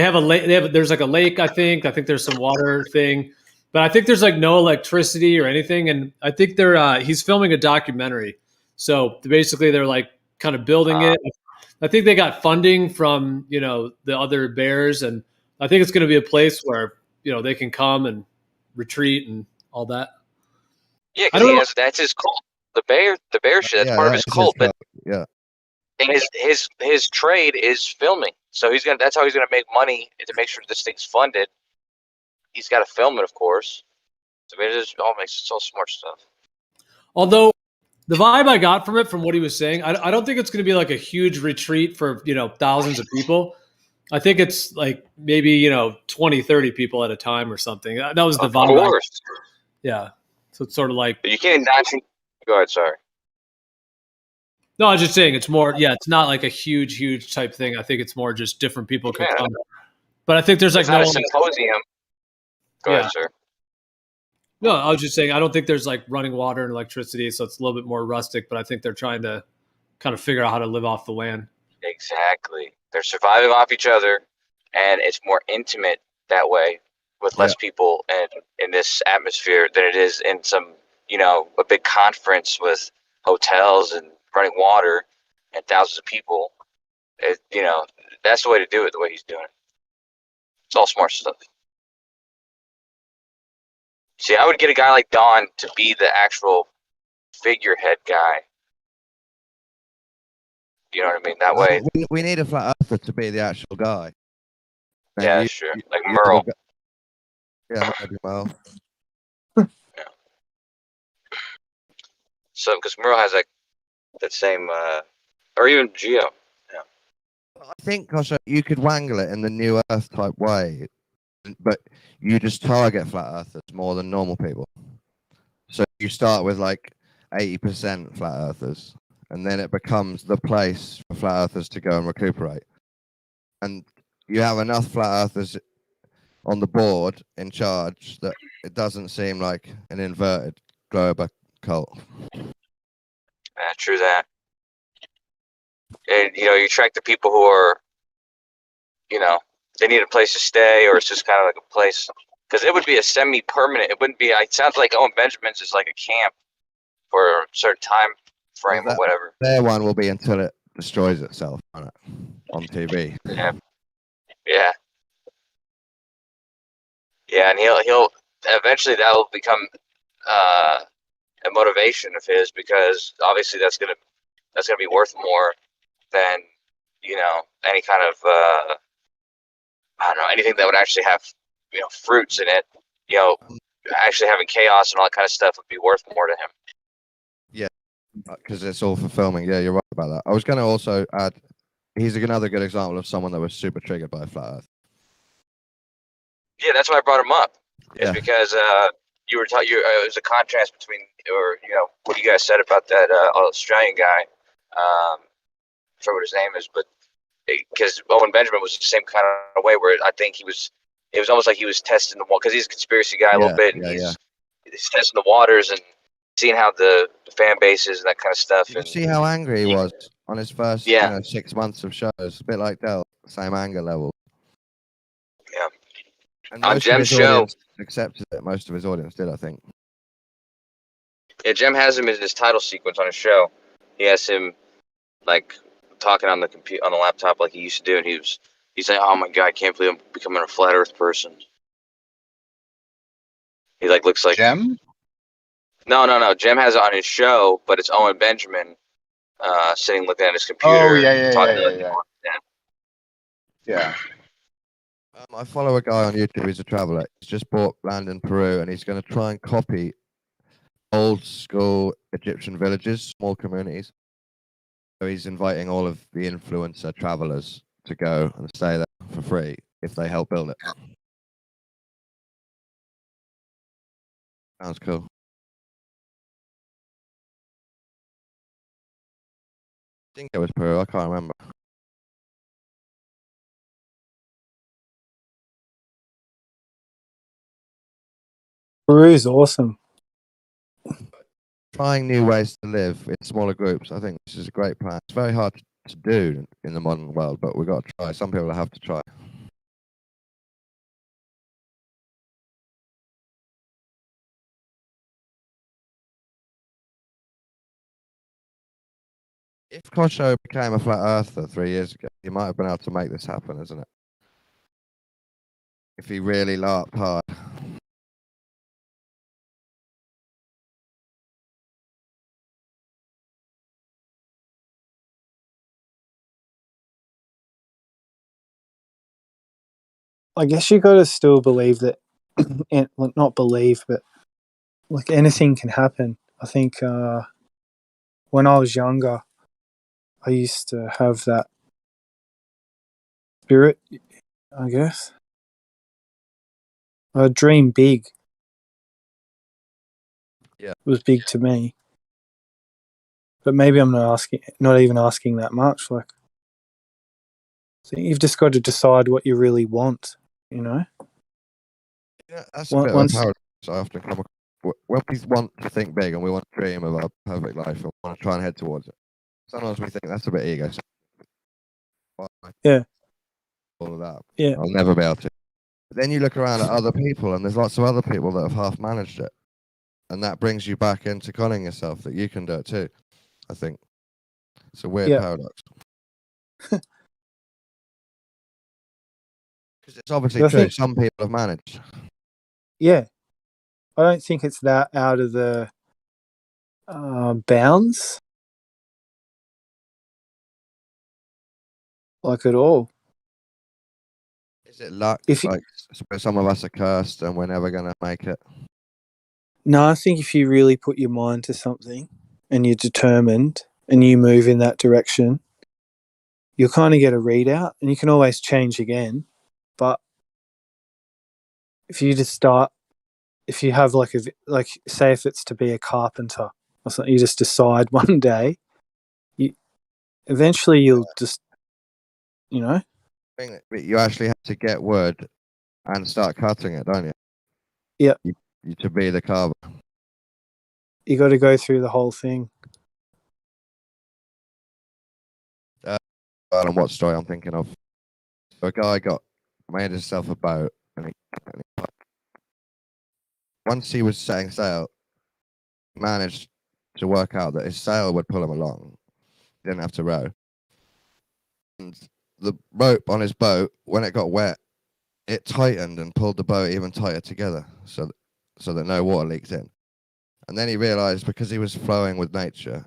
have a lake. There's like a lake. I think there's some water thing. But I think there's like no electricity or anything, and I think he's filming a documentary. So basically, they're like kind of building it. I think they got funding from the other bears, and I think it's going to be a place where they can come and retreat and all that. Yeah, because that's his cult. The bear shit. That's part of his cult. But yeah, and his trade is filming. So that's how he's gonna make money to make sure this thing's funded. He's got to film it, of course. So it's all smart stuff. Although the vibe I got from it, from what he was saying, I don't think it's going to be like a huge retreat for thousands of people. I think it's like maybe 20, 30 people at a time or something. That was the vibe. Of course. Yeah. So it's sort of like you can't not. Go ahead. Sorry. No, I was just saying it's more. Yeah, it's not like a huge type thing. I think it's more just different people can come. But I think there's like not a symposium. Go ahead, sir. No, I was just saying I don't think there's like running water and electricity, so it's a little bit more rustic. But I think they're trying to kind of figure out how to live off the land. Exactly. They're surviving off each other, and it's more intimate that way with less people and in this atmosphere than it is in some, a big conference with hotels and running water and thousands of people. That's the way to do it, the way he's doing it. It's all smart stuff. See, I would get a guy like Don to be the actual figurehead guy. You know what I mean? That way. We need a flat earther to be the actual guy. Yeah, that's true. Like Merle. Yeah, maybe Merle. So because Muro has that same, or even Geo. Yeah. I think, Kosha, you could wangle it in the New Earth type way, but you just target flat earthers more than normal people. So you start with like 80% flat earthers, and then it becomes the place for flat earthers to go and recuperate. And you have enough flat earthers on the board in charge that it doesn't seem like an inverted globe cult. True that. And you attract the people who are, they need a place to stay, or it's just kind of like a place. Because it would be a semi-permanent. It wouldn't be. It sounds like Owen Benjamin's is like a camp for a certain time frame or whatever. Their one will be until it destroys itself on TV. Yeah. Yeah. Yeah, and he'll eventually that will become a motivation of his, because obviously that's gonna be worth more than any kind of I don't know, anything that would actually have fruits in it. Actually having chaos and all that kind of stuff would be worth more to him. Yeah, because it's all for filming. Yeah, you're right about that. I was going to also add, he's another good example of someone that was super triggered by flat Earth. Yeah, that's why I brought him up. Yeah. Is because you were talking. It was a contrast between, or what you guys said about that Australian guy. I forget what his name is, but because Owen Benjamin was the same kind of way, where I think it was almost like he was testing the wall, because he's a conspiracy guy a little bit, and he's testing the waters and seeing how the fan base is and that kind of stuff. You see how angry he was on his first 6 months of shows. A bit like Del, same anger level. Yeah. And On Jem's show, accepted it. Most of his audience did, I think. Yeah, Jem has him in his title sequence on his show. He has him like talking on the computer, on the laptop, like he used to do, and he's like, "Oh my god, I can't believe I'm becoming a flat Earth person." He looks like Jem. No. Jem has it on his show, but it's Owen Benjamin sitting looking at his computer. Oh yeah. Yeah. I follow a guy on YouTube. He's a traveler. He's just bought land in Peru, and he's going to try and copy old school Egyptian villages, small communities. So he's inviting all of the influencer travelers to go and stay there for free if they help build it. Sounds cool. I think it was Peru. I can't remember. Peru's awesome. Trying new ways to live in smaller groups. I think this is a great plan. It's very hard to do in the modern world, but we've got to try. Some people have to try. If Kosho became a flat earther 3 years ago, he might have been able to make this happen, isn't it? If he really larped hard. I guess you got to still believe that, and not believe, but like anything can happen. I think when I was younger, I used to have that spirit, I guess. I dream big. Yeah. It was big to me. But maybe I'm not even asking that much. Like, so you've just got to decide what you really want, you know? Yeah, that's a bit of a paradox I often come across. When we want to think big and we want to dream of our perfect life and want to try and head towards it, sometimes we think that's a bit ego. Yeah. All of that. Yeah. I'll never be able to. But then you look around at other people, and there's lots of other people that have half managed it. And that brings you back into conning yourself that you can do it too, I think. It's a weird paradox. Because it's obviously true. Some people have managed. Yeah. I don't think it's that out of the bounds. Like at all. Is it luck? Like some of us are cursed and we're never going to make it? No, I think if you really put your mind to something and you're determined and you move in that direction, you'll kind of get a readout, and you can always change again. But if you just start, if you have like say if it's to be a carpenter or something, you just decide one day, eventually you'll just, you know. You actually have to get wood and start cutting it, don't you? Yeah. You to be the carver. You got to go through the whole thing. I don't know what story I'm thinking of. So a guy made himself a boat, and once he was setting sail, managed to work out that his sail would pull him along. He didn't have to row. And the rope on his boat, when it got wet, it tightened and pulled the boat even tighter together, so that no water leaked in. And then he realized, because he was flowing with nature,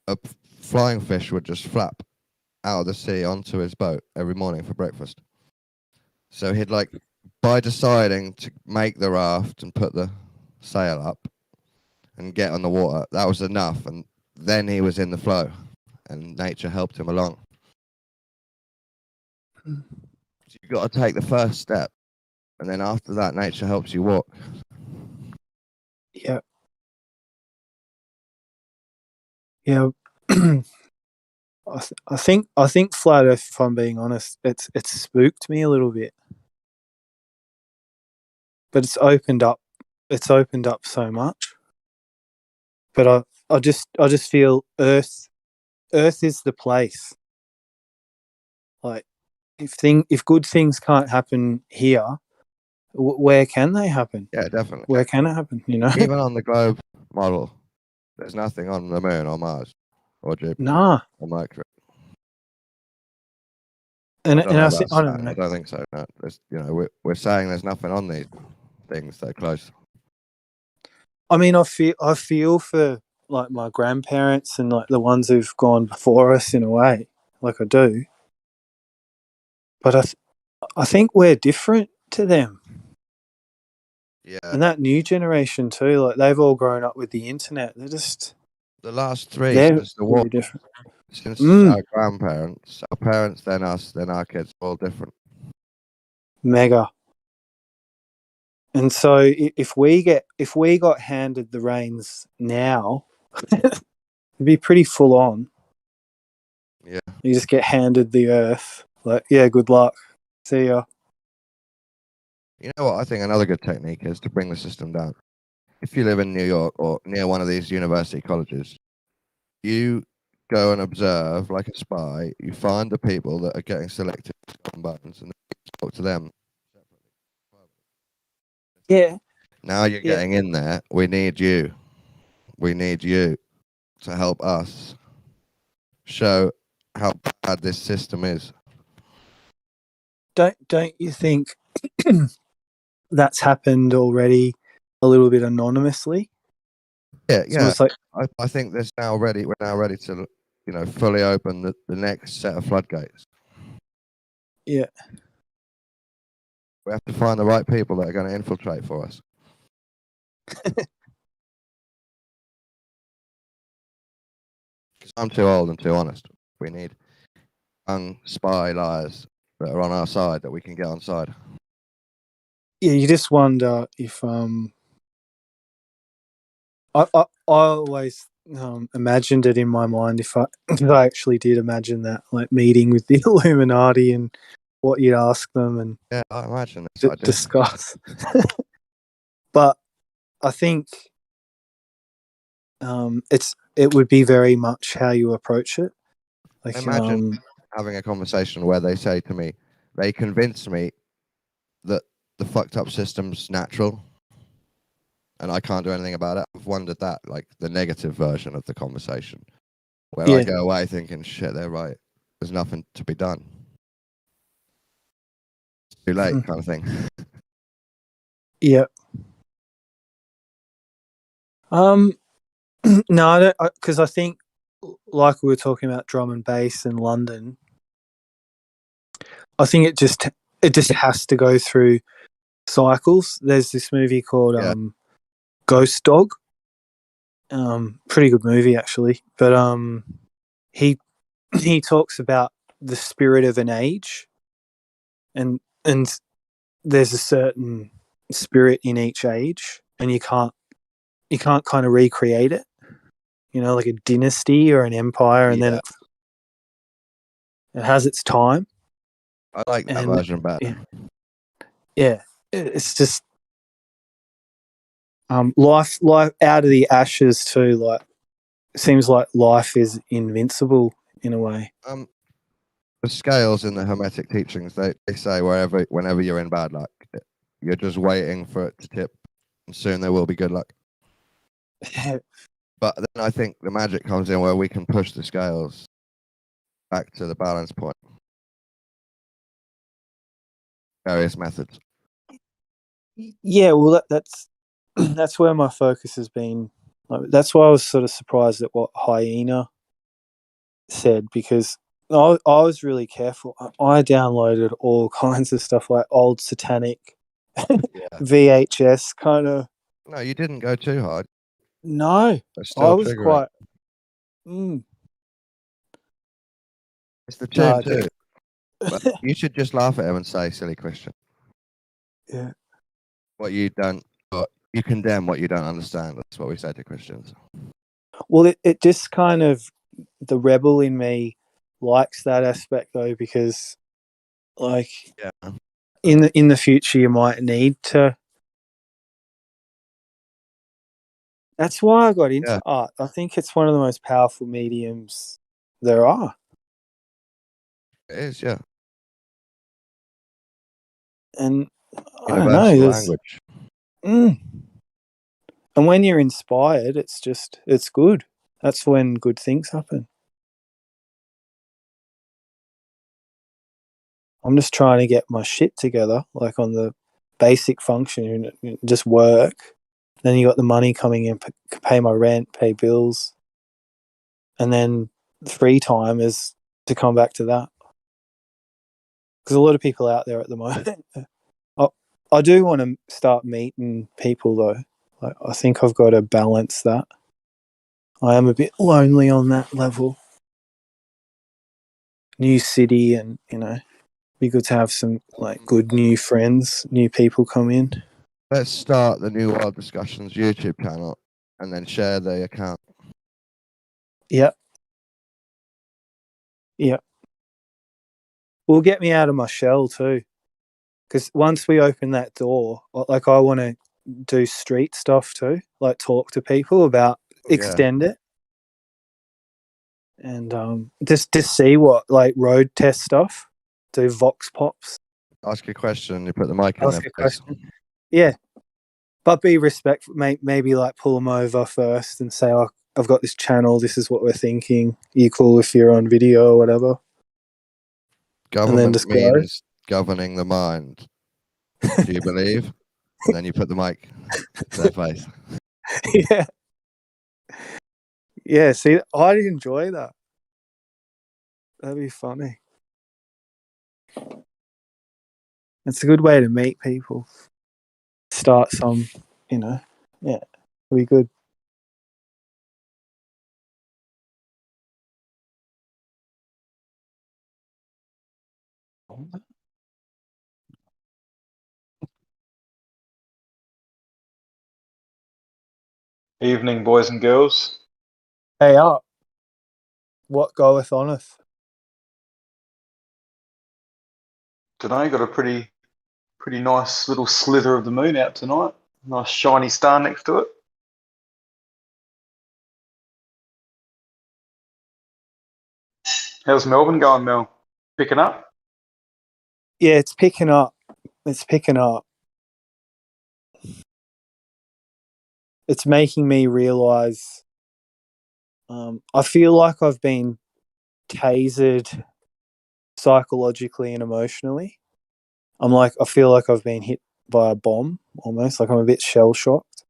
a flying fish would just flap out of the sea onto his boat every morning for breakfast. So he'd by deciding to make the raft and put the sail up and get on the water, that was enough. And then he was in the flow, and nature helped him along. So you've got to take the first step, and then after that, nature helps you walk. Yeah. Yeah. I think flat Earth, if I'm being honest, it's spooked me a little bit. But it's opened up so much. But I just feel Earth is the place. Like, if good things can't happen here, where can they happen? Yeah, definitely. Where can it happen? You know, Even on the globe model, there's nothing on the moon or Mars or Jupiter Nah. or Mercury. And I don't know. I don't think so. No. We're saying there's nothing on these things that are close. I mean, I feel for like my grandparents and like the ones who've gone before us in a way, like I do. But I think we're different to them. Yeah. And that new generation too, like they've all grown up with the internet. They're just the last three they're since the war. very different. Since our grandparents, our parents, then us, then our kids, all different. Mega. And so if we got handed the reins now, it'd be pretty full on. Yeah. You just get handed the earth. Like, yeah, good luck. See ya. You know what I think another good technique is to bring the system down? If you live in New York or near one of these university colleges, you go and observe like a spy. You find the people that are getting selected on buttons and talk to them. Yeah. Now you're getting in there. We need you. We need you to help us show how bad this system is. Don't you think that's happened already a little bit anonymously? Yeah. So it's like, I think we're now ready to, fully open the next set of floodgates. Yeah. We have to find the right people that are going to infiltrate for us. I'm too old and too honest. We need young spy liars that are on our side that we can get on side. Yeah, you just wonder if I always imagined it in my mind if I actually did imagine that, like meeting with the Illuminati and what you'd ask them and I imagine this. Discuss. But I think it would be very much how you approach it. Like, imagine having a conversation where they say to me, they convince me that the fucked up system's natural and I can't do anything about it. I've wondered that, like the negative version of the conversation, where I go away thinking, shit, they're right. There's nothing to be done. It's too late, kind of thing. Yeah. No, I don't, because I think, like we were talking about drum and bass in London, I think it just has to go through cycles. There's this movie called Ghost Dog, Pretty good movie actually. But he talks about the spirit of an age, and there's a certain spirit in each age, and you can't kind of recreate it. You know, like a dynasty or an empire, and then it has its time. I like that version better. Yeah, it's just life out of the ashes too. Like, it seems like life is invincible in a way. The scales in the Hermetic teachings, they say whenever you're in bad luck, you're just waiting for it to tip, and soon there will be good luck. But then I think the magic comes in where we can push the scales back to the balance point. Various methods. Yeah, well, that's that's where my focus has been. Like, that's why I was sort of surprised at what Hyena said, because I was really careful. I downloaded all kinds of stuff, like old satanic VHS kind of. No, you didn't go too hard. No, I was quite. It's the No, tune too. But you should just laugh at him and say, "Silly Christian." Yeah. What you don't, you condemn what you don't understand. That's what we say to Christians. Well, it just kind of, the rebel in me likes that aspect though, because like in the future you might need to. That's why I got into art. I think it's one of the most powerful mediums there are. It is, yeah. And I don't Universal know. language. And when you're inspired, it's good. That's when good things happen. I'm just trying to get my shit together, like on the basic function, just work. Then you got the money coming in, pay my rent, pay bills. And then free time is to come back to that. Because a lot of people out there at the moment. I do want to start meeting people though. Like, I think I've got to balance that. I am a bit lonely on that level. New city, and be good to have some like good new friends, new people come in. Let's start the New World Discussions YouTube channel and then share the account. Yep. Will get me out of my shell too. Because once we open that door, like, I want to do street stuff too, like talk to people about extend it, and just see what, like, road test stuff, do vox pops. Ask a question, you put the mic in Ask a question. Yeah, but be respectful. Maybe like pull them over first and say, "Oh, I've got this channel. This is what we're thinking. You cool if you're on video or whatever?" Government and then just means governing the mind. Do you believe? And then you put the mic to their face. Yeah. Yeah, see, I'd enjoy that. That'd be funny. It's a good way to meet people. Start some, yeah, it'll be good. Evening, boys and girls. Hey up. What goeth oneth? Today got a pretty nice little slither of the moon out tonight. Nice shiny star next to it. How's Melbourne going, Mel? Picking up? Yeah, it's picking up. It's picking up. It's making me realise I feel like I've been tasered psychologically and emotionally. I feel like I've been hit by a bomb almost. Like, I'm a bit shell shocked.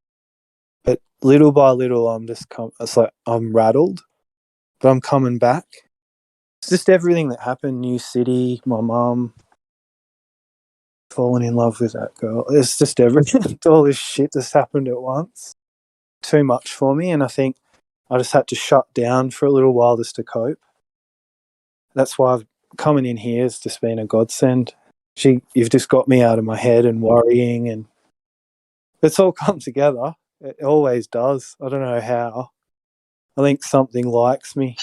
But little by little, it's like I'm rattled, but I'm coming back. It's just everything that happened. New city, my mum, falling in love with that girl. It's just everything. All this shit just happened at once. too much for me, and I think I just had to shut down for a little while just to cope. That's why coming in here has just been a godsend. You've just got me out of my head and worrying, and it's all come together. It always does. I don't know how. I think something likes me.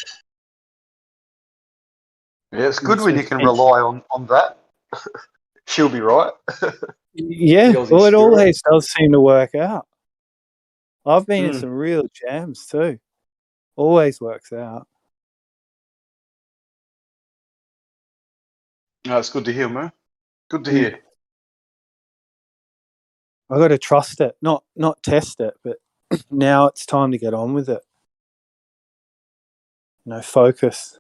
Yeah, it's good when you can rely on that. She'll be right. Yeah, The Aussie well, it spirit. always does seem to work out. I've been in some real jams too. Always works out. No, it's good to hear, man. Good to hear. I got to trust it, not test it, but now it's time to get on with it. Focus.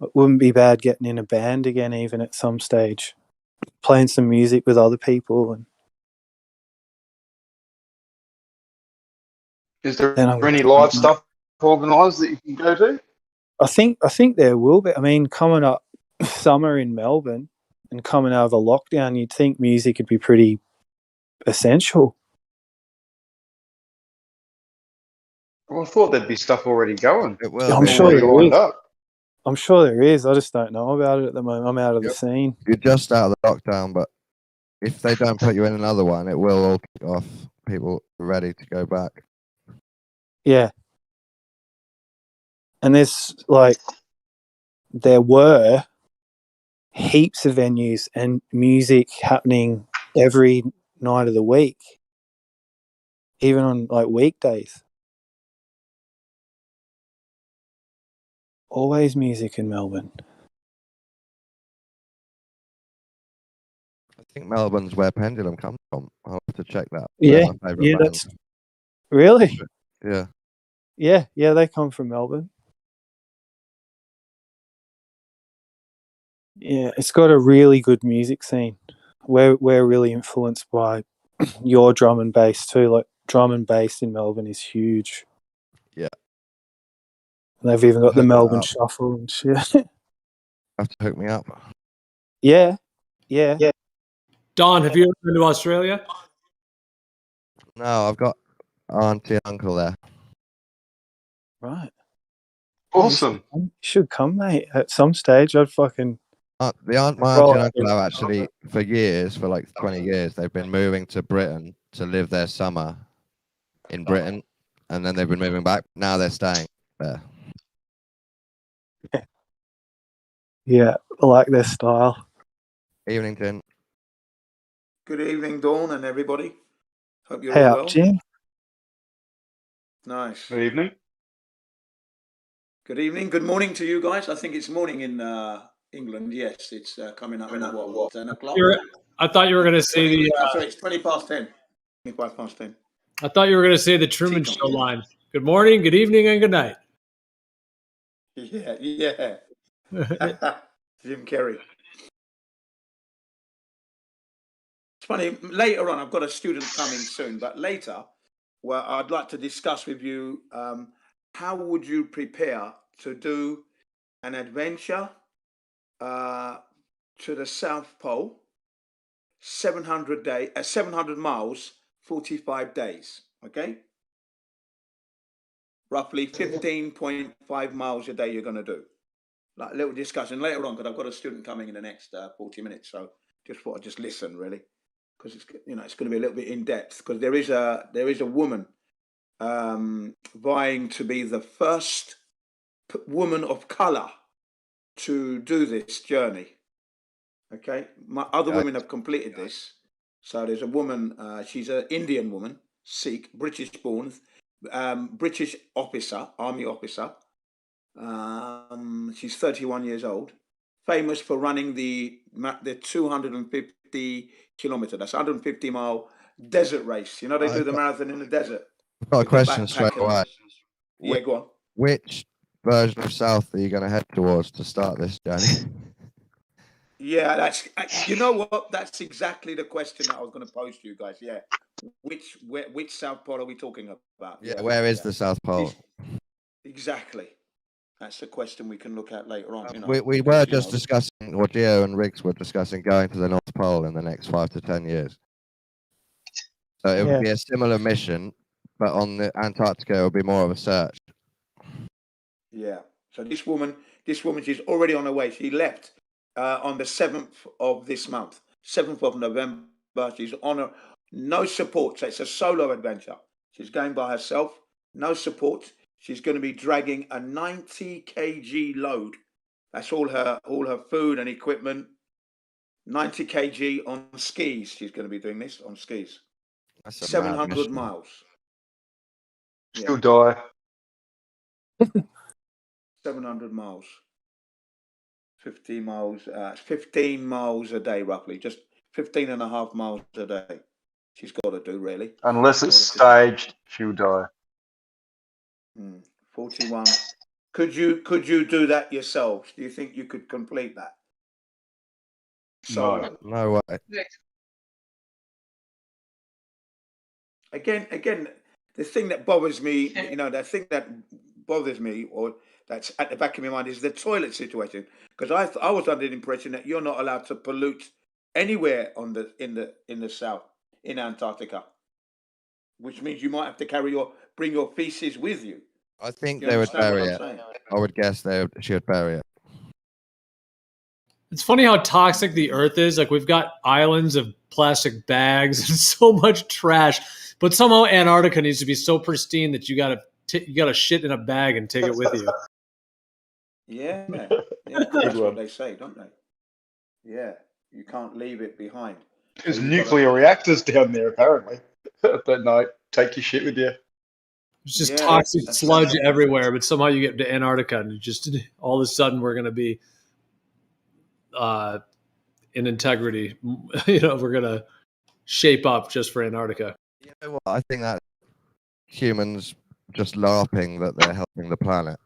It wouldn't be bad getting in a band again, even at some stage, playing some music with other people. And is there any live stuff organised that you can go to? I think there will be. I mean, coming up summer in Melbourne and coming out of a lockdown, you'd think music would be pretty essential. Well, I thought there'd be stuff already going. It will. I'm sure there lined is. up. I'm sure there is. I just don't know about it at the moment. I'm out of the scene. You're just out of the lockdown, but if they don't put you in another one, it will all kick off. People are ready to go back. Yeah. And there were heaps of venues and music happening every night of the week, even on weekdays. Always music in Melbourne. I think Melbourne's where Pendulum comes from. I'll have to check that. Yeah, my favourite band. that's really. Yeah. Yeah, they come from Melbourne. Yeah, it's got a really good music scene. We're really influenced by your drum and bass too. Like drum and bass in Melbourne is huge. Yeah. And they've even got the Hook that Melbourne up. Shuffle and shit. Have to hook me up. Yeah. Don, have you ever been to Australia? No, I've got auntie and uncle there. Right. Awesome. You should come, mate. At some stage, I'd fucking. My auntie and uncle have actually, for years, for like 20 years, they've been moving to Britain to live their summer in Britain, and then they've been moving back. Now they're staying there. Yeah, I like their style. Evening, Tin. Good evening, Dawn, and everybody. Hope you're Hey all up, well. Jim. Nice. Good evening. Good evening. Good morning to you guys. I think it's morning in England. Yes, it's coming up at what, 10 o'clock? I thought you were going to say the. Sorry, it's 20 past 10. 25 past 10. I thought you were going to say the Truman Show line. Good morning, good evening, and good night. Yeah. Jim Carrey. It's funny, later on, I've got a student coming soon, but later, well, I'd like to discuss with you how would you prepare to do an adventure to the South Pole, 700 miles, 45 days, okay? Roughly 15.5 miles a day you're going to do. Like a little discussion later on, because I've got a student coming in the next 40 minutes, so just thought I'd just listen, really, because it's it's going to be a little bit in depth, because there is a woman vying to be the first woman of color to do this journey. Okay, other women have completed this. So there's a woman, she's an Indian woman, Sikh, British born, British officer, army officer. She's 31 years old, famous for running the 250 kilometer, that's 150 mile desert race. You know, they do the marathon in the desert. I've got a question straight away. Yeah, go on. Which version of South are you going to head towards to start this journey? Yeah, you know what? That's exactly the question that I was going to pose to you guys. Yeah, which South Pole are we talking about? Yeah, where is the South Pole? Exactly. That's the question we can look at later on. We were just discussing, or Gio and Riggs were discussing going to the North Pole in the next 5 to 10 years. So it would be a similar mission, but on the Antarctica, it'll be more of a search. Yeah. So this woman, she's already on her way. She left on the 7th of this month, 7th of November. She's on her, no support. So it's a solo adventure. She's going by herself, no support. She's going to be dragging a 90 kg load. That's all her food and equipment. 90 kg on skis. She's going to be doing this on skis. That's a 700 miles. Still die. 700 miles. 15 miles. 15 miles a day, roughly. Just 15 and a half miles a day. She's got to do, really. Unless it's staged, she'll die. 41. Could you do that yourselves? Do you think you could complete that? So No way. Again, the thing that bothers me, or that's at the back of my mind, is the toilet situation. Because I was under the impression that you're not allowed to pollute anywhere in the south, in Antarctica, which means you might have to bring your feces with you. I think You they would understand what bury I'm it. saying? I would guess she would bury it. It's funny how toxic the Earth is. Like, we've got islands of plastic bags and so much trash, but somehow Antarctica needs to be so pristine that you gotta shit in a bag and take it with you. Yeah, that's what they say, don't they? Yeah, you can't leave it behind. There's nuclear reactors down there, apparently. But no, take your shit with you. It's just toxic sludge everywhere, but somehow you get to Antarctica and all of a sudden we're going to be in integrity. We're going to shape up just for Antarctica. You know what? I think that humans just LARPing that they're helping the planet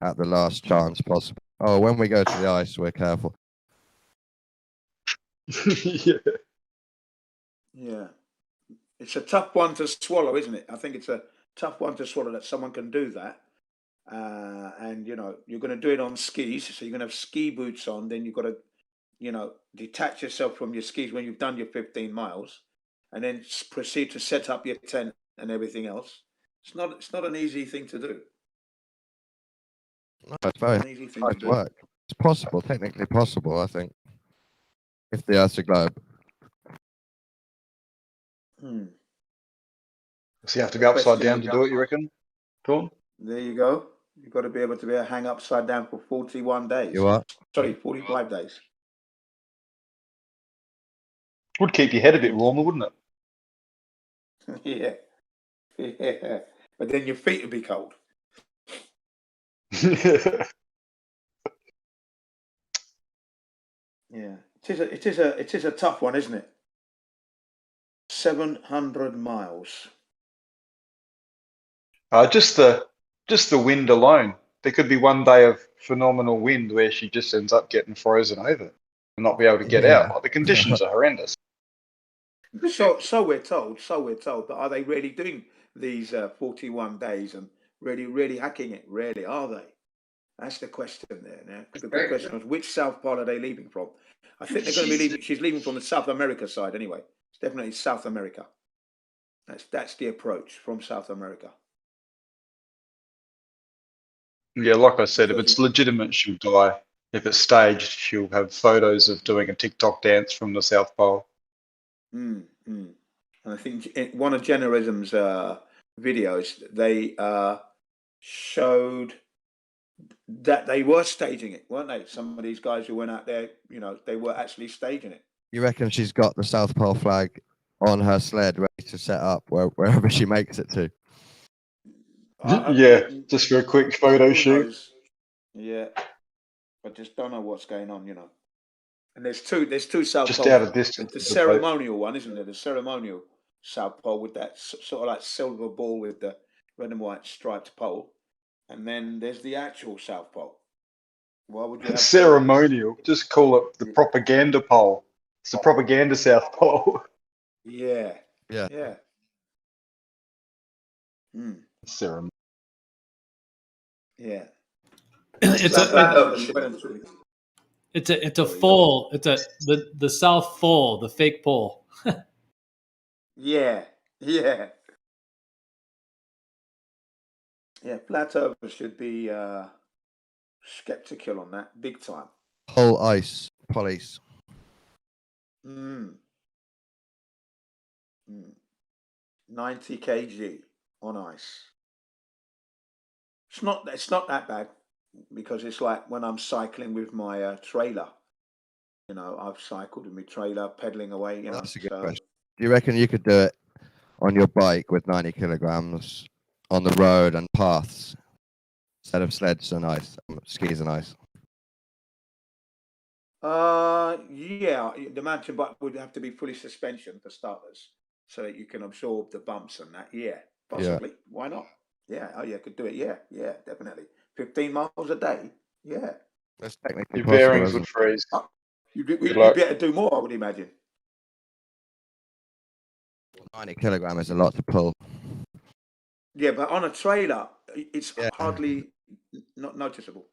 at the last chance possible. Oh, when we go to the ice, we're careful. Yeah. It's a tough one to swallow, isn't it? I think it's a tough one to swallow that someone can do that. And, you're going to do it on skis. So you're going to have ski boots on. Then you've got to, detach yourself from your skis when you've done your 15 miles. And then proceed to set up your tent and everything else. It's not an easy thing to do. No, it's very hard work. It's possible, technically possible, I think. If the Earth's a globe. So you have to be upside down to do it, you reckon? Dawn? There you go. You've got to be able to hang upside down for 41 days. You what? Sorry, 45 days. Would keep your head a bit warmer, wouldn't Yeah. Yeah. But then your feet would be cold. Yeah. It is a tough one, isn't it? 700 miles. Just the wind alone. There could be one day of phenomenal wind where she just ends up getting frozen over and not be able to get out. Like, the conditions are horrendous. So we're told. But are they really doing these 41 days and really hacking it? Really, are they? That's the question there. Now, the big question is, which South Pole are they leaving from? I think they're going to be leaving. She's leaving from the South America side anyway. It's definitely South America. That's the approach from South America. Yeah, like I said, if it's legitimate, she'll die. If it's staged, she'll have photos of doing a TikTok dance from the South Pole. And I think in one of Generism's videos, they showed that they were staging it, weren't they? Some of these guys who went out there, they were actually staging it. You reckon she's got the South Pole flag on her sled ready to set up wherever she makes it to? Yeah, just for a quick photo shoot. Yeah, I just don't know what's going on, And there's two South Just Poles. out of distance. The ceremonial one, isn't there? The ceremonial South Pole with that sort of like silver ball with the red and white striped pole, and then there's the actual South Pole. Why would you have ceremonial? Just call it the propaganda pole. It's the propaganda South Pole. Yeah. Ceremony. Yeah. It's a foal. It's the South Pole, the fake pole. Yeah. Yeah, flat earthers should be skeptical on that, big time. Whole ice police. 90 kg on ice. It's not that bad, because it's like when I'm cycling with my trailer. You know, I've cycled with my trailer, pedaling away. You know, That's a good so question. Do you reckon you could do it on your bike with 90 kilograms on the road and paths instead of sleds and ice, skis and ice? yeah, the mountain bike would have to be fully suspension for starters, so that you can absorb the bumps and that. Yeah, possibly. Why not? Yeah, oh yeah, could do it. Yeah, yeah, definitely. 15 miles a day. Yeah. That's technically Your possible, bearings isn't would freeze. You'd Good luck. better do more, I would imagine. 90 kilograms is a lot to pull. Yeah, but on a trailer, it's hardly not noticeable,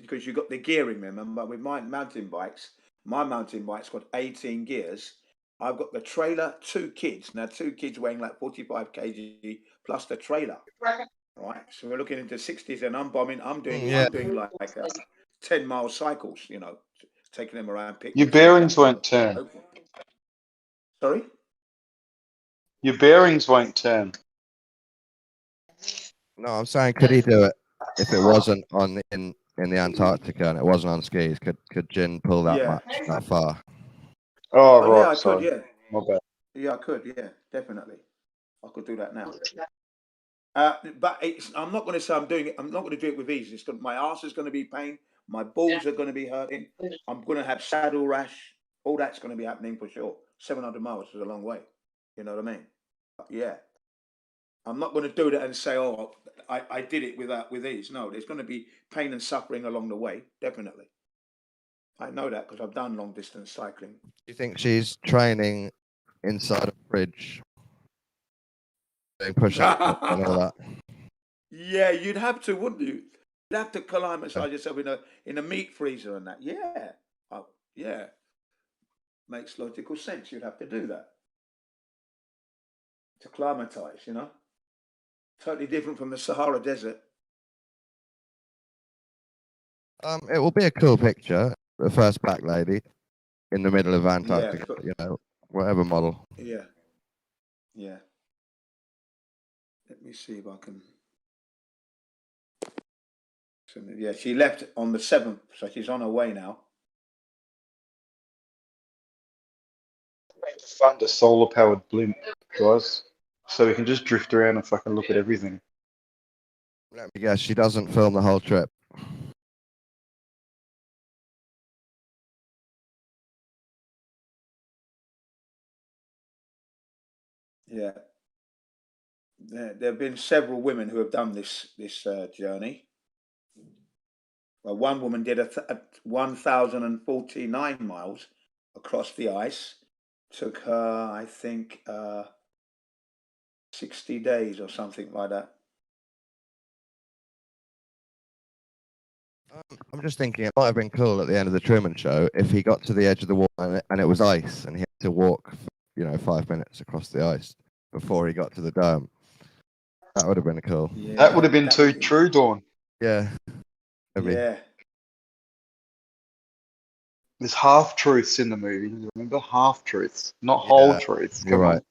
because you've got the gearing. Remember, with my mountain bike's got 18 gears. I've got the trailer, 2 kids. Now, 2 kids weighing like 45 kg plus the trailer. Right, so we're looking into 60s, and I'm doing like 10-mile cycles. You know, taking them around. Your bearings won't turn. Sorry? Your bearings won't turn. No, I'm saying, could he do it if it wasn't in the Antarctica and it wasn't on skis? Could Jin pull that much, that far? Oh, right. Yeah, I sorry. could. Yeah. My bad. Yeah, I could. Yeah, definitely. I could do that now. But I'm not going to say I'm doing it. I'm not going to do it with ease. My arse is going to be pain. My balls are going to be hurting. I'm going to have saddle rash. All that's going to be happening for sure. 700 miles is a long way. You know what I mean? Yeah. I'm not going to do that and say, oh, I did it with ease. No, there's going to be pain and suffering along the way. Definitely. I know that because I've done long distance cycling. Do you think she's training inside a fridge, doing push-ups and all that? Yeah, you'd have to, wouldn't you? You'd have to climatize yourself in a meat freezer and that. Yeah. Yeah. Makes logical sense. You'd have to do that. To climatize, you know? Totally different from the Sahara Desert. It will be a cool picture. The first black lady in the middle of Antarctica, you know, whatever model. Yeah. Yeah. Let me see if I can. So, yeah, she left on the 7th, so she's on her way now. Fund a solar powered blimp, guys, so we can just drift around and fucking look at everything. Let me guess, she doesn't film the whole trip. Yeah. There have been several women who have done this journey. Well, one woman did 1,049 miles across the ice. Took her, I think, 60 days or something like that. I'm just thinking it might have been cool at the end of the Truman Show if he got to the edge of the wall and it was ice and he had to walk, 5 minutes across the ice before he got to the dome. That would have been cool. Yeah, that would have been too true, Dawn. Yeah. Maybe. Yeah. There's half truths in the movie. Remember, half truths, not whole truths. You're right.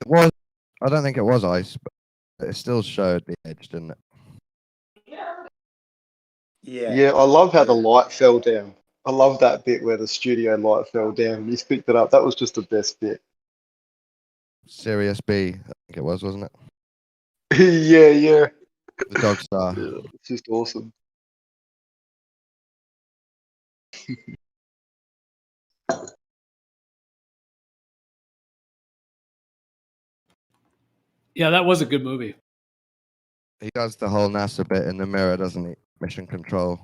It was. I don't think it was ice, but it still showed the edge, didn't it? Yeah. Yeah, I love how the light fell down. I love that bit where the studio light fell down and he picked it up. That was just the best bit. Sirius B, I think it was, wasn't it? Yeah. The dog star. Yeah, it's just awesome. Yeah, that was a good movie. He does the whole NASA bit in the mirror, doesn't he? Mission Control.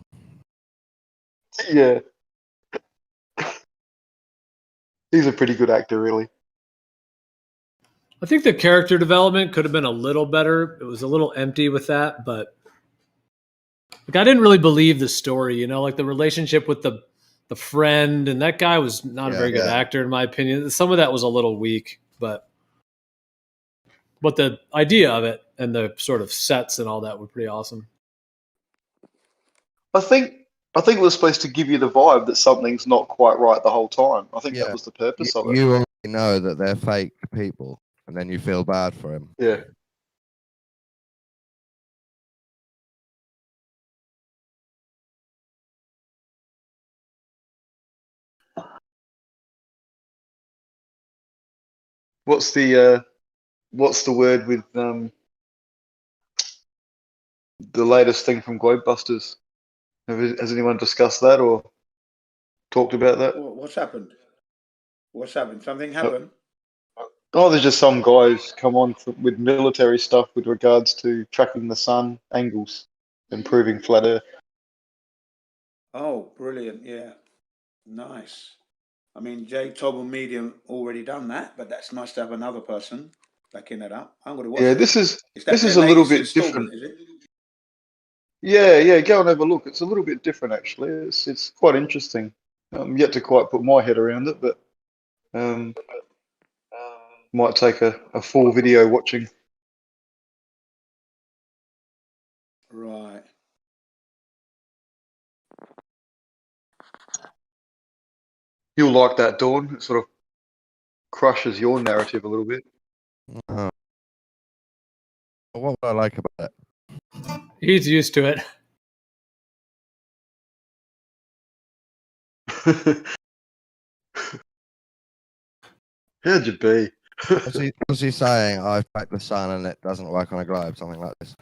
Yeah. He's a pretty good actor, really. I think the character development could have been a little better. It was a little empty with that, but I didn't really believe the story, like the relationship with the friend, and that guy was not a very good actor in my opinion. Some of that was a little weak, but But the idea of it and the sort of sets and all that were pretty awesome. I think it was supposed to give you the vibe that something's not quite right the whole time. I think that was the purpose of it. You already know that they're fake people, and then you feel bad for him. Yeah. What's the word with the latest thing from Globebusters? Has anyone discussed that or talked about that? What's happened? What's happened? Something happened? Oh, there's just some guys come on with military stuff with regards to tracking the sun angles, improving flat Earth. Oh, brilliant! Yeah, nice. I mean, Jay Tobble Medium already done that, but that's nice to have another person backing that up. I'm going to watch Yeah, it. this is that a their little latest bit installment, different. is it? Yeah, go and have a look. It's a little bit different actually. It's quite interesting. I'm yet to quite put my head around it, but might take a full video watching. Right. You'll like that, Dawn. It sort of crushes your narrative a little bit. What would I like about it? He's used to it. How'd you be? Was he saying I've packed the sun and it doesn't work on a globe, something like this?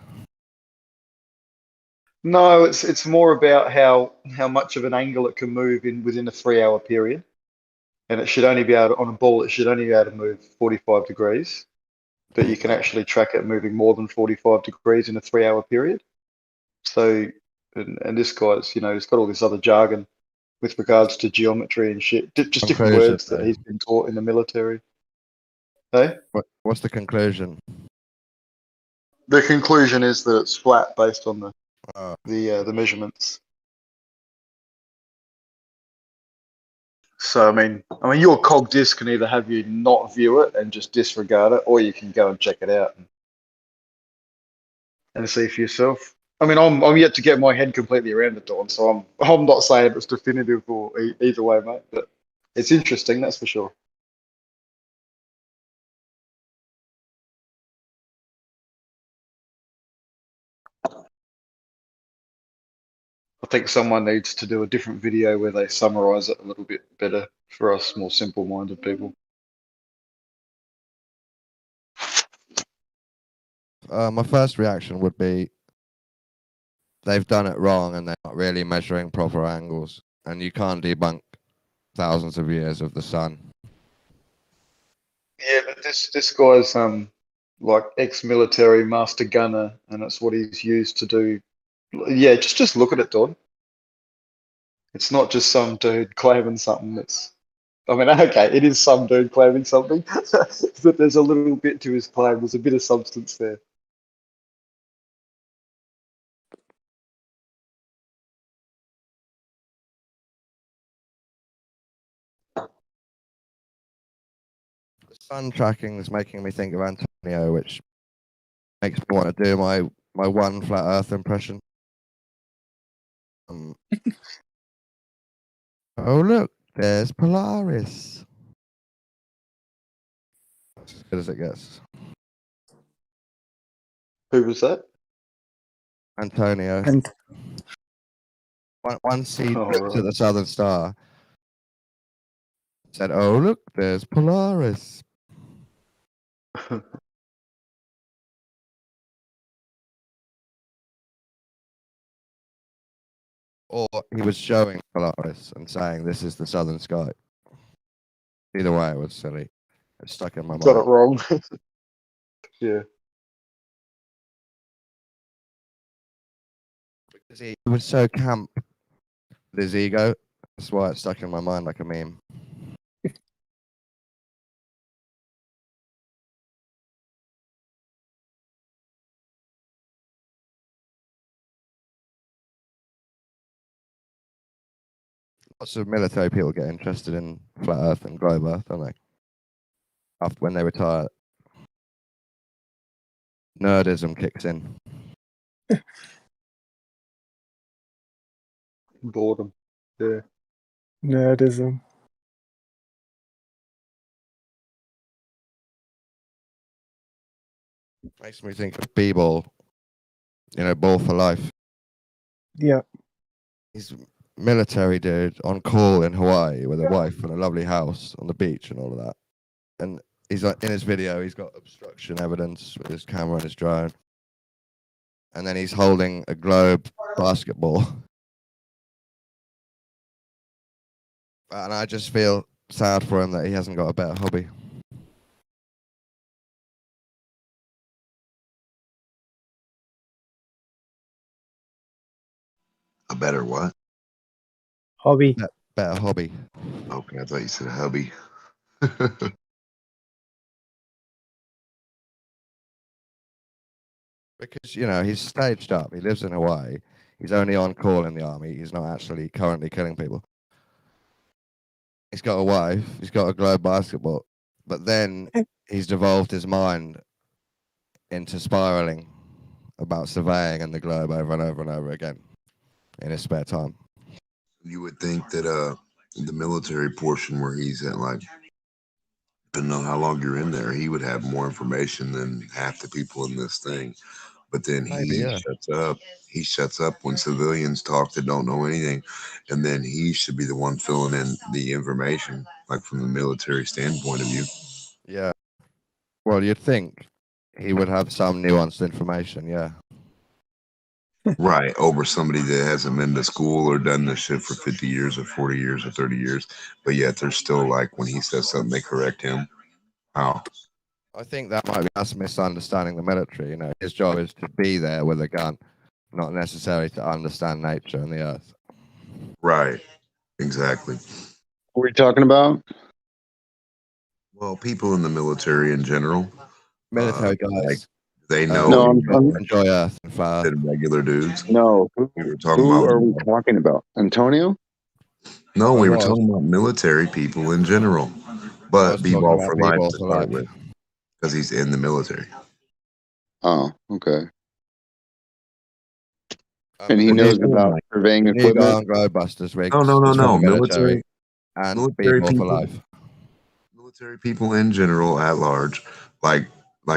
No, it's more about how much of an angle it can move within a 3-hour period, and it should only be able to, on a ball. It should only be able to move 45 degrees, but you can actually track it moving more than 45 degrees in a 3-hour period. So, and this guy's he's got all this other jargon with regards to geometry and shit, just different words that he's been taught in the military. Hey, what's the conclusion? The conclusion is that it's flat based on the measurements. So I mean, your cog disc can either have you not view it and just disregard it, or you can go and check it out and see for yourself. I mean, I'm yet to get my head completely around it, Dawn. So I'm not saying it's definitive or either way, mate. But it's interesting, that's for sure. I think someone needs to do a different video where they summarize it a little bit better for us more simple-minded people. My first reaction would be they've done it wrong and they're not really measuring proper angles, and you can't debunk thousands of years of the sun. Yeah, but this guy's like ex-military master gunner, and it's what he's used to do. Yeah, just look at it, Don. It's not just some dude claiming something. Okay, it is some dude claiming something, but there's a little bit to his claim. There's a bit of substance there. Sun tracking is making me think of Antonio, which makes me want to do my one flat Earth impression. Oh look, there's Polaris. That's as good as it gets. Who was that? Antonio. Once he looked at the Southern Star, said, "Oh look, there's Polaris." Or he was showing Polaris and saying, "This is the southern sky." Either way, it was silly. It stuck in my mind. Got it wrong. Yeah. Because he was so camp with his ego. That's why it stuck in my mind like a meme. Lots of military people get interested in flat Earth and globe Earth, don't they? After when they retire. nerdism kicks in. Boredom. Yeah. Nerdism. Makes me think of B-ball. Ball for life. Yeah. He's a military dude on call in Hawaii with a wife and a lovely house on the beach and all of that. And he's like in his video, he's got obstruction evidence with his camera and his drone. And then he's holding a globe basketball. And I just feel sad for him that he hasn't got a better hobby. A better what? Hobby. Better hobby. Okay, I thought you said hubby. Because, he's staged up. He lives in Hawaii. He's only on call in the army. He's not actually currently killing people. He's got a wife. He's got a globe basketball. But then he's devolved his mind into spiraling about surveying and the globe over and over and over again in his spare time. You would think that the military portion where he's at, like, depending on how long you're in there, he would have more information than half the people in this thing. But then shuts up. He shuts up when civilians talk that don't know anything, and then he should be the one filling in the information, like from the military standpoint of view. Yeah. Well, you'd think he would have some nuanced information, yeah. Right, over somebody that hasn't been to school or done this shit for 50 years or 40 years or 30 years, but yet they're still like, when he says something, they correct him. How? I think that might be us misunderstanding the military. His job is to be there with a gun, not necessarily to understand nature and the earth. Right, exactly. What are we talking about? Well, people in the military in general. Military guys. Like, they know No, I'm enjoy earth and fire. than regular dudes. No, We were talking who about are we talking about? Antonio? No, we were talking about military people in general, but B-ball for life to start with, because he's in the military. Oh, okay. And he knows about surveying equipment. No. Military and military B-ball for people, life. military people in general at large, like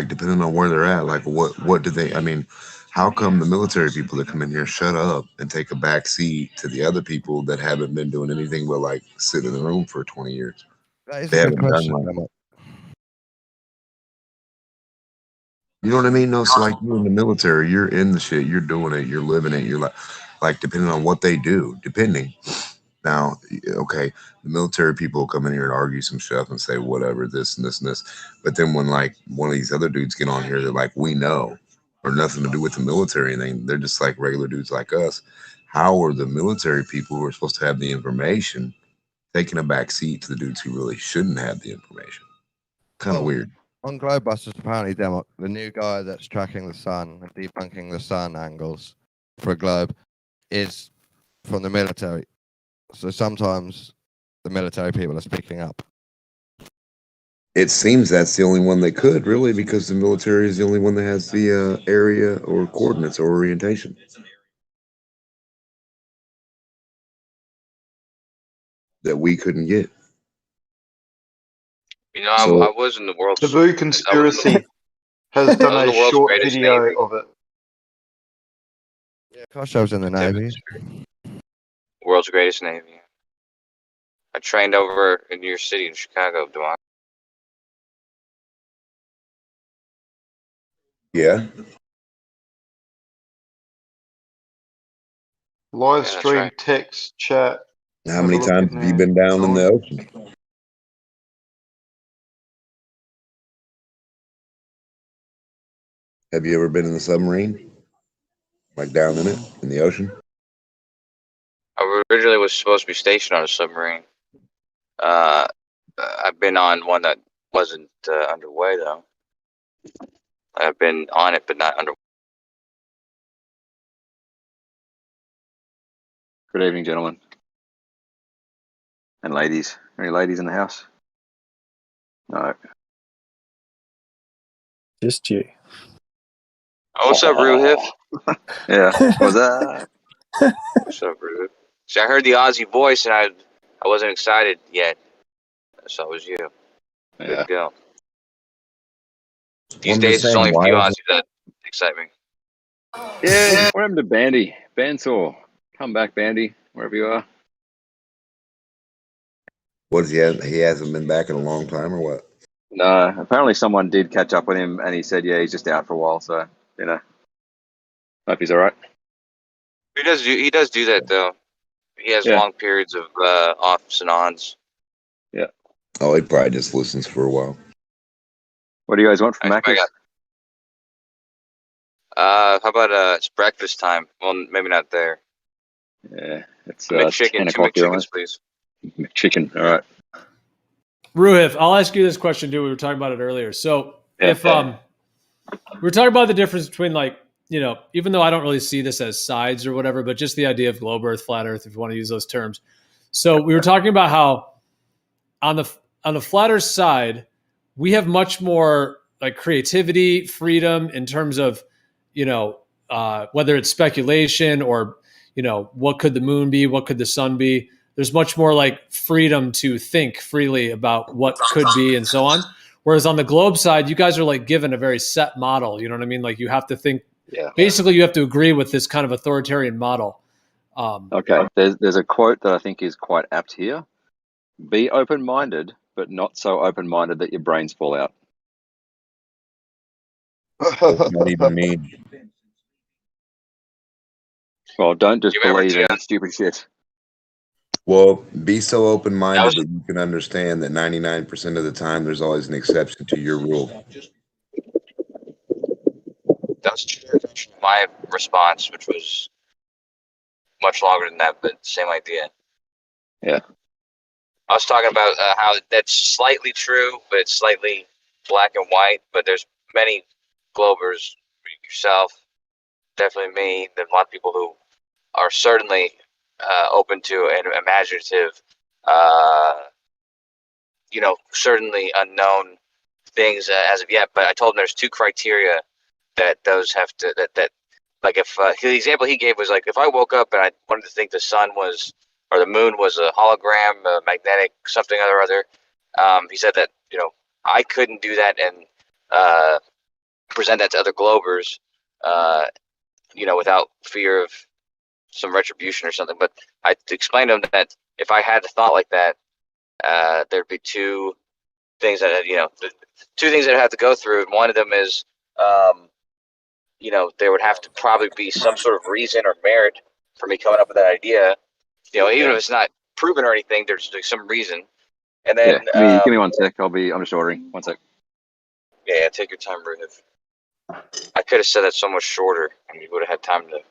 depending on where they're at, like what do they? I mean, how come the military people that come in here shut up and take a back seat to the other people that haven't been doing anything but like sit in the room for 20 years? That is They a good haven't question. done like, you know what I mean? No, so like you're in the military, you're in the shit, you're doing it, you're living it, you're like depending on what they do, depending. Now, okay, the military people come in here and argue some stuff and say whatever, this and this and this. But then when like one of these other dudes get on here, they're like, we know, or nothing to do with the military, and they're just like regular dudes like us. How are the military people who are supposed to have the information taking a back seat to the dudes who really shouldn't have the information? Kind of weird. On Globebusters, apparently, the new guy that's tracking the sun and debunking the sun angles for a globe is from the military. So sometimes the military people are speaking up. It seems that's the only one they could, really, because the military is the only one that has the area or coordinates or orientation that we couldn't get. I was in the world's Taboo Conspiracy has done a short video of it. Yeah, gosh, I was in the Navy. World's greatest Navy. I trained over in your city in Chicago, Dewan. Yeah. Live stream, text, chat. How many times have you been down in the ocean? Have you ever been in the submarine? Like down in it, in the ocean? I originally was supposed to be stationed on a submarine. I've been on one that wasn't underway, though. I've been on it, but not underway. Good evening, gentlemen. And ladies. Any ladies in the house? No. Just you. Oh, what's up, Ruhif? Yeah. What's that? What's up, Ruhif? See, I heard the Aussie voice, and I wasn't excited yet. So it was you. Good Yeah. to go. Well, These I'm days, just there's saying, only a why few is Aussies it? that excite me. Yeah. What happened to Bandy? Bandsaw. Come back, Bandy, wherever you are. What is he hasn't been back in a long time, or what? No, apparently someone did catch up with him, and he said, "Yeah, he's just out for a while." So, hope he's all right. He does do that though. He has Yeah. long periods of offs and ons. Yeah. Oh, he probably just listens for a while. What do you guys want from Macca's? How about it's breakfast time? Well, maybe not there. Yeah, it's McChicken, 10 two o'clock here. McChickens, please. McChicken. All right. Ruhif, I'll ask you this question too. We were talking about it earlier. So if we're talking about the difference between even though I don't really see this as sides or whatever, but just the idea of globe Earth, flat Earth, if you want to use those terms. So we were talking about how on the flat Earth side, we have much more like creativity, freedom in terms of, whether it's speculation or, what could the moon be? What could the sun be? There's much more like freedom to think freely about what could be and so on. Whereas on the globe side, you guys are like given a very set model. You know what I mean? Like you have to think, basically you have to agree with this kind of authoritarian model. Okay. There's a quote that I think is quite apt here. Be open-minded, but not so open-minded that your brains fall out. What does that even mean? Well, don't just believe any stupid shit. Well, be so open-minded that you can understand that 99% of the time there's always an exception to your rule. That was my response, which was much longer than that, but same idea. Yeah. I was talking about how that's slightly true, but it's slightly black and white. But there's many globers, yourself, definitely me, there's a lot of people who are certainly open to an imaginative, certainly unknown things as of yet. But I told him there's two criteria that those have to that like if the example he gave was like if I woke up and I wanted to think the sun was or the moon was a hologram, magnetic something or other. He said that I couldn't do that and present that to other globers, without fear of some retribution or something. But I explained to him that if I had a thought like that, there'd be two things that two things that I'd have to go through. And one of them is, there would have to probably be some sort of reason or merit for me coming up with that idea. Even if it's not proven or anything, there's some reason. And then give me 1 sec. I'm just ordering. 1 sec. Yeah, take your time, Ruhif. I could have said that so much shorter, and you would have had time to.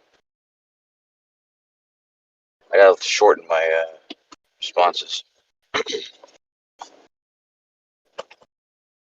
I gotta shorten my responses.